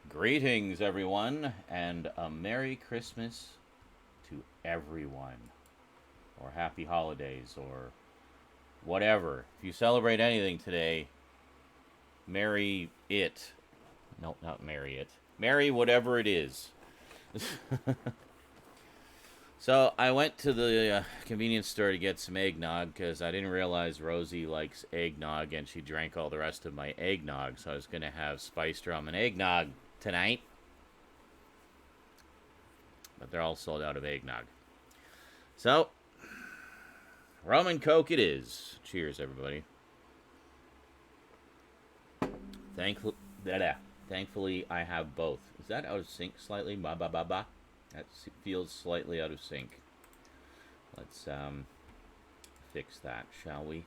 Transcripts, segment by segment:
Greetings, everyone, and a Merry Christmas to everyone, or Happy Holidays, or whatever. If you celebrate anything today, merry it. No, not merry it. Merry whatever it is. So I went to the convenience store to get some eggnog because I didn't realize Rosie likes eggnog and she drank all the rest of my eggnog. So I was going to have spiced rum and eggnog tonight, but they're all sold out of eggnog. So, rum and Coke it is. Cheers, everybody. Thankful, Thankfully, I have both. Is that out of sync slightly? Ba ba ba ba. That feels slightly out of sync. Let's fix that, shall we?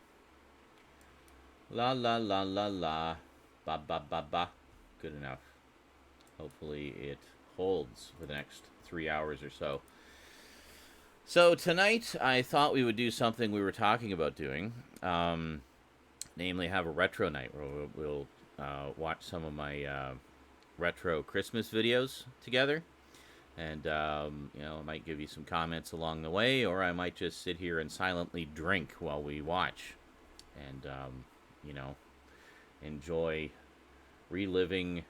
La la la la la. Ba ba ba ba. Good enough. Hopefully it holds for the next 3 hours or so. So tonight I thought we would do something we were talking about doing, namely have a retro night where we'll watch some of my retro Christmas videos together. And, I might give you some comments along the way, or I might just sit here and silently drink while we watch. And, enjoy reliving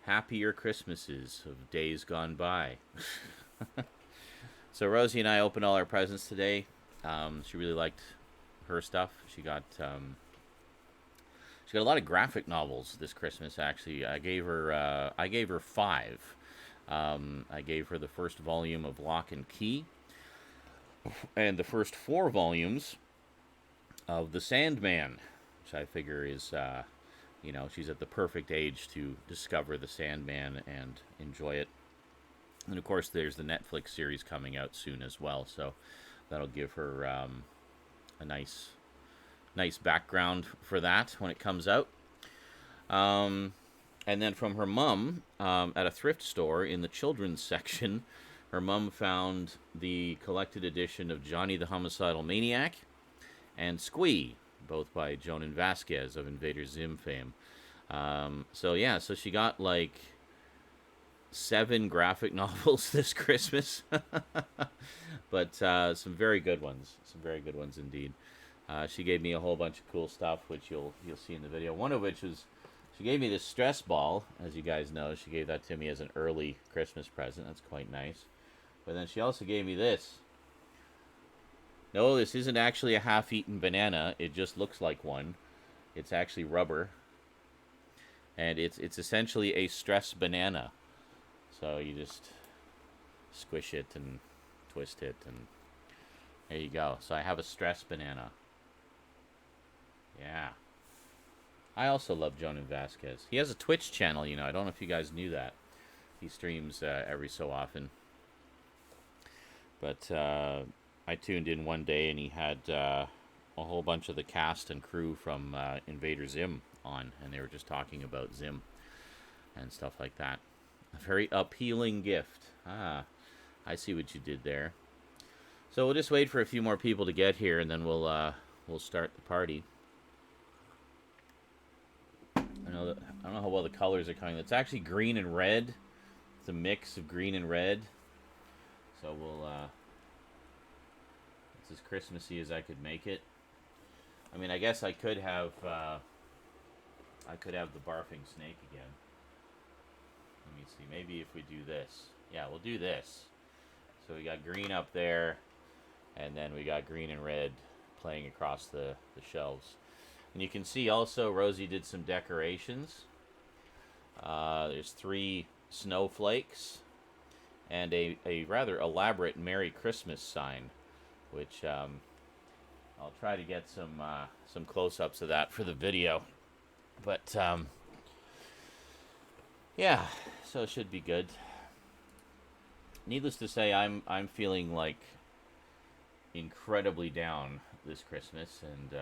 happier Christmases of days gone by. So Rosie and I opened all our presents today. She really liked her stuff. She got a lot of graphic novels this Christmas. Actually, I gave her 5. I gave her the first volume of Lock and Key, and the first 4 volumes of The Sandman, which I figure is, she's at the perfect age to discover The Sandman and enjoy it. And of course, there's the Netflix series coming out soon as well, so that'll give her a nice background for that when it comes out. And then from her mom, at a thrift store in the children's section, her mom found the collected edition of Johnny the Homicidal Maniac and Squee, both by Jhonen Vasquez of Invader Zim fame. So she got like 7 graphic novels this Christmas, but some very good ones. Some very good ones indeed. She gave me a whole bunch of cool stuff, which you'll see in the video. One of which is she gave me this stress ball, as you guys know. She gave that to me as an early Christmas present. That's quite nice. But then she also gave me this. No, this isn't actually a half-eaten banana. It just looks like one. It's actually rubber, and it's essentially a stress banana. So you just squish it and twist it, and there you go. So I have a stress banana. Yeah. I also love Jhonen Vasquez. He has a Twitch channel, I don't know if you guys knew that. He streams every so often. But I tuned in one day, and he had a whole bunch of the cast and crew from Invader Zim on, and they were just talking about Zim and stuff like that. A very appealing gift. Ah, I see what you did there. So we'll just wait for a few more people to get here, and then we'll start the party. I don't know how well the colors are coming. It's actually green and red. It's a mix of green and red. So it's as Christmassy as I could make it. I mean, I guess I could have the barfing snake again. Let me see. Maybe if we do this. Yeah, we'll do this. So we got green up there, and then we got green and red playing across the shelves. And you can see also Rosie did some decorations. There's 3 snowflakes and a rather elaborate Merry Christmas sign, which I'll try to get some close-ups of that for the video. But yeah, so it should be good. Needless to say, I'm feeling like incredibly down this Christmas, and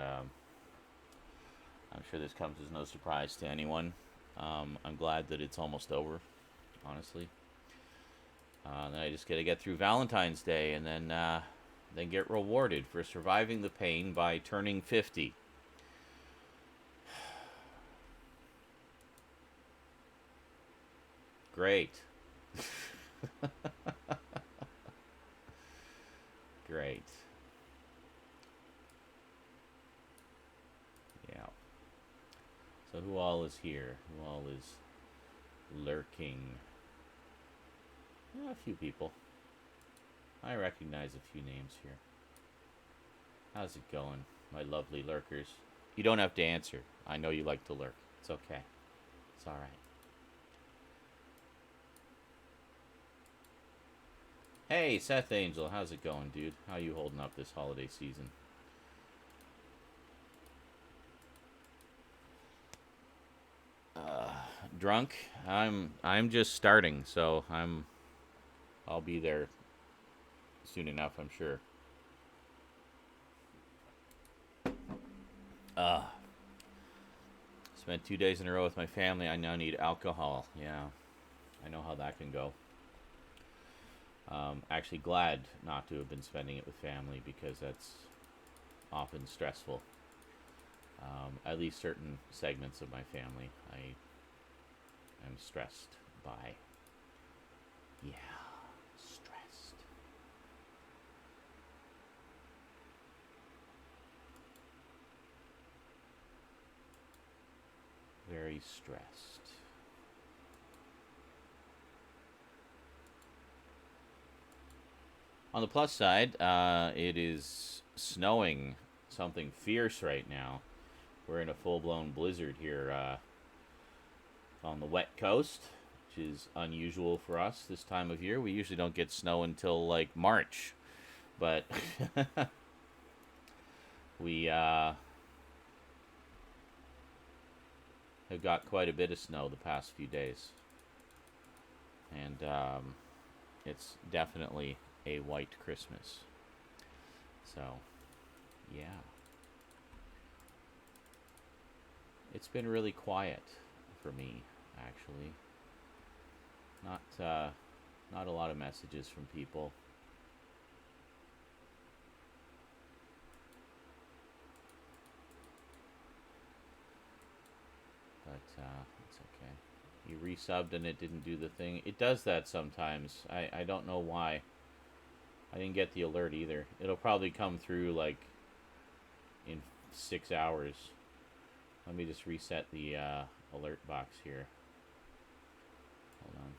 I'm sure this comes as no surprise to anyone. I'm glad that it's almost over, honestly. Then I just got to get through Valentine's Day, and then get rewarded for surviving the pain by turning 50. Great. Great. Yeah. So who all is here? Who all is lurking? A few people. I recognize a few names here. How's it going, my lovely lurkers? You don't have to answer. I know you like to lurk. It's okay. It's all right. Hey, Seth Angel, how's it going, dude? How you holding up this holiday season? Drunk? I'm just starting, so I'll be there soon enough, I'm sure. Spent 2 days in a row with my family. I now need alcohol. Yeah, I know how that can go. Actually, glad not to have been spending it with family because that's often stressful. At least certain segments of my family, I am stressed by. Yeah, stressed. Very stressed. On the plus side, it is snowing something fierce right now. We're in a full-blown blizzard here on the wet coast, which is unusual for us this time of year. We usually don't get snow until like March, but we have got quite a bit of snow the past few days, and it's definitely a white Christmas. So, yeah. It's been really quiet for me, actually. Not a lot of messages from people. But it's okay. You resubbed and it didn't do the thing. It does that sometimes. I don't know why. I didn't get the alert either. It'll probably come through like in 6 hours. Let me just reset the alert box here. Hold on.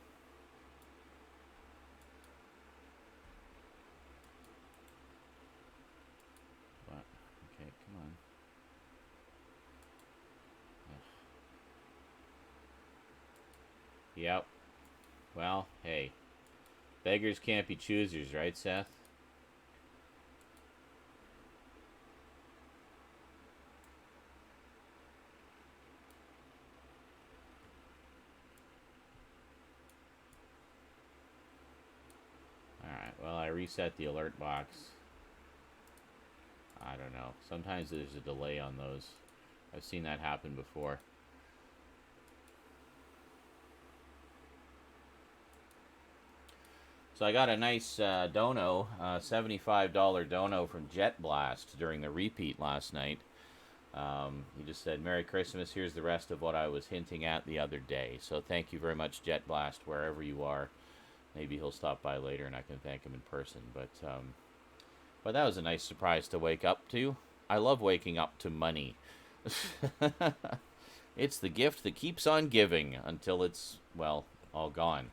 What? Okay, come on. Ugh. Yep. Well, hey. Beggars can't be choosers, right, Seth? Alright, well, I reset the alert box. I don't know. Sometimes there's a delay on those. I've seen that happen before. So I got a nice dono, $75 dono from Jet Blast during the repeat last night. He just said, "Merry Christmas. Here's the rest of what I was hinting at the other day." So thank you very much, Jet Blast, wherever you are. Maybe he'll stop by later and I can thank him in person. But that was a nice surprise to wake up to. I love waking up to money. It's the gift that keeps on giving until it's, well, all gone.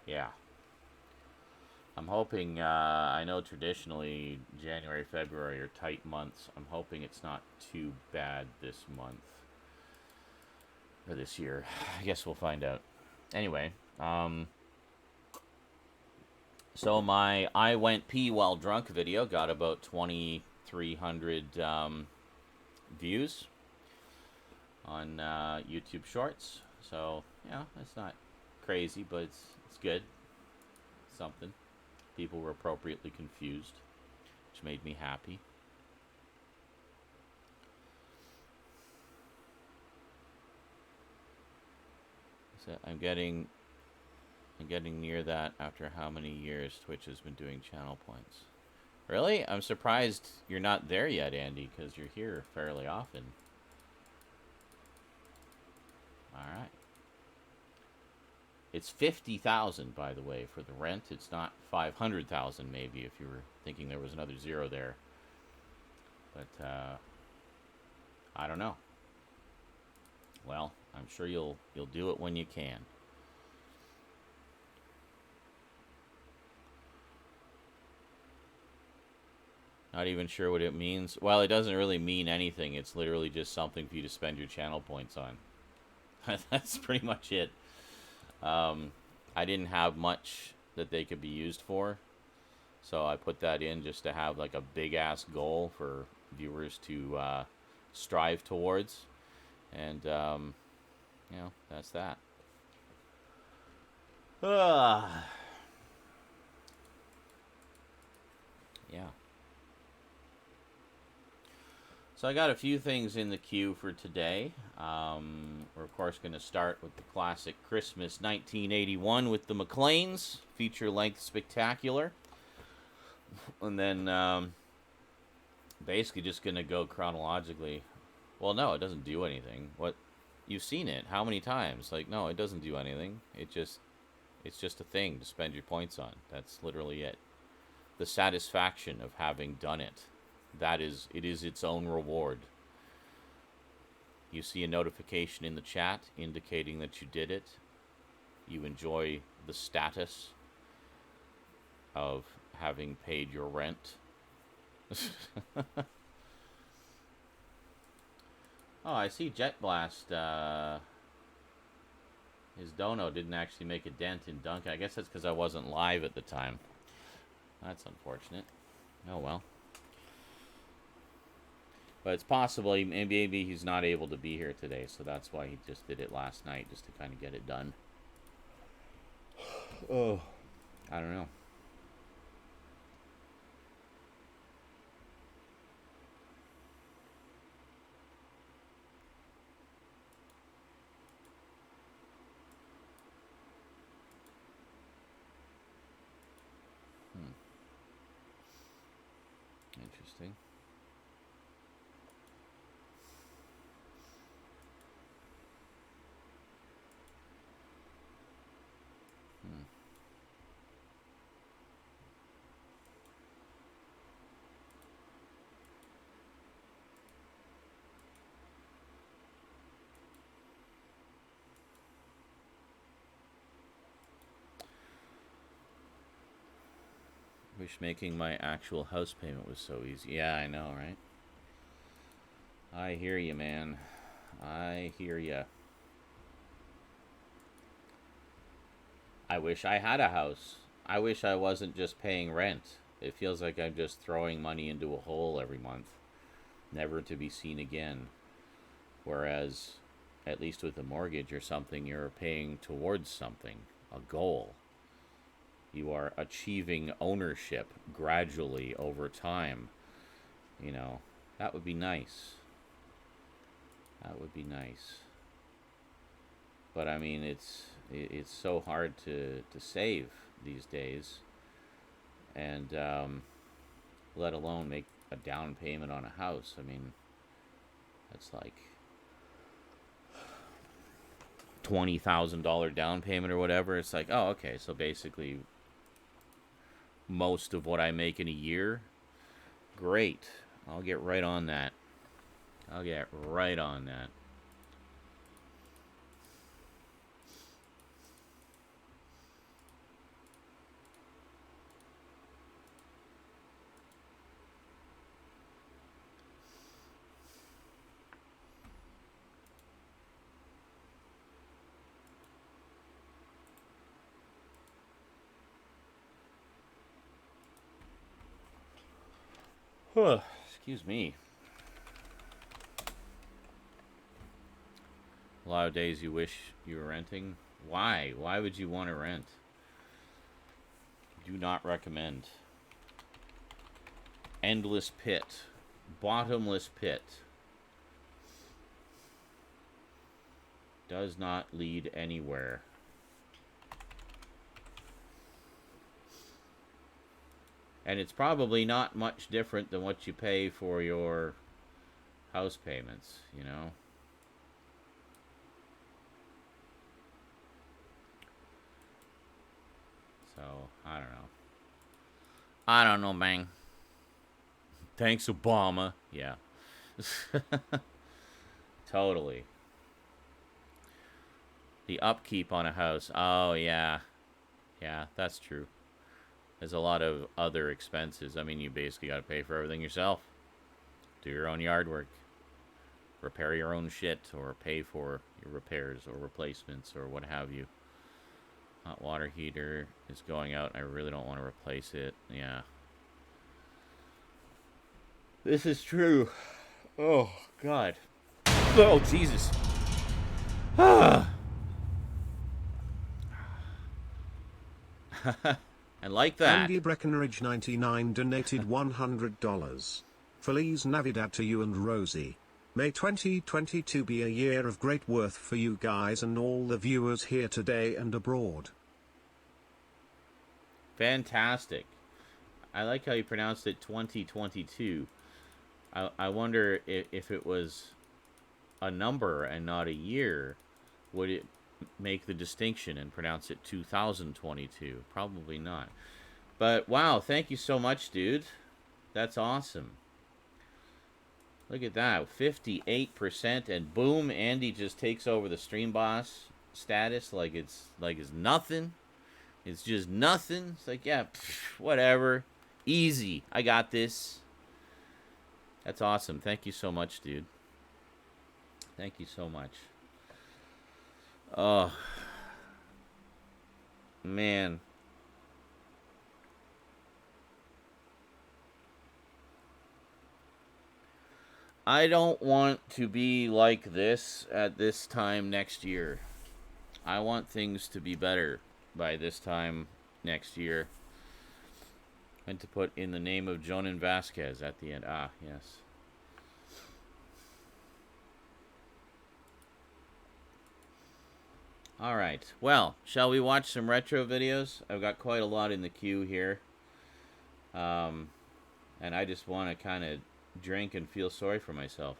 Yeah. I'm hoping, I know traditionally January, February are tight months. I'm hoping it's not too bad this month. Or this year. I guess we'll find out. Anyway, so my I Went Pee While Drunk video got about 2,300 views on YouTube Shorts. So, yeah, it's not crazy, but it's good. Something. People were appropriately confused, which made me happy. So I'm getting near that after how many years Twitch has been doing channel points. Really? I'm surprised you're not there yet, Andy, because you're here fairly often. All right. It's 50,000, by the way, for the rent. It's not 500,000, maybe, if you were thinking there was another zero there. But I don't know. Well, I'm sure you'll do it when you can. Not even sure what it means. Well, it doesn't really mean anything. It's literally just something for you to spend your channel points on. That's pretty much it. I didn't have much that they could be used for, so I put that in just to have like a big ass goal for viewers to strive towards, and you know, that's that. Yeah. So I got a few things in the queue for today. We're of course going to start with the classic Christmas 1981 with the McLeans feature-length spectacular, and then basically just going to go chronologically. Well, no, it doesn't do anything. What, you've seen it how many times? Like, no, it doesn't do anything. It's just a thing to spend your points on. That's literally it. The satisfaction of having done it. It is its own reward. You see a notification in the chat indicating that you did it. You enjoy the status of having paid your rent. Oh, I see Jet Blast. His dono didn't actually make a dent in Duncan. I guess that's because I wasn't live at the time. That's unfortunate. Oh well. But it's possible maybe he's not able to be here today, so that's why he just did it last night, just to kind of get it done. Oh, I don't know. Interesting. Wish making my actual house payment was so easy. Yeah, I know, right? I hear you, man. I hear you. I wish I had a house. I wish I wasn't just paying rent. It feels like I'm just throwing money into a hole every month, never to be seen again. Whereas, at least with a mortgage or something, you're paying towards something, a goal. You are achieving ownership gradually over time. You know, that would be nice. That would be nice. But I mean, it's so hard to save these days, and let alone make a down payment on a house. I mean, that's like $20,000 down payment or whatever. It's like, oh, okay, so basically most of what I make in a year. Great. I'll get right on that. I'll get right on that. Excuse me. A lot of days you wish you were renting. Why? Why would you want to rent? Do not recommend. Endless pit. Bottomless pit. Does not lead anywhere. And it's probably not much different than what you pay for your house payments, you know? I don't know. I don't know, bang. Thanks, Obama. Yeah. Totally. The upkeep on a house. Oh, yeah. Yeah, that's true. There's a lot of other expenses. I mean, you basically got to pay for everything yourself. Do your own yard work. Repair your own shit, or pay for your repairs or replacements or what have you. Hot water heater is going out. I really don't want to replace it. Yeah. This is true. Oh, God. Oh, Jesus. And like that. Andy Breckenridge 99 donated $100. Feliz Navidad to you and Rosie. May 2022 be a year of great worth for you guys and all the viewers here today and abroad. Fantastic. I like how you pronounced it 2022. I wonder if it was a number and not a year, would it make the distinction and pronounce it 2022? Probably not. But wow, thank you so much, dude. That's awesome. Look at that, 58%, and boom, Andy just takes over the Stream Boss status like it's nothing. It's just nothing. It's like, yeah, whatever. Easy. I got this. That's awesome. Thank you so much, dude. Thank you so much. Oh, man. I don't want to be like this at this time next year. I want things to be better by this time next year. Meant to put in the name of Jonan Vasquez at the end. Ah, yes. All right. Well, shall we watch some retro videos? I've got quite a lot in the queue here. And I just want to kind of drink and feel sorry for myself.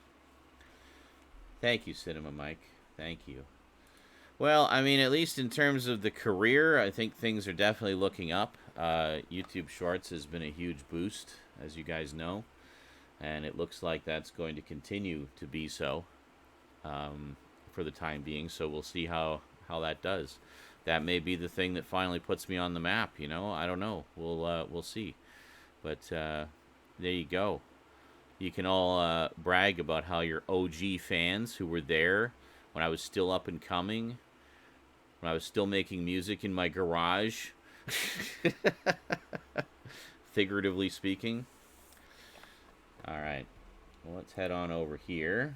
Thank you, Cinema Mike. Thank you. Well, I mean, at least in terms of the career, I think things are definitely looking up. YouTube Shorts has been a huge boost, as you guys know. And it looks like that's going to continue to be so for the time being. So we'll see how that does. That may be the thing that finally puts me on the map, you know? I don't know. We'll see. But there you go. You can all brag about how your OG fans who were there when I was still up and coming, when I was still making music in my garage, figuratively speaking. All right, well, let's head on over here.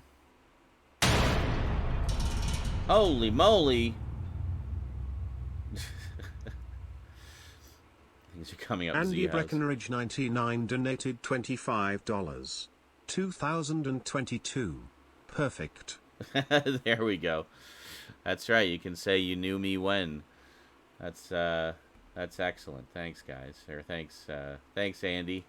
Holy moly! Things are coming up. Andy Breckenridge 99 donated $25. 2022. Perfect. There we go. That's right. You can say you knew me when. That's excellent. Thanks, guys. Or thanks, Andy.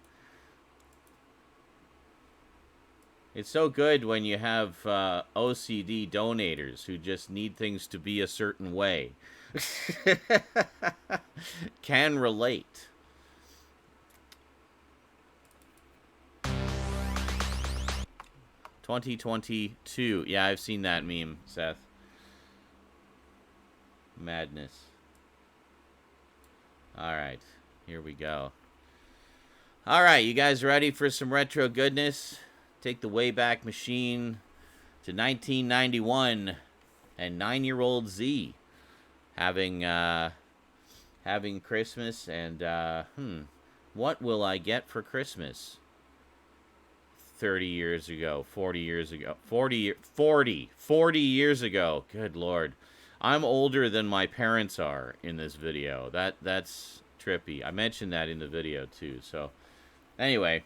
It's so good when you have OCD donators who just need things to be a certain way. Can relate. $2022. Yeah, I've seen that meme, Seth. Madness. Alright, here we go. Alright, you guys ready for some retro goodness? Take the Wayback Machine to 1991 and 9-year-old Z having Christmas, and what will I get for Christmas? 30 years ago, 40 years ago, 40 years ago. Good Lord. I'm older than my parents are in this video. That's trippy. I mentioned that in the video too. So anyway,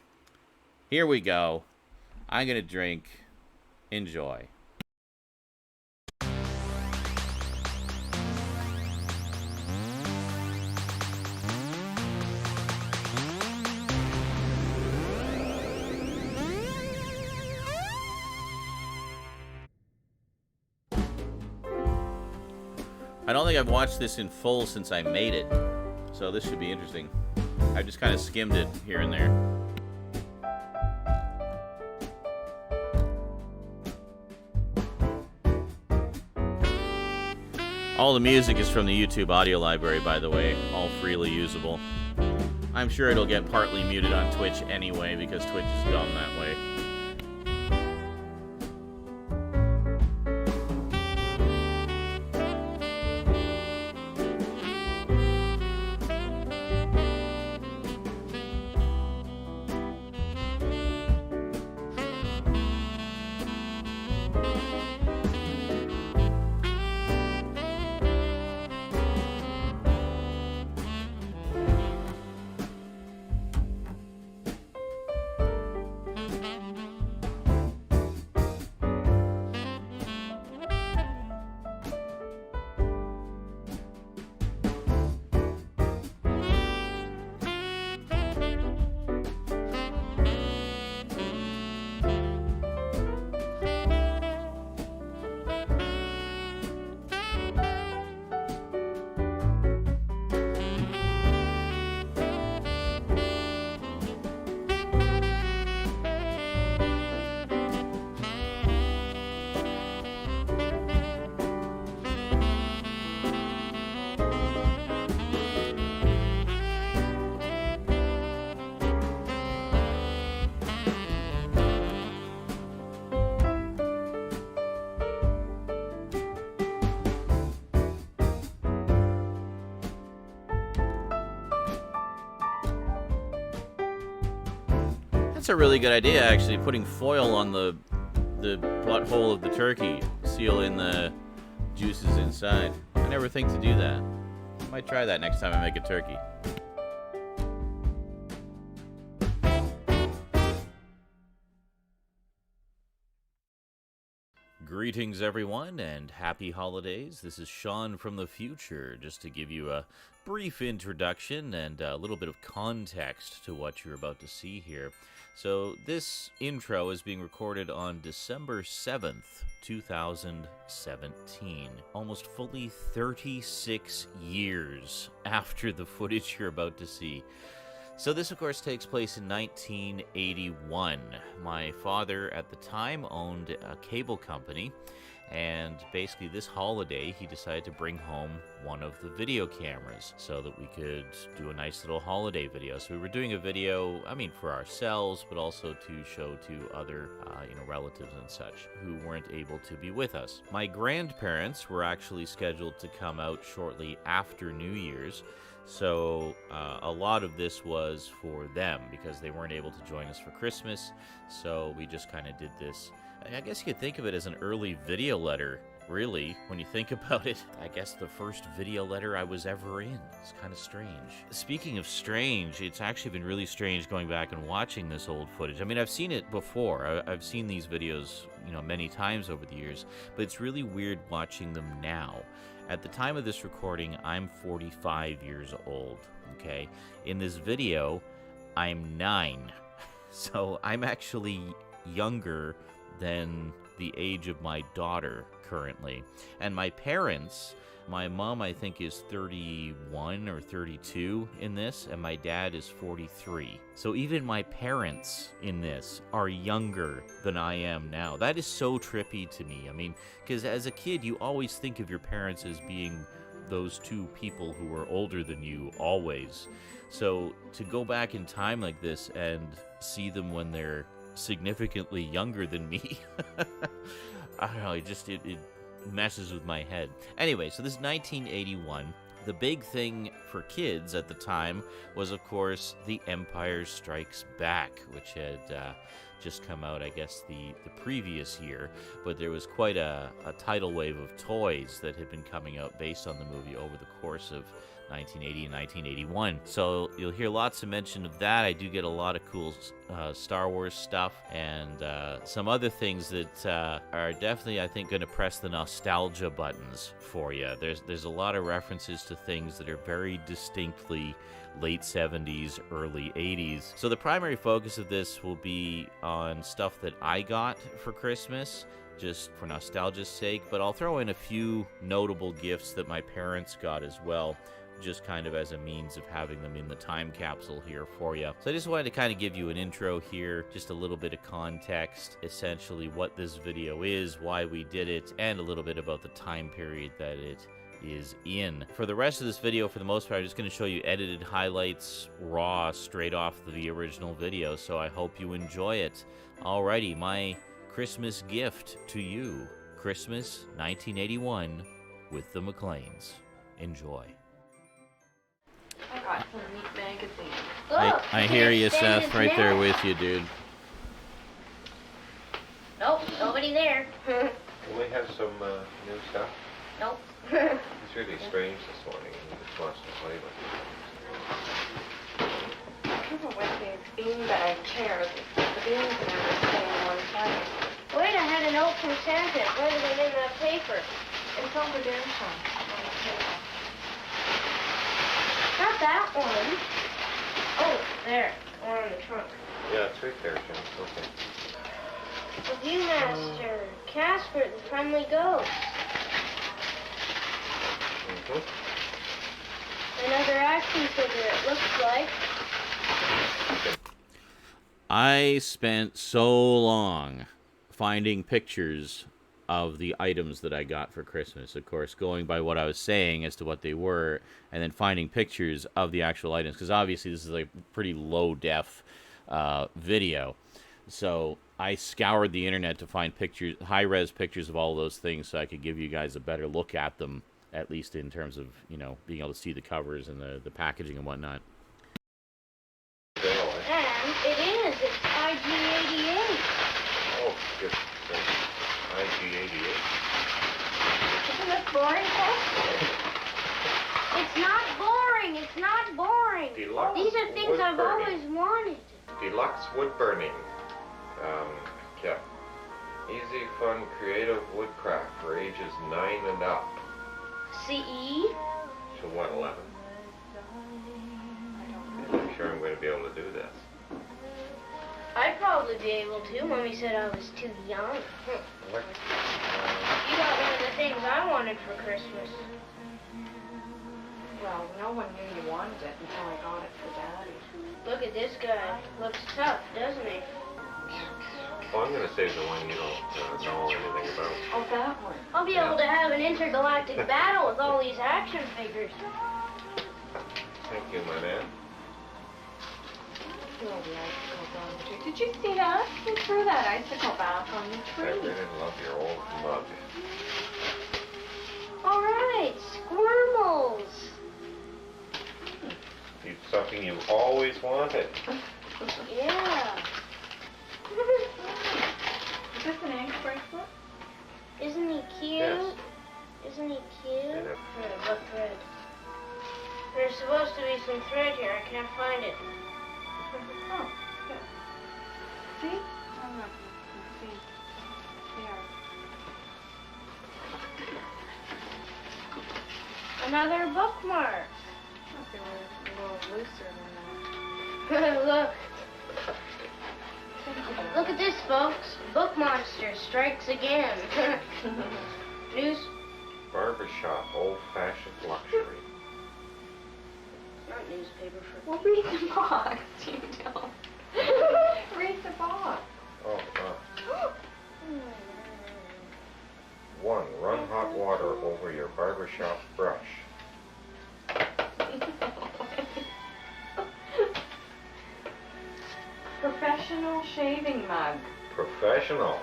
here we go. I'm going to drink. Enjoy. I don't think I've watched this in full since I made it. So this should be interesting. I just kind of skimmed it here and there. All the music is from the YouTube audio library, by the way, all freely usable. I'm sure it'll get partly muted on Twitch anyway, because Twitch is dumb that way. That's a really good idea, actually, putting foil on the butthole of the turkey, seal in the juices inside. I never think to do that. I might try that next time I make a turkey. Greetings, everyone, and happy holidays. This is Sean from the future, just to give you a brief introduction and a little bit of context to what you're about to see here. So this intro is being recorded on December 7th, 2017, almost fully 36 years after the footage you're about to see. So this, of course, takes place in 1981. My father, at the time, owned a cable company, and basically this holiday, he decided to bring home one of the video cameras so that we could do a nice little holiday video. So we were doing a video, for ourselves, but also to show to other, relatives and such who weren't able to be with us. My grandparents were actually scheduled to come out shortly after New Year's. So a lot of this was for them because they weren't able to join us for Christmas. So we just kind of did this. I guess you could think of it as an early video letter, really, when you think about it. I guess the first video letter I was ever in. It's kind of strange. Speaking of strange, it's actually been really strange going back and watching this old footage. I've seen it before. I've seen these videos, many times over the years, but it's really weird watching them now. At the time of this recording, I'm 45 years old, okay? In this video, I'm 9. So I'm actually younger than the age of my daughter currently. And my parents, my mom I think is 31 or 32 in this, and my dad is 43. So even my parents in this are younger than I am now. That is so trippy to me. Because as a kid, you always think of your parents as being those two people who are older than you, always. So to go back in time like this and see them when they're significantly younger than me, I don't know, it messes with my head. Anyway, so this is 1981. The big thing for kids at the time was, of course, The Empire Strikes Back, which had just come out, I guess, the previous year. But there was quite a tidal wave of toys that had been coming out based on the movie over the course of 1980 and 1981. So you'll hear lots of mention of that. I do get a lot of cool Star Wars stuff and some other things that are definitely, I think, going to press the nostalgia buttons for you. There's a lot of references to things that are very distinctly late 70s, early 80s. So the primary focus of this will be on stuff that I got for Christmas, just for nostalgia's sake, but I'll throw in a few notable gifts that my parents got as well, just kind of as a means of having them in the time capsule here for you. So I just wanted to kind of give you an intro here, just a little bit of context, essentially what this video is, why we did it, and a little bit about the time period that it is in. For the rest of this video, for the most part, I'm just going to show you edited highlights, raw, straight off the original video, so I hope you enjoy it. Alrighty, my Christmas gift to you, Christmas 1981 with the McLeans. Enjoy. I got some neat magazines. I hear you, Seth, right there with you, dude. Nope, nobody there. Can we have some new stuff? Nope. It's really strange this morning. He just wants to play with it. People with these beanbag chairs. The beans never stay in one place. Wait, I had a note from Santa. What did it in that paper? It's over there, Sean, on the table. Not that one. Oh, there. One in the trunk. Yeah, it's right there, Jim. Okay. The Viewmaster, Casper, the Friendly Ghost. Another action figure, it looks like. I spent so long finding pictures of the items that I got for Christmas, of course, going by what I was saying as to what they were, and then finding pictures of the actual items, because obviously this is a pretty low-def video. So I scoured the internet to find pictures, high-res pictures of all those things, so I could give you guys a better look at them, at least in terms of, you know, being able to see the covers and the packaging and whatnot. And it is. It's IG-88. Oh, good. IG-88. Isn't this boring, folks? It's not boring. It's not boring. Deluxe These are things wood I've burning. always wanted. Deluxe wood burning. Yeah. Easy, fun, creative woodcraft for ages 9 and up. CE? To 111. I'm sure I'm going to be able to do this. I'd probably be able to. Mommy said I was too young. What? You got one of the things I wanted for Christmas. Well, no one knew you wanted it until I got it for Daddy. Look at this guy. Looks tough, doesn't he? Well, I'm going to save the one you don't know anything about. Oh, that one. I'll be able to have an intergalactic battle with all these action figures. Thank you, my man. Oh, the icicles on the tree. Did you see that? They threw that icicle back on the I tree. really love your old mug. All right, squirmels. It's something you've always wanted. Yeah. Is this an egg bracelet? Isn't he cute? Yes. Isn't he cute? Yeah. What thread? There's supposed to be some thread here. I can't find it. Oh, good. See? Oh, look. See. There. Another bookmark. I thought they were a little looser than that. Look. Look at this, folks. Book Monster strikes again. News. Barbershop, old-fashioned luxury. Not newspaper for. Well, read the box, you don't. Read the box. Oh, 1. Run hot water over your barbershop brush. Professional shaving mug. Professional.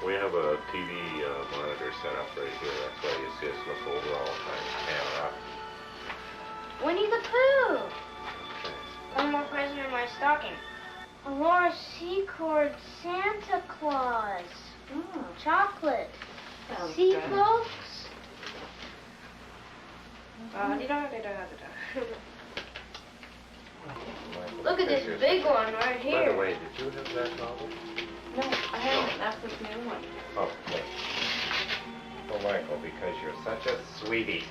We have a TV monitor set up right here. That's why you see us look over all the time. Camera up. Winnie the Pooh. One more present in my stocking. A Laura Secord Santa Claus. Mm, Chocolate. sounds See, good. folks? Look at this big one right By here. the way, did you have that novel? No, I haven't. That's this new one. Oh, no. Oh, Michael, because you're such a sweetie.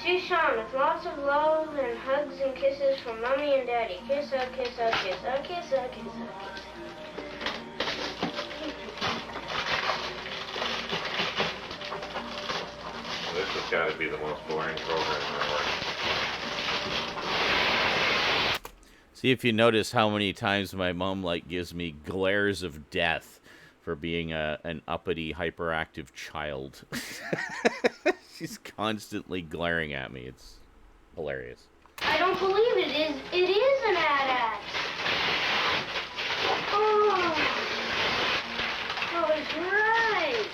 To Sean, with lots of love and hugs and kisses from Mommy and Daddy. Kiss, kiss, kiss, kiss, kiss, kiss. This has got to to be the most boring program ever. See if you notice how many times my mom like gives me glares of death for being an uppity, hyperactive child. She's constantly glaring at me. It's hilarious. I don't believe it is. It is an AT-AT. Oh, I was right.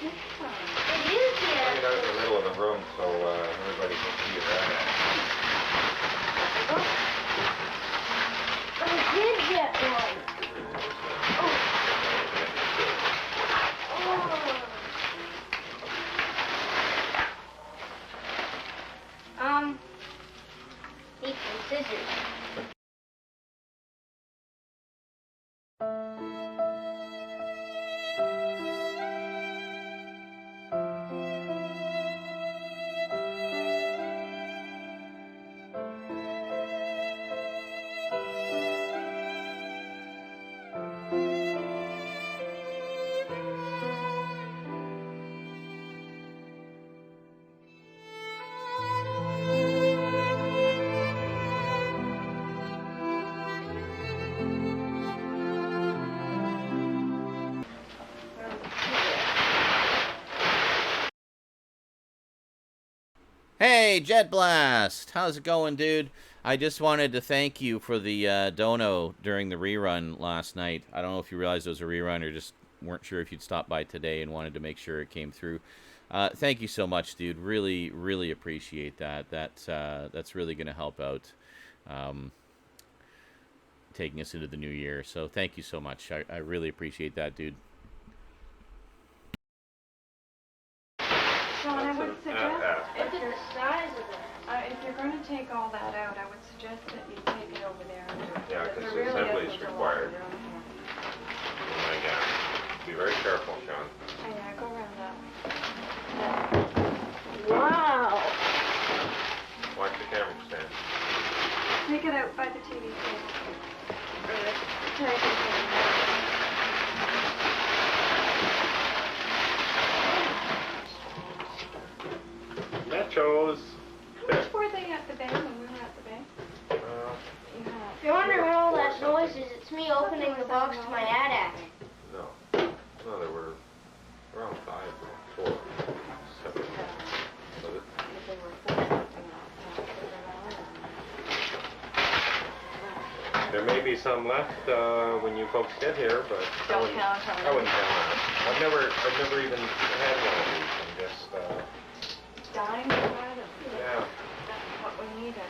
It is the Bring it out in the AT-AT. middle of the room so everybody can see your AT-AT. I did get one. Oh. Need some scissors. Hey, Jet Blast! How's it going, dude? I just wanted to thank you for the dono during the rerun last night. I don't know if you realized it was a rerun or just weren't sure if you'd stop by today and wanted to make sure it came through. Thank you so much, dude. Really, really appreciate that. That's really going to help out taking us into the new year. So thank you so much. I really appreciate that, dude. Sean, I would suggest, Look at the size of it. if you're going to take all that out, I would suggest that you take it over there. Yeah, There because really assembly is isn't a lot required. room here. Oh my God. Be very careful, Sean. Oh, yeah, go around that. Wow. Watch the camera stand. Take it out by the TV table. Take it Nachos. How much were they at the bank when we were at the bank? Uh, If you're wondering what all that noise is, it's me opening the box to my AT-AT. no. No, there were around 5, 4, 7. Was it? If they were 4 something There may be some left when you folks get here, but Don't count on I wouldn't count on it. I've never even had one of these. I'm just, Dying to try them. yeah. That's what we needed.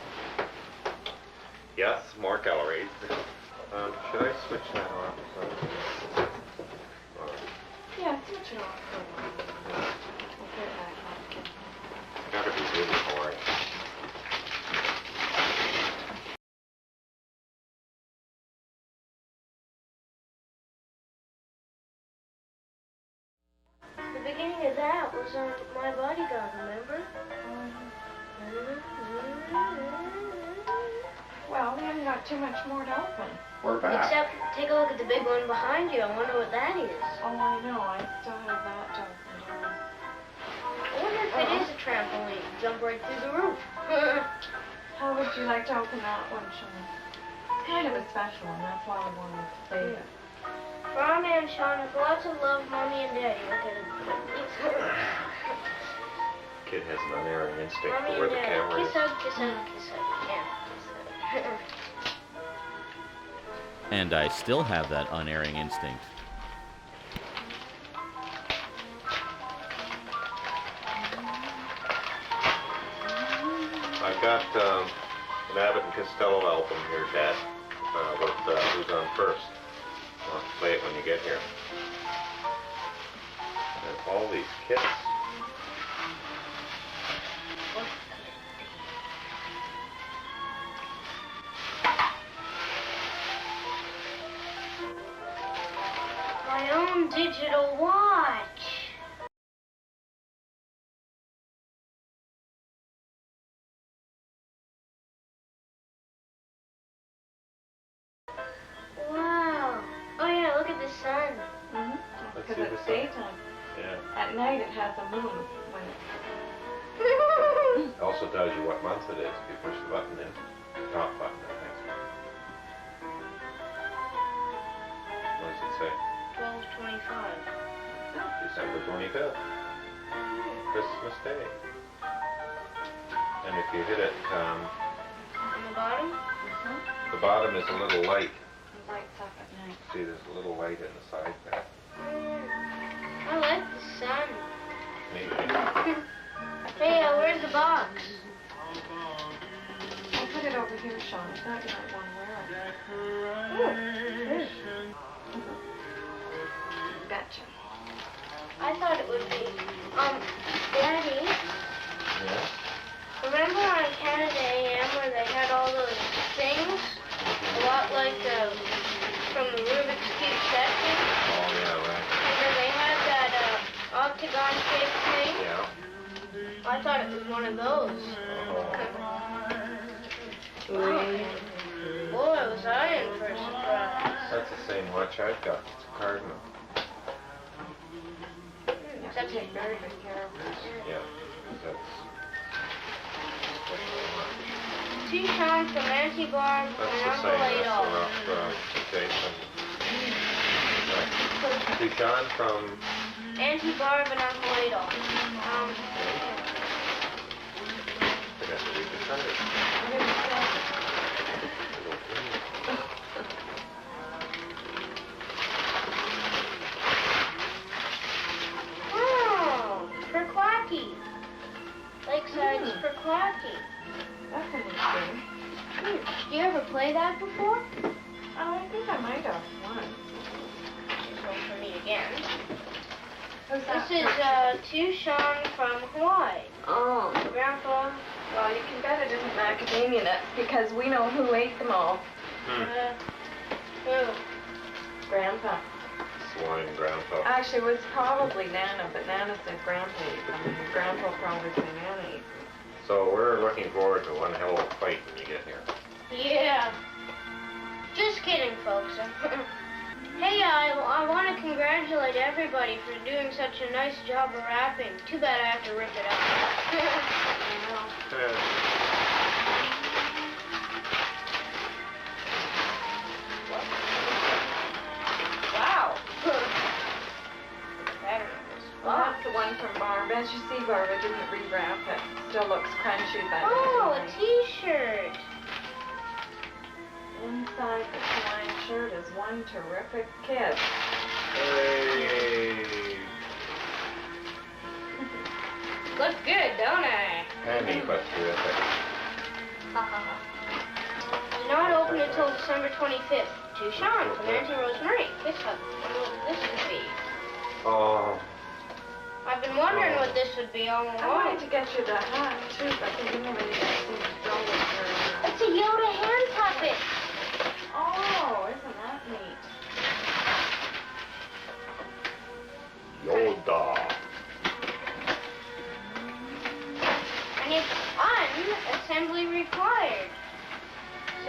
Yes, more calories. Should I switch that off? Yeah, switch it off for a while. We'll put it back on. Gotta be really hard. The beginning of that was on My Bodyguard, remember? Well, we haven't got too much more to open. We're back. Except, take a look at the big one behind you. I wonder what that is. Oh, I know. I still have that to open. I wonder if it is a trampoline. Jump right through the roof. How would you like to open that one, Sean? Kind of a special one. That's why I wanted to save it. For our man, Sean, with lots of love, Mommy and Daddy. Look at him. Kid has an unerring instinct Mommy for where and the Daddy. camera Kiss is. hug, kiss hug, kiss hug. Yeah, kiss hug. And I still have that unerring instinct. I've got an Abbott and Costello album here, Dad, with Who's On First. I'll play it when you get here. And all these kits. My own digital watch. Wow. Oh yeah, look at the sun. Mm-hmm. Let's Because see the it's sun. daytime. Yeah. At night it has a moon when It also tells you what month it is if you push the button in. Top button, I think. What does it say? 12:25. December 25th. Christmas Day. And if you hit it, On the bottom? the bottom is a little light. it lights up at night. See, there's a little light in the side there. I like the sun. Maybe. Hey, where's the box? I'll put it over here, Sean. I thought you might want to wear it. Gotcha. I thought it would be. Daddy, Yeah? remember on Canada AM where they had all those things? A lot like from the Rubik's Cube set thing? Oh, yeah, right. Remember they had that octagon-shaped thing? Yeah. I thought it was one of those. Boy, was I in for a surprise. That's the same watch I've got. It's a Cardinal. You have to take very good care of it. Yeah. That's T-Sean from Auntie Barb and the Uncle same. That's Adolf. the rough Jason. Right. Touchon from... Auntie Barb and Uncle Adolf. Forgot to read the credit. Oh, Perquacky. Lakeside's Perquacky. That's interesting. Did you ever play that before? Oh, I think I might have once. So for me again. Who's that? This is Touchon from Hawaii. Oh, Grandpa. well, you can bet it isn't macadamia nuts because we know who ate them all. Who? Grandpa. Swine Grandpa. Actually, it was probably Nana, but Nana said Grandpa ate them. And Grandpa probably said Nana ate them. So we're looking forward to one hell of a fight when you get here. Yeah. Just kidding, folks. Hey, I want to congratulate everybody for doing such a nice job of rapping. Too bad I have to rip it up. Wow. Well, that's the one from Barb. As you see, Barb, I didn't rewrap it. Still looks crunchy, but... Oh, a T-shirt. Inside the Hawaiian shirt is one terrific kid. Hey! Look good, don't I? Handy, but terrific. It's not open until December 25th. Touchon from Auntie Rosemary. Kiss Hug. I wonder what this would be. Oh, I've been wondering what this would be all I along. wanted to get you the hat, too, but you didn't really seem to go with your... It's a Yoda hand puppet. Oh, isn't that neat? Yoda. And it's unassembly required.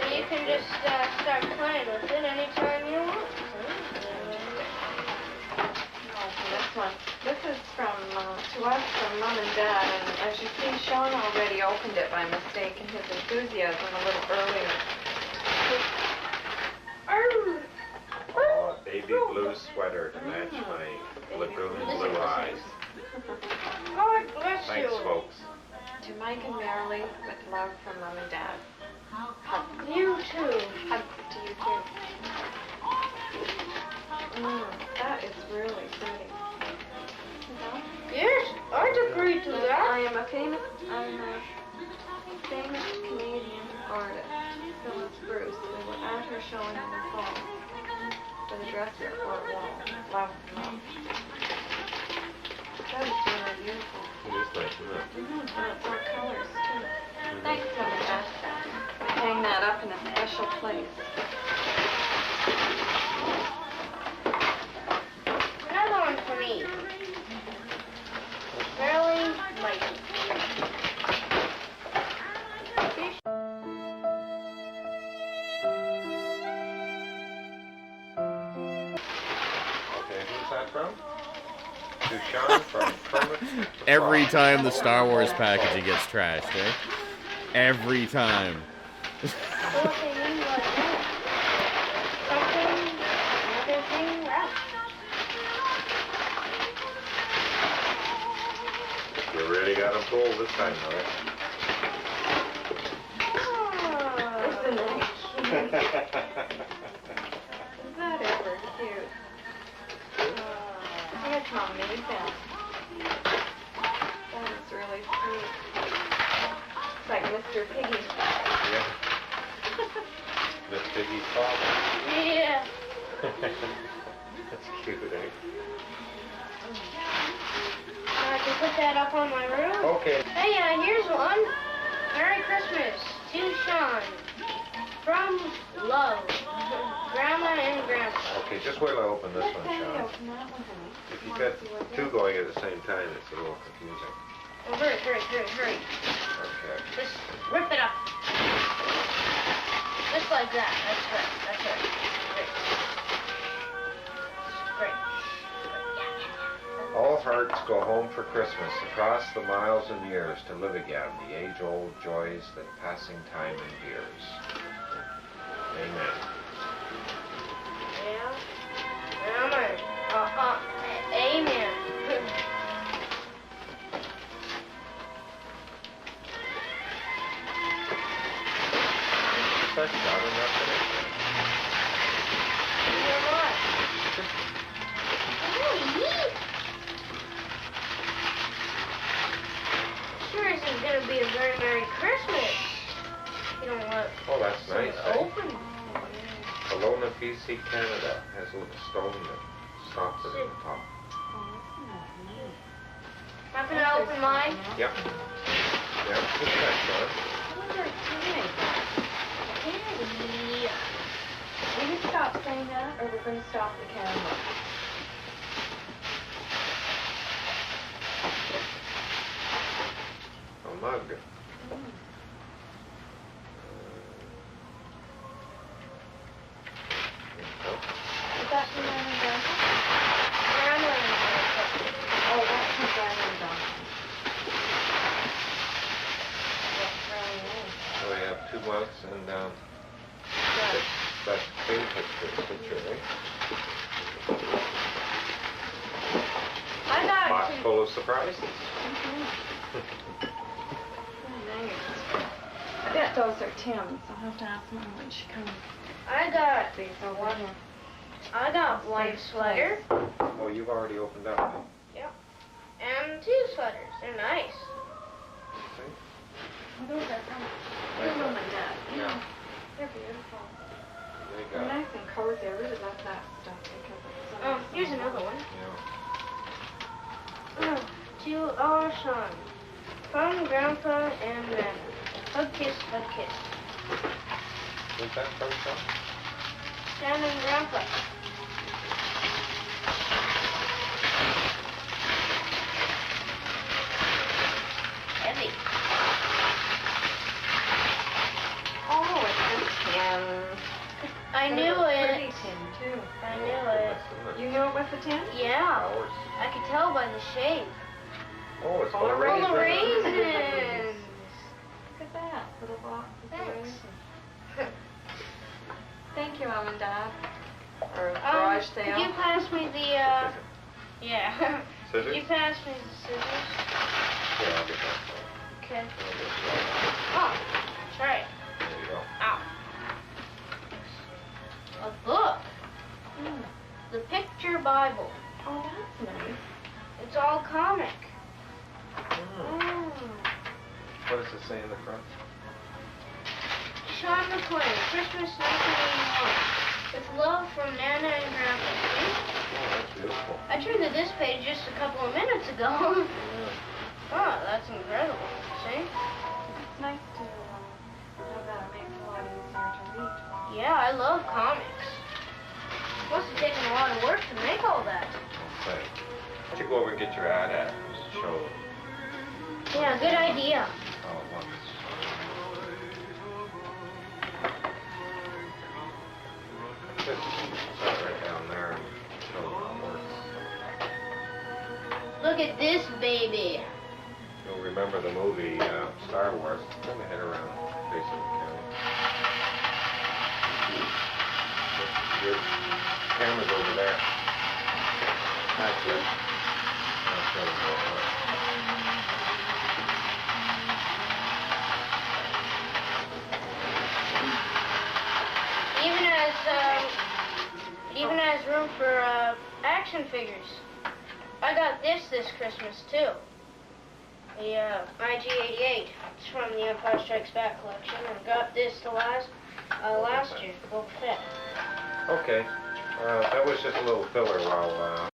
So you can just start playing with it anytime you want. This one. This is from, to us, from Mom and Dad, and as you see, Sean already opened it by mistake in his enthusiasm a little earlier. Oh, a baby blue sweater to match my lagoon blue eyes. God bless Thanks, you. folks. To Mike and Marilee, with love from Mom and Dad. You too. Hugs to you too. That is really pretty. Yes, I'd agree to I that. am a famous Canadian artist, Phyllis Bruce. We were at her showing in the fall for the dresser at Fort Wall. Love, love. That is really beautiful. It is nice, isn't it? And it's our colors too. Thanks, Mom and Dad. Hang that up in a special place. Another one for me. Fairly mighty. Okay, who's that from? to Sean from Kermit. the Every Frog. time the Star Wars packaging gets trashed, eh? Every time. What they mean by that? Something, another thing left. You really got him pulled this time, Mother. Isn't it cute? Is that ever cute? Here's Mommy, that. That is really sweet. It's like Mr. Piggy. Yeah. Miss Piggy's father. Yeah. That's cute, eh? I can put that up on my room. Okay. Hey, here's one. Merry Christmas to Sean. From Love. Grandma and Grandpa. Okay, just wait till I open this Let one, Daddy Sean. open that one, honey. If you got two going at the same time, it's a little confusing. Oh, hurry. Okay. Just rip it up. Just like that. That's right. Great. All hearts go home for Christmas, across the miles and years, to live again the age-old joys that passing time endears. Amen. Yeah. Amen. Amen. That's not enough in it. You know what? Really neat. Sure isn't gonna be a very Merry Christmas. You don't want Oh, that's nice, it eh? open. Kelowna, BC, Canada has a little stone that stops it at the top. Not gonna open mine. Yep. Yep, just that, Sean. Those are tiny. Daddy. Will you stop saying that, or we're going to stop the camera? A mug. Is that from Grandma and Grandpa? Grandma and Grandpa. Oh, that's from Grandma and Grandpa. That's really nice. So we have two mugs and that's clean picture, right? I got Box two. full of surprises. Nice. I bet those are Tim's. I'll have to ask Mom when she comes. I got These are one. one sweater Oh, you've already opened up. and two sweaters. They're nice. Okay. Oh, those are from Mom and Dad. Yeah. They're beautiful. There you They're go. nice and cozy. I really love that stuff because it's so Oh, here's another one. Yeah. To our son, from Grandpa and Nana. Hug kiss, hug kiss. Where's that from, Sean? Nana and Grandpa. Heavy. Oh, it's a tin. I It's knew a pretty it. tin, too. I knew it. You knew it was a tin? Yeah. Oh, it's, I could tell by the shape. oh, it's Full full of of Full of raisins. raisins. Look at that. Little box of Thanks. raisins. Thank you, Mom and Dad. Or a garage Could sale. you pass me the, yeah. Could Scissors? you pass me the scissors? Yeah, I'll get that. Okay. I'll just, Oh, that's right. there you go. Ow. A book. Mm. The Picture Bible. Oh, that's nice. It's all comic. Mm. What does it say in the front? Sean McLean, Christmas 1981. With love from Nana and Grandpa. See? Oh, that's beautiful. I turned to this page just a couple of minutes ago. Yeah. Oh, that's incredible. See? It's nice to have that. It makes it a lot easier to read. Yeah, I love comics. Must have taken a lot of work to make all that. Okay. Why don't you go over and get your ad just show Yeah, good idea. how it looks. Just set it right down there and show them how it works. Look at this baby. You'll remember the movie Star Wars. Turn the head around, facing the camera. Your camera's over there. That's it. That's really good. Even has room for action figures. I got this Christmas too. The IG-88. It's from the Empire Strikes Back collection. I got this last year, Boba Fett. Okay. That was just a little filler while...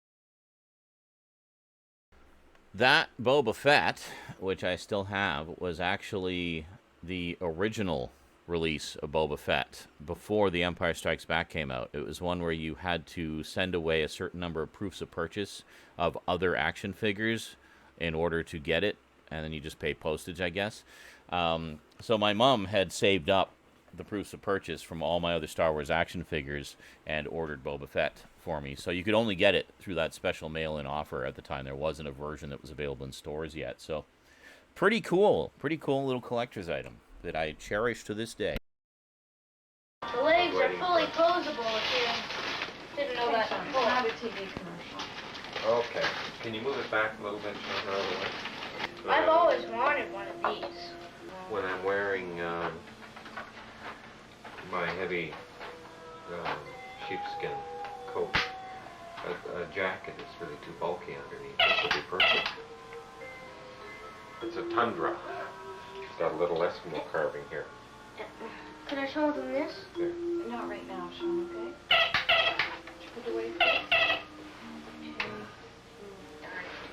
That Boba Fett, which I still have, was actually the original release of Boba Fett before The Empire Strikes Back came out. It was one where you had to send away a certain number of proofs of purchase of other action figures in order to get it, and then you just pay postage, I guess. So my mom had saved up the proofs of purchase from all my other Star Wars action figures and ordered Boba Fett for me. So you could only get it through that special mail-in offer at the time. There wasn't a version that was available in stores yet. So pretty cool little collector's item that I cherish to this day. The legs are fully posable if you didn't know that before. Not a TV commercial. Okay. Can you move it back a little bit, Sean, out of the way? I've always wanted one of these. When I'm wearing my heavy sheepskin coat, a jacket is really too bulky underneath. This will be perfect. It's a Tundra. It's got a little Eskimo carving here. Can I show them this? There. Not right now, Sean, okay? Put it away first. Okay.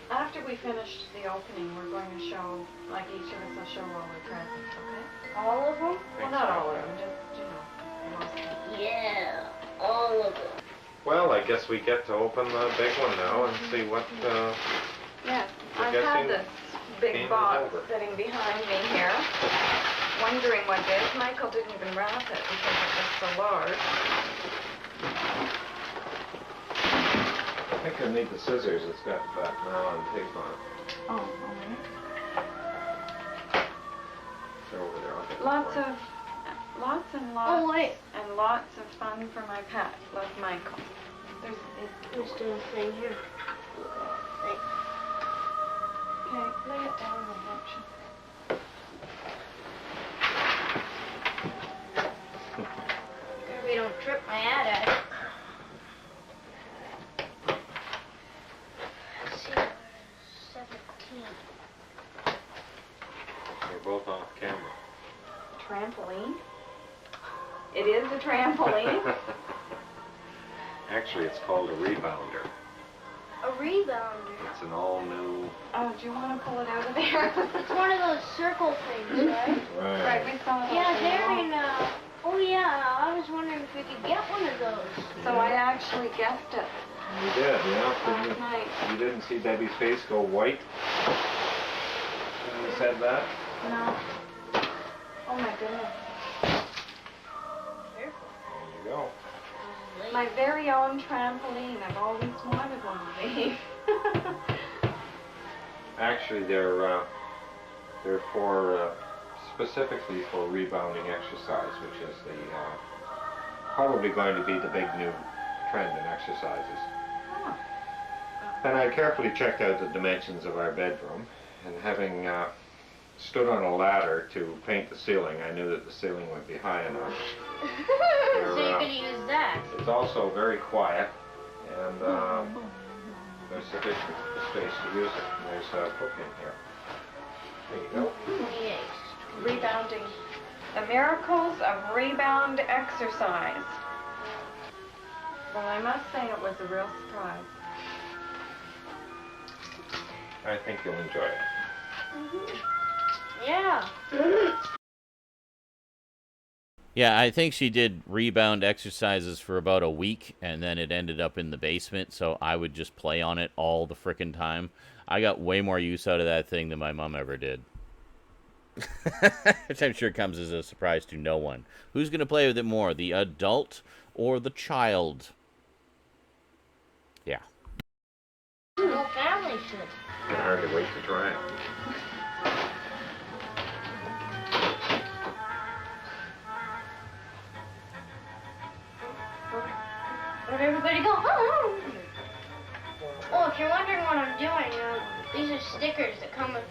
After we finish the opening, we're going to show, like each of us will show all our presents, okay? All of them? Well, not all of them, just, most of them. Yeah, all of them. Well, I guess we get to open the big one now and see what... Yes, We're I've had guessing this big game is box over. sitting behind me here, wondering what it is. Michael didn't even wrap it because it was so large. I think I need the scissors. It's got that nylon tape on it. Oh, all right. They're over there. I'll get Lots them and lots Oh, wait. and lots of fun for my pet. Love, Michael. There's, Just doing a thing here. okay, lay it down and watch it. We don't trip my ad at it. Let's see, 17. We're both off camera. Trampoline. It is a trampoline. Actually, it's called a rebounder. A rebounder. It's an all-new... Oh, do you want to pull it out of there? It's one of those circle things, right? Right, we saw it. Yeah, they're in, oh yeah, I was wondering if we could get one of those. So I actually guessed it You did, yeah. last night. You didn't see Debbie's face go white when you said that? No. Oh my goodness. There you go. My very own trampoline. I've always wanted one of these. Actually, they're for specifically for rebounding exercise, which is the probably going to be the big new trend in exercises. Oh. And I carefully checked out the dimensions of our bedroom, and having stood on a ladder to paint the ceiling, I knew that the ceiling would be high enough. So you could use that. It's also very quiet, and there's sufficient space to use it. And there's a book in here. There you go. 28. Rebounding. The miracles of rebound exercise. Well, I must say it was a real surprise. I think you'll enjoy it. Yeah. Yeah, I think she did rebound exercises for about a week, and then it ended up in the basement, so I would just play on it all the frickin' time. I got way more use out of that thing than my mom ever did. Which I'm sure comes as a surprise to no one. Who's going to play with it more, the adult or the child? Yeah. Nope. family should. I can hardly wait to try it. Where'd everybody go? Oh, if you're wondering what I'm doing, these are stickers that come with...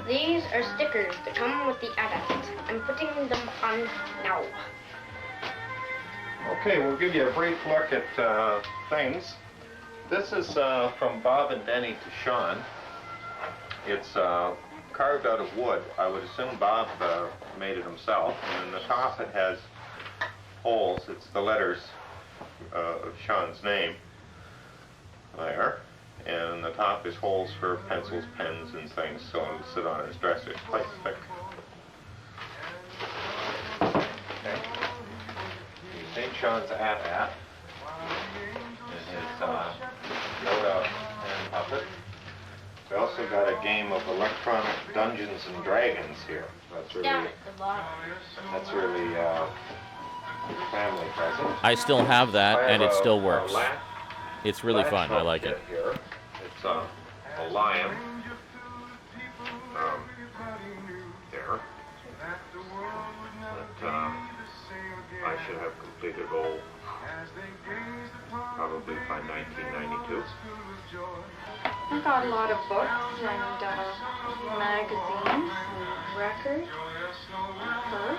These are stickers that come with the adult. I'm putting them on now. Okay, we'll give you a brief look at things. This is from Bob and Denny to Sean. It's carved out of wood. I would assume Bob made it himself. And in the top it has holes. It's the letters of Sean's name there. And in the top is holes for pencils, pens, and things, so it'll sit on his dresser. It's quite thick. Okay. St. Sean's at and his no-doubt hand puppet. We also got a game of electronic Dungeons and Dragons here. That's Down really, at the bottom. that's really family present. I still have that, I have and it still a works. It's really latch fun. I hook like kit it. Here. It's a lion. There. That I should have completed all probably by 1992. I got a lot of books and magazines and records, purse from Michael.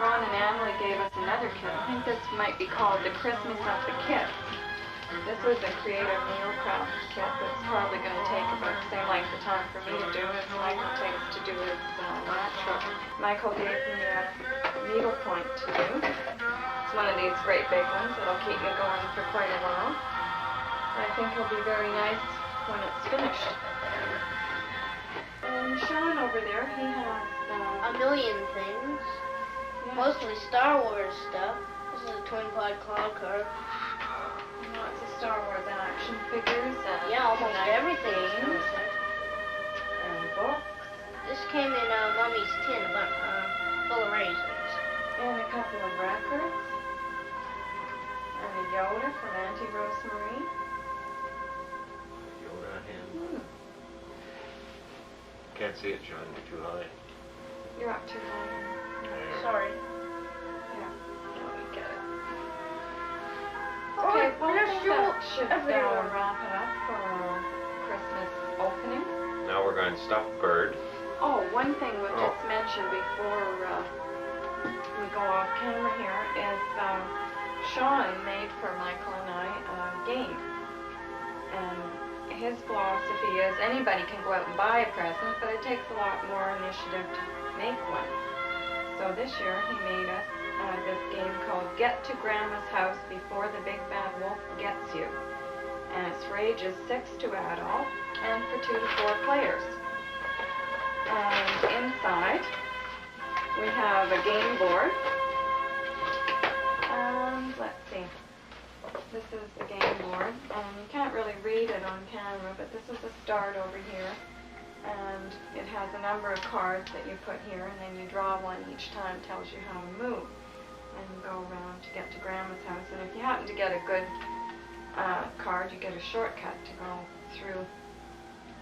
Ron and Emily gave us another kit. I think this might be called the Christmas of the Kits. This was a creative meal craft kit that's probably going to take about the same length of time for me to do as Michael takes to do his latch hook. Michael gave me a needlepoint to do. It's one of these great big ones that'll keep you going for quite a while. I think it'll be very nice when it's finished. And Sean over there, he has A million things. Mostly Star Wars stuff. This is a twin pod cloud car. lots of Star Wars action figures and Yeah, almost everything. games and books This came in Mummy's tin, but full of raisins. and a couple of records and a Yoda from Auntie Rosemarie. Yoda hand. Can't see it, John. You're too high. You're up too high. There. Sorry. Yeah, now we get it. Okay, well, I think that should wrap it up for our Christmas opening. Now we're going to stuff bird. Oh, one thing we'll Oh. just mention before we go off camera here is Sean made for Michael and I a game. And his philosophy is anybody can go out and buy a present, but it takes a lot more initiative to make one. So this year he made us this game called Get to Grandma's House Before the Big Bad Wolf Gets You. And it's for ages 6 to adult and for 2 to 4 players. And inside we have a game board. And let's see. This is the game board. You can't really read it on camera, but this is a start over here. And it has a number of cards that you put here, and then you draw one each time, tells you how to move. And you go around to get to Grandma's house. And if you happen to get a good card, you get a shortcut to go through.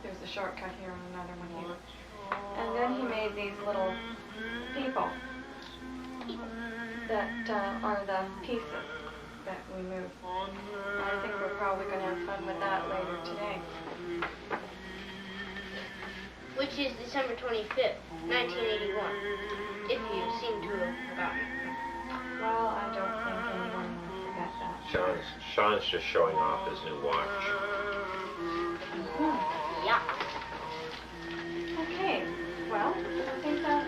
There's a shortcut here and another one here. And then he made these little people that are the pieces that we move. I think we're probably going to have fun with that later today. Which is December 25th, 1981. If you seem to have forgotten. Well, I don't think anyone will forget that. Sean's just showing off his new watch. Yeah. Okay, well, I think that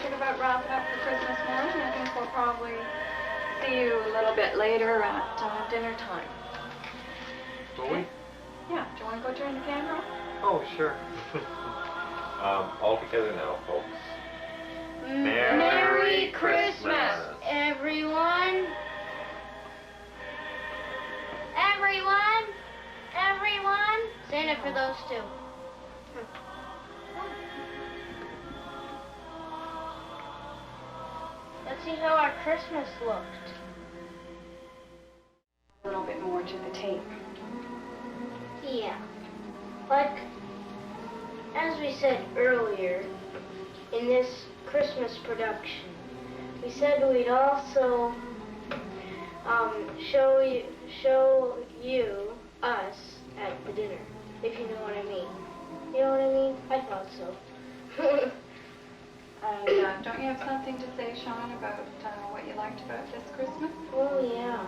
should about wrap it up for Christmas morning. I think we'll probably see you a little bit later at dinner time. Will we? Yeah, do you want to go turn the camera on? Oh, sure. All together now, folks. Merry Christmas, everyone! Everyone! Everyone! Santa for those two. Let's see how our Christmas looked. A little bit more to the tape. Yeah. Like, as we said earlier, in this Christmas production, we said we'd also show you us at the dinner, if you know what I mean. You know what I mean? I thought so. And don't you have something to say, Sean, about what you liked about this Christmas? Oh yeah.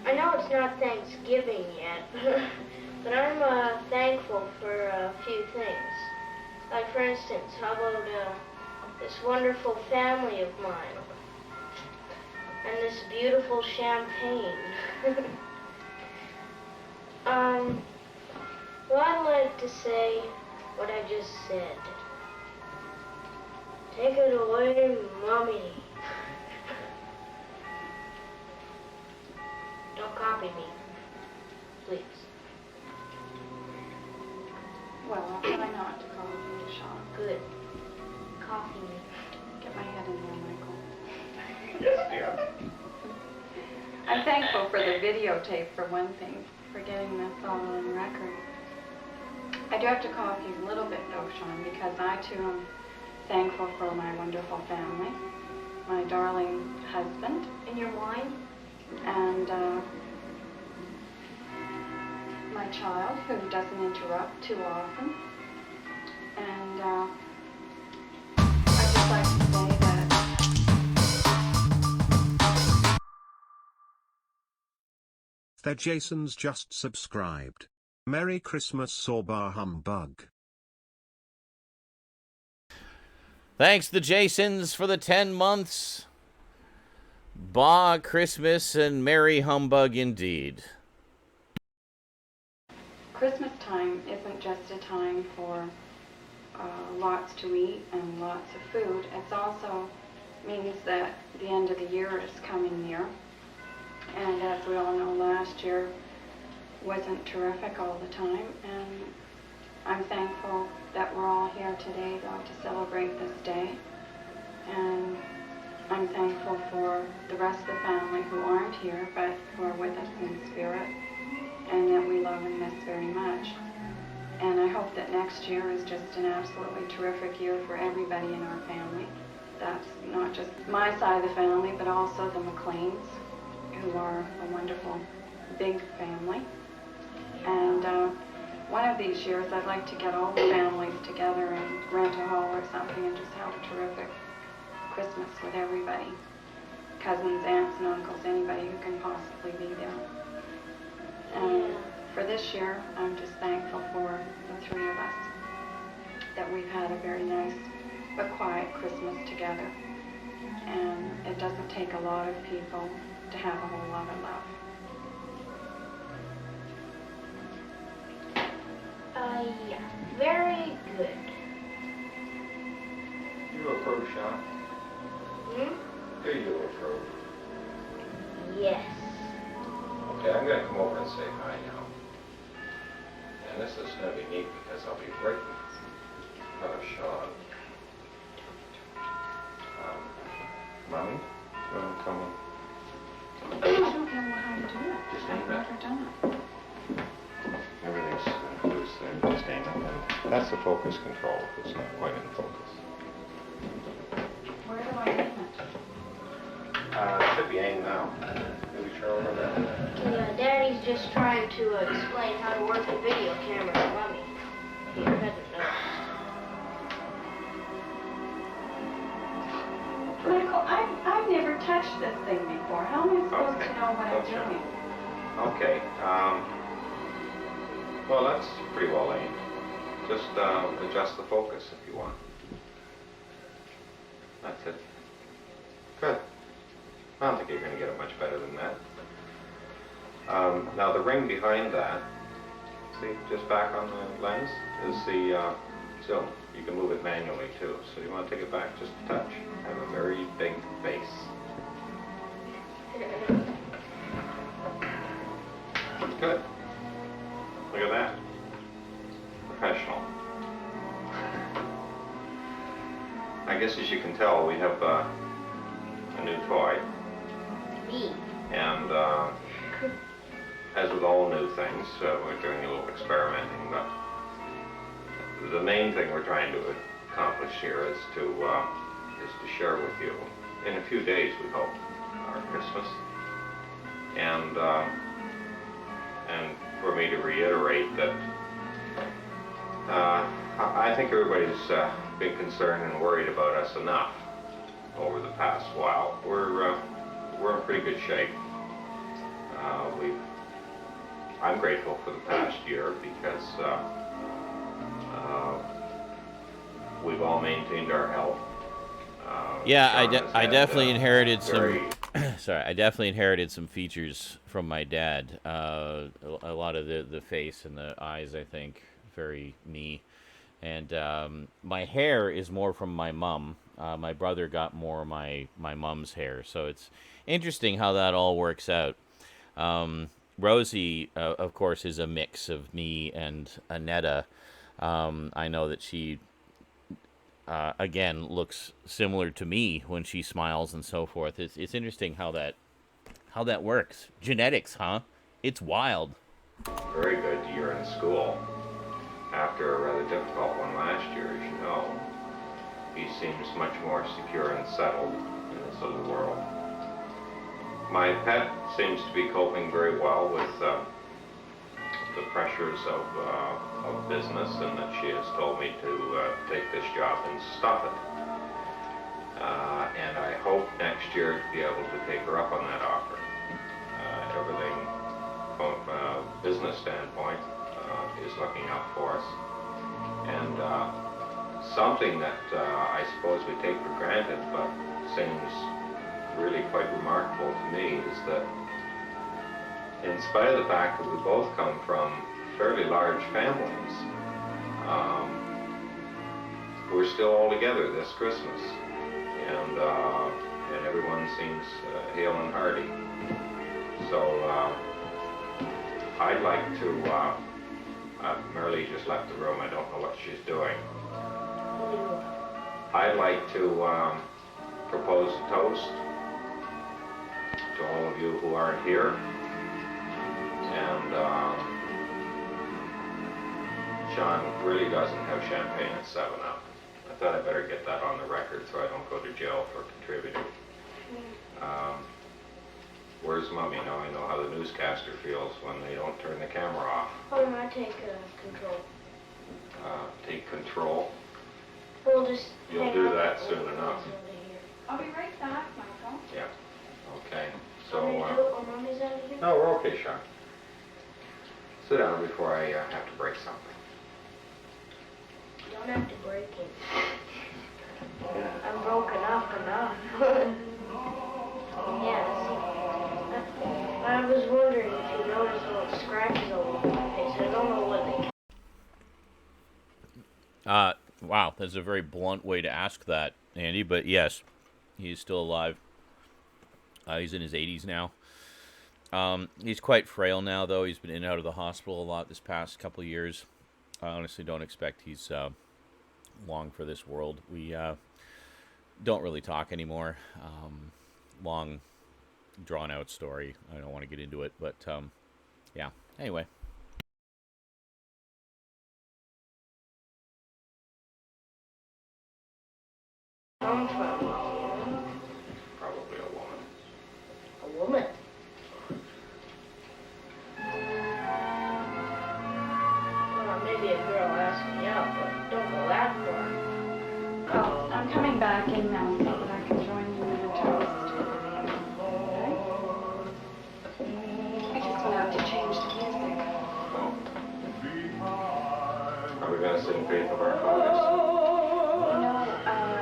I know it's not Thanksgiving yet, but I'm thankful for a few things. Like, for instance, how about this wonderful family of mine and this beautiful champagne. Well, I'd like to say what I just said. Take it away, Mommy. Don't copy me, please. Well, I'll try not to call you, Sean. Good. Copy me. Get my head in there, Michael. Yes, dear. I'm thankful for the videotape, for one thing, for getting this all on record. I do have to copy you a little bit, though, Sean, because I, too, am thankful for my wonderful family, my darling husband. In your mind? And my child, who doesn't interrupt too often. And I'd just like to say that The Jasons just subscribed. Merry Christmas or bah humbug. Thanks, the Jasons, for the 10 months. Bah Christmas and merry humbug indeed. Christmas time isn't just a time for lots to eat and lots of food. It also means that the end of the year is coming near. And as we all know, last year wasn't terrific all the time. And I'm thankful that we're all here today, though, to celebrate this day. And I'm thankful for the rest of the family who aren't here, but who are with us in spirit, and that we love and miss very much. And I hope that next year is just an absolutely terrific year for everybody in our family. That's not just my side of the family, but also the McLeans, who are a wonderful big family. And one of these years, I'd like to get all the families together and rent a hall or something and just have a terrific Christmas with everybody. Cousins, aunts, and uncles, anybody who can possibly be there. And for this year, I'm just thankful for the three of us, that we've had a very nice but quiet Christmas together. And it doesn't take a lot of people to have a whole lot of love. Yeah. Very good. You approve, Sean? Do you approve? Yes. Okay, I'm going to come over and say hi now. And this is going to be neat because I'll be right in front of Sean. Mommy, you want to come in? I don't know how to do it. Just I've name it. never done it. Everything's loose there. Just aim it. And that's the focus control. It's not quite in focus. Where do I name it? It should be aimed now. Maybe turn over there. Yeah, Daddy's just trying to explain how to work the video camera to Mommy. He hasn't noticed. Michael, I've never touched this thing before. How am I supposed to know what I'm Okay. doing? Okay. Well, that's pretty well aimed. Just adjust the focus if you want. That's it. Good. I don't think you're going to get it much better than that. Now the ring behind that, see, just back on the lens, is the zoom. You can move it manually too. So you want to take it back just a touch. Have a very big face. Good. Look at that. Professional. I guess as you can tell, we have a new toy. Me. And as with all new things, we're doing a little experimenting, but the main thing we're trying to accomplish here is to share with you, in a few days we hope, our Christmas. And for me to reiterate that I think everybody's been concerned and worried about us enough over the past while. We're in pretty good shape. I'm grateful for the past year because we've all maintained our health. Yeah, I Sean definitely has had, inherited very some. Sorry, I definitely inherited some features from my dad. A lot of the face and the eyes, I think, very me. And my hair is more from my mom. My brother got more of my mom's hair, so it's interesting how that all works out. Rosie, of course, is a mix of me and Annetta. I know that she, again, looks similar to me when she smiles and so forth. It's interesting how that works. Genetics, huh? It's wild. very good year in school. After a rather difficult one last year, as you know, he seems much more secure and settled in his little world. My pet seems to be coping very well with the pressures of business, and that she has told me to take this job and stop it. And I hope next year to be able to take her up on that offer. Everything from a business standpoint is looking up for us. And something that I suppose we take for granted, but seems really quite remarkable to me, is that in spite of the fact that we both come from fairly large families, we're still all together this Christmas. And everyone seems hale and hearty. So I'd like to, Merle just left the room, I don't know what she's doing. I'd like to propose a toast to all of you who aren't here. And Sean really doesn't have champagne at 7-Up. I thought I'd better get that on the record so I don't go to jail for contributing. Where's Mummy? Now I know how the newscaster feels when they don't turn the camera off. How do I take control? Take control. We'll just You'll do that soon enough. I'll be right back, Michael. Yeah. Okay. Want me So, to do it while Mommy's out of here? no, we're okay, Sean. Sit down before I have to break something. You don't have to break it. I'm broken up enough. Yes. I was wondering if you noticed little scratches all over my face. I don't know what they. Wow, that's a very blunt way to ask that, Andy. But yes, he's still alive. He's in his 80s now. He's quite frail now, though. He's been in and out of the hospital a lot this past couple of years. I honestly don't expect he's long for this world. We don't really talk anymore. Long, drawn-out story. I don't want to get into it, but yeah. Anyway. Come from Probably a woman. a woman. Well, maybe a girl asked me out, but don't go that far. Oh, I'm coming back in now so that I can join you in a toast. Okay? I just went out to change the music. Are we going to sing Faith of Our Fathers?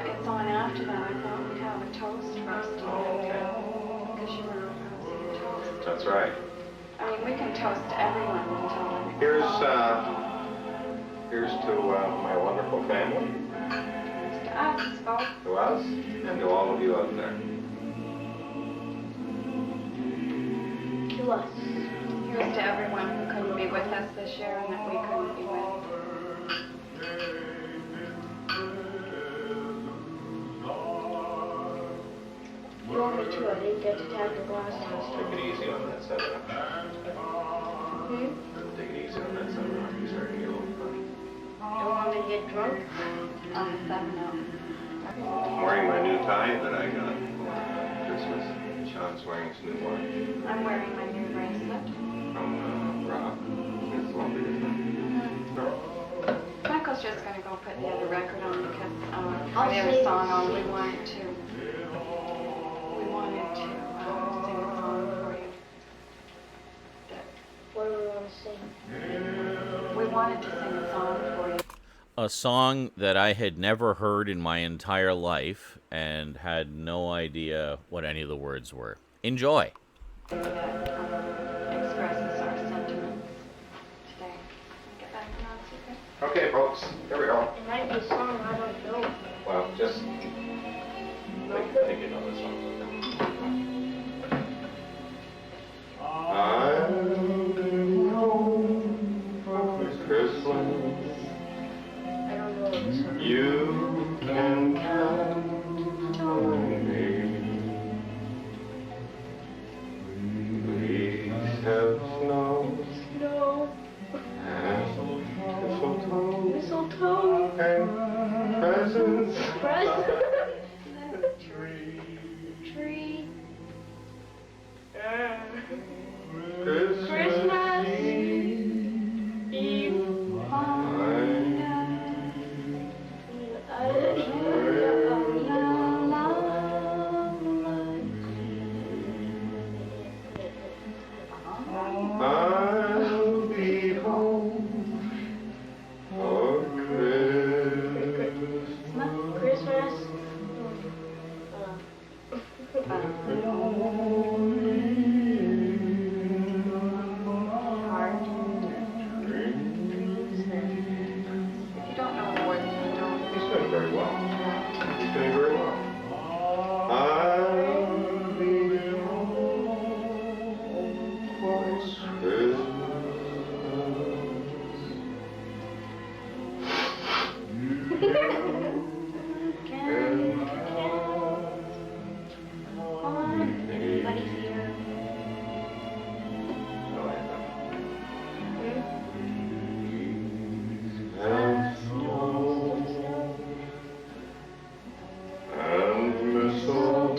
It's on after that. I thought we'd have a toast first. Because you were proposing a toast. That's right. I mean, we can toast everyone until the next Here's to my wonderful family. Here's to us, folks. To us, and to all of you out there. To us. Here's to everyone who couldn't be with us this year and that we couldn't be with. You want me to? I didn't get to tackle last time. Take it easy on that seven. Hmm? Take it easy on that seven. You're starting to get a little funny. Don't want me to get drunk? On the 7 up. I'm wearing my new tie that I got for Christmas. Sean's wearing his new one I'm wearing my new bracelet. from Rob. It's lovely, isn't it? Michael's just gonna go put the other record on because I'll the sing other song on the we wanted to sing a song for you. What do we want to sing? We wanted to sing a song for you. A song that I had never heard in my entire life and had no idea what any of the words were. Enjoy. That expresses our sentiments today. Get back to that, okay? Okay, folks, here we go. It might be a song I don't know. Well, just think you know this one. I'll be home for Christmas. I don't know this song. You can count on me. Please have snow No. and Mistletoe. and presents. Present. Tree. Tree. Christmas Eve. I'll be home for Christmas. Christmas. You don't know the words, you don't. He's doing very well. He's doing very well. I'll be home for Christmas. Everybody's here. No, I haven't. Hmm? And snow and mistletoe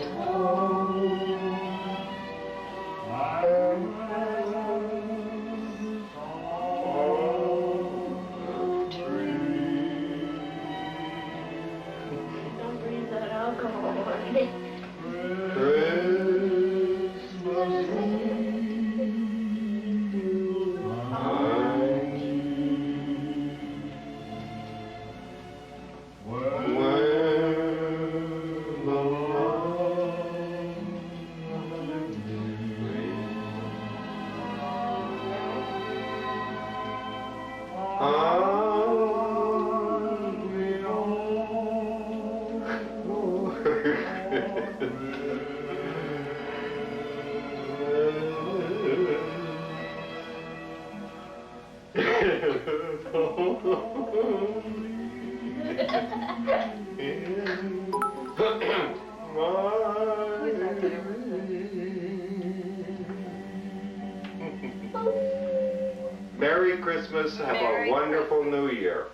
and presents on the tree. Don't breathe that alcohol. Christmas Merry Christmas. Have Merry a wonderful New Year.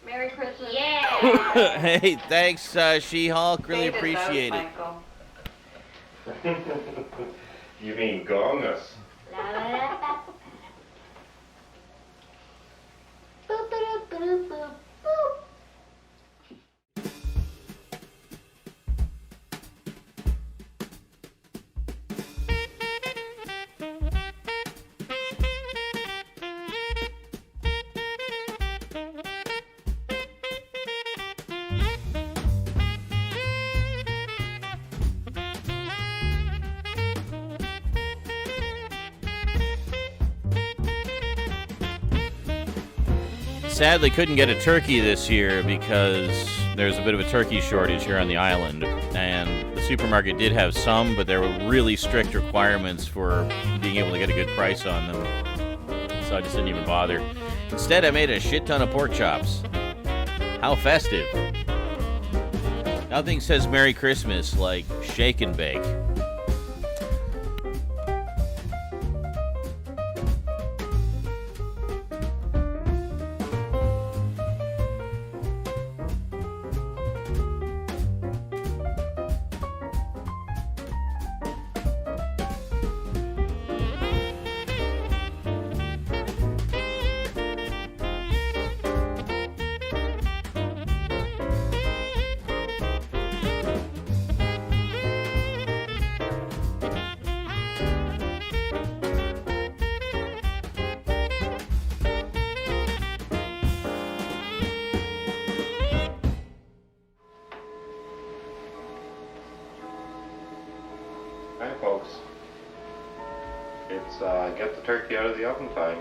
Merry Christmas. Yeah. Hey, thanks, She-Hulk. Really Fade us appreciate out, it. Michael. You mean gong us? La la la la. Boop, boop, boop, boop, boop. Sadly, couldn't get a turkey this year because there's a bit of a turkey shortage here on the island. And the supermarket did have some, but there were really strict requirements for being able to get a good price on them. So I just didn't even bother. Instead, I made a shit ton of pork chops. How festive. Nothing says Merry Christmas like shake and bake. Hi folks. It's get the turkey out of the oven time.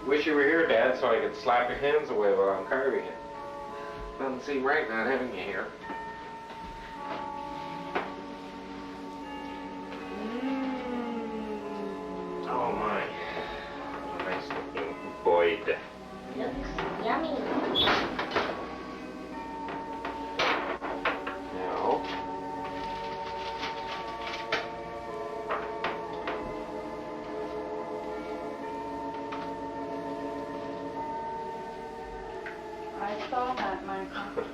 Wish you were here, Dad, so I could slap your hands away while I'm carving it. Doesn't seem right not having you here. Oh my. Nice looking Boyd. Looks yummy. Now, I saw that, Michael.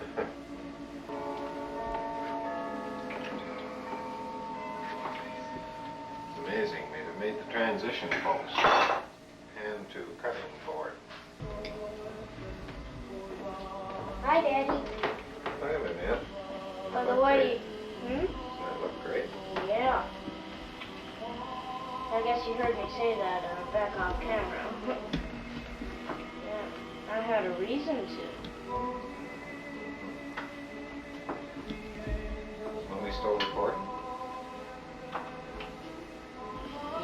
it's amazing. They've made the transition, folks. Hand to cutting board. Hi, Daddy. Wait a minute. By the way, That looked great. Yeah. I guess you heard me say that back off camera. Yeah, I had a reason to. When we still recording?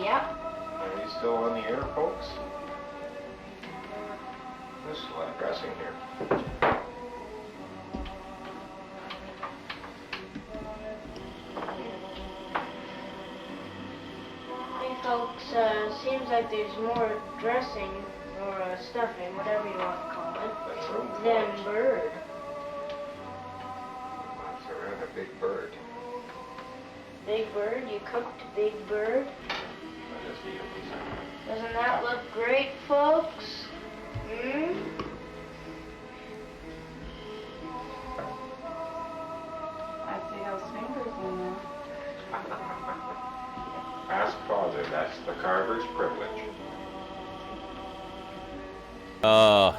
Yep. Are we still on the air, folks? There's a lot of dressing here. Hey folks, seems like there's more dressing or stuffing, whatever you want to call it, That's room for than it. bird. That's a rather big bird. Big bird? You cooked big bird? I'll just eat it. Doesn't that look great, folks? I see those fingers in there. Ask Father, that's the carver's privilege.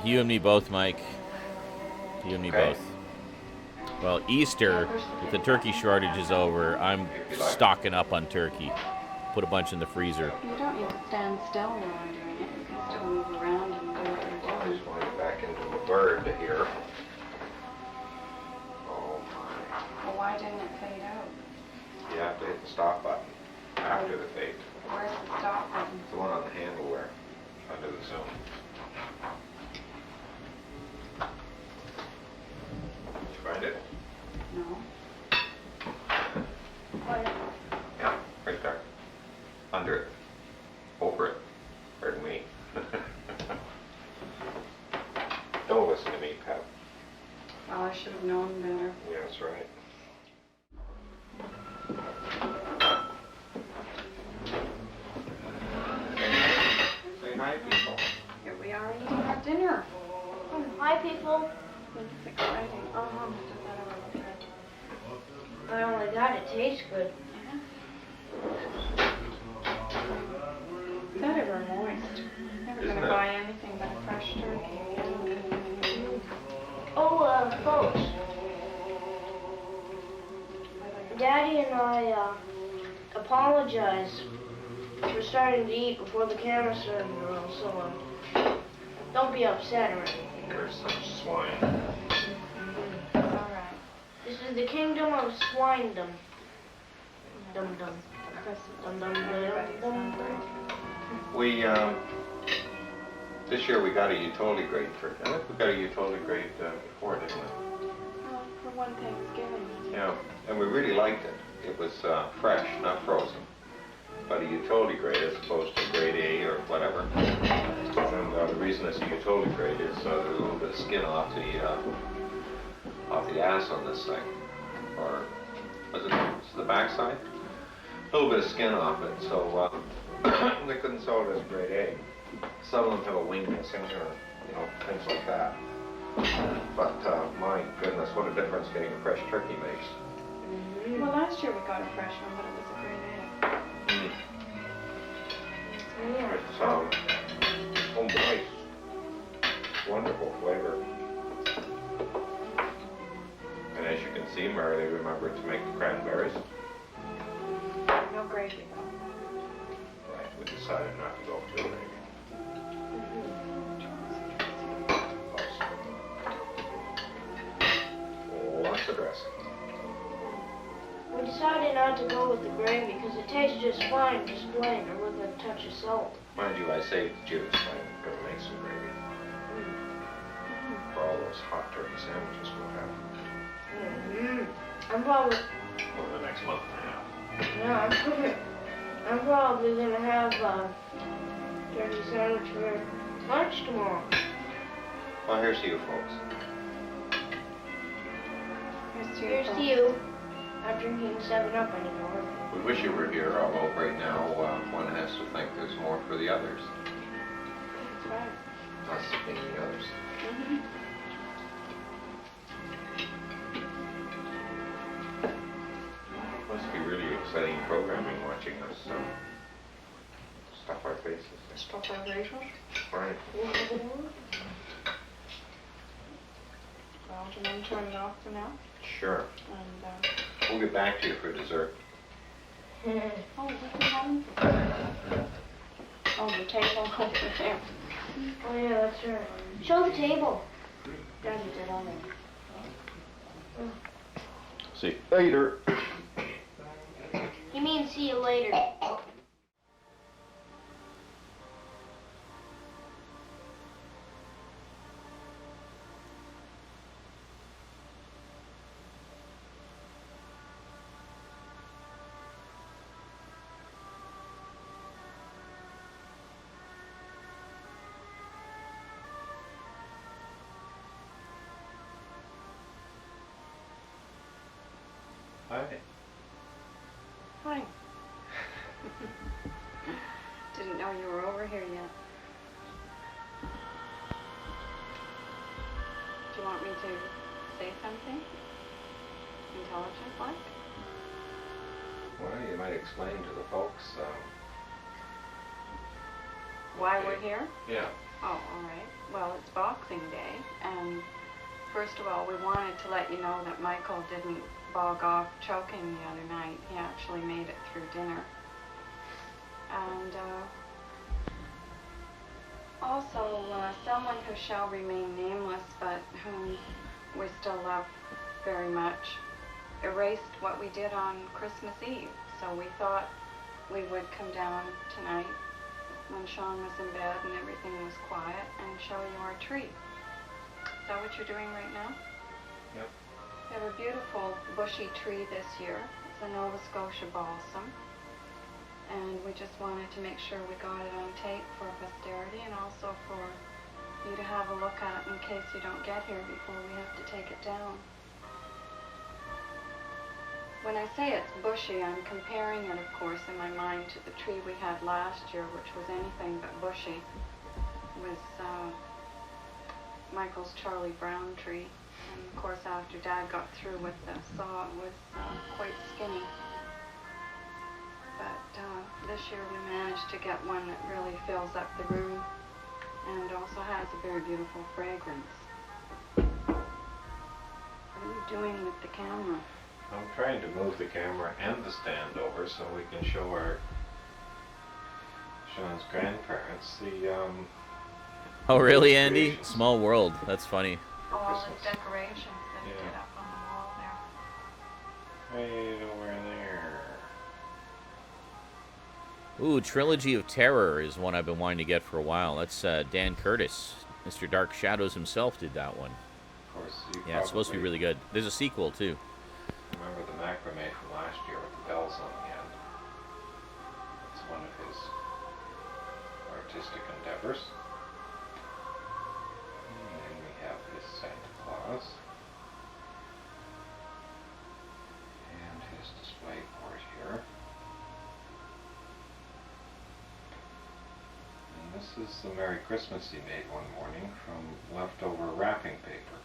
You and me both, Mike. You and me Okay. both. Well, Easter, if the turkey shortage is over, I'm stocking up on turkey. Put a bunch in the freezer. You don't need to stand still while I'm doing it. You can still move around and do what I you're doing. just want to get back into the bird here. Oh my. Well, why didn't it fade out? You have to hit the stop button after the fade. Where's the stop button? The one on the handle there, under the zoom. Did you find it? No. Yeah, right there. Under it. Over it. Pardon me. Don't listen to me, Pat. Well, I should have known better. Yeah, that's right. Say hi, people. Here we are eating our dinner. Hi, people. It's exciting. Uh-huh. Just thought I would try. Not only that, it tastes good. Said it were moist. Never Isn't gonna it? buy anything but a fresh turkey. Oh, folks. Daddy and I apologize for starting to eat before the camera started to roll, so don't be upset or anything. You're such swine. Alright. This is the kingdom of swinedom. Dum dum. Dum dum dum dum dum. We, this year we got a utility grade turkey. I think we got a utility grade before, didn't we? Well, for one Thanksgiving. Yeah, and we really liked it. It was fresh, not frozen, but a utility grade as opposed to grade A or whatever. And the reason it's a utility grade is there's a little bit of skin off the ass on this thing, or was it the backside? A little bit of skin off it, so they couldn't sell it as grade A. Some of them have a wing missing, or things like that. But my goodness, what a difference getting a fresh turkey makes. Well, last year we got a fresh one, but it was a grade A. It's oh boy, wonderful flavor. And as you can see, Marley remembered to make the cranberries. No gravy though. Right, we decided not to go for the gravy. Lots of dressing. We decided not to go with the gravy because it tastes just fine, just plain, or with a touch of salt. Mind you, I saved the juice. I'm going to make some gravy. For all those hot turkey sandwiches we'll have I'm probably, over the next month and a half. yeah, I'm probably gonna have turkey sandwich for lunch tomorrow. Well, here's to you folks. Here's to you. Not drinking 7-Up anymore. We wish you were here, although right now one has to think there's more for the others. That's right. Us being the others. Must be really exciting programming watching us stuff our faces. Stuff our faces. Right. Well, do you want to turn it off for now? Sure. And, We'll get back to you for dessert. oh, what's the home? Oh, the table over there. Oh yeah, that's right. Show the table. Daddy did already. See you later. You mean see you later. Hi. Hi. Didn't know you were over here yet. Do you want me to say something? Intelligent like? Well, you might explain to the folks. Why we're here? Yeah. Oh, all right. Well, it's Boxing Day, and first of all, we wanted to let you know that Michael didn't bog off choking the other night. He actually made it through dinner. And also, someone who shall remain nameless, but whom we still love very much, erased what we did on Christmas Eve. So we thought we would come down tonight when Sean was in bed and everything was quiet and show you our tree. Is that what you're doing right now? Yep. We have a beautiful bushy tree this year. It's a Nova Scotia balsam. And we just wanted to make sure we got it on tape for posterity and also for you to have a look at in case you don't get here before we have to take it down. When I say it's bushy, I'm comparing it, of course, in my mind to the tree we had last year, which was anything but bushy. It was Michael's Charlie Brown tree. And of course, after Dad got through with the saw, it was quite skinny. But this year we managed to get one that really fills up the room and also has a very beautiful fragrance. What are you doing with the camera? I'm trying to move the camera and the stand over so we can show our Sean's grandparents the Oh, really, Andy? creations. Small world. That's funny. All the Christmas. decorations that he Yeah. did up on the wall there. Right over there. Ooh, Trilogy of Terror is one I've been wanting to get for a while. That's Dan Curtis. Mr. Dark Shadows himself did that one. Of course, you Yeah, it's supposed to be probably really good. There's a sequel, too. remember the macrame from last year with the bells on the end. It's one of his artistic endeavors. And then we have his Santa Claus. And his display board here. And this is the Merry Christmas he made one morning from leftover wrapping paper.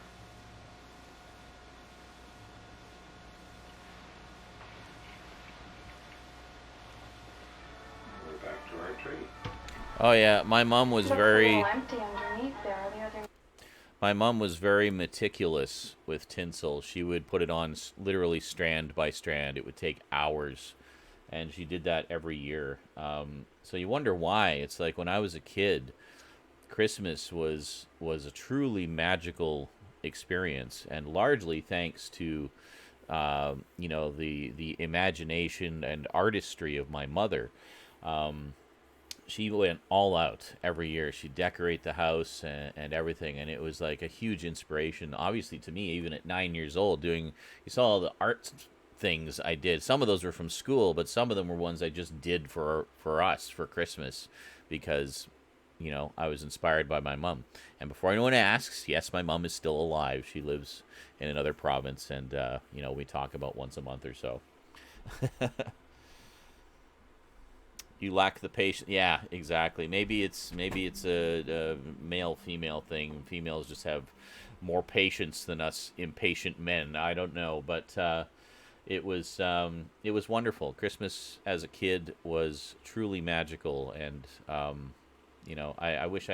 We're back to our tree. Oh, yeah. My mom was Looks a very... little empty underneath there. The other. My mom was very meticulous with tinsel. She would put it on literally strand by strand. It would take hours, and she did that every year. So you wonder why. It's like when I was a kid, Christmas was a truly magical experience, and largely thanks to you know, the imagination and artistry of my mother. She went all out every year. She'd decorate the house and everything, and it was like a huge inspiration, obviously, to me, even at 9 years old. You saw all the art things I did. Some of those were from school, but some of them were ones I just did for us for Christmas, because, you know, I was inspired by my mom. And before anyone asks, yes, my mom is still alive. She lives in another province, and you know, we talk about once a month or so. You lack the patience. Yeah, exactly. Maybe it's a male female thing. Females just have more patience than us impatient men. I don't know, but it was wonderful. Christmas as a kid was truly magical, and you know, I wish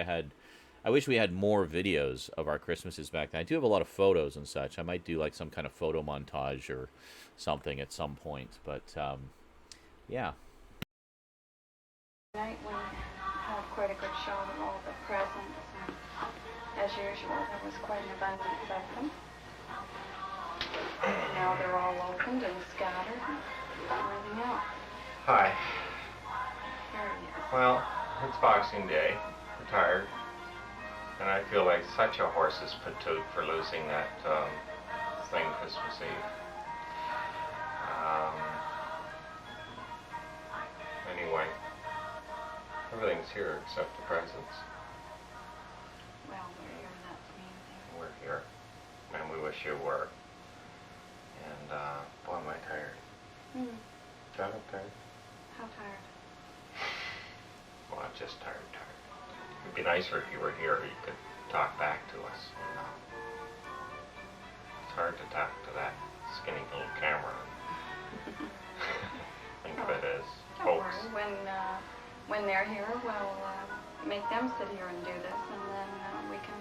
we had more videos of our Christmases back then. I do have a lot of photos and such. I might do like some kind of photo montage or something at some point, but yeah. Night we had quite a good show of all the presents, and as usual there was quite an abundance of them. Now they're all opened and scattered and everything else. Hi. Here he is. Well, it's Boxing Day. I'm tired. And I feel like such a horse's patoot for losing that thing Christmas Eve. Anyway, everything's here except the presents. Well, we're here, that's the main thing. We're here, and we wish you were. And boy, am I tired. Got up tired? How tired? Well, I'm just tired. It'd be nicer if you were here. You could talk back to us. And, it's hard to talk to that skinny little camera. Think of it as Don't folks. worry, when they're here, we'll make them sit here and do this, and then we can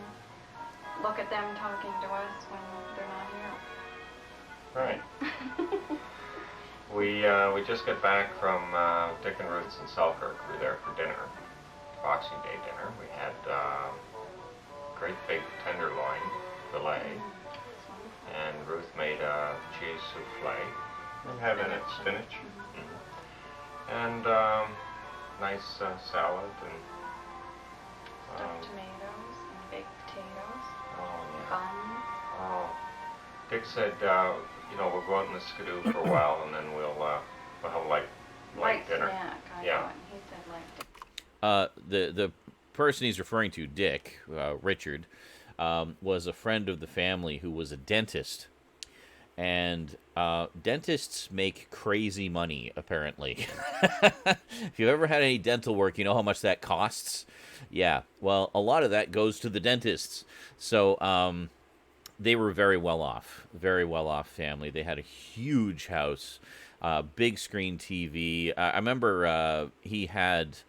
look at them talking to us when they're not here. Right. We just got back from Dick and Ruth's in Selkirk. We were there for dinner, Boxing Day dinner. We had great big tenderloin filet, and Ruth made a cheese souffle. We have in it spinach, and nice salad and Stuffed tomatoes and baked potatoes, oh yeah. buns. Oh, Dick said, you know, we'll go out in the skidoo for a while, and then we'll have light dinner. Snack, I Yeah. thought. He said light. The person he's referring to, Dick, Richard, was a friend of the family who was a dentist. And dentists make crazy money, apparently. If you've ever had any dental work, you know how much that costs. Yeah, well, a lot of that goes to the dentists. So they were very well off family. They had a huge house, big screen TV. I remember he had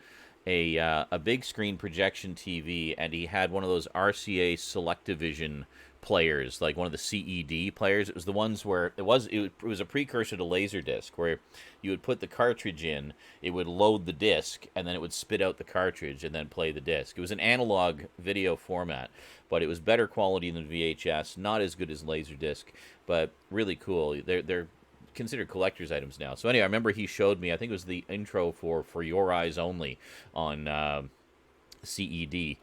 a big screen projection TV, and he had one of those RCA Selectavision players, like one of the CED players. It was the ones where it was a precursor to Laserdisc, where you would put the cartridge in, it would load the disc, and then it would spit out the cartridge and then play the disc. It was an analog video format, but it was better quality than VHS, not as good as Laserdisc, but really cool. They're considered collector's items now. So anyway, I remember he showed me, I think it was the intro for Your Eyes Only on CED.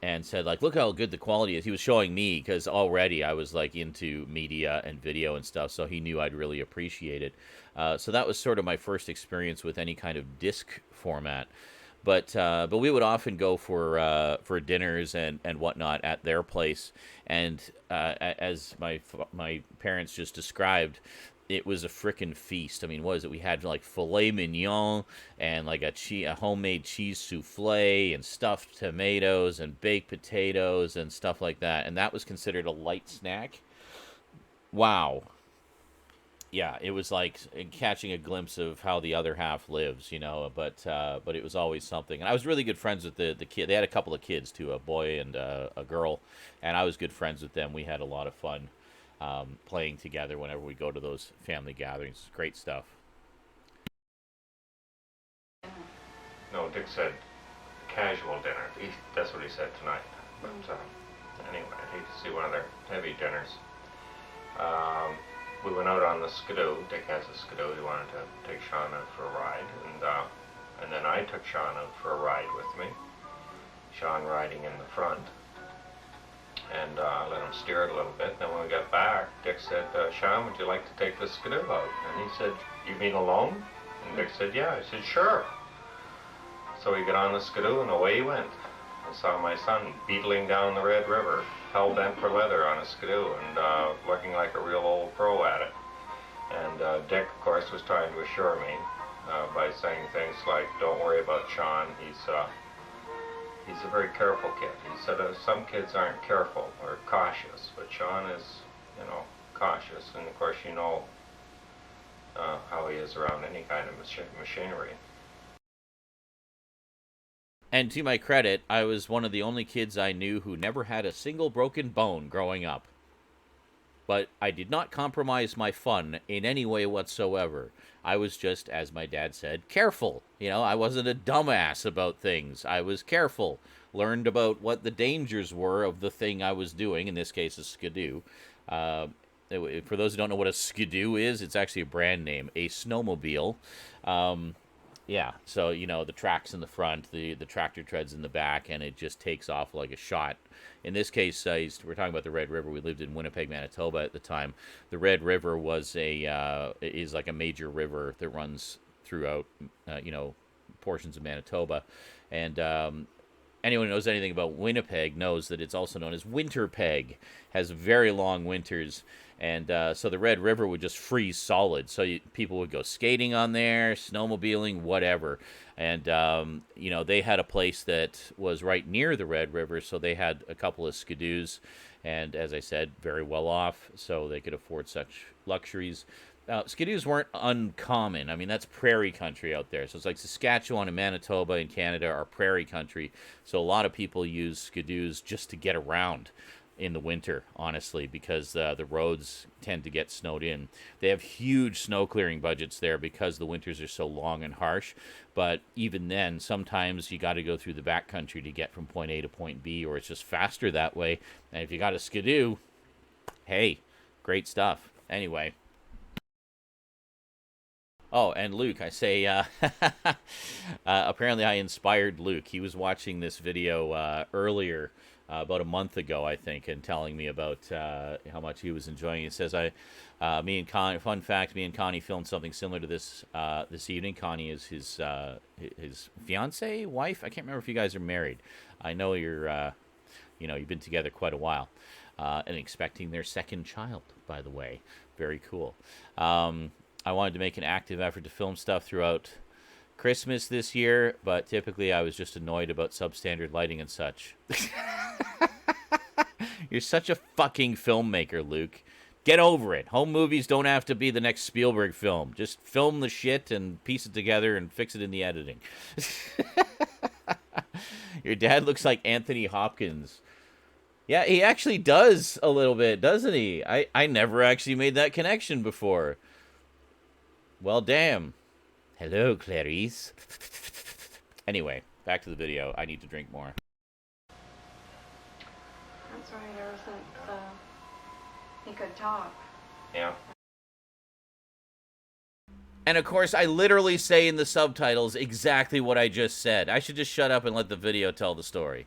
And said, like, look how good the quality is. He was showing me, because already I was, like, into media and video and stuff, so he knew I'd really appreciate it. So that was sort of my first experience with any kind of disc format. But we would often go for dinners and whatnot at their place. And as my parents just described, it was a frickin' feast. I mean, what is it? We had like filet mignon and like a homemade cheese souffle and stuffed tomatoes and baked potatoes and stuff like that. And that was considered a light snack. Wow. Yeah, it was like catching a glimpse of how the other half lives, you know. But it was always something. And I was really good friends with the kid. They had a couple of kids too, a boy and a girl. And I was good friends with them. We had a lot of fun. Playing together whenever we go to those family gatherings. Great stuff. No, Dick said casual dinner. That's what he said tonight. But anyway, I'd hate to see one of their heavy dinners. we went out on the Skidoo. Dick has a Skidoo. He wanted to take Sean out for a ride, and then I took Sean out for a ride with me. Sean riding in the front, and I let him steer it a little bit. Then when we got back, Dick said, "Sean, would you like to take the Skidoo out?" And he said, "You mean alone?" And Dick said, "Yeah." I said, "Sure." So we got on the Skidoo, and away he went. I saw my son beetling down the Red River, hell-bent for leather on a Skidoo, and looking like a real old pro at it. And Dick, of course, was trying to assure me by saying things like, "Don't worry about Sean. He's a very careful kid." He said some kids aren't careful or cautious, but Sean is, cautious. And of course, how he is around any kind of machinery. And to my credit, I was one of the only kids I knew who never had a single broken bone growing up. But I did not compromise my fun in any way whatsoever. I was just, as my dad said, careful. I wasn't a dumbass about things. I was careful. Learned about what the dangers were of the thing I was doing, in this case a Skidoo. For those who don't know what a Skidoo is, it's actually a brand name, a snowmobile. Yeah, so, the tracks in the front, the tractor treads in the back, and it just takes off like a shot. In this case, we're talking about the Red River. We lived in Winnipeg, Manitoba at the time. The Red River is like a major river that runs throughout, portions of Manitoba. And anyone who knows anything about Winnipeg knows that it's also known as Winterpeg. Has very long winters. And so the Red River would just freeze solid. So people would go skating on there, snowmobiling, whatever. And, they had a place that was right near the Red River, so they had a couple of Skidoos. And as I said, very well off, so they could afford such luxuries. Skidoos weren't uncommon. I mean, that's prairie country out there. So it's like Saskatchewan and Manitoba in Canada are prairie country. So a lot of people use Skidoos just to get around in the winter, honestly, because the roads tend to get snowed in. They have huge snow clearing budgets there because the winters are so long and harsh. But even then, sometimes you got to go through the backcountry to get from point A to point B, or it's just faster that way. And if you got a Skidoo, hey, great stuff. Anyway. Oh, and Luke, I say, apparently I inspired Luke. He was watching this video earlier, about a month ago, I think, and telling me about how much he was enjoying it. He says, fun fact, me and Connie filmed something similar to this this evening. Connie is his fiancée, wife? I can't remember if you guys are married. I know you've been together quite a while. And expecting their second child, by the way. Very cool. I wanted to make an active effort to film stuff throughout Christmas this year, but typically I was just annoyed about substandard lighting and such. You're such a fucking filmmaker, Luke. Get over it. Home movies don't have to be the next Spielberg film. Just film the shit and piece it together and fix it in the editing. Your dad looks like Anthony Hopkins. Yeah, he actually does a little bit, doesn't he? I never actually made that connection before. Well, damn. Hello, Clarice. Anyway, back to the video. I need to drink more. That's right, there wasn't, he could talk. Yeah. And of course, I literally say in the subtitles exactly what I just said. I should just shut up and let the video tell the story.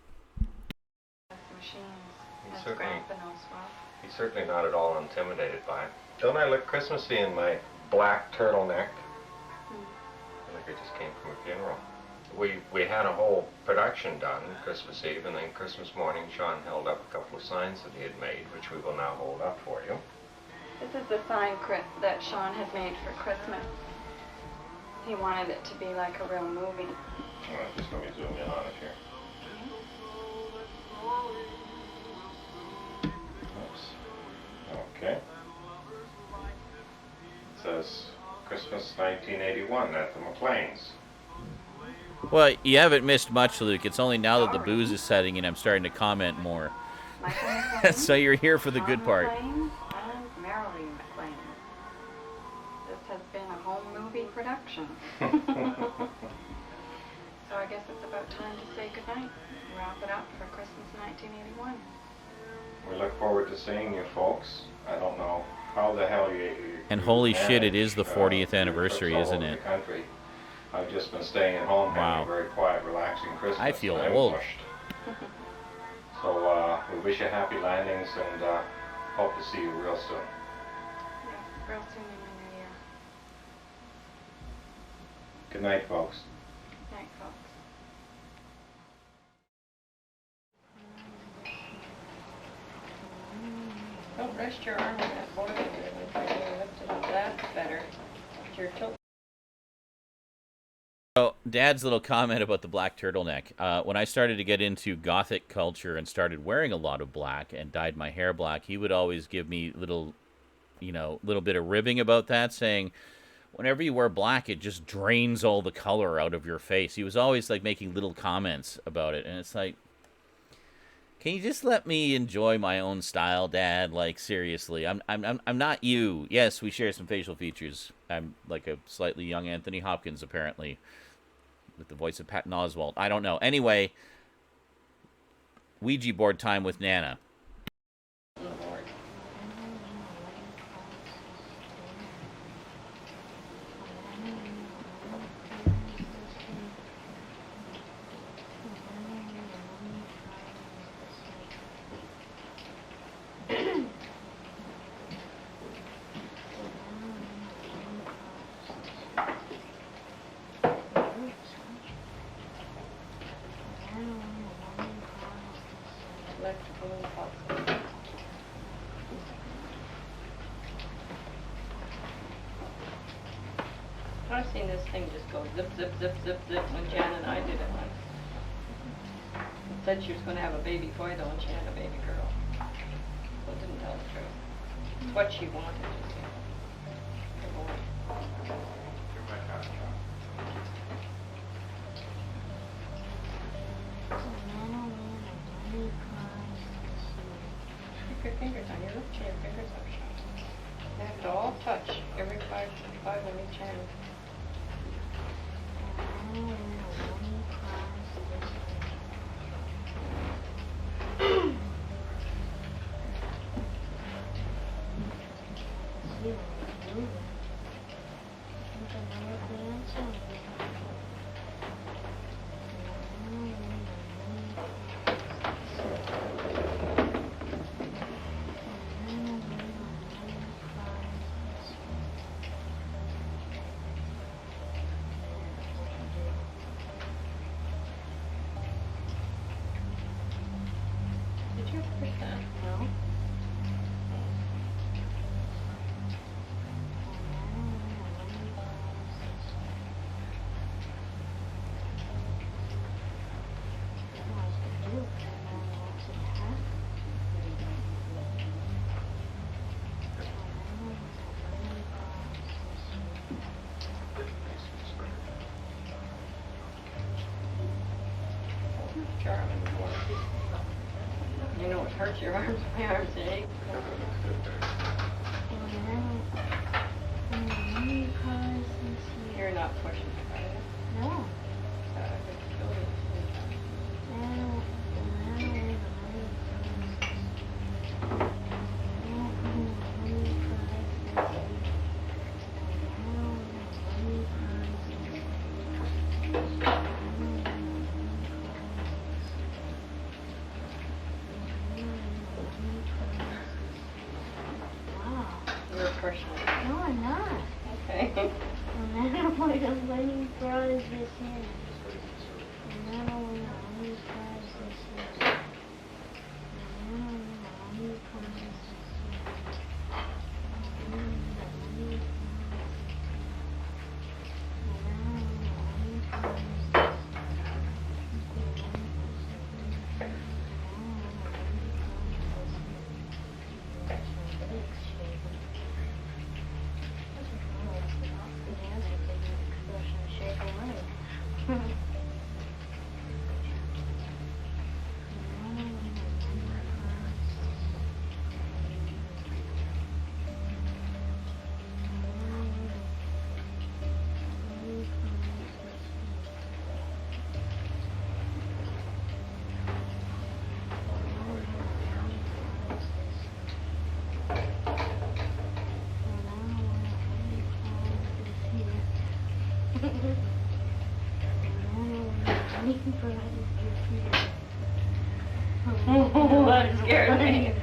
Machines. He's That's Grandpa knows well. He's certainly not at all intimidated by it. Don't I look Christmassy in my black turtleneck? I think I just came from a funeral. We had a whole production done Christmas Eve, and then Christmas morning Sean held up a couple of signs that he had made, which we will now hold up for you. This is the sign that Sean had made for Christmas. He wanted it to be like a real movie. All right, just let me zoom in on it here. Oops. Okay. It says Christmas 1981 at the McLean's. Well, you haven't missed much, Luke. It's only now that the booze is setting in I'm starting to comment more. So you're here for the good part. McLean and Marilee McLean. This has been a home movie production. So I guess it's about time to say goodnight. Wrap it up for Christmas 1981. We look forward to seeing you folks. I don't know how the hell you And holy shit, it is the manage, 40th your anniversary, trips all isn't over it? the country. I've just been staying at home Wow. having a very quiet, relaxing Christmas. I feel and I'm old. pushed. So we wish you happy landings and hope to see you real soon. Yeah, real soon in the new year. Good night, folks. Night, folks. Don't rest your arm on that board there. If I lift it up, that's better. Your tilt. So, Dad's little comment about the black turtleneck. When I started to get into gothic culture and started wearing a lot of black and dyed my hair black, he would always give me little bit of ribbing about that, saying, whenever you wear black, it just drains all the color out of your face. He was always like making little comments about it, and it's like, can you just let me enjoy my own style, Dad? Like, seriously, I'm not you. Yes, we share some facial features. I'm like a slightly young Anthony Hopkins, apparently, with the voice of Patton Oswalt. I don't know. Anyway, Ouija board time with Nana. Lord. Electrical impulse. I've seen this thing just go zip, zip, zip, zip, zip when Jan and I did it once. It said she was going to have a baby boy though, and she had a baby girl. So it didn't tell the truth. It's what she wanted, you see. A boy. Keep your fingers on your lift, your fingers up. You have to all touch every five on each hand. Did you push that? No. Charming. You know it hurts your arms. My arms ache. You're not pushing it, are you? No. I could feel it. You're pushing it. No, I'm not. Okay. And then I'm like, let me prize this in. And then I'm like, let me prize this in. And then I'm like, let me prize this in. And then I'm like, let me prize this in. That scared me.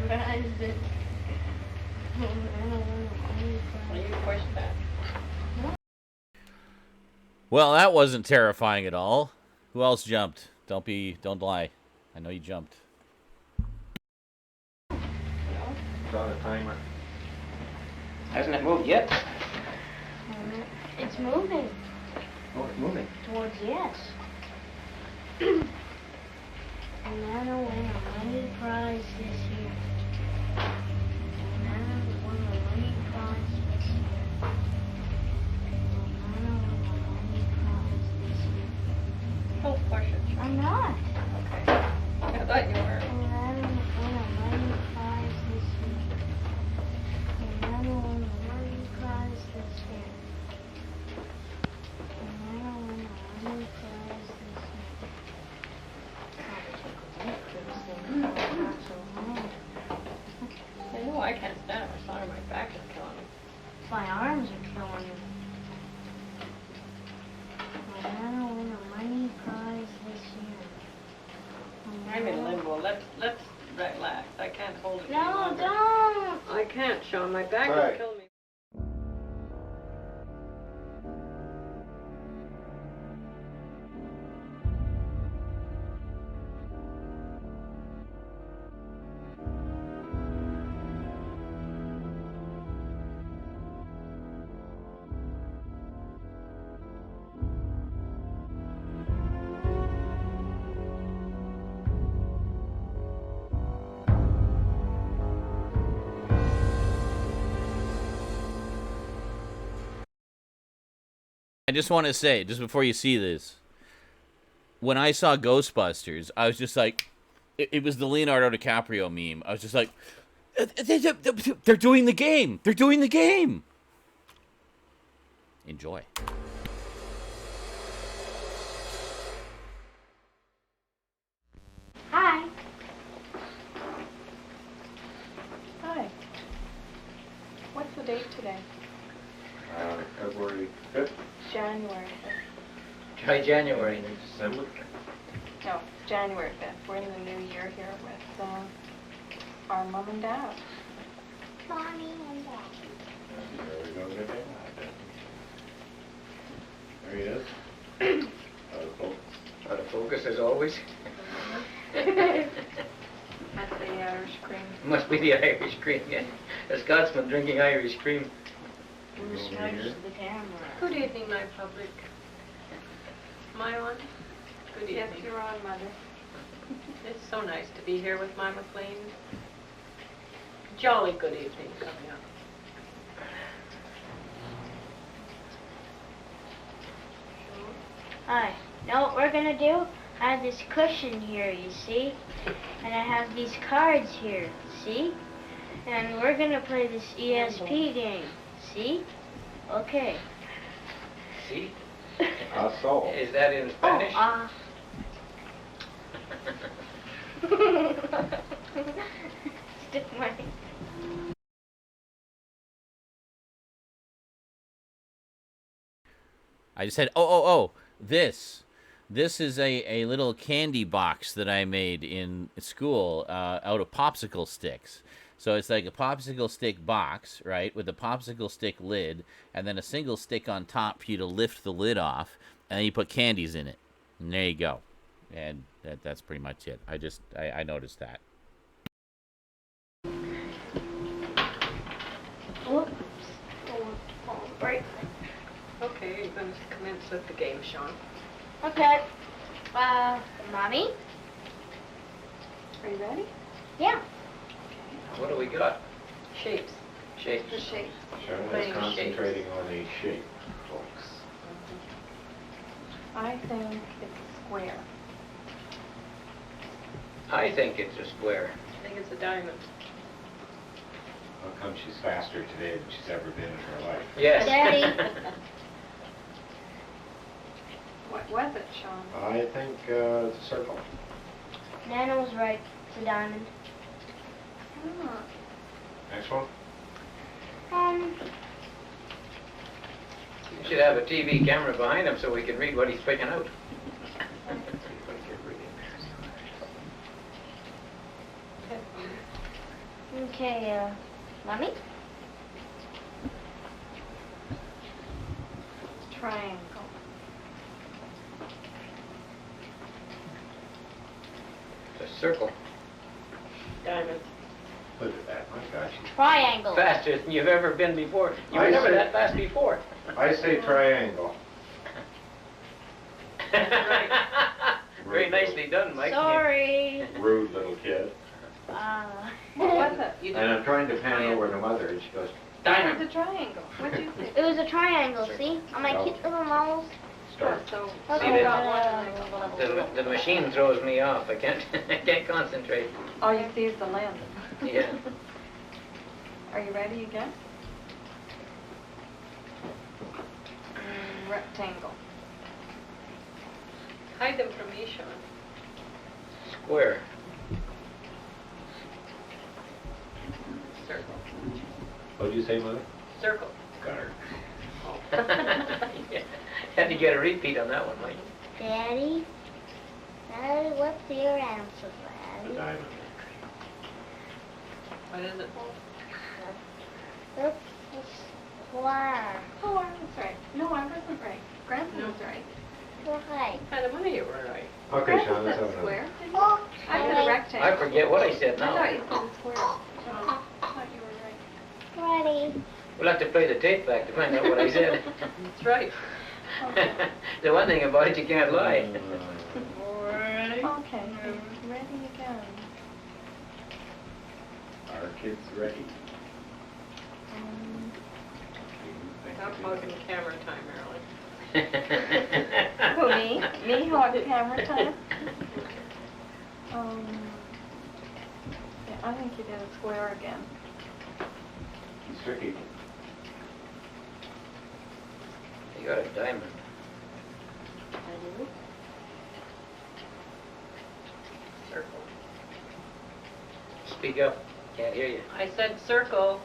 Will you push that? Well, that wasn't terrifying at all. Who else jumped? Don't lie. I know you jumped. It's on a timer. Hasn't it moved yet? It's moving Oh, it's moving. towards yes. Nana won a money prize this year. Nana won a money prize this year. Nana won a money prize this year. Don't push it. I'm not. Okay. I thought you were. Nana won a money prize this year. Nana won a money prize this year. Nana won a money prize this year. I know I can't stand it. My son, my back is killing me. My arms are killing me. Nana won a money prize this year. I'm in limbo. Let's relax. I can't hold it any No, longer. don't. I can't, Sean. My back Right. is killing me. I just want to say, just before you see this, when I saw Ghostbusters, I was just like, it was the Leonardo DiCaprio meme. I was just like, they're doing the game. They're doing the game. Enjoy. Hi. Hi. What's the date today? February 5th, January Try January. December. 5th. No, January 5th. We're in the new year here with our mom and dad. Mommy and Dad. There we go, right there. There he is. Out of focus as always. That's the Irish cream. Must be the Irish cream, yeah. A Scotsman drinking Irish cream. The smudge of the camera. Good evening, my public. Am I on? Good evening. Yes, you're on, Mother. It's so nice to be here with my McLean. Jolly good evening coming up. Hi. Know what we're gonna do? I have this cushion here, you see? And I have these cards here, see? And we're gonna play this ESP game, see? Okay. See? So. Is that in Spanish? Stick my... I just said, oh, this is a little candy box that I made in school out of popsicle sticks. So it's like a popsicle stick box, right, with a popsicle stick lid, and then a single stick on top for you to lift the lid off, and then you put candies in it. And there you go. And that's pretty much it. I noticed that. Oops. Oh, break. Okay, you're going to commence with the game, Sean. Okay. Mommy? Are you ready? Yeah. What do we got? Shapes. Shapes. The shape. Sharon Playing is concentrating on a shape, folks. I think it's square. I think it's a square. I think it's a diamond. How come she's faster today than she's ever been in her life? Yes. Daddy. What was it, Sean? I think it's a circle. Nana was right. It's a diamond. Should have a TV camera behind him so we can read what he's picking out. Okay, Mommy? Triangle. A circle. Diamond. Look at that, my gosh. Triangle. Faster than you've ever been before. You were I never see. that fast before. I say triangle. Very nicely done, Mike. Sorry. Rude little kid. What was it? You And did. I'm trying to pan over to Mother, and she goes, It was Diamond. a triangle. What'd you say? It was a triangle, see? On my No. cute little nose. start. So, Okay, the- got one and I got one. The machine throws me off. I can't I can't concentrate. All you see is the land. Yeah. Are you ready again? Rectangle. Hide them from me, Sean. Square. Circle. What'd you say, Mother? Circle. Got her. Yeah. Had to get a repeat on that one, Mike. Daddy? Daddy, what's your answer, The Daddy? diamond. What is it? It's a square. Oh, I was right. No, I wasn't right. Grandpa was right. Right. Kind of money you were right. Okay, Grandpa Sean, let's said have another. square, didn't you? Oh, I said a I rectangle. forget what I said I now. thought you said a square. I thought you were right. ready. We'll have to play the tape back to find out what I said. That's right. Okay. The one thing about it, you can't lie. Ready? Okay, ready again. Our kids ready. Stop hogging the camera time, Marilyn. Who, me? Me hog camera time? Yeah, I think you did a square again. It's tricky. You got a diamond. I do. Circle. Speak up. Can't hear you. I said circle.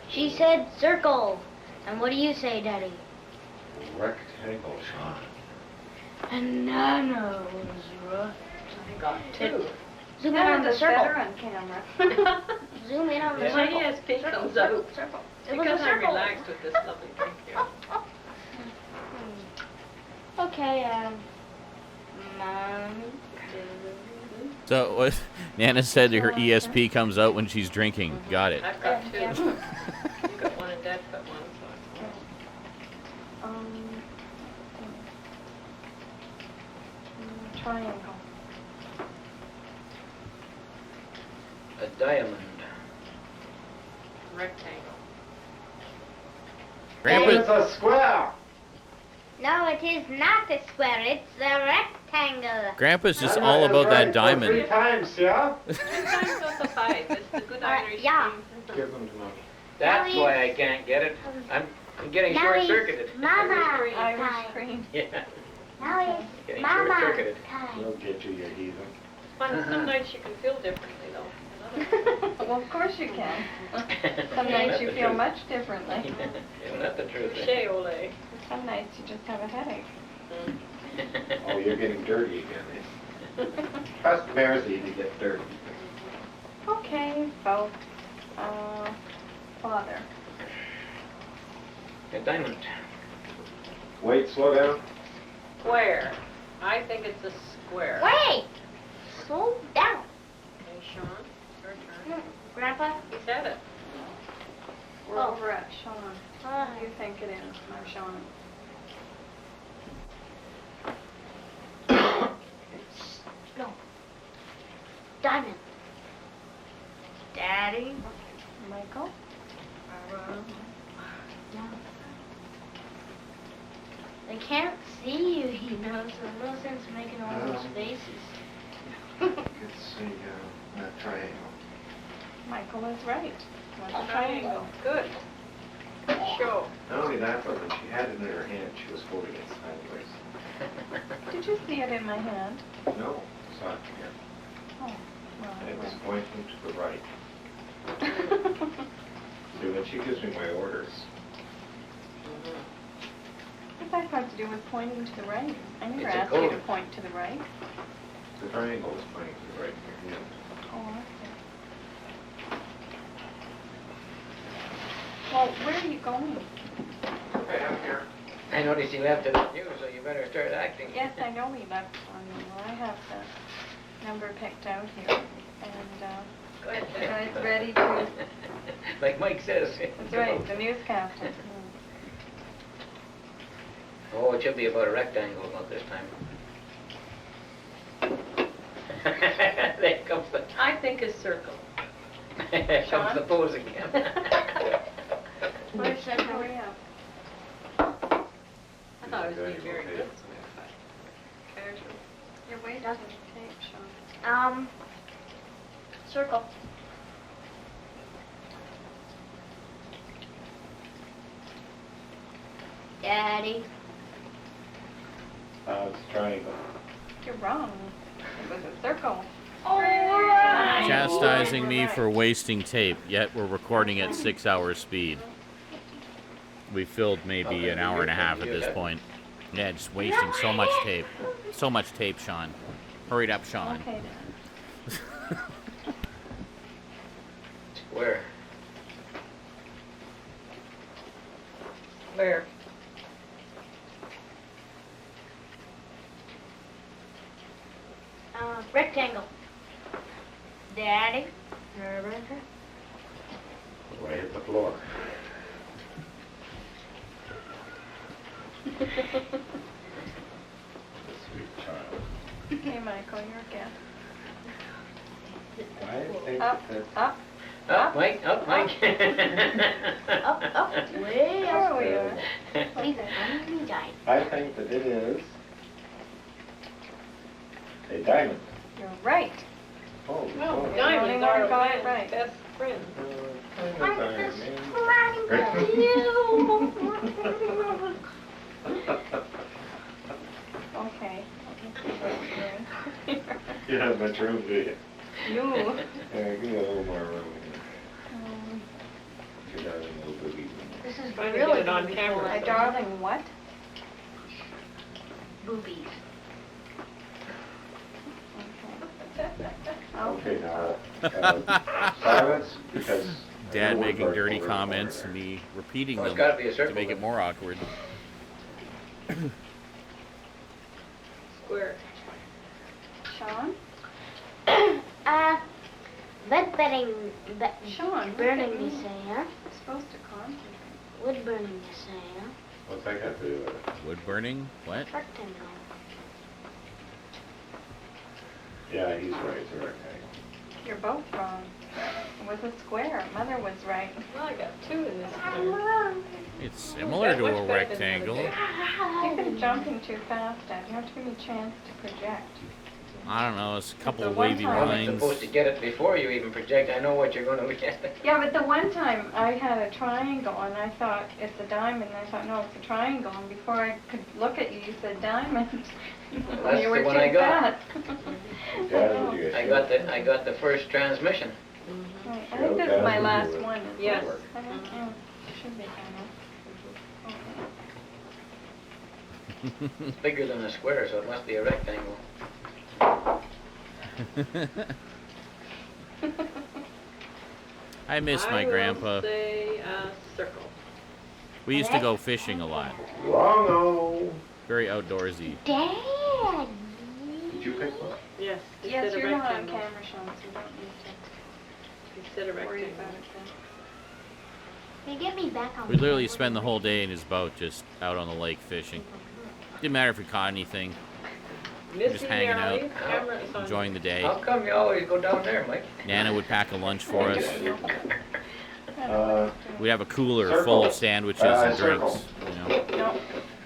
She said circle. And what do you say, Daddy? Rectangle, Sean. Bananas. I got two. Zoom in on the That's circle. better on camera. Zoom in on the Yeah. My circle. ESP Circle, comes circle, out. circle. It was Because a I'm circle. relaxed with this lovely drink here. Okay, Mommy. So what Nana said her ESP comes out when she's drinking. Got it. I've got two. Yeah. You got one and Dad's got one, so. Triangle. A diamond. Rectangle. Grandpa, a square! No, it is not a square. It's a rectangle. Grandpa's just all about that diamond. times, yeah? Three times not the five. It's the good Irish yeah. thing. Give them to Mommy. That's Now why I can't get it. I'm getting Now short-circuited. it's Mama Irish time. cream. Yeah. Now it's Getting Mama short-circuited. time. We'll get you, you heathen. Some nights you can feel differently, though. Well, of course you can. Some nights you feel much differently. Isn't that the truth? Touche, ole. Some nights you just have a headache. Oh, you're getting dirty again. Us bears need to get dirty. Okay, both. Father. A diamond. Wait, slow down. Square. I think it's a square. Wait. Slow down. Okay, Sean, your turn. Grandpa. He said it. We're Oh. over at Sean. What do you think it is, Marshawn? No. Diamond. Daddy. Michael? No. I can't see you, you know, so there's no sense making all those faces. It's a triangle. Michael is right. What's a Triangle. Good. Good show. Not only that, but when she had it in her hand, she was holding it sideways. Did you see it in my hand? No, it's not here. Oh, well, And it was I pointing to the right. will. See, when she gives me my orders, to do with pointing to the right. I never It's a asked you to code. point to the right. The triangle is pointing to the right here. Yeah. Oh, okay. Well, where are you going? Right up here. I noticed you left it on you, so you better start acting. Yes, I know we left on you. Well, I have the number picked out here, and Go ahead. it's ready to. Like Mike says. That's right, the newscaster. Oh, it should be about a rectangle about this time. There comes the, I think a circle. there comes Sean? the pose again. Where's that? Hurry up. I thought it was being very good. You're way down the tape, Sean. Circle. Daddy. It's a triangle. You're wrong. It was a circle. Chastising me for wasting tape, yet we're recording at 6-hour speed. We filled maybe an hour and a half at this point. Yeah, just wasting so much tape. So much tape, Sean. Hurry up, Sean. Okay, then. Where? Where? Rectangle. Daddy. Right hit the floor. Sweet child. Okay, Michael, you're a guest. I think Up, that's up. Up, Mike, up, Mike. Up, up, way There up. we are. Please, I'm gonna die. I think that it is a diamond. You're right. Oh, No, oh. diamonds Only are one a got it man's right. best friend. Okay. Let me see what you're doing. You have much room, do you? You. Yeah, give me a little more room. Um, Your darling little boogie. This is Trying to really get it on beautiful. camera. my darling, what? Boobies. Okay. Okay, now, silence, because. Dad making dirty comments and me repeating Well, them it's gotta be a to circle. make it more awkward. Square. Sean? Bed burning, Sean, look at burning me. you say, huh? I'm supposed to concentrate. Wood burning you say, huh? What's that got to do with it? Wood burning? What? Rectangle. Yeah, he's right, it's a rectangle. You're both wrong. It was a square. Mother was right. Well, I got two in this square. It's similar to a rectangle. You've been jumping too fast, Dad. You have to give me a chance to project. I don't know, it's a couple The of one wavy time- I'm lines. supposed to get it before you even project. I know what you're gonna get. Yeah, but the one time I had a triangle and I thought it's a diamond. And I thought, no, it's a triangle. And before I could look at you, you said diamond. That's You were the one too I got. fast. Dad, would you guys I got the first transmission. Right, I think this is my last one. Yes. I don't know. Should be kind It's bigger than a square, so it must be a rectangle. I miss my grandpa. I will say circle. We used to go fishing a lot. Wrong-o. Very outdoorsy. Dad. Did you pick one? Yes. you Yes, said a you're not on rectangle. camera, Sean, so you don't need You said a to worry rectangle. about it then. Can you get me back on We literally spend the whole day in his boat just out on the lake fishing. Didn't matter if we caught anything, Missy hanging out, Darling, camera is on. enjoying the day. How come you always go down there, Mike? Nana would pack a lunch for us. Uh, We'd have a cooler Circle. full of sandwiches and Circle. drinks. You know, No,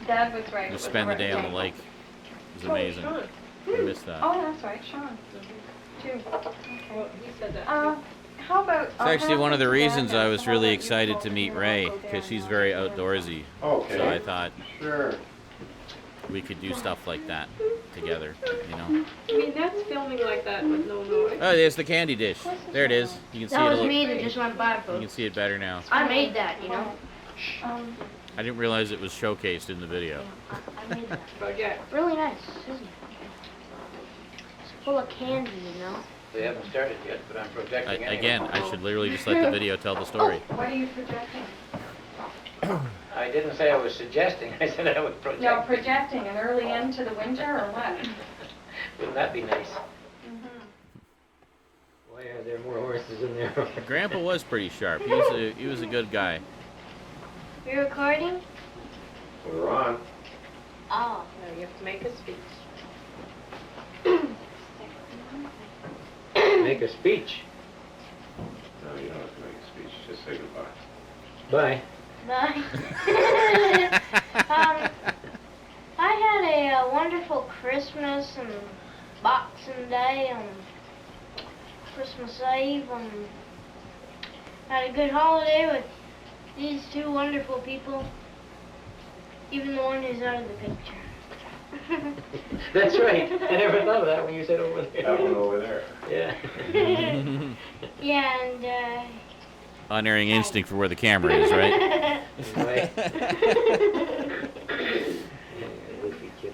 Dad was right. It we was spend the day on the rectangle. lake. It was amazing. Sean. I miss that. Oh, that's right, Sean. Two. Well, Okay. he said that. How about? It's actually one of the reasons I was really excited to meet Ray, because she's very outdoorsy. okay. So I thought Sure. we could do stuff like that together, you know. I mean, that's filming like that with no noise. Oh, there's the candy dish. There it is. You can see That it. was A me little, that just went by, you folks. can see it better now. I made that, you know. I didn't realize it was showcased in the video. I made that. Project. Really nice, isn't it? It's full of candy, you know. They haven't started yet, but I'm projecting anyway. Again, I should literally just let the video tell the story. What are you projecting? I didn't say I was suggesting, I said I was projecting. No, projecting an early end to the winter or what? Wouldn't that be nice? Why are there more horses in there? Grandpa was pretty sharp. He was a good guy. We recording? We're on. Oh. No, you have to make a speech. Make a speech. No, you don't have to make a speech. Just say goodbye. Bye. Bye. I had a wonderful Christmas and Boxing Day and Christmas Eve and had a good holiday with these two wonderful people, even the one who's out of the picture. That's right. I never thought of that when you said over there. That one over there. Yeah. Yeah, and Unerring instinct for where the camera is, right? Right. Goofy kid.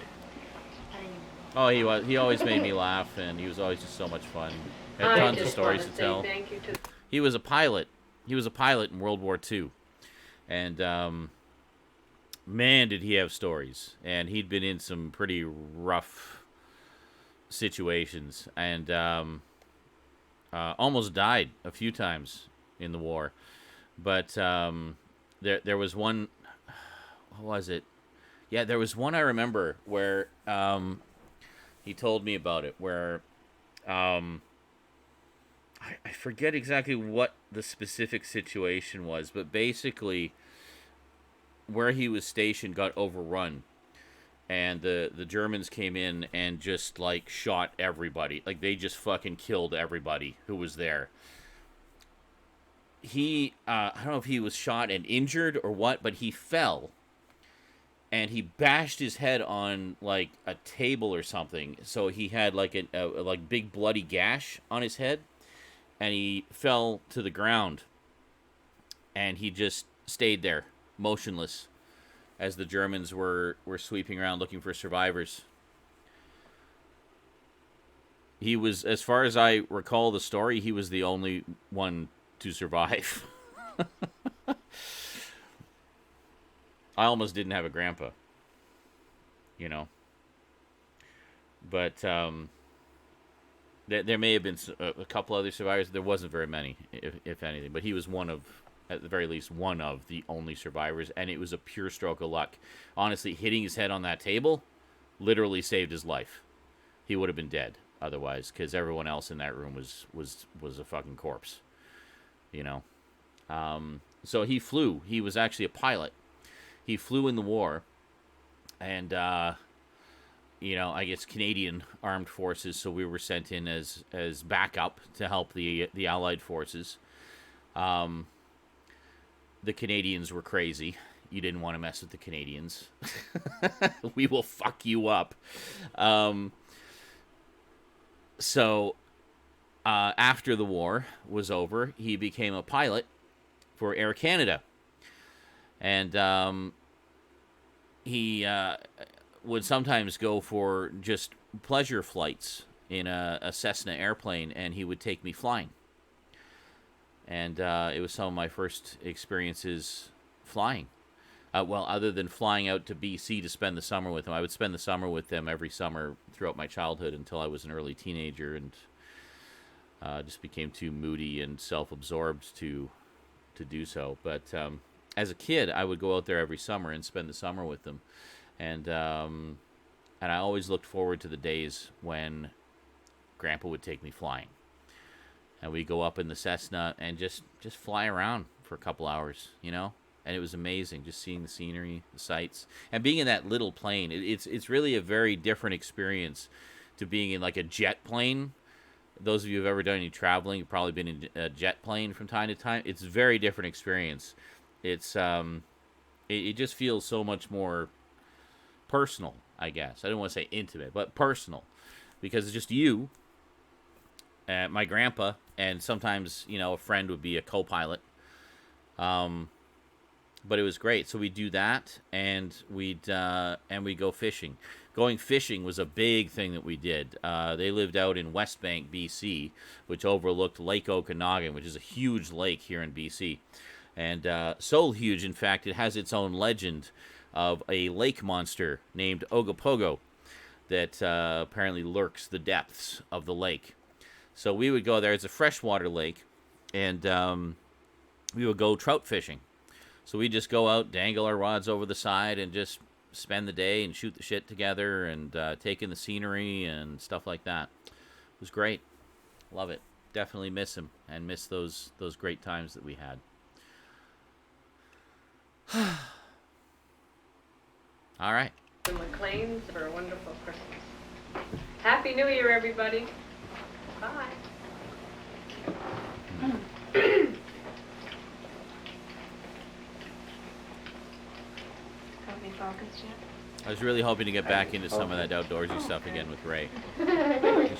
Oh, he was. He always made me laugh, and he was always just so much fun. Had I tons of just stories wanna to say tell. Thank you to He was a pilot. He was a pilot in World War II, and man, did he have stories! And he'd been in some pretty rough situations, and almost died a few times in the war. But there was one. What was it? Yeah, there was one I remember where he told me about it. Where I forget exactly what the specific situation was, but basically where he was stationed got overrun, and the Germans came in and just like shot everybody. Like they just fucking killed everybody who was there. He I don't know if he was shot and injured or what, but he fell and he bashed his head on like a table or something. So he had like a like big bloody gash on his head, and he fell to the ground, and he just stayed there motionless as the Germans were sweeping around looking for survivors. He was, as far as I recall the story, he was the only one to survive. I almost didn't have a grandpa, you know. But there may have been a couple other survivors. There wasn't very many, if anything. But he was one of, at the very least, one of the only survivors. And it was a pure stroke of luck. Honestly, hitting his head on that table literally saved his life. He would have been dead otherwise, because everyone else in that room was a fucking corpse, you know. So he flew. He was actually a pilot. He flew in the war, and you know, I guess Canadian armed forces. So we were sent in as backup to help the Allied forces. The Canadians were crazy. You didn't want to mess with the Canadians. We will fuck you up. So after the war was over, he became a pilot for Air Canada. And he would sometimes go for just pleasure flights in a Cessna airplane, and he would take me flying. And it was some of my first experiences flying. Well, other than flying out to BC to spend the summer with him. I would spend the summer with them every summer throughout my childhood until I was an early teenager, and just became too moody and self-absorbed to do so. But as a kid, I would go out there every summer and spend the summer with them. And I always looked forward to the days when Grandpa would take me flying. And we'd go up in the Cessna and just fly around for a couple hours, you know? And it was amazing, just seeing the scenery, the sights. And being in that little plane, it's really a very different experience to being in like a jet plane. Those of you who've ever done any traveling, you've probably been in a jet plane from time to time. It's a very different experience. It's it just feels so much more personal, I guess. I don't want to say intimate, but personal, because it's just you, my grandpa, and sometimes, you know, a friend would be a co-pilot. but it was great. So we do that, and we go fishing. Going fishing was a big thing that we did. They lived out in West Bank, BC, which overlooked Lake Okanagan, which is a huge lake here in BC. And so huge, in fact, it has its own legend of a lake monster named Ogopogo that apparently lurks the depths of the lake. So we would go there. It's a freshwater lake, and we would go trout fishing. So we just go out, dangle our rods over the side, and just spend the day and shoot the shit together and take in the scenery and stuff like that. It was great. Love it. Definitely miss him and miss those great times that we had. All right. The McLeans for a wonderful Christmas. Happy New Year, everybody. Bye. Have we focused yet? I was really hoping to get back into some of that outdoorsy stuff again with Ray.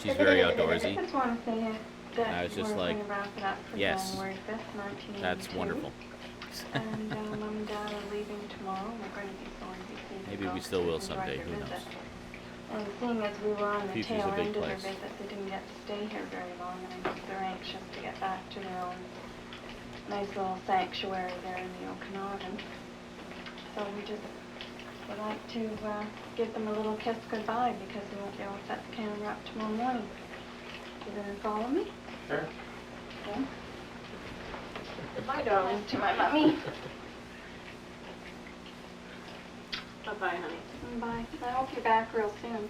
She's very I outdoorsy. just want to say that I was just we're like, going to wrap it up for yes, January 5th, 1982. That's wonderful. And Mom and Dad are leaving tomorrow. We're going to be going to BC. Maybe we still will someday, who knows. And seeing as we were on the Future's a tail big end of their place. visit, they didn't get to stay here very long, and I think they're anxious to get back to their own nice little sanctuary there in the Okanagan. So we just would like to give them a little kiss goodbye because we won't be able to set the camera up tomorrow morning. You gonna follow me? Sure. Yeah. Goodbye, darling, to my mummy. Bye-bye, honey. Bye. I hope you're back real soon.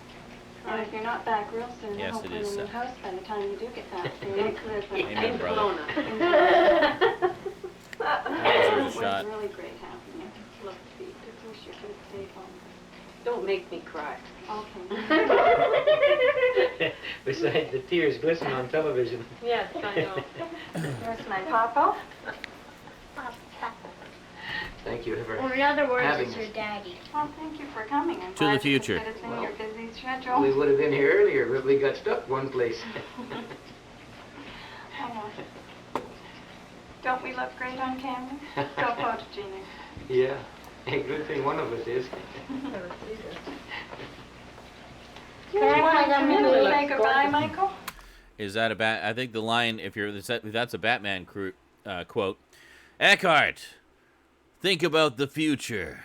And if you're not back real soon, Yes, I hope it we're is, in the house by the time you do get back. So you're not clear for Amen, In brother. Kelowna. That It deserves a was shot. really great having you. Love to be. Just wish you could stay home. Don't make me cry. Okay. Besides, the tears glisten on television. Yes, I know. Here's my papa. Thank you for Or in other words, having it's us. your daddy. Well, thank you for coming. I'm To glad the you could future. fit us in Well, your busy schedule. We would have been here earlier, but we got stuck one place. I know. Don't we look great on camera? So photogenic. Yeah. Hey, good thing one of us is. You Can I want play to them come in really and say goodbye, Michael? Is that I think the line, if that's a Batman quote, Eckhart, think about the future.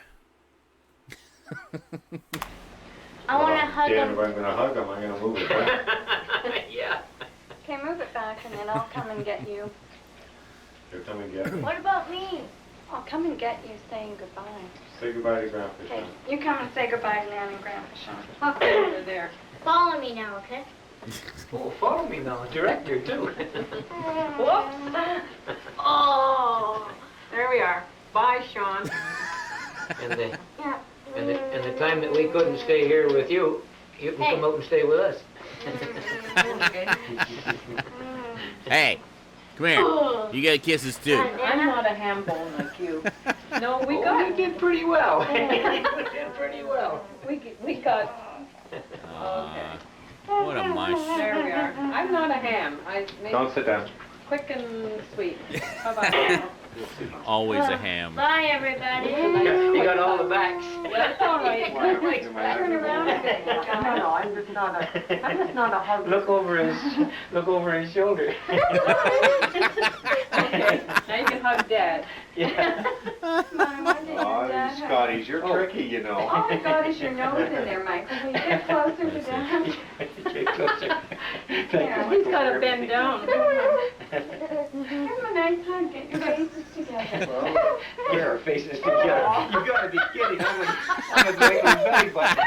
I want to hug Dan, him. if I'm gonna hug him, I'm gonna move it back. Yeah. Okay, move it back and then I'll come and get you. Here, come and get me. What about me? I'll come and get you saying goodbye. Say goodbye to Grandpa Okay, Sean. you come and say goodbye to Nan and Grandpa Sean. Over there. Follow me now, okay? Oh, follow me now, director too. Whoops. Oh, there we are. Bye, Sean. And the Yeah. and the time that we couldn't stay here with you, you can come out and stay with us. Hey, come here. You get kisses too. I'm not a ham bone like you. No, we Oh, got you did pretty well. You did pretty well. we got. What a mush. There we are. I'm not a ham. I make Don't sit down. quick and sweet. Bye bye. Always a ham. Bye, everybody. You got all the backs. That's all right. Turn around a bit. No, I'm just not a hug. Look over his shoulder. Okay, now you can hug Dad. Yeah. Oh, Scotty's, you're tricky, you know. Oh my God, is your nose in there, Michael? Will you get closer to Dad? Get closer. Thank you. He's got to bend down. Give him a nice hug. Get your faces together. Well, get our faces together. You gotta be kidding. I'm a great belly button.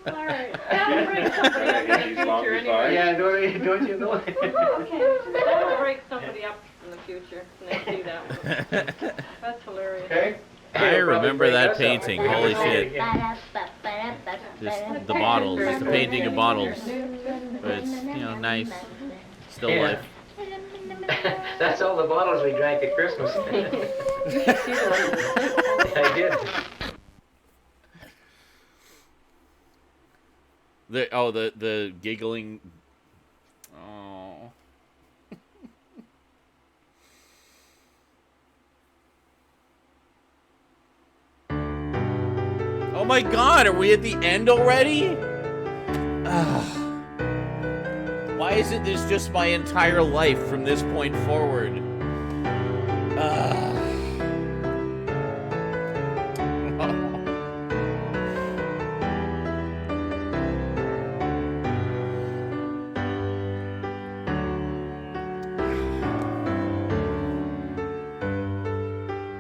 All right. That'll break somebody up in the future anyway. Yeah, don't you know? That'll break somebody up in the future when they see that one. That's hilarious. Okay? I remember that painting. Holy shit. Just the bottles, just the painting of bottles. But it's, nice. Still Yeah. life. That's all the bottles we drank at Christmas. I did. The giggling. Oh. Oh my God! Are we at the end already? Why isn't this just my entire life from this point forward?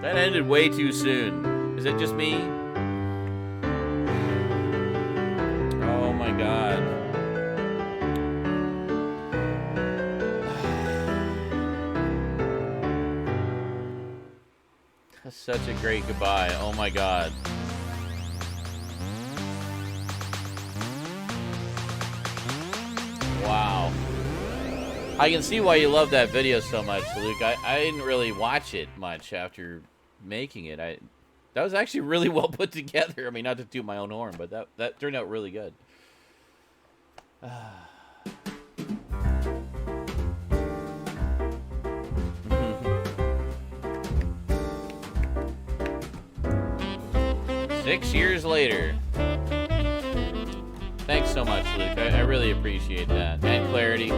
That ended way too soon. Is that just me? Oh my God. That's such a great goodbye. Oh my God. Wow. I can see why you love that video so much, Luke. I didn't really watch it much after making it. That was actually really well put together. I mean, not to toot my own horn, but that turned out really good. 6 years later. Thanks so much, Luke. I really appreciate that. And Clarity,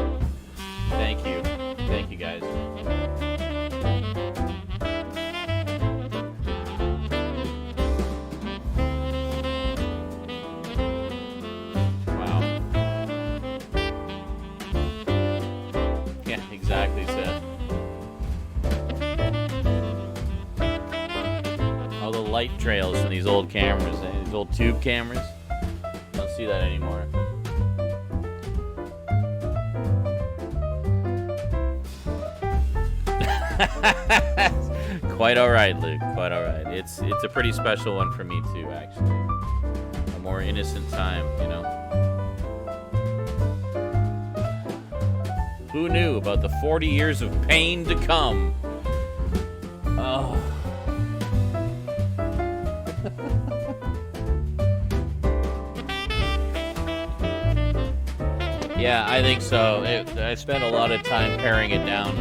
thank you. Thank you, guys. Wow. Yeah, exactly, Seth. All the light trails from these old cameras, these old tube cameras. Don't see that anymore. Quite all right, Luke. Quite all right. It's a pretty special one for me too, actually. A more innocent time, you know. Who knew about the 40 years of pain to come? Oh. Yeah, I think so. I spent a lot of time paring it down.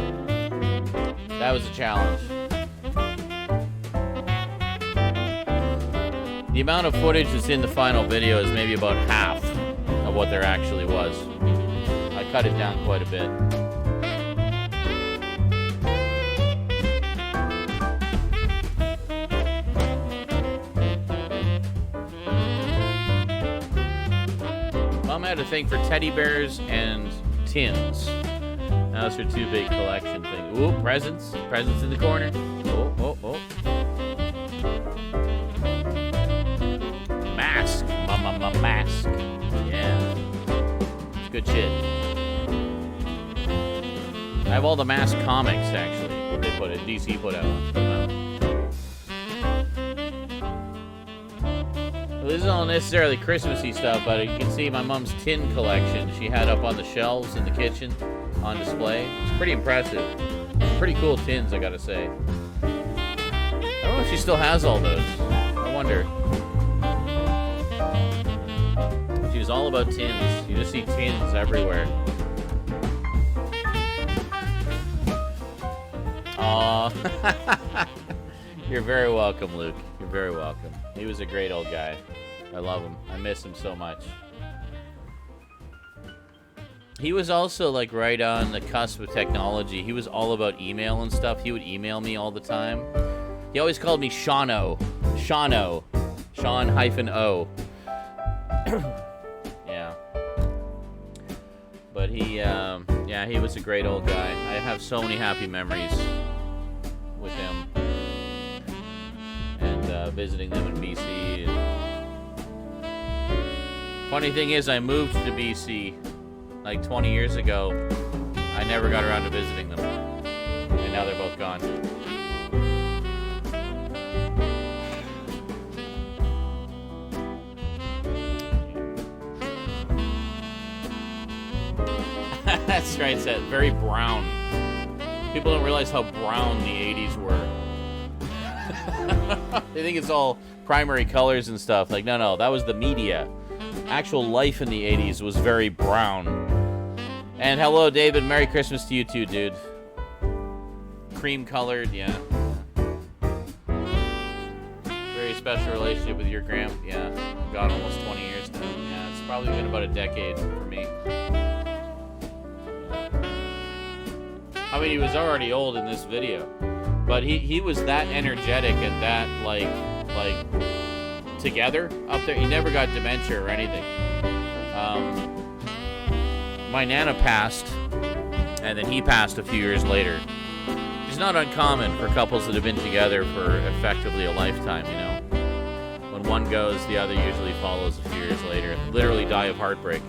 That was a challenge. The amount of footage that's in the final video is maybe about half of what there actually was. I cut it down quite a bit. Mom had a thing for teddy bears and tins. Those are two big collection things. Ooh, presents. Presents in the corner. Oh, oh, oh. Mask. Mask. Yeah. It's good shit. I have all the Mask comics, actually. They put it. DC put out. Well, this isn't all necessarily Christmassy stuff, but you can see my mom's tin collection she had up on the shelves in the kitchen on display. It's pretty impressive. Pretty cool tins, I gotta say. I don't know if she still has all those. I wonder. She was all about tins. You just see tins everywhere. Aww. You're very welcome, Luke. You're very welcome. He was a great old guy. I love him. I miss him so much. He was also like right on the cusp of technology. He was all about email and stuff. He would email me all the time. He always called me Shauno. Shauno. Sean-O. Yeah. But he was a great old guy. I have so many happy memories with him. And visiting them in BC. And funny thing is, I moved to BC like 20 years ago. I never got around to visiting them. And now they're both gone. That's right, Seth. Very brown. People don't realize how brown the 80s were. They think it's all primary colors and stuff. Like, no, that was the media. actual life in the 80s was very brown. And hello, David. Merry Christmas to you too, dude. Cream colored, yeah. Very special relationship with your grand. Yeah, got almost 20 years now. Yeah, it's probably been about a decade for me. I mean, he was already old in this video, but he was that energetic and that like together up there. He never got dementia or anything. My Nana passed, and then he passed a few years later. It's not uncommon for couples that have been together for effectively a lifetime, you know. When one goes, the other usually follows a few years later and literally die of heartbreak,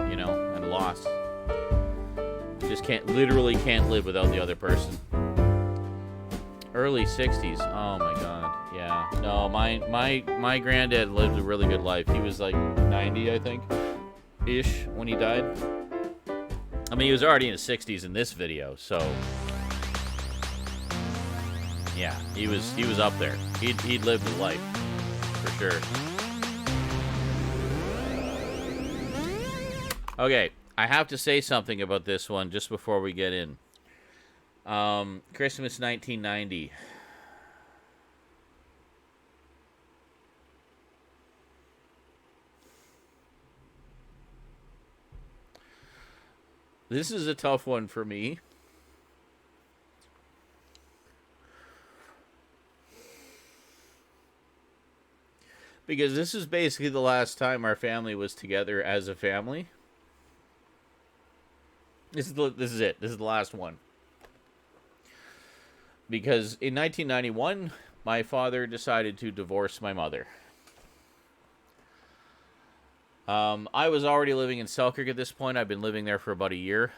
you know, and loss. Just literally can't live without the other person. Early 60s. Oh my god. Yeah. No, my granddad lived a really good life. He was like 90, I think, ish when he died. I mean, he was already in his 60s in this video, so yeah, he was up there. He'd lived a life for sure. Okay, I have to say something about this one just before we get in. Christmas 1990. This is a tough one for me. Because this is basically the last time our family was together as a family. This is it. This is the last one. Because in 1991, my father decided to divorce my mother. I was already living in Selkirk at this point. I've been living there for about a year.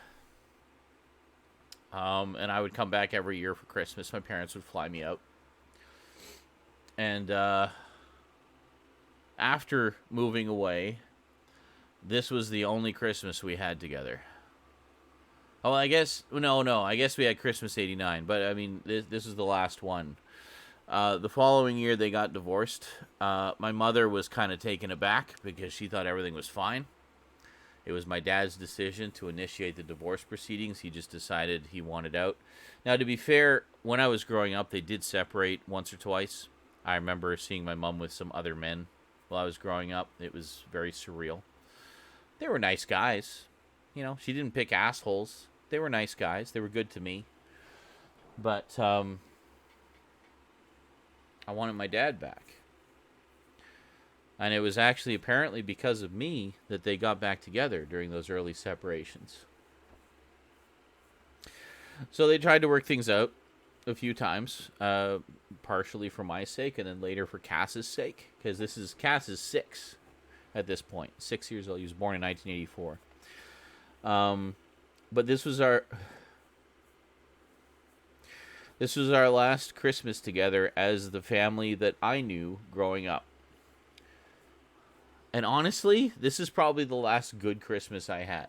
And I would come back every year for Christmas. My parents would fly me out. And after moving away, this was the only Christmas we had together. Oh, I guess, no, I guess we had Christmas 89, but I mean, this is the last one. The following year, they got divorced. My mother was kind of taken aback because she thought everything was fine. It was my dad's decision to initiate the divorce proceedings. He just decided he wanted out. Now, to be fair, when I was growing up, they did separate once or twice. I remember seeing my mom with some other men while I was growing up. It was very surreal. They were nice guys. You know, she didn't pick assholes. They were nice guys. They were good to me. But I wanted my dad back. And it was actually apparently because of me that they got back together during those early separations. So they tried to work things out a few times, partially for my sake and then later for Cass's sake, because Cass is 6 at this point, 6 years old. He was born in 1984. But this was our last Christmas together as the family that I knew growing up. And honestly, this is probably the last good Christmas I had.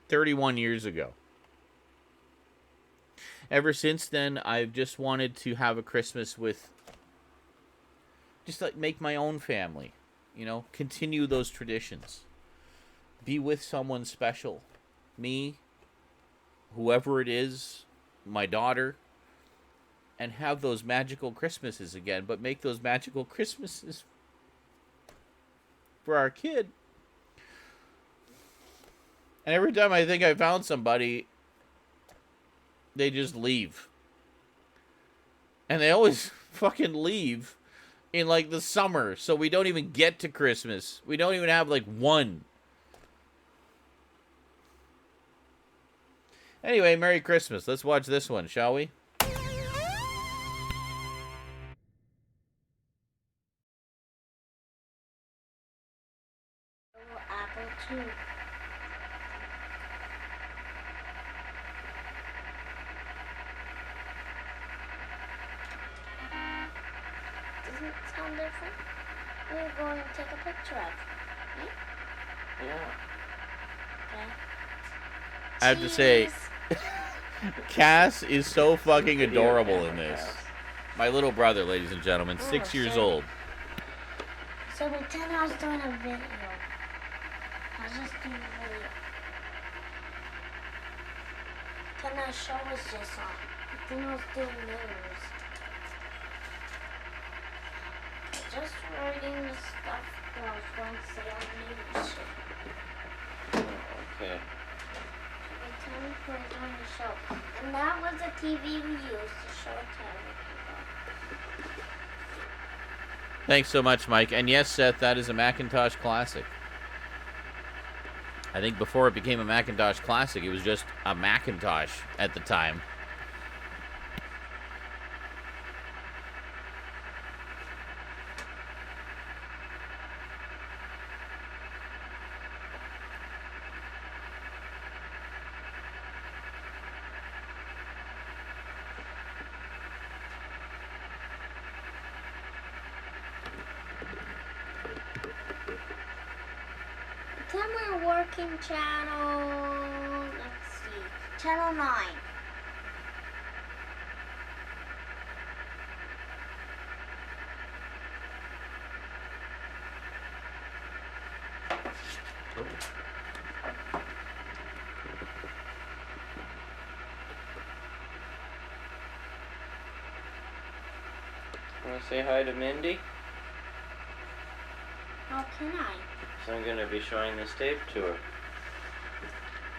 "31 years ago. Ever since then, I've just wanted to have a Christmas with, just like make my own family, you know, continue those traditions. Be with someone special. Me, whoever it is, my daughter, and have those magical Christmases again, but make those magical Christmases for our kid. And every time I think I found somebody, they just leave. And they always fucking leave in like the summer, so we don't even get to Christmas. We don't even have like one. Anyway, Merry Christmas. Let's watch this one, shall we? Apple II. Doesn't it sound different? We're going to take a picture of. Yeah. Okay. I have to say, Cheese. Cass is so fucking adorable in this. My little brother, ladies and gentlemen, 6 years sorry. old. So pretend I was doing a video. I was just doing a video. Pretend our show was just on. Pretend I was doing news. Just writing the stuff that I was going to say on the news. Okay. Pretend we were doing the show. And that was the TV we used to show it to other people. Thanks so much, Mike. And yes, Seth, that is a Macintosh Classic. I think before it became a Macintosh Classic, it was just a Macintosh at the time. Pretend we're working channel, let's see, channel 9. Want to say hi to Mindy? How can I? So I'm going to be showing this tape to her.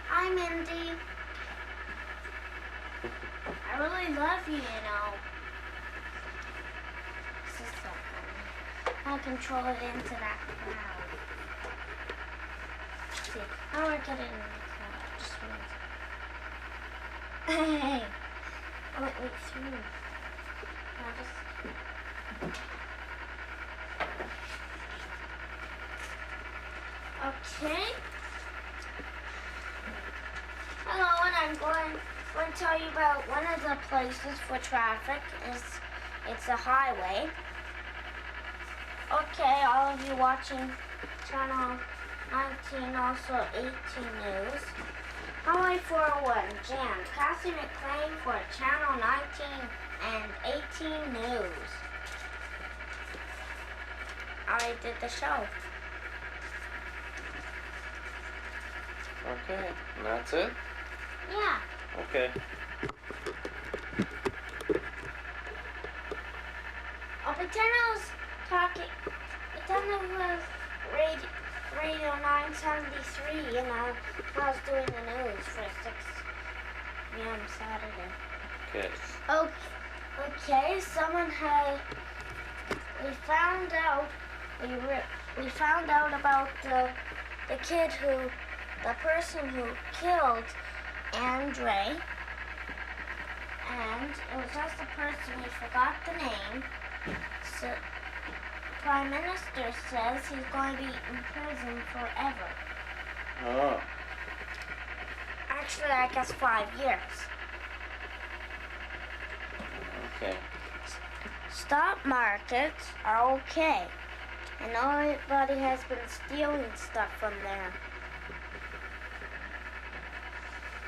Hi, Mindy. I really love you, you know. This is so funny. I'll control it into that cloud. Let's see, how do I get it in the cloud? Just one second. Hey! I went right through. I'll just... Okay. Hello, and I'm going to tell you about one of the places for traffic. It's a highway. Okay, all of you watching channel 19, also 18 news. Highway 401, Jan, Cassie McLean for channel 19 and 18 news. I did the show. Okay, and that's it? Yeah. Okay. Oh, pretend I was talking. Pretend it was Radio 973, and I was doing the news for 6 p.m. Saturday. Okay. Okay. Someone had. We found out. We found out about the kid who. The person who killed Andre, and it was just a person, we forgot the name. So, Prime Minister says he's going to be in prison forever. Oh. Actually, I guess 5 years. Okay. Stock markets are okay, and everybody has been stealing stuff from there.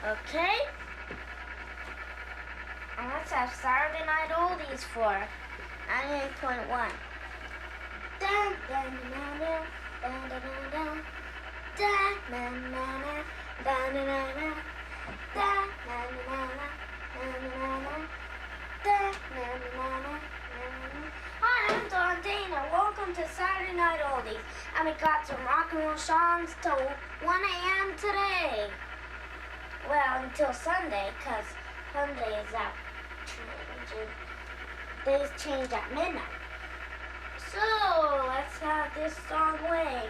Okay? And let's have Saturday Night Oldies for 98.1. Dun dun dun dun dun dun dun dun dun dun dun dun Hi, I'm Don Dana. Welcome to Saturday Night Oldies. And we got some rock and roll songs till 1 a.m. today. Well, until Sunday, because Sunday is out. They change at midnight. So, let's have this song play.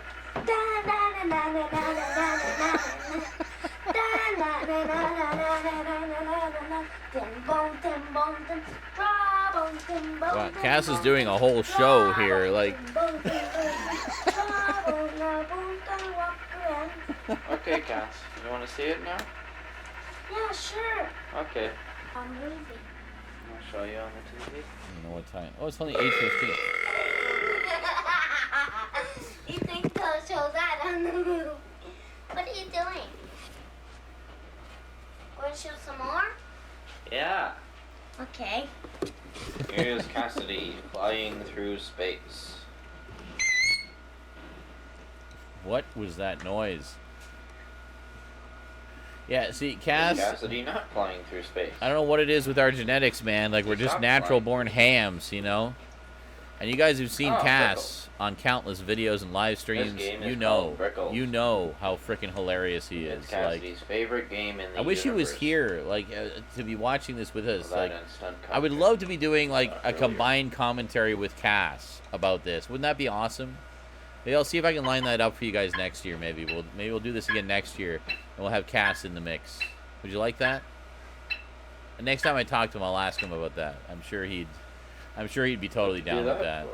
Wow, Cass is doing a whole show here, like... Okay, Cass. You want to see it now? Yeah, sure. Okay. A movie. I'll show you on the TV. I don't know what time. Oh, it's only 8:15. You think they'll show that on the movie? What are you doing? Want to show some more? Yeah. Okay. Here's flying through space. What was that noise? Yeah, see, Cass... Cassidy not flying through space. I don't know what it is with our genetics, man. Like, we're just natural-born hams, you know? And you guys who've seen Cass on countless videos and live streams, you know how freaking hilarious he is. It's Cassidy's favorite game in the I wish he was universe. here, like, to be watching this with us. Well, Like, that and stunt I would commentary. love to be doing, like, a Earlier. combined commentary with Cass about this. Wouldn't that be awesome? Maybe I'll see if I can line that up for you guys next year. Maybe we'll do this again next year, and we'll have Cass in the mix. Would you like that? And next time I talk to him, I'll ask him about that. I'm sure he'd be totally Do down with that. for?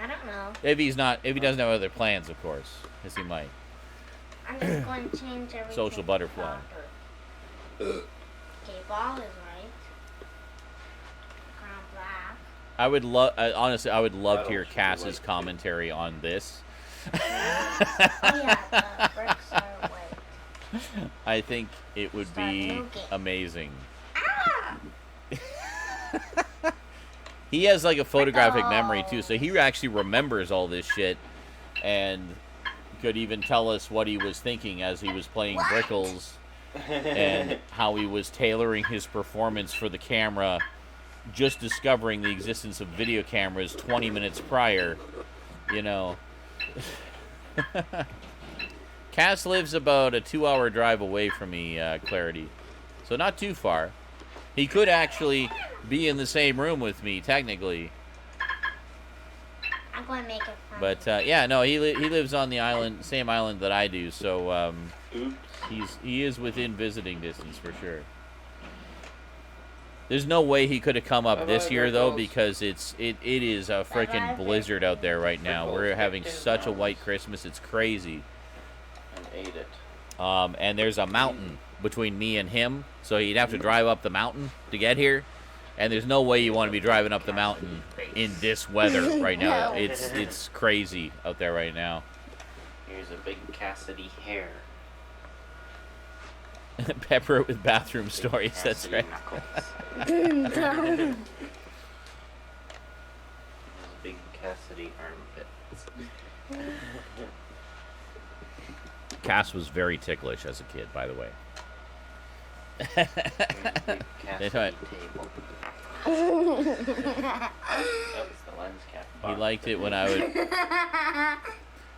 I don't know. If he doesn't have other plans, of course, because he might. I'm just going to change everything. Social butterfly. Okay, ball is right. Ground black. I would love, honestly, I would love to hear That'll Cass's like- commentary on this. Oh yeah, the bricks are white. I think it would Start be new game. amazing. Ah! He has like a photographic memory too, so he actually remembers all this shit and could even tell us what he was thinking as he was playing Brickles and how he was tailoring his performance for the camera, just discovering the existence of video cameras 20 minutes prior, you know. Cass lives about a 2-hour drive away from me, Clarity. So not too far. He could actually be in the same room with me, technically. I'm going to make it fun. But, yeah, no, he lives on the island, same island that I do, so, Oops. he is within visiting distance for sure. There's no way he could have come up this year though, because it is a freaking blizzard out there right now. We're having such a white Christmas, it's crazy. And ate it. And there's a mountain between me and him, so he'd have to drive up the mountain to get here. And there's no way you want to be driving up the mountain in this weather right now. It's crazy out there right now. Here's a big Cassidy hair. Pepper it with bathroom stories. That's Cassidy right. knuckles. There's a big Cassidy armpit. Cass was very ticklish as a kid, by the way. Here's a big They thought- Cassidy table. That was the lens cap. He liked it when I would.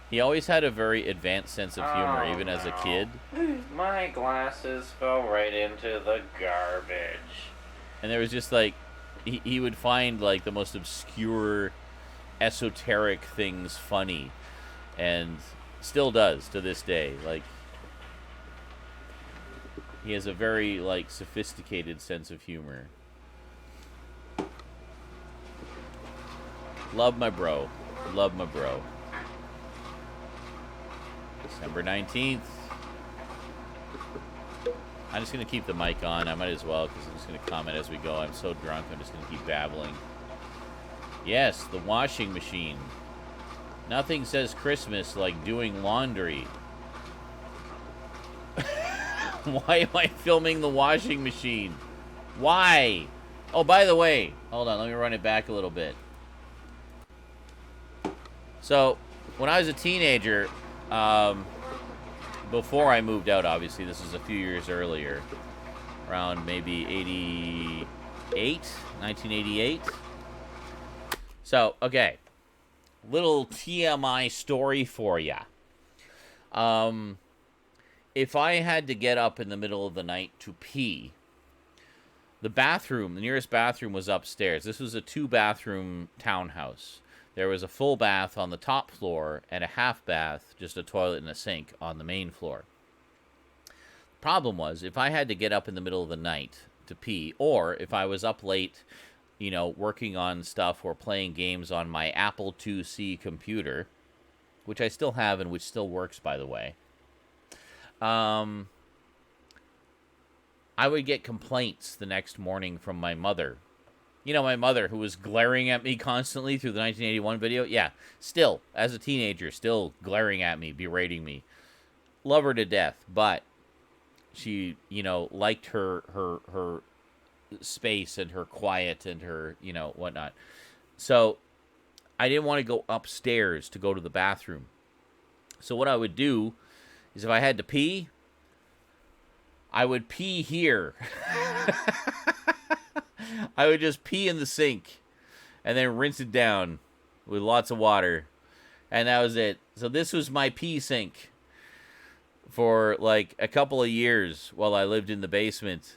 He always had a very advanced sense of humor, Oh, even as a no. kid. My glasses fell right into the garbage. And there was just like, he would find like the most obscure, esoteric things funny, and still does to this day. Like, he has a very like sophisticated sense of humor. Love my bro. Love my bro. December 19th. I'm just going to keep the mic on. I might as well, because I'm just going to comment as we go. I'm so drunk, I'm just going to keep babbling. Yes, the washing machine. Nothing says Christmas like doing laundry. Why am I filming the washing machine? Why? Oh, by the way, hold on, let me run it back a little bit. So, when I was a teenager, before I moved out, obviously, this is a few years earlier, around maybe 1988. So, okay, little TMI story for ya. If I had to get up in the middle of the night to pee, the nearest bathroom was upstairs. This was a 2-bathroom townhouse. There was a full bath on the top floor and a half bath, just a toilet and a sink, on the main floor. Problem was, if I had to get up in the middle of the night to pee, or if I was up late, you know, working on stuff or playing games on my Apple IIc computer, which I still have and which still works, by the way, I would get complaints the next morning from my mother. You know, my mother, who was glaring at me constantly through the 1981 video. Yeah, still, as a teenager, still glaring at me, berating me. Love her to death, but she, you know, liked her space and her quiet and her, you know, whatnot. So I didn't want to go upstairs to go to the bathroom. So what I would do is if I had to pee, I would pee here. I would just pee in the sink and then rinse it down with lots of water. And that was it. So this was my pee sink for like a couple of years while I lived in the basement.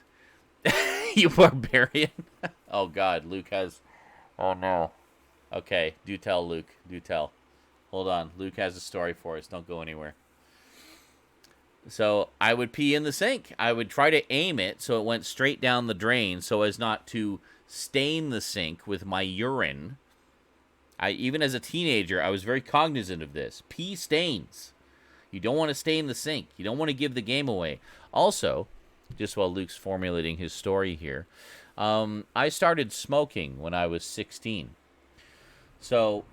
You barbarian. Oh, God. Luke has... Oh, no. Okay. Do tell, Luke. Do tell. Hold on. Luke has a story for us. Don't go anywhere. So I would pee in the sink. I would try to aim it so it went straight down the drain so as not to stain the sink with my urine. Even as a teenager, I was very cognizant of this. Pee stains. You don't want to stain the sink. You don't want to give the game away. Also, just while Luke's formulating his story here, I started smoking when I was 16. So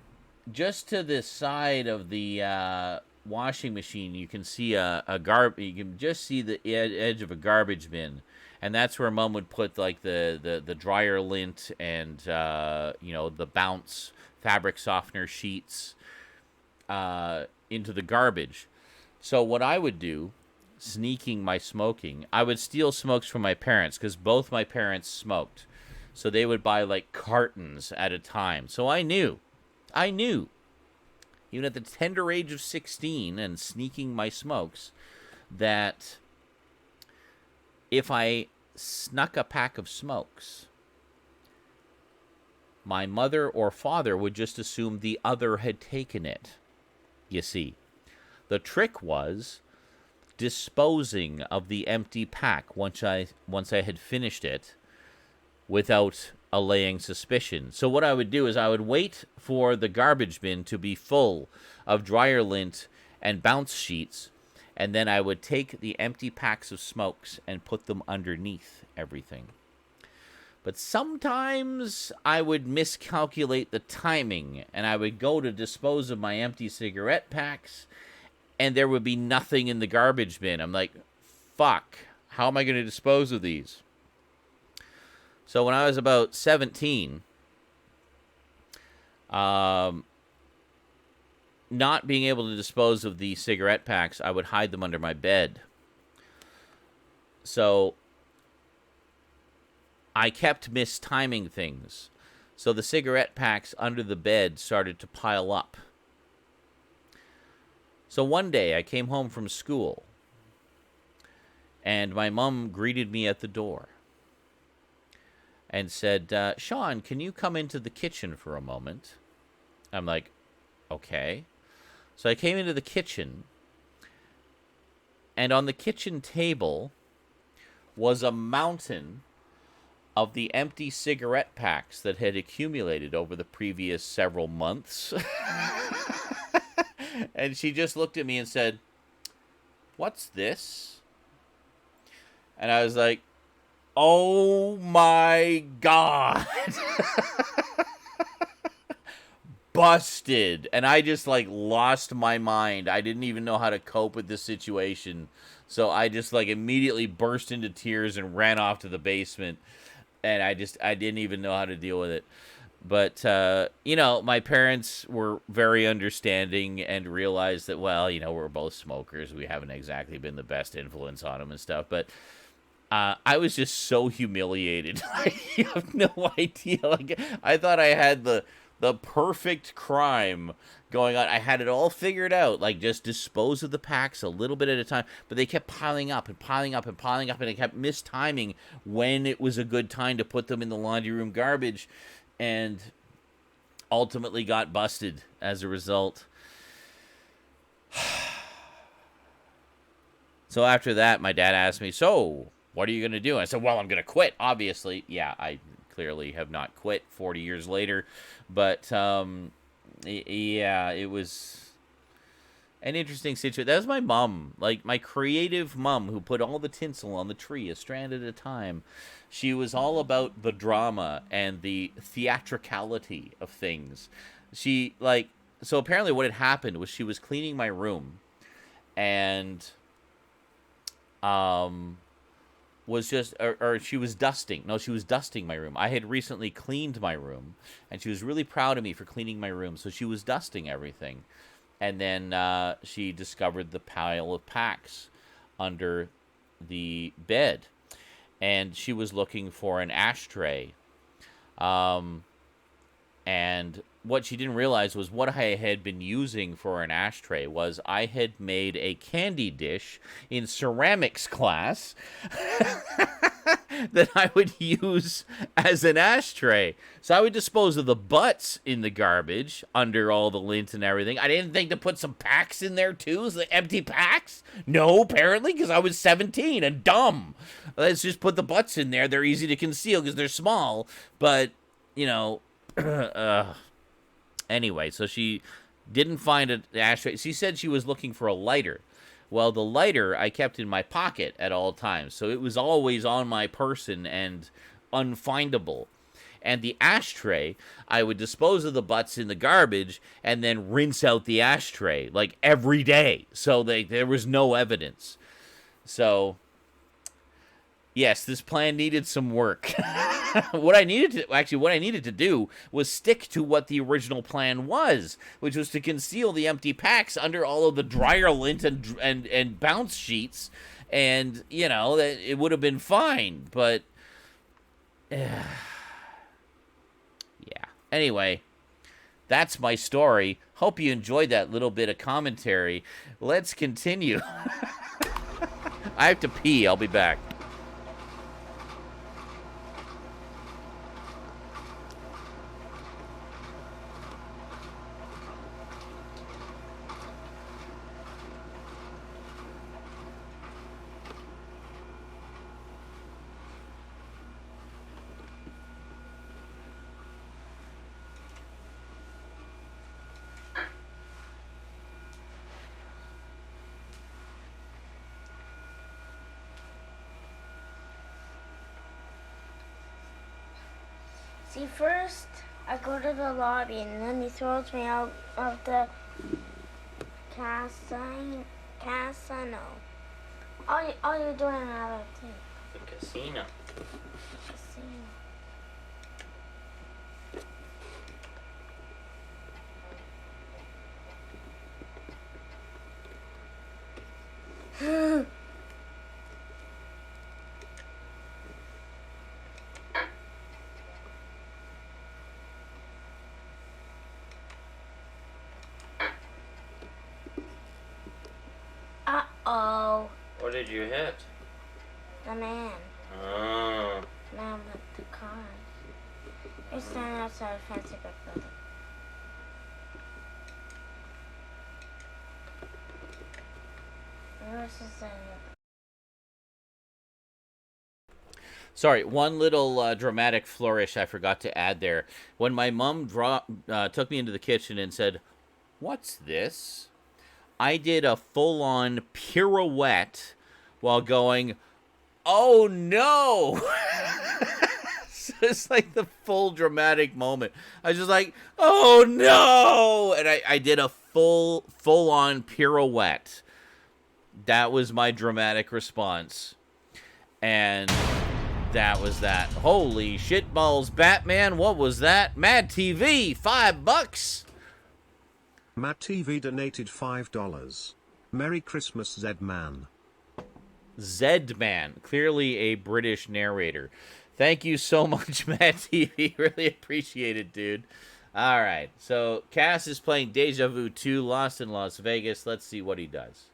just to the side of the washing machine, you can see you can just see the edge of a garbage bin, and that's where Mom would put like the dryer lint and the Bounce fabric softener sheets into the garbage. So what I would do, sneaking my smoking, I would steal smokes from my parents because both my parents smoked. So they would buy like cartons at a time. So I knew, even at the tender age of 16 and sneaking my smokes, that if I snuck a pack of smokes, my mother or father would just assume the other had taken it. You see, the trick was disposing of the empty pack once I had finished it without allaying suspicion. So what I would do is I would wait for the garbage bin to be full of dryer lint and Bounce sheets, and then I would take the empty packs of smokes and put them underneath everything. But sometimes I would miscalculate the timing, and I would go to dispose of my empty cigarette packs, and there would be nothing in the garbage bin. I'm like, fuck, how am I going to dispose of these? So when I was about 17, not being able to dispose of the cigarette packs, I would hide them under my bed. So I kept mistiming things. So the cigarette packs under the bed started to pile up. So one day I came home from school, and my mom greeted me at the door and said, Sean, can you come into the kitchen for a moment? I'm like, okay. So I came into the kitchen, and on the kitchen table was a mountain of the empty cigarette packs that had accumulated over the previous several months. And she just looked at me and said, "What's this?" And I was like, oh my God. Busted. And I just like lost my mind. I didn't even know how to cope with this situation. So I just like immediately burst into tears and ran off to the basement. And I didn't even know how to deal with it. But, my parents were very understanding and realized that, well, we're both smokers. We haven't exactly been the best influence on them and stuff. But I was just so humiliated. You have no idea. Like, I thought I had the perfect crime going on. I had it all figured out. Like, just dispose of the packs a little bit at a time. But they kept piling up and piling up and piling up. And I kept mistiming when it was a good time to put them in the laundry room garbage. And ultimately got busted as a result. So after that, my dad asked me, so what are you going to do? And I said, well, I'm going to quit, obviously. Yeah, I clearly have not quit 40 years later. But, yeah, it was an interesting situation. That was my mom, like my creative mom who put all the tinsel on the tree, a strand at a time. She was all about the drama and the theatricality of things. So apparently what had happened was she was cleaning my room, and was just, or she was dusting. No, she was dusting my room. I had recently cleaned my room, and she was really proud of me for cleaning my room. So she was dusting everything, and then she discovered the pile of packs under the bed, and she was looking for an ashtray. And what she didn't realize was what I had been using for an ashtray was I had made a candy dish in ceramics class that I would use as an ashtray. So I would dispose of the butts in the garbage under all the lint and everything. I didn't think to put some packs in there too, the empty packs. No, apparently, because I was 17 and dumb. Let's just put the butts in there. They're easy to conceal because they're small. But, you know, anyway, so she didn't find an ashtray. She said she was looking for a lighter. Well, the lighter I kept in my pocket at all times, so it was always on my person and unfindable. And the ashtray, I would dispose of the butts in the garbage and then rinse out the ashtray, like, every day. So there was no evidence. So, yes, this plan needed some work. What I needed to do was stick to what the original plan was, which was to conceal the empty packs under all of the dryer lint and bounce sheets, and, you know, that it would have been fine, but yeah. Anyway, that's my story. Hope you enjoyed that little bit of commentary. Let's continue. I have to pee. I'll be back. See, first I go to the lobby and then he throws me out of the casino. All you're doing another thing. The casino. Casino. Uh-oh. What did you hit? The man. Oh. Man with the car. He's standing outside a fancy brick building. Yours is Sorry, one little dramatic flourish I forgot to add there. When my mom took me into the kitchen and said, "What's this?" I did a full-on pirouette while going, "Oh no!" So it's like the full dramatic moment. I was just like, "Oh no!" And I did a full-on pirouette. That was my dramatic response. And that was that. Holy shitballs, Batman, what was that? Mad TV, $5. Matt TV donated $5. Merry Christmas, Zedman. Zedman, clearly a British narrator. Thank you so much, Matt TV. Really appreciate it, dude. All right, so Cass is playing Deja Vu 2, Lost in Las Vegas. Let's see what he does.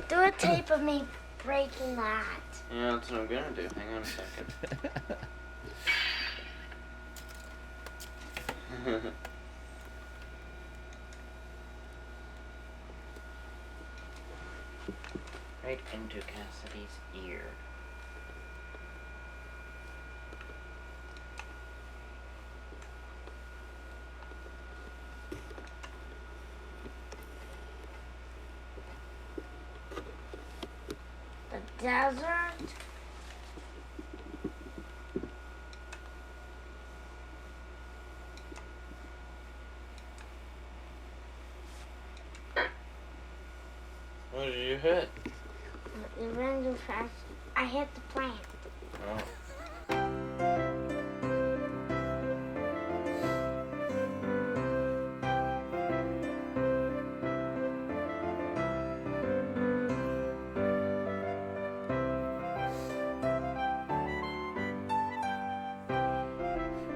Do a tape of me breaking that. Yeah, that's what I'm gonna do. Hang on a second. Right into Cassidy's ear. The desert. What did you hit? It ran too fast. I hit the plant. Oh.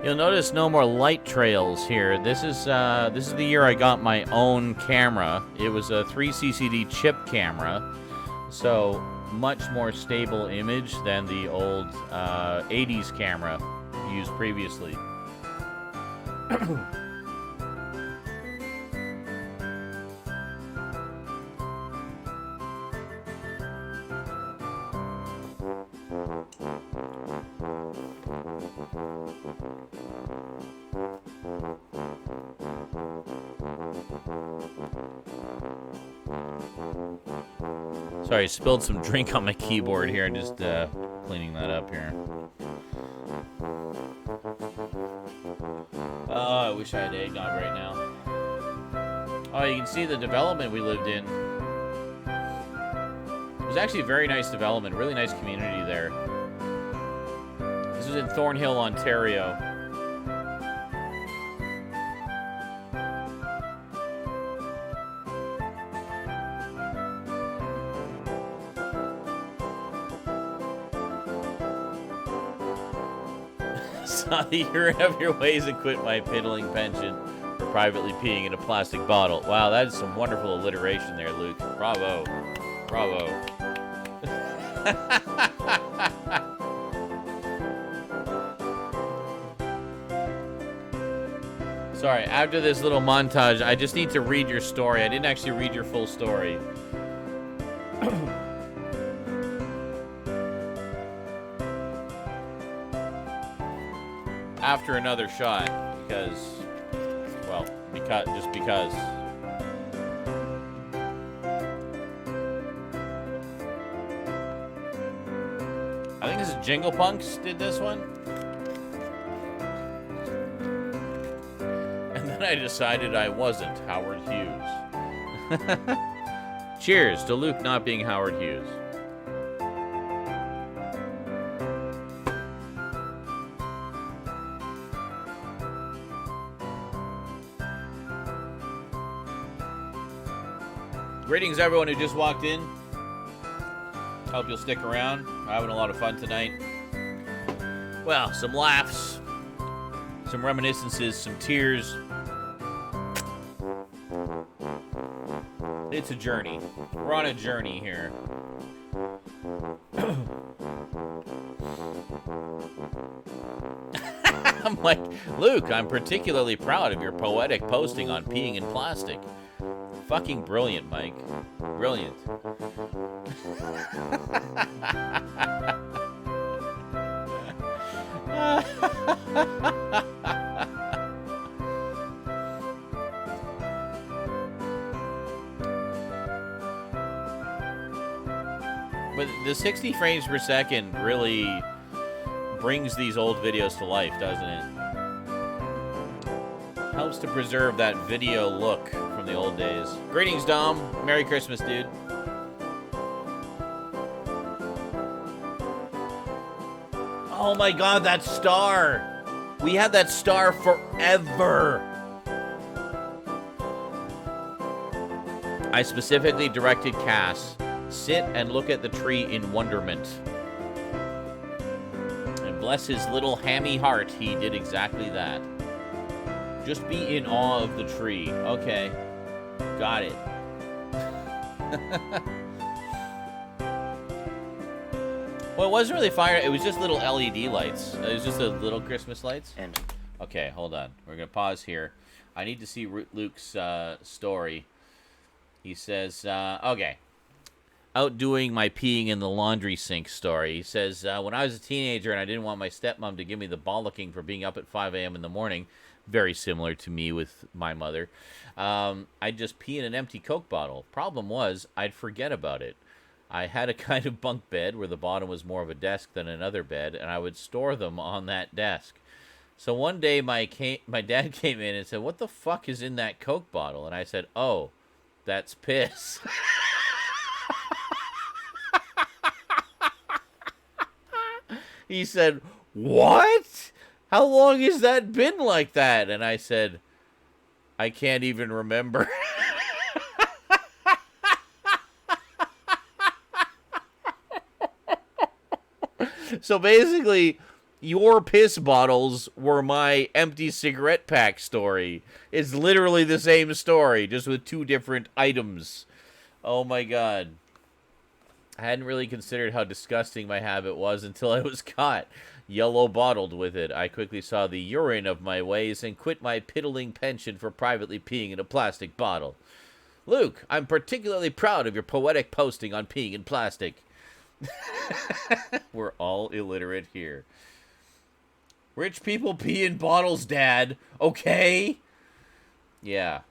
You'll notice no more light trails here. This is the year I got my own camera. It was a 3CCD chip camera, so much more stable image than the old 80s camera used previously. Sorry, I spilled some drink on my keyboard here. Just cleaning that up here. Oh, I wish I had eggnog right now. Oh, you can see the development we lived in. It was actually a very nice development, really nice community there. This is in Thornhill, Ontario. Saw the urine of your ways and quit my piddling pension for privately peeing in a plastic bottle. Wow, that is some wonderful alliteration there, Luke. Bravo. Bravo. Sorry, after this little montage, I just need to read your story. I didn't actually read your full story. After another shot, because, well, just because. I think this is Jingle Punks did this one. And then I decided I wasn't Howard Hughes. Cheers to Luke not being Howard Hughes. Greetings, everyone who just walked in. Hope you'll stick around. We're having a lot of fun tonight. Well, some laughs, some reminiscences, some tears. It's a journey. We're on a journey here. I'm like, Luke, I'm particularly proud of your poetic posting on peeing in plastic. Fucking brilliant, Mike. Brilliant. But the 60 frames per second really brings these old videos to life, doesn't it? Helps to preserve that video look from the old days. Greetings, Dom. Merry Christmas, dude. Oh my god, that star! We had that star forever! I specifically directed Cass, sit and look at the tree in wonderment. And bless his little hammy heart, he did exactly that. Just be in awe of the tree. Okay. Got it. Well, it wasn't really fire. It was just little LED lights. It was just the little Christmas lights. And Okay, hold on. We're going to pause here. I need to see Luke's story. He says, okay. Outdoing my peeing in the laundry sink story. He says, when I was a teenager and I didn't want my stepmom to give me the bollocking for being up at 5 a.m. in the morning, very similar to me with my mother, I'd just pee in an empty Coke bottle. Problem was, I'd forget about it. I had a kind of bunk bed where the bottom was more of a desk than another bed, and I would store them on that desk. So one day my dad came in and said, "What the fuck is in that Coke bottle?" And I said, "Oh, that's piss." He said, "What? How long has that been like that?" And I said, "I can't even remember." So basically, your piss bottles were my empty cigarette pack story. It's literally the same story, just with two different items. Oh my god. I hadn't really considered how disgusting my habit was until I was caught yellow bottled with it. I quickly saw the urine of my ways and quit my piddling pension for privately peeing in a plastic bottle. Luke, I'm particularly proud of your poetic posting on peeing in plastic. We're all illiterate here. Rich people pee in bottles, Dad. Okay? Yeah.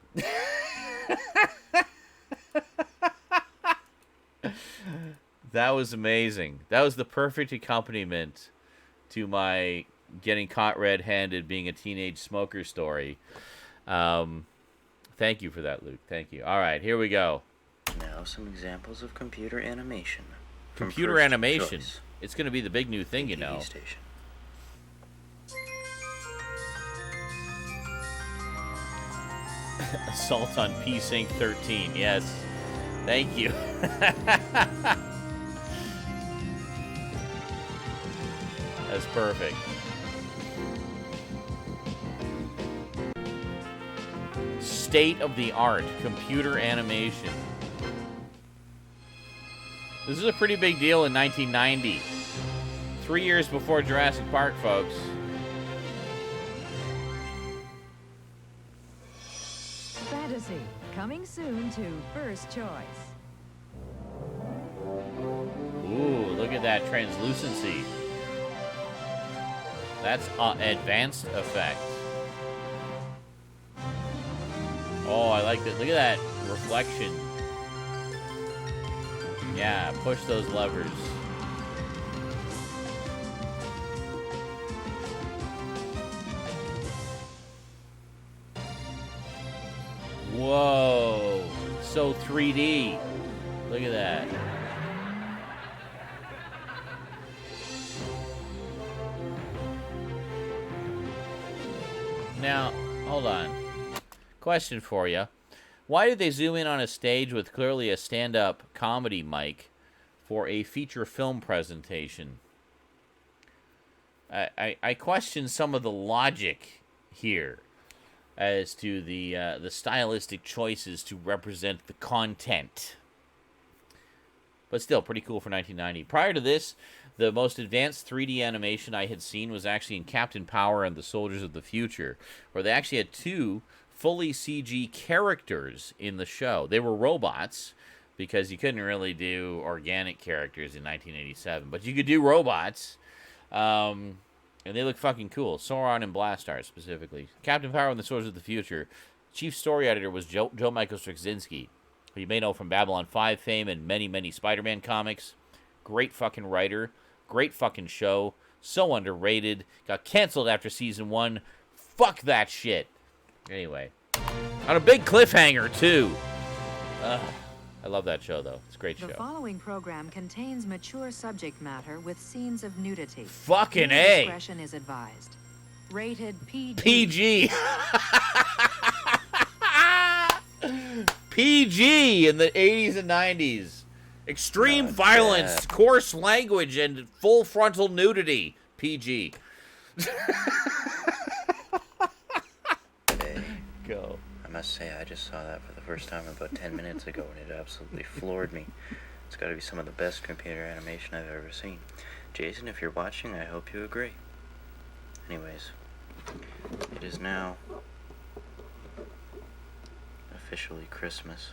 That was amazing. That was the perfect accompaniment to my getting caught red-handed being a teenage smoker story. Thank you for that, Luke. Thank you. All right, here we go. Now some examples of computer animation. Computer animation. It's going to be the big new thing, you know. Station. Assault on P-Sync 13. Yes. Thank you. That's perfect. State-of-the-art computer animation. This is a pretty big deal in 1990. 3 years before Jurassic Park, folks. Fantasy, coming soon to First Choice. Ooh, look at that translucency. That's advanced effect. Oh, I like that. Look at that reflection. Yeah, push those levers. Whoa, so 3D. Look at that. Now, hold on. Question for you. Why did they zoom in on a stage with clearly a stand-up comedy mic for a feature film presentation? I question some of the logic here as to the stylistic choices to represent the content. But still, pretty cool for 1990. Prior to this, the most advanced 3D animation I had seen was actually in Captain Power and the Soldiers of the Future, where they actually had two fully CG characters in the show. They were robots, because you couldn't really do organic characters in 1987, but you could do robots, and they look fucking cool. Sauron and Blastar, specifically. Captain Power and the Soldiers of the Future. Chief story editor was Joe Michael Straczynski, who you may know from Babylon 5 fame and many, many Spider-Man comics. Great fucking writer. Great fucking show. So underrated. Got canceled after season 1. Fuck that shit. Anyway. On a big cliffhanger, too. I love that show, though. It's a great show. The following program contains mature subject matter with scenes of nudity. Fucking A. Discretion is advised. Rated PG. PG. PG in the 80s and 90s. Extreme violence, coarse language, and full frontal nudity. PG. Go. I must say, I just saw that for the first time about 10 minutes ago, and it absolutely floored me. It's got to be some of the best computer animation I've ever seen. Jason, if you're watching, I hope you agree. Anyways, it is now officially Christmas.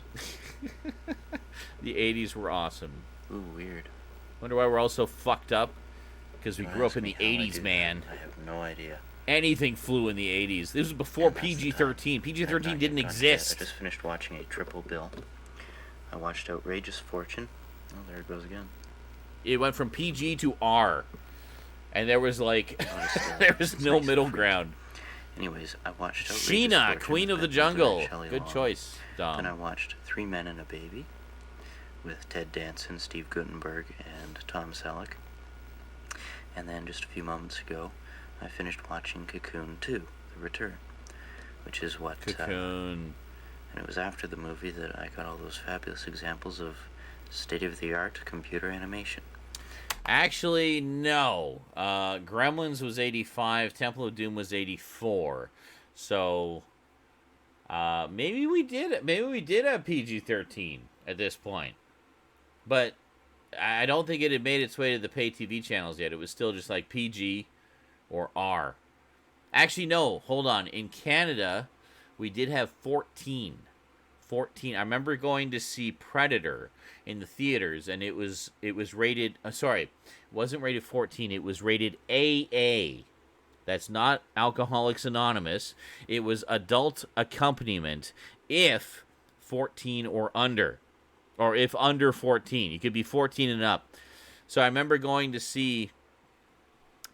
The 80s were awesome. Ooh, weird. Wonder why we're all so fucked up? Because we Don't grew up ask in me the how I 80s, do man. that. I have no idea. Anything flew in the 80s. This was before PG-13. PG-13 didn't exist. I just finished watching a triple bill. I watched Outrageous Fortune. Oh, there it goes again. It went from PG to R. And there was like, there was no middle ground. Anyways, I watched Outrageous Sheena, Fortune Queen of the with Jungle. Shelley Good Long. choice, Dom. Then I watched Three Men and a Baby with Ted Danson, Steve Guttenberg, and Tom Selleck. And then just a few moments ago, I finished watching Cocoon 2, The Return, which is what... Cocoon. And it was after the movie that I got all those fabulous examples of state-of-the-art computer animation. Actually, no. Gremlins was 85, Temple of Doom was 84. So, maybe we did have PG-13 at this point. But I don't think it had made its way to the pay TV channels yet. It was still just like PG or R. Actually, no. Hold on. In Canada, we did have 14. 14. I remember going to see Predator in the theaters, and it was rated... it wasn't rated 14. It was rated AA. That's not Alcoholics Anonymous. It was adult accompaniment if 14 or under. Or if under 14. You could be 14 and up. So I remember going to see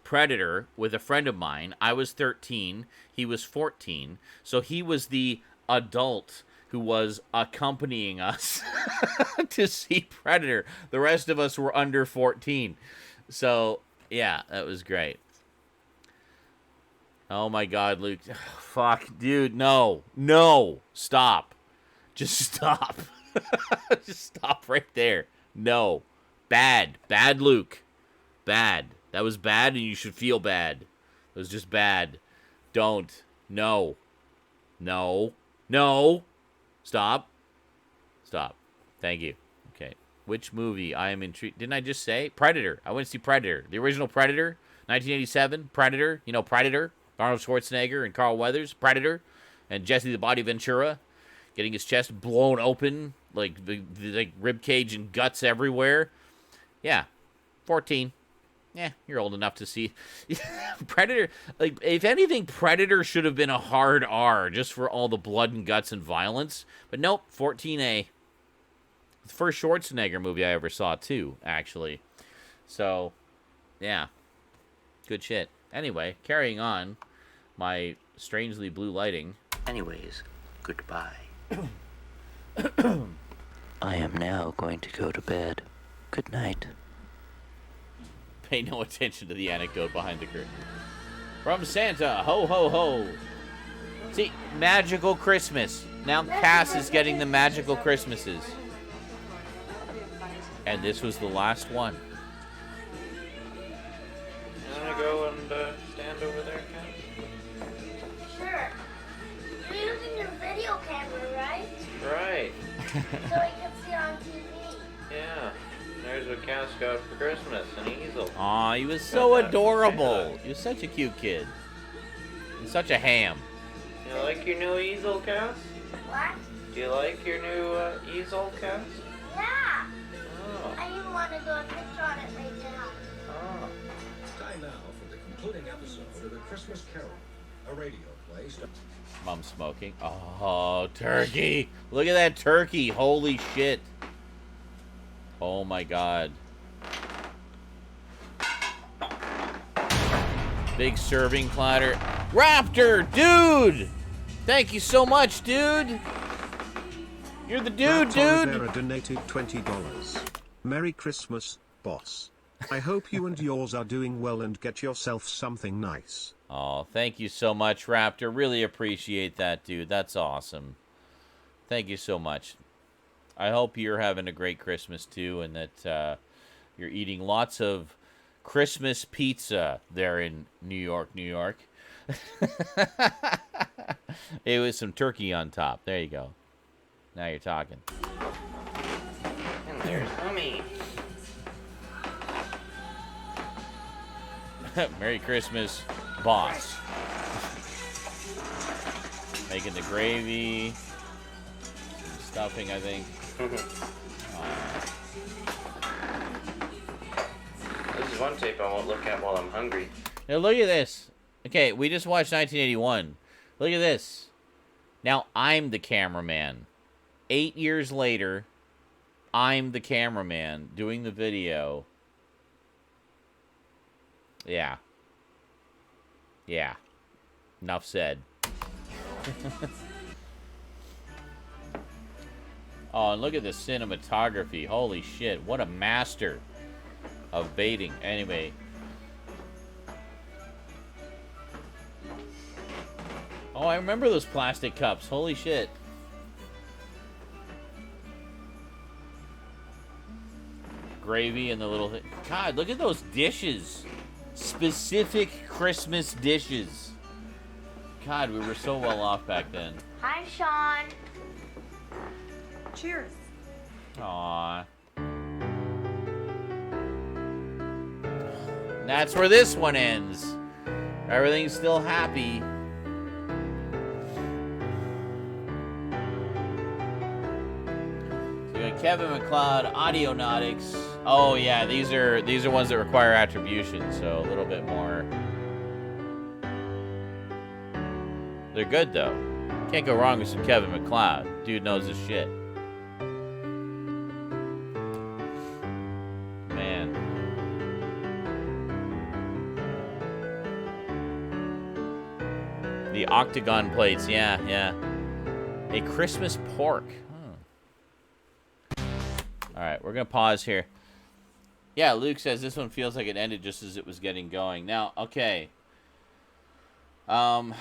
Predator with a friend of mine. I was 13. He was 14. So he was the adult who was accompanying us to see Predator. The rest of us were under 14. So, yeah, that was great. Oh my God, Luke. Fuck, dude, no. No. Stop. Just stop. Just stop right there. No. Bad. Bad, Luke. Bad. That was bad, and you should feel bad. It was just bad. Don't. No. No. No. Stop. Stop. Thank you. Okay. Which movie I am intrigued? Didn't I just say? Predator. I went to see Predator. The original Predator. 1987. Predator. You know, Predator. Arnold Schwarzenegger and Carl Weathers. Predator. And Jesse the Body Ventura. Getting his chest blown open. Like rib cage and guts everywhere. Yeah. 14. Yeah, you're old enough to see. Predator, like, if anything, Predator should have been a hard R just for all the blood and guts and violence. But nope, 14A. The first Schwarzenegger movie I ever saw, too, actually. So, yeah. Good shit. Anyway, carrying on. My strangely blue lighting. Anyways, goodbye. I am now going to go to bed. Good night. Pay no attention to the anecdote behind the curtain. From Santa, ho, ho, ho. See, magical Christmas. Now Cass is getting the magical Christmases. And this was the last one. You want to go and stand over there, Cass? Sure. You're using your video camera, right? Right. So we can see on TV. Yeah. There's what Cass got for Christmas, an easel. Aw, he was so adorable. He was such a cute kid. And such a ham. You like your new easel, Cass? What? Do you like your new easel, Cass? Yeah. Oh. I even want to do a picture on it right now. Oh. Time now for the concluding episode of The Christmas Carol, a radio play. Mom's smoking. Oh, turkey. Look at that turkey. Holy shit. Oh my God. Big serving platter. Raptor, dude! Thank you so much, dude! You're the dude, Raptor dude! Rivera donated $20. Merry Christmas, boss. I hope you and yours are doing well and get yourself something nice. Oh, thank you so much, Raptor. Really appreciate that, dude. That's awesome. Thank you so much. I hope you're having a great Christmas, too, and that you're eating lots of Christmas pizza there in New York, New York. It was some turkey on top. There you go. Now you're talking. And there's Hummy. Merry Christmas, boss. Making the gravy. Some stuffing, I think. This is one tape I won't look at while I'm hungry. Now look at this. Okay, we just watched 1981. Look at this. Now I'm the cameraman. 8 years later, I'm the cameraman doing the video. Yeah. Yeah. Enough said. Oh, and look at the cinematography. Holy shit. What a master of baiting. Anyway, Oh, I remember those plastic cups. Holy shit. Gravy and the little thing. God, look at those dishes. Specific Christmas dishes. God, we were so well off back then. Hi, Sean. Cheers. Aww. That's where this one ends. Everything's still happy. Doing Kevin MacLeod, Audionautics. Oh yeah, these are ones that require attribution, so a little bit more. They're good though. Can't go wrong with some Kevin MacLeod. Dude knows his shit. Man. The octagon plates, yeah. A Christmas pork. Alright, we're gonna pause here. Yeah, Luke says this one feels like it ended just as it was getting going. Now, okay. One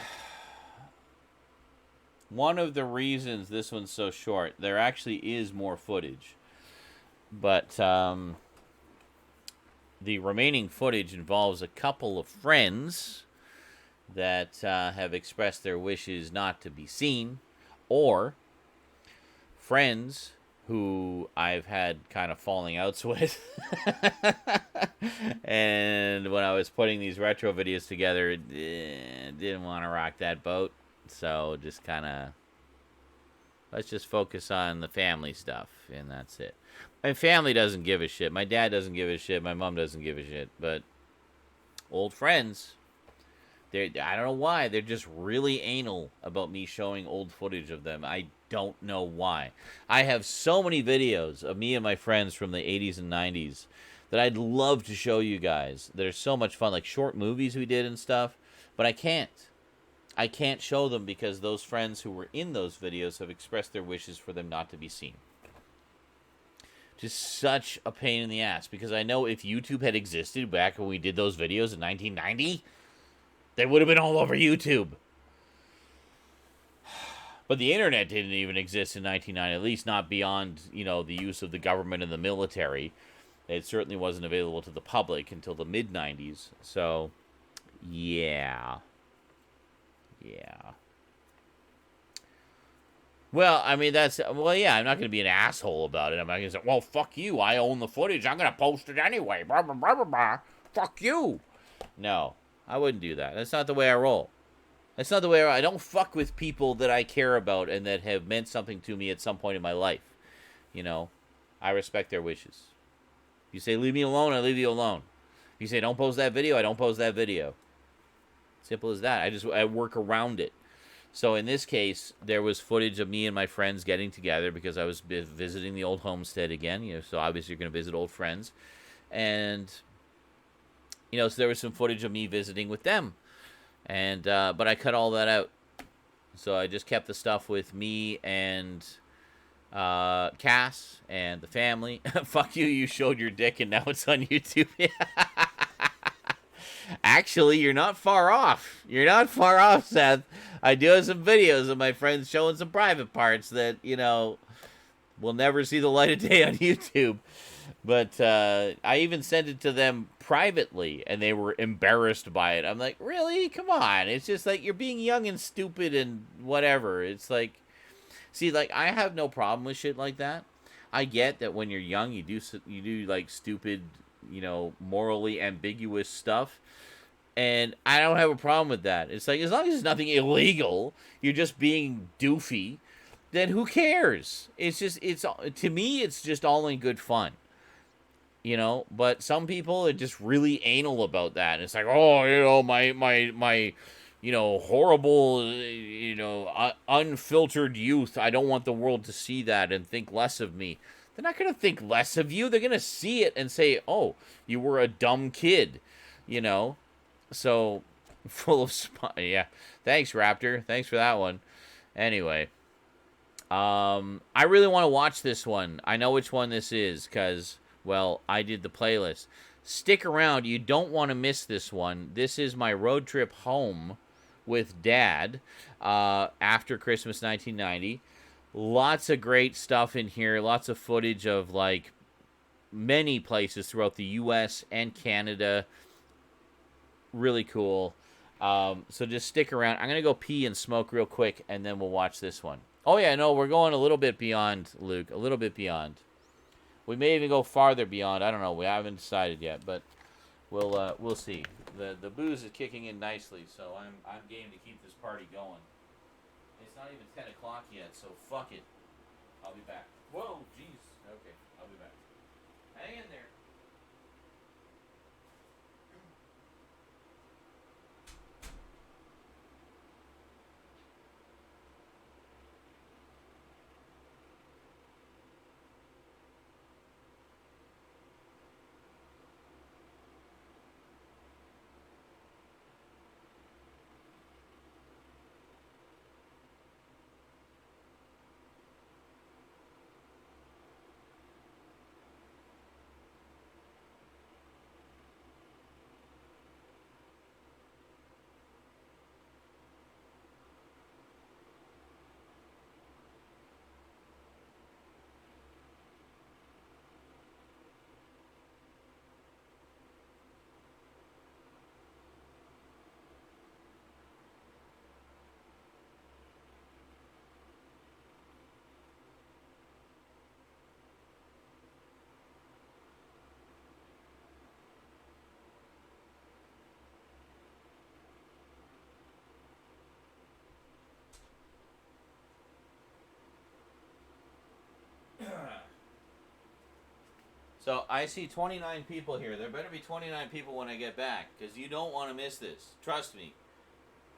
of the reasons this one's so short, there actually is more footage. But the remaining footage involves a couple of friends that have expressed their wishes not to be seen, or friends who I've had kind of falling outs with. And when I was putting these retro videos together, didn't want to rock that boat. So just kind of, let's just focus on the family stuff, and that's it. My family doesn't give a shit. My dad doesn't give a shit. My mom doesn't give a shit. But old friends, I don't know why. They're just really anal about me showing old footage of them. I don't know why. I have so many videos of me and my friends from the 80s and 90s that I'd love to show you guys. That are so much fun, like short movies we did and stuff. But I can't. I can't show them because those friends who were in those videos have expressed their wishes for them not to be seen. Just such a pain in the ass. Because I know if YouTube had existed back when we did those videos in 1990... they would have been all over YouTube. But the internet didn't even exist in 1990, at least not beyond, the use of the government and the military. It certainly wasn't available to the public until the mid-90s. So, yeah. Well, I mean, I'm not going to be an asshole about it. I'm not going to say, well, fuck you, I own the footage, I'm going to post it anyway, blah, blah, blah, blah, blah. Fuck you. No. I wouldn't do that. That's not the way I roll. That's not the way I don't fuck with people that I care about and that have meant something to me at some point in my life. I respect their wishes. You say, leave me alone, I leave you alone. You say, don't post that video, I don't post that video. Simple as that. I work around it. So in this case, there was footage of me and my friends getting together because I was visiting the old homestead again. So obviously you're going to visit old friends. And... so there was some footage of me visiting with them. And, but I cut all that out. So I just kept the stuff with me and, Cass and the family. Fuck you, you showed your dick and now it's on YouTube. Actually, you're not far off. You're not far off, Seth. I do have some videos of my friends showing some private parts that, will never see the light of day on YouTube. But I even sent it to them privately, and they were embarrassed by it. I'm like, really? Come on. It's just like you're being young and stupid and whatever. It's like, see, like, I have no problem with shit like that. I get that when you're young, you do like stupid, morally ambiguous stuff. And I don't have a problem with that. It's like, as long as it's nothing illegal, you're just being doofy, then who cares? To me, it's just all in good fun. But some people are just really anal about that. And it's like, oh, my horrible, unfiltered youth. I don't want the world to see that and think less of me. They're not going to think less of you. They're going to see it and say, oh, you were a dumb kid, So, full of yeah. Thanks, Raptor. Thanks for that one. Anyway. I really want to watch this one. I know which one this is because... well, I did the playlist. Stick around. You don't want to miss this one. This is my road trip home with Dad after Christmas 1990. Lots of great stuff in here. Lots of footage of like many places throughout the U.S. and Canada. Really cool. So just stick around. I'm going to go pee and smoke real quick, and then we'll watch this one. Oh, yeah, no, we're going a little bit beyond, Luke. A little bit beyond. We may even go farther beyond. I don't know. We haven't decided yet, but we'll see. The booze is kicking in nicely, so I'm game to keep this party going. It's not even 10 o'clock yet, so fuck it. I'll be back. Whoa, jeez. Okay, I'll be back. Hang in there. So I see 29 people here. There better be 29 people when I get back, because you don't want to miss this. Trust me.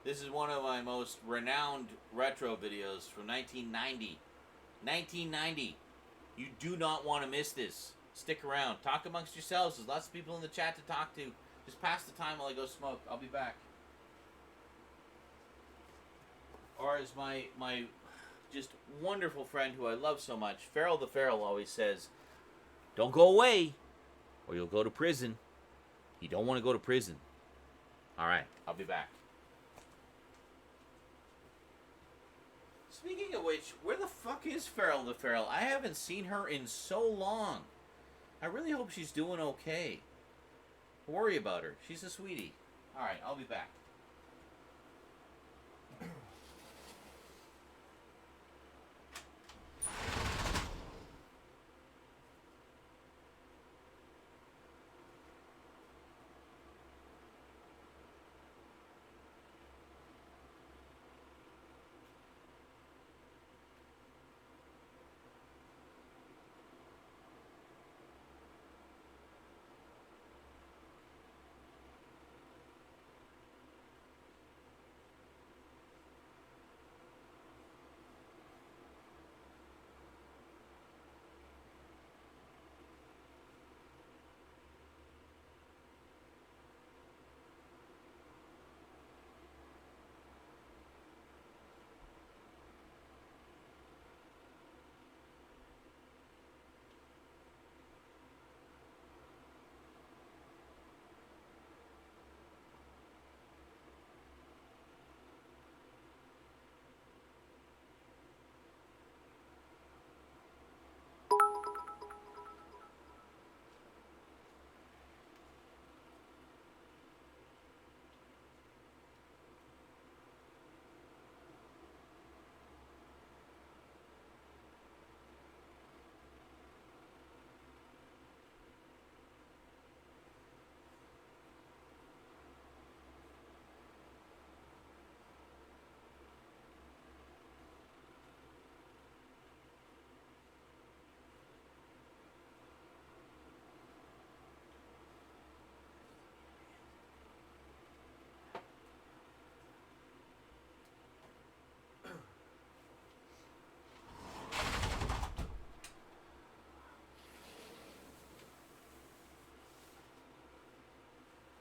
This is one of my most renowned retro videos from 1990. 1990. You do not want to miss this. Stick around. Talk amongst yourselves. There's lots of people in the chat to talk to. Just pass the time while I go smoke. I'll be back. Or as my just wonderful friend who I love so much, Feral the Feral, always says, don't go away, or you'll go to prison. You don't want to go to prison. All right, I'll be back. Speaking of which, where the fuck is Feral the Feral? I haven't seen her in so long. I really hope she's doing okay. Worry about her. She's a sweetie. All right, I'll be back.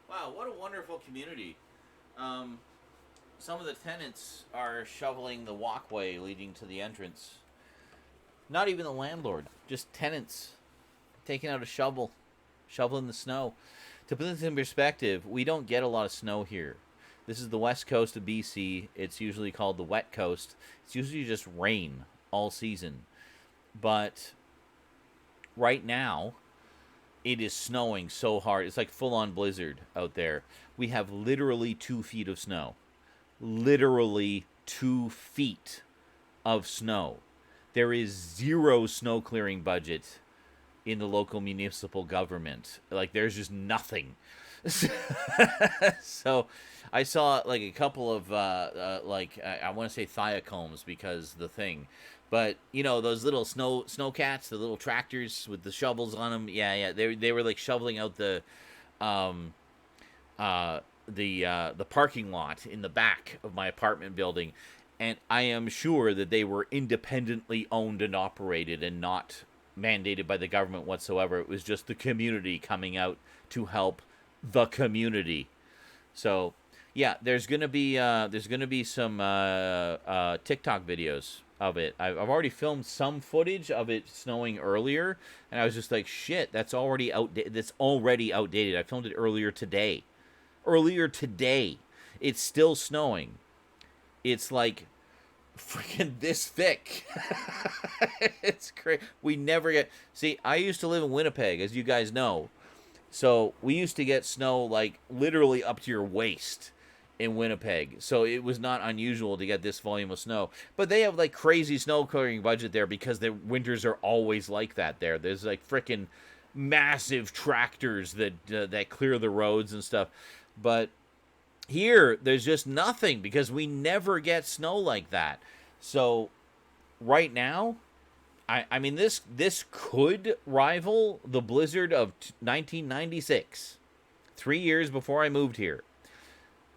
Wow, what a wonderful community. Some of the tenants are shoveling the walkway leading to the entrance. Not even the landlord, just tenants taking out a shovel, shoveling the snow. To put this in perspective, we don't get a lot of snow here. This is the west coast of BC. It's usually called the wet coast. It's usually just rain all season. But right now, it is snowing so hard. It's like full-on blizzard out there. We have literally 2 feet of snow. Literally 2 feet of snow. There is zero snow clearing budget in the local municipal government. Like, there's just nothing. So I saw like a couple of I want to say Thiacombs because the thing, but you know those little snow cats, the little tractors with the shovels on them. Yeah, they were like shoveling out the parking lot in the back of my apartment building, and I am sure that they were independently owned and operated and not mandated by the government whatsoever. It was just the community coming out to help the community. So yeah, there's gonna be some TikTok videos of it. I've already filmed some footage of it snowing earlier, and I was just like, shit, that's already outdated. I filmed it earlier today. It's still snowing. It's like freaking this thick. It's crazy. We never get... See, I used to live in Winnipeg, as you guys know. So we used to get snow like literally up to your waist in Winnipeg. So it was not unusual to get this volume of snow. But they have like crazy snow clearing budget there because the winters are always like that there. There's like freaking massive tractors that clear the roads and stuff. But here, there's just nothing because we never get snow like that. So right now, I mean, this could rival the blizzard of 1996, 3 years before I moved here.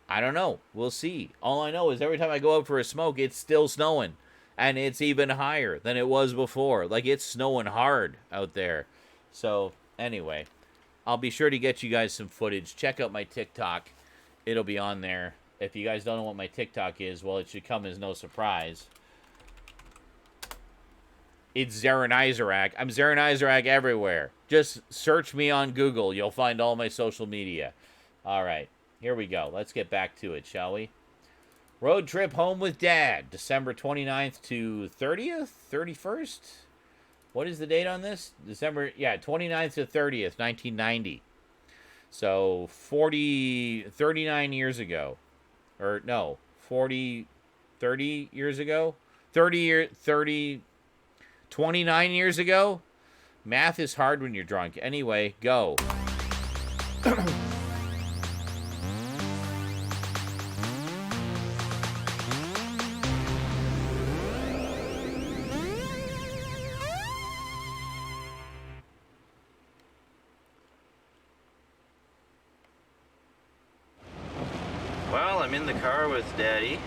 I don't know. We'll see. All I know is every time I go out for a smoke, it's still snowing. And it's even higher than it was before. Like, it's snowing hard out there. So, anyway, I'll be sure to get you guys some footage. Check out my TikTok. It'll be on there. If you guys don't know what my TikTok is, well, it should come as no surprise. It's Zaran Izarak. I'm Zaran Izarak everywhere. Just search me on Google. You'll find all my social media. All right. Here we go. Let's get back to it, shall we? Road trip home with Dad. December 29th to 30th? 31st? What is the date on this? 29th to 30th, 1990. So 39 years ago. Or no, 30 years ago? 29 years ago? Math is hard when you're drunk. Anyway, go. Well, I'm in the car with Daddy,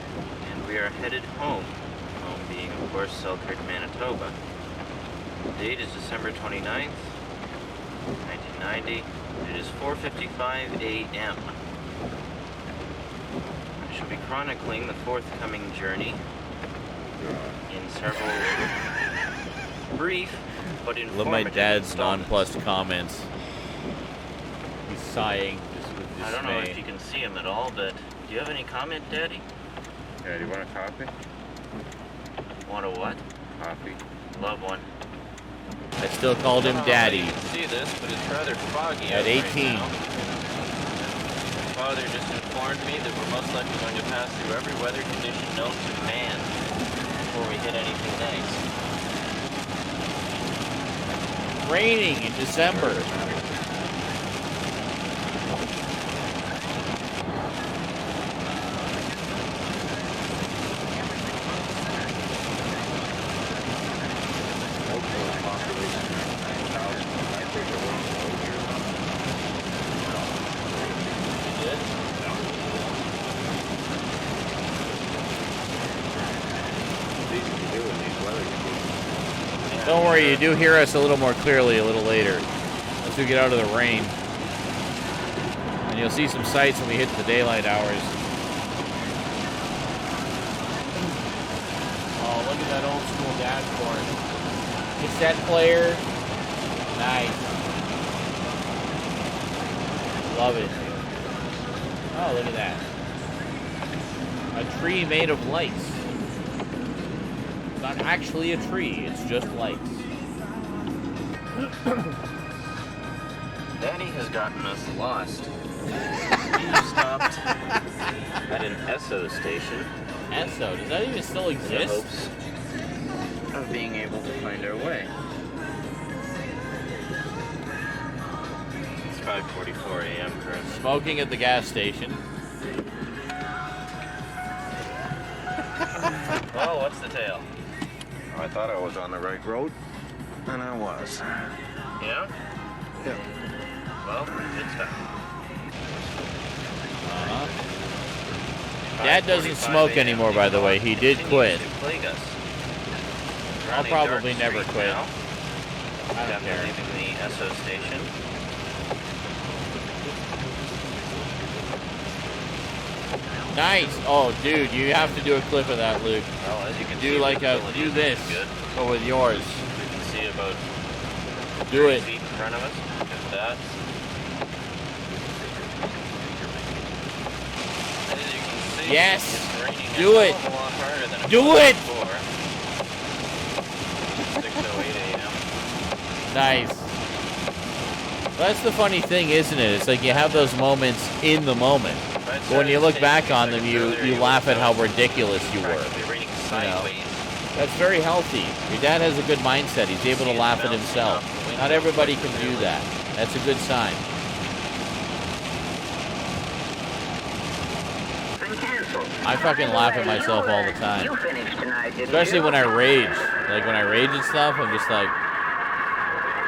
and we are headed home. Home being, of course, Selkirk, Manitoba. The date is December 29th, 1990. It is 4:55 a.m. I shall be chronicling the forthcoming journey in several brief but informative Love my dad's installments. nonplussed comments. He's sighing just with dismay. I don't know if you can see him at all, but do you have any comment, Daddy? Yeah, do you want a coffee? Want a what? Coffee. Love one. I still called him Daddy. You can see this, but it's rather foggy At out right 18. now. Father just informed me that we're most likely going to pass through every weather condition known to man before we hit anything nice. Raining in December. Don't worry, you do hear us a little more clearly a little later. Once we get out of the rain. And you'll see some sights when we hit the daylight hours. Oh, look at that old school dashboard. Cassette player. Nice. Love it. Oh, look at that. A tree made of lights. It's not actually a tree, it's just lights. Daddy has gotten us lost. We stopped at an Esso station. Esso? Does that even still in the exist? hopes of being able to find our way. It's 5:44 a.m. currently. Smoking at the gas station. Oh, what's the tale? I thought I was on the right road, and I was. Yeah? Yeah. Well, it's time. Dad doesn't smoke anymore, by the way. He did quit. I'll probably never quit. I don't care. Leaving the Esso station. Nice. Oh, dude, you have to do a clip of that, Luke. Well, as you can Do see, like a do this, but with yours. You can see about Do it. 30 feet in front of us. Just that. As you can see, Yes. it's raining Do a it. hell of a lot harder than it Do was it. before. 6:08 a.m. Nice. That's the funny thing, isn't it? It's like you have those moments in the moment. But when you look back on them, you laugh at how ridiculous you were. You know? That's very healthy. Your dad has a good mindset. He's able to laugh at himself. Not everybody can do that. That's a good sign. I fucking laugh at myself all the time. Especially when I rage. Like when I rage and stuff, I'm just like,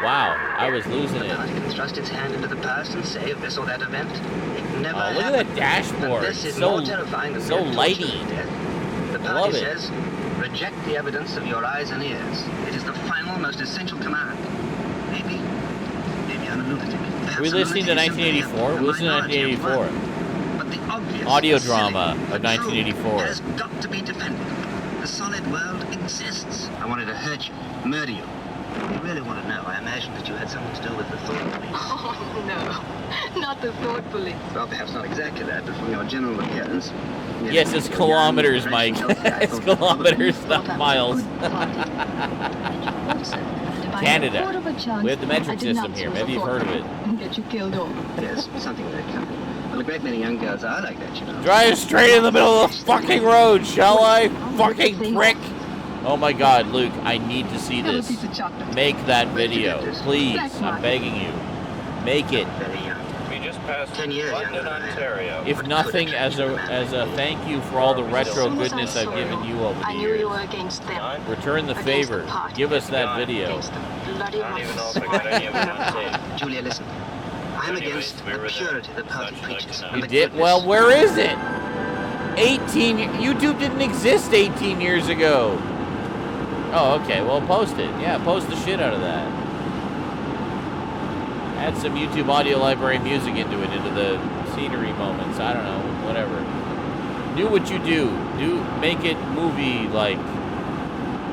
wow, I was losing it. It can thrust its hand into the past and say of this or that event, it never Oh, look at that dashboard. This is So more terrifying than so the torture lighty. of death. The I party love it. says, reject the evidence of your eyes and ears. It is the final, most essential command. Maybe I'm a lunatic. Are we listening to 1984? We're listening to 1984. But the obvious, Audio the silly, drama the of true 1984. has got to be defended. The solid world exists. I wanted to hurt you, murder you. You really want to know? I imagine that you had something to do with the thought police. Oh, no. Not the thought police. Well, perhaps not exactly that, but from your general appearance. Yes, it's kilometers, Mike. It's kilometers, not miles. Canada. We have the metric system here. Maybe you've heard of it. Get you killed off. Yes, something of that kind. Well, a great many young girls are like that, you know. Drive straight in the middle of the fucking road, shall I? Fucking prick. Oh my god, Luke, I need to see this. Make that video. Please, I'm begging you. Make it. We just passed London, Ontario. If nothing, as a thank you for all the retro goodness I've given you over the I knew you years. were against them. Return the favor. Give us that video. Bloody I don't even know if I got any of it on tape. Julia, listen. I'm against the purity the party preaches. You did? Well, where is it? 18... YouTube didn't exist 18 years ago. Oh, okay. Well, post it. Yeah, post the shit out of that. Add some YouTube audio library music into it, into the scenery moments. I don't know, whatever. Do what you do. Make it movie-like.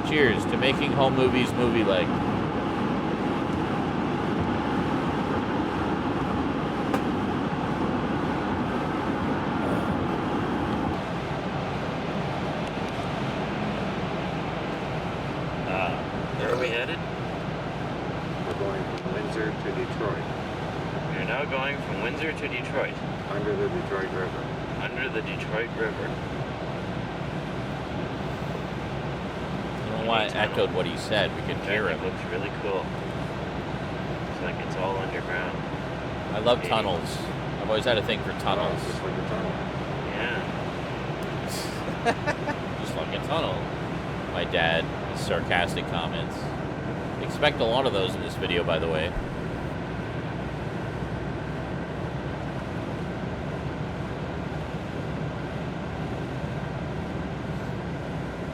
Cheers to making home movies movie-like. Where are we headed? We're going from Windsor to Detroit. We are now going from Windsor to Detroit. Under the Detroit River. Under the Detroit River. I don't know why I echoed what he said. We could hear It him. looks really cool. It's like it's all underground. I love tunnels. I've always had a thing for tunnels. Just like a tunnel. Yeah. Just like a tunnel. My dad, his sarcastic comments. Expect a lot of those in this video, by the way.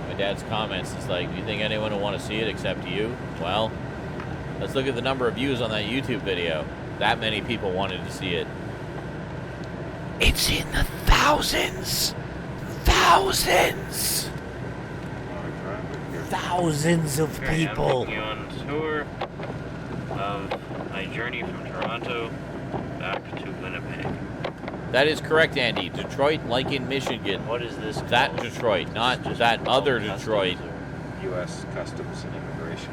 My dad's comments is like, do you think anyone will want to see it except you? Well, let's look at the number of views on that YouTube video. That many people wanted to see it. It's in the thousands! Thousands! Thousands of people! I'm taking you on a tour of my journey from Toronto back to Winnipeg. That is correct, Andy. Detroit, like in Michigan. What is this? That Detroit, not that other Detroit. U.S. Customs and Immigration.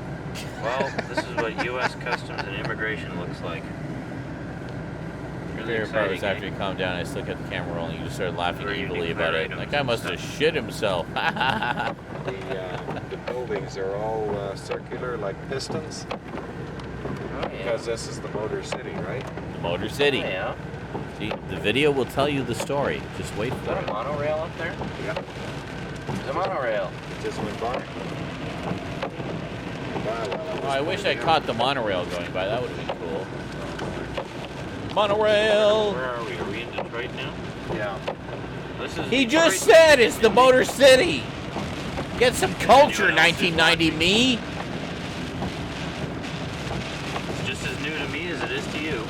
Well, this is what U.S. Customs and Immigration looks like. My favorite part was after you calmed down, I still kept the camera rolling. You just started laughing evilly about it. That guy must have shit himself. The buildings are all circular, like pistons. Because this is the Motor City, right? The Motor City. Yeah. See, the video will tell you the story. Just wait Is for that it. a monorail up there? Yeah. There's a monorail. It just went by. Oh, I wish I caught the monorail going by. That would have been cool. Monorail! Where are we? Are we in Detroit now? Yeah. This is He Detroit. just said it's the Motor City! Get some culture, 1990 me! It's just as new to me as it is to you.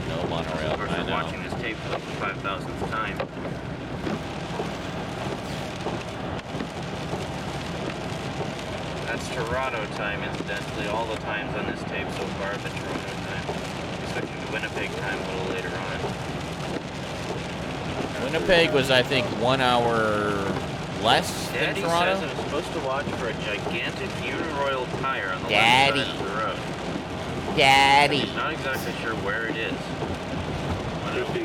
No monorail, Of course, I we're know. watching this tape for like the 5,000th time. That's Toronto time, incidentally. All the times on this tape so far have been Toronto time. Switching to Winnipeg time a little later on. Winnipeg was, I think, 1 hour less than Daddy Toronto. says I'm supposed to watch for a gigantic Uniroyal tire on the Daddy. left side of the road. Daddy. He's not exactly sure where it is.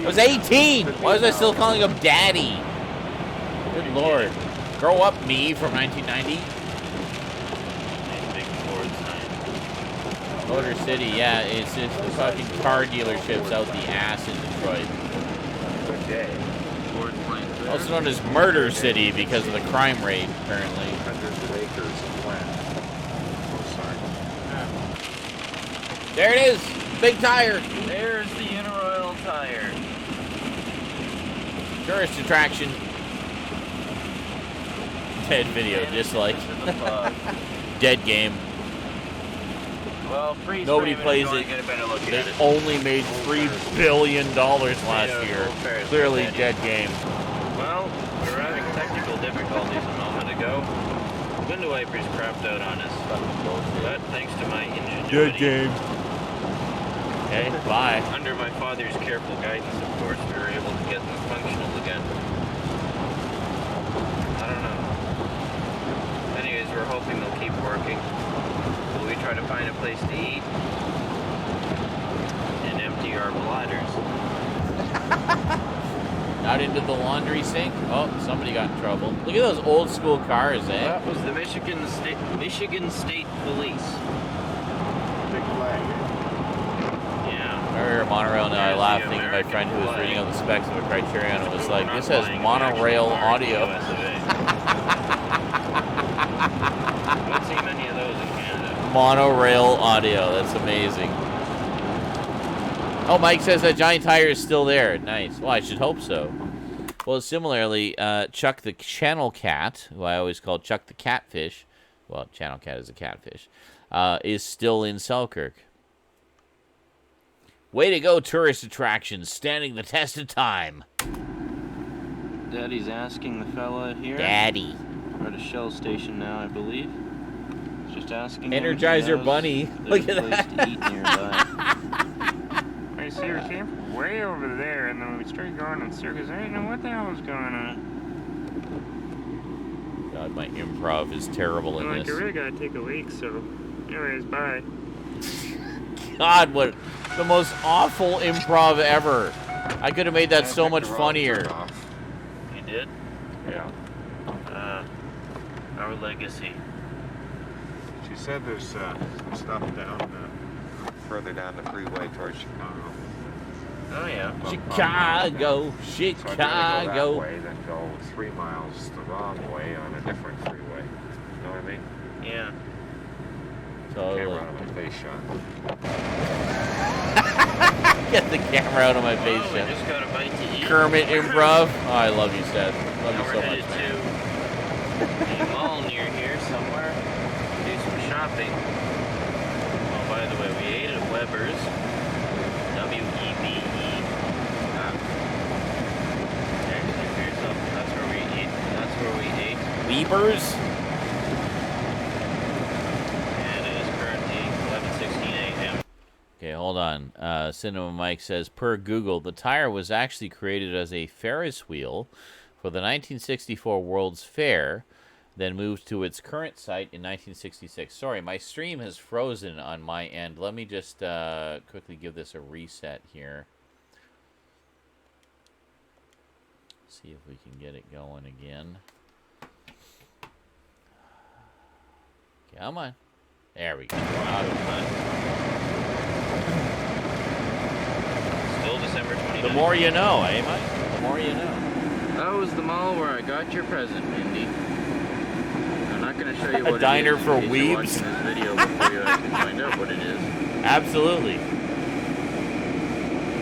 I was 18! Why was I still calling him Daddy? Good lord. Grow up, me, from 1990. Big Ford sign. Motor City, yeah, it's the fucking car dealerships out the ass in Detroit. Good day. Ford planes there. Also known as Murder City because of the crime rate, apparently. Hundreds of acres of land. Oh, sorry. There it is! Big tire! There's the Uniroyal tire. Tourist attraction. Dead video, dislike. Dead game. Well, freeze Nobody frame plays is going it. to get a better look They at it. only made $3 billion last year. Fair, Clearly fair. dead game. Well, we were having technical difficulties a moment ago. Window wipers crapped out on us. But thanks to my ingenuity. Dead game. Okay, bye. Under my father's careful guidance, of course, we were able to get them functional again. I don't know. Anyways, we're hoping they'll keep working. Will we try to find a place to eat? And empty our bladders? Out into the laundry sink. Oh, somebody got in trouble. Look at those old school cars, eh? That was the Michigan State Police. Big flag. Yeah. I remember monorail now. I laughed thinking of my friend who was reading on the specs of a Criterion and was like, this has monorail audio. Don't see many of those in Canada. Monorail audio. That's amazing. Oh, Mike says that giant tire is still there. Nice. Well, I should hope so. Well, similarly, Chuck the Channel Cat, who I always call Chuck the Catfish, well, Channel Cat is a catfish, is still in Selkirk. Way to go, tourist attractions, standing the test of time. Daddy's asking the fella here. Daddy. We're at a Shell station now, I believe. He's just asking. Energizer Bunny. Look at that. To eat nearby. I see we came from way over there, and then we started going in circles. I didn't know what the hell was going on. God, my improv is terrible in Like, this. I really gotta take a leak, so. Anyways, bye. God, what the most awful improv ever. I could have made that so much funnier. You did? Yeah. Our legacy. She said there's some stuff down further down the freeway towards Chicago. Oh yeah. Chicago, So I'd rather go Chicago. that way than go 3 miles the wrong way on a different freeway. You know what I mean? Yeah. Camera out of my face shot. Get the camera out of my face, We Seth. just got a bite to eat. Kermit improv. Oh, I love you, Seth. Love Now you we're so headed much, man. to a mall near here somewhere. Do some shopping. Oh, by the way, we ate at Weber's. W-E-B-E. Actually, for yourself, that's where we eat. That's where we ate. Weber's? And it is currently 11:16 a.m. Okay, hold hold on. Cinema Mike says, per Google, the tire was actually created as a Ferris wheel for the 1964 World's Fair, then moved to its current site in 1966. Sorry, my stream has frozen on my end. Let me just quickly give this a reset here. See if we can get it going again. Come on. There we go. Still December 29th. The more you know, eh, Mike? The more you know. That was the mall where I got your present, Mindy. I'm not going to show you what A diner it is for in case you're weebs? watching this video before you actually find out what it is. Absolutely.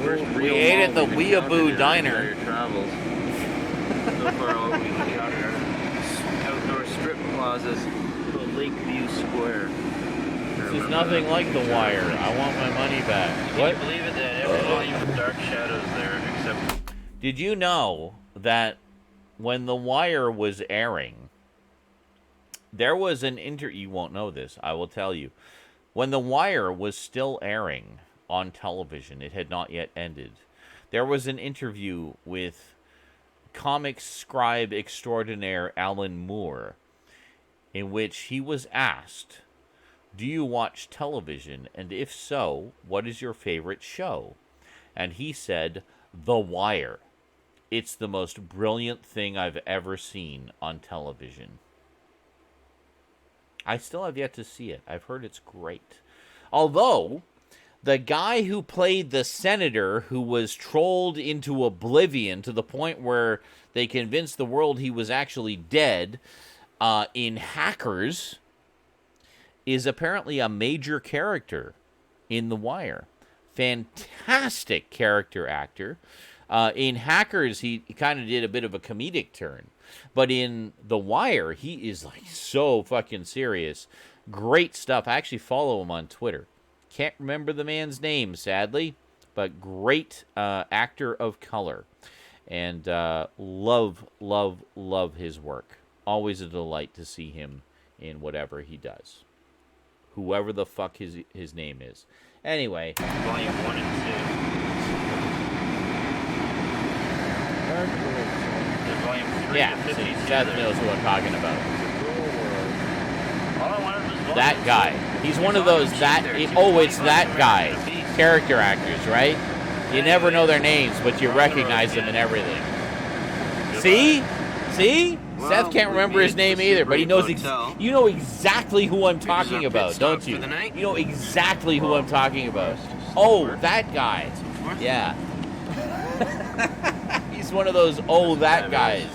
First We real ate mall at the we've encountered Weeaboo in our Diner. entire travels. So far, all we've encountered are outdoor strip plazas to Lakeview Square. This is nothing like The Wire. I want my money back. Can you believe it that every volume of Dark Shadows there, except... Did you know that when The Wire was airing, there was an you won't know this, I will tell you. When The Wire was still airing on television, it had not yet ended, there was an interview with comic scribe extraordinaire Alan Moore, in which he was asked, do you watch television? And if so, what is your favorite show? And he said, The Wire. It's the most brilliant thing I've ever seen on television. I still have yet to see it. I've heard it's great. Although, the guy who played the senator who was trolled into oblivion to the point where they convinced the world he was actually dead in Hackers is apparently a major character in The Wire. Fantastic character actor. In Hackers, he kind of did a bit of a comedic turn. But in The Wire, he is like so fucking serious. Great stuff. I actually follow him on Twitter. Can't remember the man's name, sadly. But great actor of color. And love his work. Always a delight to see him in whatever he does. Whoever the fuck his name is. Anyway. Volume 1 and 2. Volume 3 Yeah, to 52. Seth knows who I'm talking about. All I wanted was volume That guy. He's one of those it's that guy. Character actors, right? You never know their names, but you recognize them in everything. See? Well, Seth can't remember his name either, but he knows you know exactly who I'm talking about, don't you? You know exactly who I'm talking about. Oh, that guy. Yeah. He's one of those that guys.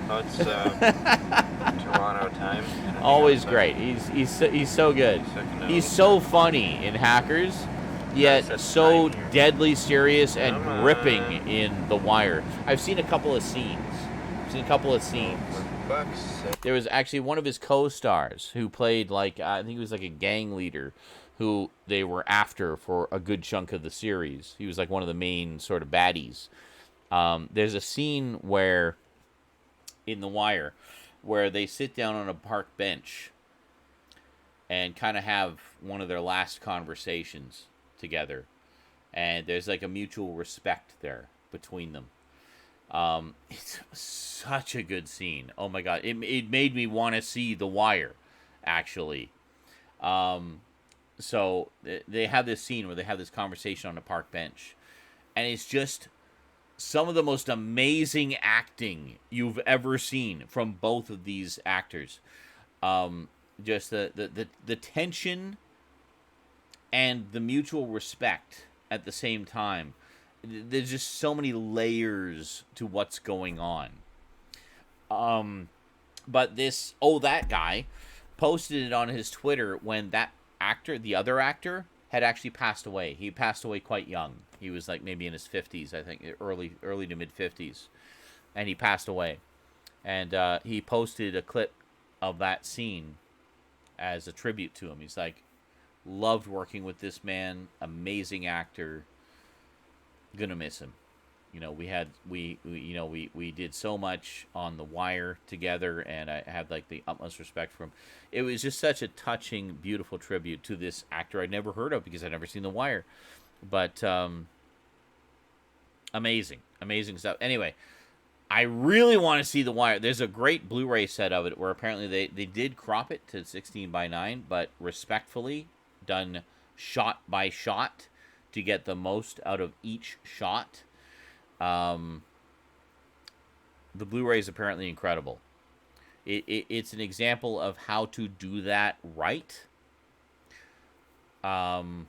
Oh, it's Toronto time. Always great. He's so good. He's so funny in Hackers, yet so deadly serious and gripping in The Wire. I've seen a couple of scenes. There was actually one of his co-stars who played I think he was like a gang leader who they were after for a good chunk of the series. He was like one of the main sort of baddies. There's a scene where, in The Wire, where they sit down on a park bench and kind of have one of their last conversations together. And there's like a mutual respect there between them. It's such a good scene. Oh my God. It made me want to see The Wire, actually. So they have this scene where they have this conversation on a park bench. And it's just some of the most amazing acting you've ever seen from both of these actors. Just the tension and the mutual respect at the same time. There's just so many layers to what's going on. But that guy, posted it on his Twitter when that actor, the other actor, had actually passed away. He passed away quite young. He was like maybe in his 50s, I think, early to mid 50s. And he passed away. And he posted a clip of that scene as a tribute to him. He's like, loved working with this man, amazing actor. Gonna miss him. You know, we did so much on The Wire together, and I have like the utmost respect for him. It was just such a touching, beautiful tribute to this actor I'd never heard of because I'd never seen The Wire. But amazing stuff. Anyway, I really want to see The Wire. There's a great Blu-ray set of it where apparently they did crop it to 16:9, but respectfully done shot by shot to get the most out of each shot. The Blu-ray is apparently incredible. It's an example of how to do that right. And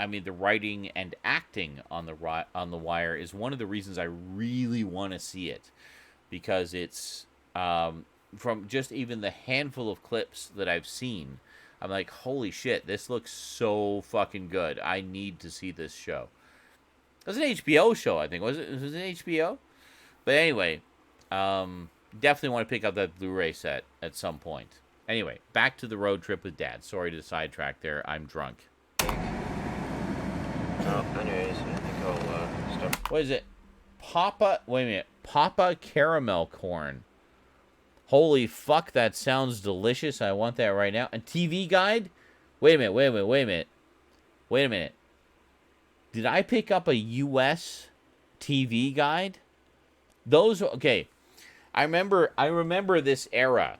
I mean, the writing and acting on the Wire is one of the reasons I really want to see it, because it's from just even the handful of clips that I've seen, I'm like, holy shit, this looks so fucking good. I need to see this show. It was an HBO show, I think. Was it? Was it HBO? But anyway, definitely want to pick up that Blu-ray set at some point. Anyway, back to the road trip with Dad. Sorry to sidetrack there. I'm drunk. Oh, anyways, I think I'll start. What is it? Wait a minute. Papa caramel corn. Holy fuck, that sounds delicious. I want that right now. And TV guide? Wait a minute. Did I pick up a US TV guide? Those, okay. I remember this era.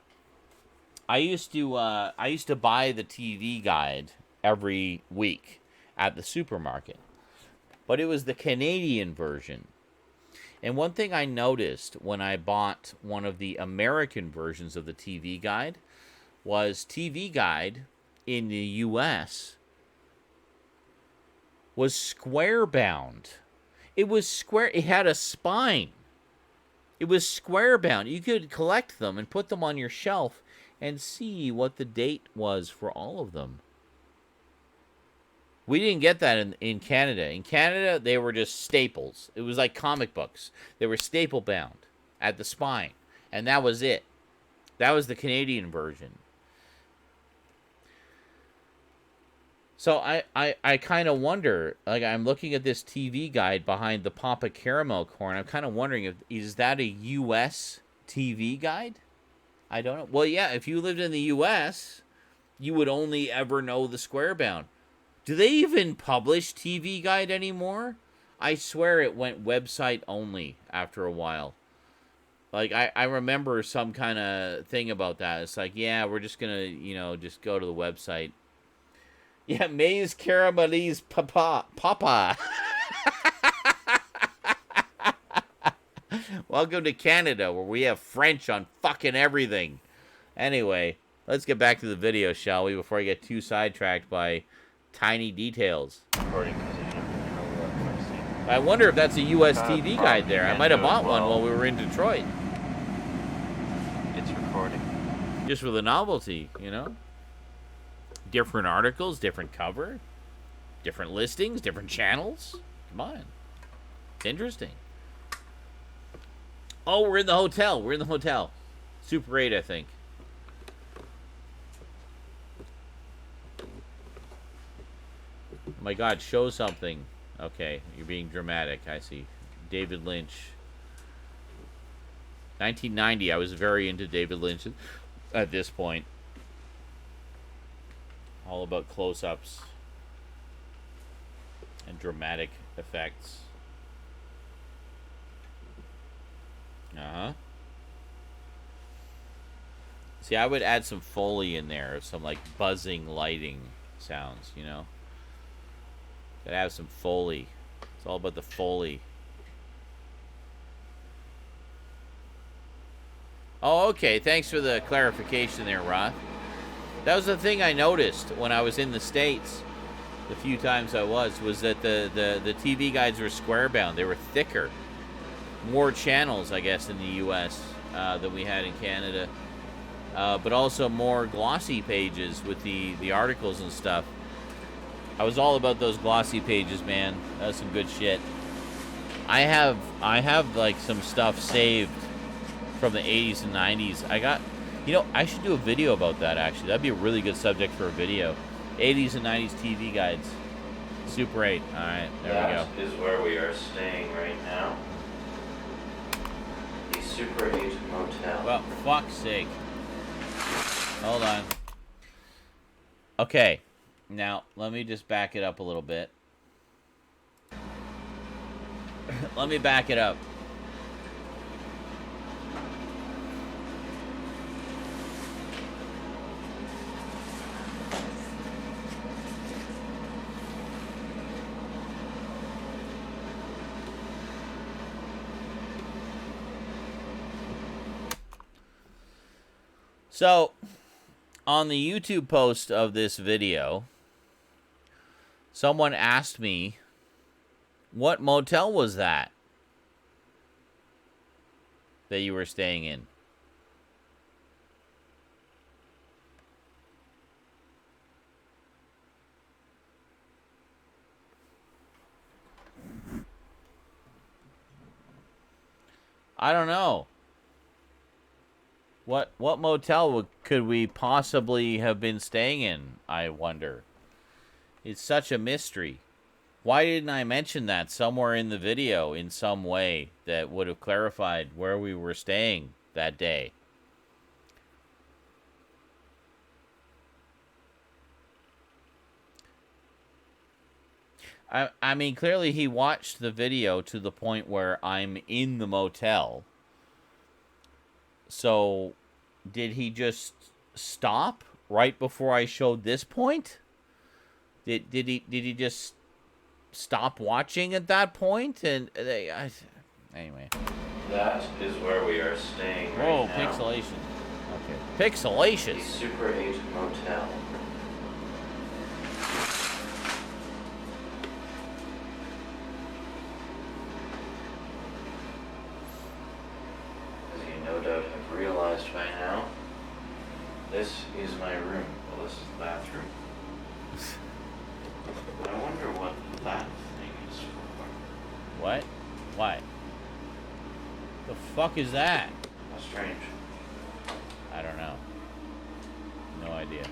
I used to buy the TV guide every week at the supermarket, but it was the Canadian version. And one thing I noticed when I bought one of the American versions of the TV guide was TV guide in the US was square bound. It was square. It had a spine. It was square bound. You could collect them and put them on your shelf and see what the date was for all of them. We didn't get that in Canada. In Canada, they were just staples. It was like comic books. They were staple bound at the spine. And that was it. That was the Canadian version. So I kind of wonder, like, I'm looking at this TV guide behind the Papa Caramel corn. I'm kind of wondering, is that a U.S. TV guide? I don't know. Well, yeah, if you lived in the U.S., you would only ever know the square bound. Do they even publish TV guide anymore? I swear it went website only after a while. Like, I remember some kind of thing about that. It's like, yeah, we're just going to, just go to the website. Yeah, Maze Caramelise Papa. Welcome to Canada, where we have French on fucking everything. Anyway, let's get back to the video, shall we, before I get too sidetracked by tiny details. I wonder if that's a US TV guide there. I might have bought one while we were in Detroit. It's recording. Just for the novelty, Different articles, different cover, different listings, different channels. Come on. It's interesting. Oh, we're in the hotel. Super 8, I think. Oh my God, show something. Okay, you're being dramatic. I see. David Lynch. 1990. I was very into David Lynch at this point. All about close-ups and dramatic effects. Uh-huh. See, I would add some Foley in there, some like buzzing lighting sounds, Gotta have some Foley. It's all about the Foley. Oh, okay. Thanks for the clarification there, Roth. That was the thing I noticed when I was in the States, the few times I was that the TV guides were square bound. They were thicker. More channels, I guess, in the U.S. Than we had in Canada. But also more glossy pages with the articles and stuff. I was all about those glossy pages, man. That was some good shit. I have like some stuff saved from the 80s and 90s. I got... I should do a video about that, actually. That'd be a really good subject for a video. 80s and 90s TV guides. Super 8. All right, there we go. That is where we are staying right now. The Super 8 Motel. Well, fuck's sake. Hold on. Okay. Now, let me just back it up a little bit. Let me back it up. So, on the YouTube post of this video, someone asked me, what motel was that you were staying in? I don't know. What motel could we possibly have been staying in, I wonder? It's such a mystery. Why didn't I mention that somewhere in the video in some way that would have clarified where we were staying that day? I mean, clearly he watched the video to the point where I'm in the motel. So, did he just stop right before I showed this point? Did he just stop watching at that point? And anyway, that is where we are staying right whoa, now. pixelation. Okay, pixelation. The Super 8 Motel. As you no doubt have realized by now, this is my room. Well, this is the bathroom. I wonder what that thing is for. What? Why? The fuck is that? How strange. I don't know. No idea.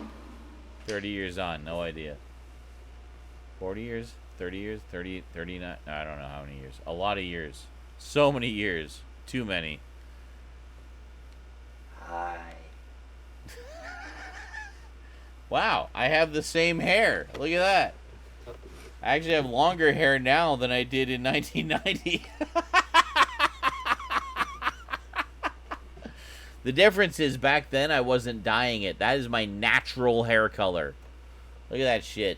30 years on, no idea. 40 years? 30 years? 30, 39? I don't know how many years. A lot of years. So many years. Too many. Hi. Wow, I have the same hair. Look at that. I actually have longer hair now than I did in 1990. The difference is back then I wasn't dyeing it. That is my natural hair color. Look at that shit.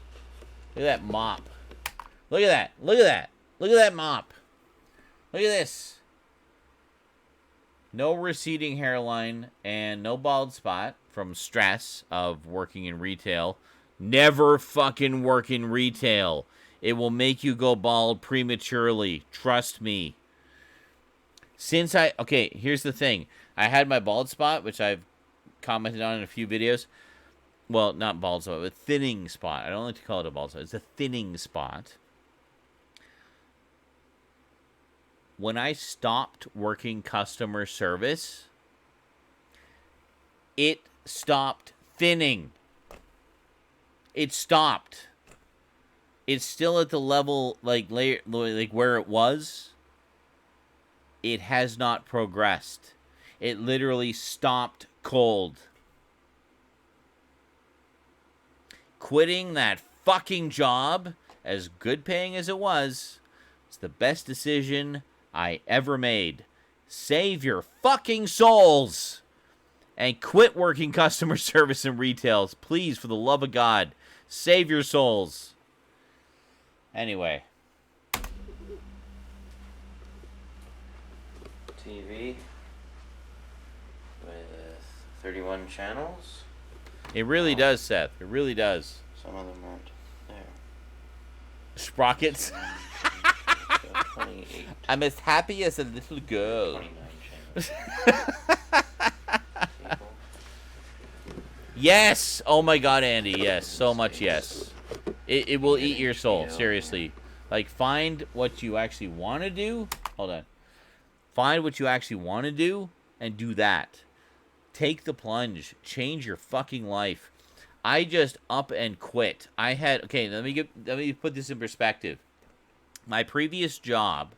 Look at that mop. Look at that. Look at that. Look at that mop. Look at this. No receding hairline and no bald spot from stress of working in retail. Never fucking work in retail. It will make you go bald prematurely. Trust me. Okay, here's the thing. I had my bald spot, which I've commented on in a few videos. Well, not bald spot, but thinning spot. I don't like to call it a bald spot. It's a thinning spot. When I stopped working customer service, it stopped thinning. It stopped. It's still at the level like where it was. It has not progressed. It literally stopped cold. Quitting that fucking job, as good paying as it was the best decision I ever made. Save your fucking souls and quit working customer service and retails. Please, for the love of God, save your souls. Anyway. TV with 31 channels. It really does, Seth. It really does. Some of them aren't there. Sprockets. 28. I'm as happy as a little girl. 29 channels. Yes! Oh my God, Andy. Yes. So much yes. It will eat your soul. Seriously. Like, find what you actually want to do. Hold on. Find what you actually want to do and do that. Take the plunge. Change your fucking life. I just up and quit. Okay, let me put this in perspective. My previous job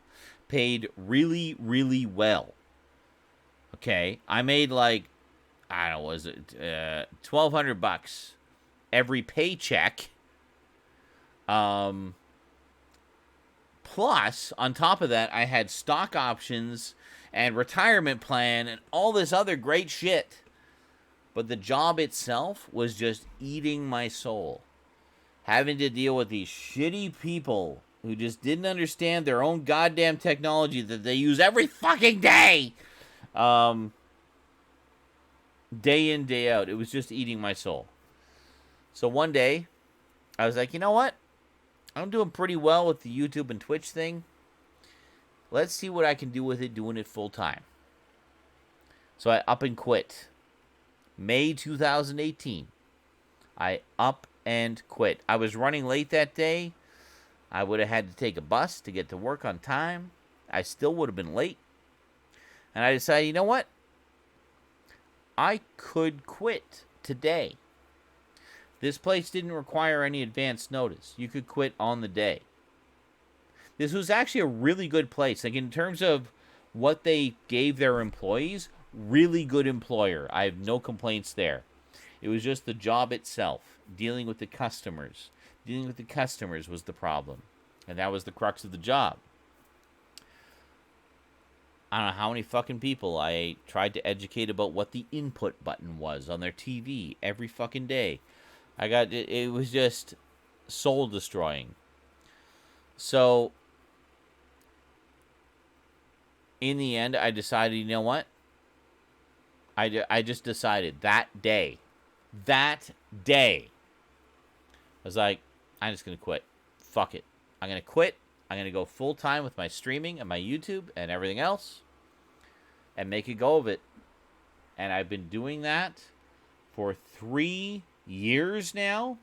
paid really, really well. Okay, I made like, I don't know, was it $1,200 every paycheck. Plus, on top of that, I had stock options and retirement plan and all this other great shit. But the job itself was just eating my soul. Having to deal with these shitty people who just didn't understand their own goddamn technology that they use every fucking day. Day in, day out. It was just eating my soul. So one day, I was like, you know what? I'm doing pretty well with the YouTube and Twitch thing. Let's see what I can do with it doing it full time. So I up and quit. May 2018. I up and quit. I was running late that day. I would have had to take a bus to get to work on time. I still would have been late. And I decided, you know what? I could quit today. This place didn't require any advance notice. You could quit on the day. This was actually a really good place. Like, in terms of what they gave their employees, really good employer. I have no complaints there. It was just the job itself. Dealing with the customers. Dealing with the customers was the problem. And that was the crux of the job. I don't know how many fucking people I tried to educate about what the input button was on their TV every fucking day. It was just soul destroying. So, in the end, I decided, you know what? I just decided that day, I was like, I'm just going to quit. Fuck it. I'm going to quit. I'm going to go full time with my streaming and my YouTube and everything else and make a go of it. And I've been doing that for 3 years now.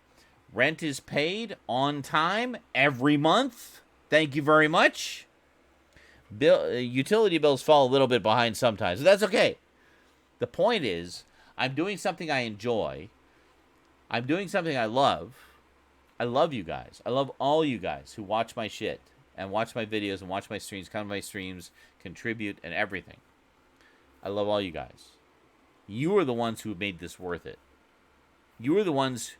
Rent is paid on time every month. Thank you very much. Utility bills fall a little bit behind sometimes, but that's okay. The point is, I'm doing something I enjoy. I'm doing something I love. I love you guys. I love all you guys who watch my shit and watch my videos and watch my streams, come to my streams, contribute, and everything. I love all you guys. You are the ones who made this worth it. You are the ones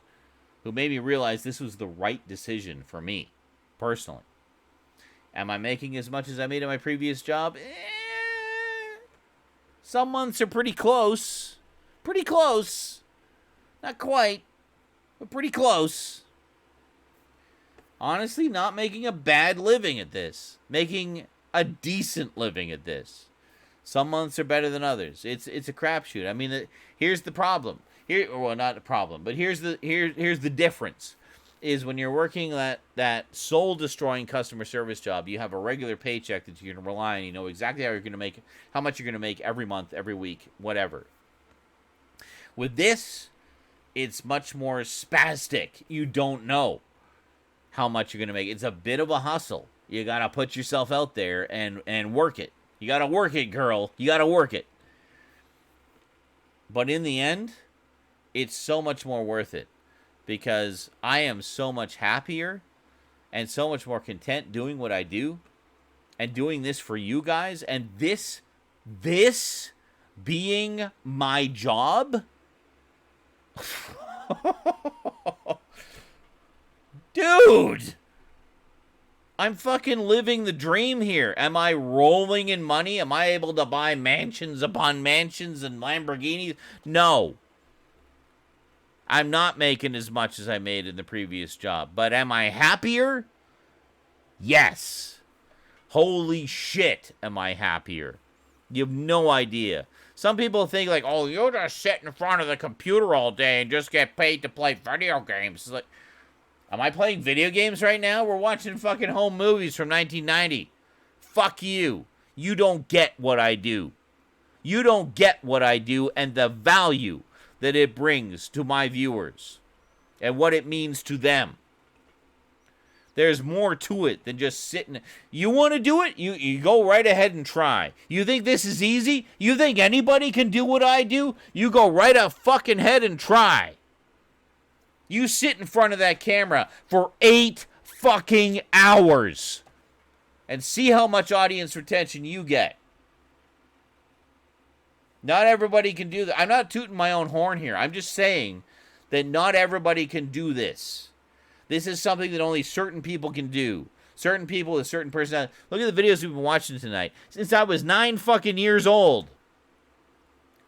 who made me realize this was the right decision for me, personally. Am I making as much as I made in my previous job? Some months are pretty close. Pretty close. Not quite, but pretty close. Honestly, not making a bad living at this. Making a decent living at this. Some months are better than others. It's a crapshoot. I mean, here's the problem. Well, not a problem, but here's the difference. Is when you're working that soul-destroying customer service job, you have a regular paycheck that you can rely on. You know exactly how much you're going to make every month, every week, whatever. With this, it's much more spastic. You don't know how much you're going to make. It's a bit of a hustle. You got to put yourself out there and work it. You got to work it, girl. You got to work it. But in the end, it's so much more worth it. Because I am so much happier and so much more content doing what I do and doing this for you guys. And this being my job. Dude! I'm fucking living the dream here. Am I rolling in money? Am I able to buy mansions upon mansions and Lamborghinis? No. I'm not making as much as I made in the previous job. But am I happier? Yes. Holy shit, am I happier. You have no idea. Some people think like, oh, you just sit in front of the computer all day and just get paid to play video games. It's like, am I playing video games right now? We're watching fucking home movies from 1990. Fuck you. You don't get what I do. You don't get what I do and the value that it brings to my viewers and what it means to them. There's more to it than just sitting. You want to do it? You go right ahead and try. You think this is easy? You think anybody can do what I do? You go right up fucking head and try. You sit in front of that camera for 8 fucking hours and see how much audience retention you get. Not everybody can do that. I'm not tooting my own horn here. I'm just saying that not everybody can do this. This is something that only certain people can do. certain people with certain personality. Look at the videos we've been watching tonight. Since I was 9 fucking years old,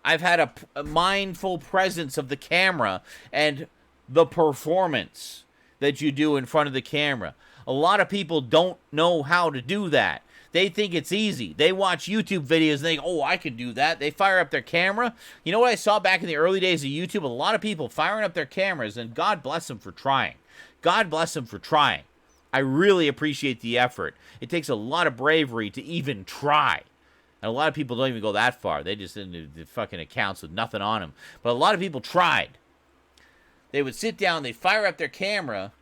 I've had a mindful presence of the camera and the performance that you do in front of the camera. A lot of people don't know how to do that. They think it's easy. They watch YouTube videos and they go, oh, I can do that. They fire up their camera. You know what I saw back in the early days of YouTube? A lot of people firing up their cameras, and God bless them for trying. God bless them for trying. I really appreciate the effort. It takes a lot of bravery to even try. And a lot of people don't even go that far. They just into the fucking accounts with nothing on them. But a lot of people tried. They would sit down, they'd fire up their camera,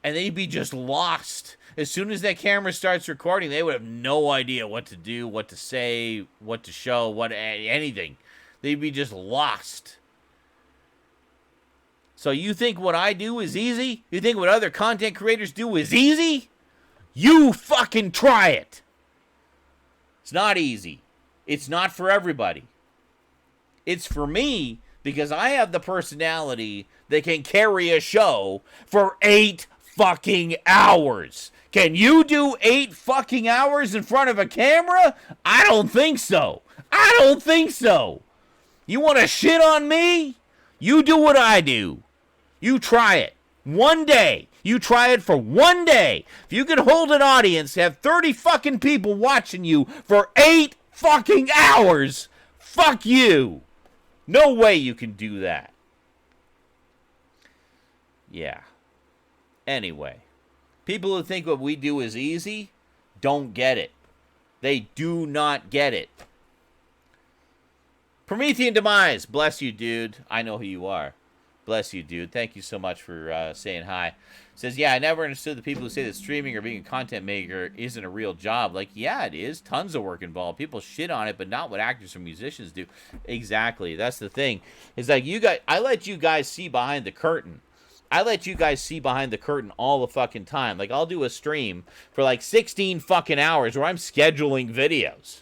and they'd be just lost. As soon as that camera starts recording, they would have no idea what to do, what to say, what to show, anything. They'd be just lost. So you think what I do is easy? You think what other content creators do is easy? You fucking try it. It's not easy. It's not for everybody. It's for me because I have the personality that can carry a show for 8 fucking hours. Can you do 8 fucking hours in front of a camera? I don't think so. I don't think so. You want to shit on me? You do what I do. You try it. One day. You try it for one day. If you can hold an audience, have 30 fucking people watching you for 8 fucking hours, fuck you. No way you can do that. Yeah. Anyway, people who think what we do is easy don't get it. They do not get it. Promethean Demise, bless you, dude. I know who you are. Bless you, dude. Thank you so much for saying hi. Says, yeah, I never understood the people who say that streaming or being a content maker isn't a real job. Like, yeah, it is. Tons of work involved. People shit on it, but not what actors or musicians do. Exactly. That's the thing. It's like, I let you guys see behind the curtain. I let you guys see behind the curtain all the fucking time. Like, I'll do a stream for like 16 fucking hours where I'm scheduling videos.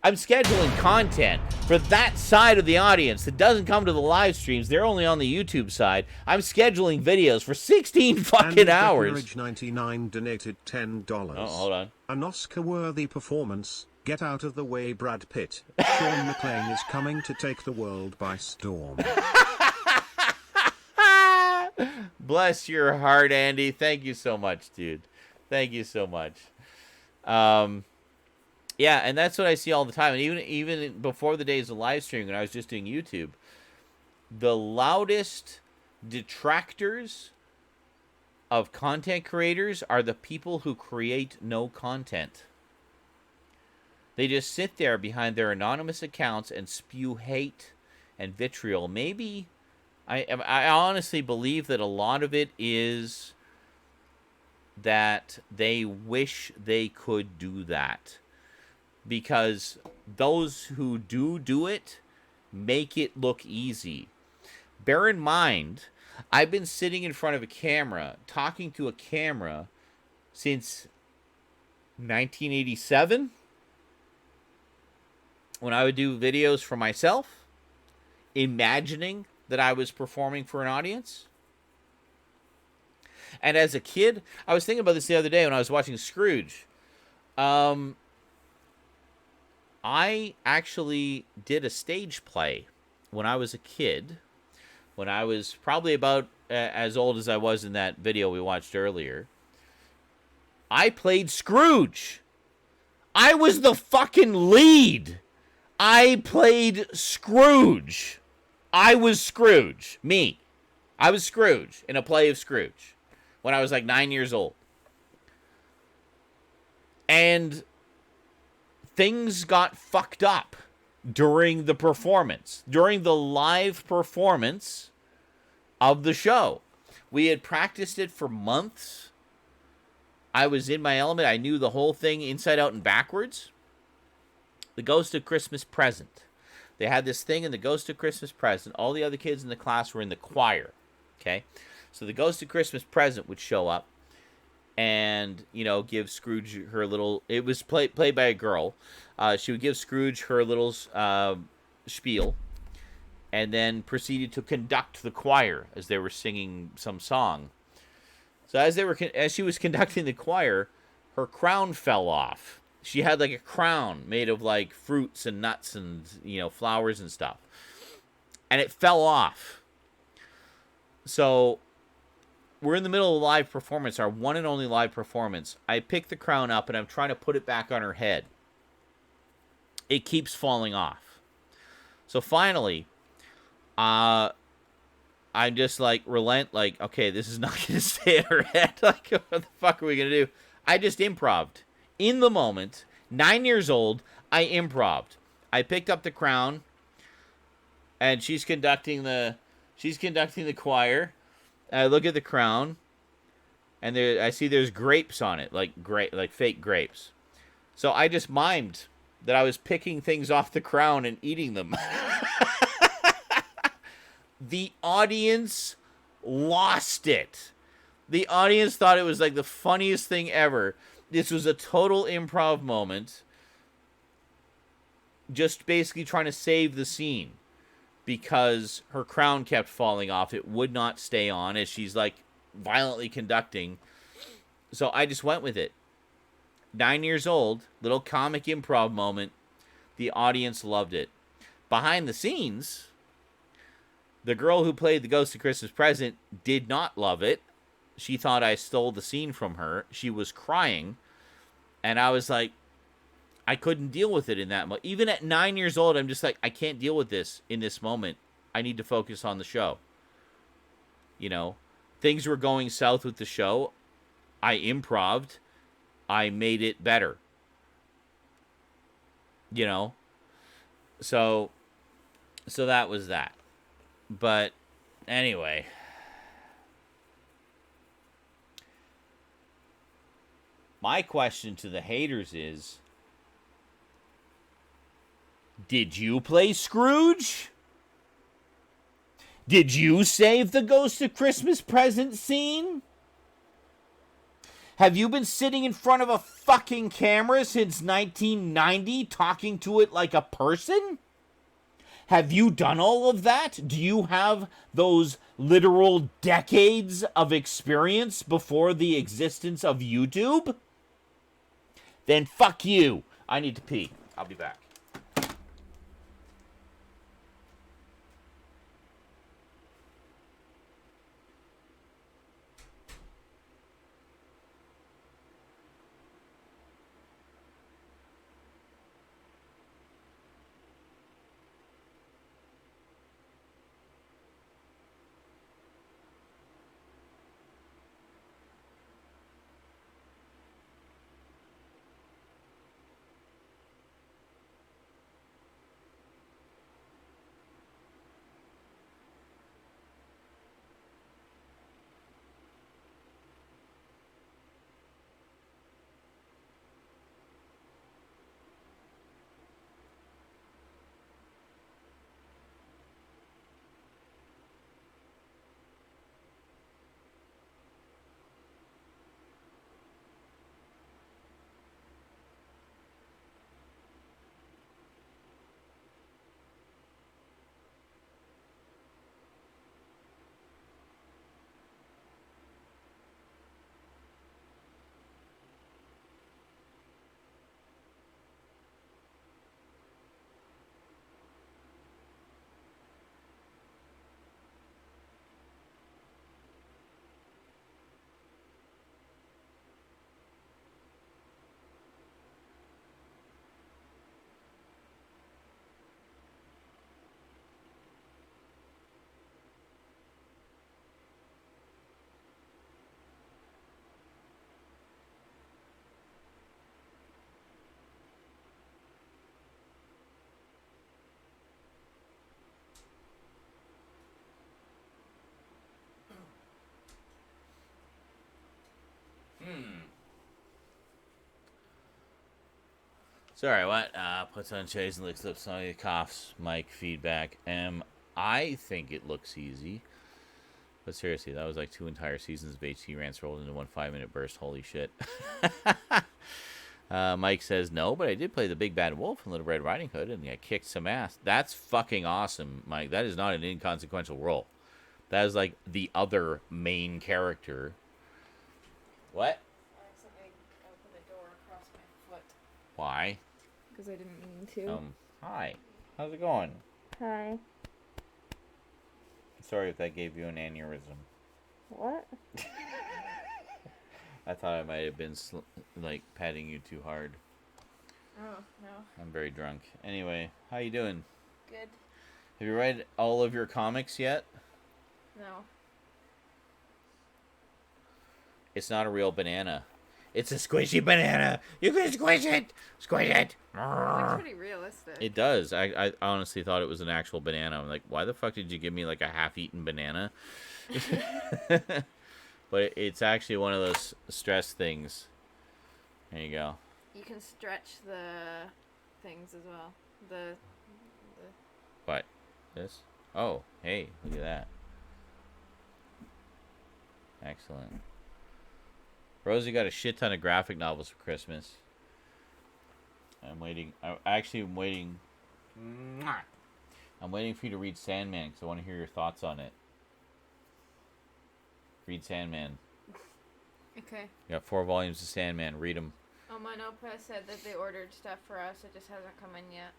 I'm scheduling content for that side of the audience that doesn't come to the live streams. They're only on the YouTube side. I'm scheduling videos for 16 fucking hours. Marriage 99 donated $10. Oh, hold on. An Oscar-worthy performance. Get out of the way, Brad Pitt. Sean McClane is coming to take the world by storm. Bless your heart, Andy. Thank you so much, dude. Thank you so much. Yeah, and that's what I see all the time. And even before the days of live streaming, when I was just doing YouTube, the loudest detractors of content creators are the people who create no content. They just sit there behind their anonymous accounts and spew hate and vitriol. Maybe, I honestly believe that a lot of it is that they wish they could do that. Because those who do it make it look easy. Bear in mind, I've been sitting in front of a camera, talking to a camera since 1987. When I would do videos for myself, imagining that I was performing for an audience. And as a kid, I was thinking about this the other day when I was watching Scrooge. I actually did a stage play when I was a kid, when I was probably about as old as I was in that video we watched earlier. I played Scrooge. I was the fucking lead. I played Scrooge. I was Scrooge. Me. I was Scrooge in a play of Scrooge when I was like 9 years old. And things got fucked up during the performance, during the live performance of the show. We had practiced it for months. I was in my element. I knew the whole thing inside out and backwards. The Ghost of Christmas Present. They had this thing in the Ghost of Christmas Present. All the other kids in the class were in the choir. Okay? So the Ghost of Christmas Present would show up and, you know, give Scrooge her little... It was played by a girl. She would give Scrooge her little spiel and then proceeded to conduct the choir as they were singing some song. So as she was conducting the choir, her crown fell off. She had like a crown made of like fruits and nuts and, you know, flowers and stuff. And it fell off. So we're in the middle of a live performance, our one and only live performance. I pick the crown up and I'm trying to put it back on her head. It keeps falling off. So finally, I'm just like like, okay, this is not going to stay in her head. Like, what the fuck are we going to do? I just improv'd. In the moment, 9 years old, I improv'd. I picked up the crown, and she's conducting the choir. And I look at the crown, and I see there's grapes on it, like fake grapes. So I just mimed that I was picking things off the crown and eating them. The audience lost it. The audience thought it was like the funniest thing ever. This was a total improv moment. Just basically trying to save the scene. Because her crown kept falling off. It would not stay on as she's like violently conducting. So I just went with it. 9 years old, little comic improv moment. The audience loved it. Behind the scenes, the girl who played the Ghost of Christmas Present did not love it. She thought I stole the scene from her. She was crying. And I was like, I couldn't deal with it in that moment. Even at 9 years old, I'm just like, I can't deal with this in this moment. I need to focus on the show. You know, things were going south with the show. I improv'd. I made it better. You know? So that was that. But anyway, my question to the haters is, did you play Scrooge? Did you save the Ghost of Christmas Present scene? Have you been sitting in front of a fucking camera since 1990 talking to it like a person? Have you done all of that? Do you have those literal decades of experience before the existence of YouTube? Then fuck you. I need to pee. I'll be back. Sorry, what? Puts on shades and licks lips, coughs, mic, feedback. I think it looks easy. But seriously, that was like 2 entire seasons of HT rants rolled into one 5-minute burst. Holy shit. Mike says, no, but I did play the Big Bad Wolf in Little Red Riding Hood, and I kicked some ass. That's fucking awesome, Mike. That is not an inconsequential role. That is like the other main character What? I accidentally opened the door across my foot. Why? Because I didn't mean to. Hi. How's it going? Hi. Sorry if that gave you an aneurysm. What? I thought I might have been like patting you too hard. Oh, no. I'm very drunk. Anyway, how you doing? Good. Have you read all of your comics yet? No. It's not a real banana. It's a squishy banana. You can squish it. Squish it. It looks pretty realistic. It does. I honestly thought it was an actual banana. I'm like, why the fuck did you give me like a half-eaten banana? But it's actually one of those stress things. There you go. You can stretch the things as well. The What? This? Oh, hey, look at that. Excellent. Rosie got a shit ton of graphic novels for Christmas. I'm waiting. I'm waiting. I'm waiting for you to read Sandman because I want to hear your thoughts on it. Read Sandman. Okay. You got 4 volumes of Sandman. Read them. Omanopa said that they ordered stuff for us. It just hasn't come in yet.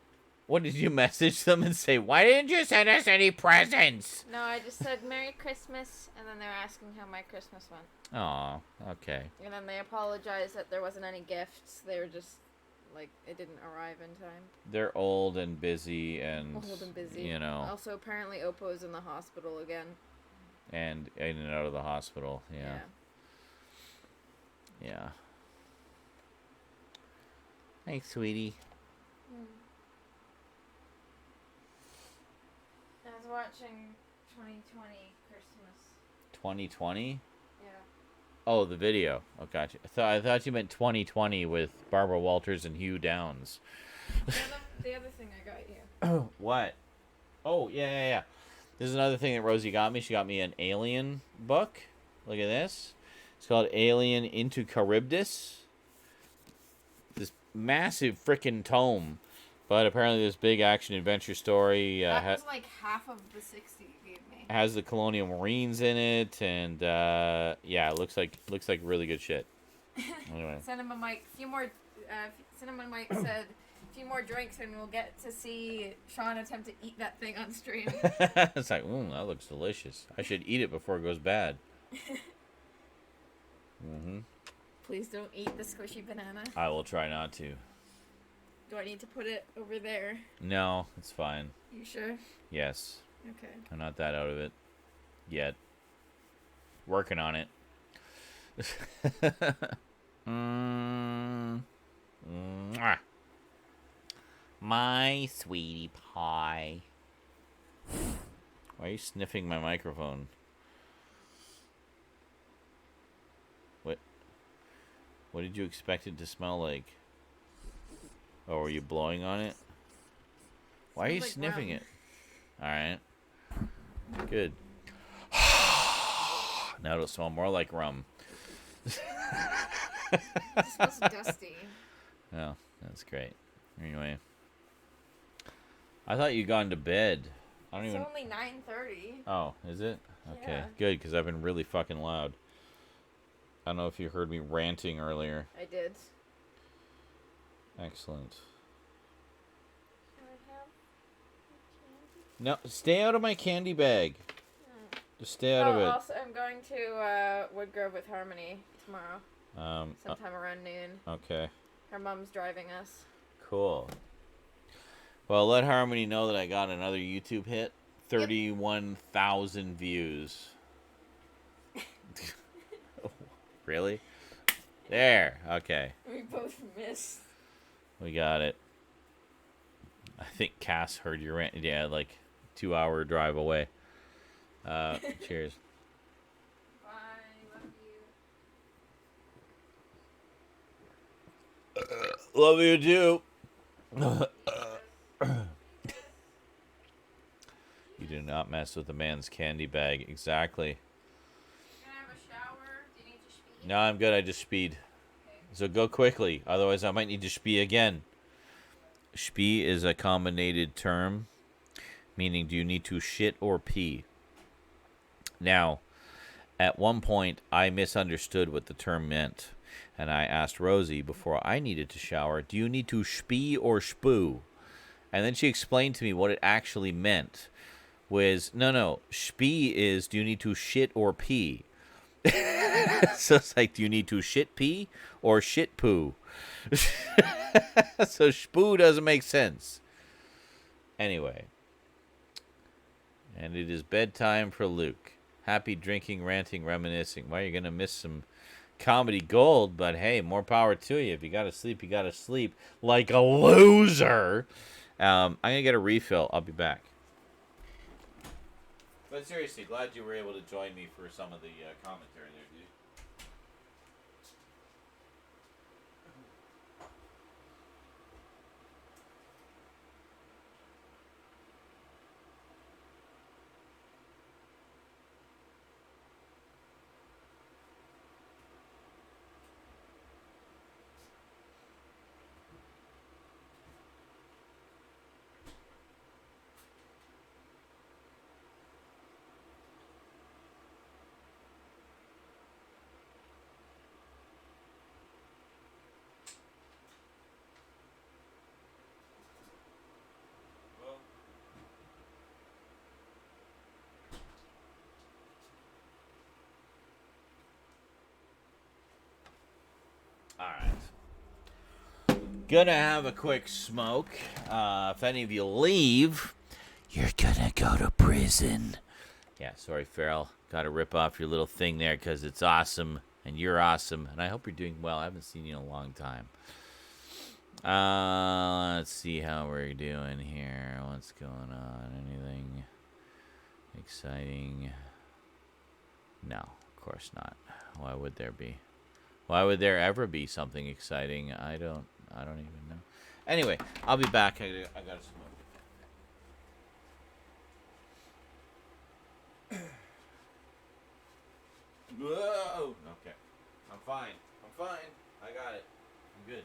What, did you message them and say, why didn't you send us any presents? No, I just said Merry Christmas, and then they were asking how my Christmas went. Aw, okay. And then they apologized that there wasn't any gifts. They were just, like, it didn't arrive in time. They're old and busy and, Old and busy. you know. Also, apparently Oppo's in the hospital again. And in and out of the hospital, yeah. Yeah. Thanks, sweetie. I was watching 2020 Christmas. 2020? Yeah. Oh, the video. Oh, gotcha. I thought you meant 2020 with Barbara Walters and Hugh Downs. The other thing I got you. What? Oh, yeah. This is another thing that Rosie got me. She got me an Alien book. Look at this. It's called Alien Into Charybdis. This massive frickin' tome. But apparently this big action-adventure story That was like half of the 60 you gave me. has the Colonial Marines in it. And, yeah, it looks like really good shit. Anyway. Cinema Mike, Cinema Mike said, a few more drinks and we'll get to see Sean attempt to eat that thing on stream. It's like, that looks delicious. I should eat it before it goes bad. Please don't eat the squishy banana. I will try not to. Do I need to put it over there? No, it's fine. You sure? Yes. Okay. I'm not that out of it yet. Working on it. Mwah. My sweetie pie. Why are you sniffing my microphone? What did you expect it to smell like? Oh, were you blowing on it? Why are you sniffing it? Alright. Good. Now it'll smell more like rum. It smells dusty. Oh, that's great. Anyway. I thought you'd gone to bed. It's only 9:30. Oh, is it? Okay, Yeah. good, because I've been really fucking loud. I don't know if you heard me ranting earlier. I did. Excellent. No, stay out of my candy bag. Just stay out of it. Also, I'm going to Woodgrove with Harmony tomorrow. Sometime around noon. Okay. Her mom's driving us. Cool. Well, let Harmony know that I got another YouTube hit. 31,000 views. Really? There. Okay. We both missed. We got it. I think Cass heard your rant. Yeah, like 2-hour drive away. Cheers. Bye. Love you. Love you too. You do not mess with a man's candy bag. Exactly. Can I have a shower? Do you need to speed? No, I'm good. I just speed. Okay. So go quickly. Otherwise, I might need to spee again. Spee is a combinated term, meaning do you need to shit or pee? Now, At one point, I misunderstood what the term meant, and I asked Rosie before I needed to shower, do you need to spee or spoo? And then she explained to me what it actually meant. No, spee is, do you need to shit or pee? So it's like, do you need to shit pee or shit poo? So spoo doesn't make sense. Anyway. And it is bedtime for Luke. Happy drinking, ranting, reminiscing. Well, you're going to miss some comedy gold, but hey, more power to you. If you got to sleep, you got to sleep like a loser. I'm going to get a refill. I'll be back. But seriously, glad you were able to join me for some of the commentary there, dude. Gonna have a quick smoke. If any of you leave, you're gonna go to prison. Yeah, sorry, Farrell. Gotta rip off your little thing there because it's awesome and you're awesome. And I hope you're doing well. I haven't seen you in a long time. Let's see how we're doing here. What's going on? Anything exciting? No, of course not. Why would there be? Why would there ever be something exciting? I don't even know. Anyway, I'll be back. I gotta smoke. Whoa! Okay. I'm fine. I got it. I'm good.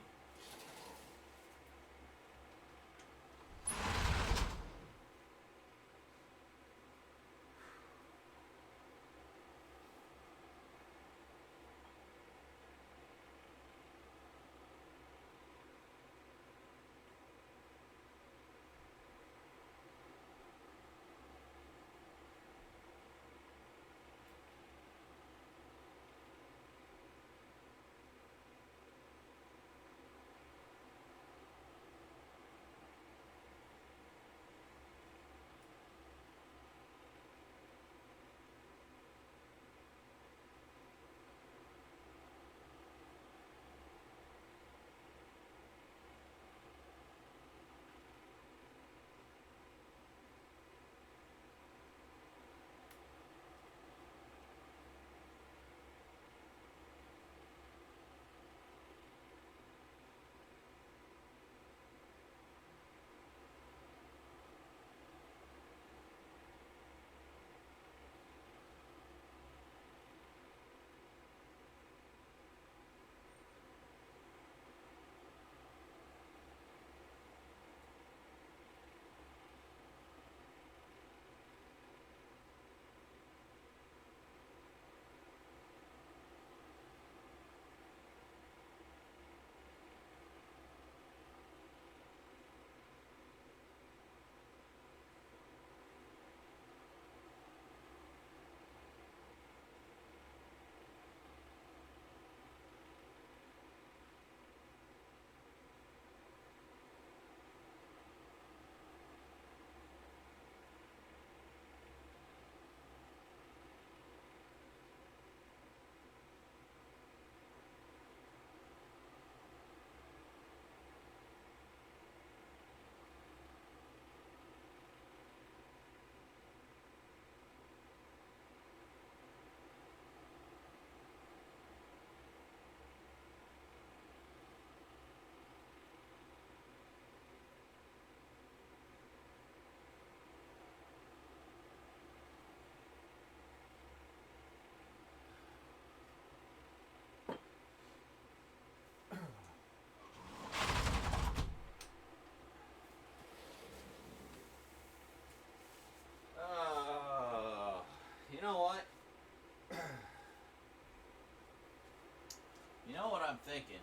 I'm thinking.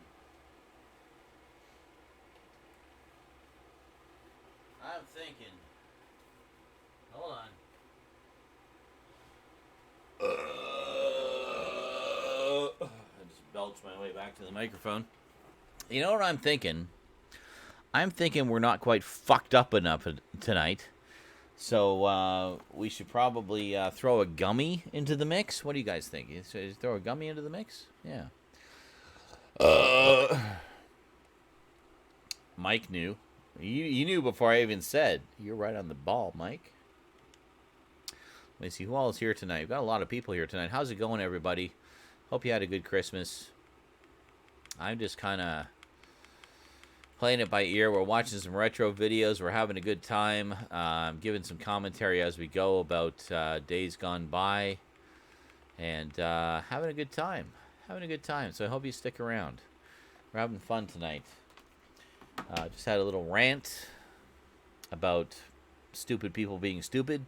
Hold on. I just belched my way back to the microphone. You know what I'm thinking? I'm thinking we're not quite fucked up enough tonight. So we should probably throw a gummy into the mix. What do you guys think? Should I throw a gummy into the mix? Yeah. Mike knew. You knew before I even said. You're right on the ball, Mike. Let me see who all is here tonight. We've got a lot of people here tonight. How's it going, everybody? Hope you had a good Christmas. I'm just kind of playing it by ear. We're watching some retro videos. We're having a good time. Giving some commentary as we go about days gone by. And having a good time. So I hope you stick around. We're having fun tonight. Just had a little rant about stupid people being stupid.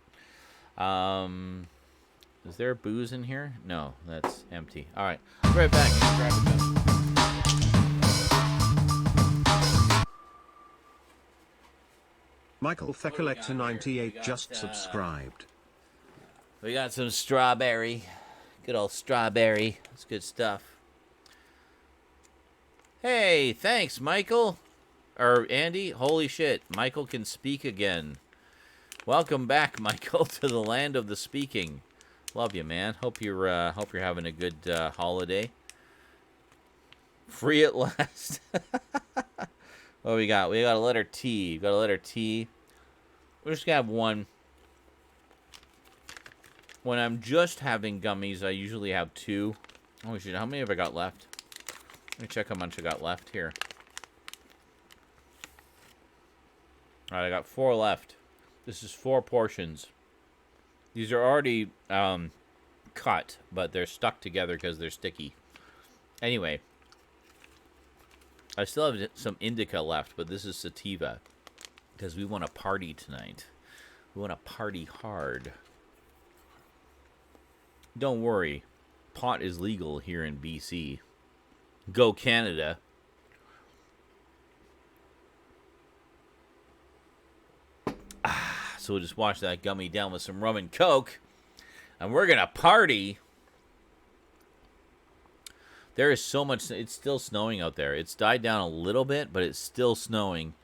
Is there booze in here? No, that's empty. All right, I'll be right back. Grab a cup. Michael Fecollector 98 just subscribed. We got some strawberry. Good old strawberry. That's good stuff. Hey, thanks, Michael. Or Andy. Holy shit, Michael can speak again. Welcome back, Michael, to the land of the speaking. Love you, man. Hope you're having a good holiday. Free at last. What we got? We got a letter T. We're just gonna have one. When I'm just having gummies, I usually have two. Oh shit! How many have I got left? Let me check how much I got left here. All right, I got 4 left. This is 4 portions. These are already cut, but they're stuck together because they're sticky. Anyway, I still have some indica left, but this is sativa because we want to party tonight. We want to party hard. Don't worry, pot is legal here in BC. Go Canada. So we'll just wash that gummy down with some rum and coke, and we're gonna party. There is so much. It's still snowing out there. It's died down a little bit, but it's still snowing.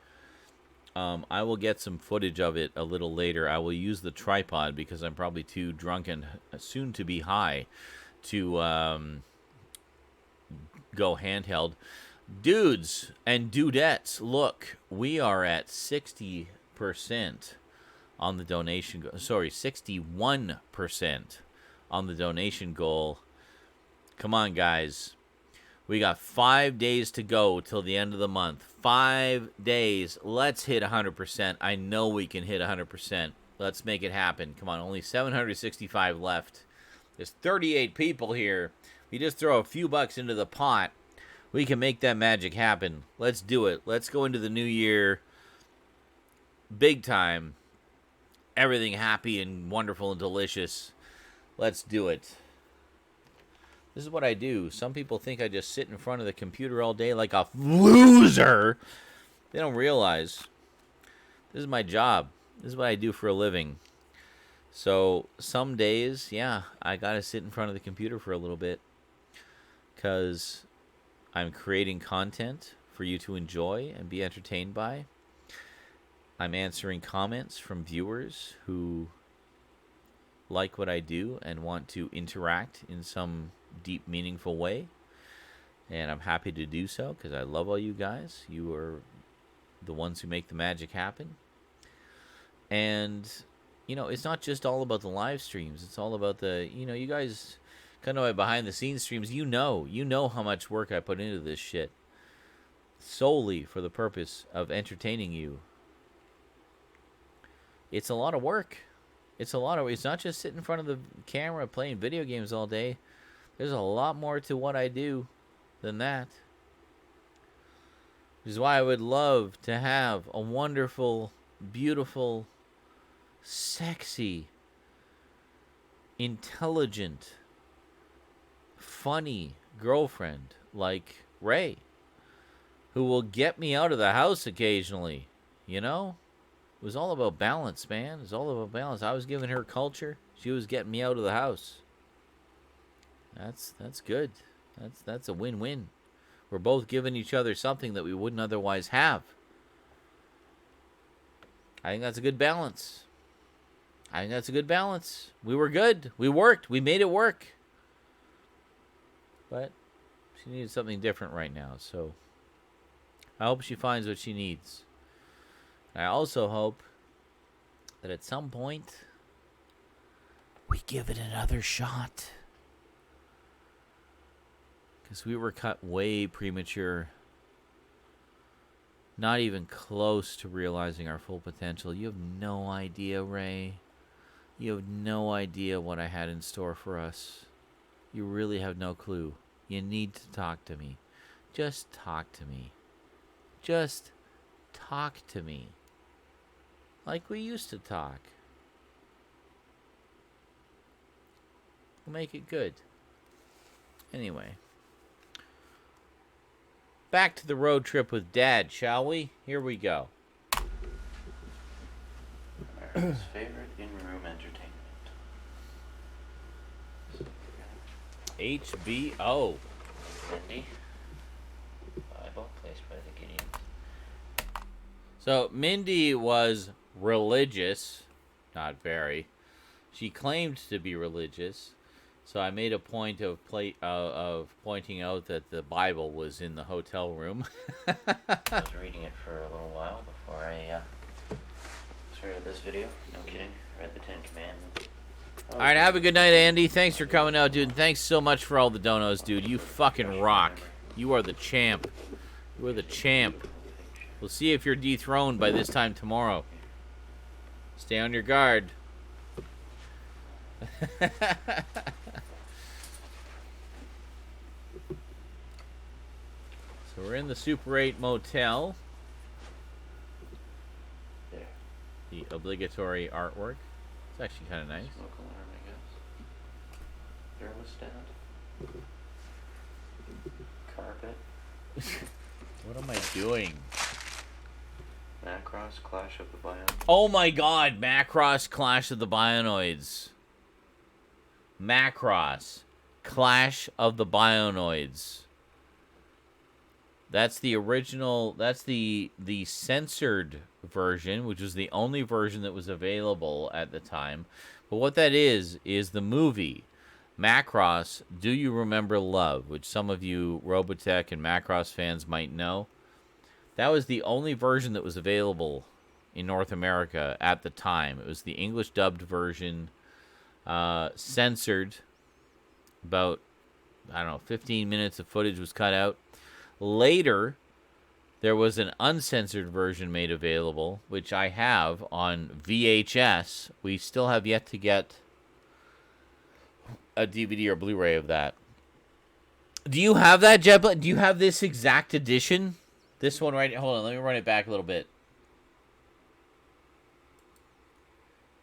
I will get some footage of it a little later. I will use the tripod because I'm probably too drunk and soon to be high to go handheld. Dudes and dudettes, look, we are at 60% on the donation. 61% on the donation goal. Come on, guys. We got 5 days to go till the end of the month. 5 days. Let's hit 100%. I know we can hit 100%. Let's make it happen. Come on, only 765 left. There's 38 people here. We just throw a few bucks into the pot. We can make that magic happen. Let's do it. Let's go into the new year big time. Everything happy and wonderful and delicious. Let's do it. This is what I do. Some people think I just sit in front of the computer all day like a loser. They don't realize this is my job. This is what I do for a living. So some days, yeah, I gotta sit in front of the computer for a little bit because I'm creating content for you to enjoy and be entertained by. I'm answering comments from viewers who like what I do and want to interact in some deep, meaningful way. And I'm happy to do so because I love all you guys. You are the ones who make the magic happen. And, you know, it's not just all about the live streams. It's all about the, you know, you guys kind of my behind the scenes streams. You know how much work I put into this shit solely for the purpose of entertaining you. It's a lot of work. It's not just sitting in front of the camera playing video games all day. There's a lot more to what I do than that. Which is why I would love to have a wonderful, beautiful, sexy, intelligent, funny girlfriend like Ray, who will get me out of the house occasionally. You know? It was all about balance, man. It was all about balance. I was giving her culture. She was getting me out of the house. That's good. That's a win-win. We're both giving each other something that we wouldn't otherwise have. I think that's a good balance. We were good. We worked. We made it work. But she needed something different right now, so I hope she finds what she needs. I also hope that at some point we give it another shot. Because we were cut way premature. Not even close to realizing our full potential. You have no idea, Ray. You have no idea what I had in store for us. You really have no clue. You need to talk to me. Just talk to me. Just talk to me. Like we used to talk. We'll make it good. Anyway. Back to the road trip with Dad, shall we? Here we go. America's favorite in-room entertainment. HBO. Mindy. Bible placed by the Gideons. So Mindy was religious, not very. She claimed to be religious, so I made a point of pointing out that the Bible was in the hotel room. I was reading it for a little while before I started this video. No kidding. Read the Ten Commandments. All right, have a good night, Andy. Thanks for coming out, dude. And thanks so much for all the donos, dude. You fucking rock. You are the champ. You are the champ. We'll see if you're dethroned by this time tomorrow. Stay on your guard. So we're in the Super 8 motel. There. The obligatory artwork. It's actually kind of nice. Smoke alarm, I guess. Thermostat. Carpet. What am I doing? Macross Clash of the Bionoids. Oh my god, Macross Clash of the Bionoids. Macross Clash of the Bionoids. That's the original, that's the censored version, which was the only version that was available at the time. But what that is the movie Macross Do You Remember Love, which some of you Robotech and Macross fans might know. That was the only version that was available in North America at the time. It was the English dubbed version, censored. About, 15 minutes of footage was cut out. Later, there was an uncensored version made available, which I have on VHS. We still have yet to get a DVD or Blu-ray of that. Do you have that, Jebla? Do you have this exact edition? This one right... Hold on, let me run it back a little bit.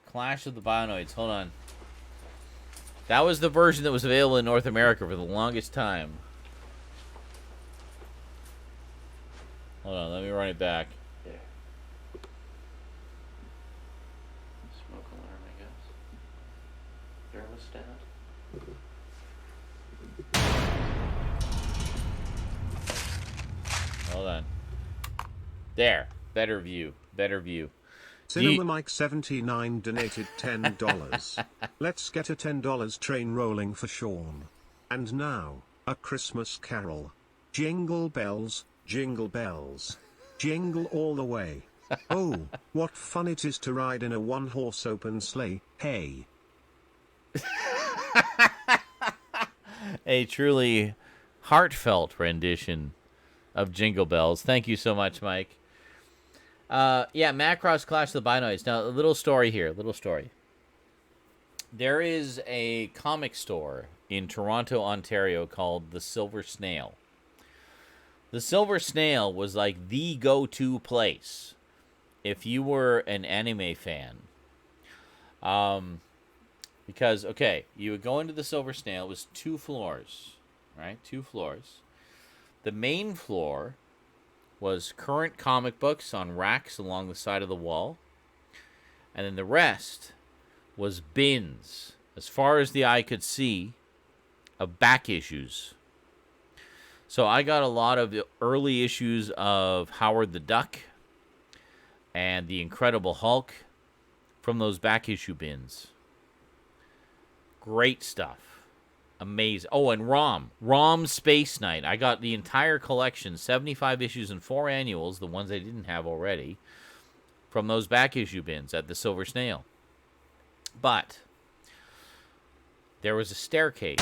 Clash of the Bionoids. Hold on. That was the version that was available in North America for the longest time. Hold on, let me run it back. There. Smoke alarm, I guess. Thermostat. Hold on. There. Better view. Better view. Cinema Mike 79 donated $10. Let's get a $10 train rolling for Sean. And now, A Christmas Carol. Jingle bells, jingle bells. Jingle all the way. Oh, what fun it is to ride in a one-horse open sleigh, hey. A truly heartfelt rendition of Jingle Bells. Thank you so much, Mike. Yeah, Macross Clash of the Bionoids. Now, a little story here. Little story. There is a comic store in Toronto, Ontario called The Silver Snail. The Silver Snail was like the go-to place if you were an anime fan. Because, okay, you would go into the Silver Snail. It was 2 floors, right? 2 floors. The main floor was current comic books on racks along the side of the wall. And then the rest was bins, as far as the eye could see, of back issues. So I got a lot of the early issues of Howard the Duck and the Incredible Hulk from those back issue bins. Great stuff. Amazing. Oh, and ROM Space Knight. I got the entire collection, 75 issues and 4 annuals, the ones I didn't have already, from those back issue bins at the Silver Snail. But there was a staircase.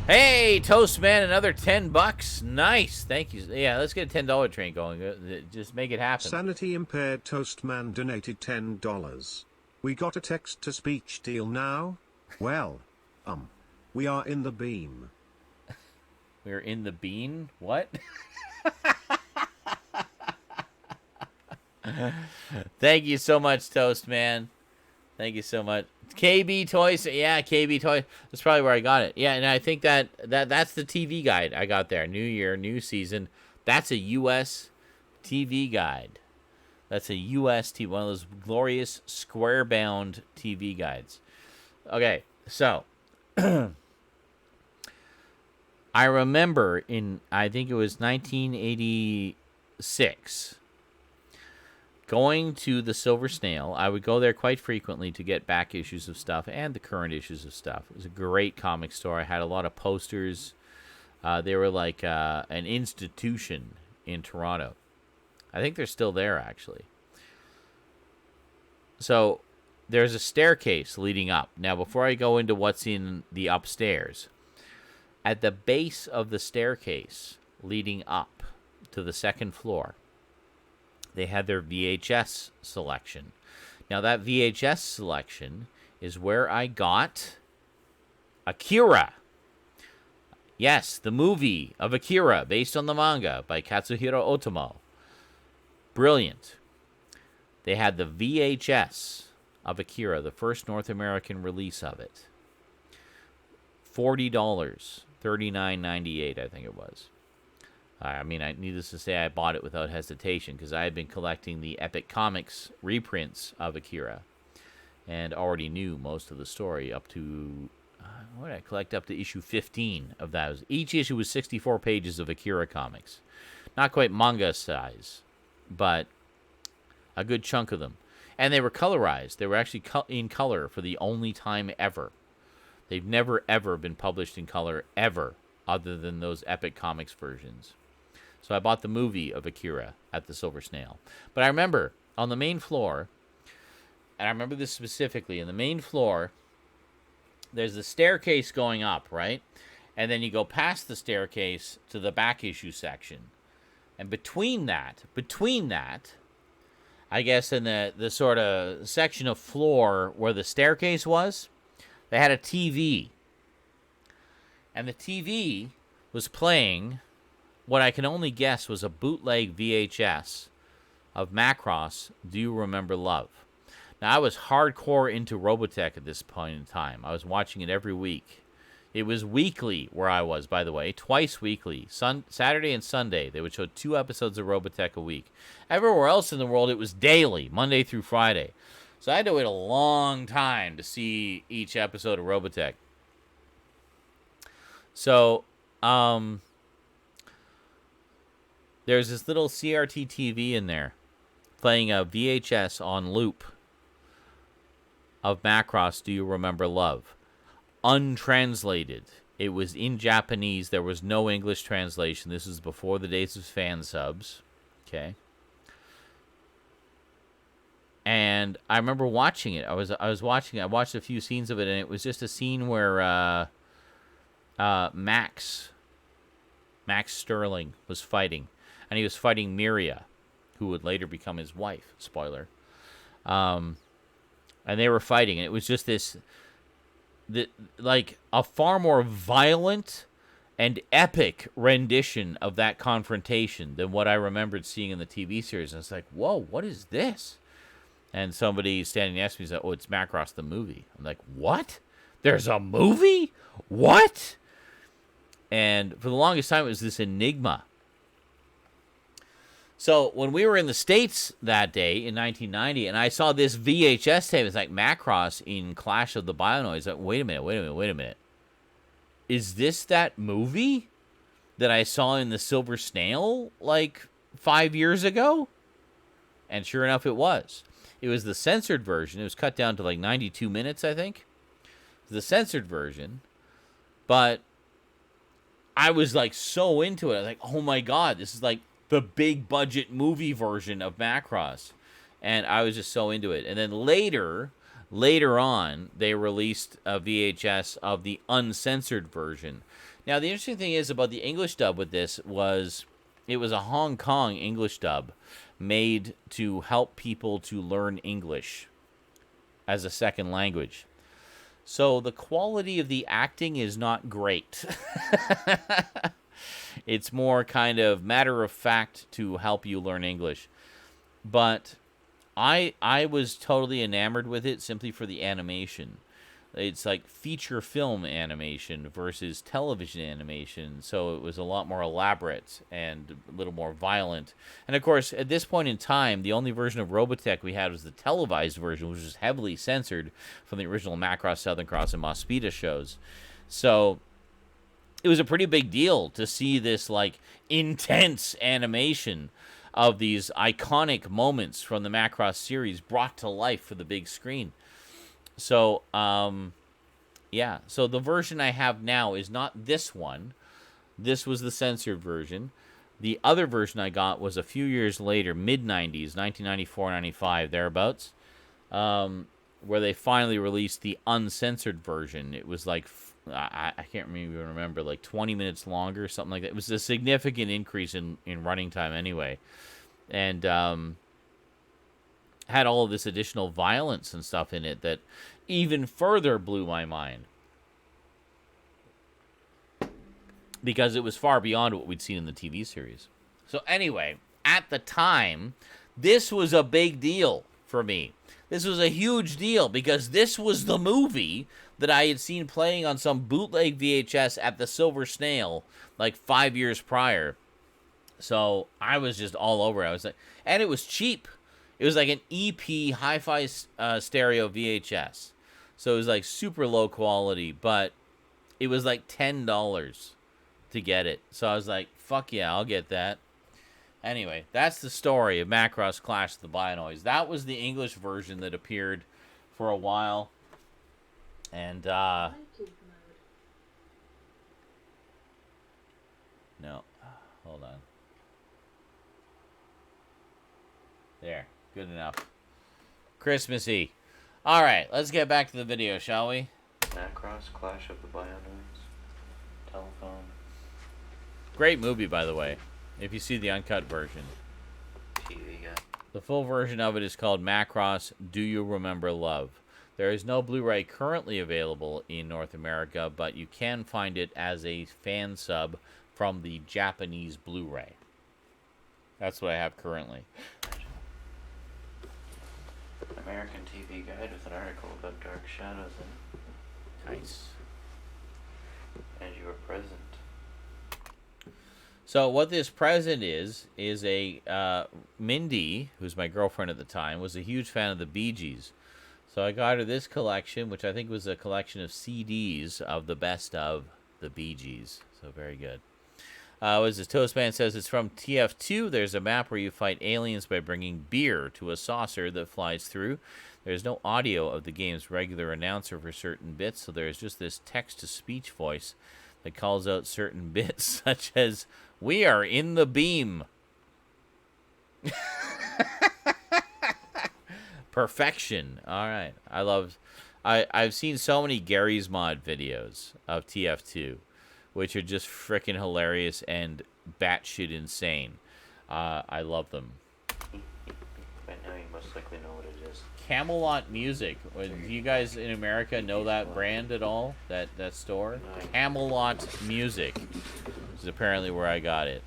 Hey, Toastman, another $10. Nice. Thank you. Yeah, let's get a $10 train going. Just make it happen. Sanity Impaired Toastman donated $10. We got a text-to-speech deal now? Well, we are in the beam. We're in the bean? What? Thank you so much, Toastman. Thank you so much. KB Toys. Yeah, KB Toys. That's probably where I got it. Yeah, and I think that's the TV guide I got there. New year, new season. That's a U.S. TV guide. That's a U.S. TV, one of those glorious square-bound TV guides. Okay, so I remember I think it was 1986, going to the Silver Snail. I would go there quite frequently to get back issues of stuff and the current issues of stuff. It was a great comic store. I had a lot of posters. They were like an institution in Toronto. I think they're still there, actually. So there's a staircase leading up. Now, before I go into what's in the upstairs, at the base of the staircase leading up to the second floor, they had their VHS selection. Now, that VHS selection is where I got Akira. Yes, the movie of Akira, based on the manga by Katsuhiro Otomo. Brilliant. They had the VHS of Akira, the first North American release of it. $40, $39.98, I think it was. I mean, needless to say, I bought it without hesitation because I had been collecting the Epic Comics reprints of Akira and already knew most of the story up to, what did I collect? Up to issue 15 of those. Each issue was 64 pages of Akira comics. Not quite manga size, but a good chunk of them. And they were colorized. They were actually in color for the only time ever. They've never, ever been published in color, ever, other than those Epic Comics versions. So I bought the movie of Akira at the Silver Snail. But I remember, on the main floor, and I remember this specifically, in the main floor, there's the staircase going up, right? And then you go past the staircase to the back issue section. And between that, I guess in the sort of section of floor where the staircase was, they had a TV. And the TV was playing what I can only guess was a bootleg VHS of Macross, Do You Remember Love? Now, I was hardcore into Robotech at this point in time. I was watching it every week. It was weekly where I was, by the way, twice weekly. Saturday and Sunday, they would show 2 episodes of Robotech a week. Everywhere else in the world, it was daily, Monday through Friday. So I had to wait a long time to see each episode of Robotech. So, there's this little CRT TV in there playing a VHS on loop of Macross, Do You Remember Love? Untranslated. It was in Japanese. There was no English translation. This was before the days of fan subs. Okay. And I remember watching it. I watched a few scenes of it, and it was just a scene where Max Sterling was fighting. And he was fighting Miria, who would later become his wife. Spoiler. And they were fighting, and it was just like a far more violent and epic rendition of that confrontation than what I remembered seeing in the TV series. And it's like, whoa, what is this? And somebody standing next to me said, oh, it's Macross the movie. I'm like, what? There's a movie? What? And for the longest time, it was this enigma. So when we were in the States that day in 1990, and I saw this VHS tape, it's like Macross in Clash of the Bionoids. Like, wait a minute. Is this that movie that I saw in the Silver Snail like 5 years ago? And sure enough, it was. It was the censored version. It was cut down to like 92 minutes, I think. The censored version. But I was like so into it. I was like, oh my God, this is like the big budget movie version of Macross. And I was just so into it. And then later on, they released a VHS of the uncensored version. Now, the interesting thing is about the English dub with this was it was a Hong Kong English dub made to help people to learn English as a second language. So the quality of the acting is not great. It's more kind of matter of fact to help you learn English. But I was totally enamored with it simply for the animation. It's like feature film animation versus television animation, so it was a lot more elaborate and a little more violent. And of course, at this point in time, the only version of Robotech we had was the televised version, which was heavily censored from the original Macross, Southern Cross, and Mospita shows. So it was a pretty big deal to see this like intense animation of these iconic moments from the Macross series brought to life for the big screen. So, yeah. So the version I have now is not this one. This was the censored version. The other version I got was a few years later, mid-90s, 1994, 95, thereabouts, where they finally released the uncensored version. It was like, I can't even remember, like 20 minutes longer, something like that. It was a significant increase in running time anyway. And had all of this additional violence and stuff in it that even further blew my mind. Because it was far beyond what we'd seen in the TV series. So anyway, at the time, this was a big deal for me. This was a huge deal because this was the movie that I had seen playing on some bootleg VHS at the Silver Snail like 5 years prior. So I was just all over it. I was like, and it was cheap. It was like an EP hi-fi stereo VHS. So it was like super low quality, but it was like $10 to get it. So I was like, fuck yeah, I'll get that. Anyway, that's the story of Macross Clash of the Bionoids. That was the English version that appeared for a while. And, no. Hold on. There. Good enough. Christmassy. All right, let's get back to the video, shall we? Macross Clash of the Bionoids. Telephone. Great movie, by the way, if you see the uncut version. TV guy. The full version of it is called Macross Do You Remember Love? There is no Blu-ray currently available in North America, but you can find it as a fan sub from the Japanese Blu-ray. That's what I have currently. American TV Guide with an article about Dark Shadows in it. Nice. And you were present. So what this present is a Mindy, who's my girlfriend at the time, was a huge fan of the Bee Gees. So I got her this collection, which I think was a collection of CDs of the best of the Bee Gees. So very good. As this Toastman says, it's from TF2. There's a map where you fight aliens by bringing beer to a saucer that flies through. There's no audio of the game's regular announcer for certain bits, so there's just this text-to-speech voice that calls out certain bits, such as, "We are in the beam." Perfection. All right. I've seen so many Gary's Mod videos of TF2, which are just freaking hilarious and batshit insane. I love them. By now you most likely know what it is. Camelot Music. Do you guys in America know that brand at all? That store? Camelot Music is apparently where I got it.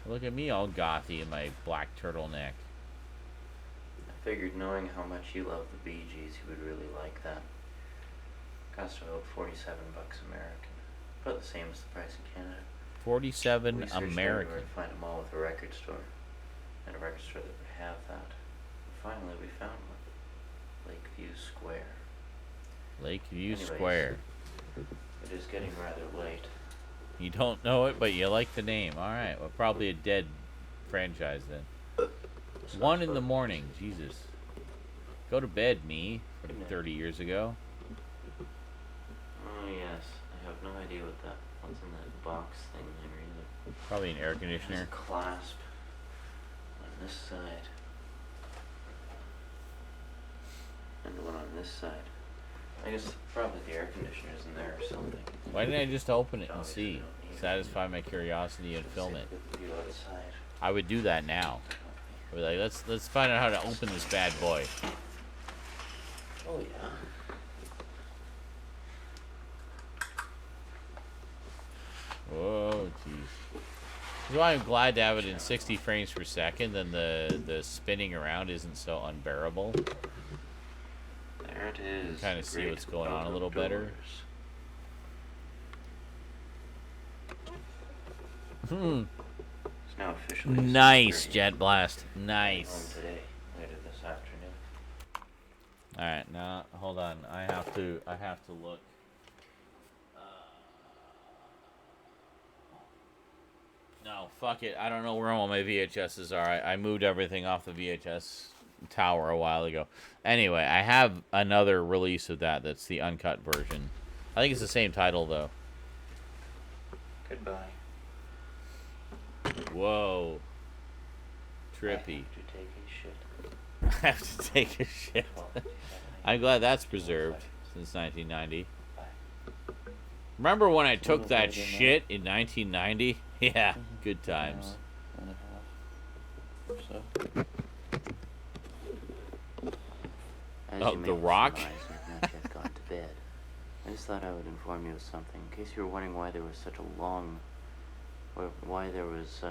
Look at me all gothy in my black turtleneck. I figured knowing how much you love the Bee Gees, you would really like that. Cost about $47 American. About the same as the price in Canada. 47 We searched American. everywhere to find a mall with a record store. And a record store that would have that. And finally we found one. Lakeview Square. Lakeview Anyways, Square. It is getting rather late. You don't know it, but you like the name. Alright, well, probably a dead franchise then. 1 in the morning, Jesus. Go to bed, me, from 30 years ago. Oh yes, I have no idea what's in that box thing there either. Probably an air It has conditioner. a clasp on this side. And one on this side. I guess probably the air conditioner's in there or something. Why didn't I just open it and see? Satisfy my curiosity and film it. View outside. I would do that now. I'd be like, let's find out how to open this bad boy. Oh yeah. Whoa, jeez. That's why I'm glad to have it in 60 frames per second, then the spinning around isn't so unbearable. There it is. Kind of see what's going on a little better. Hmm. It's now officially Nice, 6:30. Jet Blast. Home Nice. today, later this afternoon. All right, now hold on. I have to look. No, fuck it. I don't know where all my VHSs are. I moved everything off the VHS tower a while ago. Anyway, I have another release of that. That's the uncut version. I think it's the same title though. Goodbye. Whoa. Trippy. I I have to take a shit. have to take a shit. I'm glad that's preserved since 1990. Remember when I took that shit in 1990? Yeah, good times. As Oh, you may The have Rock? surmised, I have not yet gone to bed. I just thought I would inform you of something, in case you were wondering why there was such a long, or why there was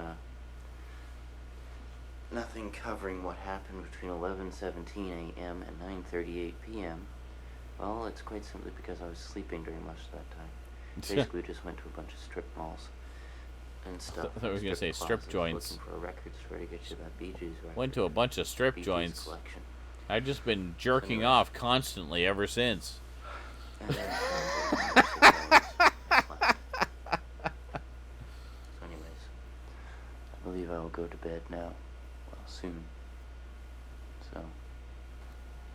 nothing covering what happened between 11:17 a.m. and 9:38 p.m. Well, it's quite simply because I was sleeping during much of that time. Basically, just went to a bunch of strip malls and stuff. I thought I was gonna say strip closets, joints. Looking for a record store to get you that Bee Gees record. Went to a bunch of strip Bee Gees joints. collection. I've just been jerking off constantly ever since. And then so anyways, I believe I will go to bed now. Well, soon. So.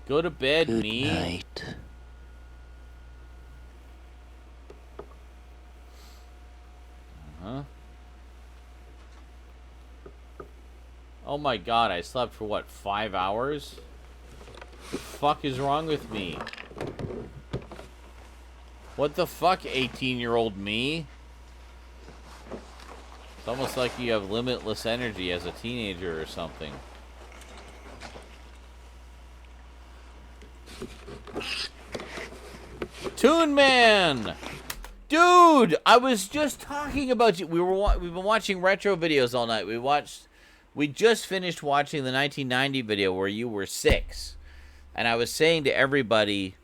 Go to bed, Good me. night. Huh? Oh my god, I slept for what, 5 hours? The fuck is wrong with me? What the fuck, 18-year-old me? It's almost like you have limitless energy as a teenager or something. Toon Man! Dude, I was just talking about you. We've been watching retro videos all night. We just finished watching the 1990 video where you were 6. And I was saying to everybody,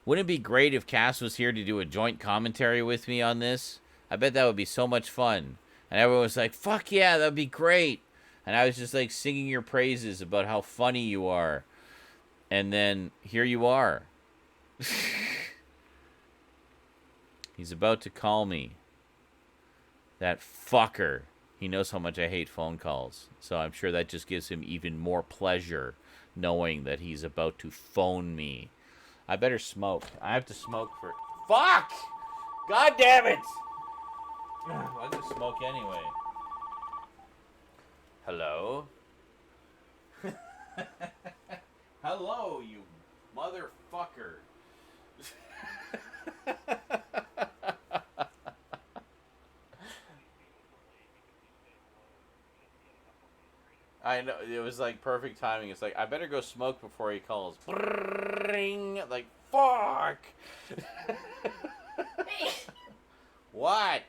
wouldn't it be great if Cass was here to do a joint commentary with me on this? I bet that would be so much fun. And everyone was like, fuck yeah, that'd be great. And I was just like singing your praises about how funny you are. And then here you are. He's about to call me. That fucker. He knows how much I hate phone calls. So I'm sure that just gives him even more pleasure knowing that he's about to phone me. I better smoke. I have to smoke for... Fuck! God damn it! I'll just smoke anyway. Hello? Hello, you motherfucker. I know, it was like perfect timing. It's like, I better go smoke before he calls. Brrrring, like, fuck! What?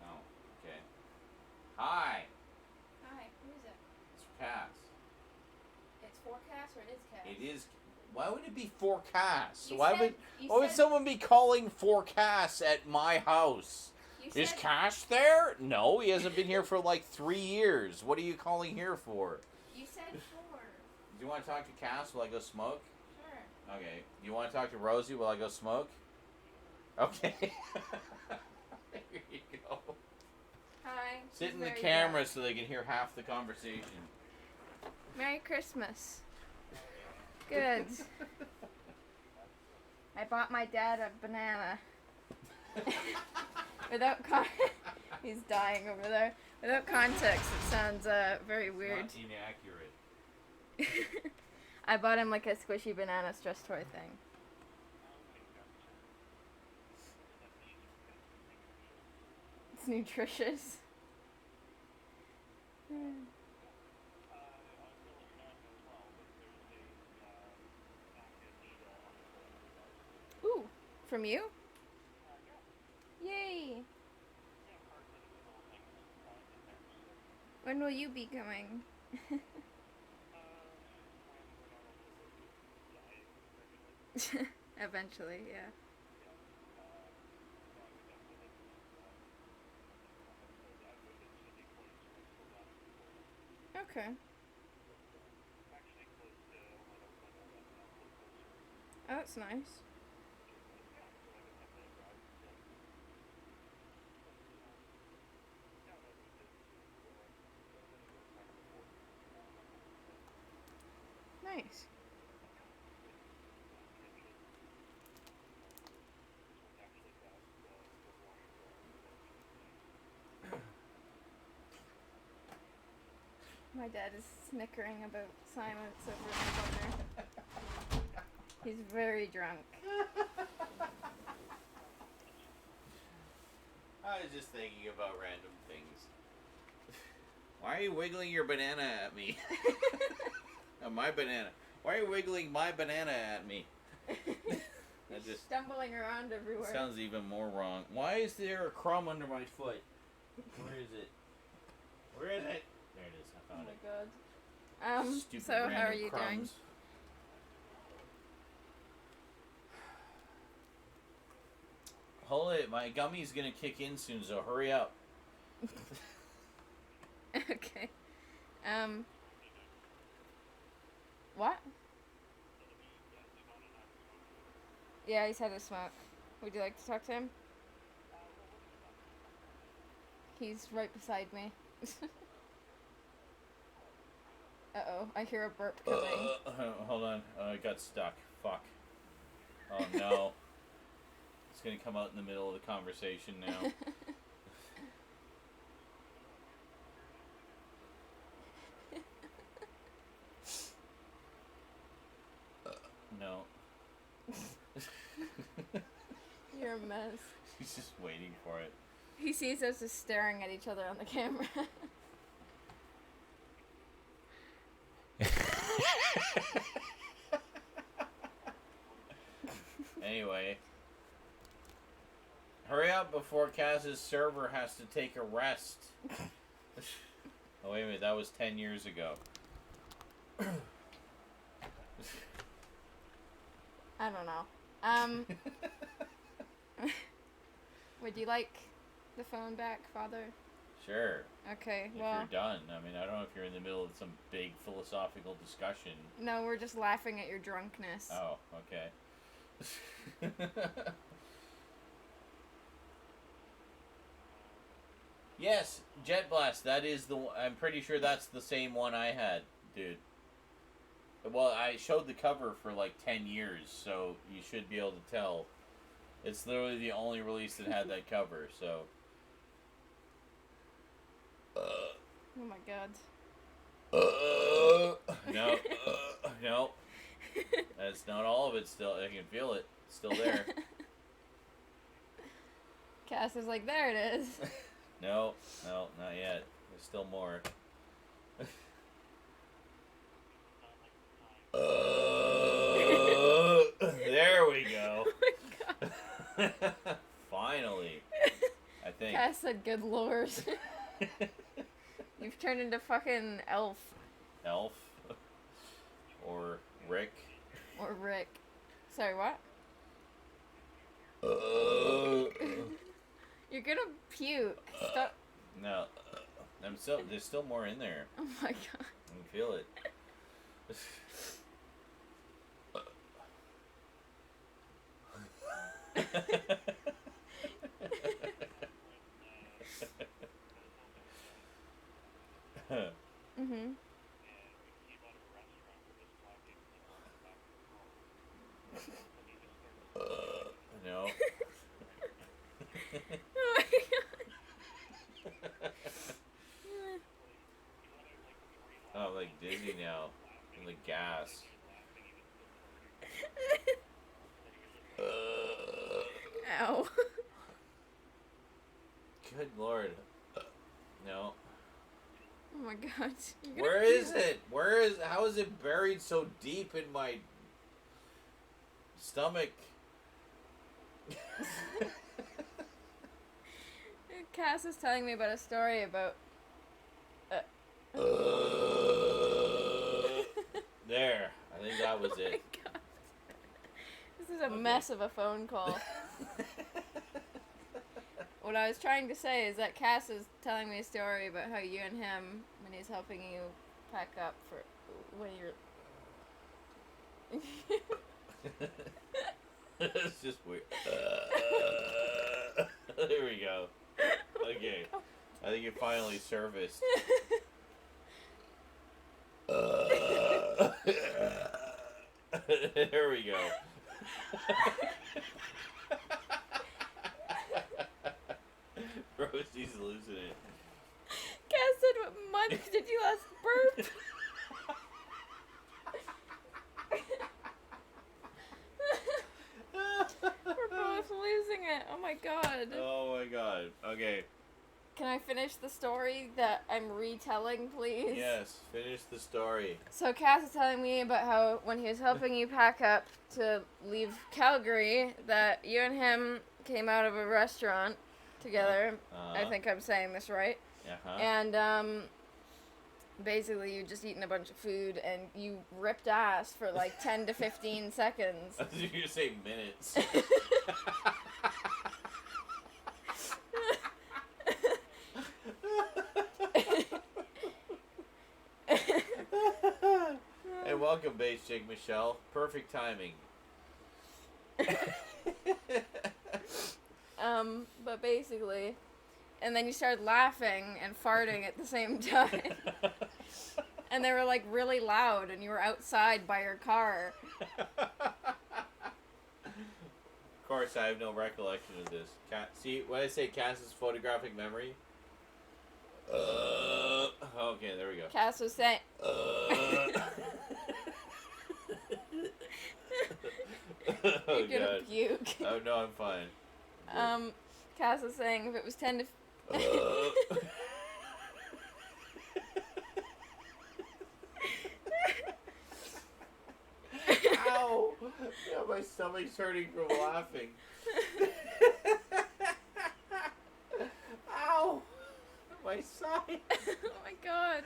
Oh, okay. Hi. Hi, who is it? It's Cass. It's for Cass or it is Cass? It is, Why would it be for Cass? You Why said- would you why would said- someone be calling for Cass at my house? You Is said- Cash there? No, he hasn't been here for like 3 years. What are you calling here for? You said 4. Do you want to talk to Cass while I go smoke? Sure. Okay. You want to talk to Rosie while I go smoke? Okay. Here you go. Hi. Sit she's in the very camera drunk. so they can hear half the conversation. Merry Christmas. Good. I bought my dad a banana. Without he's dying over there. Without context, it sounds very weird. Not inaccurate. I bought him like a squishy banana stress toy thing. It's nutritious. Ooh, from you? Yay! When will you be coming? Eventually, yeah. Okay. Oh, that's nice. Nice. My dad is snickering about silence over in the corner. He's very drunk. I was just thinking about random things. Why are you wiggling your banana at me? My banana. Why are you wiggling my banana at me? That just Stumbling around everywhere. sounds even more wrong. Why is there a crumb under my foot? Where is it? Where is it? There it is. I Oh found my it. god. Stupid So how random are you doing? crumbs. Hold it, my gummy's gonna kick in soon, so hurry up. Okay. What? Yeah, he's had a smoke. Would you like to talk to him? He's right beside me. Uh-oh, I hear a burp coming. Hold on, I got stuck. Fuck. Oh no. It's gonna come out in the middle of the conversation now. No. You're a mess. He's just waiting for it. He sees us just staring at each other on the camera. Anyway. Hurry up before Kaz's server has to take a rest. Oh, wait a minute. That was 10 years ago. I don't know. Would you like the phone back, Father? Sure. Okay, If well... you're done. I mean, I don't know if you're in the middle of some big philosophical discussion. No, we're just laughing at your drunkenness. Oh, okay. Yes, Jet Blast. That is the. I'm pretty sure that's the same one I had, dude. Well, I showed the cover for like 10 years, so you should be able to tell. It's literally the only release that had that cover. So. Oh my god. No, no. That's not all of it. Still, I can feel it. It's still there. Cass is like, there it is. No, no, not yet. There's still more. There we go. Oh Finally. I think. Cass said, good lord. You've turned into fucking Elf. Elf. Or Rick. Or Rick. Sorry, what? You're gonna puke. Stop. No, there's still more in there. Oh my god. I can feel it. Mm-hmm. No. Oh my Oh, I'm like dizzy now. I'm like gas. Ow. Good lord. No. Oh my god. Where is it? How is it buried so deep in my stomach? Cass is telling me about a story about... There. I think that was Oh my it. god. This is a mess of a phone call. What I was trying to say is that Cass is telling me a story about how you and him, when he's helping you pack up for when you're... It's just weird. There we go. Okay. I think it finally surfaced. There we go. Rosie's losing it. Cass said, what month did you last burp? We're both losing it. Oh my god. Oh my god. Okay. Can I finish the story that I'm retelling, please? Yes, finish the story. So Cass is telling me about how when he was helping you pack up to leave Calgary, that you and him came out of a restaurant together. I think I'm saying this right. Uh-huh. And basically you just eaten a bunch of food and you ripped ass for like 10 to 15 seconds. I was going to say minutes. And welcome, Bass Jig Michelle. Perfect timing. But basically, and then you started laughing and farting at the same time. And they were like really loud and you were outside by your car. Of course, I have no recollection of this. See, when I say Cass's photographic memory? Okay, there we go. Cass was saying... Oh, You're gonna God. puke. Oh, no, I'm fine. Cass was saying if it was 10 to... Ow! Yeah, my stomach's hurting from laughing. Ow! My side. Oh my god.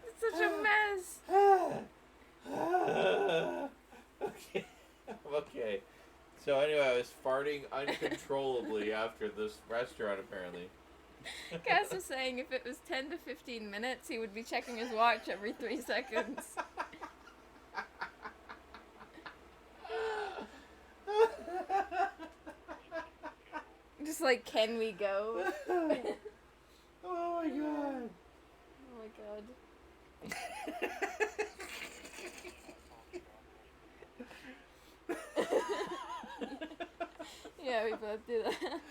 It's such a mess. Okay. Okay. So anyway, I was farting uncontrollably after this restaurant, apparently. Cass was saying if it was 10 to 15 minutes, he would be checking his watch every 3 seconds. Just like, can we go? Oh my god. Oh my god. Yeah, we both do that.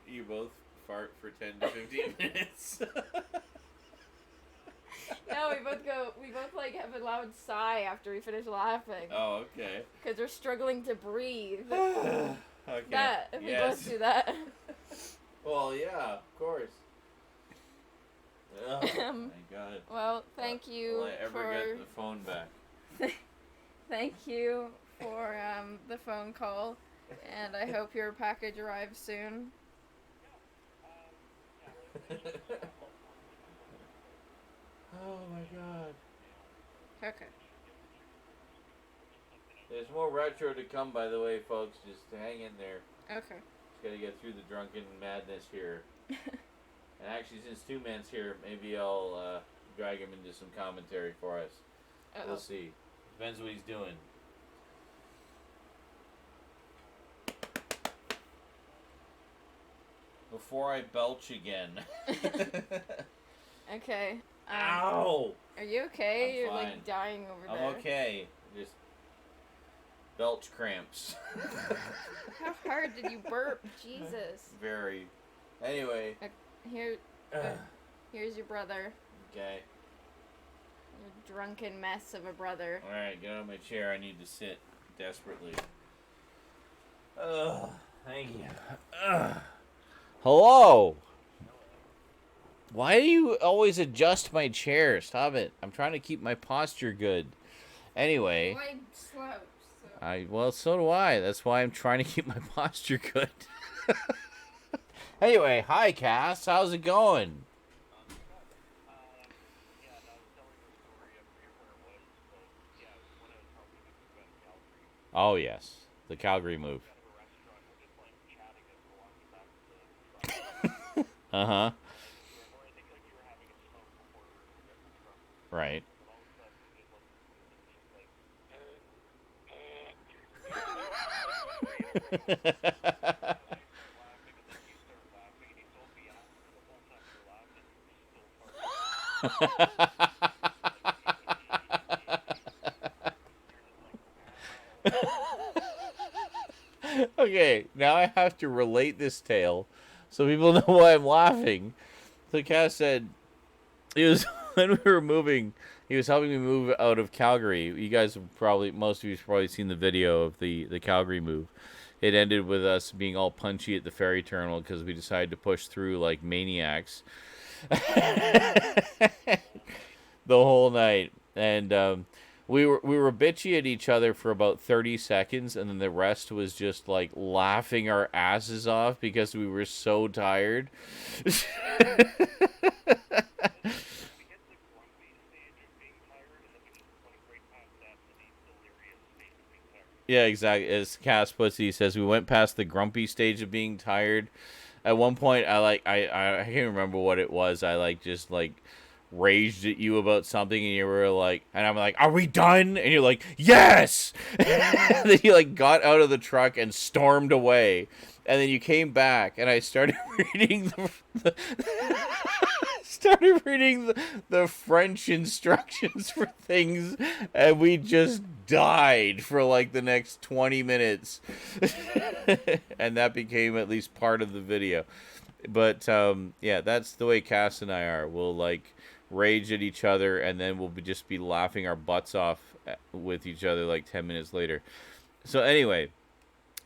You both fart for 10 to 15 minutes. No, we both like have a loud sigh after we finish laughing. Oh, okay. Because we're struggling to breathe. Okay. That, if we Yes. both do that. Well, yeah, of course. Oh my god. Well, thank you Will I ever for... get the phone back? Thank you for the phone call, and I hope your package arrives soon. Oh my god. Okay. There's more retro to come, by the way, folks. Just hang in there. Okay. Just gotta get through the drunken madness here. And actually, since Two Man's here, maybe I'll drag him into some commentary for us. We'll see. Depends what he's doing. Before I belch again. Okay. Ow! Are you okay? I'm You're fine. like dying over there. I'm okay. Just belch cramps. How hard did you burp? Jesus. Very. Anyway. Here's your brother. Okay. Your drunken mess of a brother. Alright, get out of my chair. I need to sit desperately. Thank you. Hello! Why do you always adjust my chair? Stop it. I'm trying to keep my posture good. Anyway. Well, I slouch, so. Well, so do I. That's why I'm trying to keep my posture good. Anyway, hi Cass. How's it going? Oh, yes. The Calgary move. Uh-huh. Right. Okay, now I have to relate this tale so people know why I'm laughing. So Cass said, it was when we were moving, he was helping me move out of Calgary. You guys have probably, most of you have probably seen the video of the Calgary move. It ended with us being all punchy at the ferry terminal because we decided to push through like maniacs the whole night. And we were bitchy at each other for about 30 seconds, and then the rest was just like laughing our asses off because we were so tired. Yeah, exactly. As Cass puts it, he says, we went past the grumpy stage of being tired. At one point, I can't remember what it was. I just raged at you about something, and you were like, and I'm like, are we done? And you're like, yes! Then you got out of the truck and stormed away. And then you came back, and I started reading the French instructions for things, and we just died for the next 20 minutes. And that became at least part of the video. But yeah, that's the way Cass and I are. We'll rage at each other, and then we'll just be laughing our butts off with each other 10 minutes later. So anyway,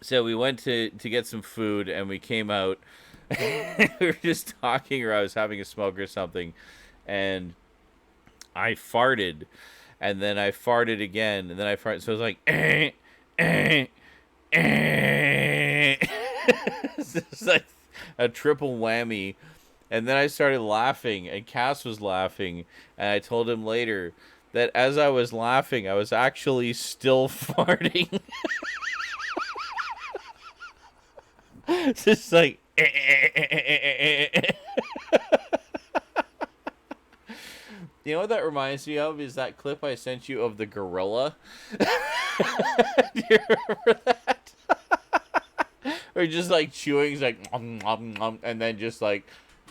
so we went to get some food, and we came out. We were just talking, or I was having a smoke or something, and I farted, and then I farted again, and then I farted. So it was it's like a triple whammy. And then I started laughing, and Cass was laughing, and I told him later that as I was laughing, I was actually still farting. Just like... You know what that reminds me of is that clip I sent you of the gorilla. Do you remember that? Or just chewing, he's like, and then just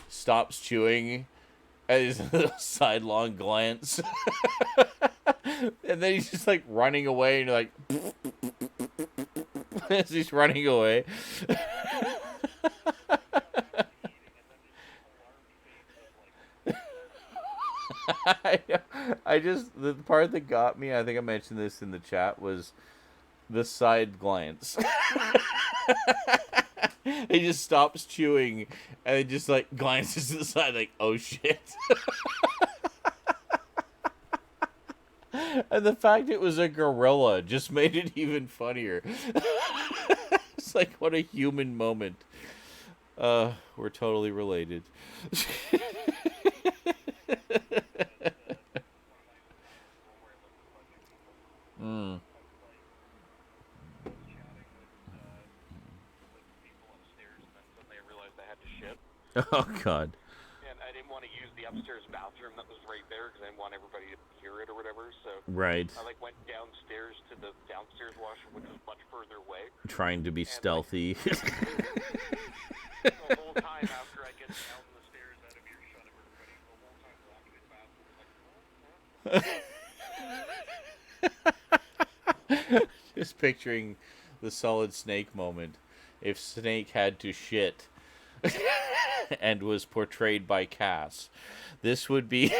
stops chewing and his little sidelong glance. And then he's just running away, and you're like, as he's running away. The part that got me, I think I mentioned this in the chat, was the side glance. He just stops chewing and it just glances to the side oh shit. And the fact it was a gorilla just made it even funnier. It's what a human moment. We're totally related. Oh, God. And I didn't want to use the upstairs bathroom that was right there because I didn't want everybody to hear it or whatever. So Right. I went downstairs to the downstairs washroom, which was much further away. Trying to be stealthy. The whole time after I get down the stairs out of earshot of everybody, the whole time walking in the bathroom, Just picturing the Solid Snake moment. If Snake had to shit and was portrayed by Cass, this would be...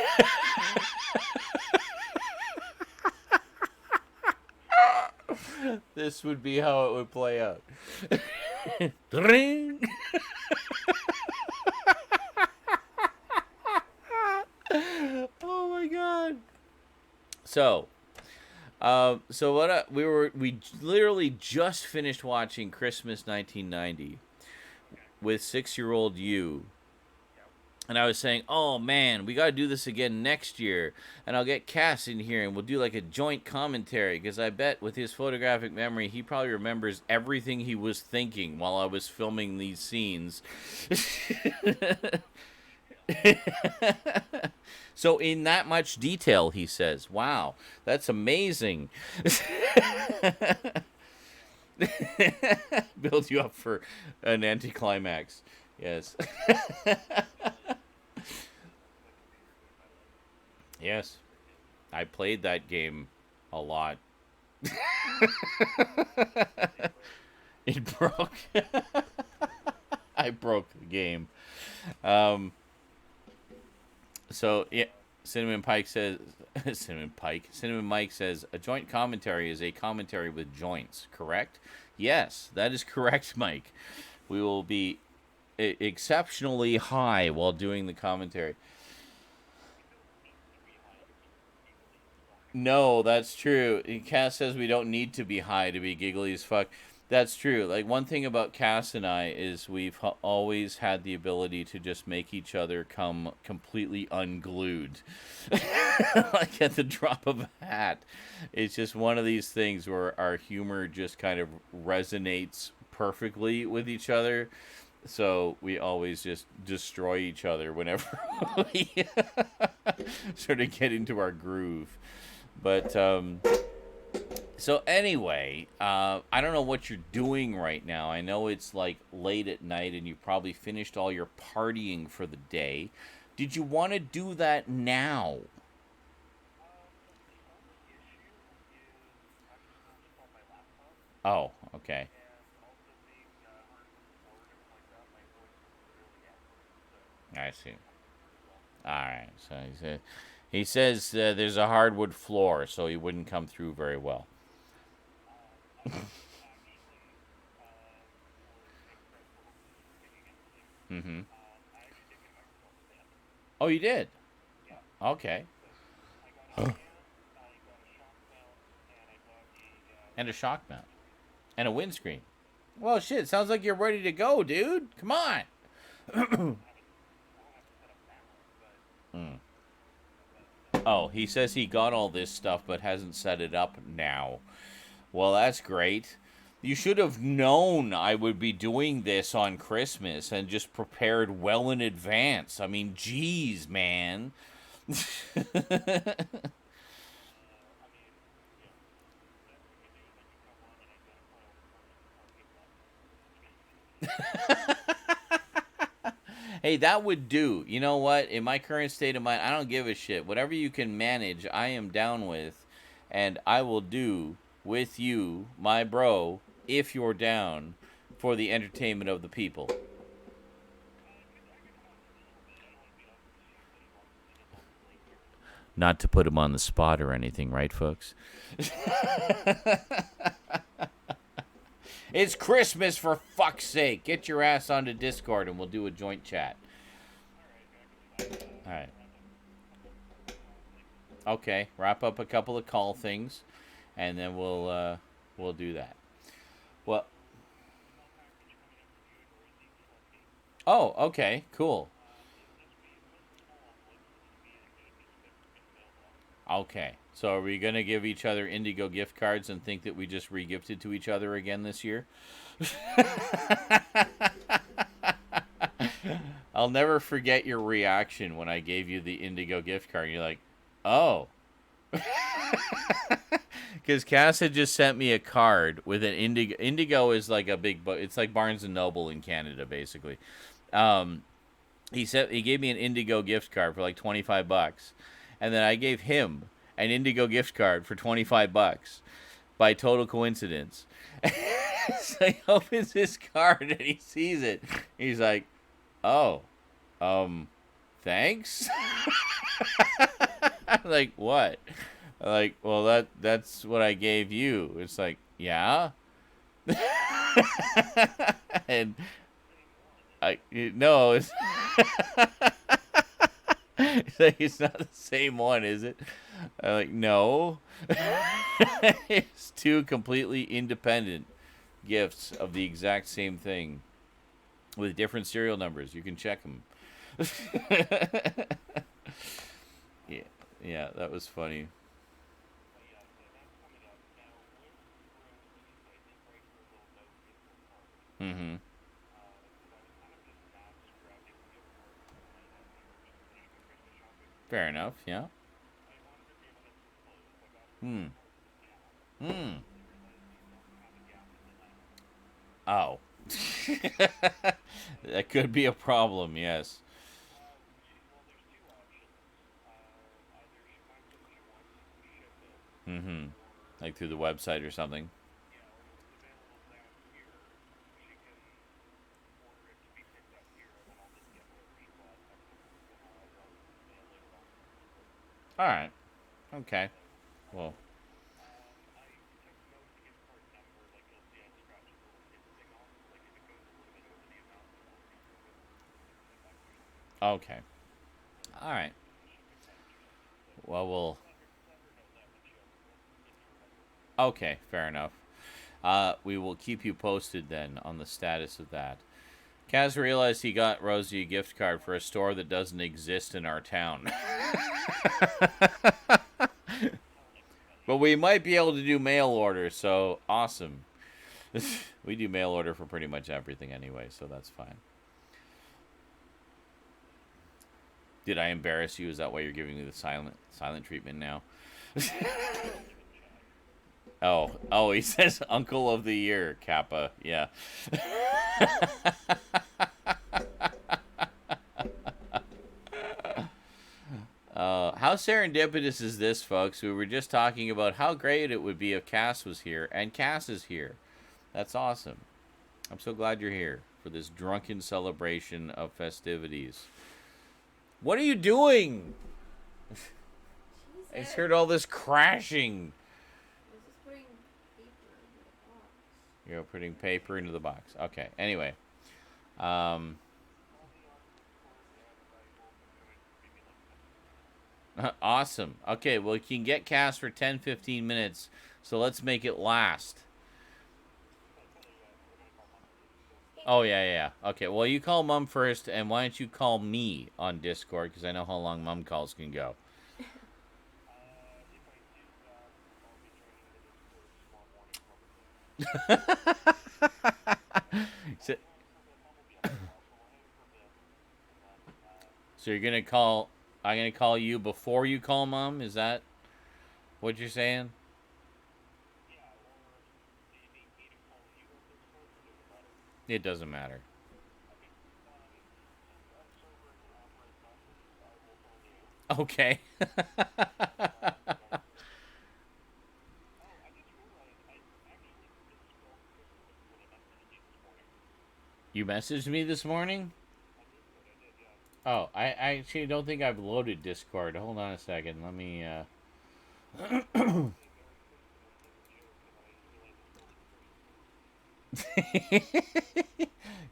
This would be how it would play out. Ring. Oh my God. So we literally just finished watching Christmas 1990 with 6-year-old you. And I was saying, oh man, we got to do this again next year. And I'll get Cass in here and we'll do like a joint commentary. Because I bet with his photographic memory, he probably remembers everything he was thinking while I was filming these scenes. So in that much detail, he says, wow, that's amazing. Build you up for an anticlimax. Yes. Yes. I played that game a lot. It broke. I broke the game. So, yeah, Cinnamon Mike says, a joint commentary is a commentary with joints, correct? Yes, that is correct, Mike. We will be exceptionally high while doing the commentary. No, that's true. Cass says we don't need to be high to be giggly as fuck. That's true. Like, one thing about Cass and I is we've always had the ability to just make each other come completely unglued. Like at the drop of a hat. It's just one of these things where our humor just kind of resonates perfectly with each other. So we always just destroy each other whenever we sort of get into our groove. But, so anyway, I don't know what you're doing right now. I know it's like late at night and you probably finished all your partying for the day. Did you want to do that now? Oh, okay. I see. All right. So he says there's a hardwood floor, so he wouldn't come through very well. Mm-hmm. Oh, you did? Okay. And a shock mount. And a windscreen. Well, shit, sounds like you're ready to go, dude. Come on. Oh, he says he got all this stuff but hasn't set it up now. Well, that's great. You should have known I would be doing this on Christmas and just prepared well in advance. I mean, geez, man. Hey, that would do. You know what? In my current state of mind, I don't give a shit. Whatever you can manage, I am down with. And I will do with you, my bro, if you're down, for the entertainment of the people. Not to put him on the spot or anything, right, folks? It's Christmas, for fuck's sake. Get your ass onto Discord and we'll do a joint chat. Alright. Okay, wrap up a couple of call things, and then we'll do that. Well. Oh, okay, cool. Okay, so are we going to give each other Indigo gift cards and think that we just re-gifted to each other again this year? I'll never forget your reaction when I gave you the Indigo gift card. You're like, oh. Because Cass had just sent me a card with an Indigo. Indigo is like a big book. It's like Barnes & Noble in Canada, basically. He gave me an Indigo gift card for like $25. And then I gave him an Indigo gift card for $25 by total coincidence. So he opens his card and he sees it. He's like, oh, thanks? I'm like, what? I'm like, well, that's what I gave you. It's like, yeah? And no, it's it's like, it's not the same one, is it? I'm like, no. It's two completely independent gifts of the exact same thing with different serial numbers. You can check them. Yeah, that was funny. Mm-hmm. Fair enough, yeah. Oh. That could be a problem, yes. Mm-hmm. Like through the website or something. All right. Okay. Well. Okay. All right. Well, we'll. Okay, fair enough. We will keep you posted then on the status of that. Kaz realized he got Rosie a gift card for a store that doesn't exist in our town. But we might be able to do mail order, so awesome. We do mail order for pretty much everything anyway, so that's fine. Did I embarrass you? Is that why you're giving me the silent treatment now? Oh, he says Uncle of the Year, Kappa. Yeah. How serendipitous is this, folks? We were just talking about how great it would be if Cass was here, and Cass is here. That's awesome. I'm so glad you're here for this drunken celebration of festivities. What are you doing? I just heard all this crashing. You're putting paper into the box. Okay. Anyway. Awesome. Okay, well, you can get Cass for 10-15 minutes, so let's make it last. Oh, yeah. Okay, well, you call Mom first, and why don't you call me on Discord, because I know how long Mom calls can go. So you're gonna call... I'm gonna call you before you call Mom? Is that what you're saying? It doesn't matter. Okay. You messaged me this morning? Oh, I actually don't think I've loaded Discord. Hold on a second. Let me,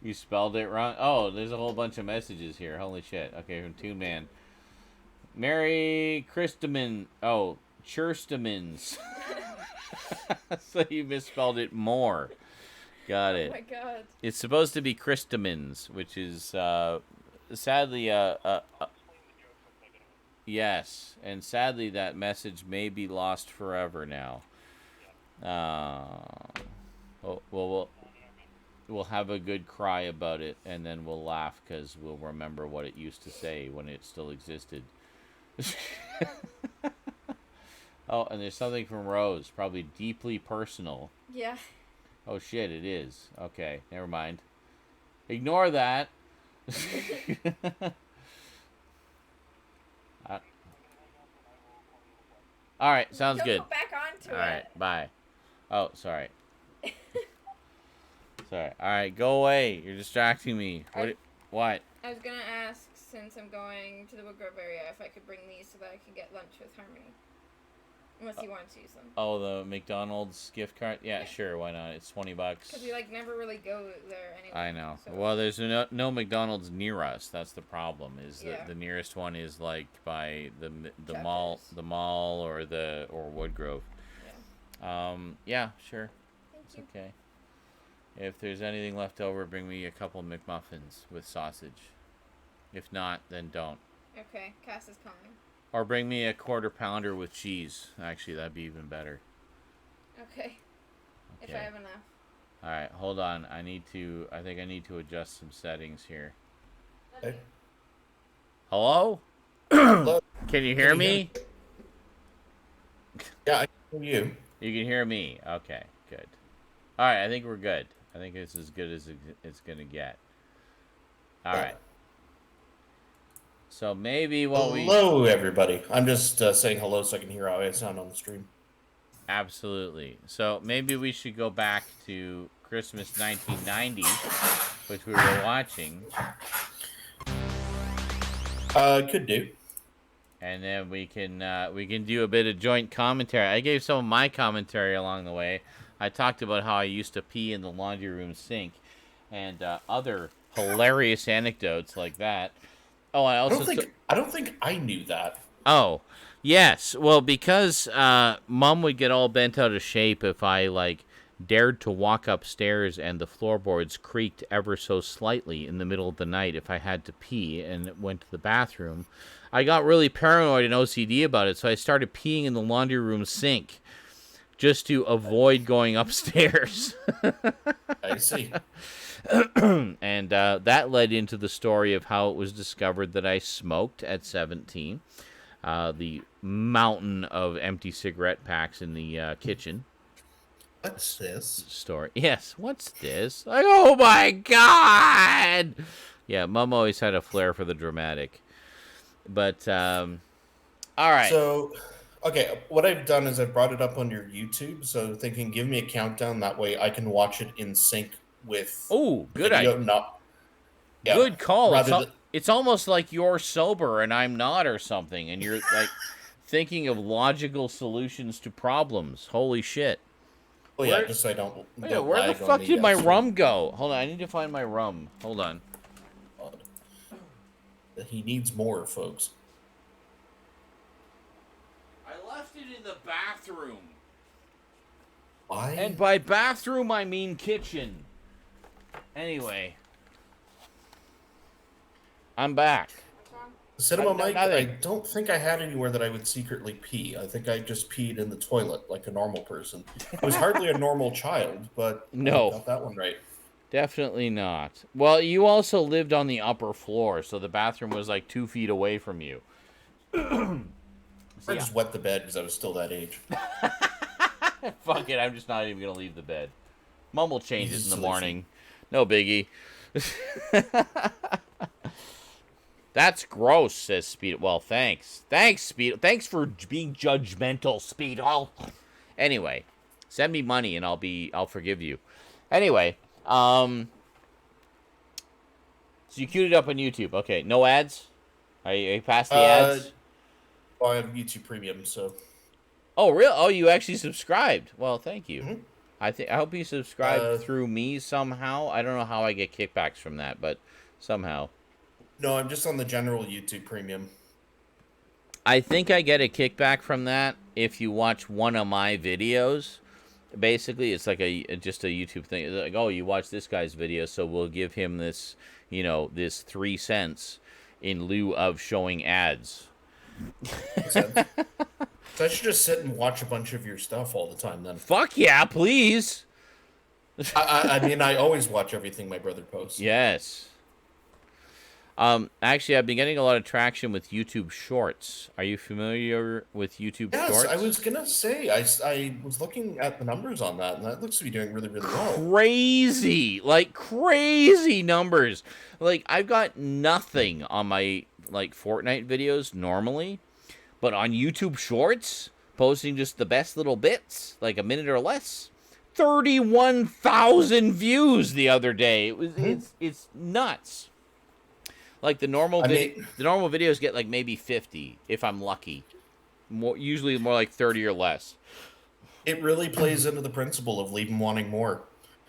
You spelled it wrong? Oh, there's a whole bunch of messages here. Holy shit. Okay, from Toon Man. Merry Christmas. Oh, Cherstamins. So you misspelled it more. Got it. Oh my god. It's supposed to be Christamins, which is, sadly, yes, and sadly that message may be lost forever now. Well, we'll have a good cry about it, and then we'll laugh because we'll remember what it used to say when it still existed. Oh, and there's something from Rose, probably deeply personal. Yeah. Oh shit, it is. Okay, never mind. Ignore that. All right, sounds Don't good. go back onto All it. right, bye. Oh, sorry. Sorry. All right, go away. You're distracting me. What? I was gonna ask, since I'm going to the Woodgrove area, if I could bring these so that I could get lunch with Harmony. Unless he wants to use them. Oh, the McDonald's gift card? Yeah, sure. Why not? It's $20. Because we like never really go there anyway. I know. So. Well, there's no McDonald's near us. That's the problem. Is Yeah. the nearest one is like by the mall, or Woodgrove. Yeah. Yeah, sure. Thank It's you. okay. If there's anything left over, bring me a couple McMuffins with sausage. If not, then don't. Okay, Cass is calling. Or bring me a quarter pounder with cheese. Actually, that'd be even better. Okay. If I Okay. have enough. All right, hold on. I think I need to adjust some settings here. Hey. Hello? Hello? Can you hear me? Yeah, I can hear you. You can hear me. Okay, good. All right, I think we're good. I think it's as good as it's going to get. All right. So maybe Hello, everybody. I'm just saying hello so I can hear how I sound on the stream. Absolutely. So maybe we should go back to Christmas 1990, which we were watching. Could do. And then we can do a bit of joint commentary. I gave some of my commentary along the way. I talked about how I used to pee in the laundry room sink, and other hilarious anecdotes like that. Oh, I also I don't think I knew that. Oh, yes. Well, because Mom would get all bent out of shape if I dared to walk upstairs and the floorboards creaked ever so slightly in the middle of the night if I had to pee and went to the bathroom. I got really paranoid and OCD about it, so I started peeing in the laundry room sink just to avoid going upstairs. I see. And that led into the story of how it was discovered that I smoked at 17. The mountain of empty cigarette packs in the kitchen. What's this? Story. Yes, what's this? Like, oh my God! Yeah, Mom always had a flair for the dramatic. But, all right. So, okay, what I've done is I've brought it up on your YouTube, so thinking give me a countdown, that way I can watch it in sync with... Oh, good video, idea. Good call. rather It's almost like you're sober and I'm not or something, and you're like thinking of logical solutions to problems. Holy shit. Oh yeah, just so I don't Where the fuck did my rum go? Hold on, I need to find my rum. Hold on. He needs more, folks. I left it in the bathroom. Why? And by bathroom, I mean kitchen. Anyway. I'm back. Cinema Mike, I nothing. don't think I had anywhere that I would secretly pee. I think I just peed in the toilet like a normal person. I was hardly a normal child, but No. I got that one right. Definitely not. Well, you also lived on the upper floor, so the bathroom was like 2 feet away from you. I just wet the bed because I was still that age. Fuck it, I'm just not even going to leave the bed. Mom will change it in the Easily. morning. No biggie. That's gross, says Speed. Well, thanks. Thanks, Speed. Thanks for being judgmental, Speed. Anyway, send me money and I'll forgive you. Anyway, so you queued it up on YouTube. Okay, no ads? Are you past the ads? Well, I have YouTube Premium, so... Oh, really? Oh, you actually subscribed. Well, thank you. Mm-hmm. I hope you subscribed through me somehow. I don't know how I get kickbacks from that, but somehow. No, I'm just on the general YouTube Premium. I think I get a kickback from that if you watch one of my videos. Basically, it's like just a YouTube thing. It's like, oh, you watch this guy's video, so we'll give him this, this 3 cents in lieu of showing ads. So I should just sit and watch a bunch of your stuff all the time then. Fuck yeah, please. I mean, I always watch everything my brother posts. Yes. Actually, I've been getting a lot of traction with YouTube Shorts. Are you familiar with YouTube Shorts? Yes, I was gonna say I was looking at the numbers on that, and that looks to be doing really, really well. Crazy, like crazy numbers. Like I've got nothing on my like Fortnite videos normally, but on YouTube Shorts, posting just the best little bits, like a minute or less. 31,000 views the other day. It was it's nuts. Like the normal the normal videos get like maybe 50 if I'm lucky. Usually more like 30 or less. It really plays into the principle of leave them wanting more.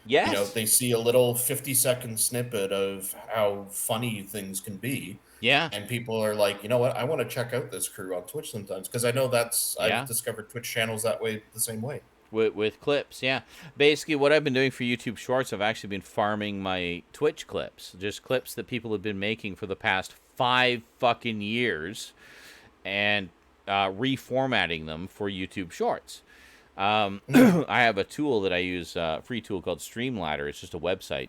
Yes. You know, they see a little 50-second snippet of how funny things can be. Yeah. And people are like, you know what? I want to check out this crew on Twitch sometimes because I know I've discovered Twitch channels that way the same way. With clips, yeah. Basically, what I've been doing for YouTube Shorts, I've actually been farming my Twitch clips. Just clips that people have been making for the past 5 fucking years and reformatting them for YouTube Shorts. I have a tool that I use, a free tool called Streamladder. It's just a website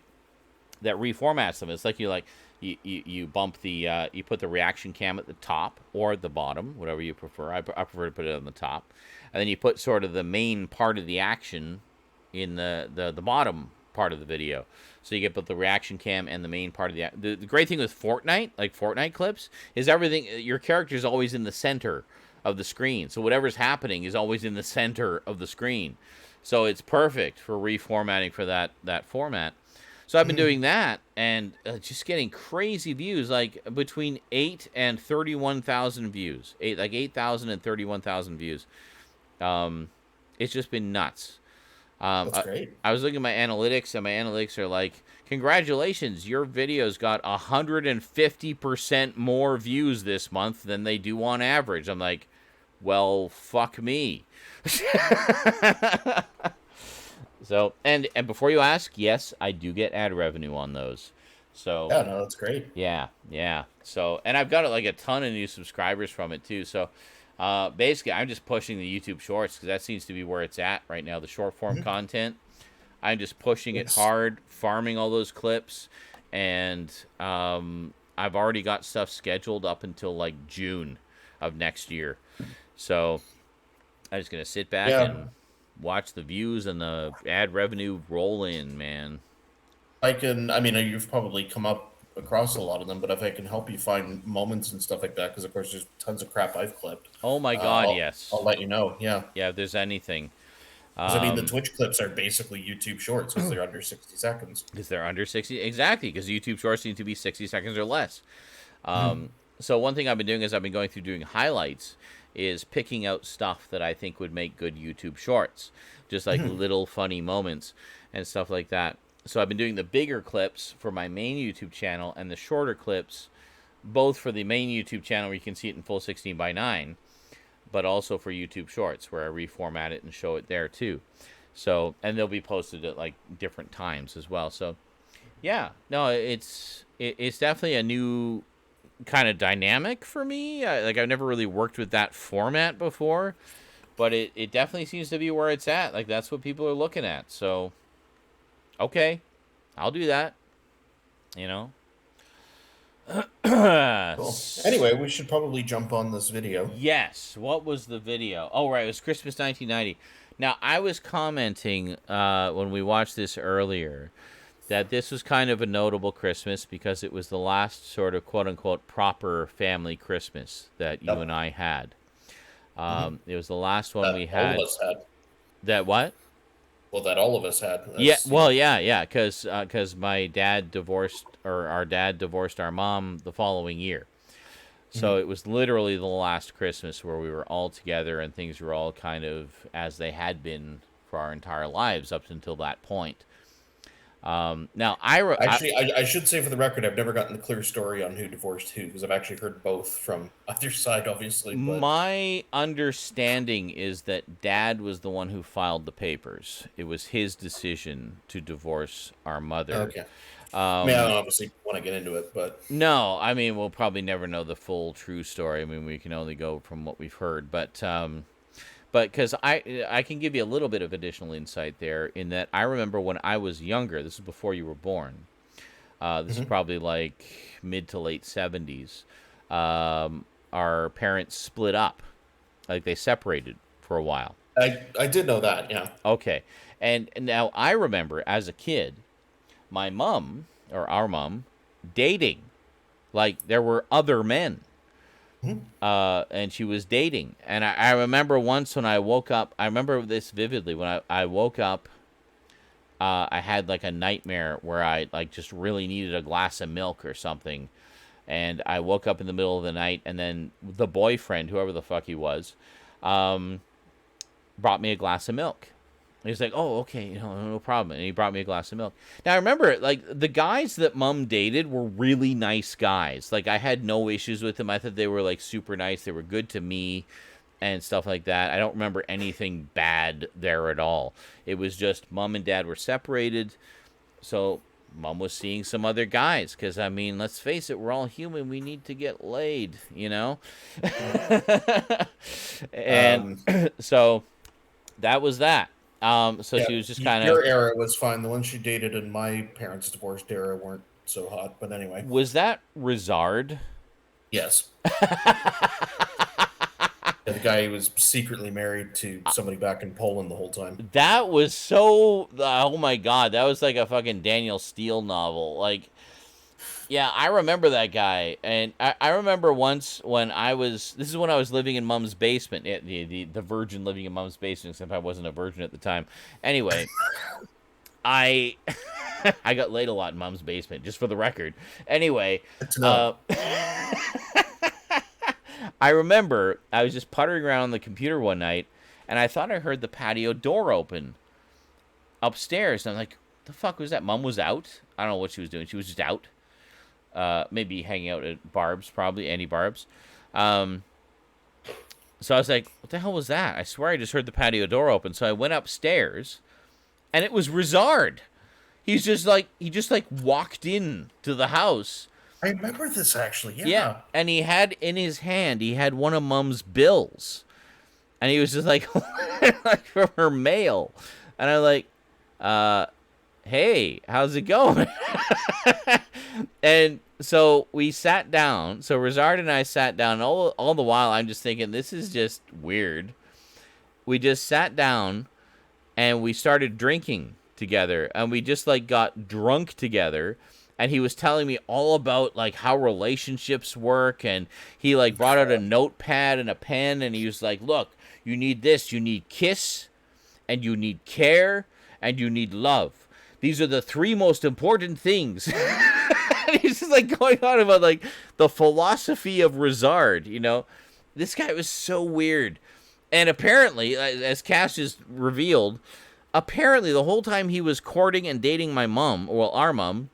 that reformats them. It's like you bump the, you put the reaction cam at the top or at the bottom, whatever you prefer. I prefer to put it on the top. And then you put sort of the main part of the action in the bottom part of the video. So you get both the reaction cam and the main part of the great thing with Fortnite, like Fortnite clips, is everything, your character's always in the center of the screen. So whatever's happening is always in the center of the screen. So it's perfect for reformatting for that format. So I've been doing that and just getting crazy views, like between 8 and 31,000 views. 8,000 and 31,000 views. It's just been nuts. That's great. I was looking at my analytics, and my analytics are like, congratulations, your videos got 150% more views this month than they do on average. I'm like, well, fuck me. So, and before you ask, yes, I do get ad revenue on those. So yeah, no, that's great. Yeah. So, and I've got like a ton of new subscribers from it too. So, basically, I'm just pushing the YouTube Shorts because that seems to be where it's at right now. The short form content, I'm just pushing it hard, farming all those clips, and I've already got stuff scheduled up until like June of next year. So, I'm just gonna sit back and watch the views and the ad revenue roll in, man. I mean, you've probably come up across a lot of them, but if I can help you find moments and stuff like that, because of course there's tons of crap I've clipped. Oh my god, yes. I'll let you know. Yeah. Yeah, if there's anything. I mean, the Twitch clips are basically YouTube Shorts because they're under 60 seconds. Because they're under 60, exactly. Because YouTube Shorts need to be 60 seconds or less. So one thing I've been doing is I've been going through doing highlights, is picking out stuff that I think would make good YouTube Shorts, just like little funny moments and stuff like that. So I've been doing the bigger clips for my main YouTube channel and the shorter clips, both for the main YouTube channel where you can see it in full 16:9, but also for YouTube Shorts where I reformat it and show it there too. So, and they'll be posted at like different times as well. So, yeah, no, it's definitely a new kind of dynamic for me. Like I've never really worked with that format before, but it definitely seems to be where it's at. Like that's what people are looking at. So, okay, I'll do that. You know. Cool. Anyway, we should probably jump on this video. Yes. What was the video? Oh, right. It was Christmas 1990. Now, I was commenting when we watched this earlier that this was kind of a notable Christmas because it was the last sort of quote-unquote proper family Christmas that you and I had. It was the last one we had. All of us had. That what? Well, that all of us had. Because my dad divorced, or our dad divorced our mom the following year. So it was literally the last Christmas where we were all together and things were all kind of as they had been for our entire lives up until that point. Now, I should say for the record, I've never gotten a clear story on who divorced who, because I've actually heard both from either side, obviously. But... My understanding is that Dad was the one who filed the papers. It was his decision to divorce our mother. Okay. I mean, I don't obviously want to get into it, but... No, I mean, we'll probably never know the full true story. I mean, we can only go from what we've heard. But But because I can give you a little bit of additional insight there in that I remember when I was younger, this is before you were born, this is probably like mid to late 70s, our parents split up. Like they separated for a while. I did know that, yeah. Okay. And now I remember as a kid, my mom, or our mom, dating. Like there were other men. And she was dating. And I remember once when I woke up, I remember this vividly. When I woke up, I had like a nightmare where I like just really needed a glass of milk or something. And I woke up in the middle of the night, and then the boyfriend, whoever the fuck he was, brought me a glass of milk. He was like, "Oh, okay, no problem." And he brought me a glass of milk. Now, I remember, like, the guys that Mom dated were really nice guys. Like, I had no issues with them. I thought they were, like, super nice. They were good to me and stuff like that. I don't remember anything bad there at all. It was just Mom and Dad were separated, so Mom was seeing some other guys. Because, I mean, let's face it, we're all human. We need to get laid, And so that was that. So yeah, she was just kind of... Your era was fine. The ones she dated in my parents' divorced era weren't so hot, but anyway. Was that Rizard? Yes. The guy who was secretly married to somebody back in Poland the whole time. That was so... Oh my god, that was like a fucking Daniel Steele novel. Like, yeah, I remember that guy. And I remember once when I was... This is when I was living in Mom's basement. The virgin living in Mom's basement, except I wasn't a virgin at the time. Anyway, I got laid a lot in Mom's basement, just for the record. Anyway, I remember I was just puttering around on the computer one night, and I thought I heard the patio door open upstairs. And I'm like, the fuck was that? Mom was out? I don't know what she was doing. She was just out. Maybe hanging out at Barb's, probably, Annie Barb's. So I was like, what the hell was that? I swear I just heard the patio door open. So I went upstairs, and it was Rizard. He just walked in to the house. I remember this, actually, yeah. Yeah, and he had in his hand, he had one of Mom's bills. And he was just like, like from her mail. And I'm like, hey, how's it going? And so we sat down. So Rizard and I sat down. All the while, I'm just thinking, this is just weird. We just sat down, and we started drinking together. And we just, like, got drunk together. And he was telling me all about, like, how relationships work. And he, like, brought out a notepad and a pen. And he was like, look, you need this. You need kiss. And you need care. And you need love. These are the 3 most important things. And he's just, like, going on about, like, the philosophy of Rizard, This guy was so weird. And apparently, as Cass just revealed, apparently the whole time he was courting and dating my mom, well, our mom,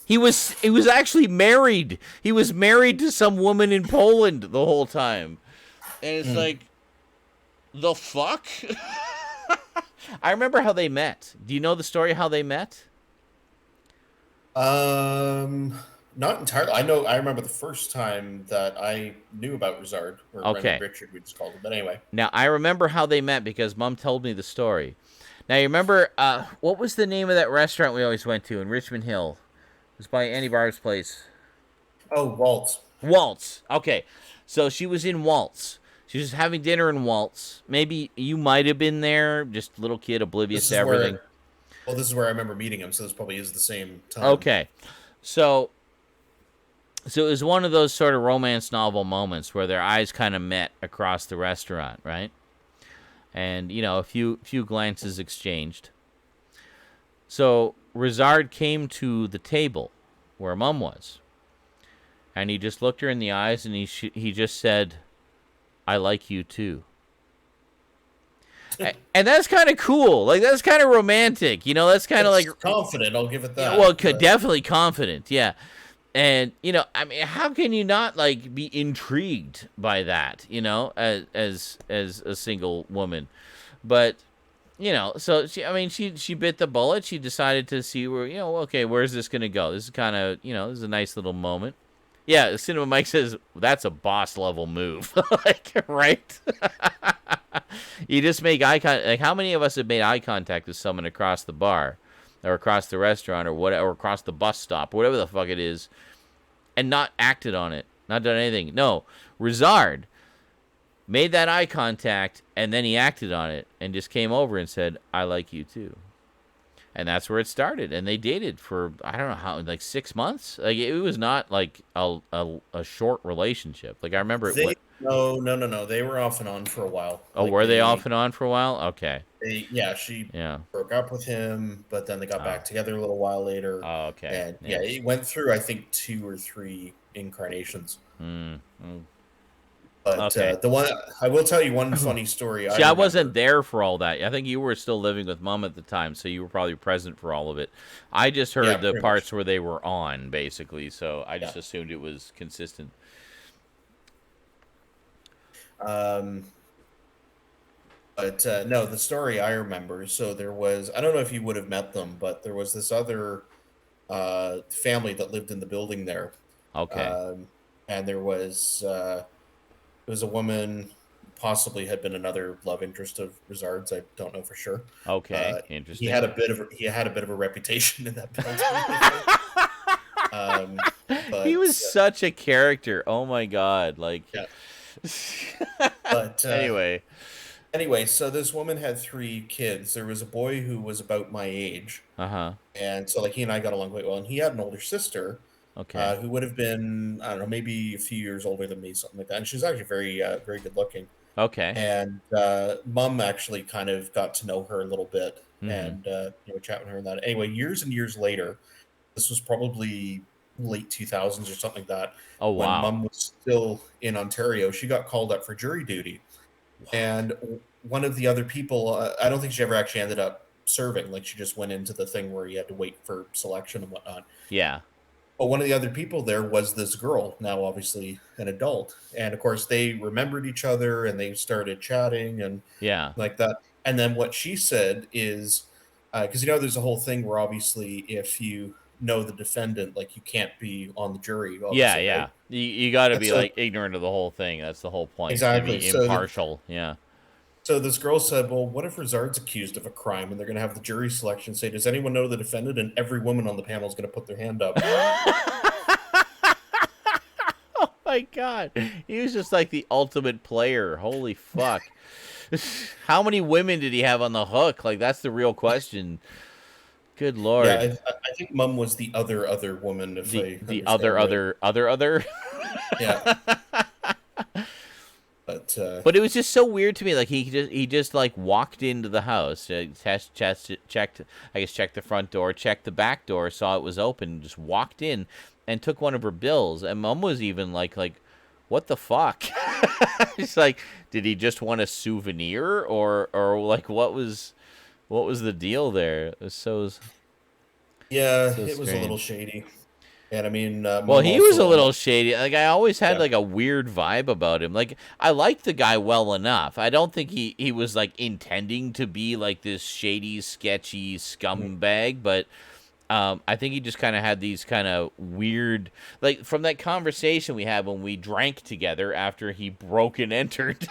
he was actually married. He was married to some woman in Poland the whole time. And it's like, the fuck? I remember how they met. Do you know the story how they met? Not entirely. I remember the first time that I knew about Rizard, or okay. Richard, we just called him. But anyway. Now, I remember how they met because Mom told me the story. Now, you remember, what was the name of that restaurant we always went to in Richmond Hill? It was by Annie Barb's place. Oh, Waltz. Waltz. Okay. So she was in Waltz. She was having dinner in Waltz. Maybe you might have been there, just a little kid, oblivious to everything. This is where I remember meeting him, so this probably is the same time. Okay. So it was one of those sort of romance novel moments where their eyes kind of met across the restaurant, right? And, a few glances exchanged. So Rizard came to the table where Mom was. And he just looked her in the eyes and he just said, I like you too. And that's kind of cool. Like, that's kind of romantic. That's kind of like... confident, I'll give it that. Well, definitely confident, yeah. And, I mean, how can you not, like, be intrigued by that, as a single woman? But, so, she bit the bullet. She decided to see where, okay, where's this going to go? This is kind of, this is a nice little moment. Yeah, Cinema Mike says, that's a boss-level move. Like, right? You just make eye contact. Like, how many of us have made eye contact with someone across the bar, or across the restaurant, or whatever, or across the bus stop, whatever the fuck it is, and not acted on it, not done anything? No, Rizard made that eye contact, and then he acted on it, and just came over and said, "I like you too." And that's where it started. And they dated for, I don't know how, like 6 months. Like, it was not like a short relationship. Like, I remember it. No. They were off and on for a while. Oh, Like, were they off and on for a while? Okay. She broke up with him, but then they got back together a little while later. Oh, okay. And it went through, I think, 2 or 3 incarnations. But the one, I will tell you one funny story. See, I wasn't there for all that. I think you were still living with Mom at the time, so you were probably present for all of it. I just heard the parts where they were on, basically, so I just assumed it was consistent. But no, the story I remember. So there was, I don't know if you would have met them, but there was this other family that lived in the building there. Okay. And there was a woman, possibly had been another love interest of Rizard's. I don't know for sure. Okay, interesting. He had a bit of a reputation in that building. But, he was such a character. Oh my god! Like, but anyway, so this woman had 3 kids. There was a boy who was about my age. And so, like, he and I got along quite well. And he had an older sister. Okay. Who would have been, I don't know, maybe a few years older than me, something like that. And she was actually very, very good looking. Okay. And Mom actually kind of got to know her a little bit and chat with her and that. Anyway, years and years later, this was probably late 2000s or something like that. Oh, wow. When Mom was still in Ontario, she got called up for jury duty. Wow. And one of the other people, I don't think she ever actually ended up serving. Like, she just went into the thing where you had to wait for selection and whatnot. Yeah. But one of the other people there was this girl, now obviously an adult. And of course, they remembered each other and they started chatting and like that. And then what she said is, because, there's a whole thing where obviously if you know the defendant, like, you can't be on the jury. Yeah. Right? You got to be like ignorant of the whole thing. That's the whole point. Exactly. To be impartial. So this girl said, well, what if Rizard's accused of a crime? And they're going to have the jury selection say, does anyone know the defendant? And every woman on the panel is going to put their hand up. Oh, my God. He was just like the ultimate player. Holy fuck. How many women did he have on the hook? Like, that's the real question. Good Lord. Yeah, I think Mom was the other woman. If the other. Yeah. But it was just so weird to me. Like, he just like walked into the house, checked the front door, checked the back door, saw it was open, just walked in, and took one of her bills. And Mom was even like, what the fuck? It's like, did he just want a souvenir, or like what was the deal there? It was so. Yeah, so it was a little shady. And I mean, well, he was a little shady. Like, I always had like a weird vibe about him. Like, I liked the guy well enough. I don't think he was like intending to be like this shady, sketchy scumbag, but I think he just kind of had these kind of weird, like, from that conversation we had when we drank together after he broke and entered.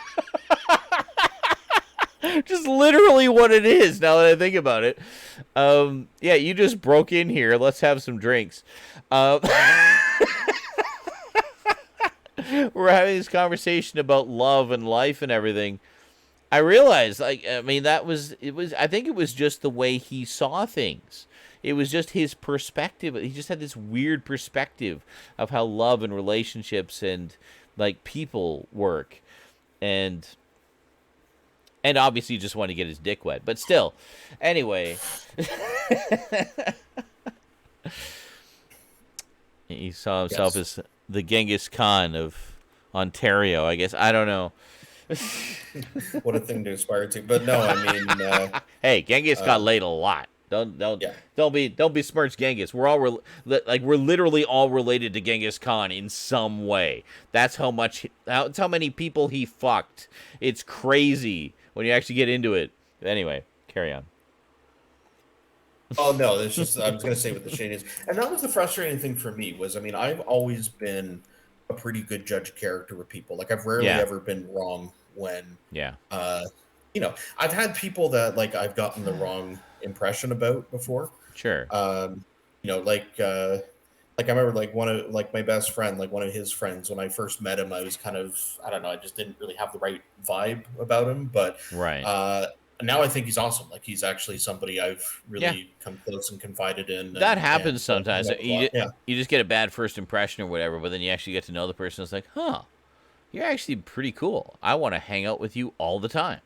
Just literally what it is, now that I think about it. Yeah, you just broke in here. Let's have some drinks. We're having this conversation about love and life and everything. I realized, like, I mean, I think it was just the way he saw things. It was just his perspective. He just had this weird perspective of how love and relationships and, like, people work. And obviously just wanted to get his dick wet. But still. Anyway. He saw himself as the Genghis Khan of Ontario, I guess. I don't know. What a thing to aspire to. But no, I mean... hey, Genghis got laid a lot. Don't be smirched, Genghis. We're all we're literally all related to Genghis Khan in some way. That's how many people he fucked. It's crazy when you actually get into it. Anyway, carry on. Oh no, it's just I was gonna say what the shade is, and that was the frustrating thing for me. Was, I mean, I've always been a pretty good judge of character with people. Like, I've rarely ever been wrong when, yeah, you know, I've had people that like I've gotten the wrong impression about before. Sure. You know, like I remember like one of like my best friend, like one of his friends, when I first met him, I was kind of, I don't know, I just didn't really have the right vibe about him. But right. Now I think he's awesome. Like he's actually somebody I've really come close and confided in. That happens sometimes. You just get a bad first impression or whatever, but then you actually get to know the person. It's like, huh, you're actually pretty cool. I want to hang out with you all the time.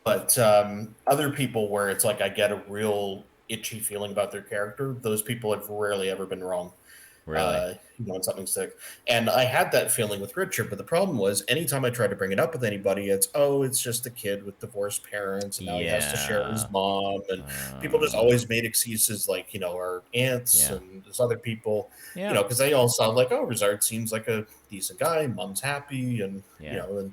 But other people where it's like I get a real itchy feeling about their character, those people have rarely ever been wrong. Really? You know, when something sticks. And I had that feeling with Richard, but the problem was anytime I tried to bring it up with anybody, it's just a kid with divorced parents, and now he has to share his mom. And people just always made excuses like, you know, our aunts and there's other people, you know, because they all sound like, oh, Rizard seems like a decent guy, mom's happy, and, you know,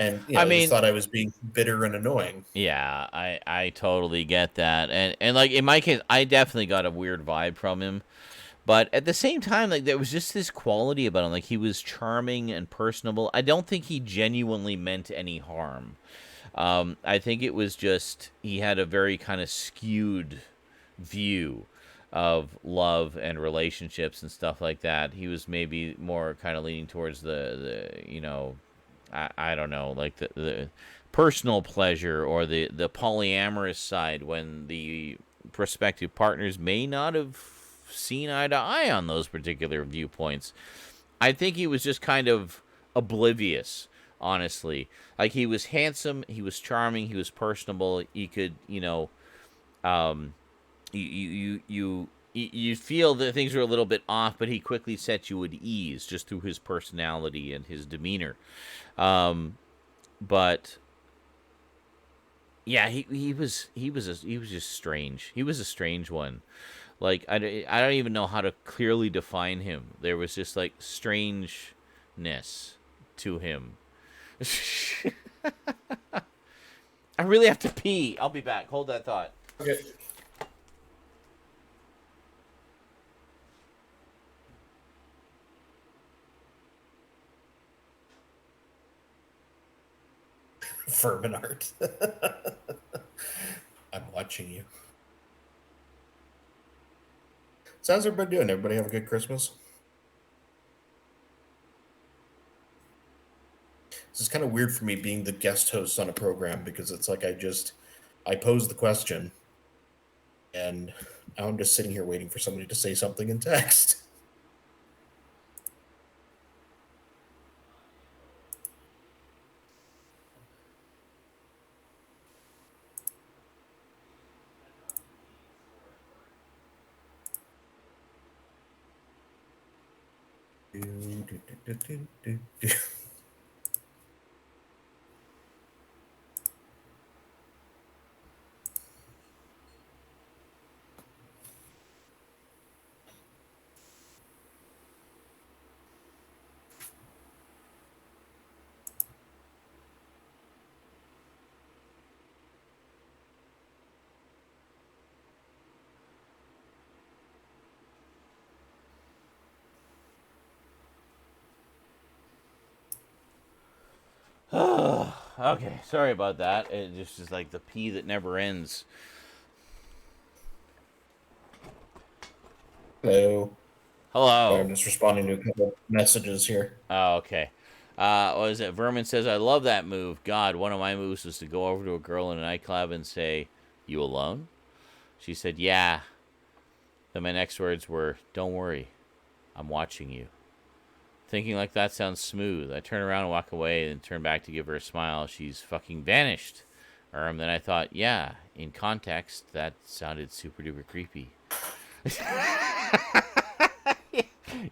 and you know, I mean, thought I was being bitter and annoying. Yeah, I totally get that. And like in my case, I definitely got a weird vibe from him. But at the same time, like there was just this quality about him. Like he was charming and personable. I don't think he genuinely meant any harm. I think it was just he had a very kind of skewed view of love and relationships and stuff like that. He was maybe more kind of leaning towards the you know, I don't know, like the personal pleasure or the polyamorous side when the prospective partners may not have seen eye to eye on those particular viewpoints. I think he was just kind of oblivious, honestly. Like he was handsome, he was charming, he was personable. He could, you know, you feel that things were a little bit off, but he quickly set you at ease just through his personality and his demeanor. But yeah, he was just strange. He was a strange one. Like, I don't even know how to clearly define him. There was just, like, strangeness to him. I really have to pee. I'll be back. Hold that thought. Okay. Vermin art. I'm watching you. So how's everybody doing? Everybody have a good Christmas? This is kind of weird for me being the guest host on a program because it's like I pose the question and now I'm just sitting here waiting for somebody to say something in text. Okay, sorry about that. It just is like the pee that never ends. Hello. Hello. I'm just responding to a couple of messages here. Oh, okay. What is it? Vermin says, I love that move. God, one of my moves was to go over to a girl in a nightclub and say, you alone? She said, yeah. Then my next words were, don't worry. I'm watching you. Thinking like that sounds smooth. I turn around and walk away and turn back to give her a smile. She's fucking vanished. Then I thought, yeah, in context, that sounded super duper creepy.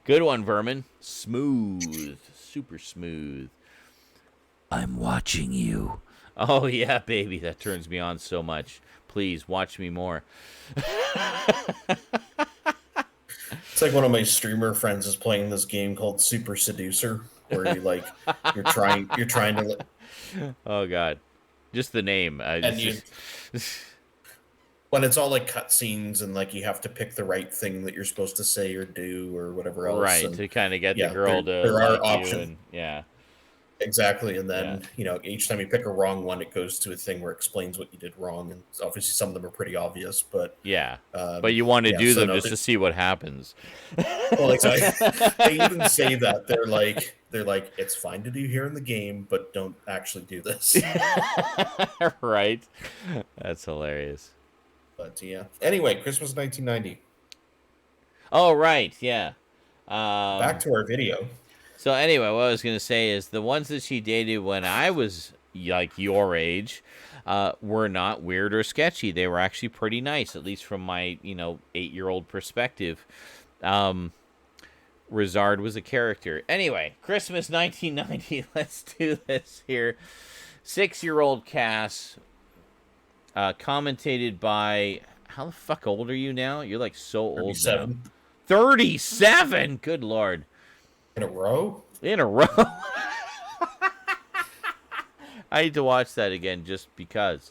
Good one, Vermin. Smooth. Super smooth. I'm watching you. Oh, yeah, baby. That turns me on so much. Please, watch me more. It's like one of my streamer friends is playing this game called Super Seducer, where you like you're trying to. Oh God, just the name. When it's all like cutscenes and like you have to pick the right thing that you're supposed to say or do or whatever else. Right, and, to kind of get the girl to there are like options. you and, yeah. Exactly, and then each time you pick a wrong one, it goes to a thing where it explains what you did wrong, and obviously some of them are pretty obvious, but but you want to do them just to see what happens. Well, exactly. They even say that they're like it's fine to do here in the game, but don't actually do this. Right, that's hilarious. But yeah. Anyway, Christmas 1990. Oh right, yeah. Back to our video. So anyway, what I was going to say is the ones that she dated when I was like your age were not weird or sketchy. They were actually pretty nice, at least from my 8-year-old perspective. Rizard was a character. Anyway, Christmas 1990. Let's do this here. 6-year-old Cass, commentated by, how the fuck old are you now? You're like so old 37. now. 37. Good Lord. In a row? In a row. I need to watch that again just because.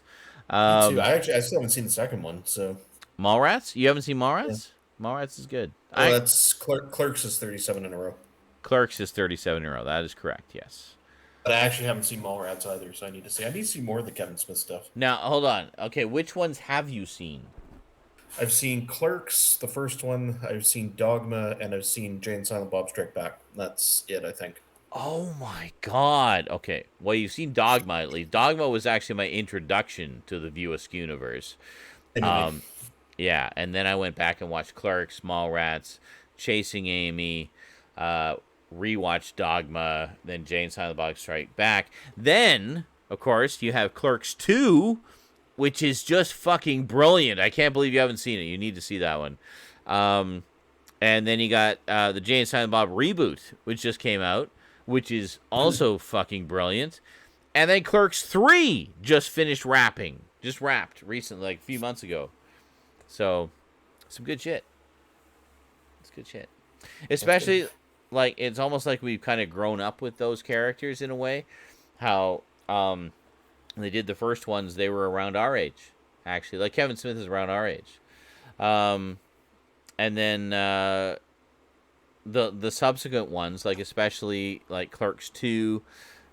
Me too. I still haven't seen the second one, so. Mallrats? You haven't seen Mallrats? Yeah. Mallrats is good. Oh, that's Clerks is 37 in a row. Clerks is 37 in a row. That is correct, yes. But I actually haven't seen Mallrats either, so I need to see more of the Kevin Smith stuff. Now, hold on. Okay, which ones have you seen? I've seen Clerks, the first one. I've seen Dogma, and I've seen Jay and Silent Bob Strike Back. That's it, I think. Oh my God. Okay. Well, you've seen Dogma at least. Dogma was actually my introduction to the View Askew universe. Anyway. Yeah, and then I went back and watched Clerks, Mallrats, Chasing Amy, rewatched Dogma, then Jay and Silent Bob Strike Back. Then, of course, you have Clerks 2, which is just fucking brilliant. I can't believe you haven't seen it. You need to see that one. And then you got the Jay and Silent Bob reboot, which just came out, which is also fucking brilliant. And then Clerks 3 just finished wrapping. Just wrapped recently, like a few months ago. So, some good shit. It's good shit. Especially, like, it's almost like we've kind of grown up with those characters in a way. How, they did the first ones, they were around our age, actually. Like, Kevin Smith is around our age. And then the subsequent ones, like especially like Clerks 2,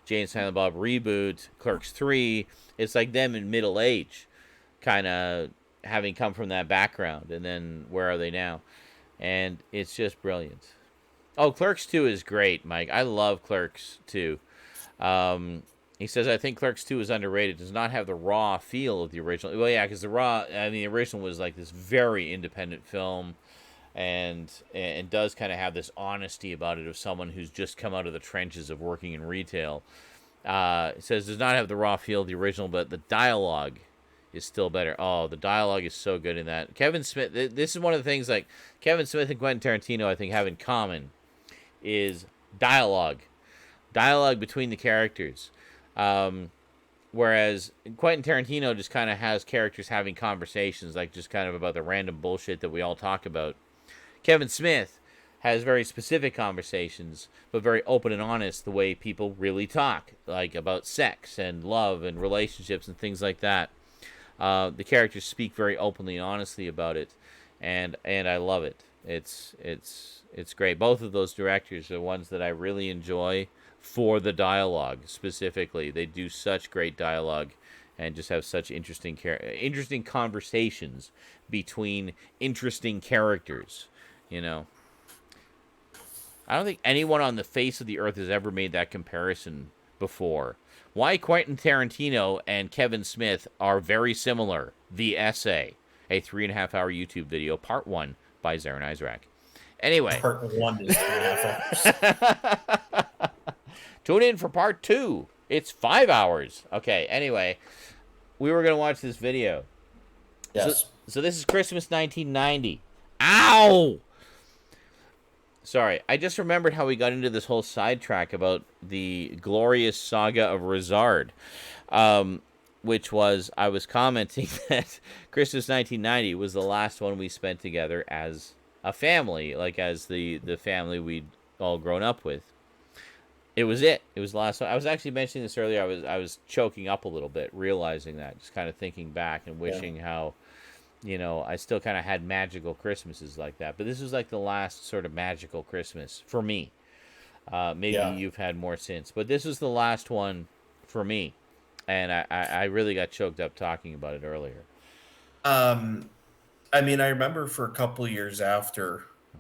Jay and Silent Bob reboot, Clerks 3, it's like them in middle age, kind of having come from that background. And then where are they now? And it's just brilliant. Oh, Clerks 2 is great, Mike. I love Clerks 2. He says, I think Clerks 2 is underrated. It does not have the raw feel of the original. Well, yeah, because the original was like this very independent film and does kind of have this honesty about it of someone who's just come out of the trenches of working in retail. It says, does not have the raw feel of the original, but the dialogue is still better. Oh, the dialogue is so good in that. Kevin Smith, this is one of the things like Kevin Smith and Quentin Tarantino, I think, have in common is dialogue. Dialogue between the characters. Whereas Quentin Tarantino just kind of has characters having conversations, like just kind of about the random bullshit that we all talk about. Kevin Smith has very specific conversations, but very open and honest the way people really talk, like about sex and love and relationships and things like that. The characters speak very openly and honestly about it, and I love it. It's great. Both of those directors are ones that I really enjoy for the dialogue specifically. They do such great dialogue and just have such interesting conversations between interesting characters, you know. I don't think anyone on the face of the earth has ever made that comparison before. Why Quentin Tarantino and Kevin Smith are very similar. The Essay, a 3.5-hour YouTube video, part 1 by Zarin Isaac. Anyway. Part 1 is 3.5 hours. Tune in for part 2. It's 5 hours. Okay, anyway. We were going to watch this video. Yes. So this is Christmas 1990. Ow! Sorry, I just remembered how we got into this whole sidetrack about the glorious saga of Rizard, which was, I was commenting that Christmas 1990 was the last one we spent together as a family, like as the family we'd all grown up with. It was it. It was the last one. I was actually mentioning this earlier. I was choking up a little bit, realizing that, just kind of thinking back and wishing how you know, I still kind of had magical Christmases like that. But this was like the last sort of magical Christmas for me. Maybe you've had more since, but this was the last one for me. And I really got choked up talking about it earlier. I mean, I remember for a couple of years after, I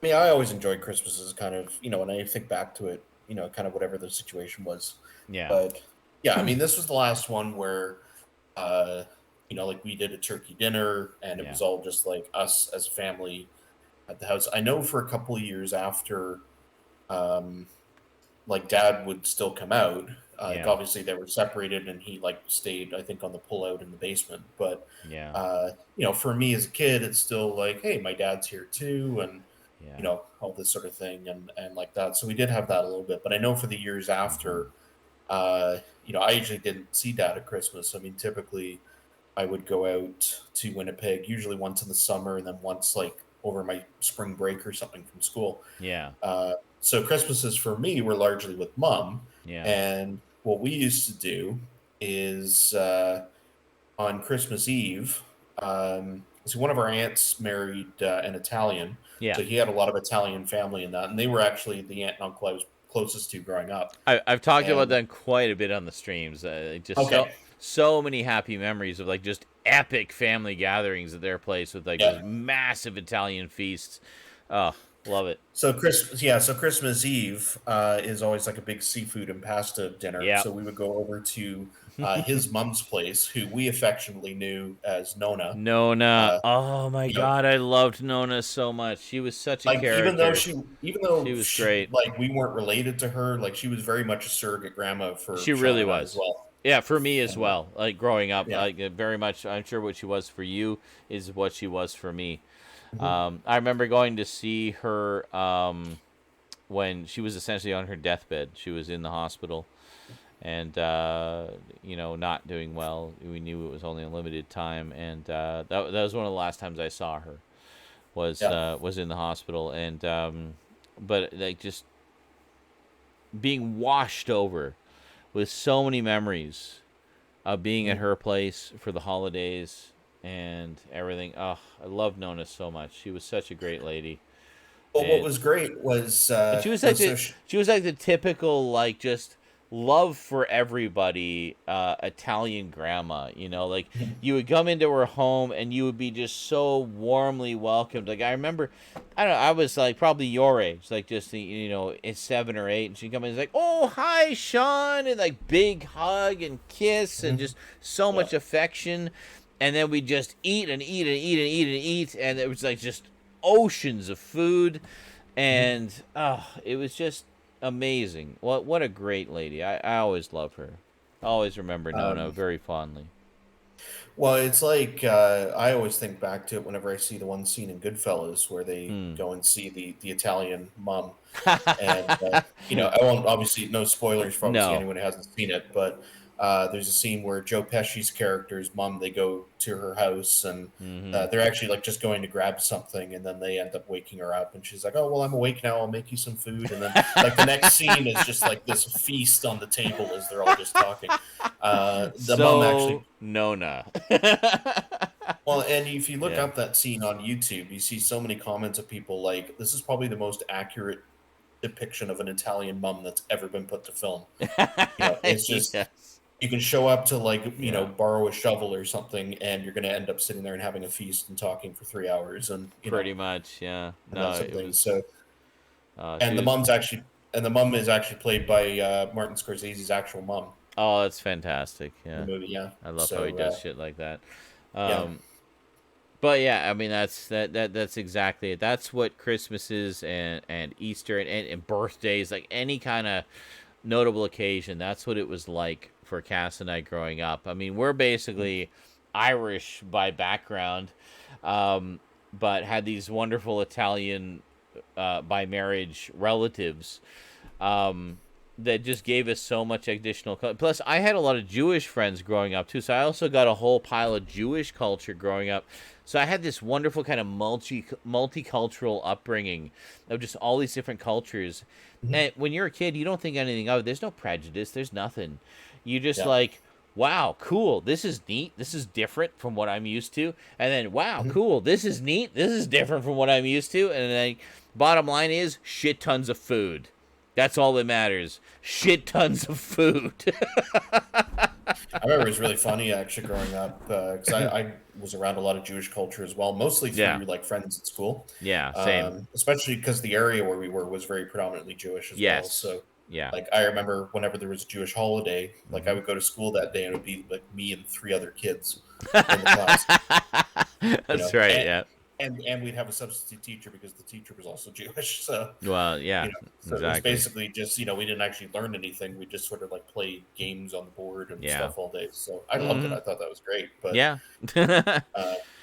mean, I always enjoyed Christmases kind of, you know, when I think back to it, you know, kind of whatever the situation was. Yeah. But yeah, I mean, this was the last one where, you know, like we did a turkey dinner and it was all just like us as a family at the house. I know for a couple of years after, like Dad would still come out. Like obviously they were separated and he like stayed, I think, on the pullout in the basement. But you know, for me as a kid, it's still like, hey, my dad's here too, and you know, all this sort of thing and like that. So we did have that a little bit. But I know for the years after, you know, I usually didn't see Dad at Christmas. I mean, typically I would go out to Winnipeg, usually once in the summer and then once like over my spring break or something from school. Yeah. So Christmases for me were largely with Mom. Yeah. And what we used to do is on Christmas Eve, so one of our aunts married an Italian. Yeah. So he had a lot of Italian family in that. And they were actually the aunt and uncle I was closest to growing up. I've talked about that quite a bit on the streams. So many happy memories of like just epic family gatherings at their place with like those massive Italian feasts. Oh, love it. So Christmas Eve is always like a big seafood and pasta dinner. Yeah. So we would go over to his mom's place, who we affectionately knew as Nona. Nona. Oh my God, I loved Nona so much. She was such a character. Even though she was great. Like we weren't related to her, like she was very much a surrogate grandma for. She really was. As well. Yeah, for me as well. Like growing up, like very much. I'm sure what she was for you is what she was for me. I remember going to see her when she was essentially on her deathbed. She was in the hospital and, you know, not doing well. We knew it was only a limited time. And that was one of the last times I saw her was in the hospital. And but like just being washed over with so many memories of being at her place for the holidays and everything. Oh, I love Nona so much. She was such a great lady. Well, what was great was she was like she was like the typical like just love for everybody Italian grandma. You know, like you would come into her home and you would be just so warmly welcomed. Like I remember, I don't know, I was like probably your age, like just you know, it's 7 or 8, and she'd come in and like, oh hi Sean, and like big hug and kiss and just so much affection. And then we just eat and eat and eat and eat and eat, and it was like just oceans of food, and it was just amazing. What a great lady! I always love her. I always remember Nona very fondly. Well, it's like I always think back to it whenever I see the one scene in Goodfellas where they go and see the Italian mom, and you know, I won't obviously no spoilers for anyone who hasn't seen it, but. There's a scene where Joe Pesci's character's mom, they go to her house and they're actually like just going to grab something, and then they end up waking her up and she's like, oh, well, I'm awake now, I'll make you some food. And then like the next scene is just like this feast on the table as they're all just talking. The mom actually Nona. Well, and if you look up that scene on YouTube, you see so many comments of people like, this is probably the most accurate depiction of an Italian mom that's ever been put to film. You know, it's just you can show up to like you know borrow a shovel or something, and you're going to end up sitting there and having a feast and talking for 3 hours, and pretty much, no, it was, so. And the mom is actually played by Martin Scorsese's actual mom. Oh, that's fantastic! Yeah, the movie, I love how he does shit like that. But yeah, I mean that's exactly it. That's what Christmas is and Easter and birthdays, like any kind of notable occasion. That's what it was like for Cass and I growing up. I mean, we're basically Irish by background, but had these wonderful Italian by marriage relatives that just gave us so much additional. Plus, I had a lot of Jewish friends growing up too, so I also got a whole pile of Jewish culture growing up. So I had this wonderful kind of multicultural upbringing of just all these different cultures. And when you're a kid, you don't think anything of it. There's no prejudice. There's nothing. You just like, wow, cool, this is neat, this is different from what I'm used to, and then wow, cool, this is neat, this is different from what I'm used to, and then bottom line is shit tons of food. That's all that matters. Shit tons of food. I remember it was really funny actually growing up because I was around a lot of Jewish culture as well, mostly through like friends at school. Yeah, same. Especially because the area where we were was very predominantly Jewish as well. So yeah, like I remember whenever there was a Jewish holiday, like I would go to school that day and it would be like me and 3 other kids in the class. That's right. And we'd have a substitute teacher because the teacher was also Jewish. So well, yeah, so exactly. It was basically just we didn't actually learn anything. We just sort of like played games on the board and stuff all day. So I loved it. I thought that was great. But yeah.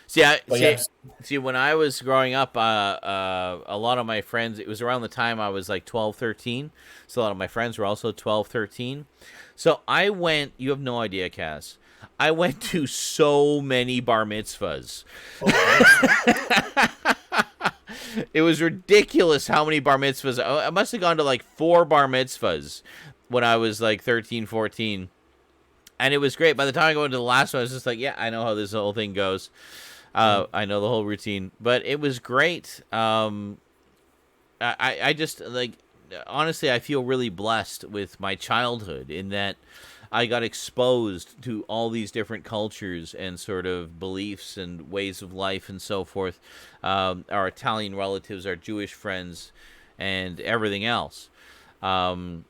See, when I was growing up, a lot of my friends, it was around the time I was like 12, 13. So a lot of my friends were also 12, 13. So I went, you have no idea, Cass. I went to so many bar mitzvahs. It was ridiculous how many bar mitzvahs. I must have gone to like 4 bar mitzvahs when I was like 13, 14. And it was great. By the time I go into the last one, I was just like, yeah, I know how this whole thing goes. I know the whole routine. But it was great. I just, like, honestly, I feel really blessed with my childhood in that I got exposed to all these different cultures and sort of beliefs and ways of life and so forth. Our Italian relatives, our Jewish friends, and everything else. I'm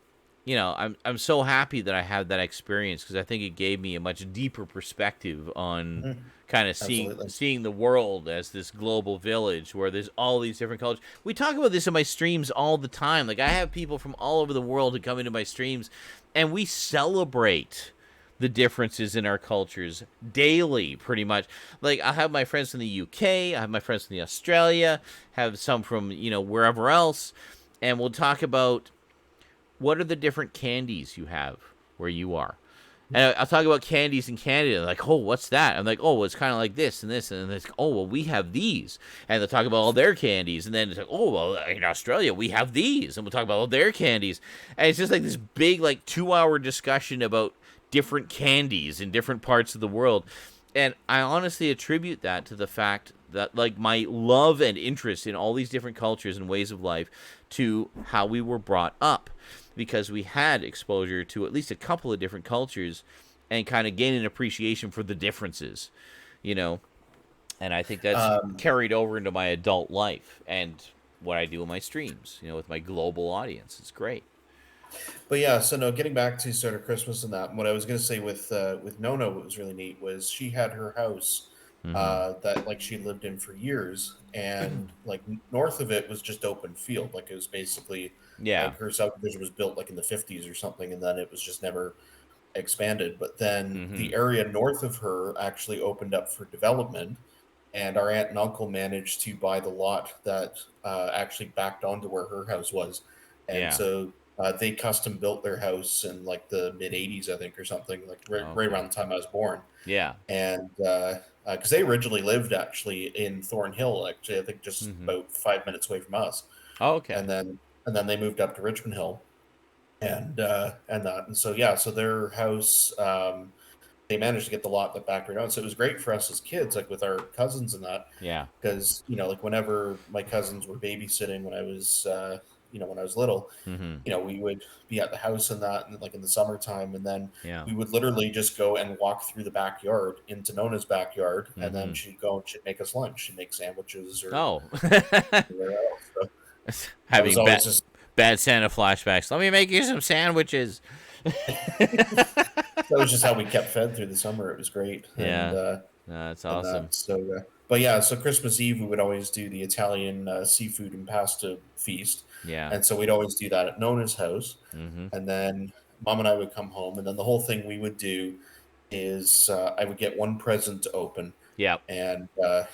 so happy that I had that experience because I think it gave me a much deeper perspective on kind of seeing the world as this global village where there's all these different cultures. We talk about this in my streams all the time. Like I have people from all over the world who come into my streams, and we celebrate the differences in our cultures daily, pretty much. Like I have my friends from the UK, I have my friends from Australia, have some from wherever else, and we'll talk about what are the different candies you have where you are. And I'll talk about candies in Canada. Like, oh, what's that? I'm like, oh, well, it's kind of like this and this. And it's like, oh, well, we have these. And they'll talk about all their candies. And then it's like, oh, well, in Australia, we have these. And we'll talk about all their candies. And it's just like this big, like, 2-hour discussion about different candies in different parts of the world. And I honestly attribute that to the fact that, like, my love and interest in all these different cultures and ways of life to how we were brought up. Because we had exposure to at least a couple of different cultures and kind of gain an appreciation for the differences, And I think that's carried over into my adult life and what I do in my streams, with my global audience. It's great. But yeah, so no, getting back to sort of Christmas and that, what I was going to say with Nona, what was really neat was she had her house that like she lived in for years, and like north of it was just open field. Like it was basically... Yeah, like her subdivision was built like in the 50s or something, and then it was just never expanded. But then the area north of her actually opened up for development, and our aunt and uncle managed to buy the lot that actually backed onto where her house was. And so they custom built their house in like the mid 80s, I think, or something, like right around the time I was born. Yeah. And because they originally lived actually in Thornhill, actually, I think just about 5 minutes away from us. Oh, okay. And then they moved up to Richmond Hill, and so their house, they managed to get the lot that backed right on. So it was great for us as kids, like with our cousins and that. Yeah. Because like whenever my cousins were babysitting when I was when I was little, we would be at the house and that, and like in the summertime, and then we would literally just go and walk through the backyard into Nona's backyard, and then she'd go and she'd make us lunch. She'd make sandwiches or whatever else. So, having bad Santa flashbacks. Let me make you some sandwiches. That was just how we kept fed through the summer. It was great. Yeah, that's awesome. So Christmas Eve we would always do the Italian seafood and pasta feast. Yeah, and so we'd always do that at Nona's house, and then Mom and I would come home, and then the whole thing we would do is I would get one present to open. Yeah, and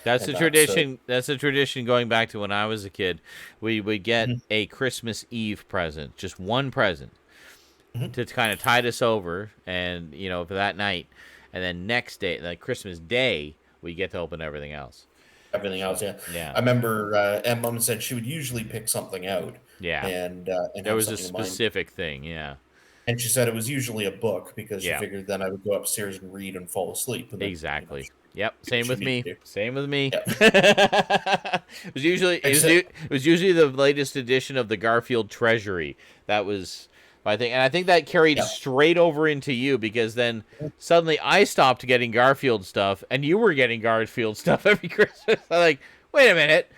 that's a tradition. That's a tradition going back to when I was a kid. We would get a Christmas Eve present, just one present, to kind of tide us over, and for that night, and then next day, like Christmas Day, we get to open everything else. Yeah. I remember, and Mom said she would usually pick something out. Yeah, and there was a specific thing. Yeah. And she said it was usually a book because she Yeah. figured then I would go upstairs and read and fall asleep. And then, Exactly. Yep. Same she with me. needed to. Same with me. It was usually the latest edition of the Garfield Treasury. That was, I think that carried straight over into you, because then suddenly I stopped getting Garfield stuff and you were getting Garfield stuff every Christmas. I'm like, wait a minute.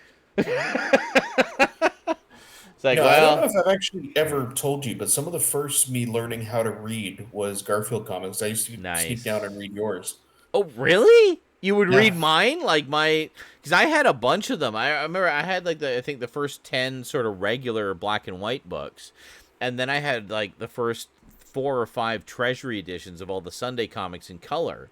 It's like, I well, don't know if I've actually ever told you, but some of the first me learning how to read was Garfield comics. I used to sneak down and read yours. Oh, really? You would read mine? Like because I had a bunch of them. I remember I had like I think the first 10 sort of regular black and white books. And then I had like the first 4 or 5 treasury editions of all the Sunday comics in color.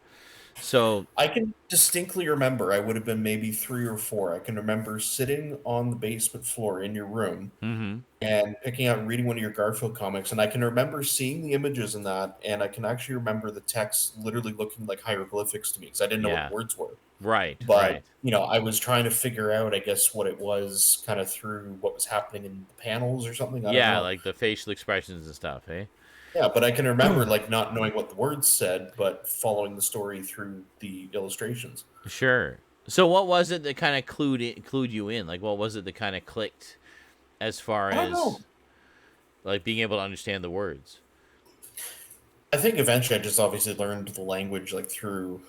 So I can distinctly remember, I would have been maybe 3 or 4. I can remember sitting on the basement floor in your room and picking out and reading one of your Garfield comics. And I can remember seeing the images in that. And I can actually remember the text literally looking like hieroglyphics to me because I didn't know what words were. Right. But, I was trying to figure out, I guess, what it was kind of through what was happening in the panels or something. I don't know. Like the facial expressions and stuff, eh? Yeah, but I can remember like not knowing what the words said, but following the story through the illustrations. Sure. So what was it that kind of clued you in? Like, what was it that kind of clicked as far as like being able to understand the words? I think eventually I just obviously learned the language like through,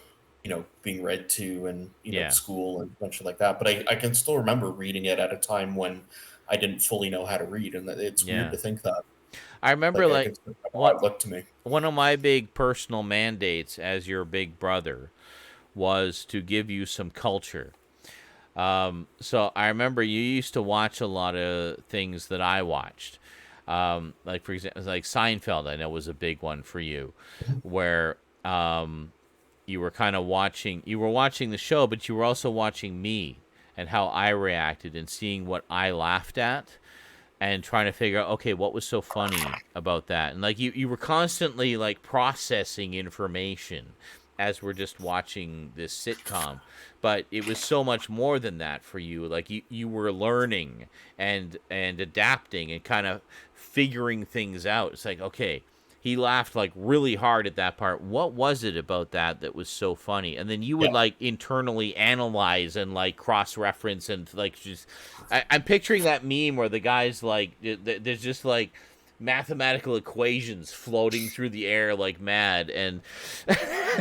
being read to and school and a bunch of like that. But I can still remember reading it at a time when I didn't fully know how to read, and it's weird to think that. I remember what looked to me. One of my big personal mandates as your big brother was to give you some culture. So I remember you used to watch a lot of things that I watched. Like for example, like Seinfeld, I know was a big one for you, where you were kind of watching the show, but you were also watching me and how I reacted and seeing what I laughed at. And trying to figure out, okay, what was so funny about that? And like you were constantly like processing information as we're just watching this sitcom. But it was so much more than that for you. Like you were learning and adapting and kind of figuring things out. It's like, okay, he laughed like really hard at that part. What was it about that was so funny? And then you would like internally analyze and like cross-reference and like just... I'm picturing that meme where the guy's like, there's just like mathematical equations floating through the air like mad. And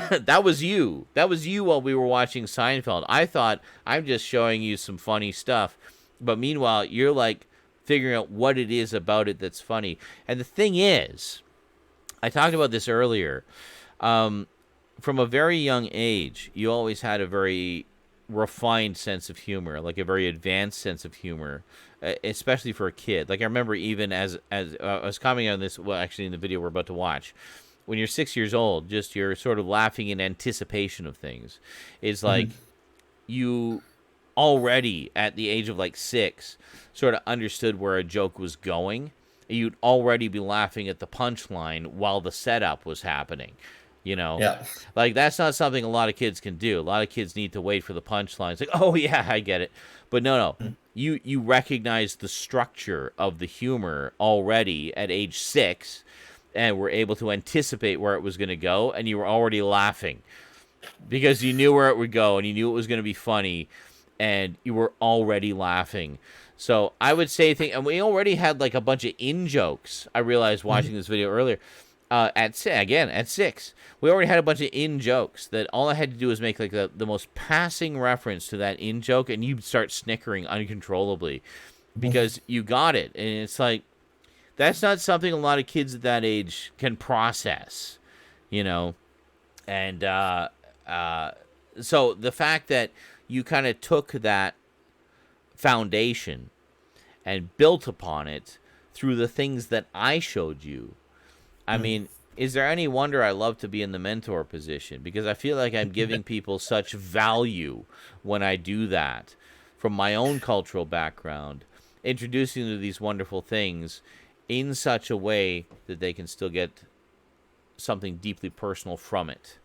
that was you. That was you while we were watching Seinfeld. I thought, I'm just showing you some funny stuff. But meanwhile, you're like figuring out what it is about it that's funny. And the thing is, I talked about this earlier. From a very young age, you always had a very refined sense of humor, like a very advanced sense of humor, especially for a kid. Like I remember even as I was commenting on this, well, actually in the video we're about to watch, when you're 6 years old, just you're sort of laughing in anticipation of things. It's like you already at the age of like 6 sort of understood where a joke was going. You'd already be laughing at the punchline while the setup was happening. Like that's not something a lot of kids can do. A lot of kids need to wait for the punchline. It's like, oh yeah, I get it. But no. You recognize the structure of the humor already at age 6 and were able to anticipate where it was going to go, and you were already laughing because you knew where it would go and you knew it was going to be funny, and you were already laughing. So I would say, and we already had like a bunch of in-jokes, I realized watching this video earlier. At 6, we already had a bunch of in-jokes that all I had to do was make like the most passing reference to that in-joke, and you'd start snickering uncontrollably because you got it. And it's like, that's not something a lot of kids at that age can process, And so the fact that you kind of took that foundation and built upon it through the things that I showed you, I mean, is there any wonder I love to be in the mentor position? Because I feel like I'm giving people such value when I do that from my own cultural background, introducing them to these wonderful things in such a way that they can still get something deeply personal from it.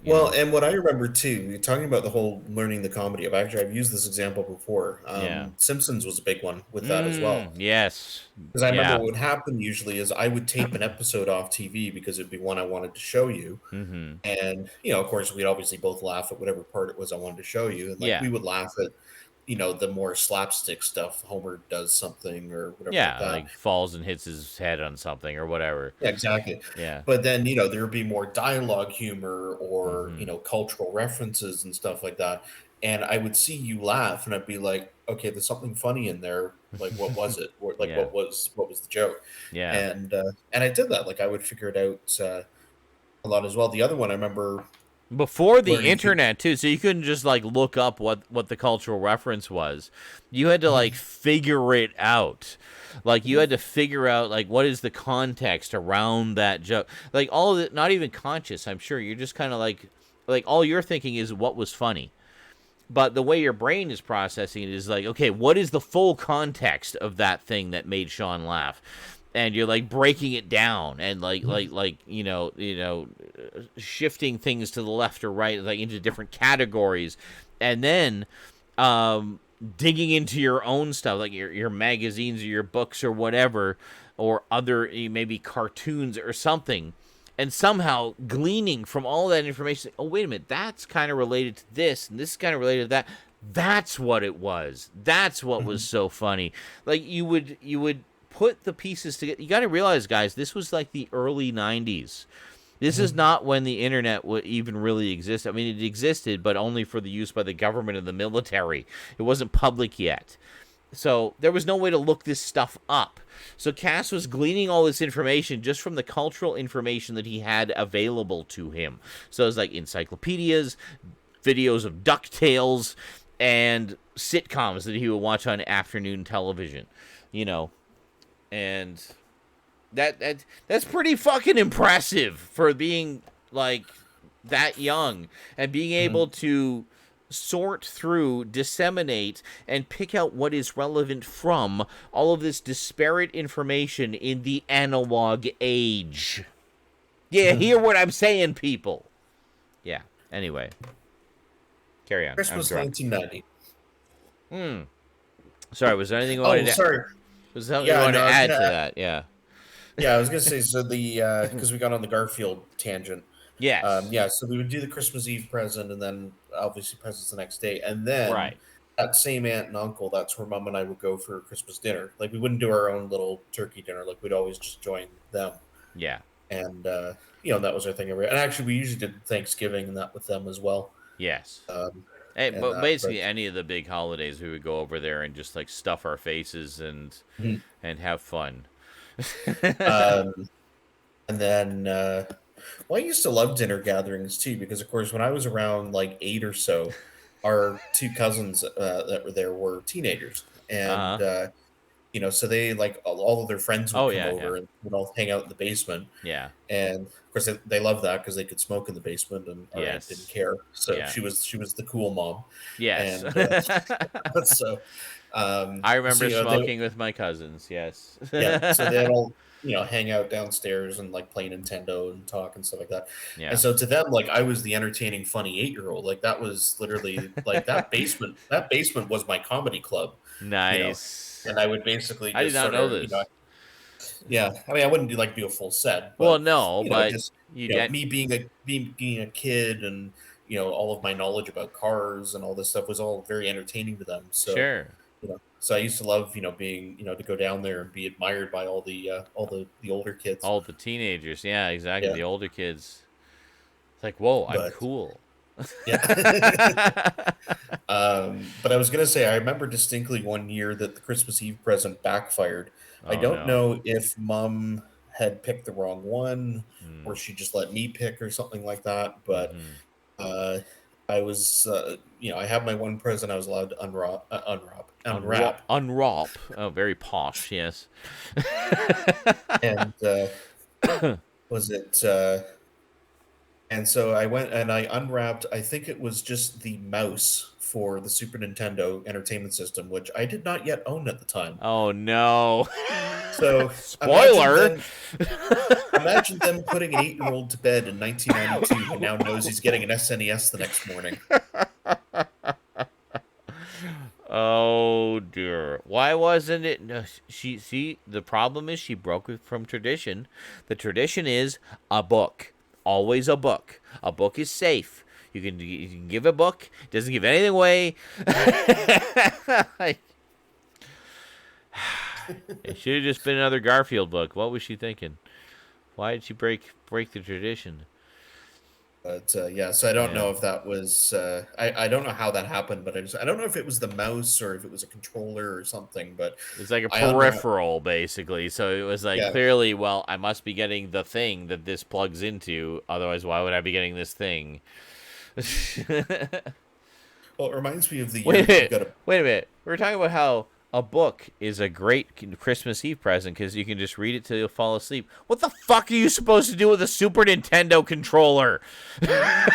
Well, and what I remember too, you're talking about the whole learning the comedy. I've used this example before. Simpsons was a big one with that as well. Yes. Because I remember what would happen usually is I would tape an episode off TV because it'd be one I wanted to show you. Mm-hmm. And, of course, we'd obviously both laugh at whatever part it was I wanted to show you. And we would laugh at, the more slapstick stuff. Homer does something or whatever. Yeah, like falls and hits his head on something or whatever. Yeah, exactly. Yeah. But then, there would be more dialogue humor or, cultural references and stuff like that. And I would see you laugh and I'd be like, okay, there's something funny in there. Like, what was it? Or, like, what was the joke? Yeah. And I did that. Like, I would figure it out a lot as well. The other one I remember... Before the internet, too, so you couldn't just, look up what the cultural reference was. You had to, figure it out. You had to figure out, what is the context around that joke. All of it, not even conscious, I'm sure. You're just kind of all you're thinking is what was funny. But the way your brain is processing it is okay, what is the full context of that thing that made Sean laugh? And you're breaking it down and shifting things to the left or right, into different categories, and then digging into your own stuff, your magazines or your books or whatever, or other maybe cartoons or something, and somehow gleaning from all that information. Oh, wait a minute, that's kind of related to this, and this is kind of related to that. That's what it was. That's what was so funny. You would put the pieces together. You got to realize, guys, this was the early 90s. This is not when the internet would even really exist. I mean, it existed, but only for the use by the government and the military. It wasn't public yet. So there was no way to look this stuff up. So Cass was gleaning all this information just from the cultural information that he had available to him. So it was encyclopedias, videos of DuckTales, and sitcoms that he would watch on afternoon television. And that's pretty fucking impressive for being that young and being able to sort through, disseminate, and pick out what is relevant from all of this disparate information in the analog age. Yeah, hear what I'm saying, people. Yeah. Anyway, carry on. Christmas 1990. Sorry, was there anything you wanted to... sorry. Was there something you wanted to add to that? Yeah. Yeah, I was going to say, so because we got on the Garfield tangent. Yes. So we would do the Christmas Eve present and then obviously presents the next day. And then that same aunt and uncle, that's where Mom and I would go for Christmas dinner. We wouldn't do our own little turkey dinner. We'd always just join them. Yeah. And, that was our thing. And actually, we usually did Thanksgiving and that with them as well. Yes. But basically, any of the big holidays, we would go over there and just stuff our faces and have fun. And then, I used to love dinner gatherings too, because of course, when I was around 8 or so, our two cousins that were there were teenagers, and so they all of their friends would come over and would all hang out in the basement. Yeah, and of course they loved that because they could smoke in the basement, and our aunt didn't care. So she was the cool mom. Yes, and so. I remember smoking with my cousins. Yes. Yeah. So they'd all, hang out downstairs and play Nintendo and talk and stuff like that. Yeah. And so to them, I was the entertaining, funny 8-year-old. That was literally that basement. That basement was my comedy club. Nice. And I would basically. I did not know this. Yeah, I mean, I wouldn't do a full set. But, well, no, but just, me being a kid and all of my knowledge about cars and all this stuff was all very entertaining to them. So sure. So I used to love, being, to go down there and be admired by all the older kids, all the teenagers. Yeah, exactly. The older kids. It's whoa, I'm cool. Yeah. But I was gonna say, I remember distinctly one year that the Christmas Eve present backfired. I don't know if Mom had picked the wrong one, or she just let me pick or something like that. But I was, I have my one present I was allowed to unwrap. Unwrap. Oh, very posh, yes. And was it? And so I went and I unwrapped. I think it was just the mouse for the Super Nintendo Entertainment System, which I did not yet own at the time. Oh no! So spoiler. Imagine them putting an 8-year-old to bed in 1992 who now knows he's getting an SNES the next morning. Oh dear. Why wasn't it? No, the problem is she broke from tradition. The tradition is a book. Always a book. A book is safe. You can give a book. It doesn't give anything away. It should have just been another Garfield book. What was she thinking? Why did she break the tradition? But so I don't know if that was I don't know how that happened, but I don't know if it was the mouse or if it was a controller or something. But it's like a peripheral, basically. So it was like clearly, well, I must be getting the thing that this plugs into. Otherwise, why would I be getting this thing? Well, it reminds me of the wait a minute. We were talking about how a book is a great Christmas Eve present because you can just read it till you'll fall asleep. What the fuck are you supposed to do with a Super Nintendo controller? That's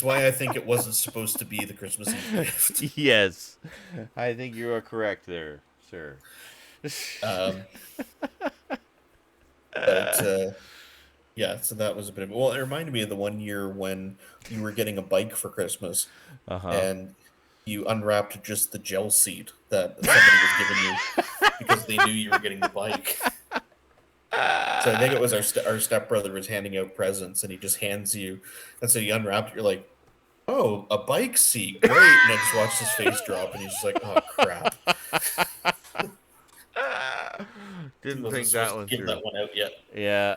why I think it wasn't supposed to be the Christmas Eve gift. Yes. I think you are correct there, sir. Yeah, so that was a bit of... Well, it reminded me of the one year when you were getting a bike for Christmas, and you unwrapped just the gel seat that somebody was giving you because they knew you were getting the bike. So I think it was our stepbrother was handing out presents, and he just hands you, and so you unwrapped it, you're like, oh, a bike seat, great, and I just watched his face drop, and he's just like, oh, crap. Didn't think that one through. That one out yet. Yeah.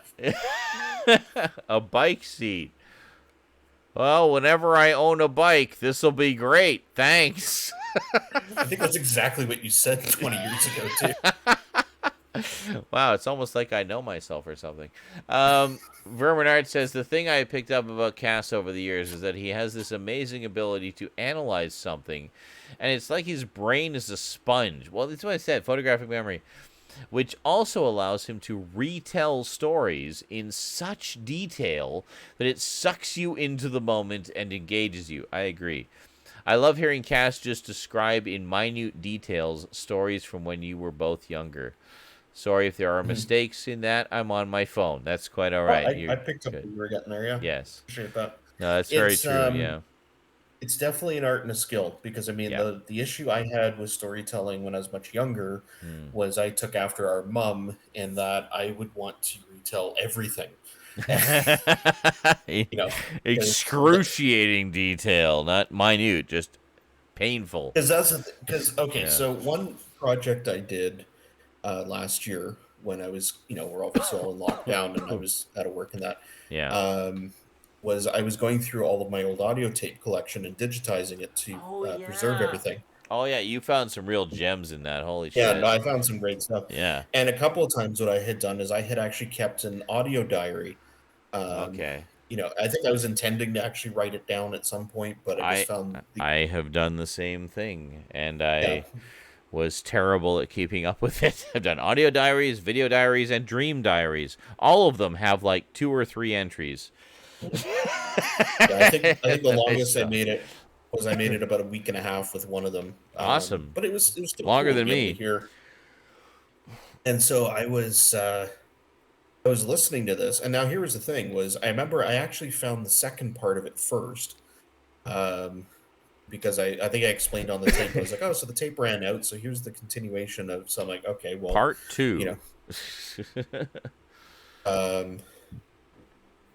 A bike seat. Well, whenever I own a bike, this will be great. Thanks. I think that's exactly what you said 20 years ago, too. Wow, it's almost like I know myself or something. Verminard says, the thing I picked up about Cass over the years is that he has this amazing ability to analyze something, and it's like his brain is a sponge. Well, that's what I said, photographic memory, which also allows him to retell stories in such detail that it sucks you into the moment and engages you. I agree. I love hearing Cass just describe in minute details stories from when you were both younger. Sorry if there are mistakes in that. I'm on my phone. That's quite all right. I picked up what you were getting there, yeah. Yes. Appreciate that. No, that's very true, yeah. It's definitely an art and a skill because, I mean, the issue I had with storytelling when I was much younger was I took after our mom in that I would want to retell everything. Excruciating detail, not minute, just painful. So one project I did last year when I was, we're obviously all in lockdown and I was out of work and that. Yeah. Was I was going through all of my old audio tape collection and digitizing it to preserve everything. Oh, yeah, you found some real gems in that. Holy shit. Yeah, no, I found some great stuff. Yeah. And a couple of times what I had done is I had actually kept an audio diary. Okay. I think I was intending to actually write it down at some point, but I just found... I have done the same thing, and I was terrible at keeping up with it. I've done audio diaries, video diaries, and dream diaries. All of them have like 2 or 3 entries. I think the longest I made it was I made it about a week and a half with one of them. Awesome. But it was still longer cool than me here. And so I was listening to this, and now here was the thing: was I remember I actually found the second part of it first, because I think I explained on the tape. I was like, oh, so the tape ran out, so here's the continuation of. So I'm like, okay, well, part 2.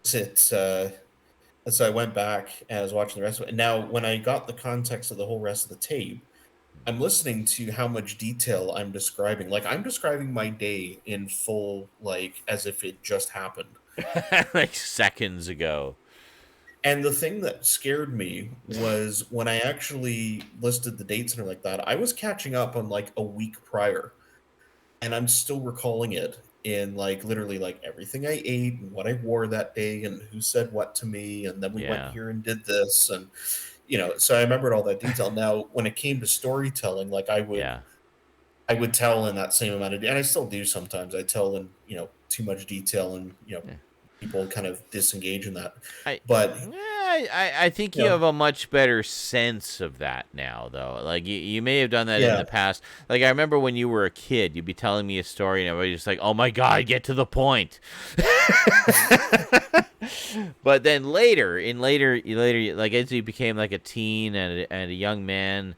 So I went back and I was watching the rest of it. And now, when I got the context of the whole rest of the tape, I'm listening to how much detail I'm describing. Like, I'm describing my day in full, like, as if it just happened. Like seconds ago. And the thing that scared me was when I actually listed the dates and everything like that, I was catching up on, like, a week prior. And I'm still recalling it in, like, literally, like, everything I ate and what I wore that day and who said what to me. And then we went here and did this. And, so I remembered all that detail. Now, when it came to storytelling, like, I would tell in that same amount of, and I still do sometimes. I tell in, too much detail and, people kind of disengage in that. I think you have a much better sense of that now, though. Like, you may have done that in the past. Like, I remember when you were a kid, you'd be telling me a story, and everybody's just like, oh, my God, get to the point. But then later, like, as you became, like, a teen and a young man,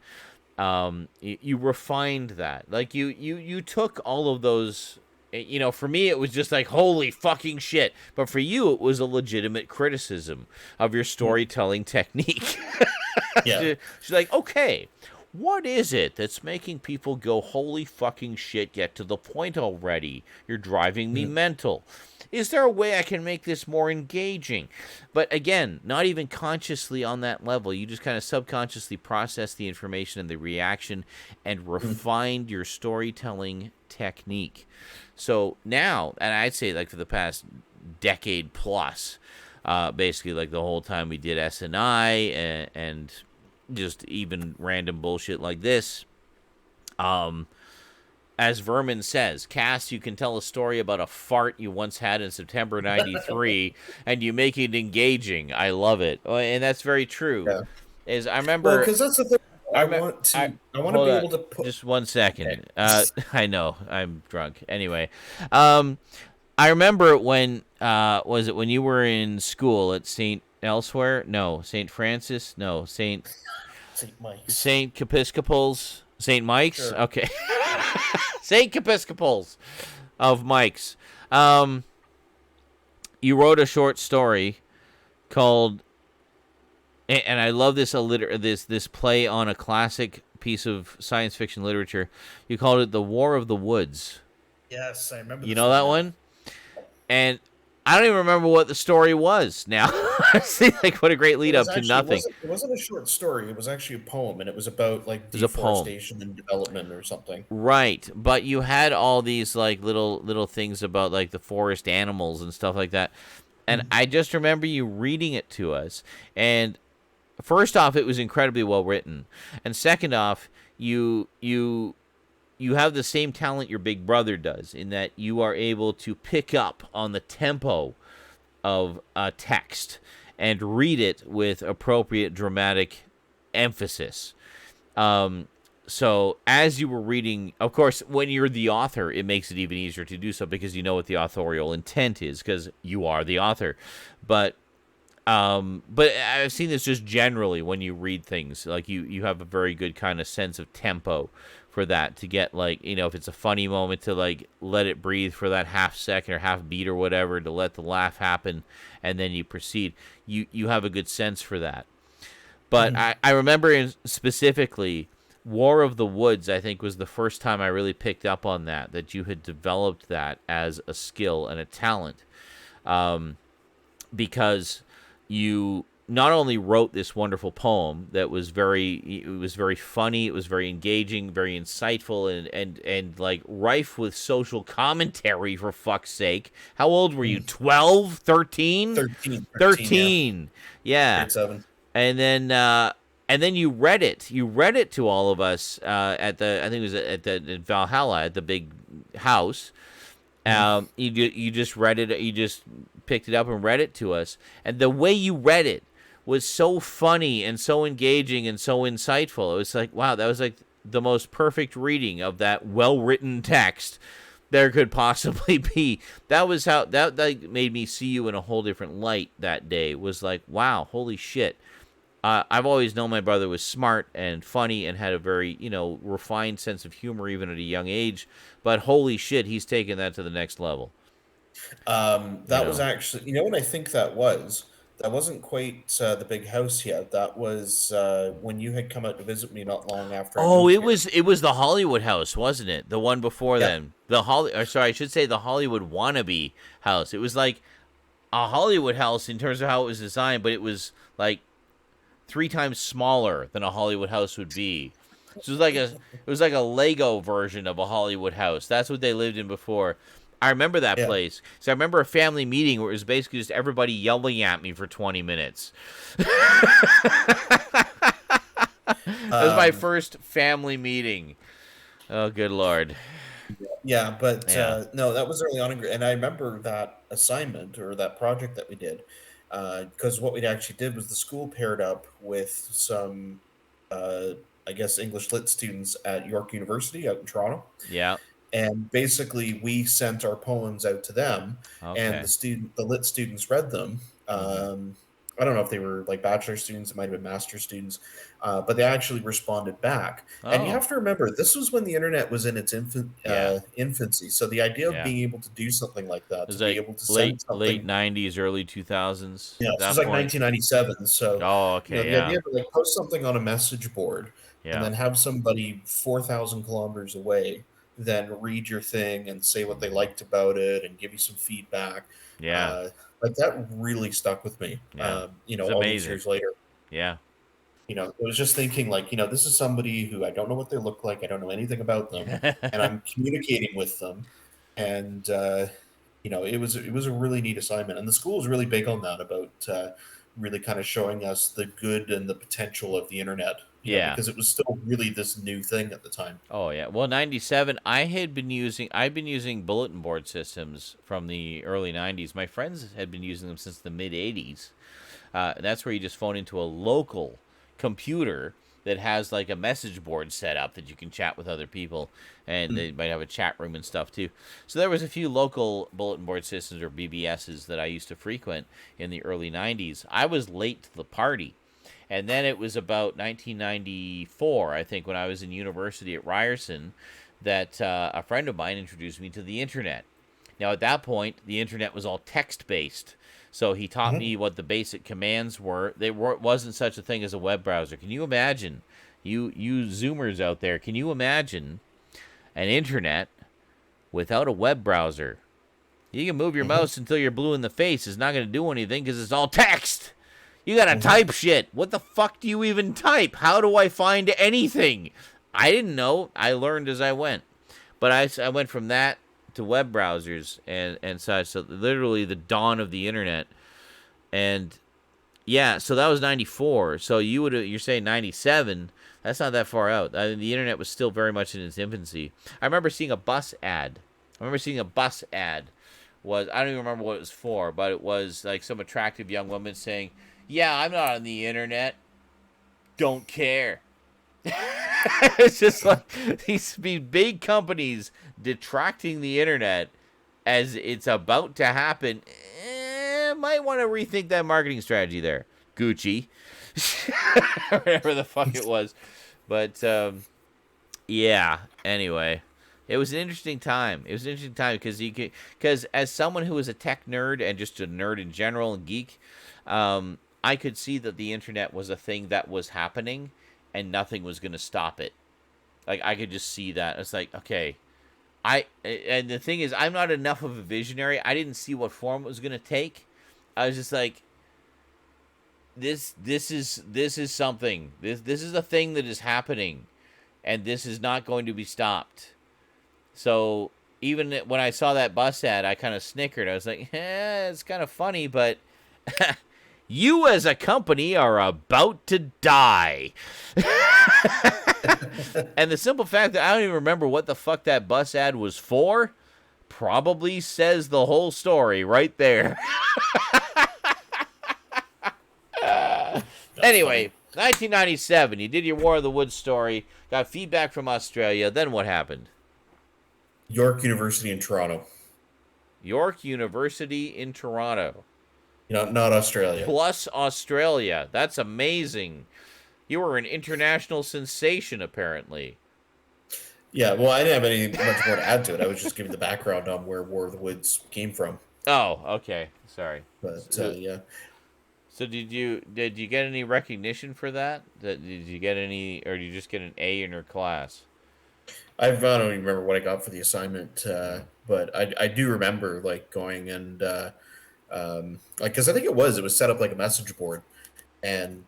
you refined that. Like, you took all of those... You know, for me, it was just like, holy fucking shit. But for you, it was a legitimate criticism of your storytelling technique. Yeah. She's like, okay, what is it that's making people go, holy fucking shit, get to the point already? You're driving me mental. Is there a way I can make this more engaging? But again, not even consciously on that level. You just kind of subconsciously process the information and the reaction and refined your storytelling technique. So now, and I'd say like for the past decade plus, basically like the whole time we did SNI and just even random bullshit like this, as Vermin says, Cass, you can tell a story about a fart you once had in September 93, and you make it engaging. I love it. And that's very true. Yeah. Is I remember... because that's the thing. I want to be able to put... Just 1 second. I know. I'm drunk. Anyway. I remember when... was it when you were in school at St. Elsewhere? No. St. Francis? No. St. Mike's. St. Episcopal's? St. Mike's? Sure. Okay. St. Episcopal's of Mike's. You wrote a short story called... And I love this this play on a classic piece of science fiction literature. You called it The War of the Woods. Yes, I remember. You know that one? And I don't even remember what the story was now. See, like, what a great lead up to nothing. It wasn't a short story. It was actually a poem, and it was about like deforestation and development or something. Right, but you had all these like little things about like the forest animals and stuff like that. And I just remember you reading it to us, and first off, it was incredibly well written, and second off, you have the same talent your big brother does in that you are able to pick up on the tempo of a text and read it with appropriate dramatic emphasis. So as you were reading, of course, when you're the author, it makes it even easier to do so because you know what the authorial intent is because you are the author. But I've seen this just generally when you read things, like you have a very good kind of sense of tempo for that to get, like, you know, if it's a funny moment to like let it breathe for that half second or half beat or whatever to let the laugh happen and then you proceed. You have a good sense for that. But I remember specifically War of the Woods, I think, was the first time I really picked up on that you had developed that as a skill and a talent. Because you not only wrote this wonderful poem that was very funny, it was very engaging, very insightful, and like rife with social commentary, for fuck's sake. How old were you? 12? 13? 13. Yeah. Grade 7. And then you read it. You read it to all of us at Valhalla at the big house. You just read it. You just picked it up and read it to us. And the way you read it was so funny and so engaging and so insightful. It was like, wow, that was like the most perfect reading of that well-written text there could possibly be. That was how that made me see you in a whole different light that day. It was like, wow, holy shit. I've always known my brother was smart and funny and had a very, refined sense of humor even at a young age. But holy shit, he's taken that to the next level. That was actually, what I think that was? That wasn't quite the big house yet. That was when you had come out to visit me not long after. It was the Hollywood house, wasn't it? The one before then. I should say the Hollywood wannabe house. It was like a Hollywood house in terms of how it was designed, but it was like 3 times smaller than a Hollywood house would be. So it was like a Lego version of a Hollywood house. That's what they lived in before. I remember that place. So I remember a family meeting where it was basically just everybody yelling at me for 20 minutes. That was my first family meeting. Oh, good Lord. Yeah, but no, that was early on. And I remember that assignment or that project that we did. because what we actually did was the school paired up with some, I guess, English lit students at York University out in Toronto. Yeah. And basically, we sent our poems out to them, and the lit students read them. I don't know if they were like bachelor students; it might have been master students, but they actually responded back. And you have to remember, this was when the internet was in its infancy. So the idea of being able to do something like that, to be able to send something, late '90s, early 2000s. Yeah, this was like 1997. So, the idea to like post something on a message board and then have somebody 4,000 kilometers away then read your thing and say what they liked about it and give you some feedback. Like that really stuck with me. All these years later. Yeah. It was just thinking like, this is somebody who I don't know what they look like. I don't know anything about them, and I'm communicating with them. And, it was a really neat assignment. And the school was really big on that, about really kind of showing us the good and the potential of the internet. Because it was still really this new thing at the time. Oh yeah. Well, 97, I've been using bulletin board systems from the early 90s. My friends had been using them since the mid 80s. That's where you just phone into a local computer that has like a message board set up that you can chat with other people, and they might have a chat room and stuff too. So there was a few local bulletin board systems, or BBSs, that I used to frequent in the early 90s. I was late to the party. And then it was about 1994, I think, when I was in university at Ryerson, that a friend of mine introduced me to the internet. Now, at that point, the internet was all text-based. So he taught me what the basic commands were. Wasn't such a thing as a web browser. Can you imagine, you Zoomers out there, can you imagine an internet without a web browser? You can move your mouse until you're blue in the face. It's not going to do anything because it's all text. You gotta type shit. What the fuck do you even type? How do I find anything? I didn't know. I learned as I went. But I went from that to web browsers and such. So literally the dawn of the internet. And yeah, so that was 94. So you're saying 97. That's not that far out. I mean, the internet was still very much in its infancy. I remember seeing a bus ad. I don't even remember what it was for, but it was like some attractive young woman saying, "Yeah, I'm not on the internet. Don't care." It's just like these big companies detracting the internet as it's about to happen. Might want to rethink that marketing strategy there. Gucci. Whatever the fuck it was. But, yeah, anyway. It was an interesting time. Because as someone who is a tech nerd and just a nerd in general and geek, I could see that the internet was a thing that was happening and nothing was going to stop it. Like, I could just see that. It's like, okay. And the thing is, I'm not enough of a visionary. I didn't see what form it was going to take. I was just like, this is something. This is a thing that is happening, and this is not going to be stopped. So even when I saw that bus ad, I kind of snickered. I was like, it's kind of funny, but you as a company are about to die. And the simple fact that I don't even remember what the fuck that bus ad was for probably says the whole story right there. Anyway, 1997, you did your War of the Woods story, got feedback from Australia, then what happened? York University in Toronto. York University in Toronto. Not Australia. Plus Australia. That's amazing. You were an international sensation, apparently. Yeah, well, I didn't have any much more to add to it. I was just giving the background on where War of the Woods came from. Oh, okay. Sorry. But, yeah. So did you get any recognition for that? Did you get any, or did you just get an A in your class? I don't even remember what I got for the assignment, but I do remember like going and because I think it was set up like a message board, and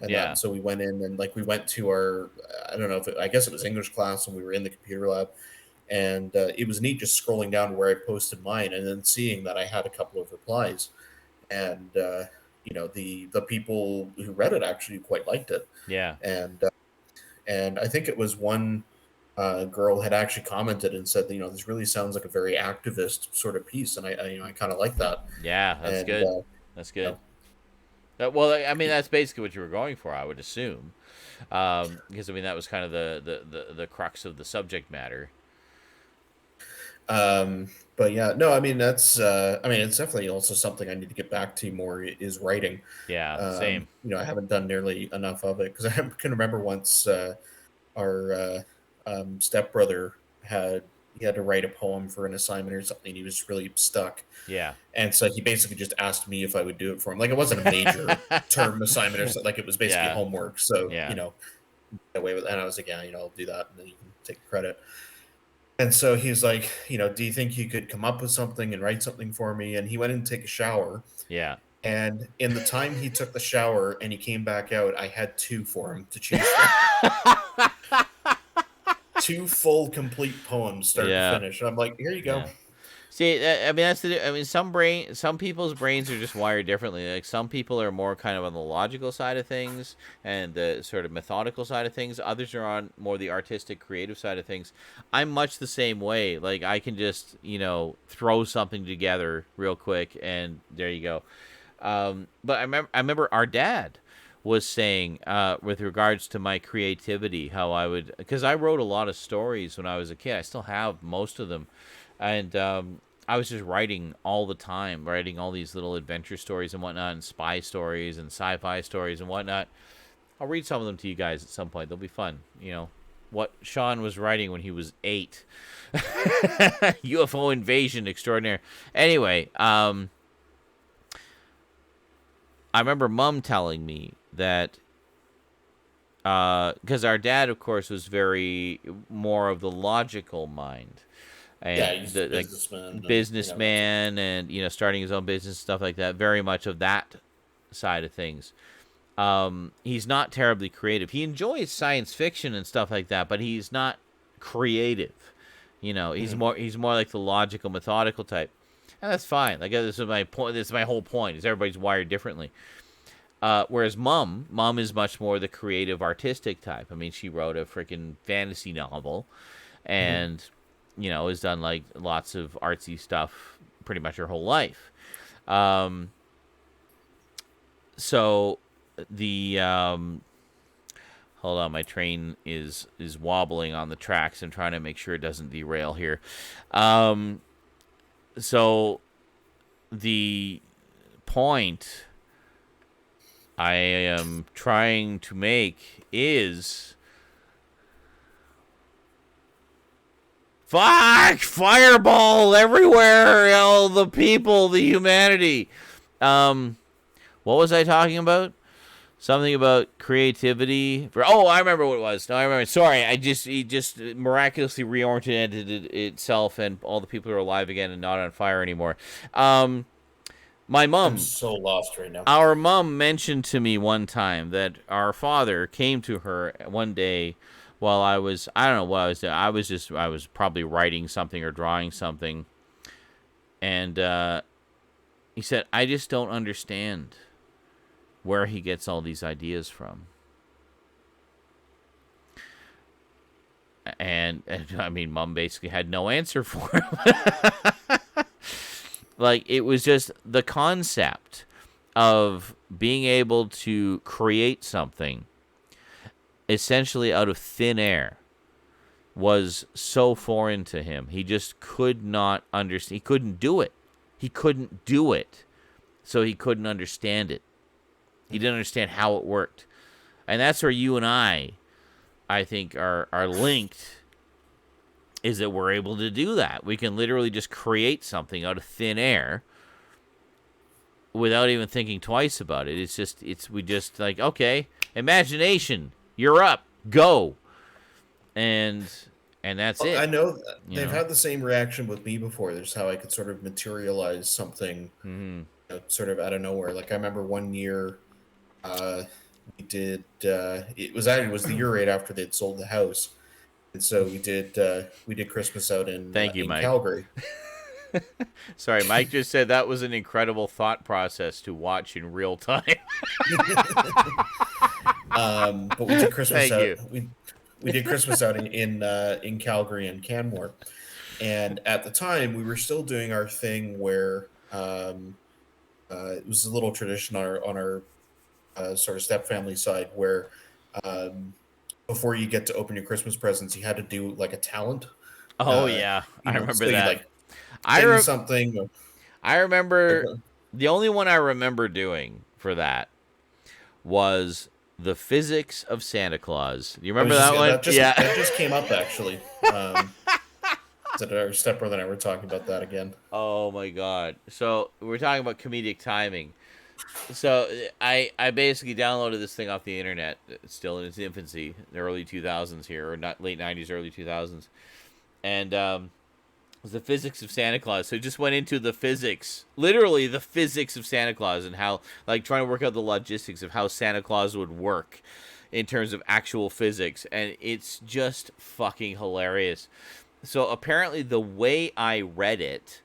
yeah. So we went in and like we went to our I guess it was English class, and we were in the computer lab, and it was neat just scrolling down where I posted mine and then seeing that I had a couple of replies, and the people who read it actually quite liked it. Yeah. And I think it was one girl had actually commented and said, this really sounds like a very activist sort of piece, and I kind of like that. Yeah, that's good. That's good. Well, I mean, that's basically what you were going for, I would assume, because I mean that was kind of the crux of the subject matter. But yeah, no, I mean that's I mean it's definitely also something I need to get back to more is writing. Yeah, same. You know, I haven't done nearly enough of it because I can remember once our stepbrother had to write a poem for an assignment or something. He was really stuck. Yeah. And so he basically just asked me if I would do it for him. Like it wasn't a major term assignment or something. Like it was basically homework. So you know, away with. And I was like, yeah, you know, I'll do that, and then you can take credit. And so he's like, you know, do you think you could come up with something and write something for me? And he went in to take a shower. Yeah. And in the time he took the shower and he came back out, I had 2 for him to choose from. 2 full, complete poems, start to finish. And I'm like, here you go. Yeah. See, I mean, some people's brains are just wired differently. Like some people are more kind of on the logical side of things and the sort of methodical side of things. Others are on more the artistic, creative side of things. I'm much the same way. Like I can just, you know, throw something together real quick and there you go. But I remember our dad was saying with regards to my creativity, how I would, because I wrote a lot of stories when I was a kid. I still have most of them. And I was just writing all the time, writing all these little adventure stories and whatnot, and spy stories and sci-fi stories and whatnot. I'll read some of them to you guys at some point. They'll be fun. You know, what Sean was writing when he was 8. UFO invasion extraordinaire. Anyway, I remember Mom telling me that, because our dad, of course, was very more of the logical mind. And he's a businessman, and you know, starting his own business, stuff like that. Very much of that side of things. He's not terribly creative. He enjoys science fiction and stuff like that, but he's not creative. You know, he's more like the logical, methodical type, and that's fine. Like this is my point. This is my whole point. Is everybody's wired differently. Whereas Mom is much more the creative, artistic type. I mean, she wrote a freaking fantasy novel, and you know, has done like lots of artsy stuff pretty much her whole life. So the hold on, my train is wobbling on the tracks. I'm trying to make sure it doesn't derail here. So the point I am trying to make is fuck! Fireball everywhere! All the people, the humanity. What was I talking about? Something about creativity. I remember what it was. No, I remember. Sorry, it just miraculously reoriented itself, and all the people are alive again and not on fire anymore. My mom. I'm so lost right now. Our mom mentioned to me one time that our father came to her one day while I don't know what I was doing. I was probably writing something or drawing something. And he said, I just don't understand where he gets all these ideas from. And I mean, Mom basically had no answer for him. Like, it was just the concept of being able to create something essentially out of thin air was so foreign to him. He just could not understand. He couldn't do it. He couldn't do it. So he couldn't understand it. He didn't understand how it worked. And that's where you and I think, are linked, is that we're able to do that. We can literally just create something out of thin air without even thinking twice about it. We just like, okay, imagination, you're up, go. And that's it. I know they've had the same reaction with me before. There's how I could sort of materialize something sort of out of nowhere. Like I remember one year we did, it was the year right after they'd sold the house. And so we did Christmas out in Mike. Calgary. Sorry, Mike just said that was an incredible thought process to watch in real time. But we did Christmas we did Christmas out in Calgary and Canmore. And at the time we were still doing our thing where it was a little tradition on our sort of step family side where before you get to open your Christmas presents, you had to do like a talent. Oh yeah, I remember so that. You, like, something. I remember the only one I remember doing for that was the physics of Santa Claus. You remember that one? That just came up actually. That our stepbrother and I were talking about that again. Oh my god! So we're talking about comedic timing. So I basically downloaded this thing off the internet. It's still in its infancy, the early 2000s here, or not late 90s, early 2000s, and it was the physics of Santa Claus. So it just went into the physics, literally the physics of Santa Claus, and how, like, trying to work out the logistics of how Santa Claus would work in terms of actual physics, and it's just fucking hilarious. So apparently the way I read it,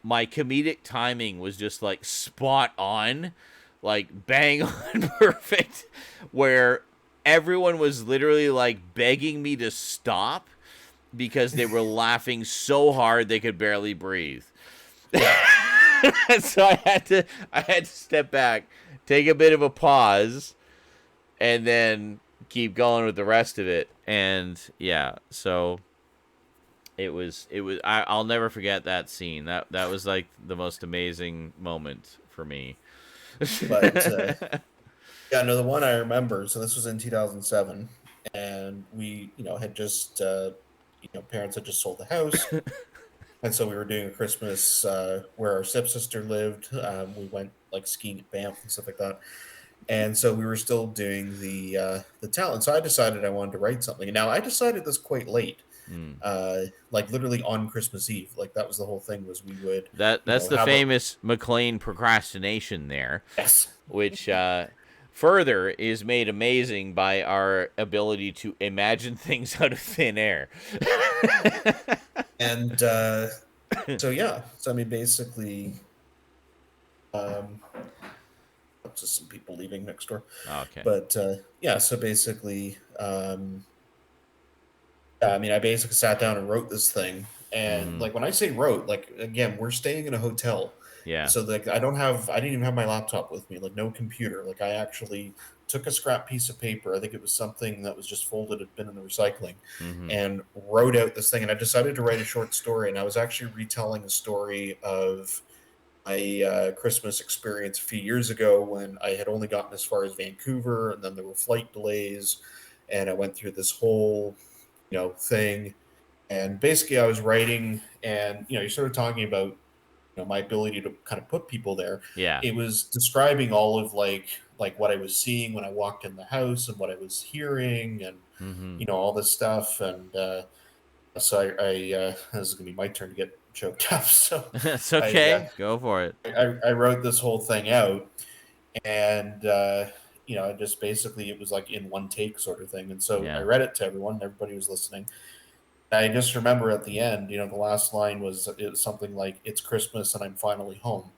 my comedic timing was just like spot on, like bang on perfect, where everyone was literally like begging me to stop because they were laughing so hard they could barely breathe. So I had to step back, take a bit of a pause, and then keep going with the rest of it. And yeah, so it was I'll never forget that scene. That was like the most amazing moment for me. But yeah, no, the one I remember, so this was in 2007, and we, had just parents had just sold the house. And so we were doing a Christmas where our stepsister lived. We went like skiing at Banff and stuff like that. And so we were still doing the talent. So I decided I wanted to write something. Now I decided this quite late, like literally on Christmas Eve. Like that was the whole thing. Was we would that's the famous McLean procrastination there. Yes, which further is made amazing by our ability to imagine things out of thin air. And so yeah, so I mean basically, just some people leaving next door. Okay. But yeah, so basically, I mean, I basically sat down and wrote this thing, and like when I say wrote, like again, we're staying in a hotel. Yeah. So like I didn't even have my laptop with me, like no computer. Like I actually took a scrap piece of paper. I think it was something that was just folded, had been in the recycling, and wrote out this thing. And I decided to write a short story, and I was actually retelling a story of my Christmas experience a few years ago when I had only gotten as far as Vancouver, and then there were flight delays, and I went through this whole, thing. And basically I was writing, and, you started talking about, my ability to kind of put people there. Yeah. It was describing all of like what I was seeing when I walked in the house and what I was hearing and, all this stuff. And so I this is going to be my turn to get choked up. So it's okay. Go for it. I wrote this whole thing out, and, just basically it was like in one take sort of thing. And so I read it to everyone. Everybody was listening. I just remember at the end, the last line was something like, "It's Christmas and I'm finally home."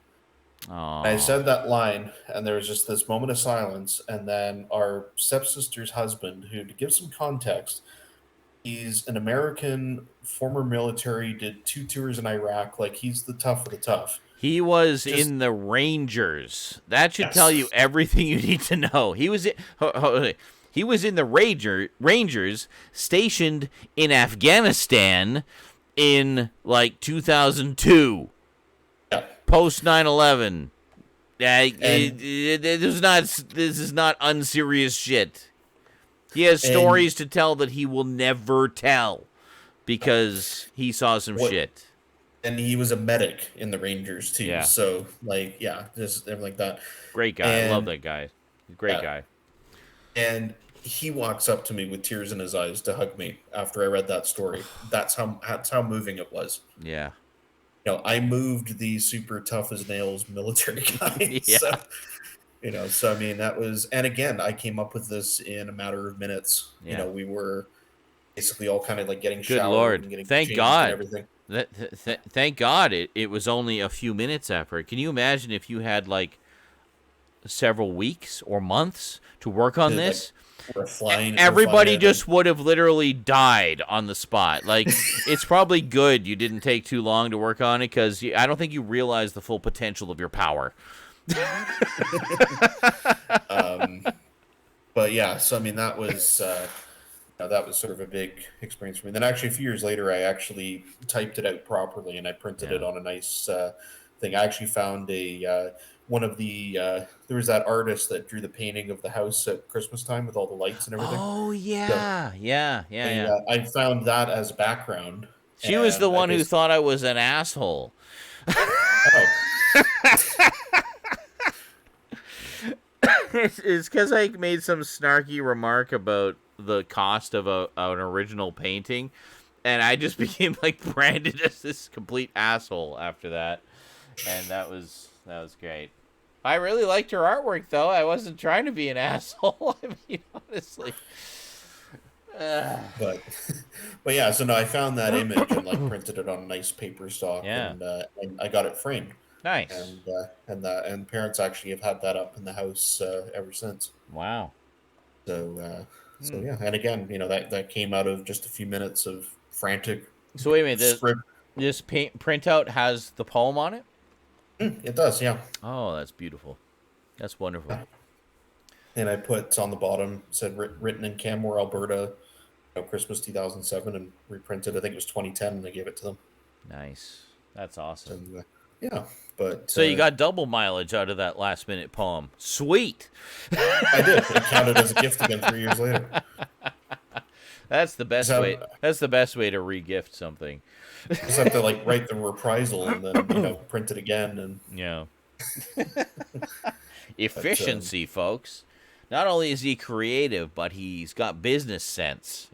Aww. I said that line, and there was just this moment of silence, and then our stepsister's husband, who, to give some context, he's an American, former military, did 2 tours in Iraq. Like, he's the tough of the tough. He was in the Rangers. That should tell you everything you need to know. He was in the Rangers, stationed in Afghanistan in like 2002, post 9/11. This is not unserious shit. He has stories to tell that he will never tell because he saw some shit. And he was a medic in the Rangers too. Yeah. So just everything like that. Great guy. I love that guy. Great guy. And he walks up to me with tears in his eyes to hug me after I read that story. That's how moving it was. Yeah. I moved the super tough as nails military guy. Yeah. So I mean that was, and again, I came up with this in a matter of minutes. Yeah. We were basically all kind of like getting Good showered Lord. and getting Thank changed God. and everything. Thank God it was only a few minutes effort. Can you imagine if you had like several weeks or months to work on this? Everybody just would have literally died on the spot. Like, it's probably good you didn't take too long to work on it, because I don't think you realize the full potential of your power. But yeah, so I mean that was sort of a big experience for me. Then actually a few years later, I actually typed it out properly and I printed it on a nice thing. I actually found one of the there was that artist that drew the painting of the house at Christmas time with all the lights and everything. Oh yeah, yeah. I found that as background. She was the one who thought I was an asshole. Oh. It's because I made some snarky remark about the cost of an original painting, and I just became like branded as this complete asshole after that, and that was great. I really liked her artwork though. I wasn't trying to be an asshole. I mean, honestly. But yeah, so no, I found that image and like printed it on a nice paper stock, and I got it framed. Nice. And parents actually have had that up in the house ever since. Wow. So yeah, and again, that came out of just a few minutes of frantic. So wait a minute, this printout has the poem on it? It does, yeah. Oh, that's beautiful. That's wonderful. And I put on the bottom, said written in Canmore, Alberta, Christmas 2007, and reprinted. I think it was 2010, and I gave it to them. Nice. That's awesome. And, yeah, but so you got double mileage out of that last minute poem. Sweet. I did. It counted as a gift again 3 years later. That's the best way. That's the best way to re-gift something. Just have to like write the reprisal and then print it again and yeah. Efficiency, folks. Not only is he creative, but he's got business sense.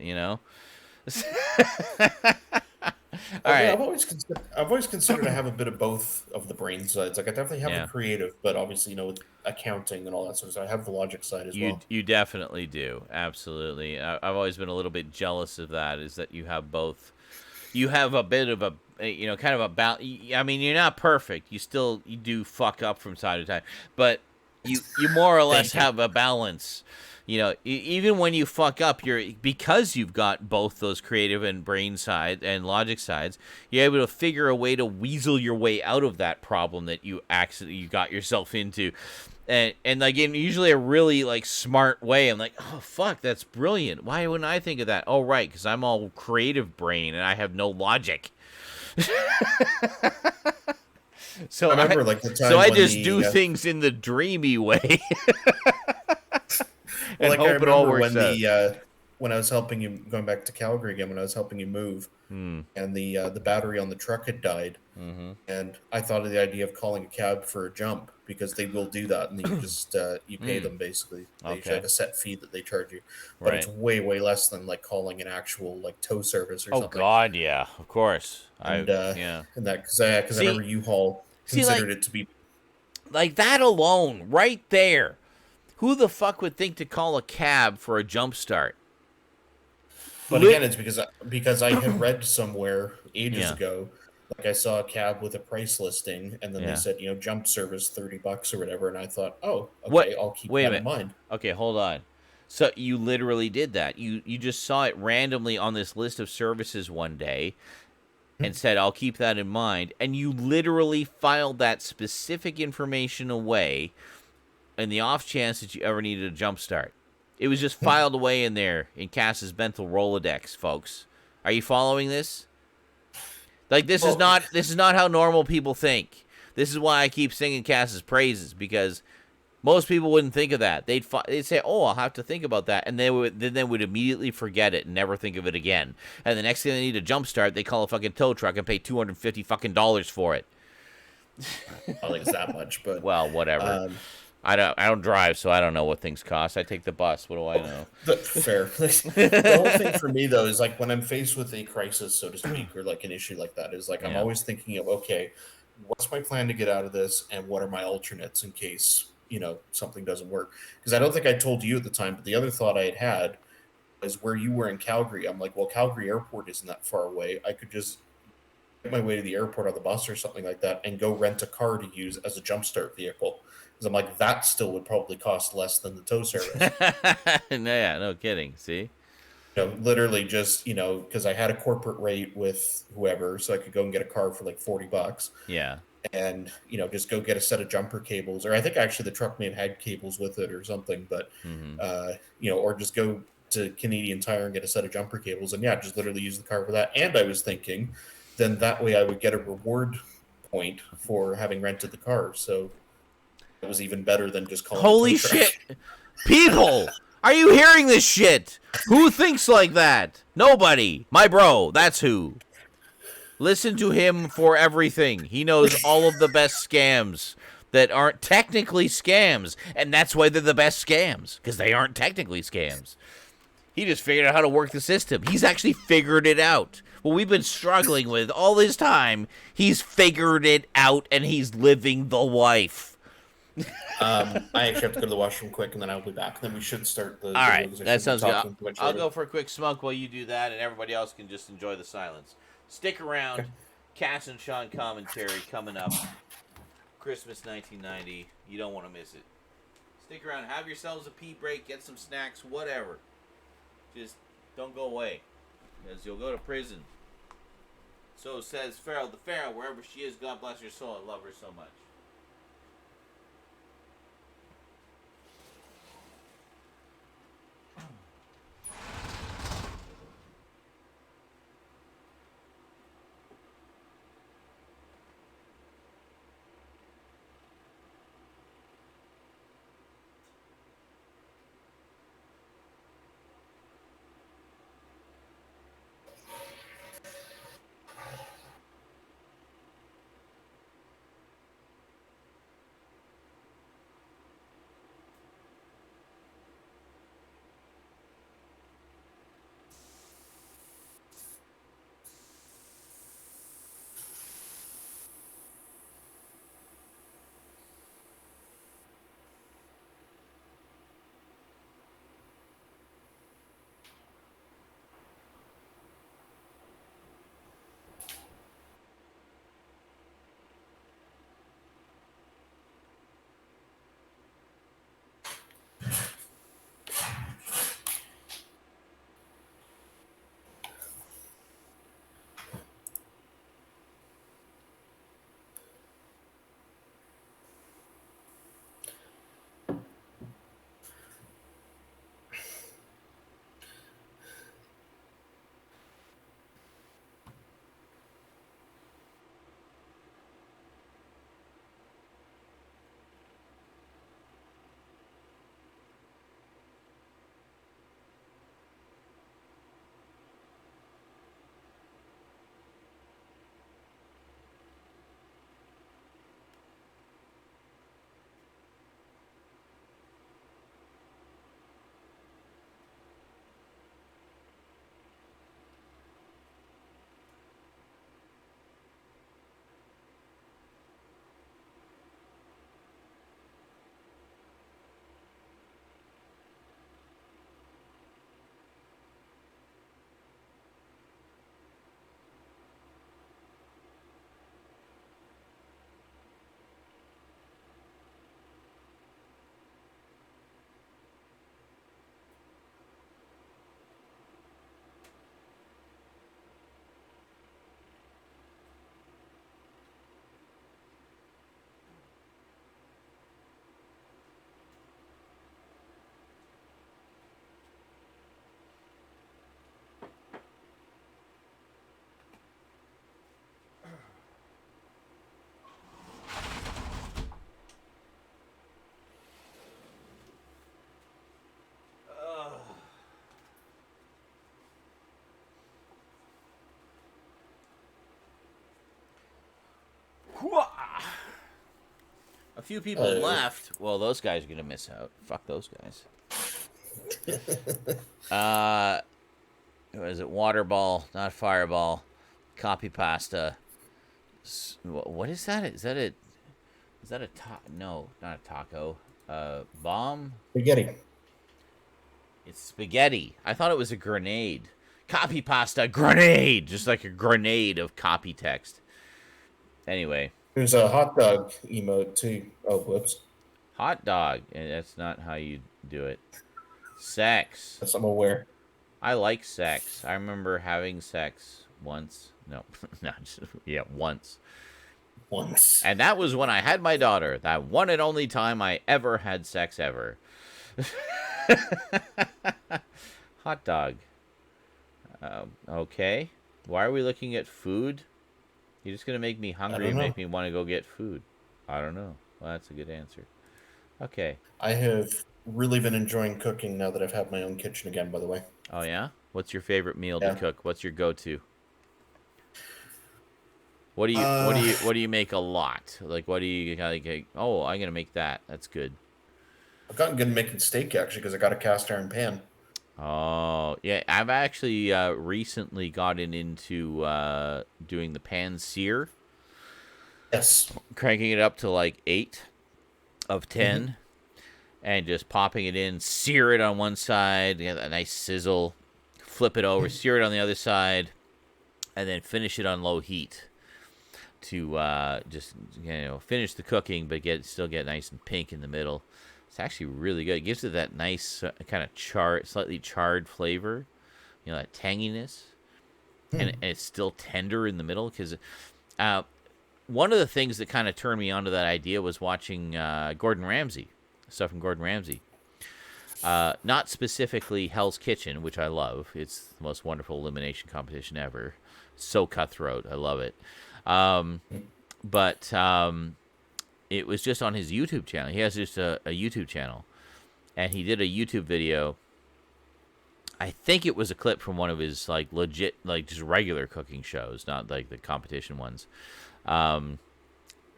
All right. I've always considered I have a bit of both of the brain sides. Like I definitely have the creative, but obviously with accounting and all that sort of stuff, I have the logic side as well. You definitely do, absolutely. I've always been a little bit jealous of that. Is that you have both? You have a bit of a kind of a balance. I mean, you're not perfect. You do fuck up from time to time, but you more or less have a balance. Even when you fuck up, because you've got both those creative and brain side and logic sides, you're able to figure a way to weasel your way out of that problem that you got yourself into, and like in usually a really like smart way. I'm like, oh fuck, that's brilliant. Why wouldn't I think of that? Oh right, because I'm all creative brain and I have no logic. So I remember like the time so I just do things in the dreamy way. Well, like I remember when I was helping you, going back to Calgary again, when I was helping you move, and the battery on the truck had died, and I thought of the idea of calling a cab for a jump, because they will do that, and you just you pay them basically. They have a set fee that they charge you, but it's way less than like calling an actual like tow service or something. Oh God, yeah, of course. And that because I remember U-Haul considered it to be like that alone, right there. Who the fuck would think to call a cab for a jump start? But again, it's because I had read somewhere ages ago, like I saw a cab with a price listing, and then they said, jump service $30 or whatever, and I thought, oh, okay, I'll keep that in mind. Okay, hold on. So you literally did that. You just saw it randomly on this list of services one day, and said, I'll keep that in mind, and you literally filed that specific information away. In the off chance that you ever needed a jump start. It was just filed away in there in Cass's mental Rolodex, folks. Are you following this? Like this is not how normal people think. This is why I keep singing Cass's praises, because most people wouldn't think of that. They'd say, "Oh, I'll have to think about that," and they would immediately forget it and never think of it again. And the next thing they need a jump start, they call a fucking tow truck and pay $250 fucking for it. I don't think it's that much, but well, whatever. I don't drive, so I don't know what things cost. I take the bus. What do I know? Fair. The whole thing for me, though, is like when I'm faced with a crisis, so to speak, or like an issue like that, is like I'm always thinking of, okay, what's my plan to get out of this, and what are my alternates in case something doesn't work? Because I don't think I told you at the time, but the other thought I had was where you were in Calgary. I'm like, well, Calgary Airport isn't that far away. I could just get my way to the airport on the bus or something like that, and go rent a car to use as a jumpstart vehicle. Because I'm like, that still would probably cost less than the tow service. No kidding. See? Literally just, because I had a corporate rate with whoever, so I could go and get a car for like $40. Yeah. and just go get a set of jumper cables, or I think actually the truck may have had cables with it or something, but or just go to Canadian Tire and get a set of jumper cables, and just literally use the car for that. And I was thinking, then that way I would get a reward point for having rented the car, so it was even better than just calling. Holy shit, people! Are you hearing this shit? Who thinks like that? Nobody. My bro, that's who. Listen to him for everything. He knows all of the best scams that aren't technically scams, and that's why they're the best scams, because they aren't technically scams. He just figured out how to work the system. He's actually figured it out. What we've been struggling with all this time, he's figured it out, and he's living the life. I actually have to go to the washroom quick, and then I'll be back. Then we should start the... All right, that sounds good. I'll go for a quick smoke while you do that, and everybody else can just enjoy the silence. Stick around. Okay. Cass and Sean commentary coming up. Christmas 1990. You don't want to miss it. Stick around. Have yourselves a pee break. Get some snacks. Whatever. Just don't go away, because you'll go to prison. So says Farrell the Pharaoh. Wherever she is, God bless her soul. I love her so much. A few people left. Well, those guys are going to miss out. Fuck those guys. Was it water ball, not fireball? Copy pasta. What is that? Is that a no, not a taco. Bomb? Spaghetti. It's spaghetti. I thought it was a grenade. Copy pasta, grenade! Just like a grenade of copy text. Anyway. There's a hot dog emote too. Oh, whoops. Hot dog. And that's not how you do it. Sex. Yes, I'm aware. I like sex. I remember having sex once. No, not just, yeah, once. Once. And that was when I had my daughter. That one and only time I ever had sex ever. Hot dog. Okay. Why are we looking at food? You're just going to make me hungry and make me want to go get food. I don't know. Well, that's a good answer. Okay. I have really been enjoying cooking now that I've had my own kitchen again, by the way. Oh, yeah? What's your favorite meal to cook? What's your go-to? What do you make a lot? Like, what do you like? Oh, I'm gonna make that. That's good. I've gotten good at making steak actually because I got a cast iron pan. Oh, yeah. I've actually recently gotten into doing the pan sear. Yes. Cranking it up to like 8 of 10, and just popping it in, sear it on one side, get a nice sizzle, flip it over, sear it on the other side, and then finish it on low heat. To just finish the cooking, but still get nice and pink in the middle. It's actually really good. It gives it that nice kind of slightly charred flavor, that tanginess, and it's still tender in the middle. Because one of the things that kind of turned me onto that idea was watching Gordon Ramsay, stuff from Gordon Ramsay. Not specifically Hell's Kitchen, which I love. It's the most wonderful elimination competition ever. So cutthroat. I love it. But it was just on his YouTube channel. He has just a YouTube channel, and he did a YouTube video. I think it was a clip from one of his like legit, like just regular cooking shows, not like the competition ones. He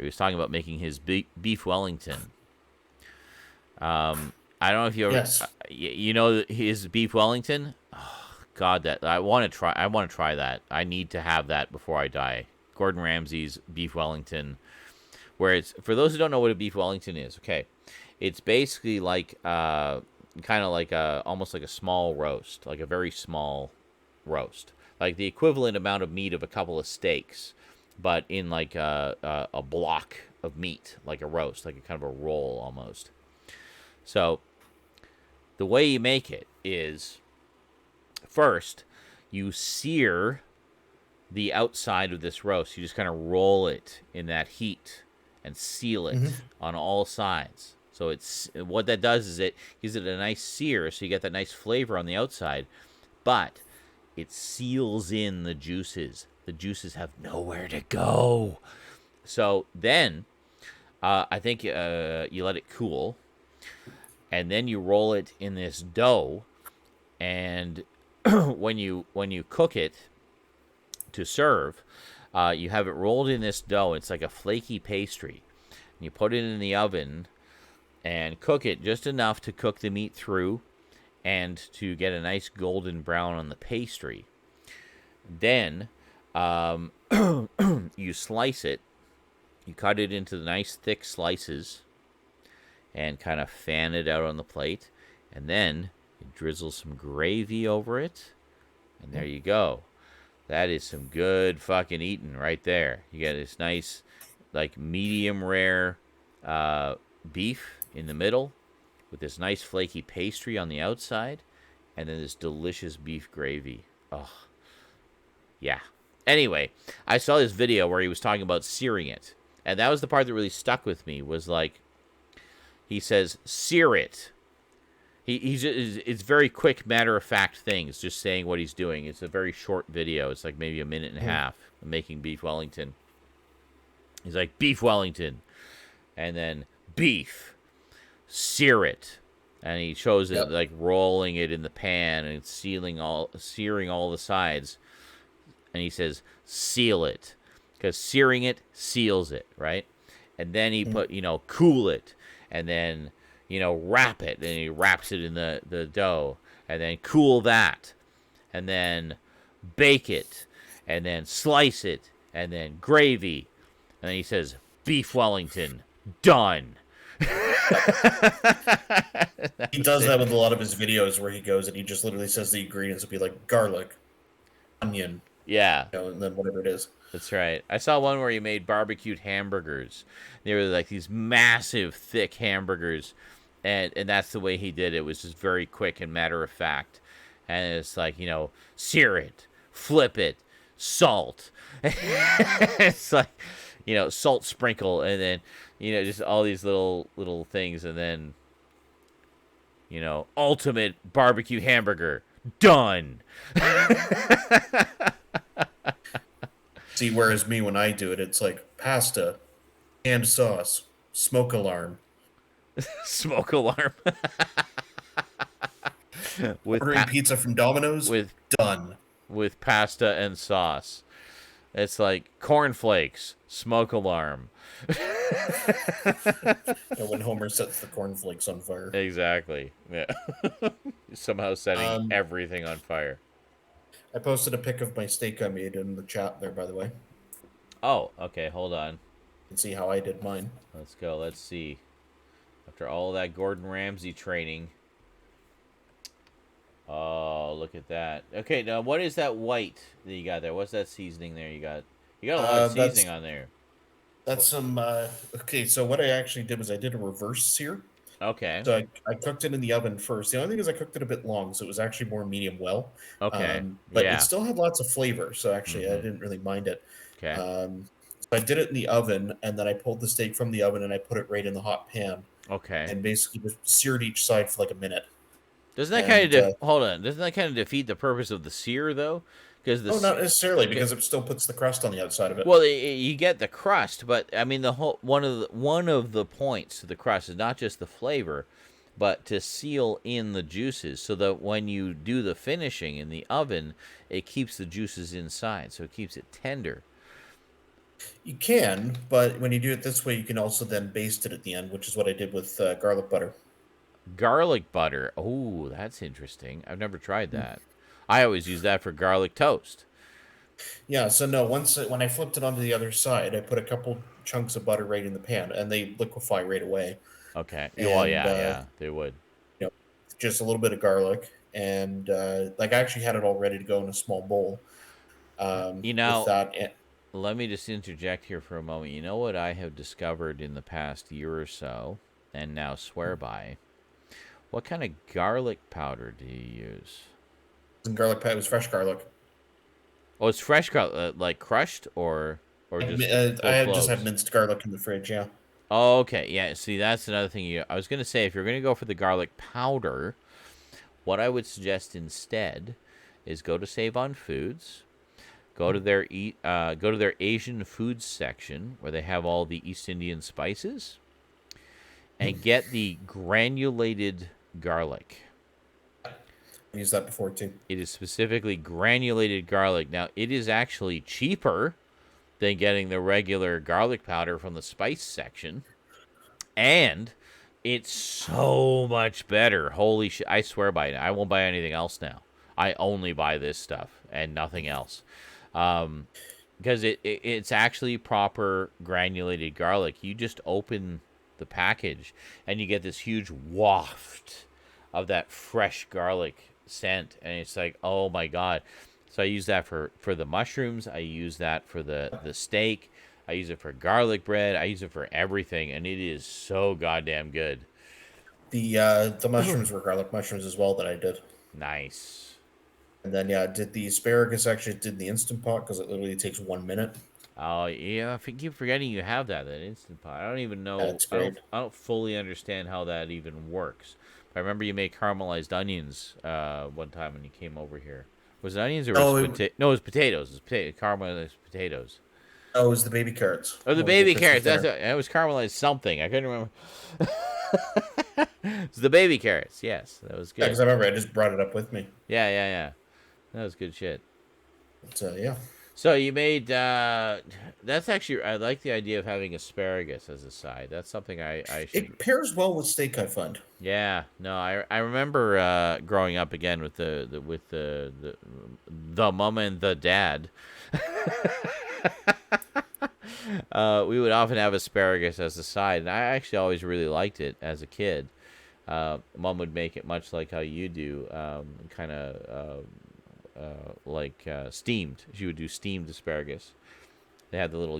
was talking about making his beef Wellington. I don't know if you ever, his beef Wellington. Oh, God, that I want to try. I want to try that. I need to have that before I die. Gordon Ramsay's beef Wellington, where it's, for those who don't know what a beef Wellington is, okay, it's basically like kind of like almost like a small roast, like a very small roast, like the equivalent amount of meat of a couple of steaks, but in like a block of meat, like a roast, like a kind of a roll almost. So the way you make it is, first you sear the outside of this roast. You just kind of roll it in that heat and seal it on all sides. So it's, what that does is it gives it a nice sear, so you get that nice flavor on the outside, but it seals in the juices. The juices have nowhere to go. So then I think you let it cool, and then you roll it in this dough, and when you cook it to serve, you have it rolled in this dough. It's like a flaky pastry. And you put it in the oven and cook it just enough to cook the meat through and to get a nice golden brown on the pastry. Then you slice it. You cut it into nice thick slices and kind of fan it out on the plate. And then you drizzle some gravy over it. And there you go. That is some good fucking eating right there. You get this nice, like, medium rare beef in the middle with this nice flaky pastry on the outside, and then this delicious beef gravy. Oh, yeah. Anyway, I saw this video where he was talking about searing it, and that was the part that really stuck with me, was like, he says, sear it. It's very quick, matter-of-fact things, just saying what he's doing. It's a very short video. It's like maybe a minute and a half of making beef Wellington. He's like, beef Wellington. And then beef. Sear it. And he shows it like rolling it in the pan and searing all the sides. And he says, seal it. Because searing it seals it, right? And then he put, cool it. And then wrap it, and he wraps it in the dough, and then cool that, and then bake it, and then slice it, and then gravy, and then he says, beef Wellington, done. He does that with a lot of his videos where he goes and he just literally says the ingredients would be like garlic, onion, and then whatever it is. That's right. I saw one where he made barbecued hamburgers. They were like these massive, thick hamburgers. And that's the way he did it. It was just very quick and matter of fact. And it's like, sear it, flip it, salt. It's like, salt sprinkle, and then, just all these little things, and then, ultimate barbecue hamburger. Done. See, whereas me, when I do it, it's like pasta, canned sauce, smoke alarm. Smoke alarm. Ordering pizza from Domino's, done. With pasta and sauce. It's like cornflakes, smoke alarm. When Homer sets the cornflakes on fire. Exactly. Yeah. Somehow setting everything on fire. I posted a pic of my steak I made in the chat there, by the way. Oh, okay. Hold on. You can see how I did mine. Let's go. Let's see. After all that Gordon Ramsay training. Oh, look at that. Okay, now what is that white that you got there? What's that seasoning there you got? You got a lot of seasoning on there. That's some, okay, so what I actually did was I did a reverse sear. Okay. So I cooked it in the oven first. The only thing is I cooked it a bit long, so it was actually more medium well. Okay. But it still had lots of flavor, so actually I didn't really mind it. Okay. So I did it in the oven, and then I pulled the steak from the oven and I put it right in the hot pan. Okay. And basically just seared each side for like a minute. Doesn't that kind of hold on? Doesn't that kind of defeat the purpose of the sear though? Because not necessarily, because it still puts the crust on the outside of it. Well, you get the crust, but I mean the whole one of the points to the crust is not just the flavor, but to seal in the juices, so that when you do the finishing in the oven, it keeps the juices inside, so it keeps it tender. You can, but when you do it this way, you can also then baste it at the end, which is what I did with garlic butter. Garlic butter. Oh, that's interesting. I've never tried that. I always use that for garlic toast. Yeah, so no, when I flipped it onto the other side, I put a couple chunks of butter right in the pan, and they liquefy right away. Okay. Well, yeah, they would. Just a little bit of garlic, and I actually had it all ready to go in a small bowl. With that, let me just interject here for a moment. You know what I have discovered in the past year or so, and now swear by? What kind of garlic powder do you use? Garlic powder. It was fresh garlic. Oh, it's fresh garlic, like crushed or just. I just had minced garlic in the fridge. Yeah. Oh, okay. Yeah. See, that's another thing. I was going to say, if you're going to go for the garlic powder, what I would suggest instead is go to Save on Foods. Go to their Asian foods section where they have all the East Indian spices, and get the granulated garlic. I've used that before too. It is specifically granulated garlic. Now, it is actually cheaper than getting the regular garlic powder from the spice section, and it's so much better. Holy shit! I swear by it. I won't buy anything else now. I only buy this stuff and nothing else. Because it's actually proper granulated garlic. You just open the package and you get this huge waft of that fresh garlic scent, and it's like, oh my god. So I use that for the mushrooms, I use that for the steak, I use it for garlic bread, I use it for everything, and it is so goddamn good. The mushrooms were garlic mushrooms as well that I did. Nice. And then I did the asparagus, actually did in the Instant Pot, because it literally takes 1 minute. Oh yeah, I keep forgetting you have that Instant Pot. I don't even know. That's great. I don't fully understand how that even works. But I remember you made caramelized onions one time when you came over here. Was it onions or no? It was potatoes. It was caramelized potatoes. Oh, it was the baby carrots. Oh, the baby carrots. It was caramelized something. I couldn't remember. It's the baby carrots. Yes, that was good. Yeah, because I remember I just brought it up with me. Yeah. That was good shit. Yeah. So you made, that's actually, I like the idea of having asparagus as a side. That's something I should. It pairs well with steak, I find. Yeah, no, I remember growing up again with the mom and the dad. We would often have asparagus as a side, and I actually always really liked it as a kid. Mom would make it much like how you do, kind of steamed. She would do steamed asparagus. They had the little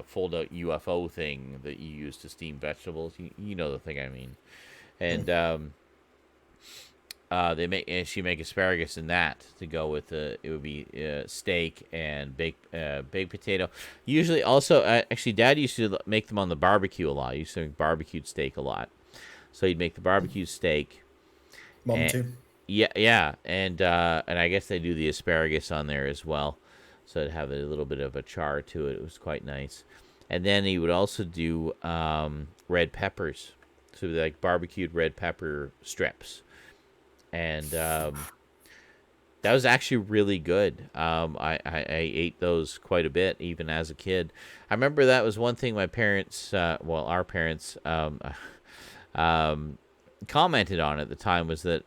fold-out UFO thing that you use to steam vegetables. You know the thing I mean. And she make asparagus in that to go with it would be steak and baked potato. Usually, also actually, Dad used to make them on the barbecue a lot. He used to make barbecued steak a lot, so he'd make the barbecued steak. Mom too. Yeah, and I guess they do the asparagus on there as well, so it'd have a little bit of a char to it. It was quite nice, and then he would also do red peppers, so like barbecued red pepper strips. And that was actually really good. I ate those quite a bit, even as a kid. I remember that was one thing my parents, our parents, commented on at the time, was that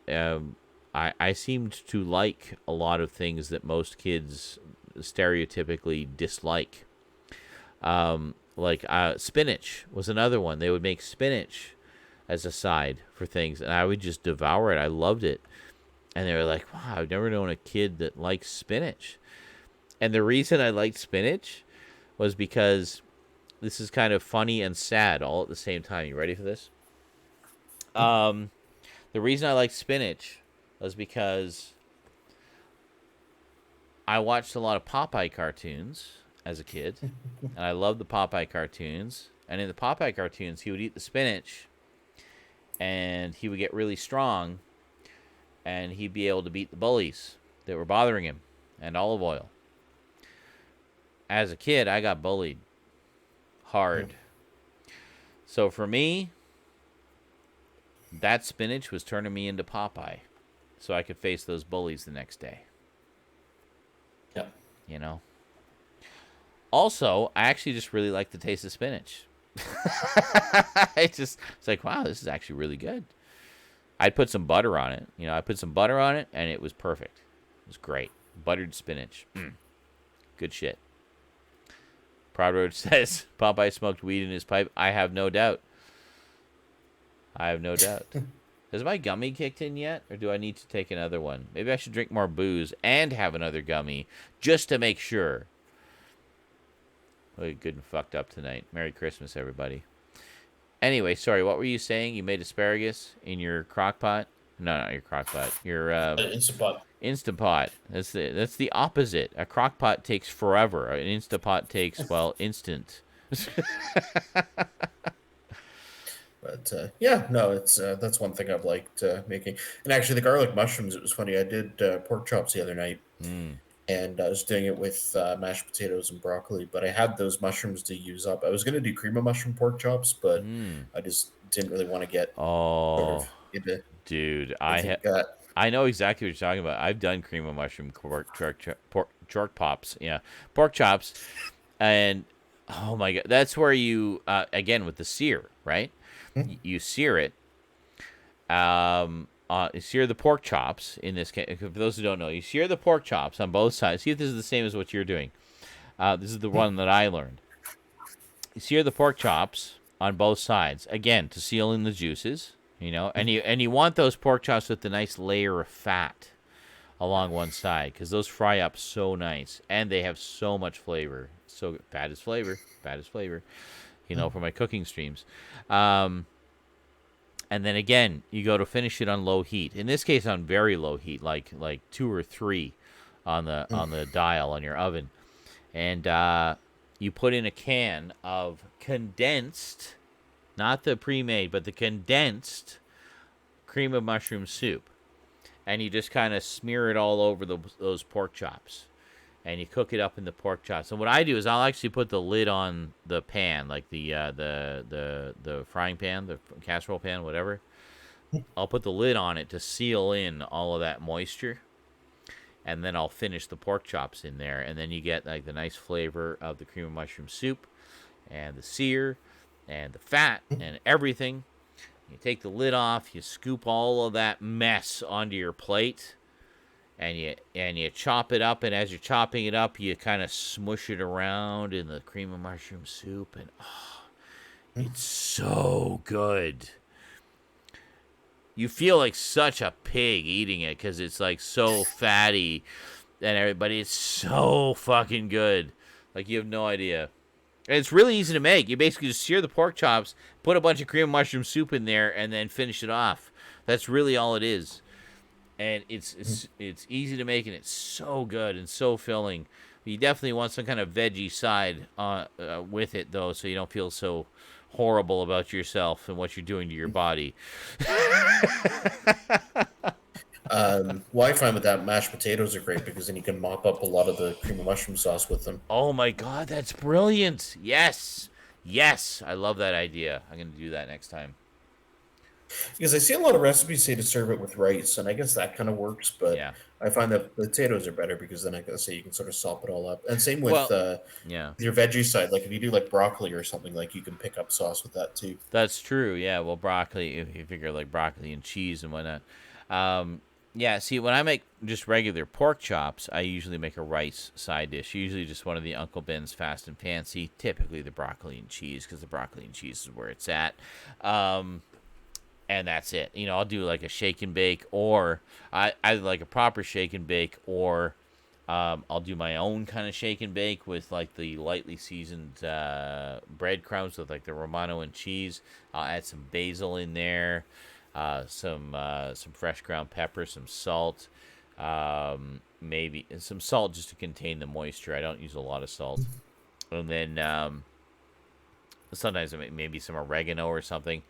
I seemed to like a lot of things that most kids stereotypically dislike. Like spinach was another one. They would make spinach as a side for things, and I would just devour it. I loved it. And they were like, wow, I've never known a kid that likes spinach. And the reason I liked spinach was because this is kind of funny and sad all at the same time. You ready for this? The reason I liked spinach was because I watched a lot of Popeye cartoons as a kid, and I loved the Popeye cartoons. And in the Popeye cartoons, he would eat the spinach, and he would get really strong, and he'd be able to beat the bullies that were bothering him, and olive oil. As a kid, I got bullied hard. So for me, that spinach was turning me into Popeye, so I could face those bullies the next day. Yep. You know? Also, I actually just really like the taste of spinach. It's like, wow, this is actually really good. I'd put some butter on it. I put some butter on it, and it was perfect. It was great. Buttered spinach. Good shit. Proud Road says, Popeye smoked weed in his pipe. I have no doubt. Has my gummy kicked in yet, or do I need to take another one? Maybe I should drink more booze and have another gummy, just to make sure. We're good and fucked up tonight. Merry Christmas, everybody. Anyway, sorry, what were you saying? You made asparagus in your crock pot? No, not your crock pot. Your Instant Pot. Instant Pot. That's the opposite. A crock pot takes forever. An Instant Pot takes, instant. But that's one thing I've liked making. And actually, the garlic mushrooms, it was funny. I did pork chops the other night. And I was doing it with mashed potatoes and broccoli, but I had those mushrooms to use up. I was going to do cream of mushroom pork chops, but I just didn't really want to get dude, I know exactly what you're talking about. I've done cream of mushroom pork chops, pork chops, and oh my god, that's where you again with the sear, right? You sear it. You sear the pork chops in this case. For those who don't know, you sear the pork chops on both sides. See if this is the same as what you're doing. This is the one that I learned. You sear the pork chops on both sides, again, to seal in the juices, and you want those pork chops with the nice layer of fat along one side, because those fry up so nice, and they have so much flavor. So fat is flavor, for my cooking streams. And then again, you go to finish it on low heat. In this case, on very low heat, like 2 or 3 on the dial on your oven. And you put in a can of condensed, not the pre-made, but the condensed cream of mushroom soup. And you just kind of smear it all over those pork chops. And you cook it up in the pork chops. And what I do is I'll actually put the lid on the pan, like the frying pan, the casserole pan, whatever. I'll put the lid on it to seal in all of that moisture. And then I'll finish the pork chops in there. And then you get like the nice flavor of the cream of mushroom soup and the sear and the fat and everything. You take the lid off, you scoop all of that mess onto your plate. And you chop it up, and as you're chopping it up, you kind of smush it around in the cream of mushroom soup, and it's so good. You feel like such a pig eating it because it's like so fatty, and everybody, it's so fucking good. Like you have no idea. And it's really easy to make. You basically just sear the pork chops, put a bunch of cream of mushroom soup in there, and then finish it off. That's really all it is. and it's easy to make, and it's so good and so filling. You definitely want some kind of veggie side with it, though, so you don't feel so horrible about yourself and what you're doing to your body. Well, I find with that, mashed potatoes are great because then you can mop up a lot of the cream of mushroom sauce with them. Oh my God, that's brilliant! Yes, I love that idea. I'm gonna do that next time. Because I see a lot of recipes say to serve it with rice, and I guess that kind of works, but I find that potatoes are better because then I gotta say you can sort of sop it all up. And same with your veggie side. Like if you do like broccoli or something, like you can pick up sauce with that too. That's true. Yeah. Well, broccoli, if you figure like broccoli and cheese and whatnot. Yeah. See, when I make just regular pork chops, I usually make a rice side dish. Usually just one of the Uncle Ben's Fast and Fancy. Typically the broccoli and cheese, because the broccoli and cheese is where it's at. And that's it. You know, I'll do like a shake and bake, or I like a proper shake and bake, or I'll do my own kind of shake and bake with like the lightly seasoned breadcrumbs with like the Romano and cheese. I'll add some basil in there, some fresh ground pepper, some salt, maybe some salt just to contain the moisture. I don't use a lot of salt. And then sometimes I make maybe some oregano or something.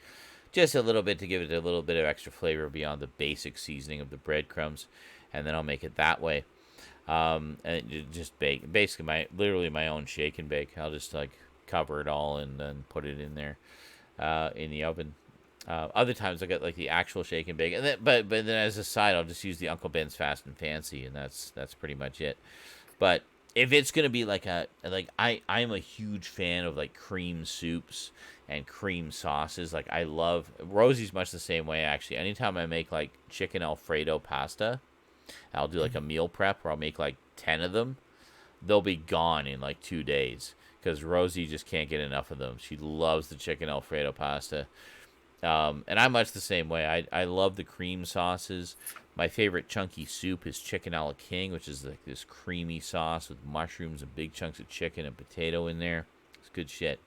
Just a little bit to give it a little bit of extra flavor beyond the basic seasoning of the breadcrumbs, and then I'll make it that way. And just bake, basically literally my own shake and bake. I'll just like cover it all and then put it in there in the oven. Other times I get like the actual shake and bake, and then, but then as a side I'll just use the Uncle Ben's Fast and Fancy, and that's pretty much it. But if it's gonna be like I'm a huge fan of like cream soups and cream sauces. Like I love Rosie's much the same way actually. Anytime I make like chicken Alfredo pasta, I'll do like a meal prep where I'll make like 10 of them. They'll be gone in like 2 days because Rosie just can't get enough of them. She loves the chicken Alfredo pasta. And I'm much the same way. I love the cream sauces. My favorite chunky soup is chicken a la king, which is like this creamy sauce with mushrooms and big chunks of chicken and potato in there. It's good shit.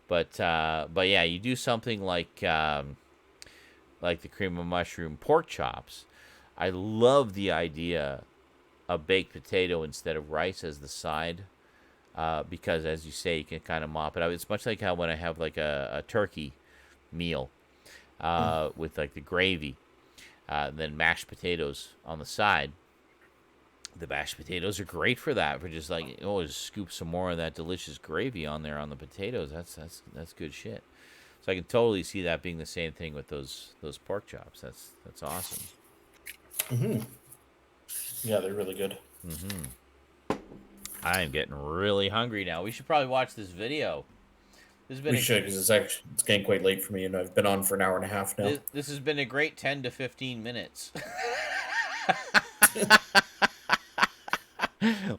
But yeah, you do something like the cream of mushroom pork chops. I love the idea of baked potato instead of rice as the side, because as you say, you can kind of mop it up. It's much like how when I have like a turkey meal with like the gravy, then mashed potatoes on the side. The mashed potatoes are great for that. For just like, just scoop some more of that delicious gravy on there on the potatoes. That's good shit. So I can totally see that being the same thing with those pork chops. That's awesome. Mm-hmm. Yeah, they're really good. Mm-hmm. I am getting really hungry now. We should probably watch this video. We should, because it's getting quite late for me, and I've been on for an hour and a half now. This has been a great 10 to 15 minutes.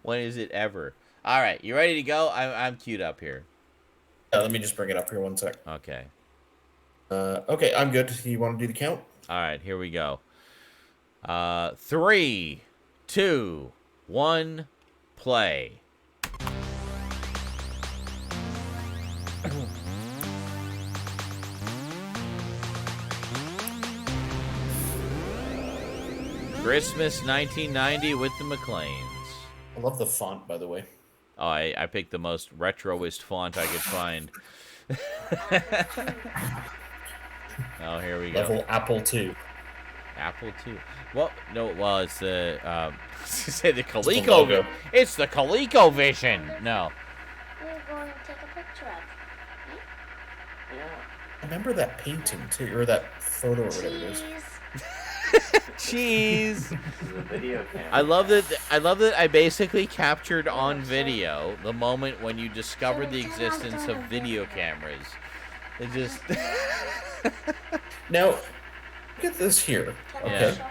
When is it ever? All right, you ready to go? I'm queued up here. Let me just bring it up here 1 sec. Okay. Okay, I'm good. You want to do the count? All right, here we go. 3, 2, 1, play. Christmas 1990 with the McLeans. I love the font, by the way. Oh, I picked the most retroist font I could find. Oh, here we go. Level Apple II. Apple II. Well, no, it's the say the Coleco. It's the ColecoVision. No. We're going to take a picture of. Yeah. I remember that painting too, or that photo, or whatever it is. Cheese. This is a video camera. I love that I basically captured on video the moment when you discovered the existence of video cameras. It just Now, look at this here. Okay. Yeah.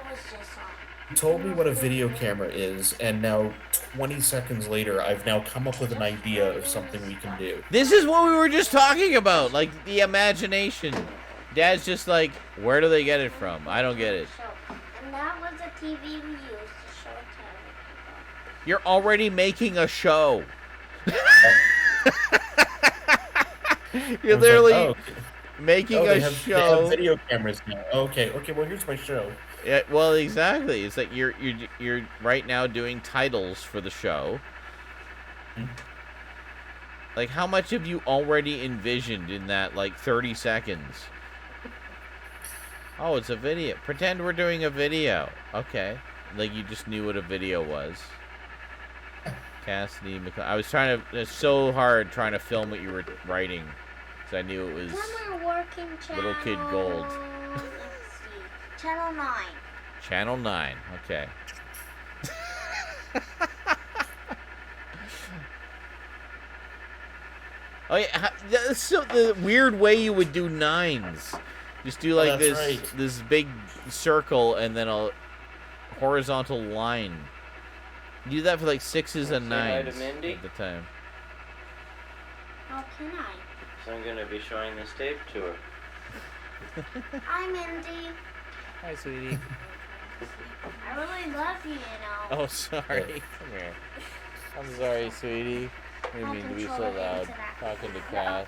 You told me what a video camera is, and now 20 seconds later, I've now come up with an idea of something we can do. This is what we were just talking about, like the imagination. Dad's just like, where do they get it from? I don't get it. And that was a TV we used to show it to other people. You're already making a show. You're literally making a They show. have video cameras now. Okay, well, here's my show. Yeah, well, exactly. It's like you're right now doing titles for the show. Like, how much have you already envisioned in that, like, 30 seconds? Oh, it's a video. Pretend we're doing a video. Okay. Like, you just knew what a video was. Cassidy McCall. I was trying to... It's so hard trying to film what you were writing. Because I knew it was... Summer working channel. Little Kid Gold. Let's see. Channel 9. Channel 9. Okay. Oh yeah, that's so the weird way you would do 9s. Just do like this big circle and then a horizontal line. Do that for like 6s and 9s at the time. How can I? So I'm gonna be showing this tape to her. Hi, Mindy. Hi, sweetie. I really love you, you know. Oh, sorry. Come here. I'm sorry, sweetie. I didn't mean to be so loud. Talking to Cass.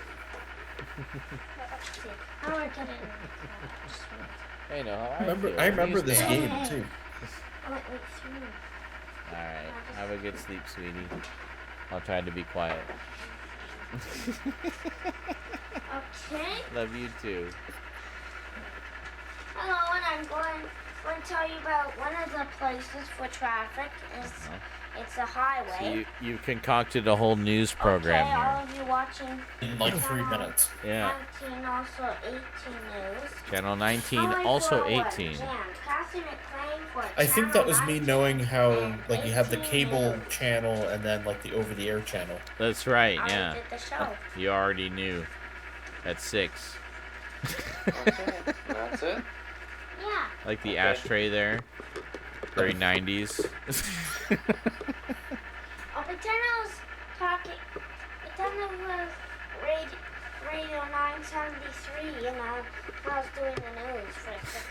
How do I get it? Hey, no, how I remember this game too. I went right through. Alright, have a good sleep, sweetie. I'll try to be quiet. Okay. Love you too. Hello, and I'm going to tell you about one of the places for traffic. It's a highway. So you've concocted a whole news program okay, here. all of you watching. In like 3 minutes. Yeah. 19, also 18 news. Channel 19, also 18. I think that was me knowing how, like, you have the cable channel and then, like, the over-the-air channel. That's right, yeah. I did the show. You already knew. At 6. Okay, that's it? Yeah. Like the ashtray there. Very 90s. Oh, pretend I was talking. Pretend it was Radio 973, and I was doing the news for 6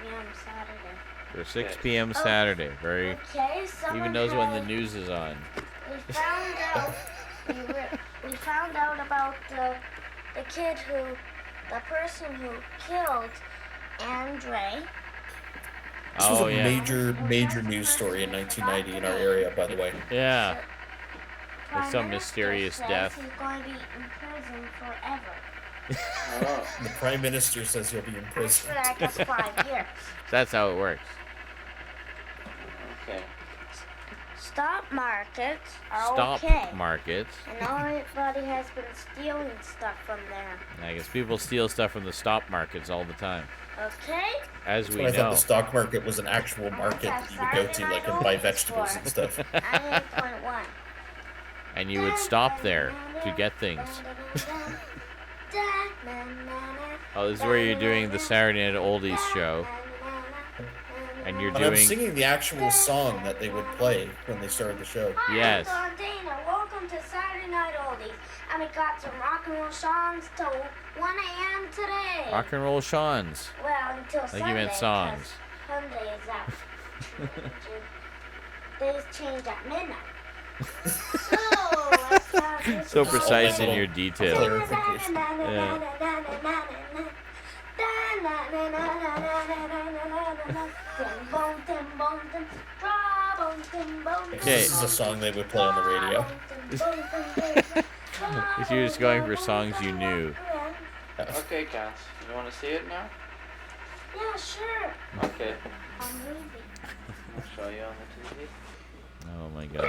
p.m. Saturday. For 6 p.m. Saturday. Very. Okay, Even knows when the news is on. We found out. We found out about the kid the person who killed Andre. This was a major news story in 1990 in our area, by the way. Yeah. With some mysterious death. He's going to be in prison forever. The Prime Minister says he'll be in prison. For I guess 5 years. That's how it works. Okay. Stock markets are Stop okay. markets. And everybody has been stealing stuff from there. I guess people steal stuff from the stock markets all the time. Okay? As we I know. thought the stock market was an actual market that you would go to, like, and buy vegetables and stuff. 98.1. And you would stop there to get things. Oh, this is where you're doing the Saturday Night Oldies show. And you're And doing... I'm singing the actual song that they would play when they started the show. Yes. Hi, I'm Dana. Welcome to Saturday Night Oldies. And we got some rock and roll songs till 1 a.m. today. Rock and roll Sean's. Well, until Like Sunday. you meant songs. 'cause Sunday is out. They change at midnight. So, let's have this So go. precise in your detail. Yeah. Okay. This is a song they would play on the radio. If you're just going for songs you knew. Okay, Cass. You want to see it now? Yeah, sure. Okay. I'm moving. I'll show you on the TV. Oh my god.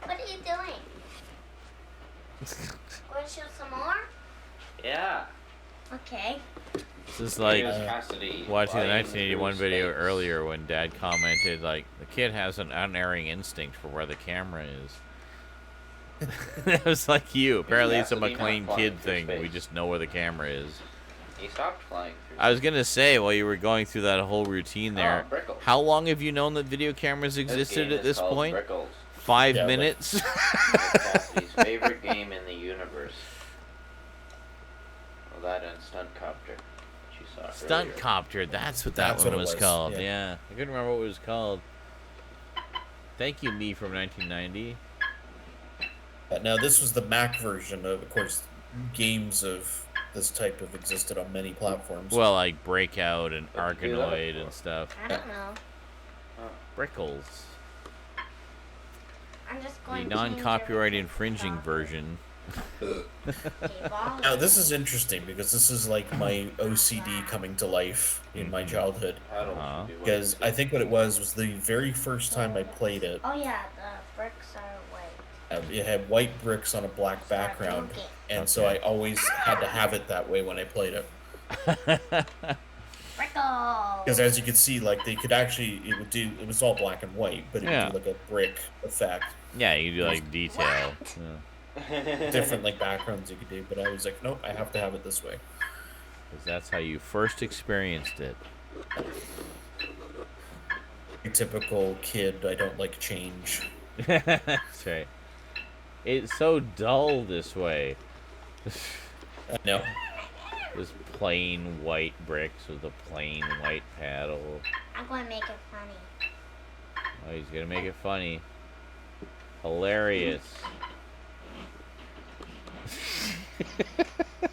What are you doing? Want to show some more? Yeah. Okay. This is like Cassidy watching the buying 1981 new video steaks. earlier when Dad commented, like, the kid has an unerring instinct for where the camera is. That was like you. Apparently it's a Cassidy not McLean flying kid through thing. We space. just know where the camera is. He stopped flying through. I was gonna say, while you were going through that whole routine there, Brickles. how long have you known that video cameras existed game at is this called point? Brickles. 5 Yeah, minutes? Cassidy's favorite game in the universe. Well, that and Stunt Copter, which you saw Stunt earlier. Copter, that's what that That's one what it was was, called. yeah. Yeah. I couldn't remember what it was called. Thank you, me from 1990. Now, this was the Mac version of course, games of this type have existed on many platforms. Well, like Breakout and Arkanoid and stuff. I don't know. Brickles. I'm just The going to non-copyright infringing version. Now this is interesting because this is like my OCD coming to life in my childhood. Because I think what it was the very first time I played it. Oh yeah, the bricks are white. It had white bricks on a black background, and so I always had to have it that way when I played it. Because as you can see, like they could actually, it was all black and white, but it would do like a brick effect. Yeah, you do like detail. Different like backgrounds you could do, but I was like, nope, I have to have it this way. Because that's how you first experienced it. A typical kid, I don't like change. That's right. It's so dull this way. I know. Just plain white bricks with a plain white paddle. I'm going to make it funny. Oh, he's gonna make it funny. Hilarious.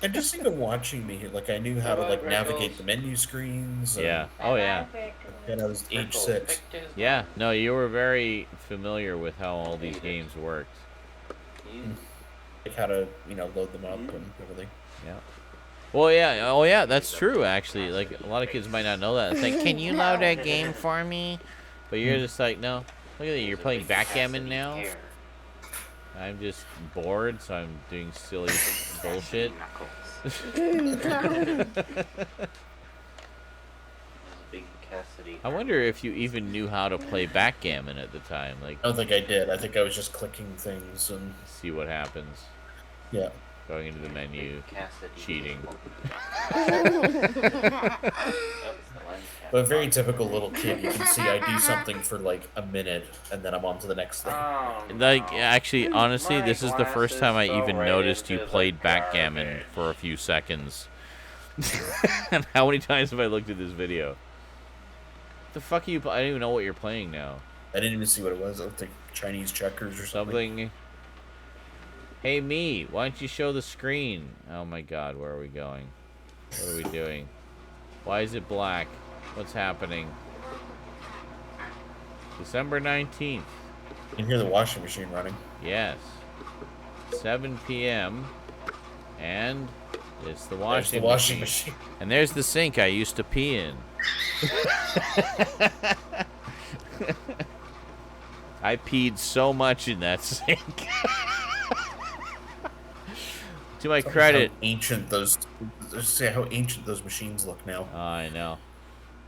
And just even watching me, like I knew how to like navigate the menu screens. Yeah. Oh yeah. And I was age 6. Yeah. No, you were very familiar with how all these games worked. Like how to, load them up and everything. Yeah. Well, yeah. Oh, yeah. That's true. Actually, like a lot of kids might not know that. It's like, can you load that game for me? But you're just like, no. Look at that. You're playing backgammon now. I'm just bored, so I'm doing silly bullshit. I wonder if you even knew how to play backgammon at the time. Like, I don't think I did. I think I was just clicking things and see what happens. Yeah. Going into the menu, cheating. But a very typical little kid, you can see I do something for like a minute and then I'm on to the next thing. Like, actually, honestly, this is the first time I even noticed you played backgammon for a few seconds. And how many times have I looked at this video? The fuck are you? I don't even know what you're playing now. I didn't even see what it was. It looked like Chinese checkers or something. Hey, me, why don't you show the screen? Oh my god, where are we going? What are we doing? Why is it black? What's happening? December 19th. You can hear the washing machine running. Yes. 7 p.m. And it's the washing machine. And there's the sink I used to pee in. I peed so much in that sink. To my credit, how ancient those machines look now. Oh, I know.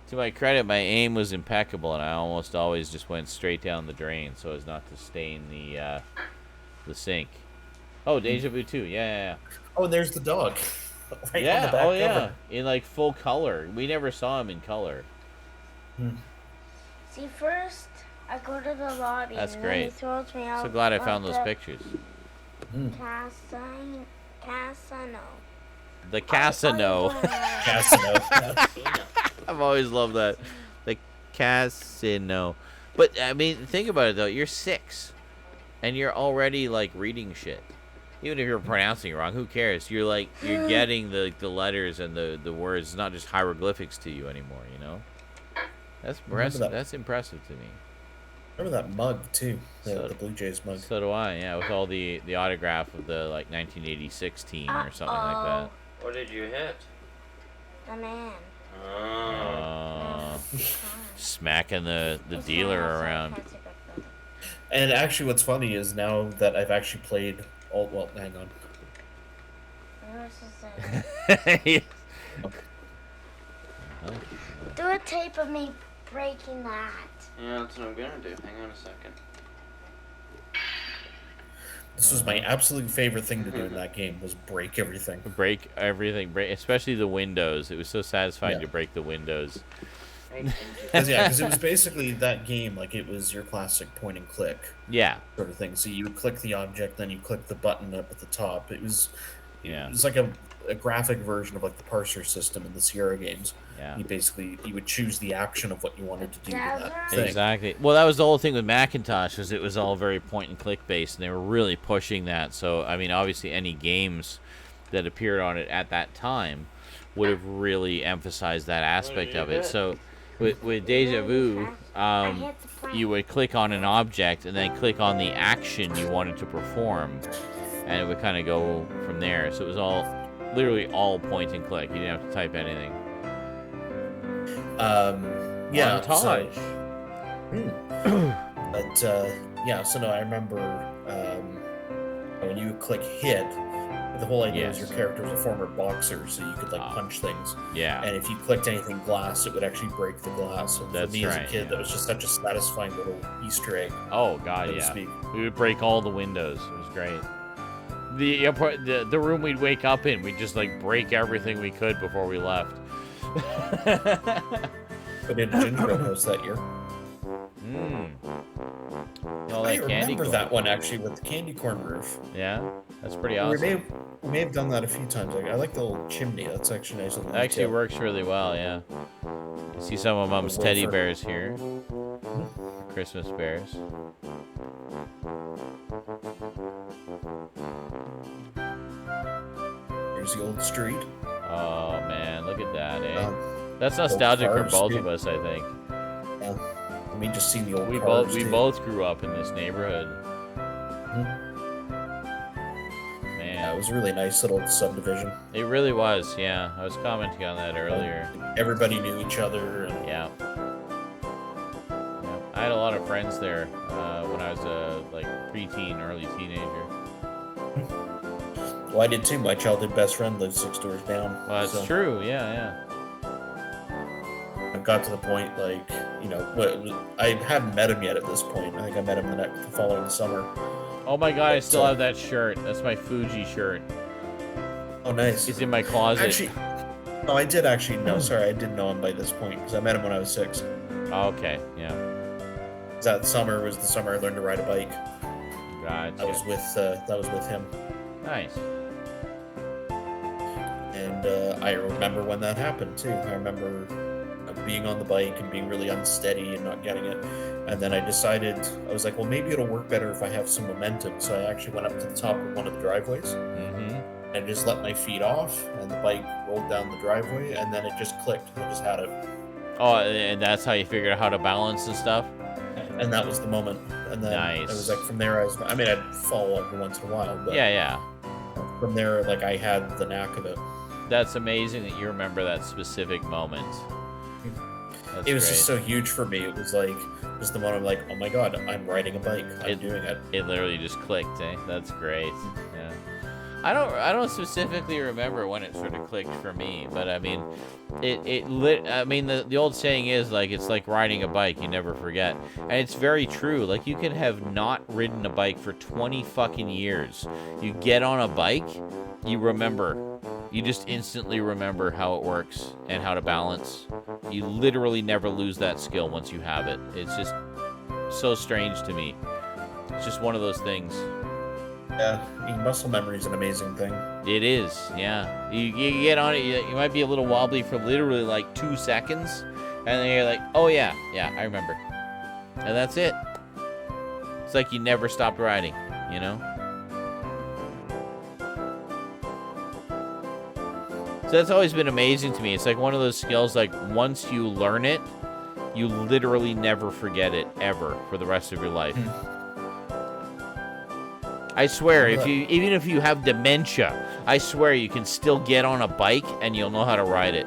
To my credit, my aim was impeccable, and I almost always just went straight down the drain so as not to stain the sink. Oh, Deja Vu 2, yeah. Oh, and there's the dog. Right yeah, on the back cover. In like full color. We never saw him in color. See, first I go to the lobby. That's and great. Then he throws me out. So glad I found those pictures. Casino. The Casino. I've always loved that. The Casino. But I mean, think about it though. You're 6, and you're already like reading shit. Even if you're pronouncing it wrong, who cares? You're like you're getting the letters and the words. It's not just hieroglyphics to you anymore. You know. That's impressive. That's impressive to me. Remember that mug too, the Blue Jays mug. So do I. Yeah, with all the autograph of the like 1986 team or something like that. What did you hit? The man. Smacking the dealer around. And actually, what's funny is now that I've actually played all. Well, hang on. Do a tape of me breaking that. Yeah, that's what I'm gonna do. Hang on a second. This was my absolute favorite thing to do in that game, was break everything. Break everything, especially the windows. It was so satisfying to break the windows. Because it was basically that game, like it was your classic point and click. Yeah. Sort of thing. So you would click the object, then you click the button up at the top. It was like a graphic version of like the parser system in the Sierra games. Yeah. You would choose the action of what you wanted to do to that thing. Exactly. Well, that was the whole thing with Macintosh, is it was all very point and click based, and they were really pushing that. So I mean, obviously, any games that appeared on it at that time would have really emphasized that aspect of it. So with Deja Vu, you would click on an object and then click on the action you wanted to perform, and it would kind of go from there. So it was literally all point and click. You didn't have to type anything. Yeah. Montage. So no, I remember when you click hit, the whole idea was your character was a former boxer, so you could like punch things. Yeah. And if you clicked anything glass, it would actually break the glass. And That's for me as a right, kid, that was just such a satisfying little Easter egg. Oh god, so to yeah. speak. We would break all the windows. It was great. The room we'd wake up in, we'd just like break everything we could before we left. I did a gingerbread house that year. All I that candy remember corn. that one actually with the candy corn roof. Yeah, that's pretty awesome. We may have done that a few times. I like the little chimney. That's actually nice. It actually works really well, yeah. You see some of Mom's teddy bears here. Christmas bears. Here's the old street. Oh man, look at that, eh? That's nostalgic for both of us, I think. Yeah. I mean, just seeing the old we cars, we too. both grew up in this neighborhood. Man, Yeah, it was a really nice little subdivision. it really was. Yeah, I was commenting on that earlier. Everybody knew each other. And Yeah. I had a lot of friends there when I was a like preteen, early teenager. Well, I did too. My childhood best friend lived 6 doors down. Well, that's so true. Yeah, I got to the point, like, I hadn't met him yet at this point. I think I met him the following summer. yeah. Oh my god, I still have that shirt. That's my Fuji shirt. Oh, nice. It's in my closet. Actually, no, I did actually know. Sorry, I didn't know him by this point because I met him when I was 6. Okay, yeah. That summer was the summer I learned to ride a bike. Gotcha. That was with him. Nice. And I remember when that happened too. I remember being on the bike and being really unsteady and not getting it. And then I decided, I was like, well, maybe it'll work better if I have some momentum. So I actually went up to the top of one of the driveways and just let my feet off, and the bike rolled down the driveway, and then it just clicked. I just had it. Oh, and that's how you figured out how to balance and stuff? And that was the moment. And then Nice. it was like from there, I'd fall every once in a while. But Yeah. from there, like, I had the knack of it. That's amazing that you remember that specific moment. That's It was great. just so huge for me. It was like, just the moment, like, oh my god, I'm riding a bike. I'm doing it. It literally just clicked, eh? That's great. Yeah. I don't specifically remember when it sort of clicked for me, but I mean, the old saying is like, it's like riding a bike, you never forget. And it's very true. Like, you can have not ridden a bike for 20 fucking years. You get on a bike, you remember. You just instantly remember how it works and how to balance. You literally never lose that skill once you have it. It's just so strange to me. It's just one of those things. Yeah, muscle memory is an amazing thing. It is, yeah. You get on it, you might be a little wobbly for literally like 2 seconds, and then you're like, oh yeah, I remember. And that's it. It's like you never stopped riding, you know? So that's always been amazing to me. It's like one of those skills, like, once you learn it, you literally never forget it, ever, for the rest of your life. I swear, even if you have dementia, I swear you can still get on a bike and you'll know how to ride it.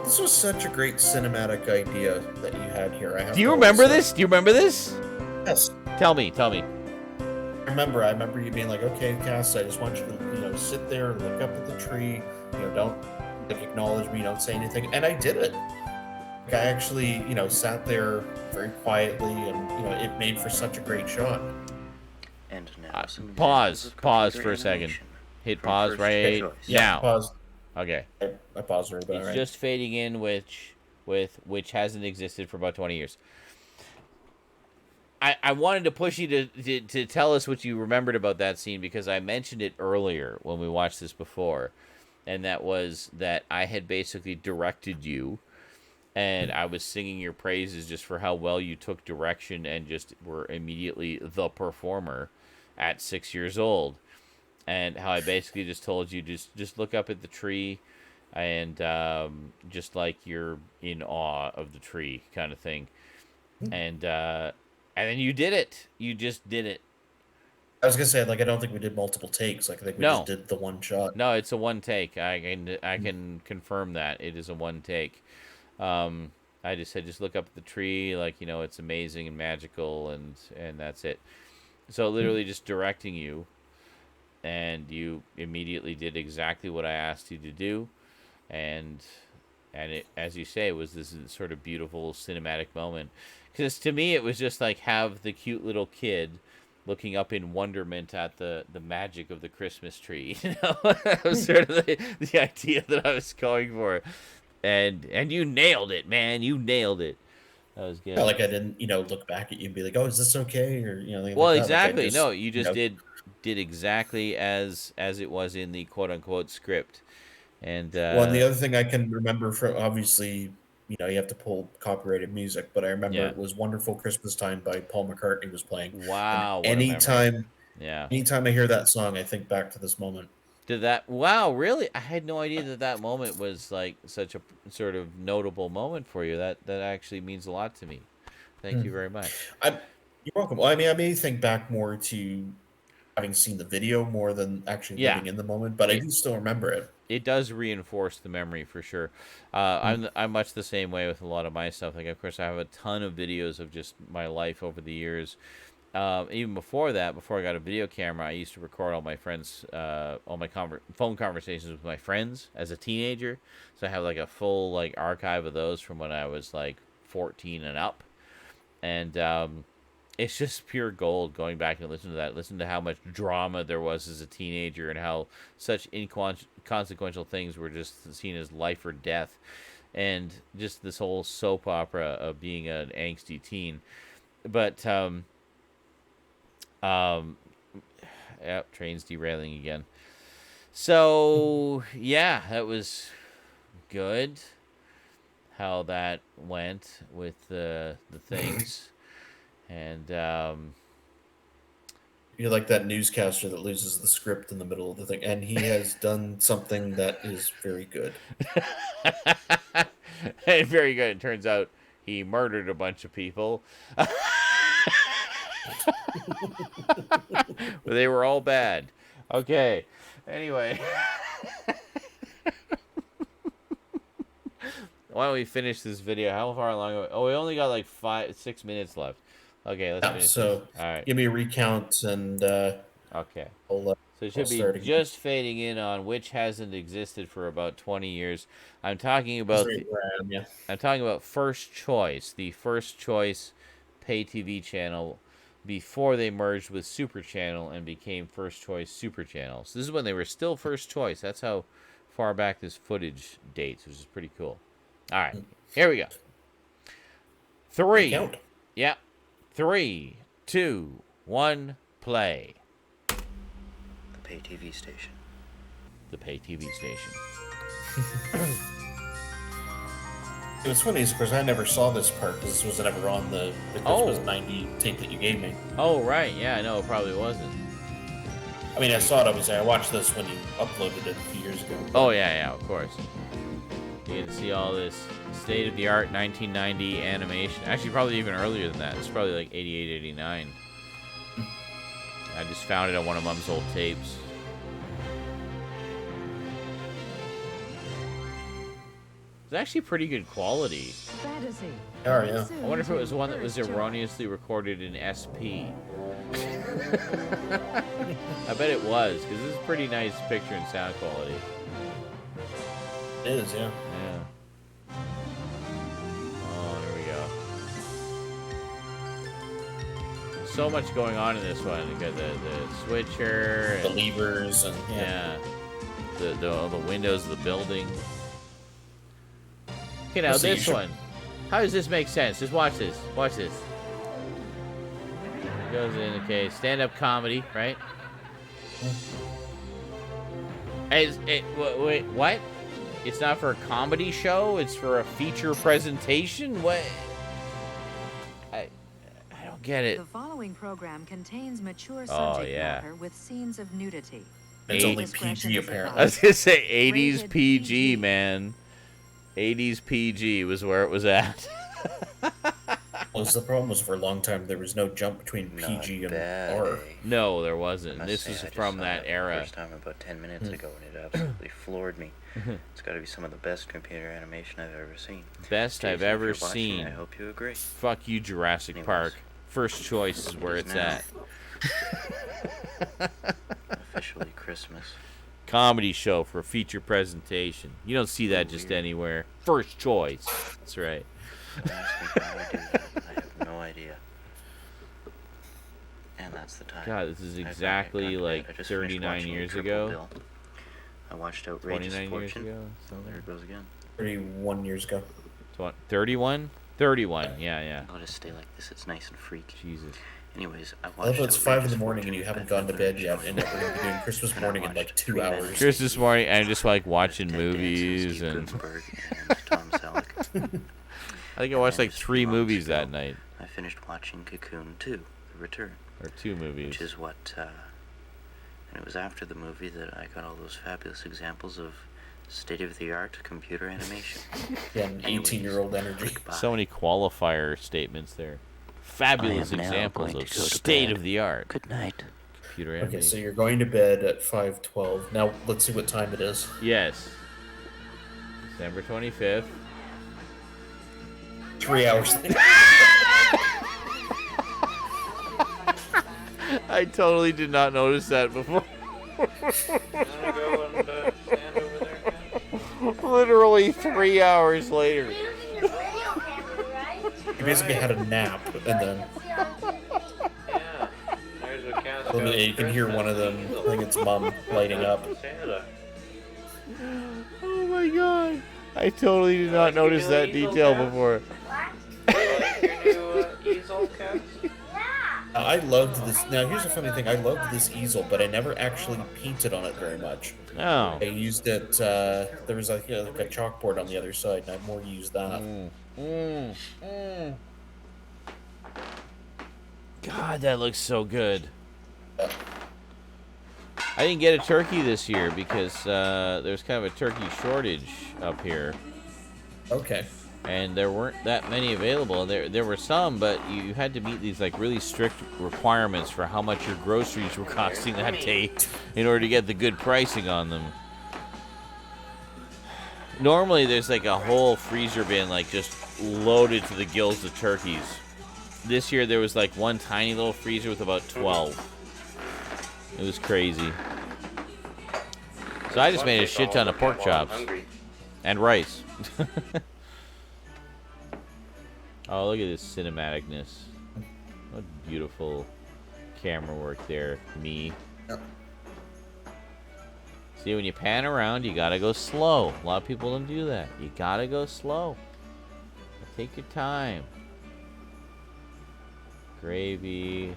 This was such a great cinematic idea that you had here. Do you remember this? Do you remember this? Yes. Tell me. I remember you being like, okay, Cass, I just want you to, sit there and look up at the tree. Don't acknowledge me, don't say anything. And I did it. Like, I actually, sat there very quietly, and it made for such a great shot. And now Pause for a second. Hit pause right now. Pause. Okay. I paused right about It's right. just fading in, which hasn't existed for about 20 years. I wanted to push you to tell us what you remembered about that scene, because I mentioned it earlier when we watched this before, and that was that I had basically directed you, and I was singing your praises just for how well you took direction and just were immediately the performer at 6 years old. and how I basically just told you just look up at the tree, and just like you're in awe of the tree, kind of thing, and then you did it. You just did it. I was gonna say, like, I don't think we did multiple takes. Like, I think we just did the one shot. No, it's a one take. I can confirm that it is a one take. I just said, just look up at the tree, like, you know, it's amazing and magical, and that's it. So literally just directing you, and you immediately did exactly what I asked you to do, and it, as you say, was this sort of beautiful cinematic moment. Because to me, it was just like have the cute little kid looking up in wonderment at the magic of the Christmas tree. You know, that was sort of the idea that I was going for, and you nailed it, man. You nailed it. That was good. Not like I didn't, you know, look back at you and be like, "Oh, is this okay?" Or, you know, well, like exactly. Like just, no, you just know. did exactly as it was in the quote unquote script. And well, and the other thing I can remember from, obviously, you know, you have to pull copyrighted music, but I remember it was "Wonderful Christmas Time" by Paul McCartney was playing. Wow! And anytime I hear that song, I think back to this moment. Did that? Wow! Really? I had no idea that moment was like such a sort of notable moment for you. That actually means a lot to me. Thank you very much. You're welcome. Well, I mean, I may think back more to having seen the video more than actually living in the moment, but I do still remember it. It does reinforce the memory for sure. I'm much the same way with a lot of my stuff. Like, of course, I have a ton of videos of just my life over the years. Even before that, before I got a video camera, I used to record all my friends, all my phone conversations with my friends as a teenager. So I have like a full like archive of those from when I was like 14 and up. And it's just pure gold going back and listening to that. Listen to how much drama there was as a teenager and how such inconsequential things were just seen as life or death. And just this whole soap opera of being an angsty teen. But, yep, train's derailing again. So, yeah, that was good. How that went with the things. And you're like that newscaster that loses the script in the middle of the thing, and he has done something that is very good. Very good. It turns out he murdered a bunch of people. But they were all bad. Okay. Anyway. Why don't we finish this video? How far along? Oh, we only got like 6 minutes left. Okay, let's finish. So, all right. Give me a recount and. Okay. So it should be just fading in on which hasn't existed for about 20 years. I'm talking about. I'm talking about First Choice, the First Choice pay TV channel, before they merged with Super Channel and became First Choice Super Channel. So this is when they were still First Choice. That's how far back this footage dates, which is pretty cool. All right, here we go. 3. Count. Yeah. 3, 2, 1, play. The pay TV station. The pay TV station. What's funny is, of course, I never saw this part because this was never on the Christmas 90 tape that you gave me. Oh, right. Yeah, no, it probably wasn't. I mean, I saw it, obviously. I watched this when you uploaded it a few years ago. Oh, yeah, of course. You get to see all this state-of-the-art 1990 animation. Actually, probably even earlier than that. It's probably like 88, 89. I just found it on one of Mom's old tapes. It's actually pretty good quality. Fantasy. Oh, yeah. I wonder if it was one that was erroneously recorded in SP. I bet it was, because this is pretty nice picture and sound quality. It is, yeah. Yeah. Oh, there we go. So much going on in this one. You got the switcher, the levers, and all the windows of the building. Okay, now this one. How does this make sense? Just watch this. Watch this. It goes in. Okay, stand-up comedy, right? Wait, what? It's not for a comedy show? It's for a feature presentation? What? I don't get it. The following program contains mature subject matter with scenes of nudity. It's only PG apparently. I was gonna say 80s PG, man. 80s PG was where it was at. Well, the problem was for a long time there was no jump between PG and R. No, there wasn't. I This must was say, I just from saw that for the era. first time about 10 minutes ago, and it absolutely floored me. It's got to be some of the best computer animation I've ever seen. Best Jason, I've if ever you're watching, seen. I hope you agree. Fuck you, Jurassic Park. First choice is where it's Now. at. Officially Christmas. Comedy show for a feature presentation. You don't see that just anywhere. First choice. That's right. Don't ask me how I do that. I have no idea. And that's the time. God, this is I've exactly gone to bed. like I just 39 finished watching years Triple ago. Bill. I watched Outrageous 29 years Fortune. ago. So there it goes again. 31 years ago. 31? 31, yeah. I'll just stay like this. It's nice and freaky. Jesus. Anyways, I I love watched how it's 5 in the Outrageous morning and you haven't gone to bed yet, and we're going to be doing Christmas morning in like 2 hours. Christmas morning, I'm just like watching movies and. Tom Selleck. I think I watched like 3 movies that night. I finished watching Cocoon 2, The Return. Or 2 movies. Which is what, and it was after the movie that I got all those fabulous examples of state-of-the-art computer animation. Yeah, an 18-year-old energy. So many qualifier statements there. Fabulous I am now examples going of to go to state bed. of the art. Good night. Computer Okay, animation. so you're going to bed at 5:12. Now, let's see what time it is. Yes. December 25th. 3 hours later. I totally did not notice that before. Literally 3 hours later. You basically had a nap, and then you can hear one of them. I think it's Mom lighting up. Oh my god. I totally did not notice that detail before. I loved this. Now, here's a funny thing. I loved this easel, but I never actually painted on it very much. Oh. I used it. There was like a chalkboard on the other side, and I more used that. God, that looks so good. I didn't get a turkey this year because there's kind of a turkey shortage up here. Okay. And there weren't that many available. There were some, but you had to meet these like really strict requirements for how much your groceries were costing that day in order to get the good pricing on them. Normally there's like a whole freezer bin like just loaded to the gills of turkeys. This year there was like one tiny little freezer with about 12. It was crazy. So I just made a shit ton of pork chops. And rice. Oh, look at this cinematicness. What beautiful camera work there. Me. Yep. See, when you pan around, you gotta go slow. A lot of people don't do that. You gotta go slow. Take your time. Gravy.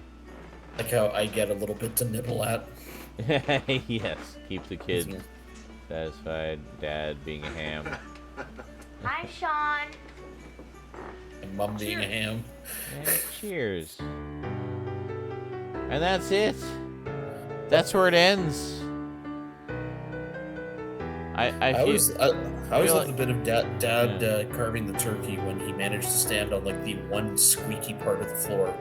Like how I get a little bit to nibble at. Yes, keep the kid satisfied. Dad being a ham. Hi, Sean. And Mom being a ham. And cheers. And that's it. That's where it ends. I always feel love the bit of dad carving the turkey when he managed to stand on like the one squeaky part of the floor.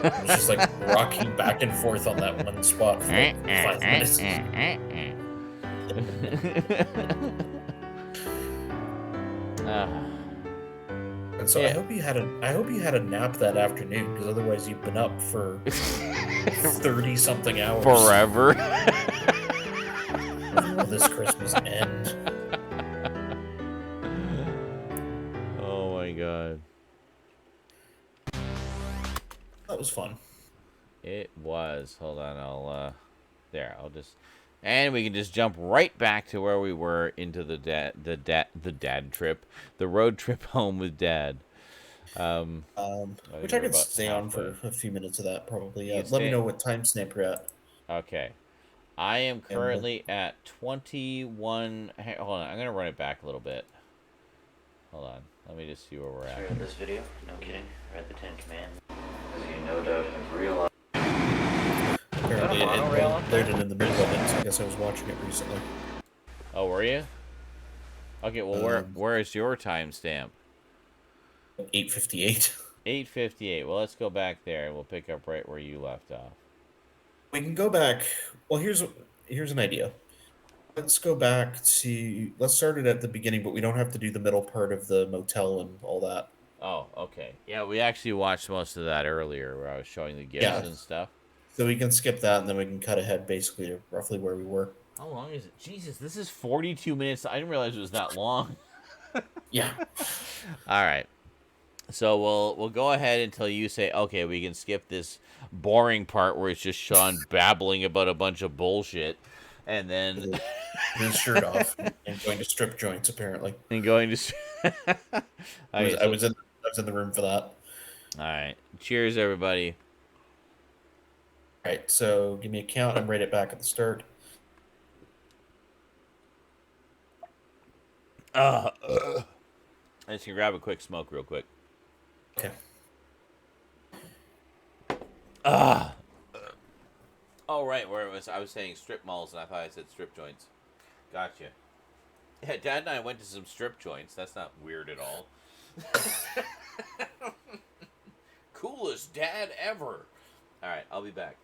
It was just like rocking back and forth on that one spot for like 5 minutes. And so I hope you had a nap that afternoon, because otherwise you've been up for 30 something hours. Forever. When will this Christmas end? Oh my god. That was fun. It was. Hold on, and we can just jump right back to where we were into the dad trip, the road trip home with Dad. Which I could stay on for a few minutes of that probably. Yeah. Let me know what time stamp you're at. Okay. I am currently at 21. Hold on, I'm gonna run it back a little bit. Hold on. Let me just see where we're at. In this video, no kidding, read the 10 Commandments. As you no doubt have realized. Apparently it loaded in the middle of it, so I guess I was watching it recently. Oh, were you? Okay, well, where is your timestamp? 8:58. 8:58. Well, let's go back there, and we'll pick up right where you left off. We can go back. Well, here's an idea. Let's go back to. Let's start it at the beginning, but we don't have to do the middle part of the motel and all that. Oh, okay. Yeah, we actually watched most of that earlier, where I was showing the gifts and stuff. So we can skip that, and then we can cut ahead basically to roughly where we were. How long is it? Jesus, this is 42 minutes. I didn't realize it was that long. Yeah. All right. So we'll go ahead until you say, okay, we can skip this boring part where it's just Sean babbling about a bunch of bullshit, and then his shirt off and going to strip joints apparently. And going to. I was in the room for that. All right. Cheers, everybody. All right. So give me a count and rate it back at the start. I just can grab a quick smoke real quick. Okay. Oh, right, where it was, I was saying strip malls, and I thought I said strip joints. Gotcha. Yeah, Dad and I went to some strip joints. That's not weird at all. Coolest dad ever. All right, I'll be back.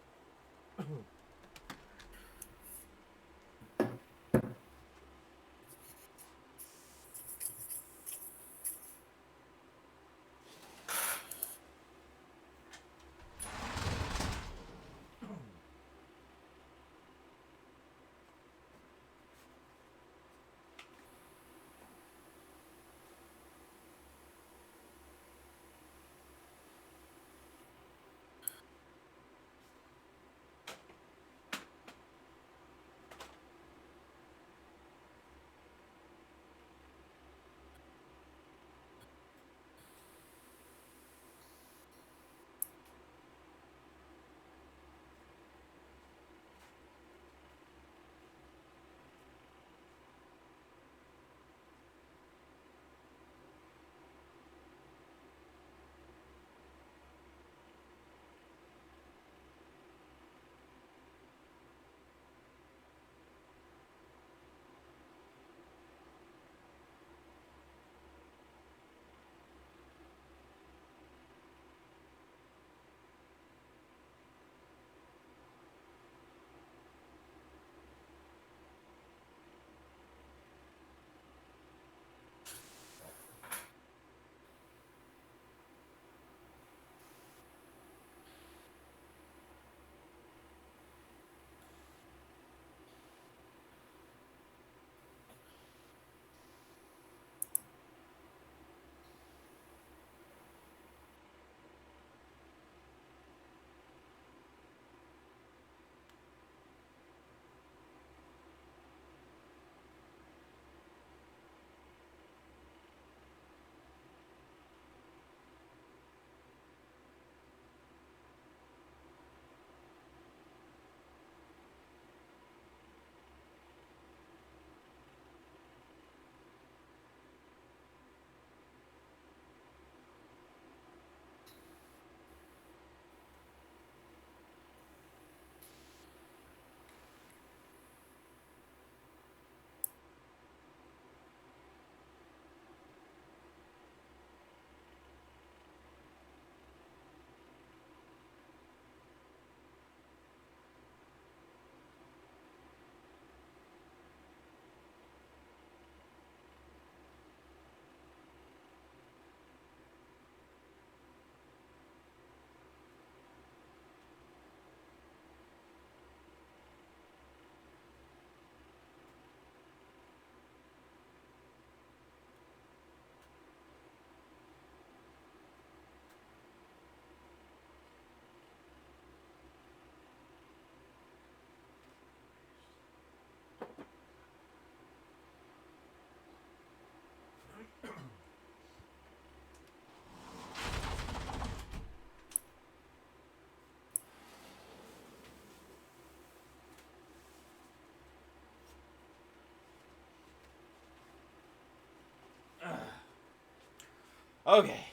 Okay.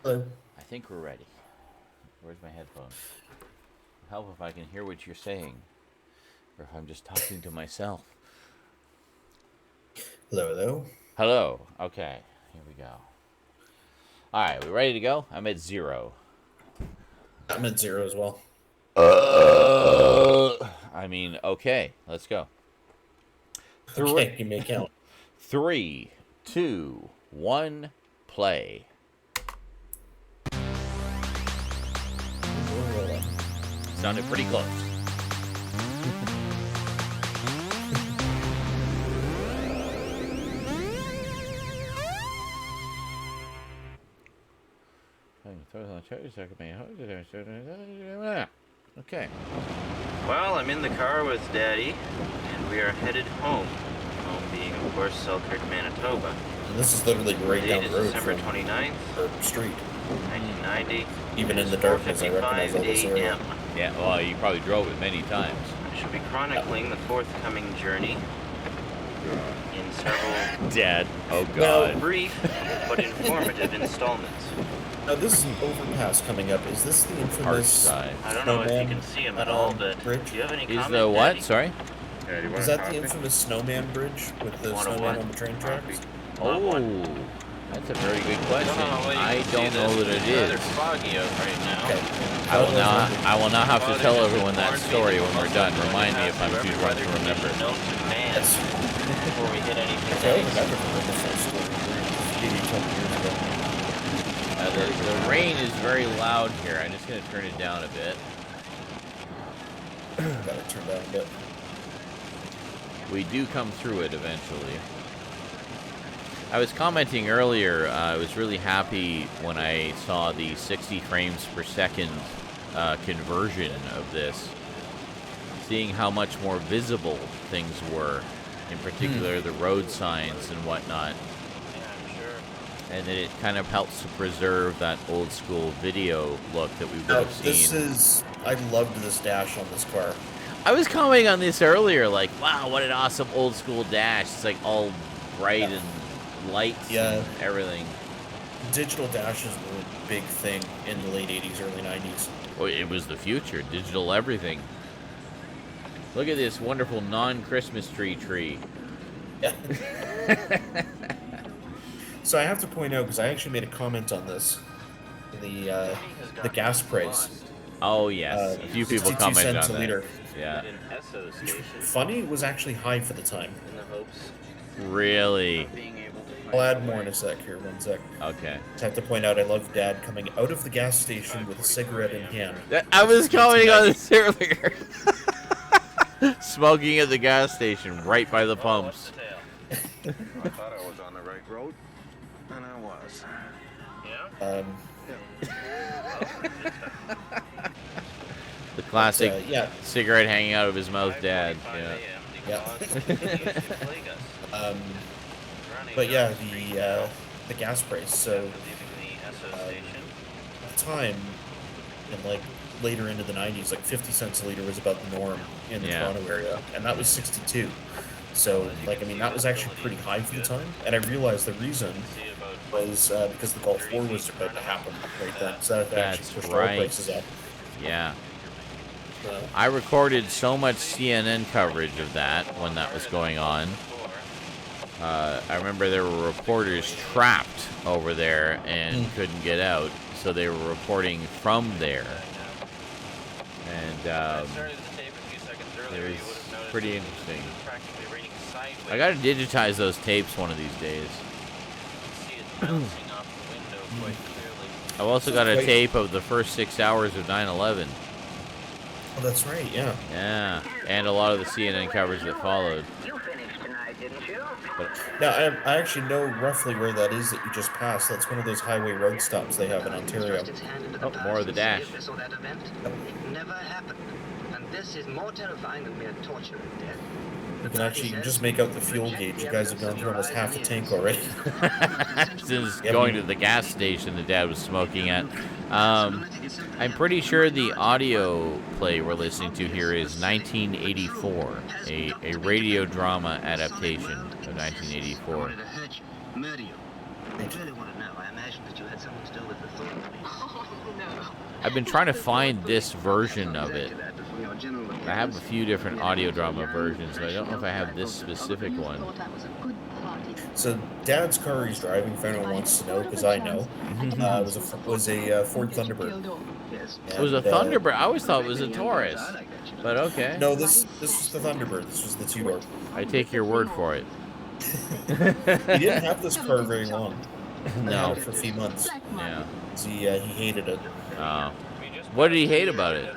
Hello. I think we're ready. Where's my headphones? Help if I can hear what you're saying, or if I'm just talking to myself. Hello, hello. Hello. Okay, here we go. All right, we ready to go? I'm at 0. I'm at 0 as well. I mean, okay, let's go. Okay, you may count. 3, 2, 1, play. Sounded pretty close. Okay. Well, I'm in the car with Daddy, and we are headed home. Home being, of course, Selkirk, Manitoba. And this is literally right down the road December from 29th, our street. 1990. Even in the darkness, I recognize all this area. Yeah, well, you probably drove it many times. I shall be chronicling the forthcoming journey in several Dad, oh God. brief but informative installments. Now, this is an overpass coming up. Is this the infamous I don't know if you can see him at all, but do you have any Is comment, the what? Daddy? Sorry? Is that the infamous snowman bridge with the snowman on the train tracks? Oh, that's a very good question. I don't know that it It's rather is. foggy out right now. Okay. I will now have to tell everyone that story when we're done. Remind me if I'm too drunk to remember. Known to man before we hit anything I don't nice. remember the full story. Maybe a couple years ago. The rain is very loud here. I'm just going to turn it down a bit. Got it turned down a bit. We do come through it eventually. I was commenting earlier, I was really happy when I saw the 60 frames per second conversion of this. Seeing how much more visible things were, in particular the road signs and whatnot. And it kind of helps to preserve that old school video look that we would have seen. I loved this dash on this car. I was commenting on this earlier, like, wow, what an awesome old school dash. It's like all bright and lights and everything. Digital dashes were a big thing in the late 80s, early 90s. Well, it was the future, digital everything. Look at this wonderful non-Christmas tree. Yeah. So I have to point out, because I actually made a comment on this, the gas price. Oh, yes. A few people 62 commented cents on a that. liter. Yeah. Funny, it was actually high for the time. Really? I'll add more in a sec here, one sec. Okay. I have to point out, I love Dad coming out of the gas station with a cigarette in hand. I was commenting on this earlier. Smoking at the gas station right by the pumps. I thought I was on the right road, and I was. The classic yeah. cigarette hanging out of his mouth dad. Yeah. But yeah, the gas price. So at the time, and like later into the 90s, like 50 cents a liter was about the norm in the Toronto area, and that was 62. So like, I mean, that was actually pretty high for the time. And I realized the reason was because the Gulf War was about to happen right then. So that actually pushed oil prices up. Yeah. I recorded so much CNN coverage of that when that was going on. I remember there were reporters trapped over there and couldn't get out, so they were reporting from there. And it was pretty interesting. I gotta digitize those tapes one of these days. I've also got a tape of the first 6 hours of 9/11. Oh, that's right, yeah. Yeah, and a lot of the CNN coverage that followed. But now, I actually know roughly where that is that you just passed. That's one of those highway road stops they have in Ontario. Oh, more of the dash. It never happened. And this is more terrifying than mere torture and death. You can actually just make out the fuel gauge. You guys have gone through almost half the tank already. Since going to the gas station the dad was smoking at. I'm pretty sure the audio play we're listening to here is 1984, a radio drama adaptation of 1984. I really want to know. I imagine that you had something to do with the Thorpe police. Oh, no. I've been trying to find this version of it. I have a few different audio drama versions, but I don't know if I have this specific one. So Dad's car he's driving, if anyone wants to know, because I know, was a Ford Thunderbird. It was a Thunderbird. I always thought it was a Taurus, but okay. No, this was the Thunderbird. This was the two-door. I take your word for it. He didn't have this car very long. No, for a few months. Yeah. He hated it. What did he hate about it?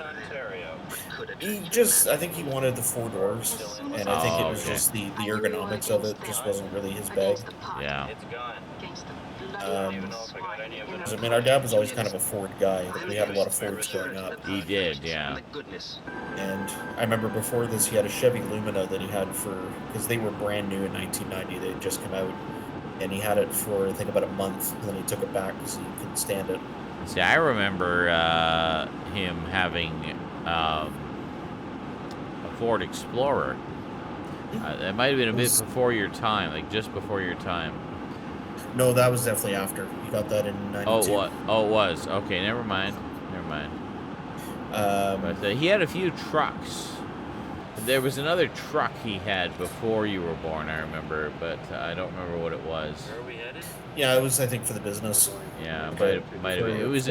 I think he wanted the 4 doors, and I think it was just the ergonomics of it just wasn't really his bag. Yeah. I mean, our dad was always kind of a Ford guy. We had a lot of Fords growing up. He did, yeah. And I remember before this, he had a Chevy Lumina that he had because they were brand new in 1990. They had just come out, and he had it for, I think, about a month, and then he took it back because he couldn't stand it. See, I remember him having a Ford Explorer. That might have been a bit before your time, like just before your time. No, that was definitely after. You got that in 92. Oh, what? Oh, it was. Okay, never mind. But he had a few trucks. There was another truck he had before you were born, I remember, but I don't remember what it was. Where are we headed? Yeah, it was, I think, for the business. Yeah, might have been. It was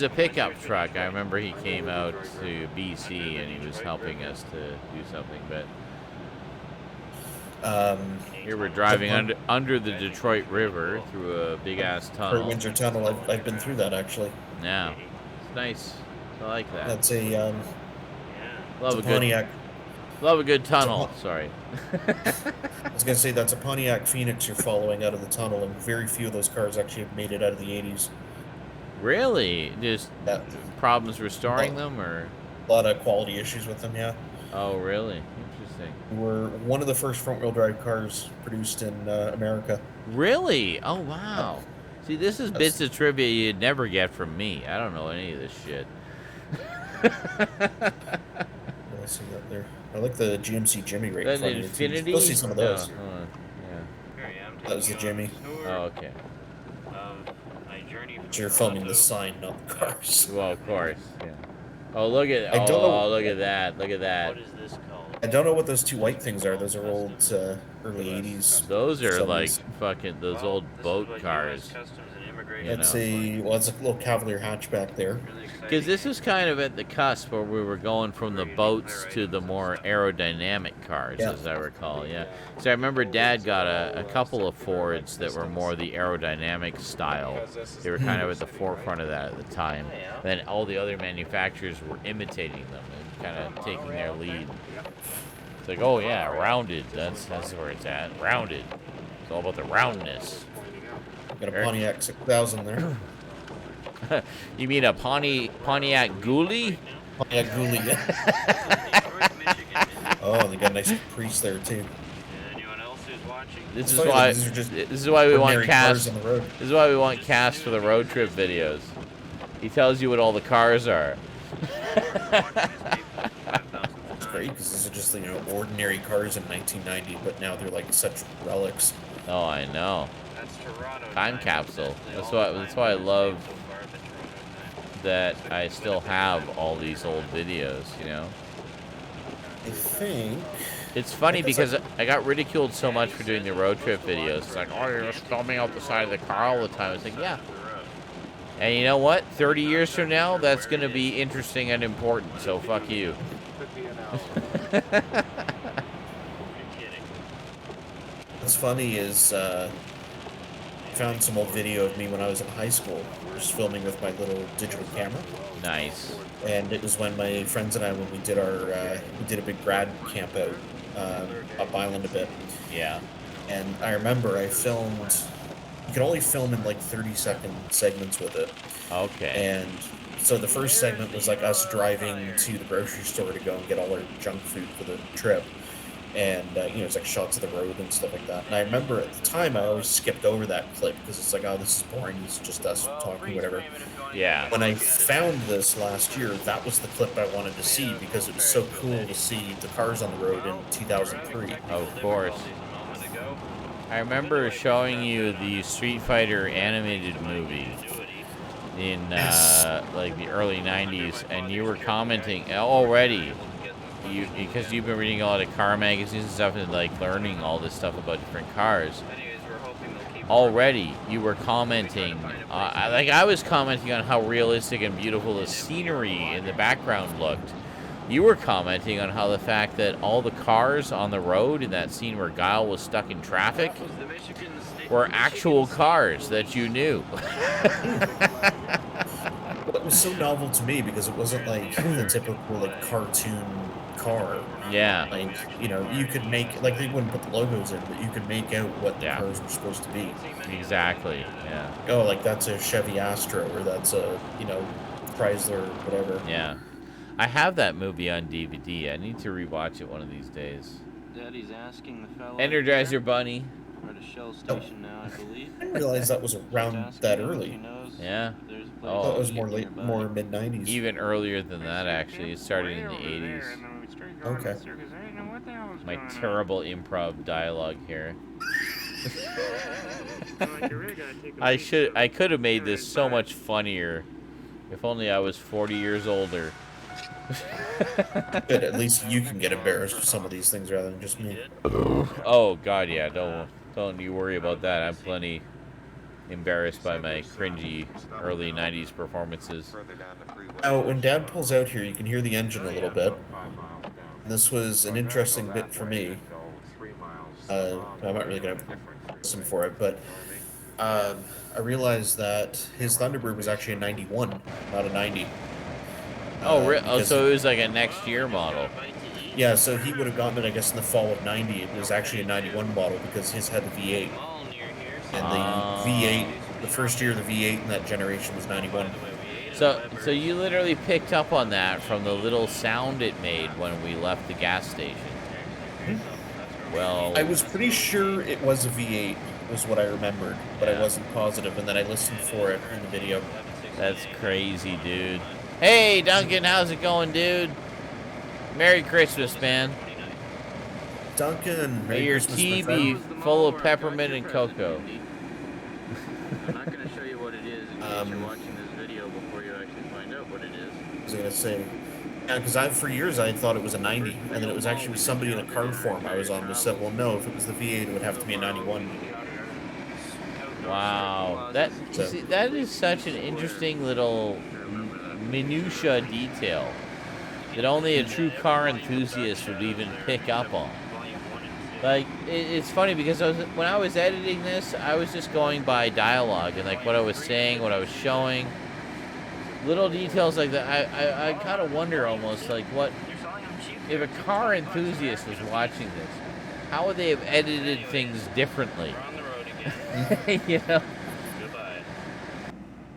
a pickup truck. I remember he came out to BC and he was helping us to do something, but here we're driving under the Detroit River through a big ass tunnel. Windsor Tunnel. I've been through that actually. Yeah, it's nice. I like that. That's a love a Pontiac. Love a good tunnel. Sorry. I was gonna say that's a Pontiac Phoenix you're following out of the tunnel, and very few of those cars actually have made it out of the 80s. Really? Just problems restoring them, or a lot of quality issues with them? Yeah. Oh, really? Interesting. We're one of the first front-wheel drive cars produced in America. Really? Oh, wow. See, this is bits of trivia you'd never get from me. I don't know any of this shit. Let's see that there. I like the GMC Jimmy right in front of you. Infinity? You'll see some of those. Yeah. That was the Jimmy. Oh, okay. So you're filming the sign, not the cars. Well, of course. Yeah. Oh, look at look at that. Look at that. What is this called? I don't know what those two white things are. Those are old early 80s. Those are 70s. like fucking those old boat cars. It's a little Cavalier hatchback there. Because this is kind of at the cusp where we were going from the boats to the more aerodynamic cars, as I recall. Yeah. So I remember Dad got a couple of Fords that were more the aerodynamic style. They were kind of at the forefront of that at the time. Then all the other manufacturers were imitating them and kind of taking their lead. It's like, oh yeah, rounded. That's where it's at. Rounded. It's all about the roundness. Got a Pontiac 6000 there. You mean a Pontiac Ghoulie? Pontiac Ghoulie, yeah. Oh, they got a nice Caprice there too. Anyone else who's watching? This is why we want Cass. This is why we want Cass for the road trip videos. He tells you what all the cars are. It's great because these are just ordinary cars in 1990, but now they're like such relics. Oh, I know. Time capsule. That's why I love that I still have all these old videos, you know? I think... It's funny because I got ridiculed so much for doing the road trip videos. It's like, oh, you're just filming out the side of the car all the time. It's like, yeah. And you know what? 30 years from now, that's going to be interesting and important, so fuck you. What's funny is... found some old video of me when I was in high school, just filming with my little digital camera. Nice. And it was when my friends and I, when we did a big grad camp out up island a bit. Yeah. And I remember I filmed. You can only film in like 30-second segments with it. Okay. And so the first segment was like us driving to the grocery store to go and get all our junk food for the trip. And, it's like shots of the road and stuff like that. And I remember at the time, I always skipped over that clip because it's like, oh, this is boring. It's just us talking, whatever. Yeah. When I found this last year, that was the clip I wanted to see because it was so cool to see the cars on the road in 2003. Of course. I remember showing you the Street Fighter animated movie in like the early 90s, and you were commenting already, because you've been reading a lot of car magazines and stuff, and like learning all this stuff about different cars. Already, you were commenting, like I was commenting on how realistic and beautiful the scenery in the background looked. You were commenting on how the fact that all the cars on the road in that scene where Guile was stuck in traffic were actual cars that you knew. Well, it was so novel to me because it wasn't like the typical like cartoon car. Yeah. Like, you know, you could make, like, they wouldn't put the logos in, but you could make out what the cars were supposed to be. Exactly, yeah. Oh, like, that's a Chevy Astro, or that's a, you know, Chrysler, whatever. Yeah. I have that movie on DVD. I need to rewatch it one of these days. Daddy's asking the fellow. Energizer Bunny. We're at a Shell station now, I believe. I didn't realize that was around that early. Yeah. I thought it was more mid-90s. Even earlier than that, actually. It started in the 80s. Okay. My terrible improv dialogue here. I could have made this so much funnier if only I was 40 years older. But at least you can get embarrassed with some of these things rather than just me. Oh god, yeah, don't you worry about that. I'm plenty embarrassed by my cringy early 90s performances. Now, when Dad pulls out here, you can hear the engine a little bit. And this was an interesting bit for me. I'm not really going to listen for it, but I realized that his Thunderbird was actually a 91, not a 90. So it was like a next year model. Yeah, so he would have gotten it, I guess, in the fall of 90. It was actually a 91 model because his had the V8. And the V8, the first year of the V8 in that generation was 91. So you literally picked up on that from the little sound it made when we left the gas station. Well, I was pretty sure it was a V8, was what I remembered, but I wasn't positive, and then I listened for it in the video. That's crazy, dude. Hey, Duncan, how's it going, dude? Merry Christmas, man. Duncan, may your tea be full of peppermint and cocoa. I'm not going to show you what it is in case you're watching this video before you actually find out what it is. I was going to say, yeah, because for years I thought it was a 90, and then it was actually somebody in a card form I was on who said, well, no, if it was the V8, it would have to be a 91. Wow, that is such an interesting little minutia detail that only a true car enthusiast would even pick up on. Like, it's funny because when I was editing this, I was just going by dialogue and like what I was saying, what I was showing, little details like that. I kind of wonder almost like what if a car enthusiast was watching this, how would they have edited things differently? You know.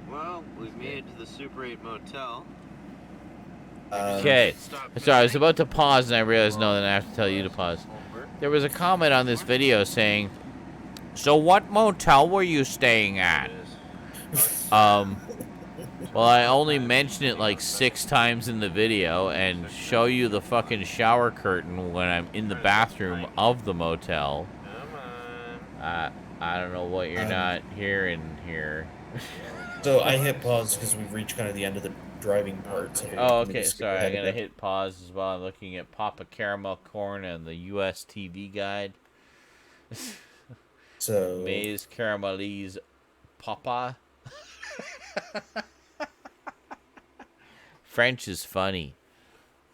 Well, we've made it to the Super 8 motel. Okay, sorry, I was about to pause and I realized no, then I have to tell you to pause. There was a comment on this video saying, "So what motel were you staying at?" Well, I only mention it like 6 times in the video and show you the fucking shower curtain when I'm in the bathroom of the motel. I don't know what you're not hearing here. So I hit pause because we've reached kind of the end of the driving part. So oh, okay. Sorry, I'm gonna hit pause as well. I'm looking at Papa Caramel Corn and the U.S. TV guide. So Maze Caramelise Papa. French is funny,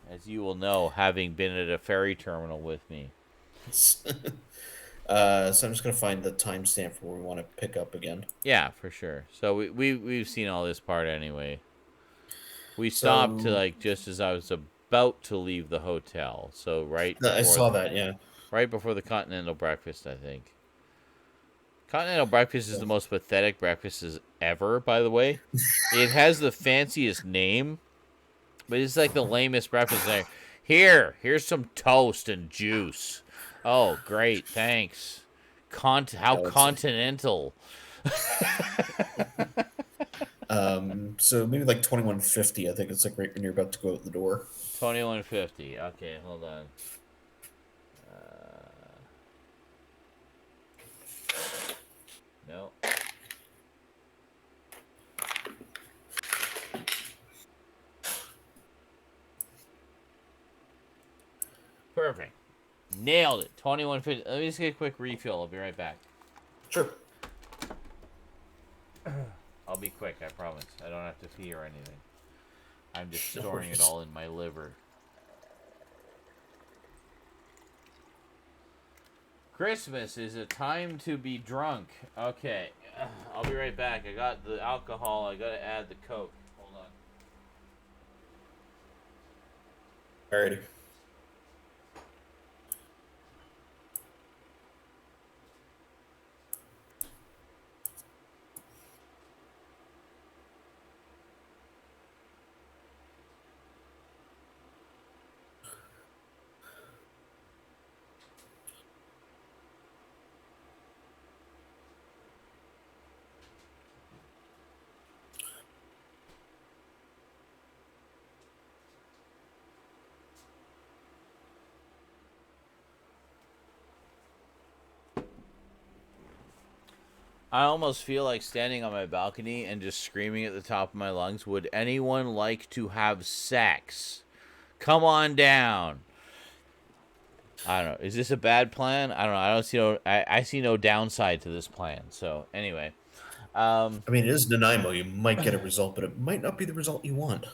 as you will know, having been at a ferry terminal with me. So I'm just gonna find the timestamp where we want to pick up again. Yeah, for sure. So we've seen all this part anyway. We stopped to like just as I was about to leave the hotel. So right. I saw that. Yeah. Right before the continental breakfast, I think. Continental breakfast is the most pathetic breakfast ever. By the way, it has the fanciest name, but it's like the lamest breakfast. Like, here's some toast and juice. Oh, great, thanks. How continental. So maybe like 2150. I think it's like right when you're about to go out the door. 2150. Okay, hold on. Perfect. Nailed it. 21.50. Let me just get a quick refill. I'll be right back. Sure. I'll be quick, I promise. I don't have to pee or anything. I'm just storing it all in my liver. Christmas is a time to be drunk. Okay. I'll be right back. I got the alcohol. I gotta add the Coke. Hold on. Alrighty. I almost feel like standing on my balcony and just screaming at the top of my lungs, would anyone like to have sex? Come on down. I don't know. Is this a bad plan? I don't know. I don't see no. I see no downside to this plan. So anyway, I mean, it is Nanaimo. You might get a result, but it might not be the result you want.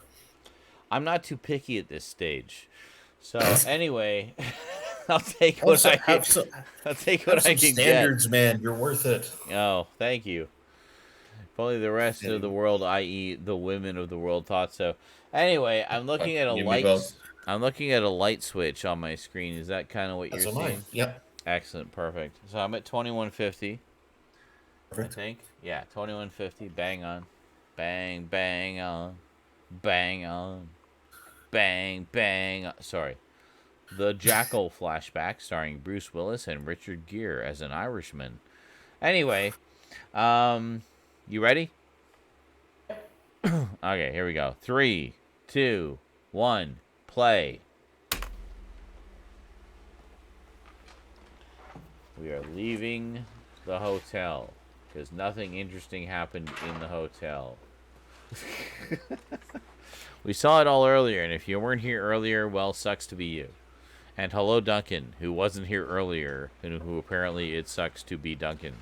I'm not too picky at this stage. So anyway, I'll take what I can. I'll take what I can standards, get. Man. You're worth it. Oh, thank you. If only the rest of the world, i.e., the women of the world, thought so. Anyway, I'm looking at a light. I'm looking at a light switch on my screen. Is that kind of what you're seeing? Yep. Excellent. Perfect. So I'm at 2150. Perfect. I think. Yeah, 2150. Bang on. Bang, bang on. Bang on. Bang, bang on. Sorry. The Jackal flashback starring Bruce Willis and Richard Gere as an Irishman. Anyway, you ready? Okay, here we go. 3, 2, 1, play. We are leaving the hotel because nothing interesting happened in the hotel. We saw it all earlier, and if you weren't here earlier, well, sucks to be you. And hello, Duncan, who wasn't here earlier, and who apparently it sucks to be Duncan.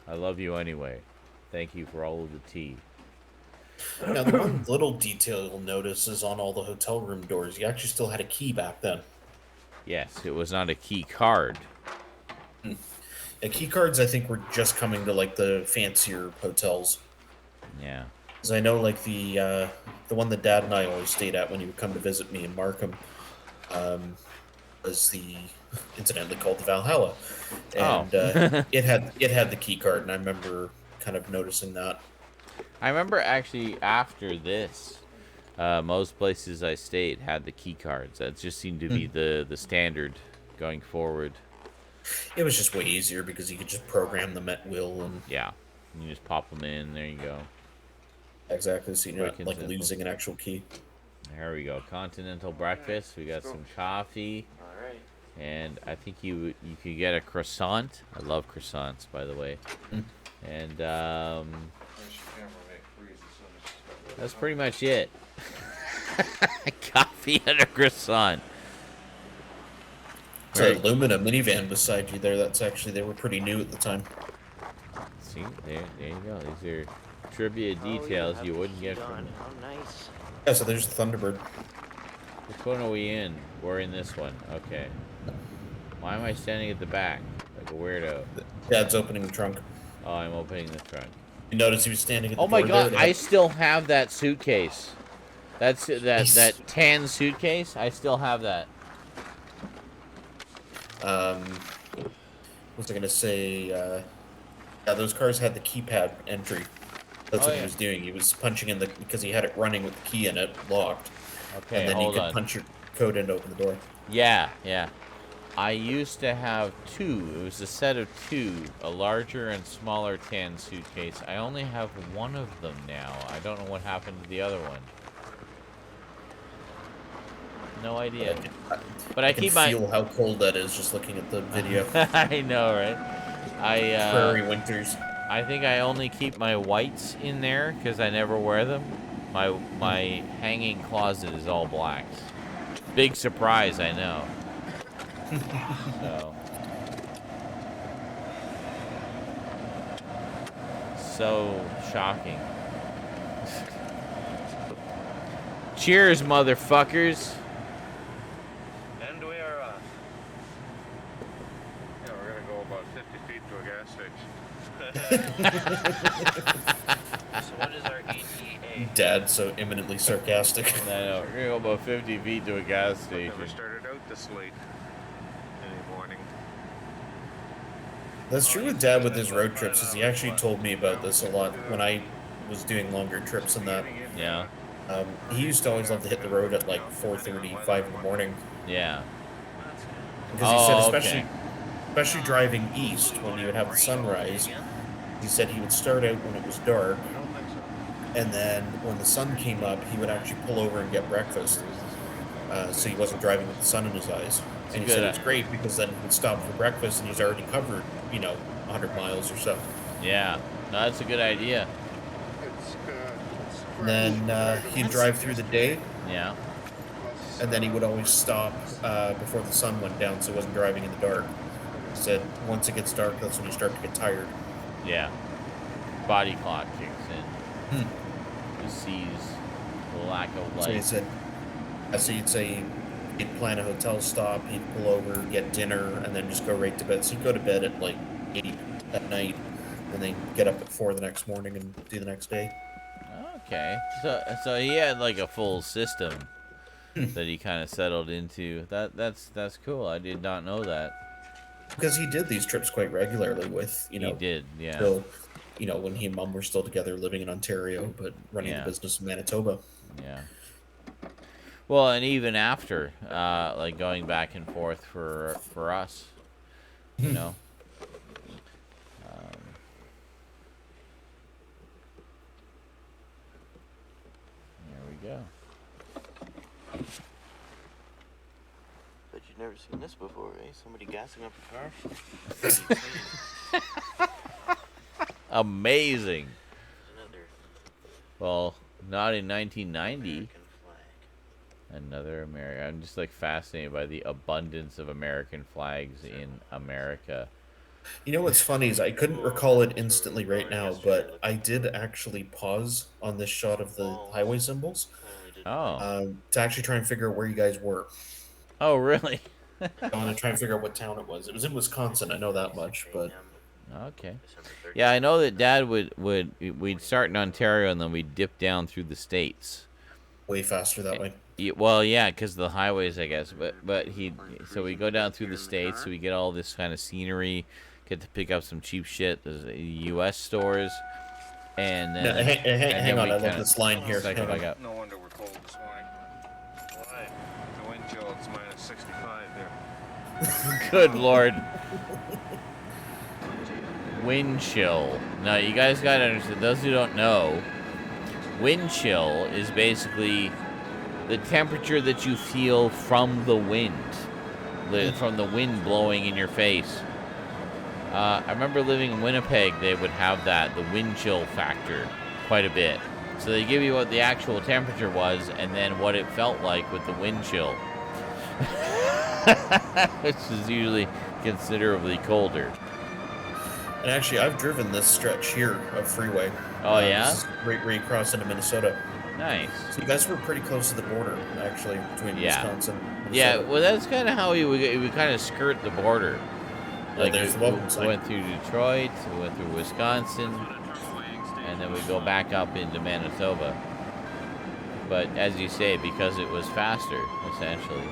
I love you anyway. Thank you for all of the tea. Now, the one little detail you'll notice is on all the hotel room doors, you actually still had a key back then. Yes, it was not a key card. The key cards, I think, were just coming to, like, the fancier hotels. Yeah. Because I know, like, the one that Dad and I always stayed at when he would come to visit me in Markham, was incidentally called the Valhalla, and it had the key card, and I remember kind of noticing that. I remember actually after this, most places I stayed had the key cards. That just seemed to be the standard going forward. It was just way easier because you could just program them at will, and yeah, you just pop them in. There you go. Exactly. So you're not like losing an actual key. There we go. Continental breakfast. We got some coffee. All right. And I think you could get a croissant. I love croissants, by the way. And that's pretty much it. Coffee and a croissant. It's a Lumina minivan beside you there. That's actually, they were pretty new at the time. See, there you go. These are trivia details you wouldn't get from. How nice. Yeah, so there's the Thunderbird. Which one are we in? We're in this one. Okay. Why am I standing at the back like a weirdo? Dad's opening the trunk. Oh, I'm opening the trunk. You notice he was standing at the door. Oh my god, there. I still have that suitcase. That's that tan suitcase. I still have that. What's I gonna say? Yeah, those cars had the keypad entry. That's what he was doing. He was punching in because he had it running with the key in it, locked. Okay, and then you could punch your code in to open the door. Yeah, yeah. I used to have two. It was a set of two, a larger and smaller tan suitcase. I only have one of them now. I don't know what happened to the other one. No idea. But I keep feel how cold that is just looking at the video. I know, right? Prairie winters. I think I only keep my whites in there because I never wear them. My hanging closet is all blacks. Big surprise, I know. So shocking. Cheers, motherfuckers. And we are off. Yeah, we're gonna go about 50 feet to a gas station. So what is our ETA? Dad, so imminently sarcastic. I know. We're gonna go about 50 feet to a gas station. Never started out this late any morning. That's true with Dad with his road trips, is he actually told me about this a lot when I was doing longer trips and that. Yeah. He used to always love to hit the road at like 4:30, 5 in the morning. Yeah. Because he said especially driving east when you would have the sunrise, he said he would start out when it was dark, and then when the sun came up, he would actually pull over and get breakfast. So he wasn't driving with the sun in his eyes. And he said it's great because then he would stop for breakfast and he's already covered, 100 miles or so. Yeah, no, that's a good idea. And then he'd drive through the day. Yeah. And then he would always stop before the sun went down so he wasn't driving in the dark. He said once it gets dark, that's when you start to get tired. Yeah. Body clock kicks in. He sees the lack of light. So he said, he'd say he'd plan a hotel stop, he'd pull over, get dinner, and then just go right to bed. So he'd go to bed at like 8 at night, and then get up at 4 the next morning and do the next day. Okay. So he had like a full system that he kind of settled into. That's cool. I did not know that. Because he did these trips quite regularly with, He did, yeah. Still, when he and Mom were still together living in Ontario, but running the business in Manitoba. Yeah. Well, and even after, like going back and forth for us, There we go. But you've never seen this before, eh? Somebody gassing up a car? Amazing. Well, not in 1990. Another American. I'm just like fascinated by the abundance of American flags in America. You know what's funny is I couldn't recall it instantly right now, but I did actually pause on this shot of the highway symbols. To actually try and figure out where you guys were. Oh, really? I want to try and figure out what town it was. It was in Wisconsin, I know that much, but... Okay. Yeah, I know that Dad we'd start in Ontario and then we'd dip down through the states. Way faster that way. Well, yeah, because the highways, I guess. But so we go down through the states, so we get all this kind of scenery, get to pick up some cheap shit. There's U.S. stores, and then hang on, I love this line here. No wonder we're cold this morning. Why? The wind chill is minus 65 there. Good Lord. Wind chill. Now, you guys gotta understand, those who don't know, wind chill is basically the temperature that you feel from the wind, from the wind blowing in your face. I remember living in Winnipeg, they would have the wind chill factor, quite a bit. So they give you what the actual temperature was, and then what it felt like with the wind chill. Which is usually considerably colder. And actually, I've driven this stretch here of freeway. Oh, yeah? This is right where you cross into Minnesota. Nice. So you guys were pretty close to the border, actually, between Wisconsin and Minnesota. Yeah, well, that's kind of how we kind of skirt the border. Like, there's we went through Detroit, we went through Wisconsin, and then we go back up into Manitoba. But as you say, because it was faster, essentially.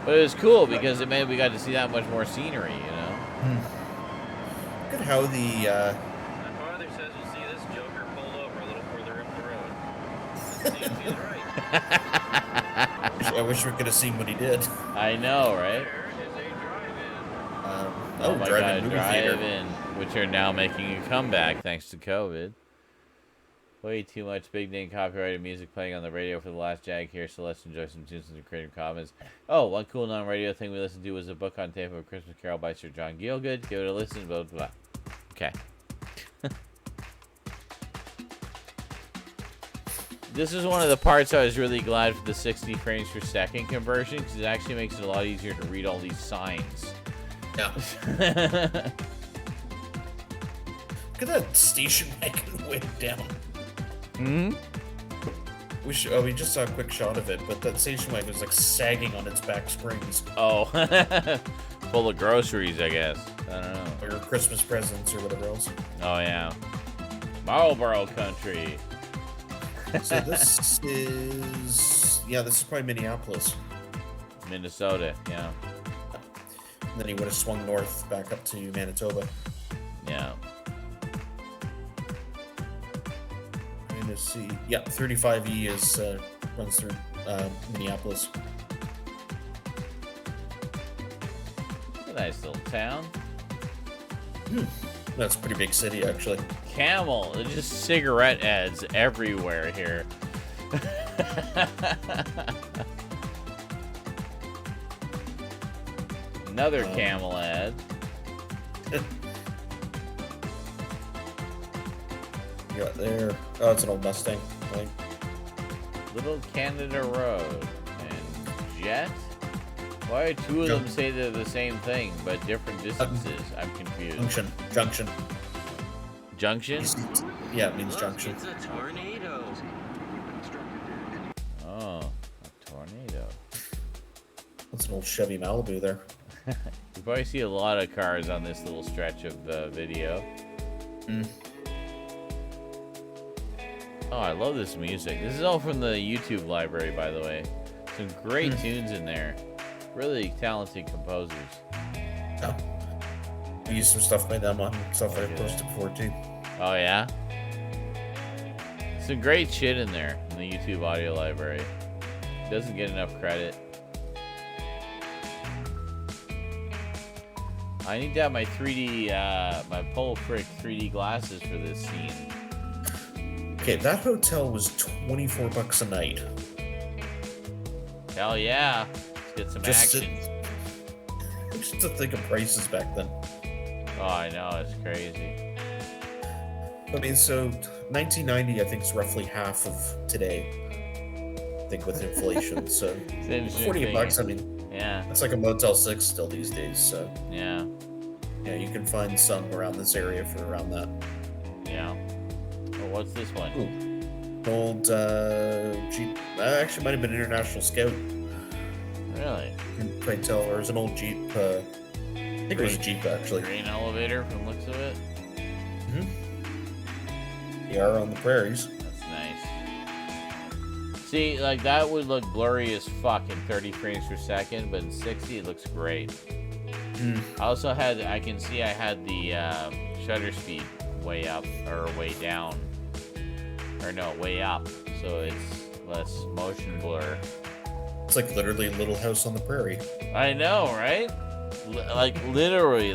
But it was cool because it meant we got to see that much more scenery, Look at how the... My father says you'll see this joker pulled over a little further up the road. He's right. I wish we could have seen what he did. I know, right? Oh my God, Drive-In, which are now making a comeback thanks to COVID. Way too much big name copyrighted music playing on the radio for the last Jag here, so let's enjoy some tunes and Creative Commons. Oh, one cool non-radio thing we listened to was a book on tape of A Christmas Carol by Sir John Gielgud. Give it a listen, blah, blah, blah. Okay. This is one of the parts I was really glad for the 60 frames per second conversion, because it actually makes it a lot easier to read all these signs. Yeah. Look at that station wagon way down. Hmm? We just saw a quick shot of it, but that station wagon was like sagging on its back springs. Oh. Full of groceries, I guess. I don't know. Or Christmas presents or whatever else. Oh, yeah. Marlboro country. So this is... Yeah, this is probably Minneapolis. Minnesota, yeah. And then he would have swung north back up to Manitoba. Yeah. And let's see. Yeah, 35E is runs through Minneapolis. A nice little town. That's a pretty big city, actually. Camel. There's just cigarette ads everywhere here. Another Camel ad. You got there. Oh, it's an old Mustang. Right? Little Canada Road and Jet. Why do two of them say they're the same thing but different distances? I'm confused. Junction. Junction? Yeah, it means junction. It's a tornado. Oh, a tornado. That's an old Chevy Malibu there. You probably see a lot of cars on this little stretch of the video. Oh, I love this music. This is all from the YouTube library, by the way. Some great tunes in there. Really talented composers. Oh. We used some stuff by them on stuff I posted before, too. Oh, yeah? Some great shit in there in the YouTube audio library. Doesn't get enough credit. I need to have my 3D, my Polfrick 3D glasses for this scene. Okay, that hotel was $24 a night. Hell yeah. Let's get some action. Just to think of prices back then. Oh, I know. It's crazy. I mean, so 1990, I think, is roughly half of today. I think with inflation. So $48, I mean, yeah, that's like a Motel 6 still these days. So yeah, you can find some around this area for around that. Yeah. Well, what's this one? Ooh. Old Jeep. Actually, might have been International Scout. Really? You can probably tell. Or it was an old Jeep. I think it was a Jeep, actually. Grain elevator from the looks of it. They are on the prairies. That's nice. See, like, that would look blurry as fuck in 30 frames per second, but in 60 it looks great. I also had, I can see I had the shutter speed way up, or way down. Or no, way up, so it's less motion blur. It's like literally Little House on the Prairie. I know, right? Like, literally.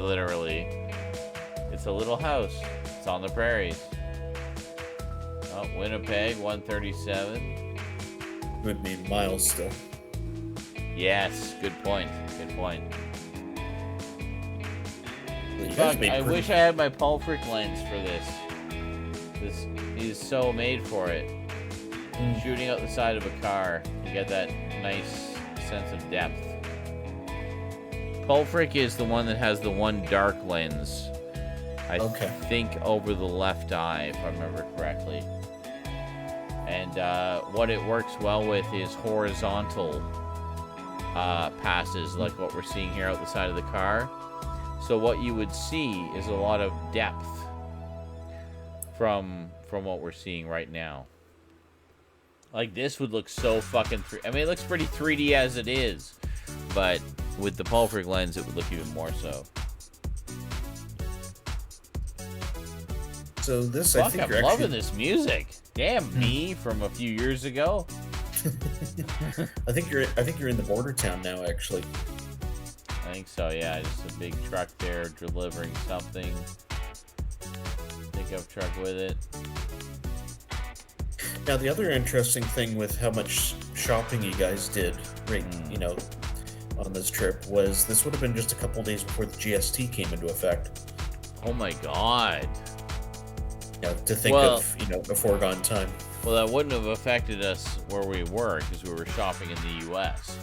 It's a little house. It's on the prairies. Oh, Winnipeg, 137. Would be miles still. Yes, good point. Good point. Well, Fuck, I wish I had my Polfrick lens for this. This is so made for it. Shooting out the side of a car, you get that nice sense of depth. Polfrick is the one that has the one dark lens. I think over the left eye, if I remember correctly. And what it works well with is horizontal passes, like what we're seeing here out the side of the car. So what you would see is a lot of depth from what we're seeing right now. Like, this would look so fucking... I mean, it looks pretty 3D as it is, but with the Polfrick lens, it would look even more so. So this, Fuck, I think I'm you're loving this music. Damn, me from a few years ago. I think you're in the border town now, actually. I think so, yeah. Just a big truck there delivering something. Pickup truck with it. Now, the other interesting thing with how much shopping you guys did, right, on this trip was this would have been just a couple days before the GST came into effect. Oh my god. Yeah, to think of, a foregone time. Well, that wouldn't have affected us where we were because we were shopping in the U.S.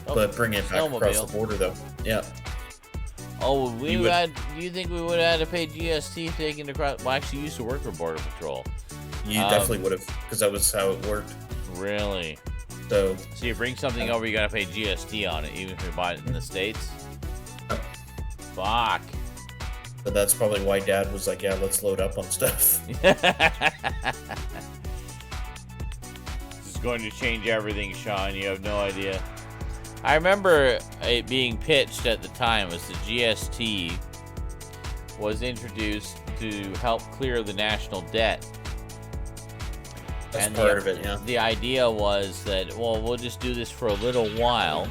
Oh, but bring it back across the border, though. Yeah. Oh, do you think we would have had to pay GST taking across? Well, I actually used to work for Border Patrol. You definitely would have, because that was how it worked. Really? So you bring something over, you gotta pay GST on it, even if you buy it in the States? Fuck. But that's probably why Dad was like, yeah, let's load up on stuff. This is going to change everything, Sean. You have no idea. I remember it being pitched at the time as the GST was introduced to help clear the national debt. That's part of it, yeah. The idea was that, well, we'll just do this for a little while,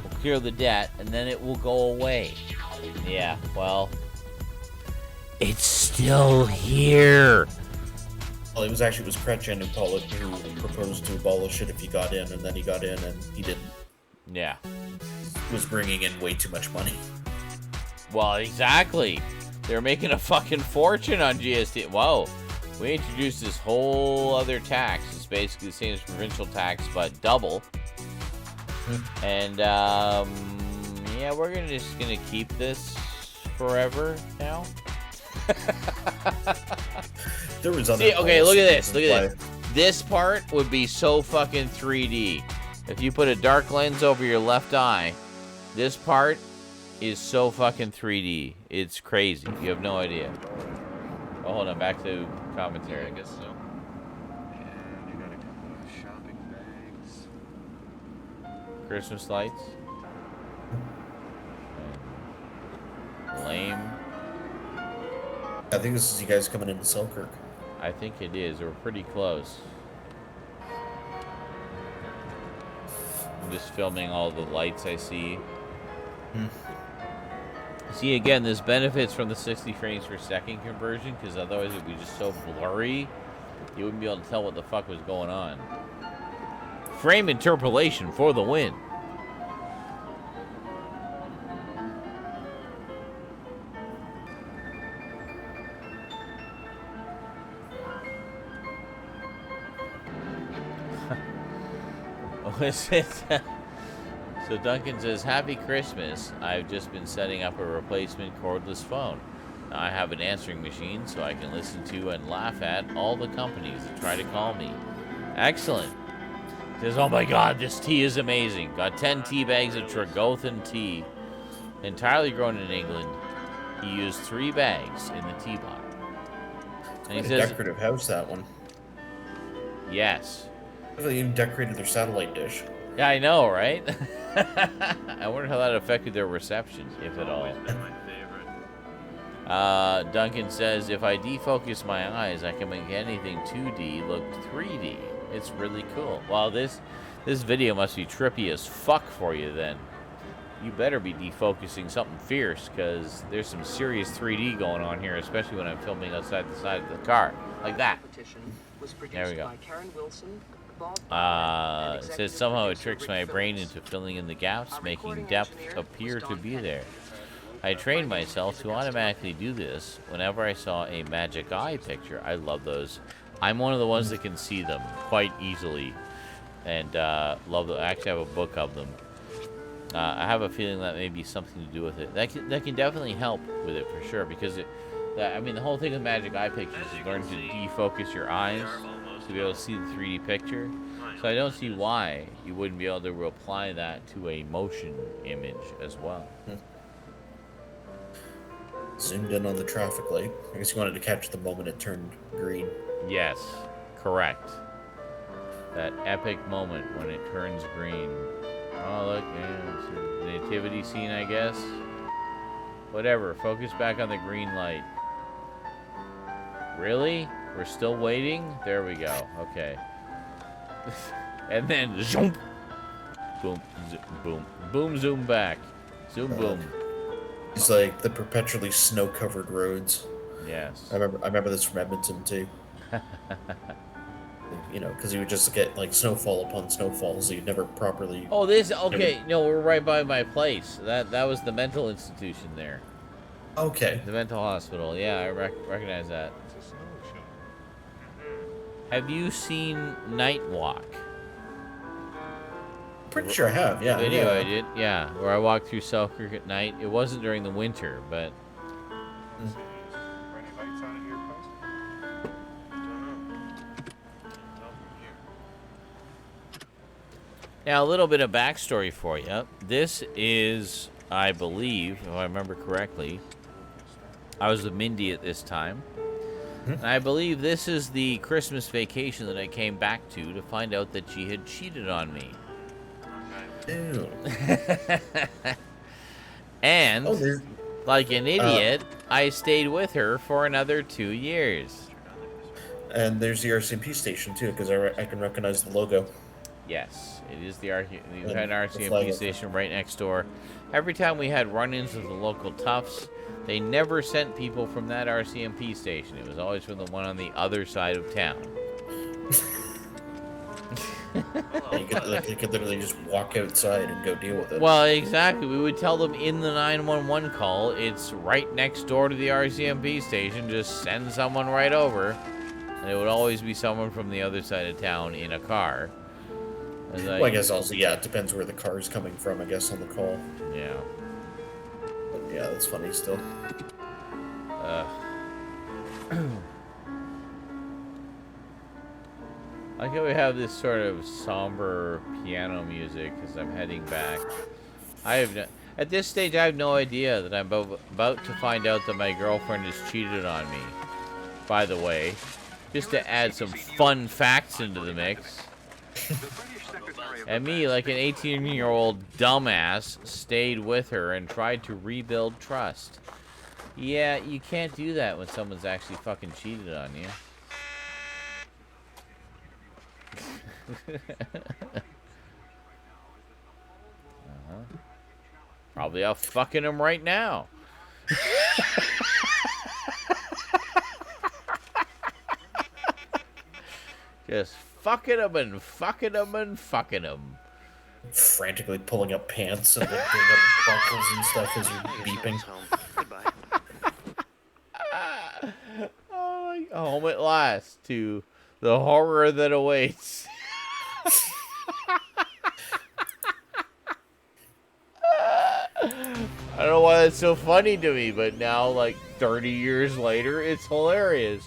we'll clear the debt, and then it will go away. Yeah, well, it's still here. Well, it was Kretchen who proposed to abolish it if he got in, and then he got in and he didn't. Yeah. He was bringing in way too much money. Well, exactly. They're making a fucking fortune on GST. Whoa. We introduced this whole other tax. It's basically the same as provincial tax, but double. And, yeah, we're just gonna keep this forever now. There was other. See, okay, look at this. Look at this. This part would be so fucking 3D. If you put a dark lens over your left eye, this part is so fucking 3D. It's crazy. You have no idea. Oh, hold on. Back to commentary. I guess so. And you got a couple of shopping bags. Christmas lights. Lame. I think this is you guys coming into Selkirk. I think it is. We're pretty close. I'm just filming all the lights I see. See, again, this benefits from the 60 frames per second conversion, because otherwise it would be just so blurry, you wouldn't be able to tell what the fuck was going on. Frame interpolation for the win. So Duncan says, Happy Christmas. I've just been setting up a replacement cordless phone. Now I have an answering machine so I can listen to and laugh at all the companies that try to call me. Excellent. Says, oh my god, this tea is amazing. Got 10 tea bags of Tregothan tea. Entirely grown in England. He used 3 bags in the teapot. And he says, decorative house, that one. Yes. They even decorated their satellite dish. Yeah, I know, right? I wonder how that affected their reception, if at all. Always been my favorite. Duncan says, if I defocus my eyes, I can make anything 2D look 3D. It's really cool. Well, this video must be trippy as fuck for you then. You better be defocusing something fierce, because there's some serious 3D going on here, especially when I'm filming outside the side of the car. Like that. There we go. It says somehow it tricks my brain into filling in the gaps, making depth appear to be there. I trained myself to automatically do this whenever I saw a magic eye picture. I love those. I'm one of the ones that can see them quite easily, and love them. I actually have a book of them. I have a feeling that may be something to do with it. That can definitely help with it for sure, because I mean, the whole thing with magic eye pictures is learn to defocus your eyes to be able to see the 3D picture. So I don't see why you wouldn't be able to apply that to a motion image as well. Zoomed in on the traffic light. I guess you wanted to catch the moment it turned green. Yes, correct. That epic moment when it turns green. Oh, look, yeah, it's a nativity scene, I guess. Whatever, focus back on the green light. Really? We're still waiting? There we go. Okay. And then zoom, boom, boom, boom, zoom back, zoom, boom. It's like the perpetually snow-covered roads. Yes. I remember this from Edmonton too. You know, because you would just get like snowfall upon snowfall, so you'd never properly. Oh, okay. No, we're right by my place. That was the mental institution there. Okay. The mental hospital. Yeah, I recognize that. Have you seen Night Walk? Pretty sure I have, yeah. Video yeah. I did, yeah, where I walked through Selkirk at night. It wasn't during the winter, but... Now, a little bit of backstory for you. This is, I believe, if I remember correctly, I was with Mindy at this time. And I believe this is the Christmas vacation that I came back to find out that she had cheated on me. Ew. And, like an idiot, I stayed with her for another 2 years. And there's the RCMP station, too, because I can recognize the logo. Yes, it is the had an RCMP station right next door. Every time we had run-ins with the local toughs, they never sent people from that RCMP station. It was always from the one on the other side of town. You could literally just walk outside and go deal with it. Well, exactly. We would tell them in the 911 call, it's right next door to the RCMP station. Just send someone right over. And it would always be someone from the other side of town in a car. Well, I guess also, yeah, it depends where the car is coming from, I guess, on the call. Yeah. But yeah, that's funny still. I like how we have this sort of somber piano music as I'm heading back. At this stage, I have no idea that I'm about to find out that my girlfriend has cheated on me. By the way, just to add some fun facts into the mix. And me, like an 18-year-old dumbass, stayed with her and tried to rebuild trust. Yeah, you can't do that when someone's actually fucking cheated on you. Probably out fucking him right now. Just fucking him and fucking him and fucking him. Frantically pulling up pants and like, pulling up buckles and stuff as you're beeping. Home at last to the horror that awaits. I don't know why that's so funny to me, but now, like 30 years later, it's hilarious.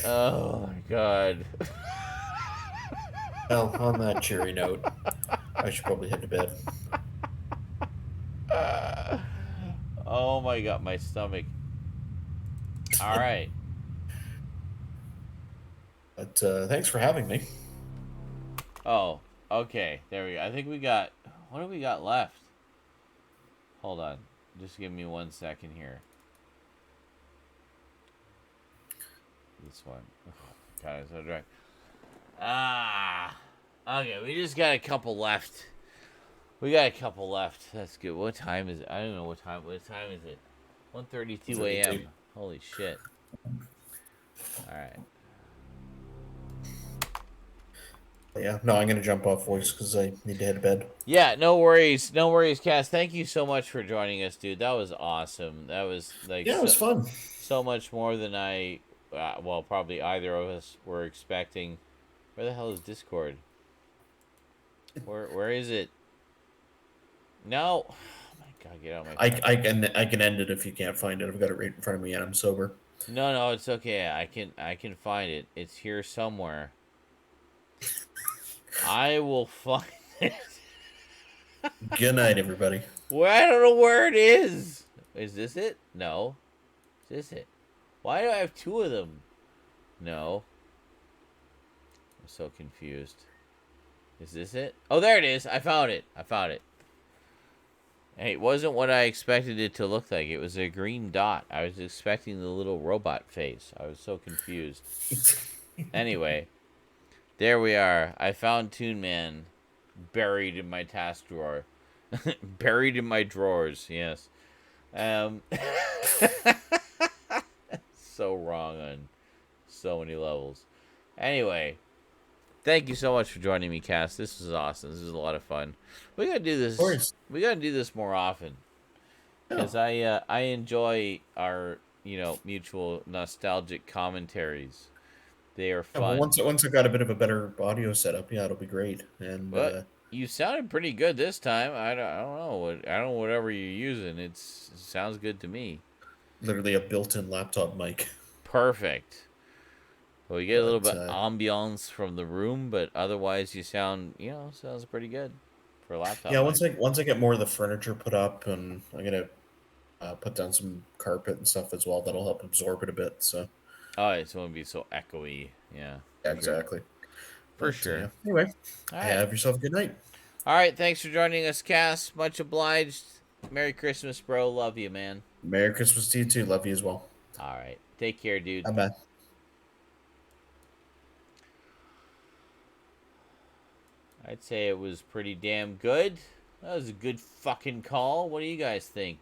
Oh my god. Well, on that cheery note, I should probably head to bed. Oh my god, my stomach. Alright. But thanks for having me. Oh, okay. There we go. I think we got... What do we got left? Hold on. Just give me 1 second here. This one. Oh, God, I'm so drunk. Okay, we just got a couple left. We got a couple left. That's good. What time is it? I don't know what time. What time is it? 1:32 a.m. Holy shit. Alright. Yeah, no, I'm going to jump off voice because I need to head to bed. Yeah, no worries. No worries, Cass. Thank you so much for joining us, dude. That was awesome. That was like... Yeah, it was fun. So much more than I... well, probably either of us were expecting. Where the hell is Discord? Where is it? No. Oh my god, get out of my phone. I can end it if you can't find it. I've got it right in front of me and I'm sober. No, it's okay. I can find it. It's here somewhere. I will find it. Good night, everybody. Well, I don't know where it is. Is this it? No. Is this it? Why do I have two of them? No. I'm so confused. Is this it? Oh, there it is. I found it. Hey, it wasn't what I expected it to look like. It was a green dot. I was expecting the little robot face. I was so confused. Anyway, there we are. I found Toon Man buried in my task drawer. Buried in my drawers, yes. So wrong on so many levels. Anyway, thank you so much for joining me, Cass. This was awesome. This was a lot of fun. We gotta do this. We gotta do this more often because I enjoy our mutual nostalgic commentaries. They are Yeah, well, fun. once I got a bit of a better audio setup, yeah, it'll be great. And But you sounded pretty good this time. I don't know. I don't know whatever you're using. It sounds good to me. literally a built-in laptop mic. Perfect. Well, you get a little But, bit ambiance from the room, but otherwise you sound, sounds pretty good for a laptop. Yeah, mic. once I get more of the furniture put up, and I'm gonna put down some carpet and stuff as well. That'll help absorb it a bit. So. Oh, it won't be so echoey. Yeah. Exactly. For sure. Yeah. Anyway, all right. Have yourself a good night. All right. Thanks for joining us, Cass. Much obliged. Merry Christmas, bro. Love you, man. Merry Christmas to you too. Love you as well. All right. Take care, dude. Bye-bye. I'd say it was pretty damn good. That was a good fucking call. What do you guys think?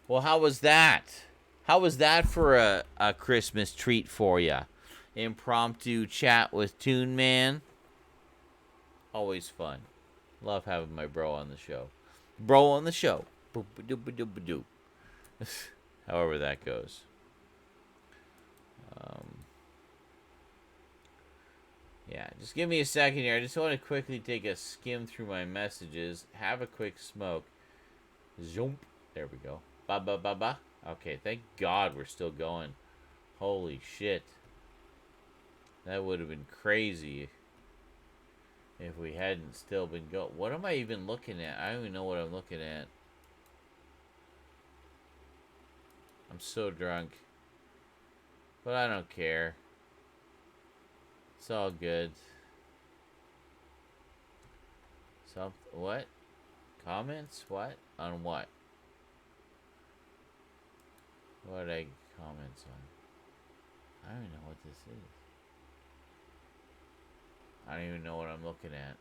Well, how was that? How was that for a Christmas treat for you? Impromptu chat with Toon Man. Always fun. Love having my bro on the show. Bro on the show. However that goes. Yeah, just give me a second here. I just want to quickly take a skim through my messages. Have a quick smoke. Zoom. There we go. Ba ba ba ba. Okay, thank God we're still going. Holy shit. That would have been crazy if we hadn't still been going. What am I even looking at? I don't even know what I'm looking at. I'm so drunk. But I don't care. It's all good. What? Comments? What? On what? What I comments on? I don't even know what this is. I don't even know what I'm looking at.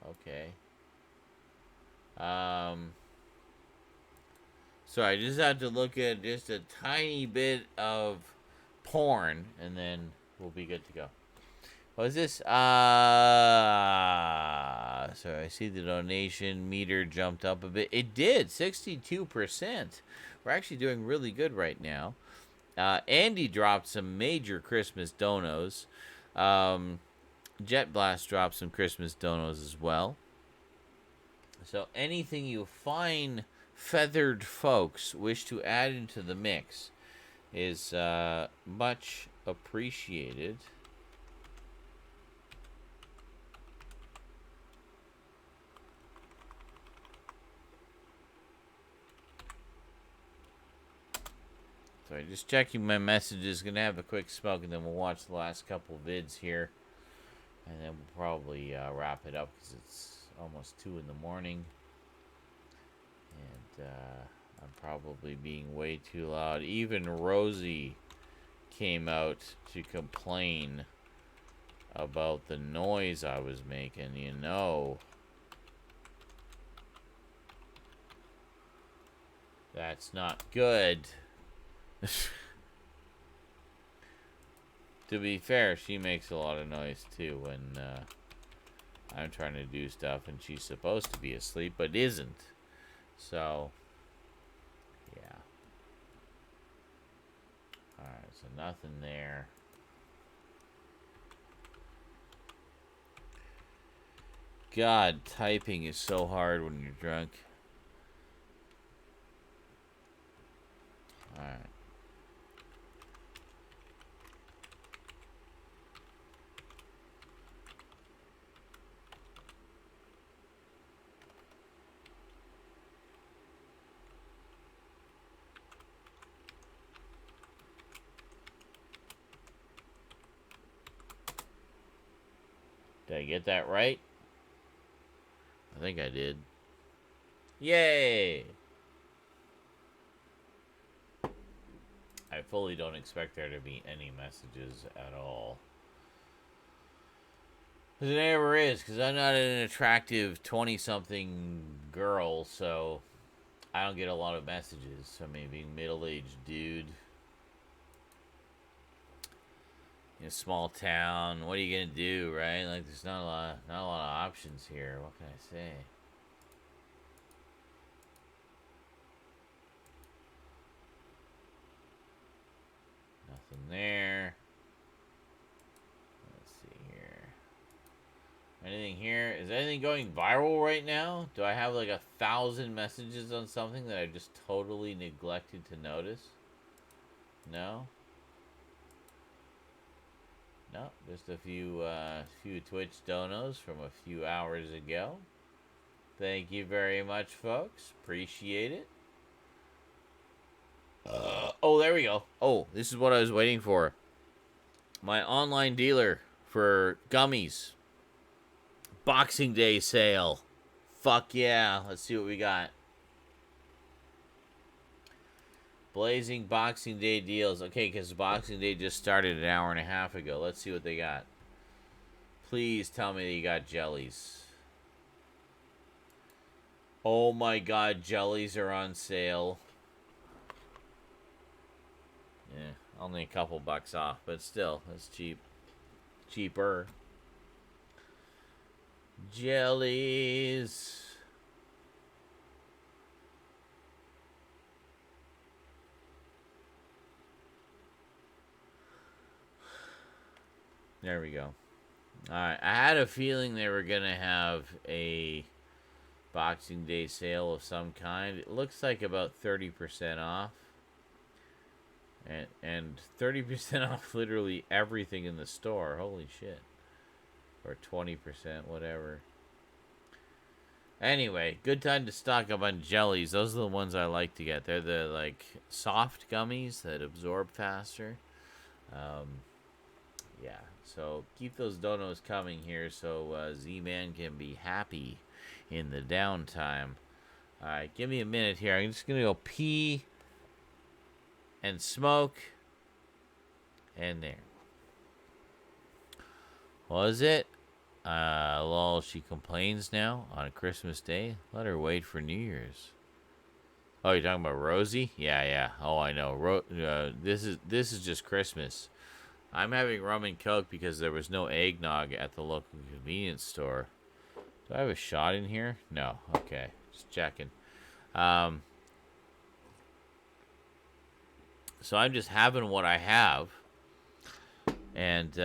Okay. So I just have to look at just a tiny bit of porn, and then we'll be good to go. What is this? So I see the donation meter jumped up a bit. It did, 62%. We're actually doing really good right now. Andy dropped some major Christmas donos. Jet Blast dropped some Christmas donos as well. So anything you fine feathered folks wish to add into the mix is much appreciated. Sorry, just checking my messages. Gonna have a quick smoke, and then we'll watch the last couple vids here, and then we'll probably wrap it up because it's almost 2 in the morning, and I'm probably being way too loud. Even Rosie came out to complain about the noise I was making. You know, that's not good. To be fair, she makes a lot of noise too when I'm trying to do stuff and she's supposed to be asleep but isn't. So, yeah. Alright, so nothing there. God, typing is so hard when you're drunk. Alright. Did I get that right? I think I did. Yay! I fully don't expect there to be any messages at all. Because it never is, because I'm not an attractive 20-something girl, so I don't get a lot of messages. So maybe middle-aged dude. In a small town, what are you gonna do, right? Like, there's not a lot of options here. What can I say? Nothing there. Anything here? Is anything going viral right now? Do I have like 1,000 messages on something that I just totally neglected to notice? No? No, just a few Twitch donos from a few hours ago. Thank you very much, folks. Appreciate it. Oh, there we go. Oh, this is what I was waiting for. My online dealer for gummies. Boxing Day sale. Fuck yeah. Let's see what we got. Blazing Boxing Day deals. Okay, because Boxing Day just started an hour and a half ago. Let's see what they got. Please tell me that you got jellies. Oh my god, jellies are on sale. Yeah, only a couple bucks off, but still, that's cheap. Cheaper. Jellies. There we go. Alright, I had a feeling they were going to have a Boxing Day sale of some kind. It looks like about 30% off. And 30% off literally everything in the store. Holy shit. Or 20%, whatever. Anyway, good time to stock up on jellies. Those are the ones I like to get. They're the, like, soft gummies that absorb faster. Yeah, so keep those donos coming here so Z-Man can be happy in the downtime. Alright, give me a minute here. I'm just going to go pee and smoke. And there. Was it? Lol, she complains now on Christmas Day. Let her wait for New Year's. Oh, you're talking about Rosie? Yeah. Oh, I know. This is just Christmas. I'm having rum and coke because there was no eggnog at the local convenience store. Do I have a shot in here? No. Okay. Just checking. So I'm just having what I have. And,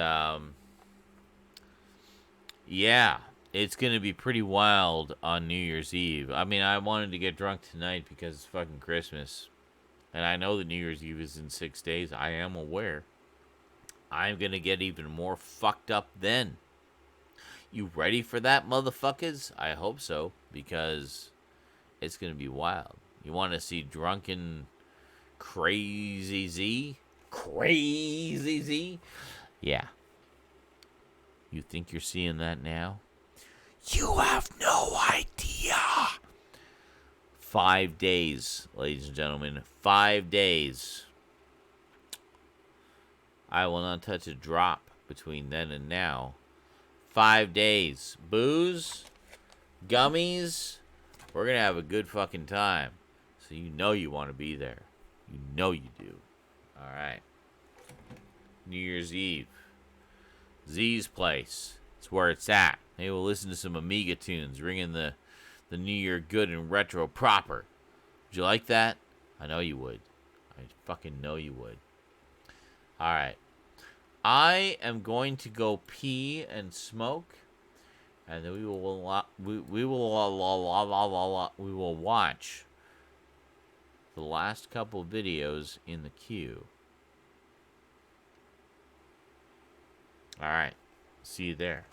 yeah, it's going to be pretty wild on New Year's Eve. I mean, I wanted to get drunk tonight because it's fucking Christmas. And I know that New Year's Eve is in 6 days. I am aware. I'm going to get even more fucked up then. You ready for that, motherfuckers? I hope so, because it's going to be wild. You want to see drunken Crazy Z? Crazy Z? Yeah. You think you're seeing that now? You have no idea. 5 days, ladies and gentlemen. 5 days. I will not touch a drop between then and now. 5 days. Booze, gummies. We're going to have a good fucking time. So you know you want to be there. You know you do. All right. New Year's Eve. Z's place. It's where it's at. Maybe we'll listen to some Amiga tunes, ringing the New Year good and retro proper. Would you like that? I know you would. I fucking know you would. All right. I am going to go pee and smoke, and then we will watch the last couple videos in the queue. All right. See you there.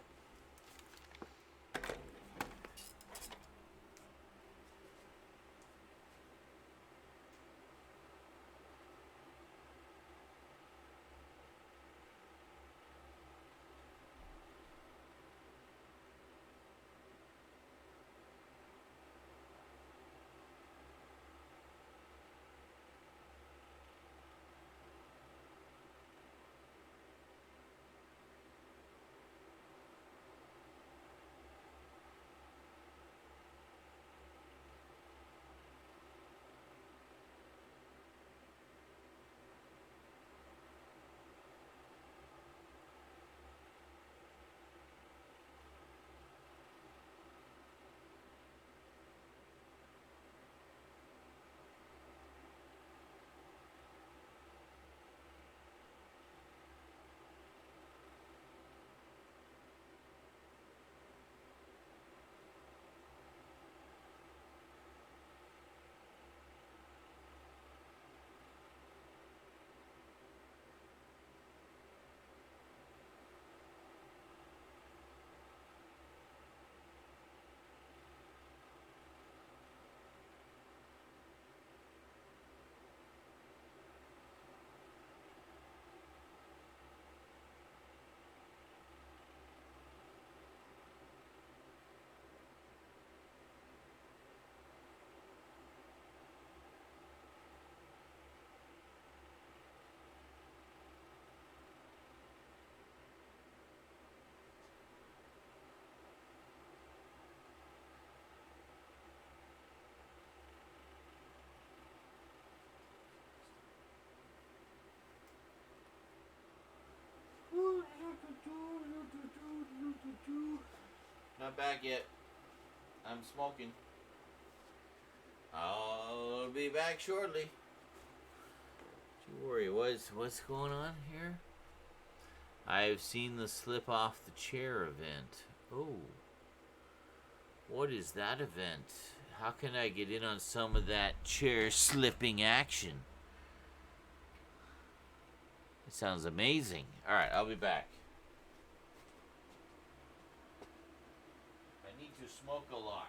not back yet. I'm smoking. I'll be back shortly. Don't you worry. What's going on here? I've seen the slip off the chair event. Oh. What is that event? How can I get in on some of that chair slipping action? It sounds amazing. All right, I'll be back. I need to smoke a lot.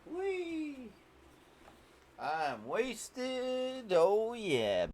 Whee! I'm wasted. Oh, yeah.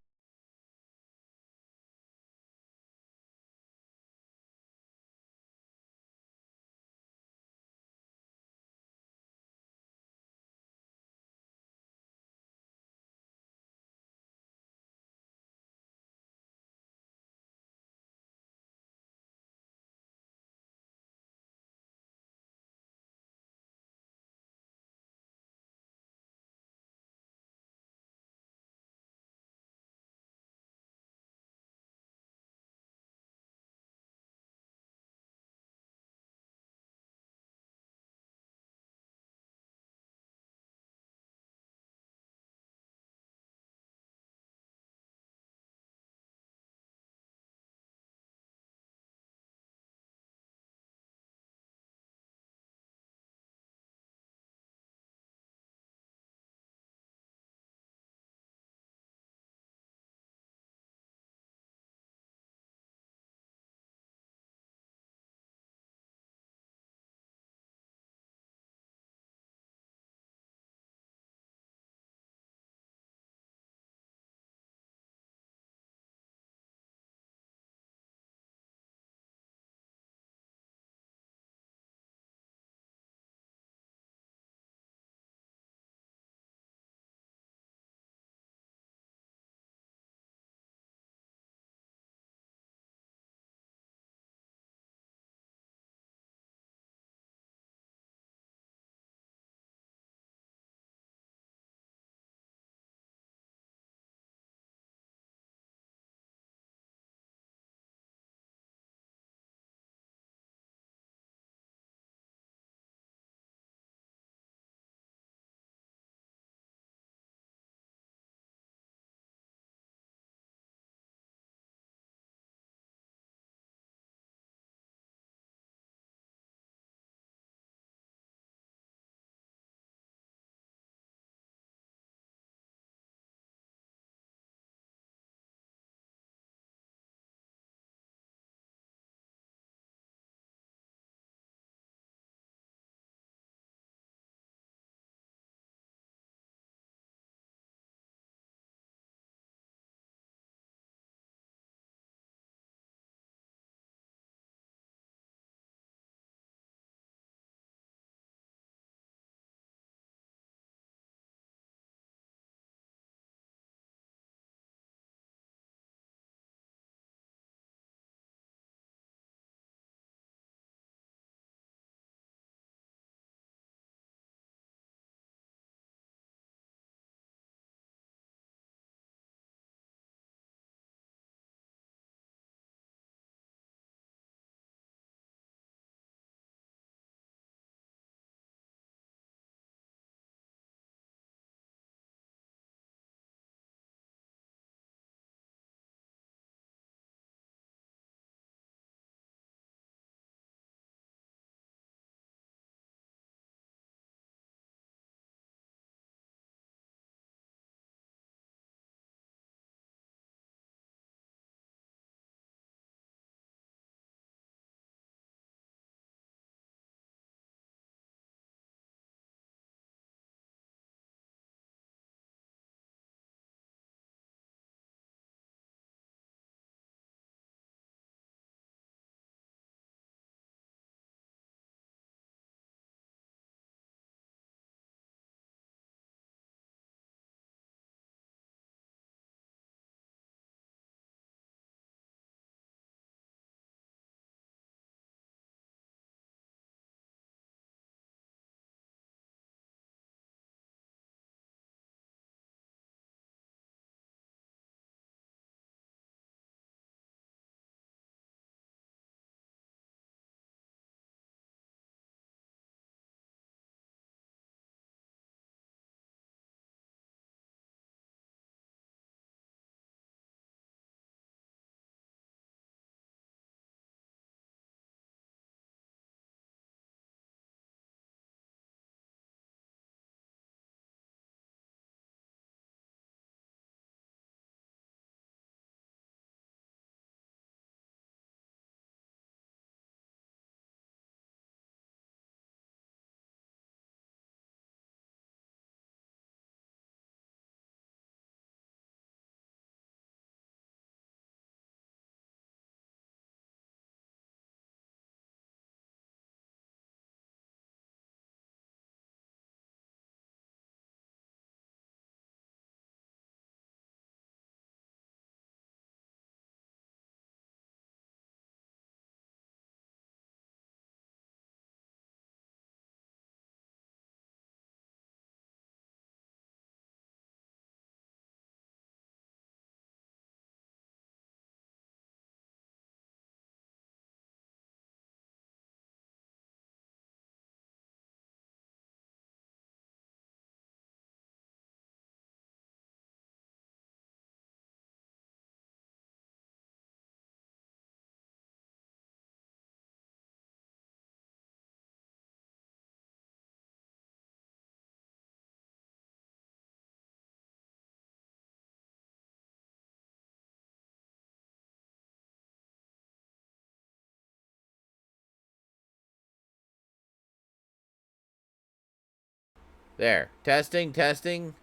There. Testing, testing.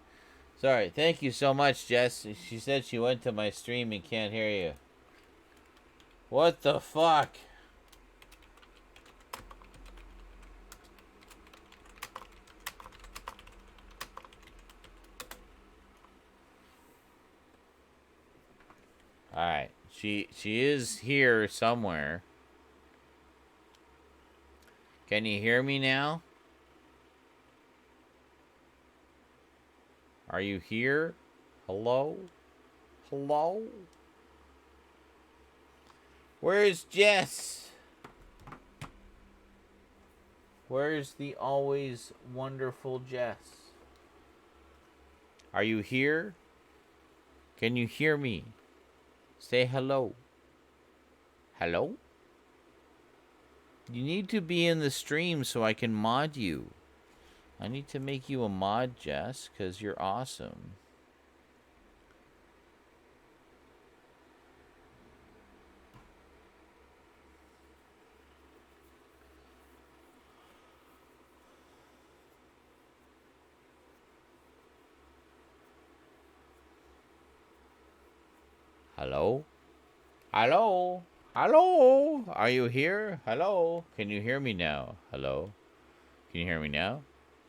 Sorry. Thank you so much, Jess. She said she went to my stream and can't hear you. What the fuck? Alright. She is here somewhere. Can you hear me now? Are you here? Hello? Hello? Where's Jess? Where's the always wonderful Jess? Are you here? Can you hear me? Say hello. Hello? You need to be in the stream so I can mod you. I need to make you a mod, Jess, because you're awesome. Hello? Hello? Hello? Are you here? Hello? Can you hear me now? Hello? Can you hear me now?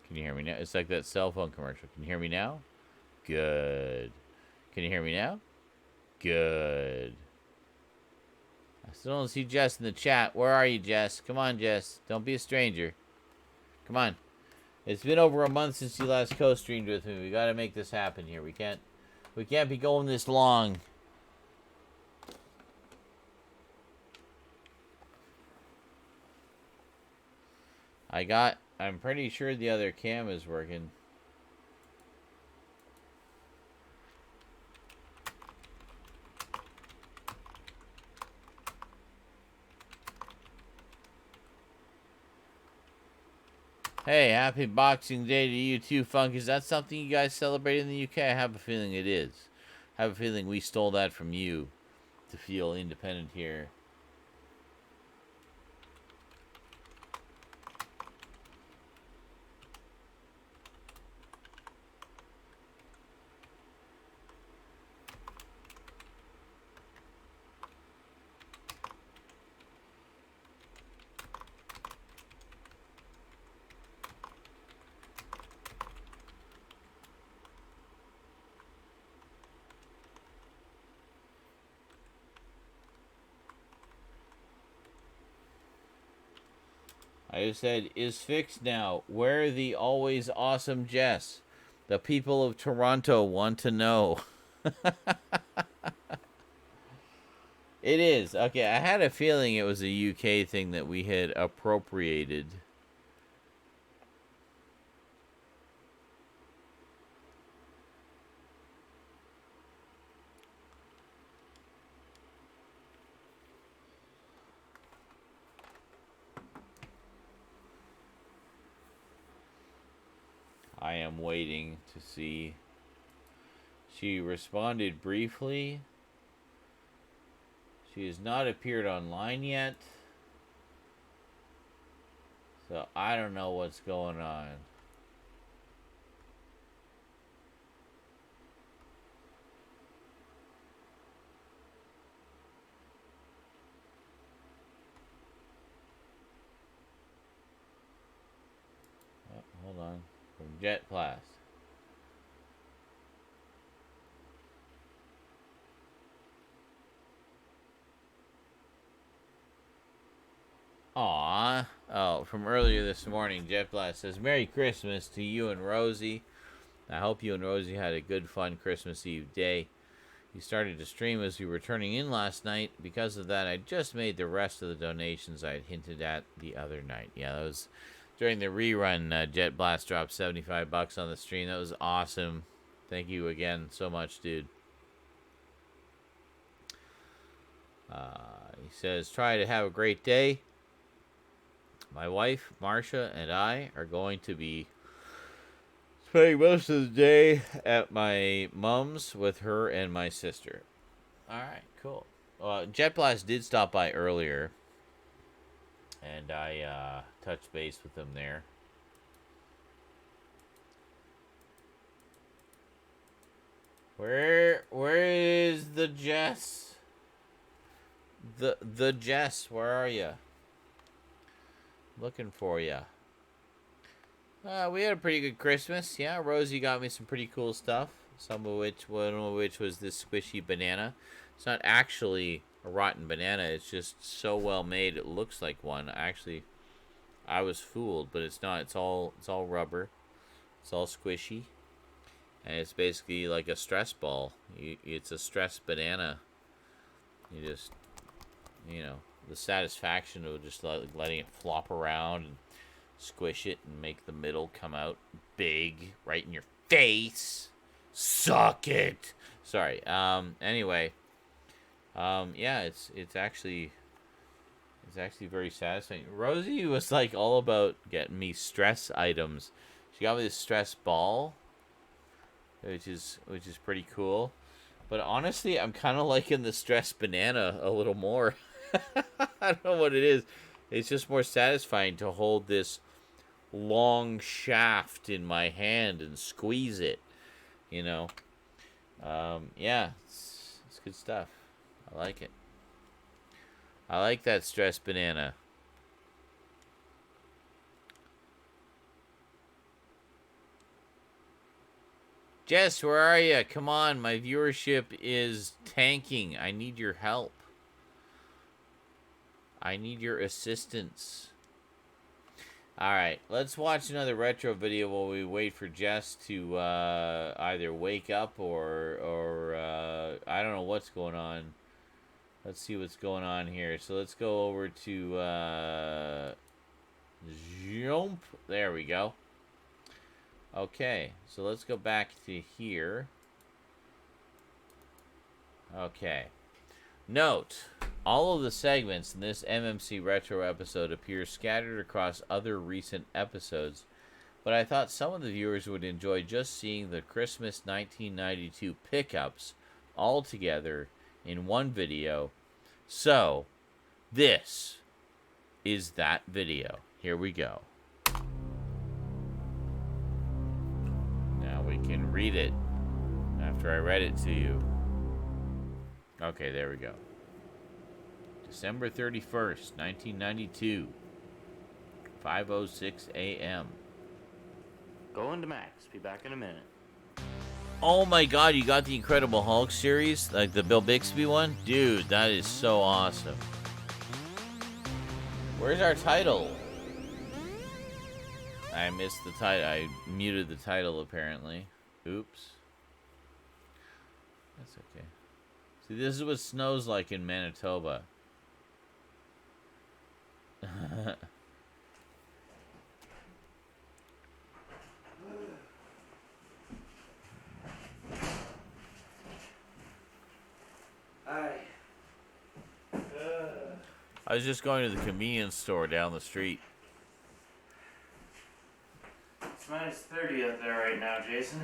Can you hear me now? It's like that cell phone commercial. Can you hear me now? Good. Can you hear me now? Good. I still don't see Jess in the chat. Where are you, Jess? Come on, Jess. Don't be a stranger. Come on. It's been over a month since you last co-streamed with me. We gotta make this happen here. We can't be going this long. I'm pretty sure the other cam is working. Hey, happy Boxing Day to you too, Funk. Is that something you guys celebrate in the UK? I have a feeling it is. I have a feeling we stole that from you to feel independent here. I just said, is fixed now. Where the always awesome Jess? The people of Toronto want to know. It is. Okay, I had a feeling it was a UK thing that we had appropriated. I am waiting to see. She responded briefly. She has not appeared online yet. So I don't know what's going on. Oh, hold on. From Jet Blast. Aww. Oh, from earlier this morning, Jet Blast says, Merry Christmas to you and Rosie. I hope you and Rosie had a good, fun Christmas Eve day. You started to stream as we were turning in last night. Because of that, I just made the rest of the donations I had hinted at the other night. Yeah, that was during the rerun. Jet Blast dropped $75 on the stream. That was awesome. Thank you again so much, dude. He says, try to have a great day. My wife, Marcia, and I are going to be spending most of the day at my mom's with her and my sister. All right, cool. Jet Blast did stop by earlier, and I touched base with them there. Where is the Jess? The Jess, where are you? Looking for you. We had a pretty good Christmas. Yeah, Rosie got me some pretty cool stuff. One of which was this squishy banana. It's not actually a rotten banana. It's just so well made it looks like one. Actually, I was fooled, but it's not. It's all rubber. It's all squishy, and it's basically like a stress ball. It's a stress banana. You just, the satisfaction of just letting it flop around and squish it and make the middle come out big right in your face. Suck it. Sorry. Anyway. Yeah, it's actually very satisfying. Rosie was like all about getting me stress items. She got me this stress ball, which is pretty cool. But honestly, I'm kind of liking the stress banana a little more. I don't know what it is. It's just more satisfying to hold this long shaft in my hand and squeeze it. Yeah, it's good stuff. I like it. I like that stress banana. Jess, where are you? Come on, my viewership is tanking. I need your help. I need your assistance. Alright, let's watch another retro video while we wait for Jess to either wake up or I don't know what's going on. Let's see what's going on here. So let's go over to jump. There we go. Okay, so let's go back to here. Okay. Note, all of the segments in this MMC Retro episode appear scattered across other recent episodes, but I thought some of the viewers would enjoy just seeing the Christmas 1992 pickups all together in one video. So, this is that video. Here we go. Now we can read it after I read it to you. Okay, there we go. December 31st, 1992. 5:06 a.m. Going to Max. Be back in a minute. Oh my god, you got the Incredible Hulk series? Like the Bill Bixby one? Dude, that is so awesome. Where's our title? I missed the title. I muted the title, apparently. Oops. That's okay. See, this is what snow's like in Manitoba. I was just going to the convenience store down the street. It's minus 30 out there right now, Jason.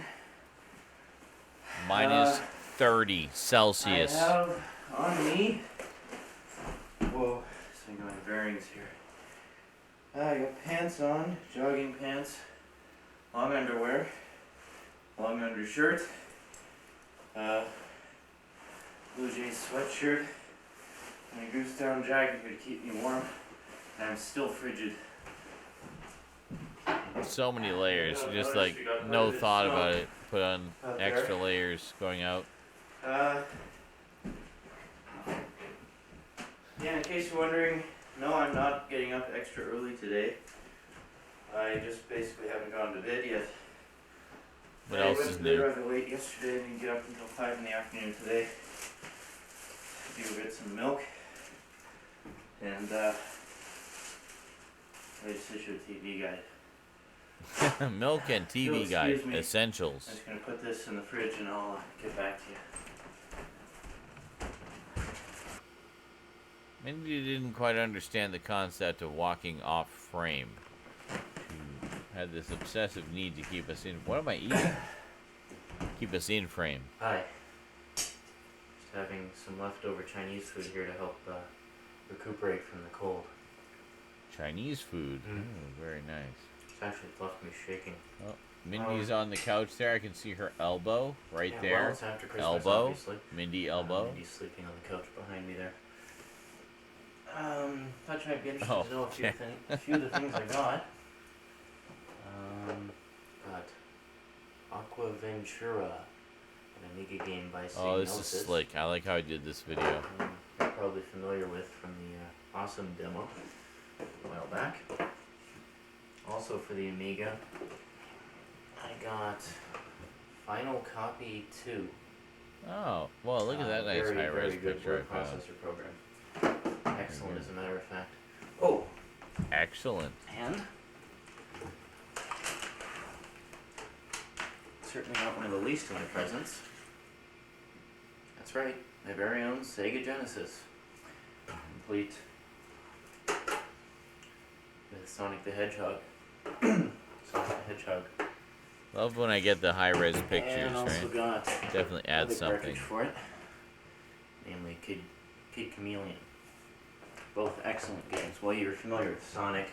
Minus 30 Celsius. I have on me. Whoa, this thing going bearings here. I got pants on, jogging pants, long underwear, long undershirt, Blue Jays sweatshirt, and a goose down jacket here to keep me warm. And I'm still frigid. So many layers. Just like no thought about it. Put on extra layers going out. Yeah, in case you're wondering, no, I'm not getting up extra early today. I just basically haven't gone to bed yet. What else is new? I went to bed rather late yesterday and didn't get up until 5 in the afternoon today. To get some milk. And, I just issued a TV guide. Milk and TV guide, Excuse me. essentials. I'm just going to put this in the fridge and I'll get back to you. Maybe you didn't quite understand the concept of walking off frame. You had this obsessive need to keep us in. What am I eating? Keep us in frame. Hi. Just having some leftover Chinese food here to help recuperate from the cold. Chinese food. Oh, very nice. Just actually left me shaking. Oh, Mindy's on the couch there. I can see her elbow right Yeah, there. well, it's after Christmas, Elbow. obviously. Mindy elbow. Mindy's sleeping on the couch behind me there. Thought you might be interested Oh, to know okay. a few of the things I got. Got Aqua Ventura, an Amiga game by Oh, this is Psygnosis. slick. I like how I did this video. You're probably familiar with from the awesome demo a while back. Also for the Amiga, I got Final Copy 2. Oh, well, look at that nice very, high-res very good picture word I found. processor program. Excellent, as a matter of fact. Oh, Excellent. and certainly not one of the least of my presents. That's right, my very own Sega Genesis, complete with Sonic the Hedgehog. Sonic the Hedgehog. Love when I get the high-res pictures, And also right? got Definitely add another something. cartridge for it, namely Kid Chameleon. Both excellent games. Well, you're familiar with Sonic.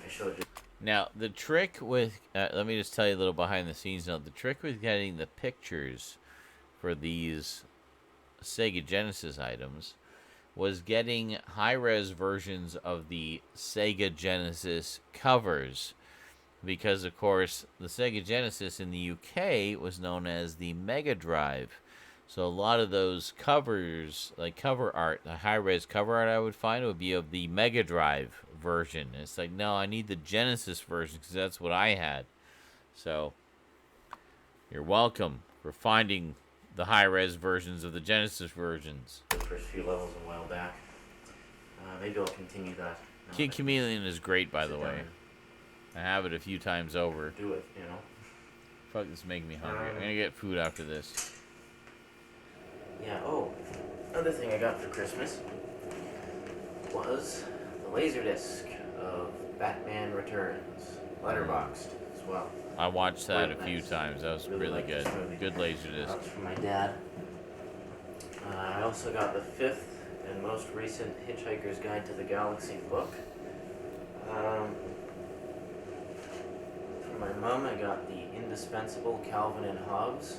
I showed you. Now, the trick with... let me just tell you a little behind the scenes now. The trick with getting the pictures for these Sega Genesis items was getting high-res versions of the Sega Genesis covers. Because, of course, the Sega Genesis in the UK was known as the Mega Drive. So a lot of those covers, like cover art, the high-res cover art I would find would be of the Mega Drive version. And it's like, no, I need the Genesis version because that's what I had. So, you're welcome for finding the high-res versions of the Genesis versions. The first few levels a while back. Maybe I'll continue that. Kid Chameleon is great, by the way. I have it a few times over. Do it, you know. Fuck, this is making me hungry. I'm gonna get food after this. Yeah, oh, another thing I got for Christmas was the Laserdisc of Batman Returns, letterboxed as well. I watched that Quite a few nice. times. That was really like good. this movie. Good Laserdisc. That was from my dad. I also got the 5th and most recent Hitchhiker's Guide to the Galaxy book. For my mom, I got the indispensable Calvin and Hobbes.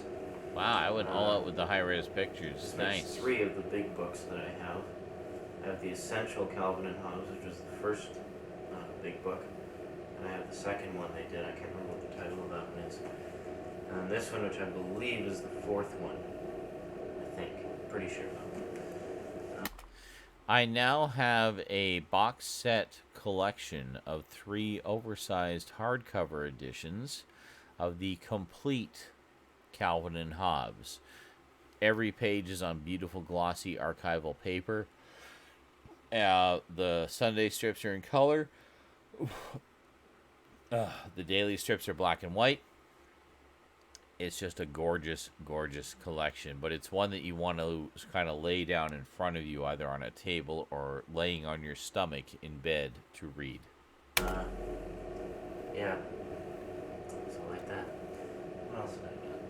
Wow, I went all out with the high-res pictures. This makes Nice. 3 of the big books that I have. I have the Essential Calvin and Hobbes, which was the first big book. And I have the second one they did. I can't remember what the title of that one is. And this one, which I believe is the 4th one. I think. Pretty sure. I now have a box set collection of 3 oversized hardcover editions of the complete Calvin and Hobbes. Every page is on beautiful glossy archival paper. The Sunday strips are in color. The daily strips are black and white. It's just a gorgeous, gorgeous collection. But it's one that you want to kind of lay down in front of you, either on a table or laying on your stomach in bed to read. Yeah. So like that. What else did I get?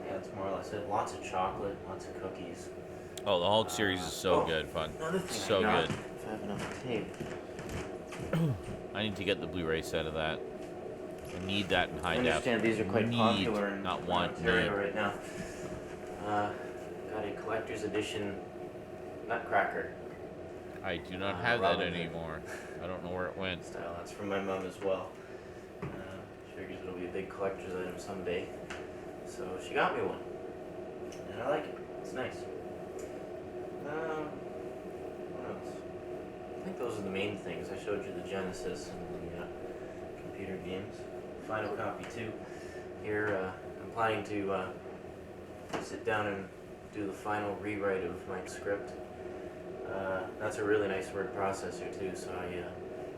Yeah, that's more or less it. Lots of chocolate, lots of cookies. Oh, the Hulk series is so good fun. Another thing So I got, good. if I have enough tape. I need to get the Blu-ray set of that. I need that in high I def. understand these are quite popular in not want, Ontario need. right now. Got a collector's edition Nutcracker. I do not have that Robin Hood. anymore. I don't know where it went. Style. That's from my mom as well. She figures it'll be a big collector's item someday. So she got me one. And I like it. It's nice. What else? I think those are the main things. I showed you the Genesis and the computer games. Final Copy 2. Here, I'm planning to sit down and do the final rewrite of my script. That's a really nice word processor too, so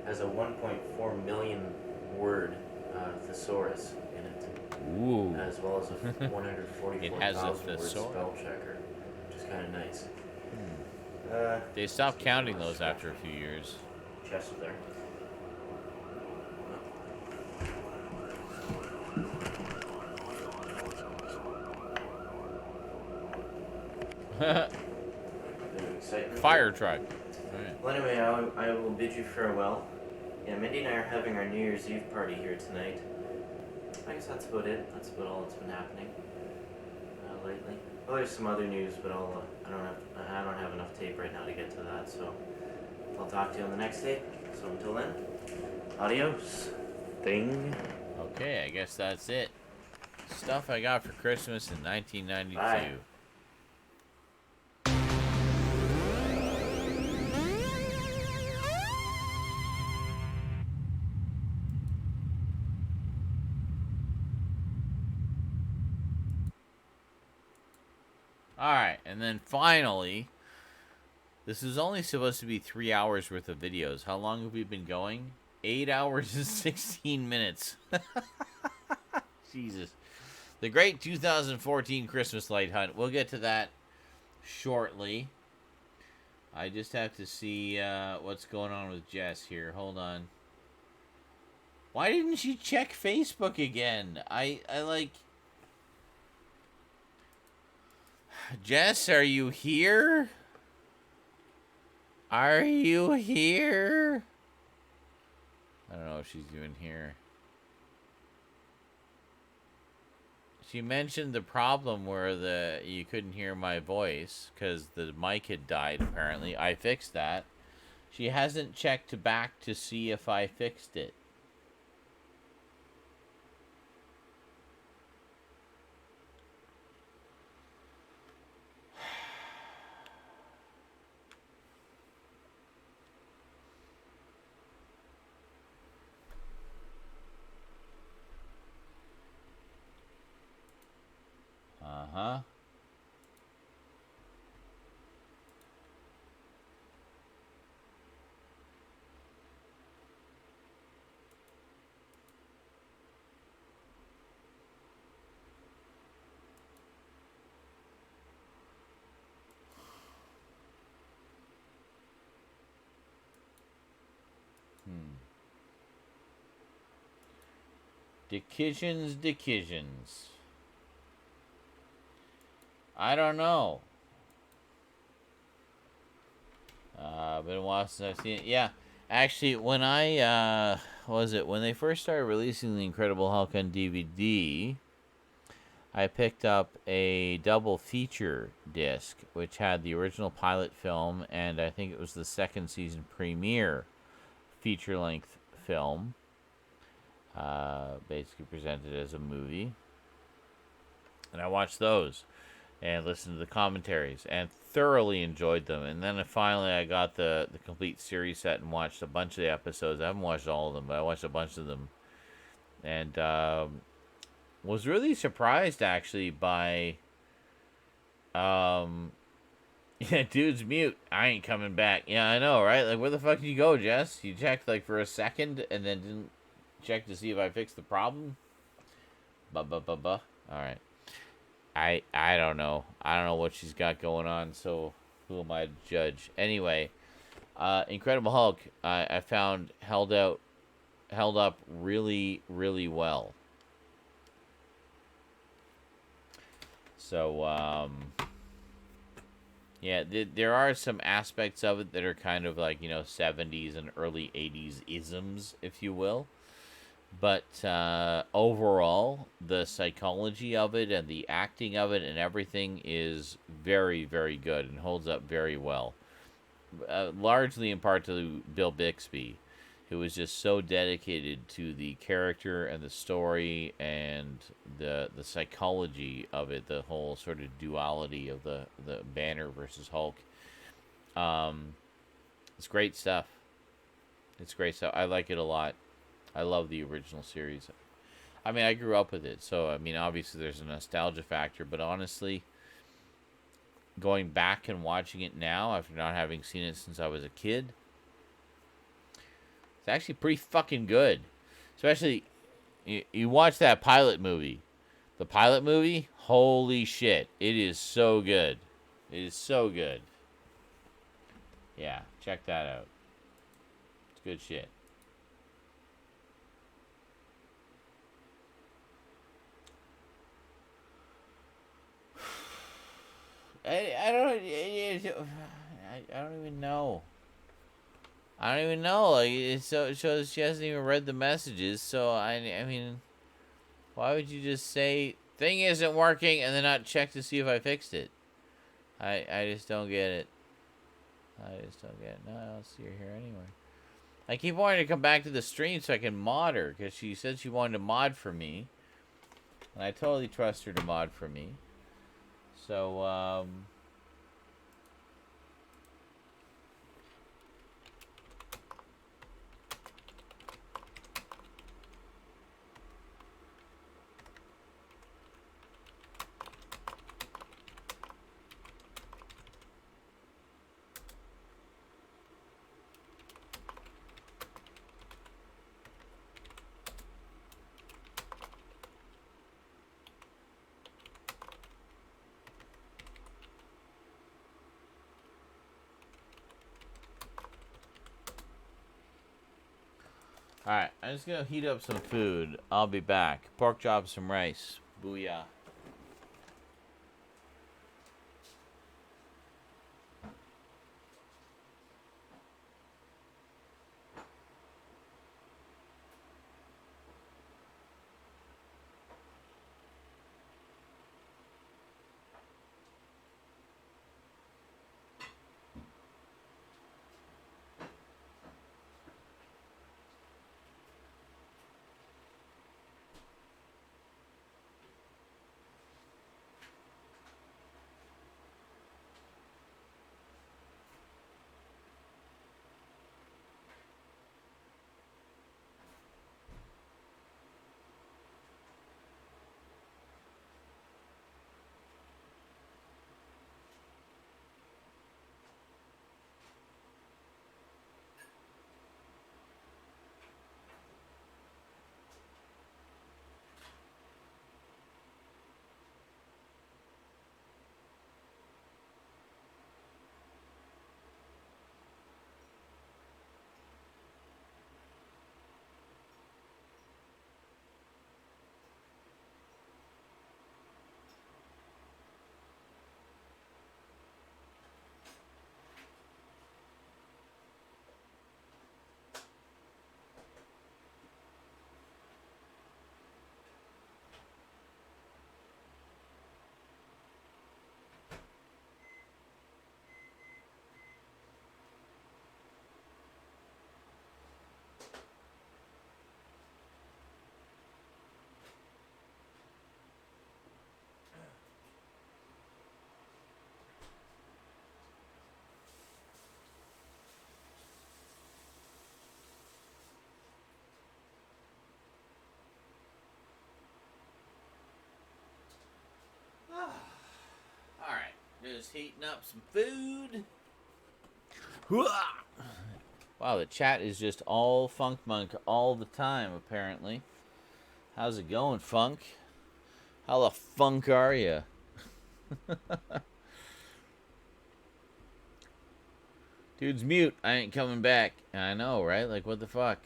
has a 1.4 million word thesaurus in it. Ooh. As well as a 144,000 It has a word thesaurus. spell checker, which is kind of nice. They stopped counting those after a few years. Chest there. Fire truck. Well, anyway, I will bid you farewell Yeah, Mindy and I are having our New Year's Eve party here tonight. I guess that's about it. That's about all that's been happening lately. Well, there's some other news, but I don't have enough tape right now to get to that. So I'll talk to you on the next tape. So until then, adios. Ding. Okay, I guess that's it. Stuff I got for Christmas in 1992. Bye. Alright, and then finally, this is only supposed to be 3 hours worth of videos. How long have we been going? 8 hours and 16 minutes. Jesus. The Great 2014 Christmas Light Hunt. We'll get to that shortly. I just have to see what's going on with Jess here. Hold on. Why didn't she check Facebook again? I like... Jess, are you here? Are you here? I don't know what she's doing here. She mentioned the problem where you couldn't hear my voice because the mic had died, apparently. I fixed that. She hasn't checked back to see if I fixed it. Uh-huh. Decisions. I don't know. Been a while since I've seen it. Yeah, actually, when when they first started releasing the Incredible Hulk on DVD, I picked up a double feature disc, which had the original pilot film, and I think it was the second season premiere feature-length film, basically presented as a movie. And I watched those and listened to the commentaries and thoroughly enjoyed them. And then finally I got the complete series set and watched a bunch of the episodes. I haven't watched all of them, but I watched a bunch of them. And was really surprised, actually, by... yeah, dude's mute. I ain't coming back. Yeah, I know, right? Like, where the fuck did you go, Jess? You checked, like, for a second and then didn't check to see if I fixed the problem? Alright. I don't know. I don't know what she's got going on, so who am I to judge? Anyway, Incredible Hulk, I found held up really, really well. So, yeah, there are some aspects of it that are kind of like, 70s and early 80s isms, if you will. But overall, the psychology of it and the acting of it and everything is very, very good and holds up very well. Largely in part to Bill Bixby, who was just so dedicated to the character and the story and the psychology of it, the whole sort of duality of the Banner versus Hulk. It's great stuff. It's great stuff. I like it a lot. I love the original series. I mean, I grew up with it, so, I mean, obviously there's a nostalgia factor, but honestly, going back and watching it now, after not having seen it since I was a kid, it's actually pretty fucking good. Especially, you watch that pilot movie. The pilot movie, holy shit, it is so good. It is so good. Yeah, check that out. It's good shit. I don't even know. I don't even know. Like, it shows she hasn't even read the messages. So I mean, why would you just say thing isn't working and then not check to see if I fixed it? I just don't get it. I just don't get it. No, I don't see her here anyway. I keep wanting to come back to the stream so I can mod her, because she said she wanted to mod for me. And I totally trust her to mod for me. So, alright, I'm just gonna heat up some food. I'll be back. Pork chop, some rice. Booyah. Alright, just heating up some food. Wow, the chat is just all Funk Monk all the time, apparently. How's it going, Funk? How the funk are you? Dude's mute. I ain't coming back. I know, right? Like, what the fuck?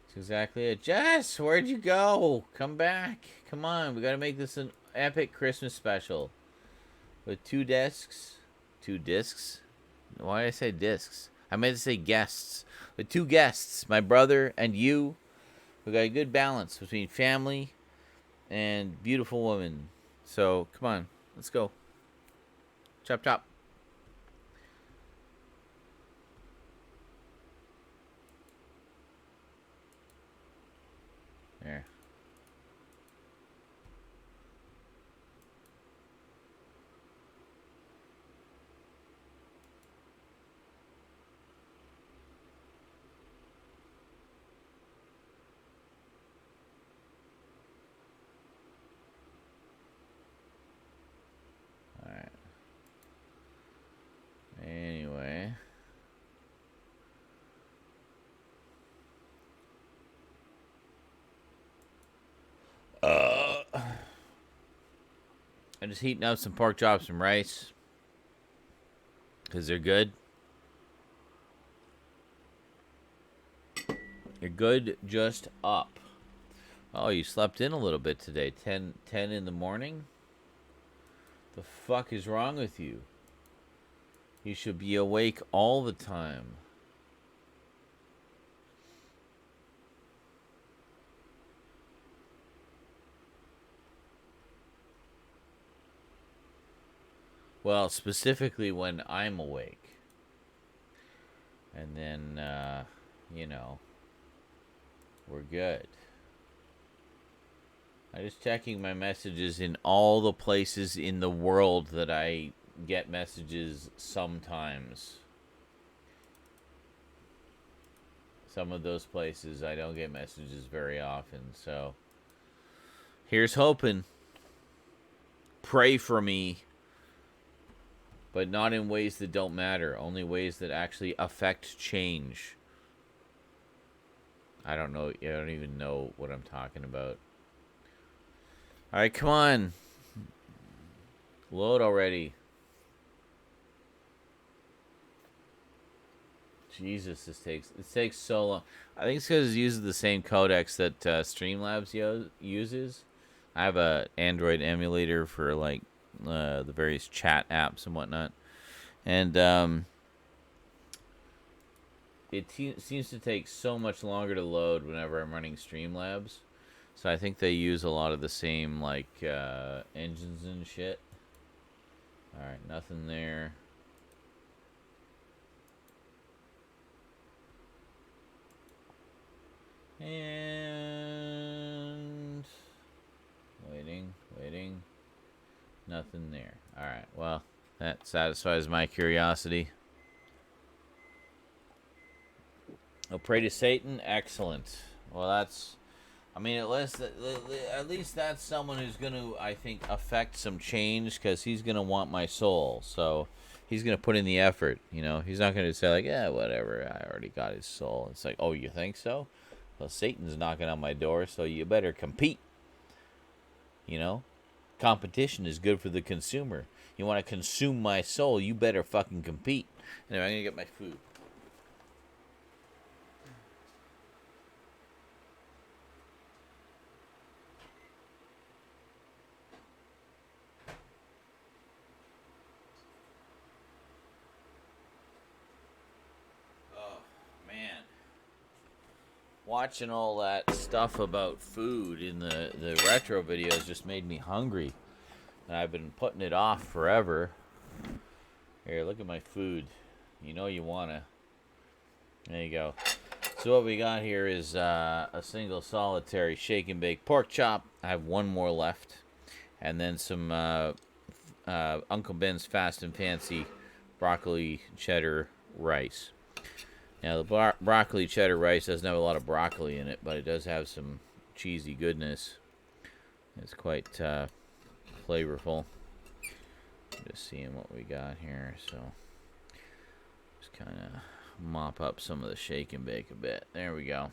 That's exactly it. Jess, where'd you go? Come back. Come on, we gotta make this an epic Christmas special. With 2 discs. 2 discs? Why did I say discs? I meant to say guests. With 2 guests, my brother and you. We got a good balance between family and beautiful woman. So, come on. Let's go. Chop, chop. There. Alright. Anyway. I'm just heating up some pork chops and rice. Because they're good. They're good just up. Oh, you slept in a little bit today. 10 in the morning? The fuck is wrong with you? You should be awake all the time. Well, specifically when I'm awake. And then, we're good. I'm just checking my messages in all the places in the world that I get messages sometimes. Some of those places I don't get messages very often, so here's hoping. Pray for me, but not in ways that don't matter, only ways that actually affect change. I don't know, I don't even know what I'm talking about. Alright, come on. Load already. Jesus, this takes so long. I think it's because it uses the same codecs that Streamlabs uses. I have a Android emulator for like the various chat apps and whatnot, and it seems to take so much longer to load whenever I'm running Streamlabs. So I think they use a lot of the same like engines and shit. All right, nothing there. And waiting. Nothing there. Alright, well, that satisfies my curiosity. Oh, pray to Satan? Excellent. Well, that's... I mean, at least that's someone who's going to, I think, affect some change, because he's going to want my soul. So he's going to put in the effort, you know? He's not going to say, like, yeah, whatever, I already got his soul. It's like, oh, you think so? Well, Satan's knocking on my door, so you better compete. You know? Competition is good for the consumer. You want to consume my soul, you better fucking compete. Anyway, I'm going to get my food. Watching all that stuff about food in the retro videos just made me hungry. And I've been putting it off forever. Here, look at my food. You know you wanna. There you go. So what we got here is a single solitary shake and bake pork chop. I have one more left. And then some Uncle Ben's Fast and Fancy broccoli cheddar rice. Now, the broccoli cheddar rice doesn't have a lot of broccoli in it, but it does have some cheesy goodness. It's quite flavorful. Just seeing what we got here, so just kind of mop up some of the shake and bake a bit. There we go.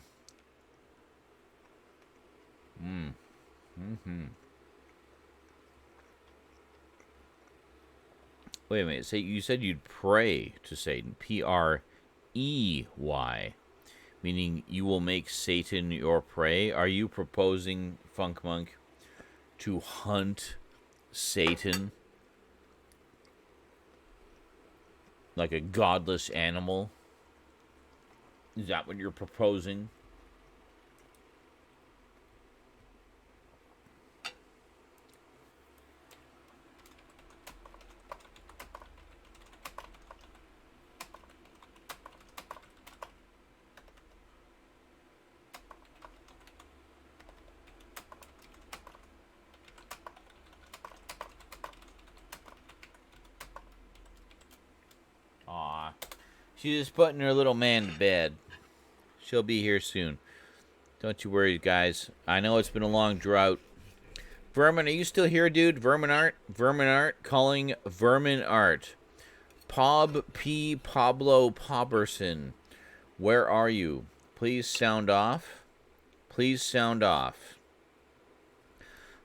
Wait a minute. So you said you'd pray to Satan. P-R-E-Y. Meaning you will make Satan your prey. Are you proposing, Funk Monk, to hunt Satan like a godless animal? Is that what you're proposing? Aw. She's just putting her little man to bed. She'll be here soon. Don't you worry, guys. I know it's been a long drought. Vermin, are you still here, dude? Vermin Art? Vermin Art calling Vermin Art. Pablo Poberson. Where are you? Please sound off. Please sound off.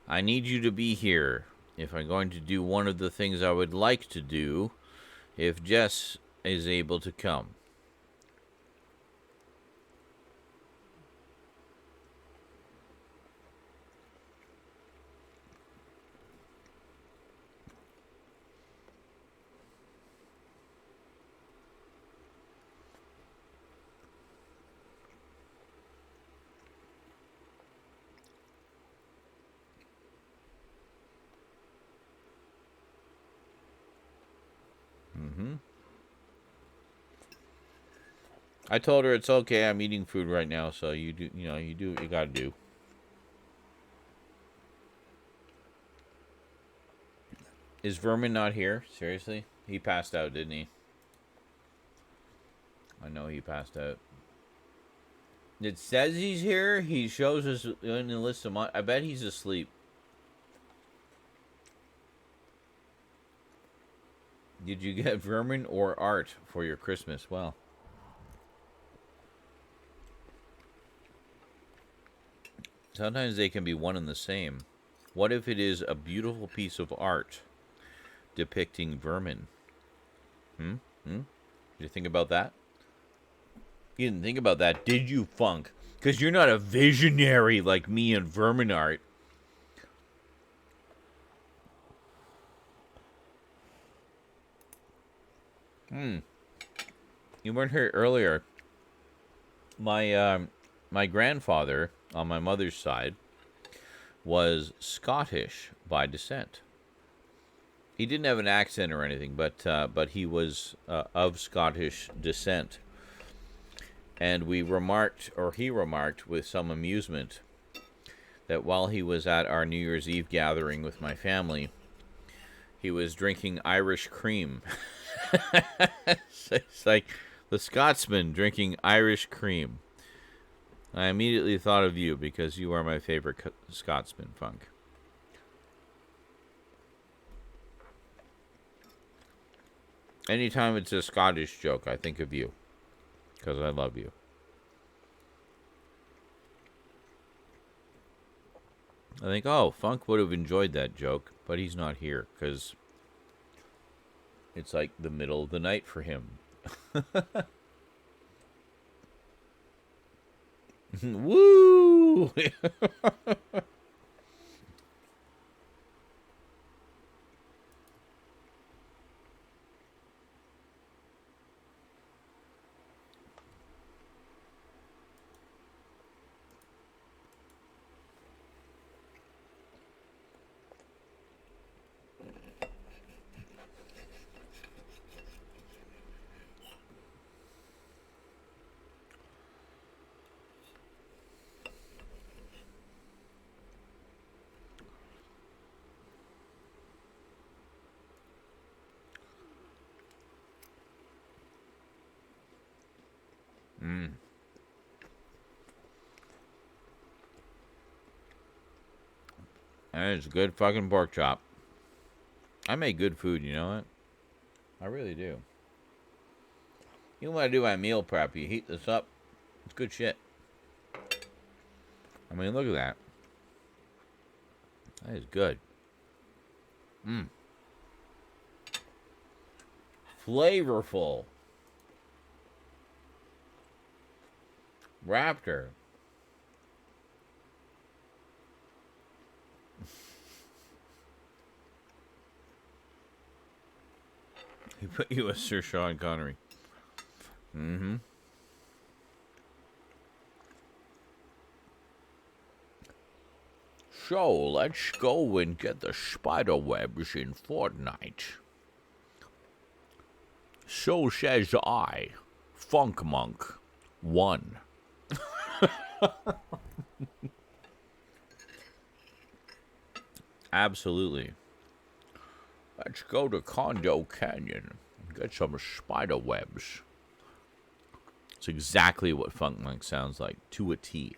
I need you to be here if I'm going to do one of the things I would like to do. If Jess is able to come. I told her it's okay. I'm eating food right now, so you do what you gotta do. Is Vermin not here? Seriously? He passed out, didn't he? I know he passed out. It says he's here. He shows us in the list of I bet he's asleep. Did you get Vermin or Art for your Christmas? Well, sometimes they can be one and the same. What if it is a beautiful piece of art depicting vermin? Did you think about that? You didn't think about that, did you, Funk? Because you're not a visionary like me and Vermin Art. You weren't here earlier. My grandfather on my mother's side was Scottish by descent. He didn't have an accent or anything, but he was of Scottish descent. And he remarked with some amusement that while he was at our New Year's Eve gathering with my family, he was drinking Irish cream. It's like the Scotsman drinking Irish cream. I immediately thought of you because you are my favorite Scotsman, Funk. Anytime it's a Scottish joke, I think of you. Because I love you. I think, oh, Funk would have enjoyed that joke, but he's not here because it's like the middle of the night for him. Woo! That is good fucking pork chop. I make good food, you know what? I really do. You want to do my meal prep, you heat this up. It's good shit. I mean, look at that. That is good. Flavorful. Raptor. He put you as Sir Sean Connery. So, let's go and get the spider webs in Fortnite. So says I, Funk Monk 1. Absolutely. Let's go to Condo Canyon and get some spider webs. It's exactly what Funk Monk sounds like, to a T.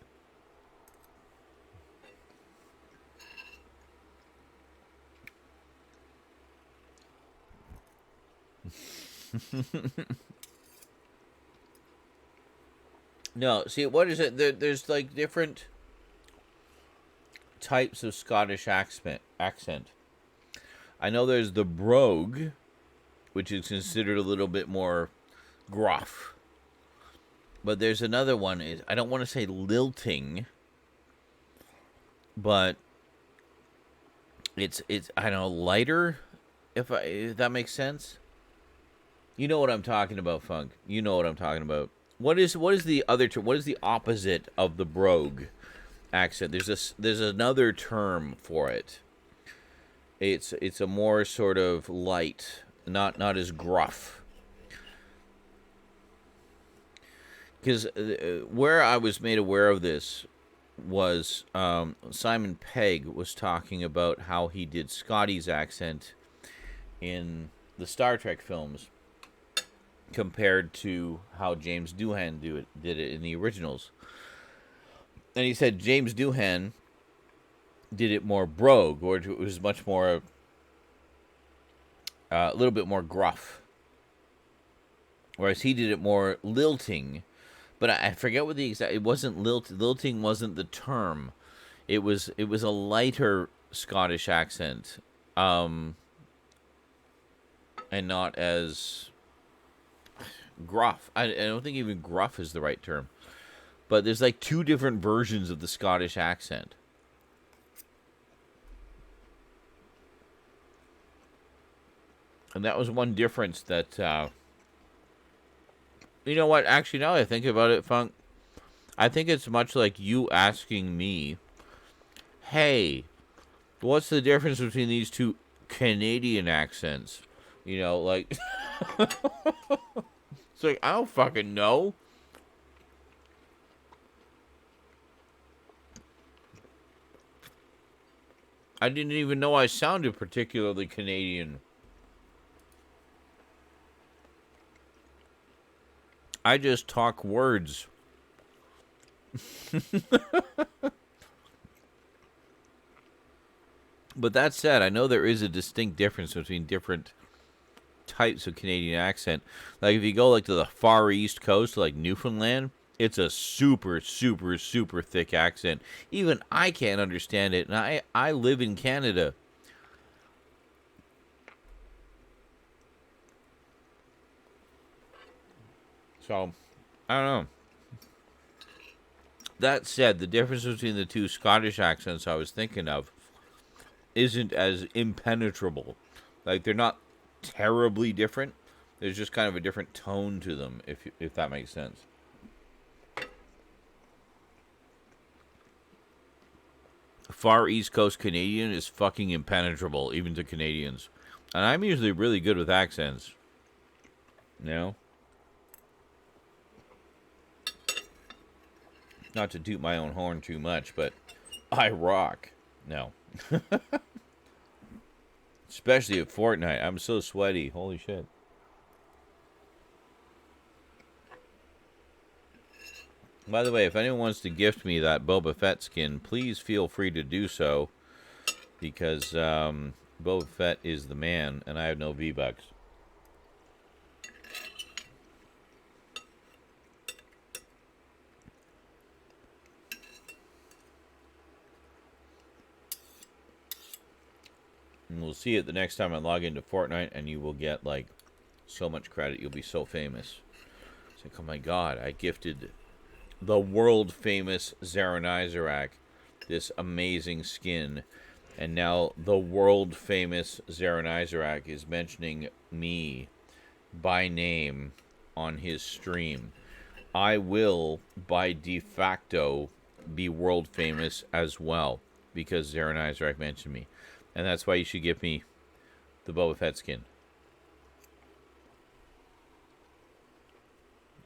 No, see, what is it? There's like different types of Scottish accent. I know there's the brogue, which is considered a little bit more gruff. But there's another one. I don't want to say lilting, but it's I don't know, lighter, if that makes sense. You know what I'm talking about, Funk. You know what I'm talking about. What is the other term? What is the opposite of the brogue accent? There's another term for it. It's a more sort of light, not as gruff. because where I was made aware of this was Simon Pegg was talking about how he did Scotty's accent in the Star Trek films compared to how James Doohan did it in the originals. And he said James Doohan did it more brogue, or it was much more, a little bit more gruff. Whereas he did it more lilting. But I forget what the exact, it wasn't lilting wasn't the term. It was a lighter Scottish accent. And not as gruff. I don't think even gruff is the right term. But there's like two different versions of the Scottish accent. And that was one difference that, you know what? Actually, now that I think about it, Funk, I think it's much like you asking me, hey, what's the difference between these two Canadian accents? You know, like, it's like, I don't fucking know. I didn't even know I sounded particularly Canadian. I just talk words. But that said, I know there is a distinct difference between different types of Canadian accent. Like if you go like to the far east coast, like Newfoundland, it's a super, super, super thick accent. Even I can't understand it, and I live in Canada. So, I don't know. That said, the difference between the two Scottish accents I was thinking of isn't as impenetrable. Like, they're not terribly different. There's just kind of a different tone to them, if that makes sense. Far East Coast Canadian is fucking impenetrable, even to Canadians. And I'm usually really good with accents. You know? Not to toot my own horn too much, but I rock. No. Especially at Fortnite. I'm so sweaty. Holy shit. By the way, if anyone wants to gift me that Boba Fett skin, please feel free to do so. Because Boba Fett is the man, and I have no V-Bucks. And we'll see it the next time I log into Fortnite, and you will get, like, so much credit. You'll be so famous. It's like, oh my god, I gifted the world-famous Zara Nizarak this amazing skin. And now the world-famous Zara Nizarak is mentioning me by name on his stream. I will, by de facto, be world-famous as well, because Zara Nizarak mentioned me. And that's why you should give me the Boba Fett skin.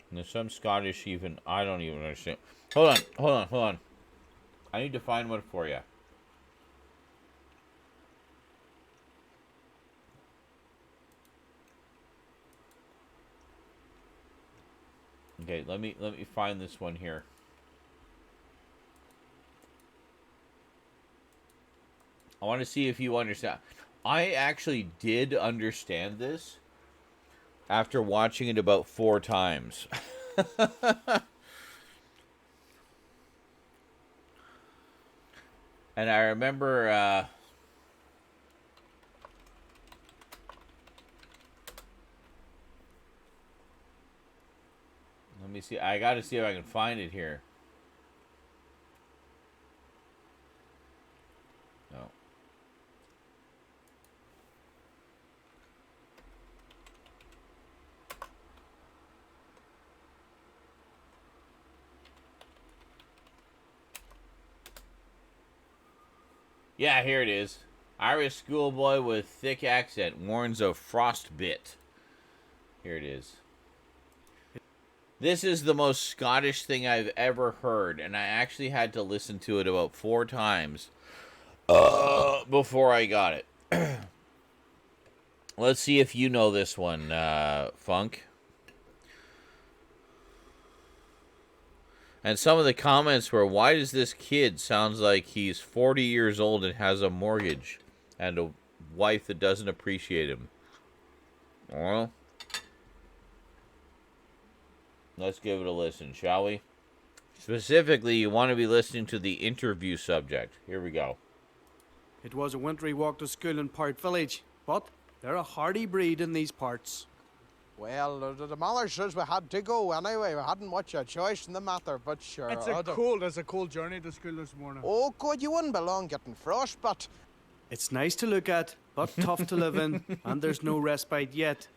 And there's some Scottish even, I don't even understand. Hold on. I need to find one for you. Okay, let me find this one here. I want to see if you understand. I actually did understand this after watching it about 4 times. And I remember let me see. I got to see if I can find it here. No. Yeah, here it is. Irish schoolboy with thick accent warns of frostbite. Here it is. This is the most Scottish thing I've ever heard, and I actually had to listen to it about 4 times before I got it. Let's see if you know this one, Funk. And some of the comments were, why does this kid sounds like he's 40 years old and has a mortgage and a wife that doesn't appreciate him? Well, let's give it a listen, shall we? Specifically, you want to be listening to the interview subject. Here we go. It was a wintry walk to school in Part Village, but they're a hardy breed in these parts. Well, the mother says we had to go anyway. We hadn't much a choice in the matter, but sure. It's a cold journey to school this morning. Oh, God, you wouldn't belong getting frostbite. It's nice to look at, but tough to live in, and there's no respite yet.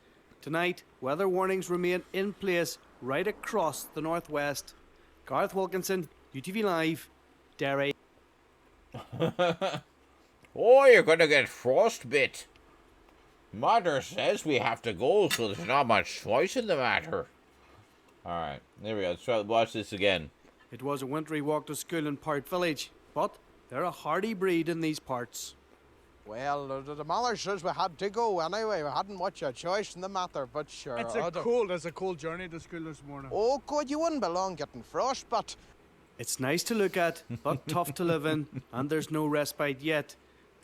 Tonight, weather warnings remain in place right across the northwest. Garth Wilkinson, UTV Live, Derry. Oh, you're going to get frostbite. Mother says we have to go, so there's not much choice in the matter. Alright, there we go. Let's try to watch this again. It was a wintry walk to school in Part Village, but they're a hardy breed in these parts. Well, the mother says we had to go anyway. We hadn't much a choice in the matter, but sure. It's a cold journey to school this morning. Oh, God, you wouldn't belong getting frostbite. It's nice to look at, but tough to live in, and there's no respite yet.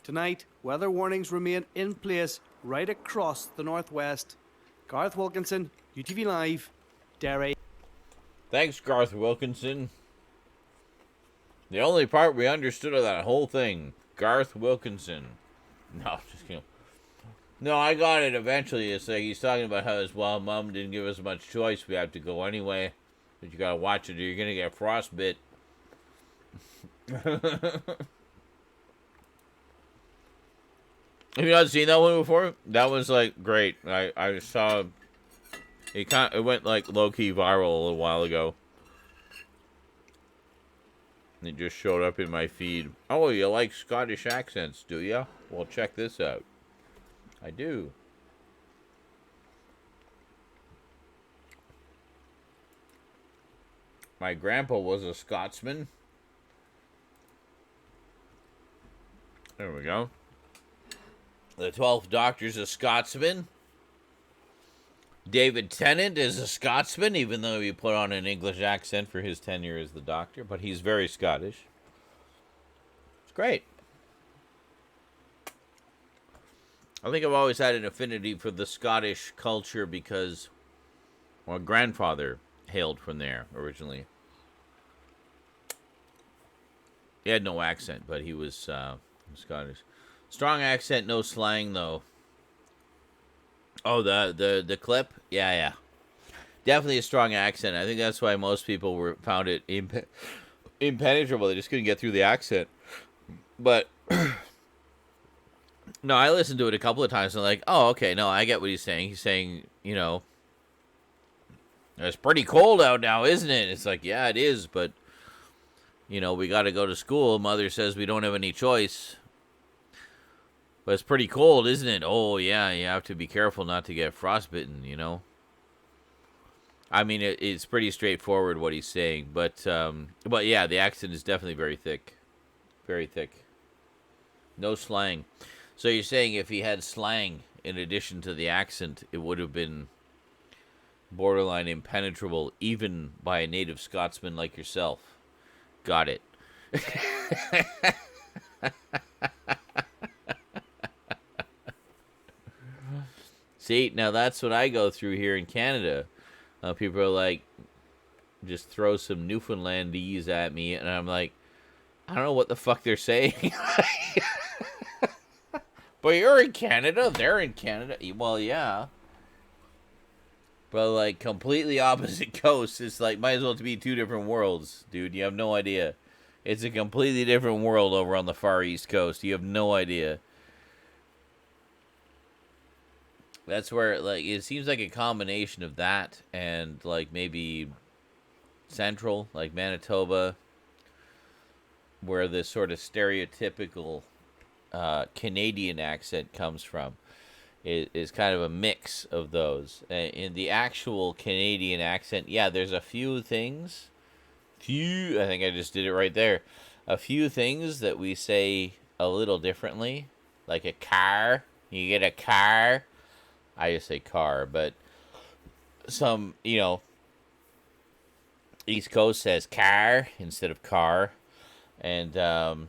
Tonight, weather warnings remain in place right across the northwest. Garth Wilkinson, UTV Live, Derry. Thanks, Garth Wilkinson. The only part we understood of that whole thing, Garth Wilkinson. No, just kidding. No, I got it eventually. It's like he's talking about how his mom didn't give us much choice. We have to go anyway. But you gotta watch it or you're gonna get frostbite. Have you not seen that one before? That was like great. I saw it went like low-key viral a little while ago. It just showed up in my feed. Oh, you like Scottish accents, do ya? Well, check this out. I do. My grandpa was a Scotsman. There we go. The 12th Doctor's a Scotsman. David Tennant is a Scotsman, even though he put on an English accent for his tenure as the Doctor, but he's very Scottish. It's great. I think I've always had an affinity for the Scottish culture because my grandfather hailed from there originally. He had no accent, but he was Scottish. Strong accent, no slang, though. Oh, the clip? Yeah. Definitely a strong accent. I think that's why most people found it impenetrable. They just couldn't get through the accent. But, no, I listened to it a couple of times and I'm like, oh, okay, no, I get what he's saying. He's saying, you know, it's pretty cold out now, isn't it? It's like, yeah, it is, but, you know, we got to go to school. Mother says we don't have any choice. But it's pretty cold, isn't it? Oh, yeah, you have to be careful not to get frostbitten, you know? I mean, it's pretty straightforward what he's saying. But yeah, the accent is definitely very thick. Very thick. No slang. So you're saying if he had slang in addition to the accent, it would have been borderline impenetrable, even by a native Scotsman like yourself. Got it. See, now that's what I go through here in Canada. People are like, just throw some Newfoundlandese at me, and I'm like, I don't know what the fuck they're saying. But you're in Canada, they're in Canada. Well, yeah. But, like, completely opposite coasts. It's like, might as well be 2 different worlds, dude. You have no idea. It's a completely different world over on the far east coast. You have no idea. That's where, like, it seems like a combination of that and, like, maybe central, like Manitoba, where this sort of stereotypical Canadian accent comes from. is kind of a mix of those. In the actual Canadian accent, yeah, there's a few things. I think I just did it right there. A few things that we say a little differently, like a car. You get a car. I just say car, but some, East Coast says car instead of car. And,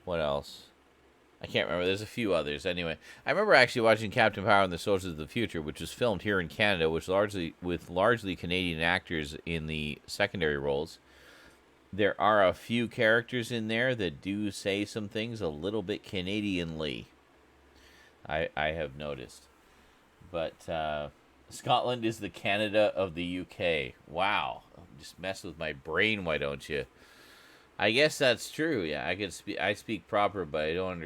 what else? I can't remember. There's a few others. Anyway, I remember actually watching Captain Power and the Soldiers of the Future, which was filmed here in Canada, with largely Canadian actors in the secondary roles. There are a few characters in there that do say some things a little bit Canadianly. I have noticed. But Scotland is the Canada of the UK. Wow. Just mess with my brain, why don't you? I guess that's true. Yeah, I speak proper, but I don't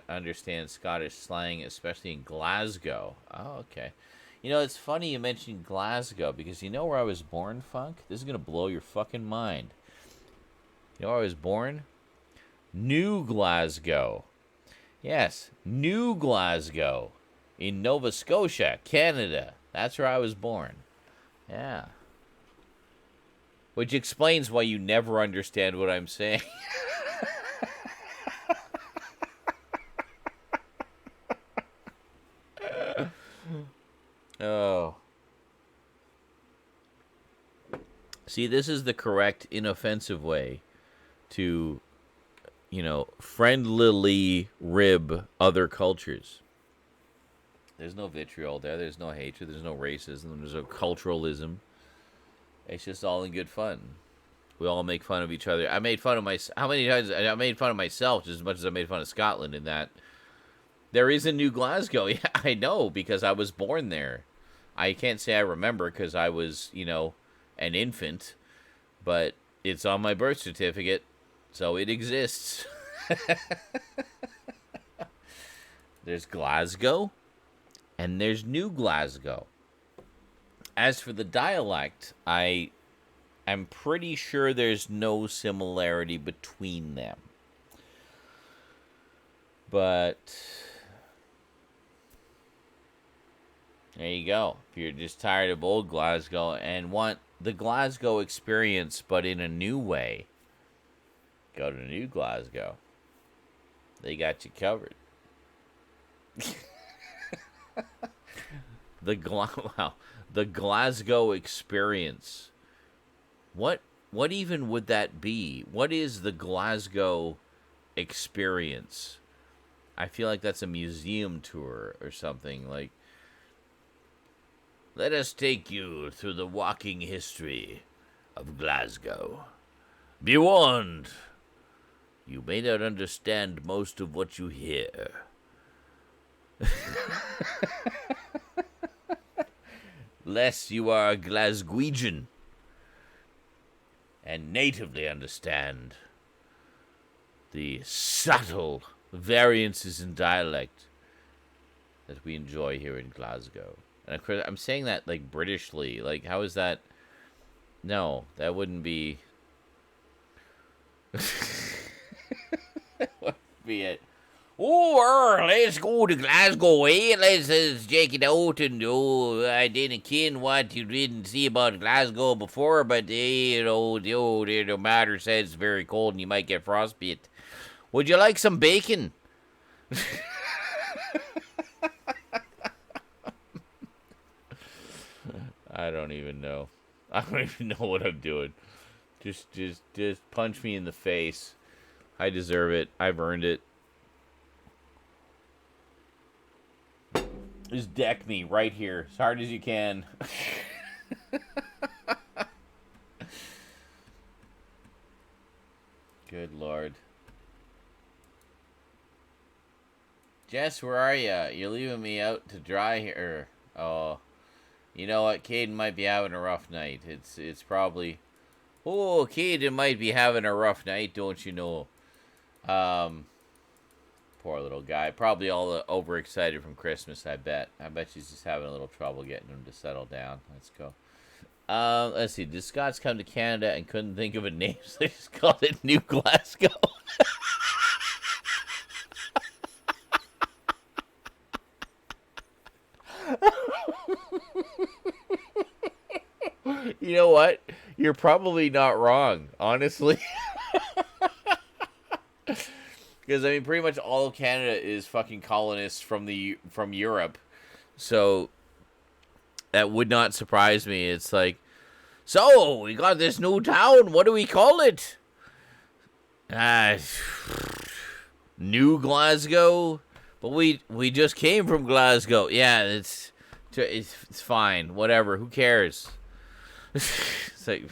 understand Scottish slang, especially in Glasgow. Oh, okay. It's funny you mentioned Glasgow, because you know where I was born, Funk? This is gonna blow your fucking mind. You know where I was born? New Glasgow. Yes, New Glasgow in Nova Scotia, Canada. That's where I was born. Yeah. Which explains why you never understand what I'm saying. Oh. See, this is the correct, inoffensive way to, friendlily rib other cultures. There's no vitriol there. There's no hatred. There's no racism. There's no culturalism. It's just all in good fun. We all make fun of each other. I made fun of how many times I made fun of myself just as much as I made fun of Scotland in that there is a New Glasgow. Yeah, I know, because I was born there. I can't say I remember because I was, an infant, but it's on my birth certificate, so it exists. There's Glasgow, and there's New Glasgow. As for the dialect, I'm pretty sure there's no similarity between them. But there you go. If you're just tired of old Glasgow and want the Glasgow experience but in a new way, go to New Glasgow. They got you covered. The Glasgow experience. What even would that be? What is the Glasgow experience? I feel like that's a museum tour or something. Like, let us take you through the walking history of Glasgow. Be warned, you may not understand most of what you hear. Lest you are a Glaswegian and natively understand the subtle variances in dialect that we enjoy here in Glasgow. And of course, I'm saying that like Britishly. Like, how is that? No, that wouldn't be. That wouldn't be it. Oh, let's go to Glasgow, eh? Let's check it out. And I didn't ken what you didn't see about Glasgow before, but the matter says it's very cold and you might get frostbite. Would you like some bacon? I don't even know. I don't even know what I'm doing. Just punch me in the face. I deserve it. I've earned it. Just deck me right here as hard as you can. Good Lord. Jess, where are you? You're leaving me out to dry here. Oh, you know what? Caden might be having a rough night. It's probably... Oh, Caden might be having a rough night, don't you know? Poor little guy. Probably all overexcited from Christmas, I bet. I bet she's just having a little trouble getting him to settle down. Let's go. Let's see. Did Scots come to Canada and couldn't think of a name, so they just called it New Glasgow? You know what? You're probably not wrong, honestly. Because I mean, pretty much all of Canada is fucking colonists from Europe, so that would not surprise me. It's like, so we got this new town. What do we call it? New Glasgow. But we just came from Glasgow. Yeah, it's fine. Whatever. Who cares? It's like,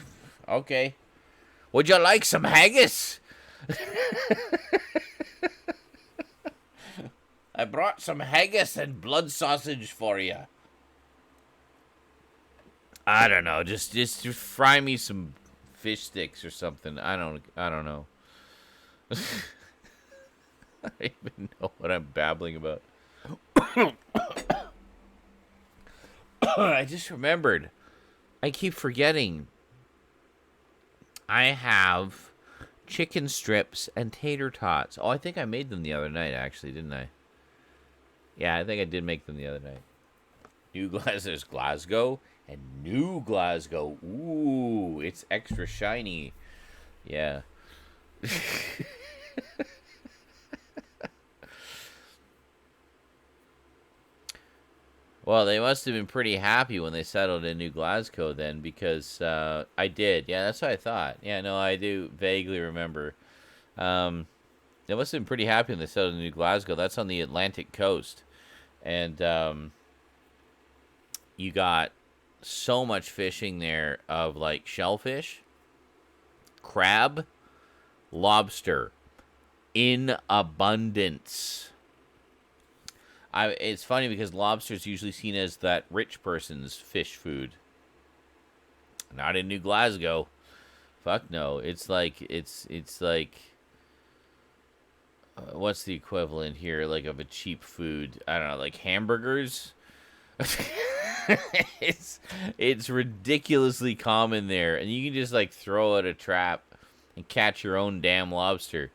okay. Would you like some haggis? I brought some haggis and blood sausage for you. I don't know. Just fry me some fish sticks or something. I don't know. I don't even know what I'm babbling about. I just remembered. I keep forgetting. I have chicken strips and tater tots. Oh, I think I made them the other night, actually, didn't I? Yeah, I think I did make them the other night. There's Glasgow and New Glasgow. Ooh, it's extra shiny. Yeah. Well, they must have been pretty happy when they settled in New Glasgow then, because I did. Yeah, that's what I thought. Yeah, no, I do vaguely remember. They must have been pretty happy when they settled in New Glasgow. That's on the Atlantic coast. And you got so much fishing there of, like, shellfish, crab, lobster, in abundance. It's funny because lobster is usually seen as that rich person's fish food. Not in New Glasgow. Fuck no. It's like what's the equivalent here, like, of a cheap food? I don't know, like hamburgers. It's ridiculously common there, and you can just, like, throw out a trap and catch your own damn lobster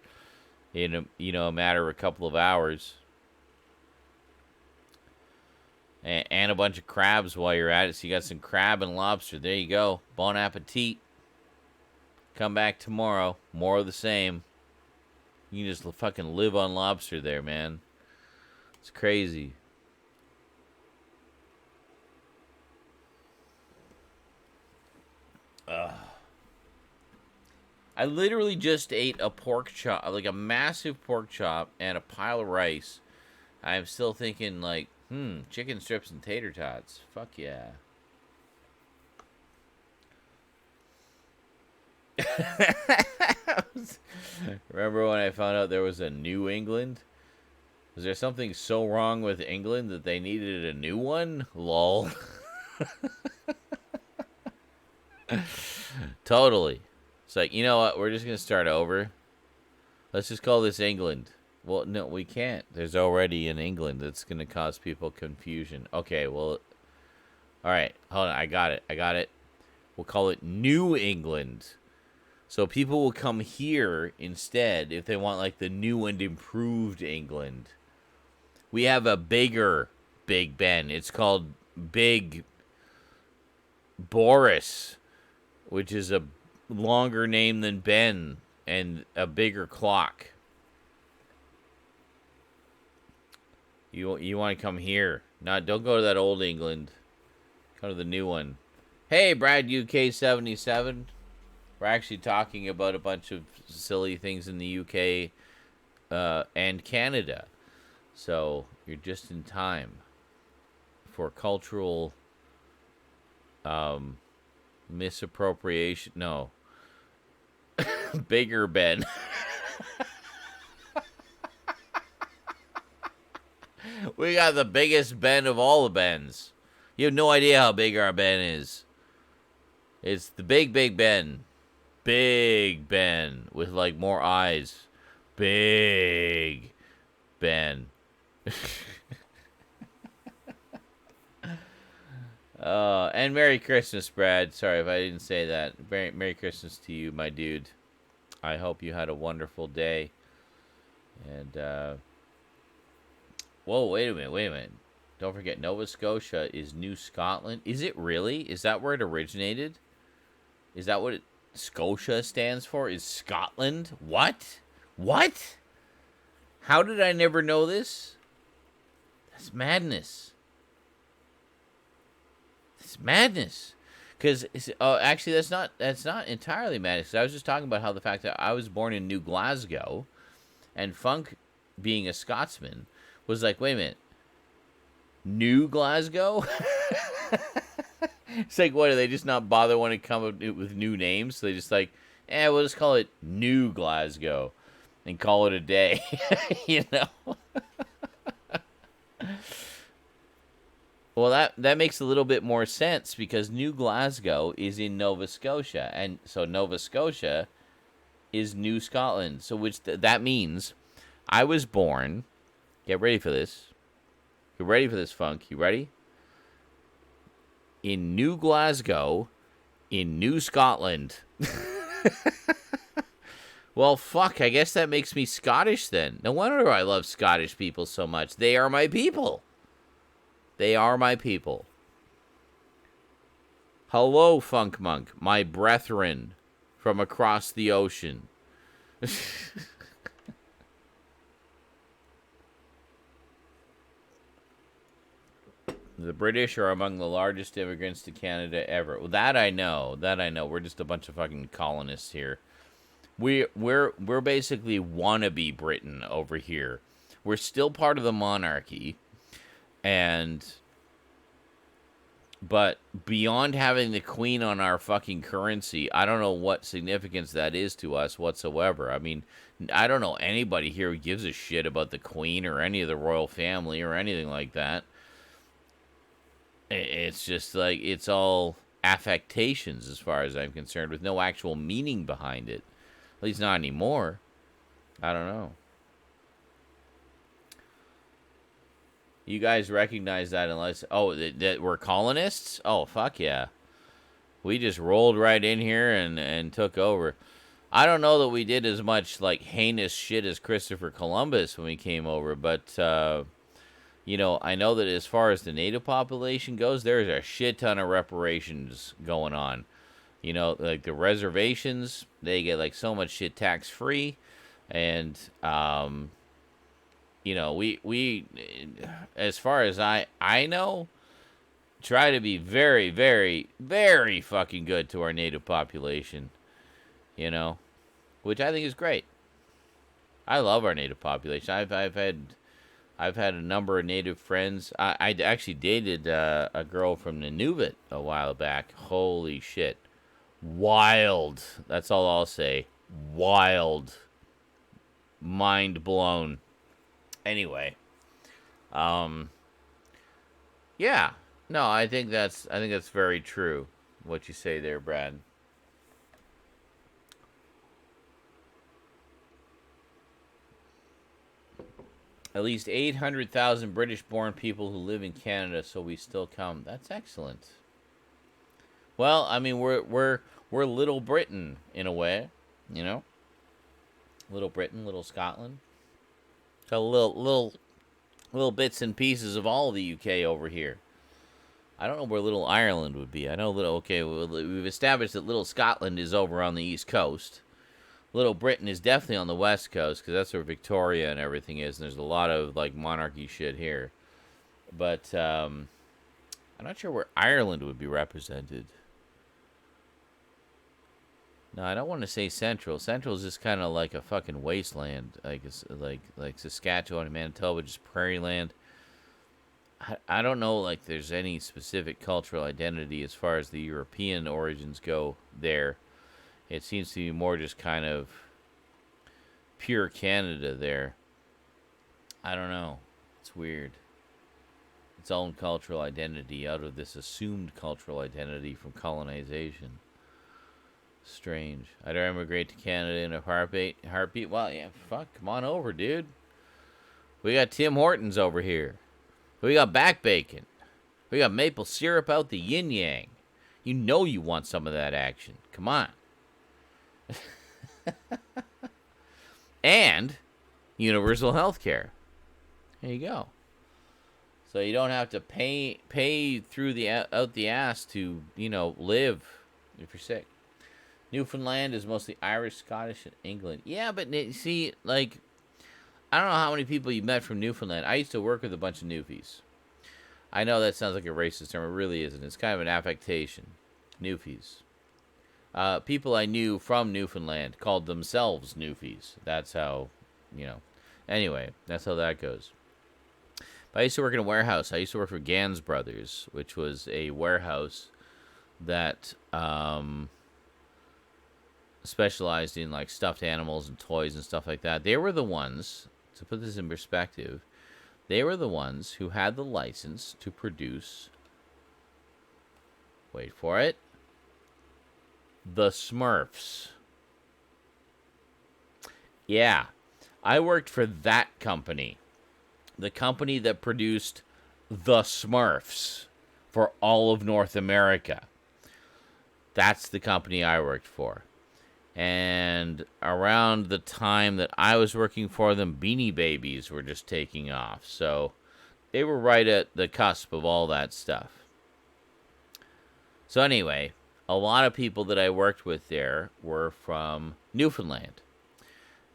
in a matter of a couple of hours. And a bunch of crabs while you're at it. So you got some crab and lobster. There you go. Bon appetit. Come back tomorrow. More of the same. You can just fucking live on lobster there, man. It's crazy. I literally just ate a pork chop, like a massive pork chop and a pile of rice. I'm still thinking, like, chicken strips and tater tots. Fuck yeah. Remember when I found out there was a New England? Was there something so wrong with England that they needed a new one? Lol. Totally. It's like, you know what? We're just going to start over. Let's just call this England. Well, no, we can't. There's already an England that's going to cause people confusion. Okay, well, all right. Hold on. I got it. We'll call it New England. So people will come here instead if they want, like, the new and improved England. We have a bigger Big Ben. It's called Big Boris, which is a longer name than Ben and a bigger clock. You want to come here. Don't go to that old England. Go to the new one. Hey, Brad UK 77. We're actually talking about a bunch of silly things in the UK and Canada. So you're just in time for cultural misappropriation. No. Bigger Ben. We got the biggest Ben of all the Bens. You have no idea how big our Ben is. It's the Big Ben. Big Ben with, like, more eyes. Big Ben. And Merry Christmas, Brad. Sorry if I didn't say that. Merry Christmas to you, my dude. I hope you had a wonderful day. And, whoa, wait a minute. Don't forget, Nova Scotia is New Scotland. Is it really? Is that where it originated? Is that what Scotia stands for? Is Scotland? What? What? How did I never know this? That's madness. It's madness. Because actually, that's not entirely madness. I was just talking about how the fact that I was born in New Glasgow, and Funk, being a Scotsman, was like, wait a minute, New Glasgow? It's like, what, do they just not bother when it come up with new names? So they just like, we'll just call it New Glasgow and call it a day, you know? Well, that makes a little bit more sense because New Glasgow is in Nova Scotia, and so Nova Scotia is New Scotland. So that means I was born, get ready for this. You ready for this, Funk? You ready? In New Glasgow, in New Scotland. Well, fuck, I guess that makes me Scottish then. No wonder I love Scottish people so much. They are my people. They are my people. Hello, Funk Monk, my brethren from across the ocean. The British are among the largest immigrants to Canada ever. Well, that I know. That I know. We're just a bunch of fucking colonists here. We're basically wannabe Britain over here. We're still part of the monarchy, but beyond having the Queen on our fucking currency, I don't know what significance that is to us whatsoever. I mean, I don't know anybody here who gives a shit about the Queen or any of the royal family or anything like that. It's just like, it's all affectations as far as I'm concerned, with no actual meaning behind it. At least not anymore. I don't know. You guys recognize that unless... Oh, that we're colonists? Oh, fuck yeah. We just rolled right in here and took over. I don't know that we did as much, like, heinous shit as Christopher Columbus when we came over, but... you know, I know that as far as the native population goes, there's a shit ton of reparations going on. You know, like the reservations, they get like so much shit tax-free. And, you know, we as far as I know, try to be very, very, very fucking good to our native population. You know, which I think is great. I love our native population. I've had a number of native friends. I actually dated a girl from Nunavut a while back. Holy shit. Wild. That's all I'll say. Wild. Mind blown. Anyway. Yeah. No, I think that's very true, what you say there, Brad. At least 800,000 British-born people who live in Canada, so we still come. That's excellent. Well, I mean, we're Little Britain in a way, you know. Little Britain, Little Scotland. Got little bits and pieces of all the UK over here. I don't know where Little Ireland would be. I know we've established that Little Scotland is over on the East Coast. Little Britain is definitely on the West Coast, because that's where Victoria and everything is, and there's a lot of, like, monarchy shit here. But, I'm not sure where Ireland would be represented. No, I don't want to say Central. Central is just kind of like a fucking wasteland, like Saskatchewan and Manitoba, just prairie land. I don't know, like, there's any specific cultural identity as far as the European origins go there. It seems to be more just kind of pure Canada there. I don't know. It's weird. Its own cultural identity out of this assumed cultural identity from colonization. Strange. I'd emigrate to Canada in a heartbeat. Well, yeah, fuck, come on over, dude. We got Tim Hortons over here. We got back bacon. We got maple syrup out the yin yang. You know you want some of that action. Come on. And universal health care. There you go. So you don't have to pay through out the ass to, you know, live if you're sick. Newfoundland is mostly Irish, Scottish, and England. Yeah, but see, like, I don't know how many people you met from Newfoundland. I used to work with a bunch of Newfies. I know that sounds like a racist term. It really isn't. It's kind of an affectation. Newfies. People I knew from Newfoundland called themselves Newfies. That's how, you know. Anyway, that's how that goes. But I used to work in a warehouse. I used to work for Gans Brothers, which was a warehouse that specialized in like stuffed animals and toys and stuff like that. They were the ones, to put this in perspective, they were the ones who had the license to produce, wait for it, the Smurfs. Yeah, I worked for that company. The company that produced the Smurfs for all of North America. That's the company I worked for. And around the time that I was working for them, Beanie Babies were just taking off. So they were right at the cusp of all that stuff. So anyway, a lot of people that I worked with there were from Newfoundland.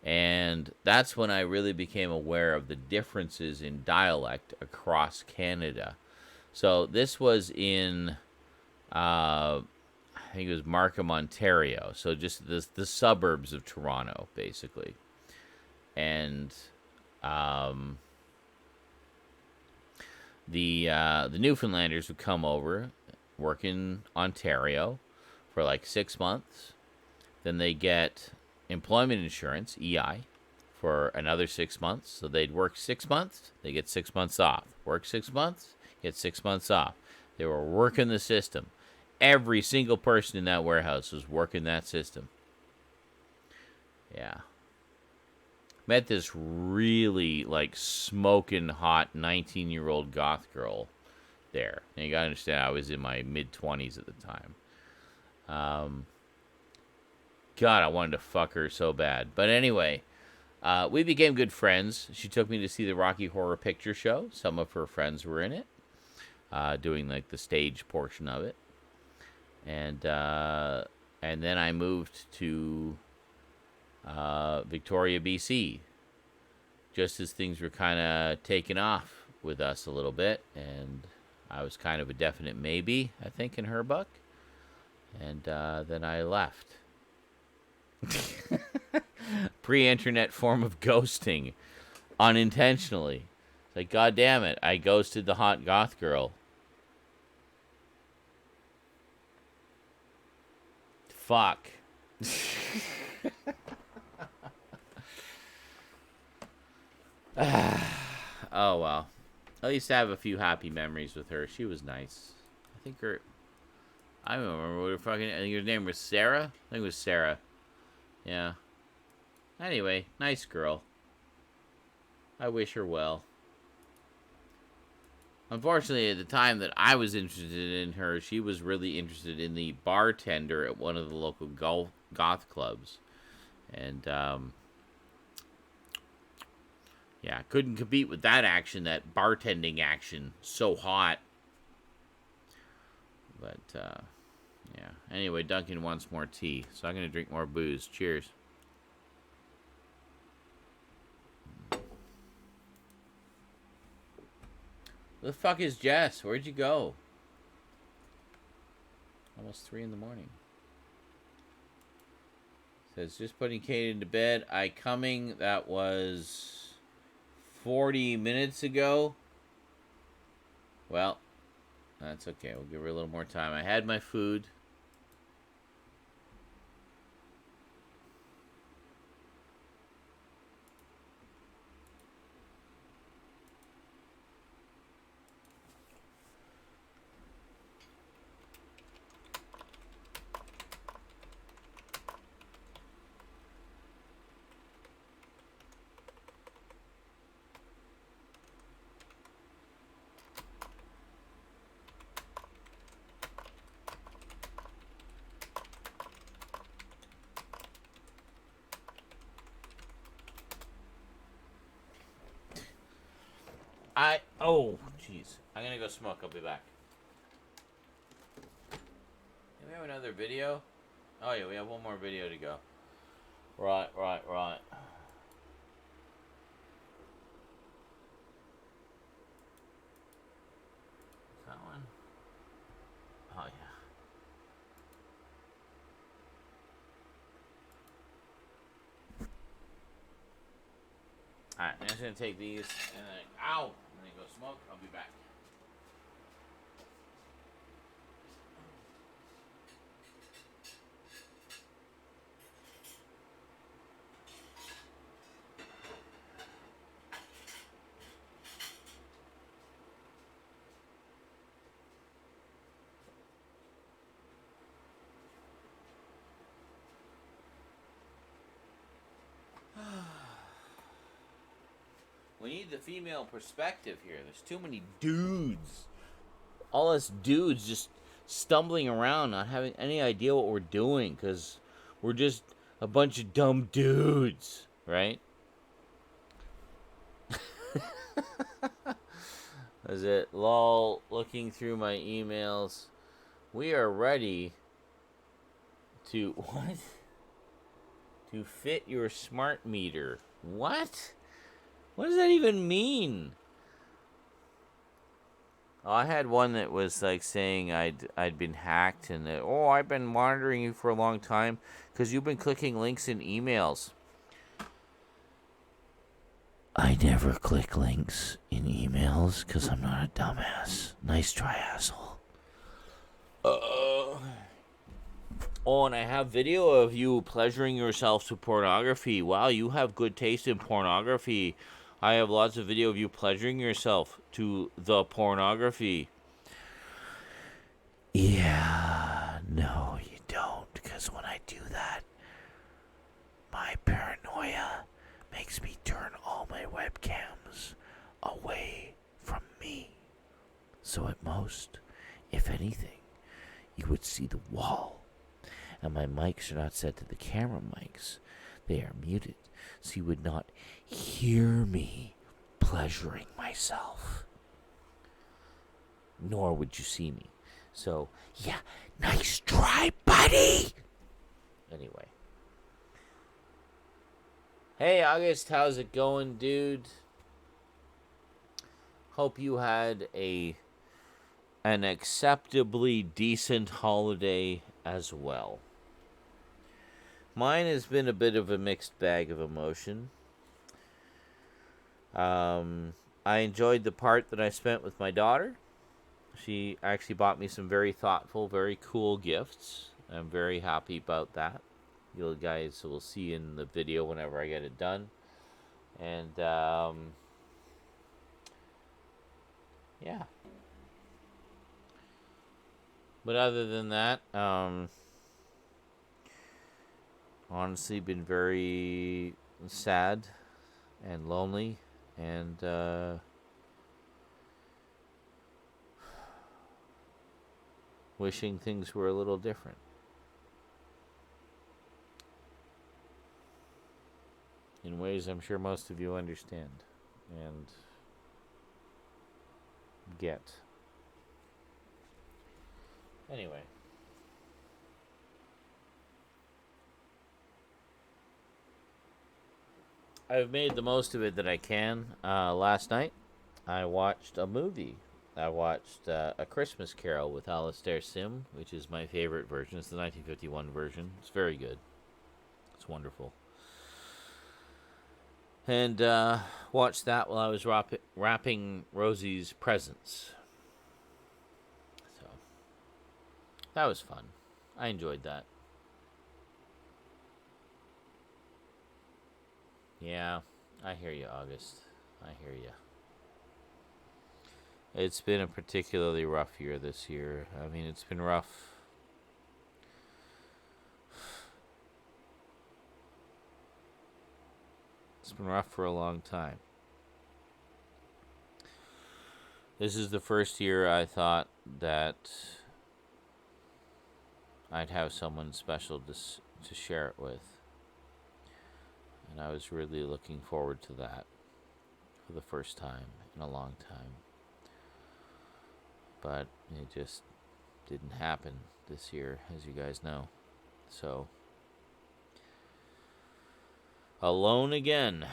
And that's when I really became aware of the differences in dialect across Canada. So this was in, I think it was Markham, Ontario. So just the suburbs of Toronto, basically. And the Newfoundlanders would come over, work in Ontario for like 6 months. Then they get employment insurance, EI, for another 6 months. So they'd work 6 months, they get 6 months off. Work 6 months, get 6 months off. They were working the system. Every single person in that warehouse was working that system. Yeah. Met this really, like, smoking hot 19-year-old goth girl there. And you gotta understand, I was in my mid-20s at the time. God, I wanted to fuck her so bad. But anyway, we became good friends. She took me to see the Rocky Horror Picture Show. Some of her friends were in it, doing like the stage portion of it. And then I moved to Victoria, BC, just as things were kind of taking off with us a little bit. And I was kind of a definite maybe, I think, in her book. And then I left. Pre-internet form of ghosting, unintentionally. It's like, God damn it, I ghosted the hot goth girl. Fuck. Oh well. At least I have a few happy memories with her. She was nice. I think I don't remember what her fucking. I think her name was Sarah. I think it was Sarah. Yeah. Anyway, nice girl. I wish her well. Unfortunately, at the time that I was interested in her, she was really interested in the bartender at one of the local goth clubs. And, yeah, couldn't compete with that action, that bartending action. So hot. But, yeah. Anyway, Duncan wants more tea, so I'm going to drink more booze. Cheers. Where the fuck is Jess? Where'd you go? Almost 3 in the morning. Says, just putting Kate into bed. I coming. That was 40 minutes ago. Well, that's okay. We'll give her a little more time. I had my food. Oh, jeez. I'm gonna go smoke. I'll be back. Do we have another video? Oh yeah, we have one more video to go. Right. That one? Oh yeah. Alright, I'm just gonna take these and then, ow! I'm gonna go smoke. I'll be back. We need the female perspective here. There's too many dudes. All us dudes just stumbling around, not having any idea what we're doing, because we're just a bunch of dumb dudes, right? Is it? Lol, looking through my emails. We are ready to, what? To fit your smart meter. What? What does that even mean? Oh, I had one that was like saying I'd been hacked and that, oh, I've been monitoring you for a long time because you've been clicking links in emails. I never click links in emails because I'm not a dumbass. Nice try, asshole. Oh, and I have video of you pleasuring yourself to pornography. Wow, you have good taste in pornography. I have lots of video of you pleasuring yourself to the pornography. Yeah, no, you don't, because when I do that, my paranoia makes me turn all my webcams away from me. So at most, if anything, you would see the wall. And my mics are not set to the camera mics. They are muted, so you would not hear me pleasuring myself. Nor would you see me. So, yeah, nice try, buddy! Anyway. Hey, August, how's it going, dude? Hope you had an acceptably decent holiday as well. Mine has been a bit of a mixed bag of emotion. I enjoyed the part that I spent with my daughter. She actually bought me some very thoughtful, very cool gifts. I'm very happy about that. You guys will see in the video whenever I get it done. And, yeah. But other than that, honestly been very sad and lonely and wishing things were a little different. In ways I'm sure most of you understand and get. Anyway. I've made the most of it that I can. Last night, I watched a movie. I watched A Christmas Carol with Alastair Sim, which is my favorite version. It's the 1951 version. It's very good. It's wonderful. And watched that while I was wrapping Rosie's presents. So, that was fun. I enjoyed that. Yeah, I hear you, August. I hear you. It's been a particularly rough year this year. I mean, it's been rough. It's been rough for a long time. This is the first year I thought that I'd have someone special to share it with. And I was really looking forward to that for the first time in a long time. But it just didn't happen this year, as you guys know. So, alone again.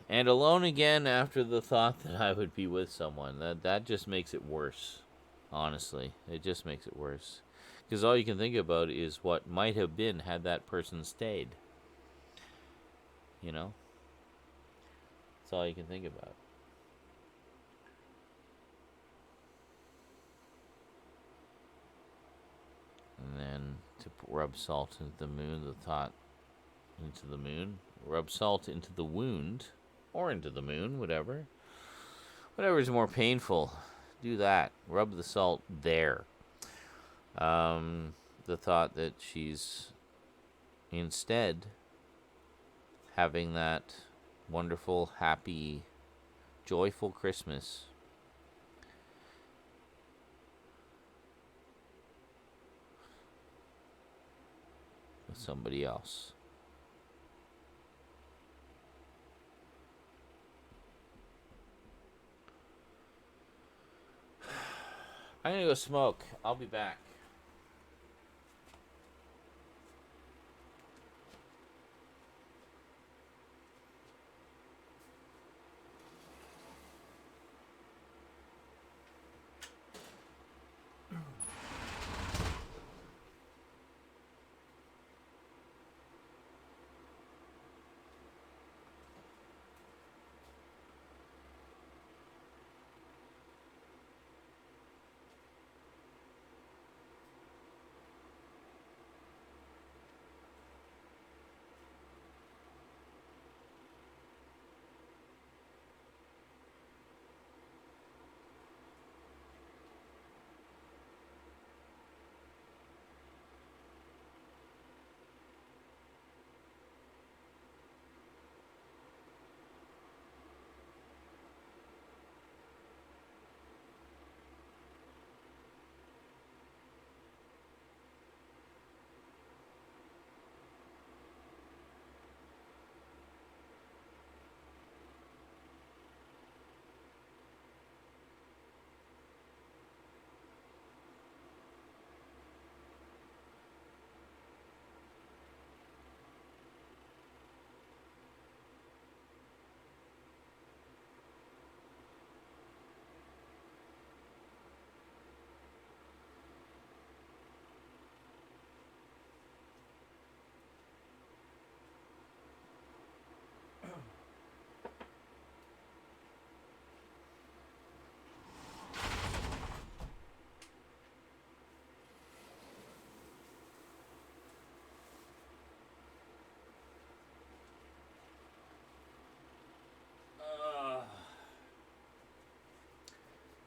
And alone again after the thought that I would be with someone. That just makes it worse. Honestly, it just makes it worse. Because all you can think about is what might have been had that person stayed. You know? That's all you can think about. And then to rub salt into the moon, the thought into the moon. Rub salt into the wound, or into the moon, whatever. Whatever is more painful, do that. Rub the salt there. The thought that she's instead having that wonderful, happy, joyful Christmas with somebody else. I'm gonna go smoke. I'll be back.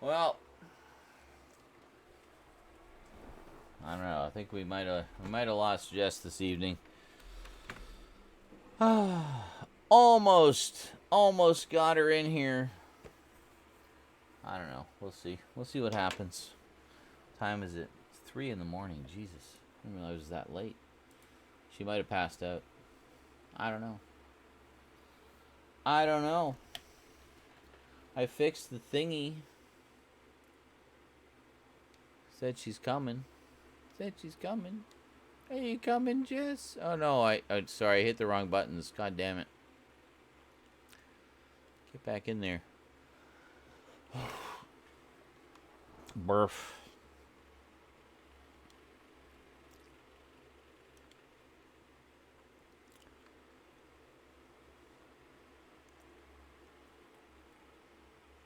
Well, I don't know. I think we might have lost Jess this evening. Almost got her in here. I don't know. We'll see. We'll see what happens. What time is it? It's 3 in the morning. Jesus, I didn't realize it was that late. She might have passed out. I don't know. I fixed the thingy. Said she's coming. Are you coming, Jess? Oh no, I sorry, I hit the wrong buttons. God damn it. Get back in there. Burf.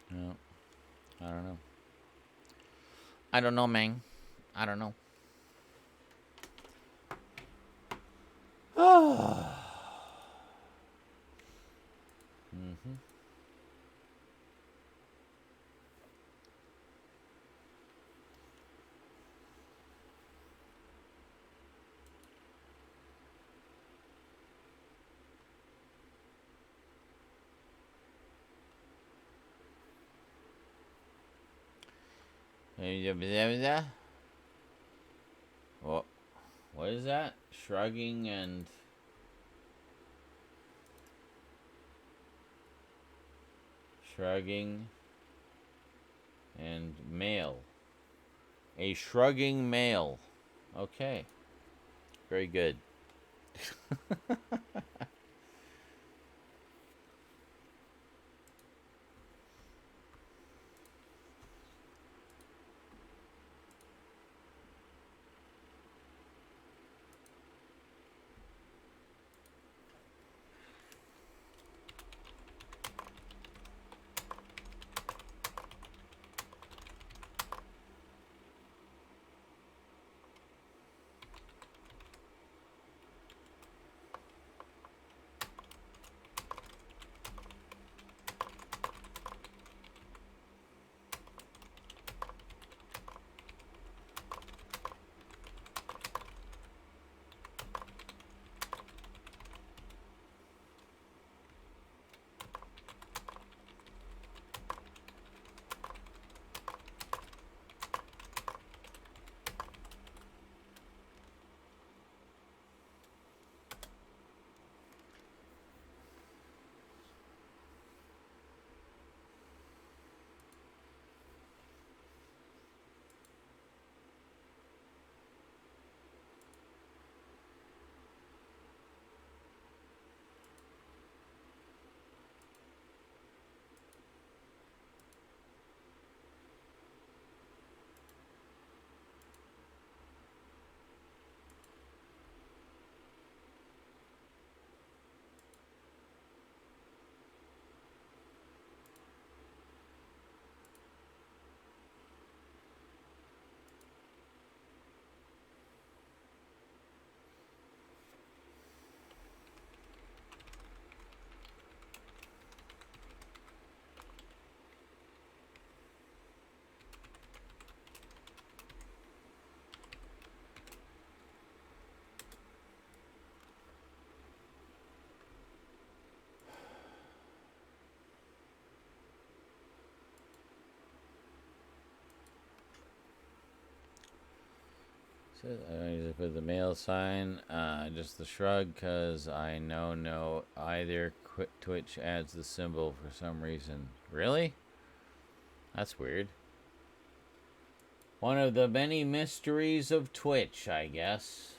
No. I don't know. I don't know, man. I don't know. Mm-hmm. What is that? Shrugging and male. A shrugging male. Okay. Very good. I put the mail sign, just the shrug, because I know no either Twitch adds the symbol for some reason. Really? That's weird. One of the many mysteries of Twitch, I guess.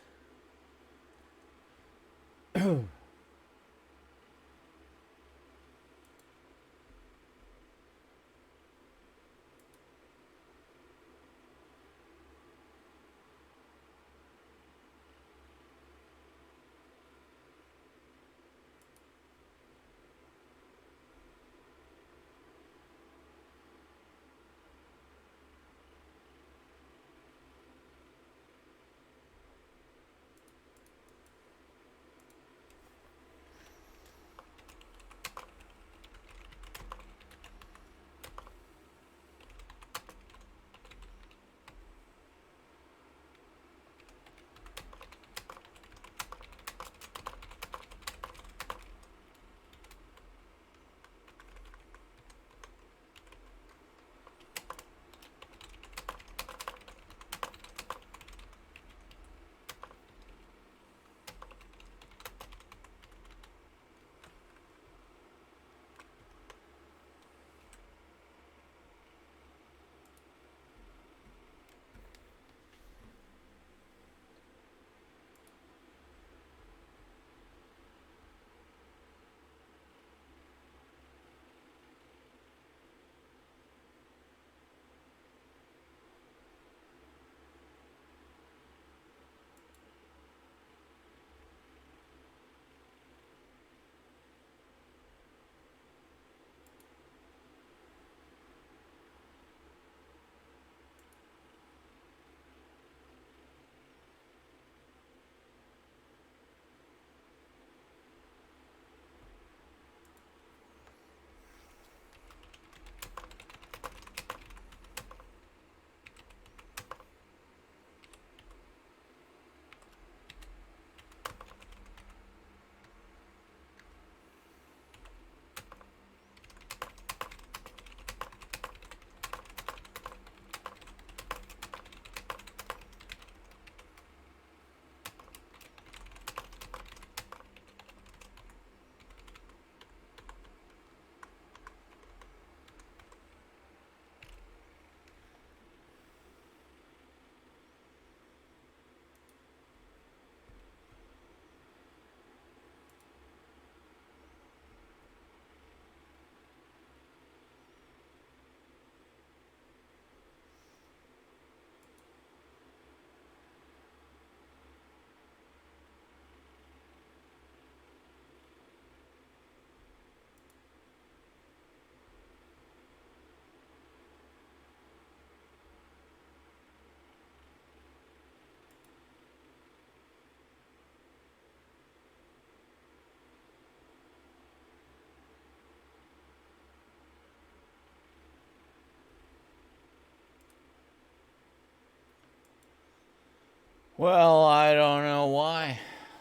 Well, I don't know why.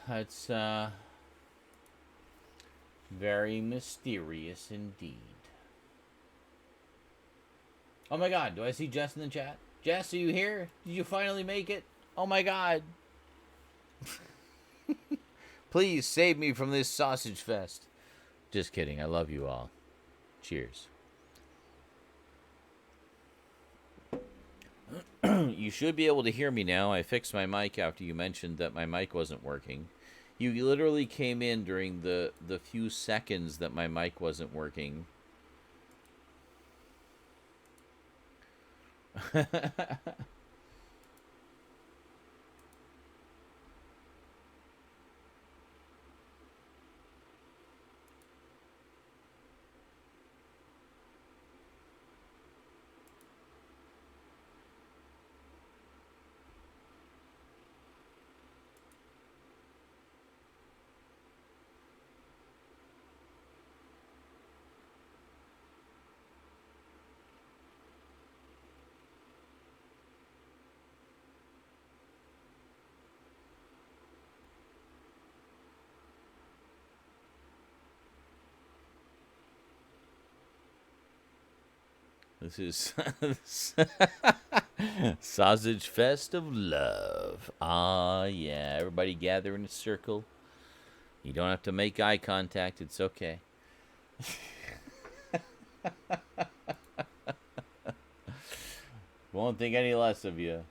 That's very mysterious indeed. Oh my god, do I see Jess in the chat? Jess, are you here? Did you finally make it? Oh my god. Please save me from this sausage fest. Just kidding. I love you all. Cheers. You should be able to hear me now. I fixed my mic after you mentioned that my mic wasn't working. You literally came in during the few seconds that my mic wasn't working. This is Sausage Fest of Love. Ah, yeah. Everybody gather in a circle. You don't have to make eye contact. It's okay. Won't think any less of you.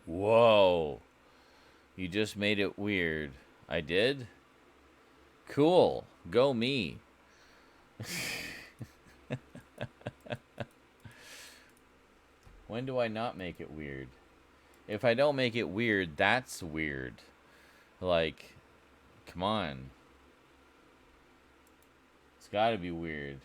Whoa. You just made it weird. I did? Cool. Go me. When do I not make it weird? If I don't make it weird, that's weird. Like, come on. It's gotta be weird.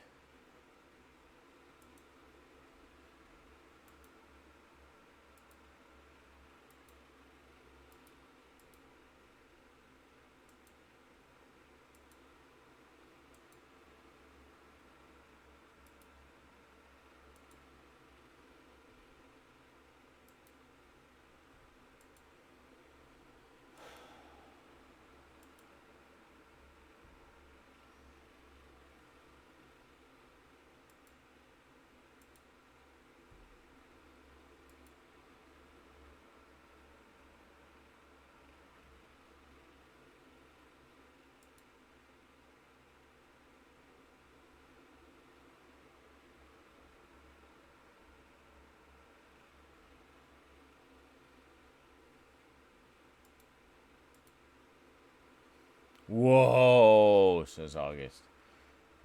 Whoa, says August.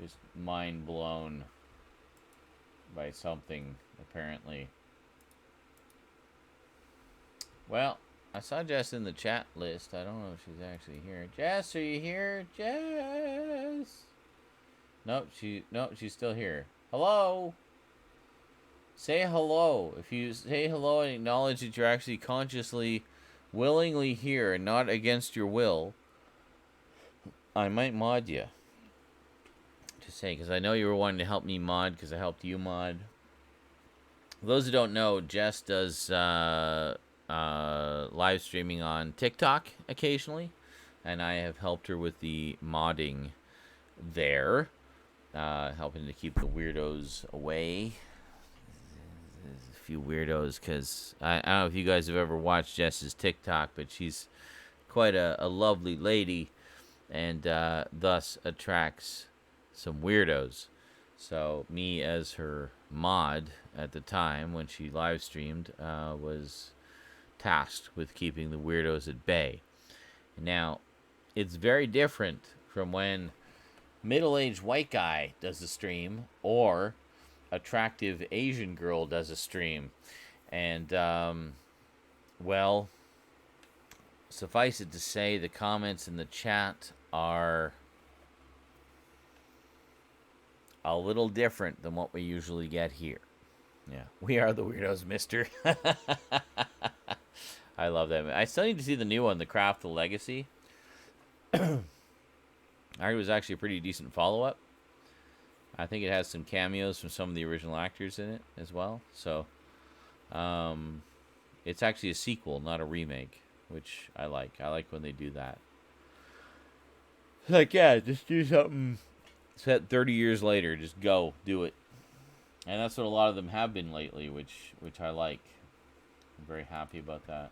Just mind blown by something, apparently. Well, I saw Jess in the chat list. I don't know if she's actually here. Jess, are you here? Jess! Nope, she's still here. Hello? Say hello. If you say hello and acknowledge that you're actually consciously, willingly here and not against your will, I might mod you. Just saying, because I know you were wanting to help me mod, because I helped you mod. For those who don't know, Jess does live streaming on TikTok occasionally, and I have helped her with the modding there, helping to keep the weirdos away. There's a few weirdos, because I don't know if you guys have ever watched Jess's TikTok, but she's quite a lovely lady, and thus attracts some weirdos. So me as her mod at the time when she live streamed was tasked with keeping the weirdos at bay. Now, it's very different from when middle-aged white guy does a stream or attractive Asian girl does a stream. And, well, suffice it to say, the comments in the chat are a little different than what we usually get here. Yeah, we are the weirdos, mister. I love that. I still need to see the new one, The Craft, The Legacy. I heard it was actually a pretty decent follow-up. I think it has some cameos from some of the original actors in it as well. So, it's actually a sequel, not a remake, which I like. I like when they do that. Like, yeah, just do something set 30 years later. Just go, do it. And that's what a lot of them have been lately, which I like. I'm very happy about that.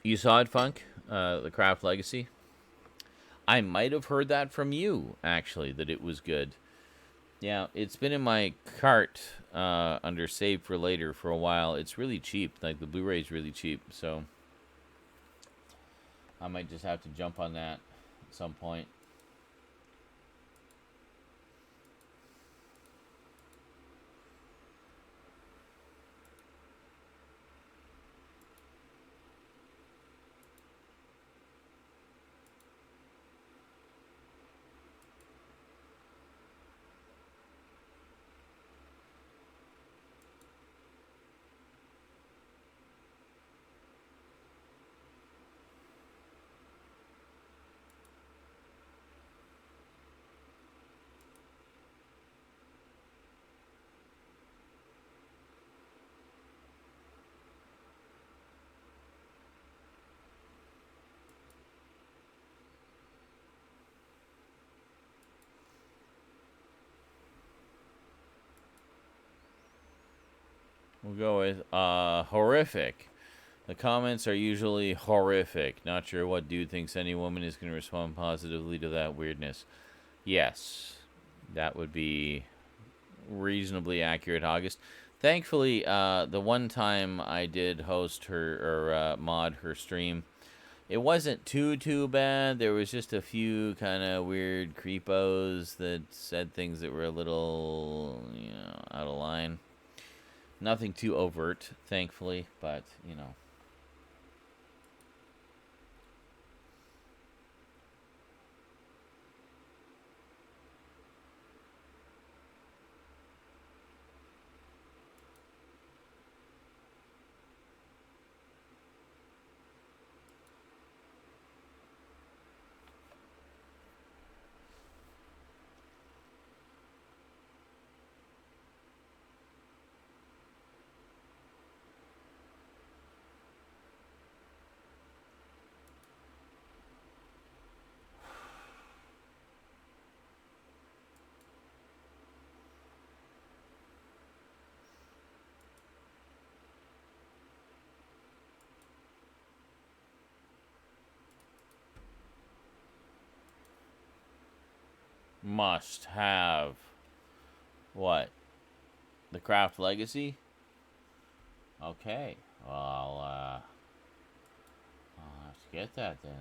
You saw it, Funk? The Craft Legacy? I might have heard that from you, actually, that it was good. Yeah, it's been in my cart under Save for Later for a while. It's really cheap. Like, the Blu-ray's really cheap, so I might just have to jump on that at some point. We'll go with horrific. The comments are usually horrific. Not sure what dude thinks any woman is going to respond positively to that weirdness. Yes, that would be reasonably accurate, August. Thankfully, the one time I did host her, or mod her stream, it wasn't too bad. There was just a few kind of weird creepos that said things that were a little, out of line. Nothing too overt, thankfully, but, must have what? The Craft Legacy? Okay. Well, I'll have to get that then.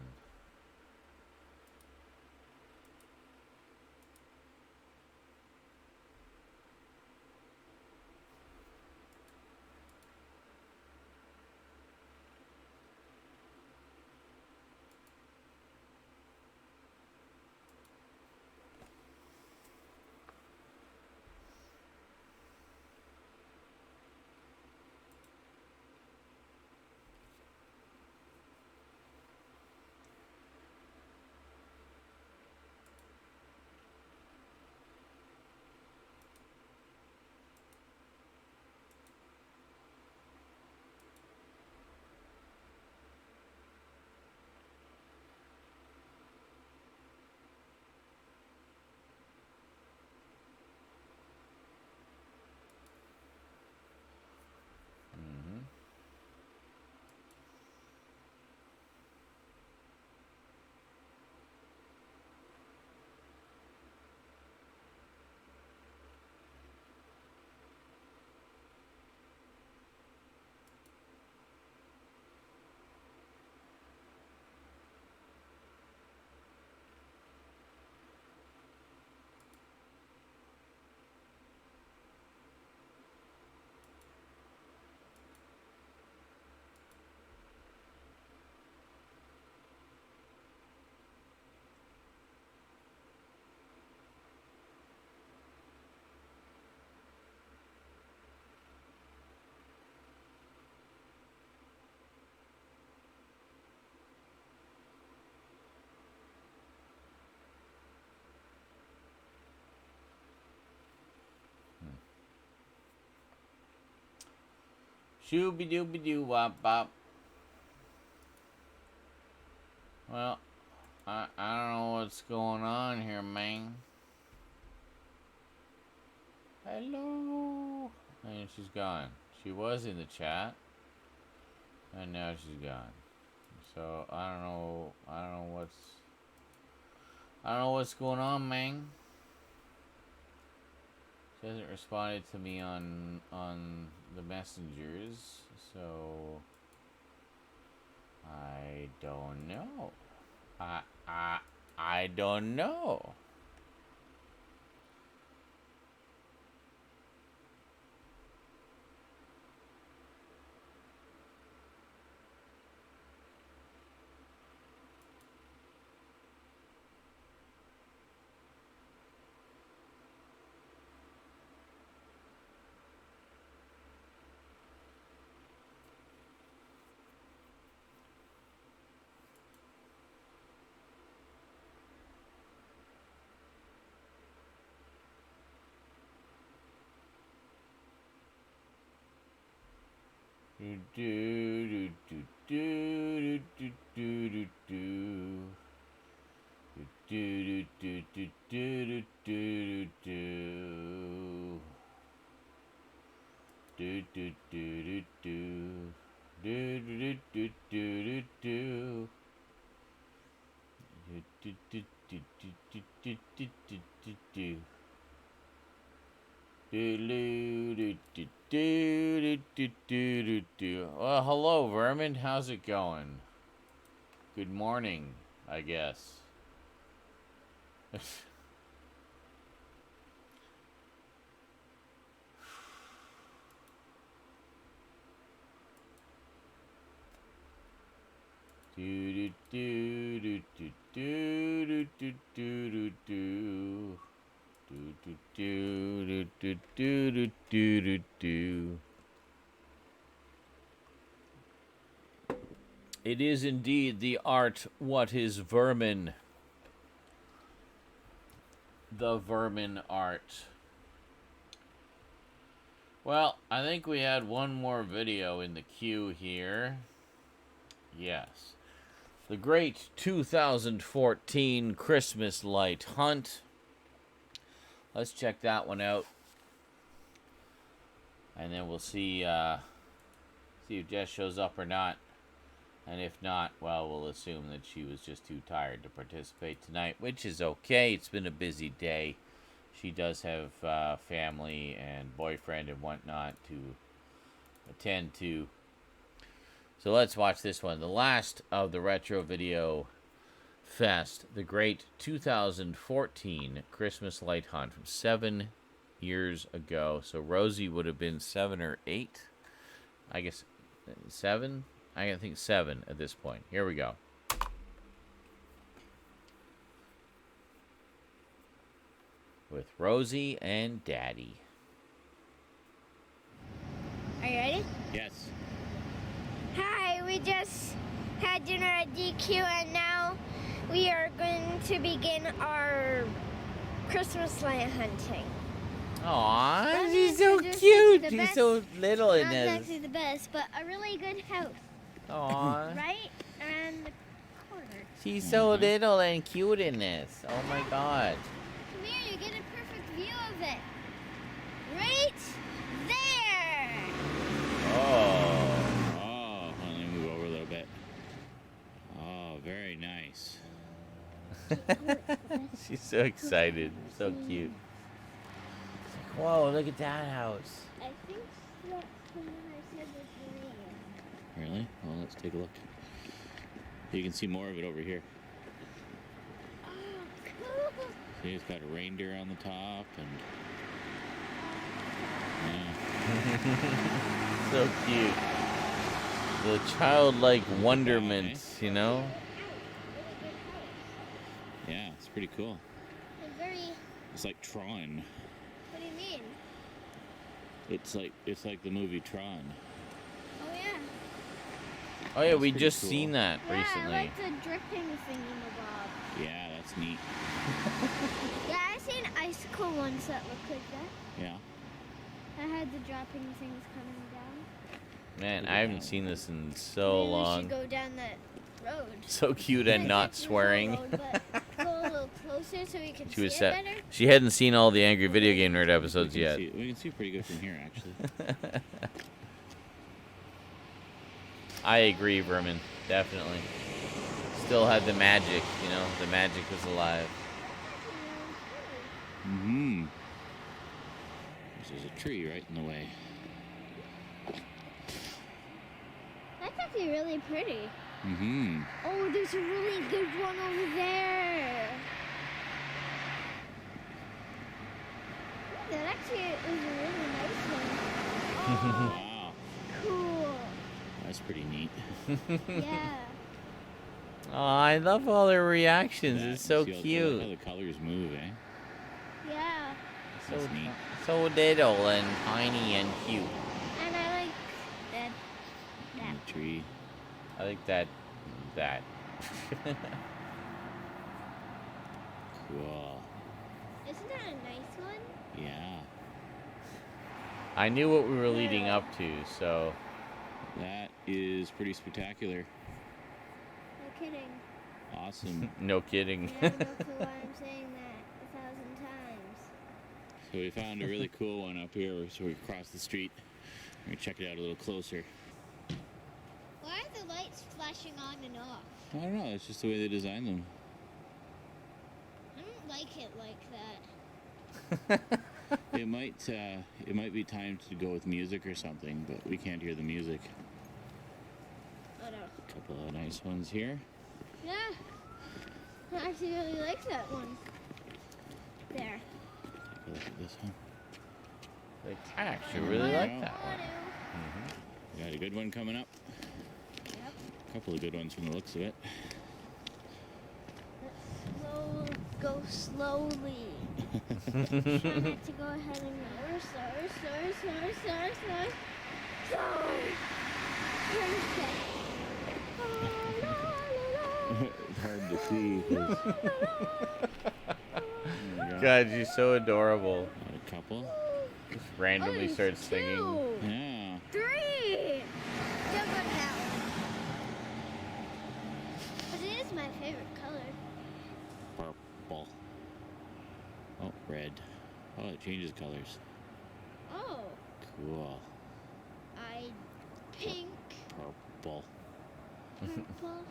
Shooby dooby doo wop bop. Well, I don't know what's going on here, man. Hello. And she's gone. She was in the chat. And now she's gone. So I don't know what's going on, man. She hasn't responded to me on the messengers, so I don't know. I don't know. Do do do do do do do do do do do do do do do do do do Well, hello, Vermin. How's it going? Good morning, I guess. Do do do do do do do do do. Do do do do do do do. It is indeed the art. What is vermin? The vermin art. Well, I think we had one more video in the queue here. Yes. The great 2014 Christmas light hunt. Let's check that one out. And then we'll see if Jess shows up or not. And if not, well, we'll assume that she was just too tired to participate tonight, which is okay. It's been a busy day. She does have family and boyfriend and whatnot to attend to. So let's watch this one. The last of the Retro Video Fest, the great 2014 Christmas light hunt from 7 years ago. So Rosie would have been 7 or 8. I guess 7? I think 7 at this point. Here we go. With Rosie and Daddy. Are you ready? Yes. Hi, we just had dinner at DQ and now we are going to begin our Christmas light hunting. Aw, she's so cute. She's best. so little in Not this. exactly the best, but a really good house. Aw. Right around the corner. She's so little and cute in this. Oh my god. Come here, you get a perfect view of it. Right there. Oh, let me move over a little bit. Oh, very nice. She's so excited. So cute. It's like, whoa, look at that house. I think that's the one I said was green. Really? Well, let's take a look. You can see more of it over here. Oh, cool. See, it's got a reindeer on the top and... Yeah. So cute. The childlike wonderment, you know? Yeah, it's pretty cool. It's like Tron. What do you mean? It's like the movie Tron. Oh yeah. Oh yeah, That's we pretty just cool. seen that Yeah, recently. I like the dripping thingamabob. Yeah, that's neat. Yeah, I've seen icicle ones that look like that. Yeah. I had the dropping things coming down. Man, I haven't seen this in so Maybe we long. should go down that road. So cute and not There's no swearing. road, but go a little closer so we can She was see it set. better. She hadn't seen all the Angry Video Game Nerd episodes yet. We can see pretty good from here, actually. I agree, Vermin. Definitely. Still had the magic, you know. The magic was alive. Mm-hmm. There's a tree right in the way. That's actually really pretty. Mm-hmm. Oh, there's a really good one over there. That actually is a really nice one. Wow. Cool. That's pretty neat. Yeah. Oh, I love all their reactions. It's so See how cute. the colors move, eh? Yeah. So, That's neat. so little and tiny and cute. And I like that. And the tree. I like that. Cool. Isn't that a nice one? Yeah. I knew what we were leading up to, so. That is pretty spectacular. No kidding. Awesome. No kidding. I have no clue why I'm saying that 1,000 times. So we found a really cool one up here, so we crossed the street. We check it out a little closer. Why are the lights flashing on and off? I don't know. It's just the way they designed them. I don't like it like that. It might be time to go with music or something, but we can't hear the music. Oh no. A couple of nice ones here. Yeah. I actually really like that one. There. Take a look at this one. I actually really like that one. We got a good one coming up. Yep. A couple of good ones from the looks of it. Go slowly. Try not to go ahead and slower. Perfect. It's hard to see. God, she's so adorable. A couple. Just randomly starts singing. Yeah. 3. Jump on that one. But it is my favorite color. Purple. Oh, red. Oh, it changes colors. Oh. Cool. Pink. Purple. Purple.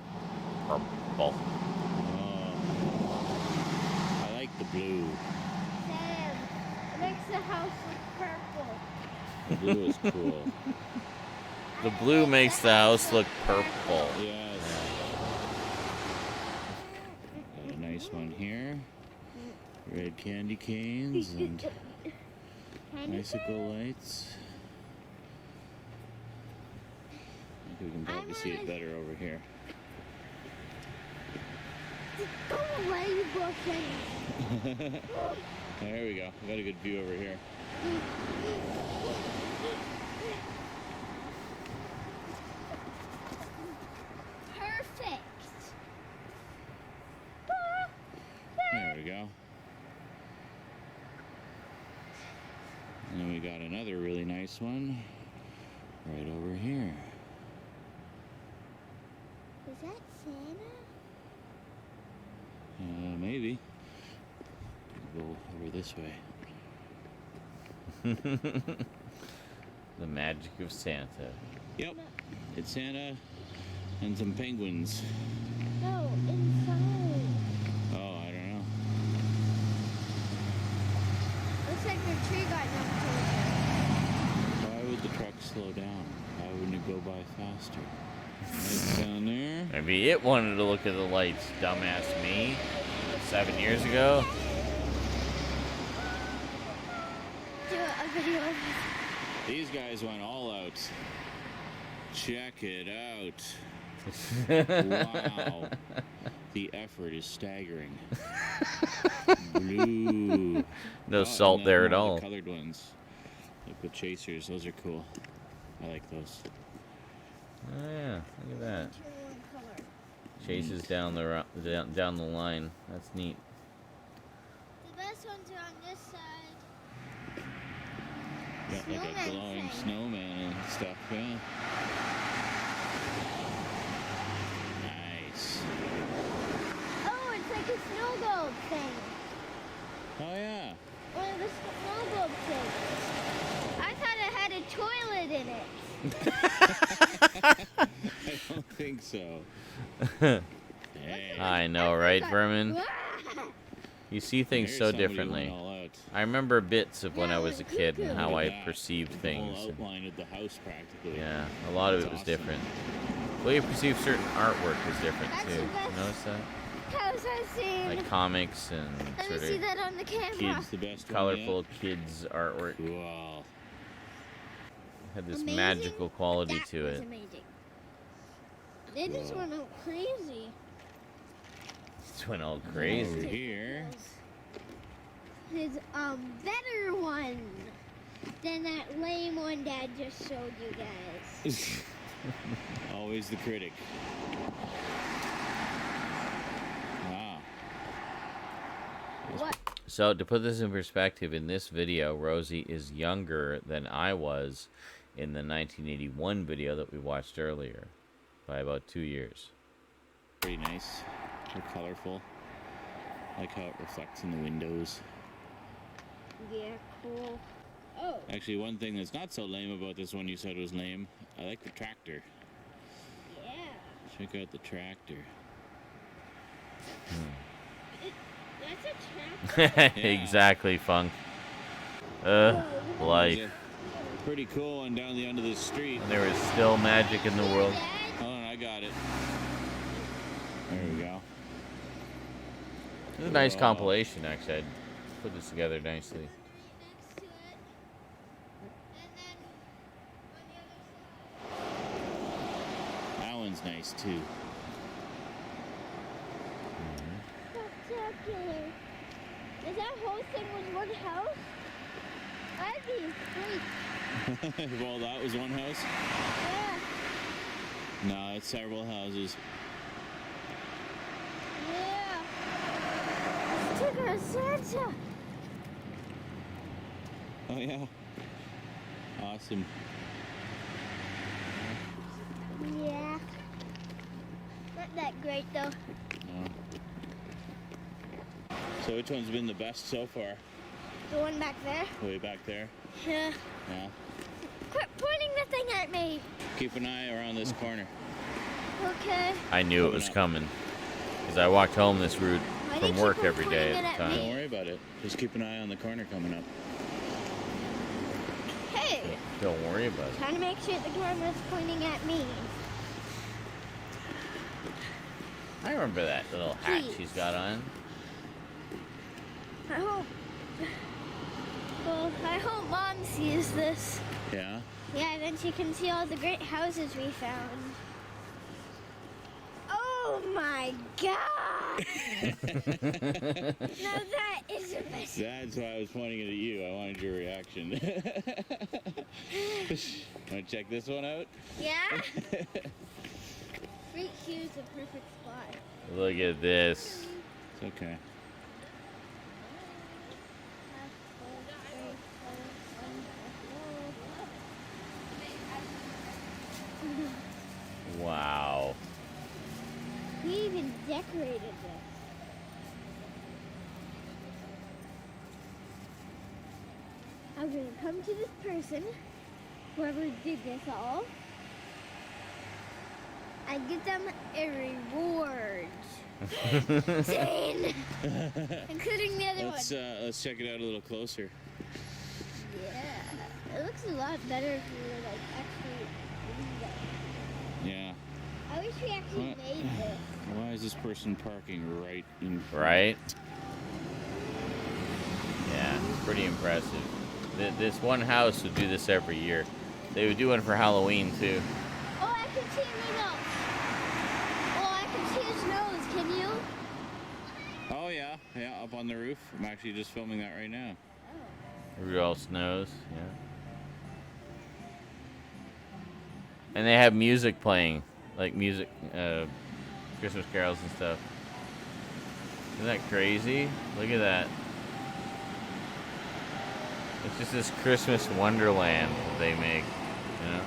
Purple. Oh. I like the blue. Sam, it makes the house look purple. The blue is cool. The blue makes the house look purple. Yes. Got a nice one here. Red candy canes and bicycle lights. I think we can probably see it better over here. Go away, you bullshit. There we go. We got a good view over here. Perfect. There we go. And then we got another really nice one right over here. Is that Santa? Maybe. Go over this way. The magic of Santa. Yep. It's Santa and some penguins. No, inside. Oh, I don't know. Looks like the tree got knocked over. Why would the truck slow down? Why wouldn't it go by faster? Lights down there. Maybe it wanted to look at the lights, dumbass me. 7 years ago. Do a video of this. These guys went all out. Check it out. Wow. The effort is staggering. Blue. No salt and there then at all all. the colored ones. Like the chasers. Those are cool. I like those. Oh yeah, look at that. Chases down the down the line. That's neat. The best ones are on this side. Got like a glowing snowman and stuff, yeah. Nice. Oh, it's like a snow globe thing. Oh yeah. One of the snow globe things. I thought it had a toilet in it. I don't think so. I know, right, Vermin? You see things There's so somebody differently. went all out. I remember bits of when I was a kid and how I perceived The things. whole outline of the house practically. Yeah, a lot of it was That's awesome. different. The way you perceive certain artwork was different That's too. the best Notice that? house I've seen. Like comics and Let me sort see of that on the camera. kids, The best one colorful kids artwork. Wow. Had this Amazing? magical quality That to was it. amazing. They just Whoa. went out crazy. Just went all Over crazy. here. His better one than that lame one Dad just showed you guys. Always the critic. Wow. What? So to put this in perspective, in this video, Rosie is younger than I was in the 1981 video that we watched earlier by about 2 years. Pretty nice. They're colorful. Like how it reflects in the windows. Yeah, cool. Oh. Actually, one thing that's not so lame about this one you said was lame. I like the tractor. Yeah. Check out the tractor. That's a tractor. Exactly, Funk. Life. There's a pretty cool one down the end of the street. And there is still magic in the world. Hold on, I got it. There we go. This is a nice Whoa. compilation, actually. I'd put this together nicely. That one's nice too. Spectacular. Is that whole thing was one house? I'd be freaked. Well, that was one house? Yeah. No, it's several houses. Yeah. Sticker of Santa. Oh yeah. Awesome. Yeah. Not that great though. No. So which one's been the best so far? The one back there? Way back there? Yeah. Yeah. Quit pointing the thing at me. Keep an eye around this corner. Okay. I knew it was coming. Because I walked home this route Why do you from keep work on every day pointing at it the at me? Don't time. worry about it. Just keep an eye on the corner coming up. Hey. Don't worry about it. Trying to make sure the camera's pointing at me. I remember that little hat Please. she's got on. I hope. Well, I hope Mom sees this. Yeah? Yeah, then she can see all the great houses we found. Oh my God! Now that is amazing. That's why I was pointing it at you. I wanted your reaction. Want to check this one out? Yeah? Right here's the perfect spot. Look at this. It's okay. Wow. We even decorated this. I'm gonna come to this person, whoever did this all, and get them a reward. 10! Including the other Let's one. let's check it out a little closer. Yeah. It looks a lot better if we were like actually doing that. Yeah. I wish we actually What? made this. Why is this person parking right in front? Right? Yeah, pretty impressive. This one house would do this every year. They would do one for Halloween too. Oh, I can see Rudolph. Oh, I can see his nose. Can you? Oh yeah, yeah, up on the roof. I'm actually just filming that right now. Rudolph's nose, yeah. And they have music playing, like music, Christmas carols and stuff. Isn't that crazy? Look at that. It's just this Christmas wonderland that they make, you know?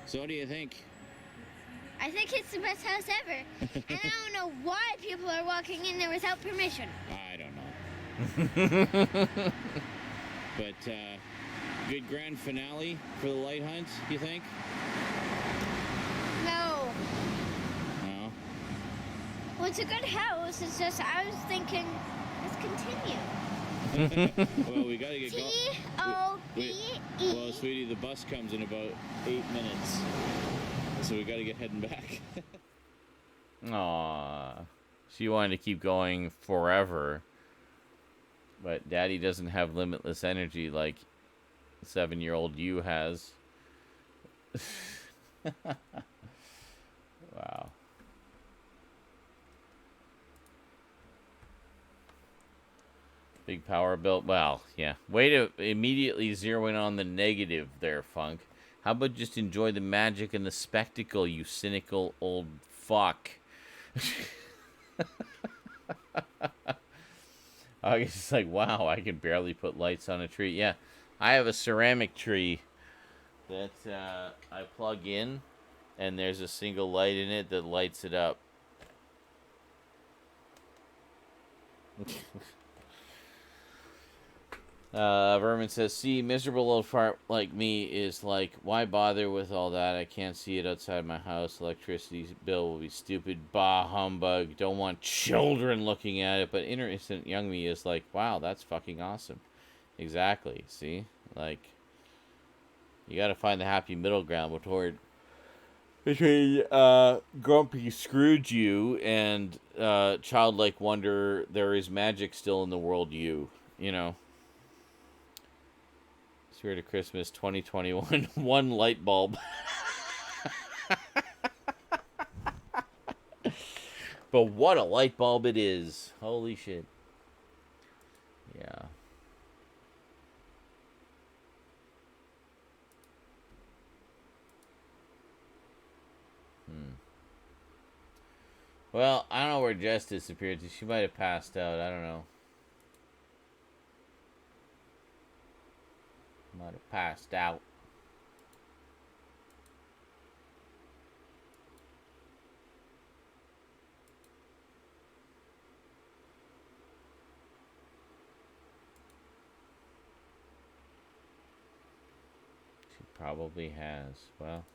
So what do you think? I think it's the best house ever. And I don't know why people are walking in there without permission. I don't know. But good grand finale for the light hunt, you think? No. No? Well, it's a good house. It's just, I was thinking, let's continue. Well, we gotta get going. T-O-B-E. Well, sweetie, the bus comes in about 8 minutes. So we gotta get heading back. Aww. She wanted to keep going forever. But Daddy doesn't have limitless energy like 7-year-old you has. Wow. Big power bill. Well, yeah. Way to immediately zero in on the negative there, Funk. How about just enjoy the magic and the spectacle, you cynical old fuck? I was just like, wow, I can barely put lights on a tree. Yeah, I have a ceramic tree that I plug in, and there's a single light in it that lights it up. Vermin says, see, miserable old fart like me is like, why bother with all that? I can't see it outside my house. Electricity bill will be stupid. Bah, humbug. Don't want children looking at it. But innocent young me is like, wow, that's fucking awesome. Exactly. See? Like, you gotta find the happy middle ground between Grumpy Scrooge you and childlike wonder there is magic still in the world you know. Spirit of Christmas 2021, one light bulb. But what a light bulb it is. Holy shit. Yeah. Well, I don't know where Jess disappeared to. She might have passed out. I don't know. Might have passed out. She probably has. Well.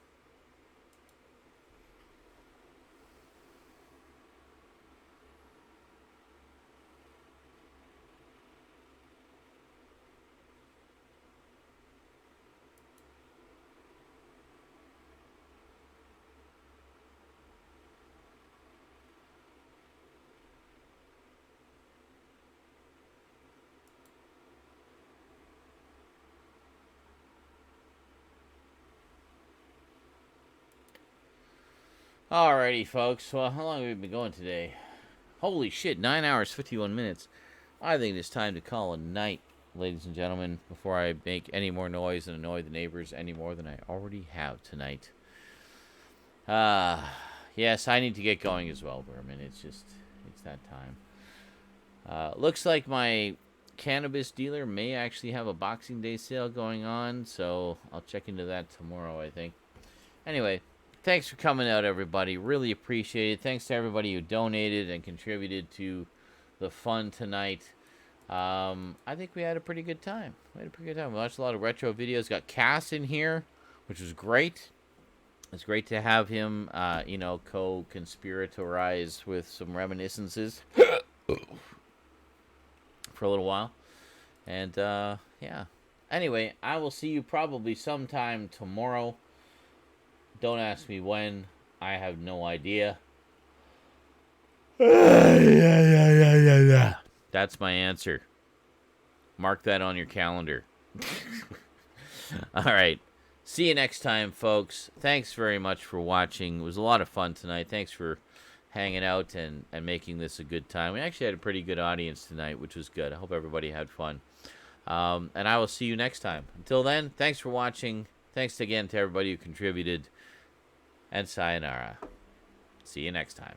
Alrighty, folks. Well, how long have we been going today? Holy shit, 9 hours, 51 minutes. I think it's time to call a night, ladies and gentlemen, before I make any more noise and annoy the neighbors any more than I already have tonight. Yes, I need to get going as well, Berman. It's that time. Looks like my cannabis dealer may actually have a Boxing Day sale going on, so I'll check into that tomorrow, I think. Anyway. Thanks for coming out, everybody. Really appreciate it. Thanks to everybody who donated and contributed to the fun tonight. I think we had a pretty good time. We watched a lot of retro videos. Got Cass in here, which was great. It's great to have him, co-conspiratorize with some reminiscences for a little while. And, yeah. Anyway, I will see you probably sometime tomorrow. Don't ask me when. I have no idea. That's my answer. Mark that on your calendar. All right. See you next time, folks. Thanks very much for watching. It was a lot of fun tonight. Thanks for hanging out and making this a good time. We actually had a pretty good audience tonight, which was good. I hope everybody had fun. And I will see you next time. Until then, thanks for watching. Thanks again to everybody who contributed. And sayonara. See you next time.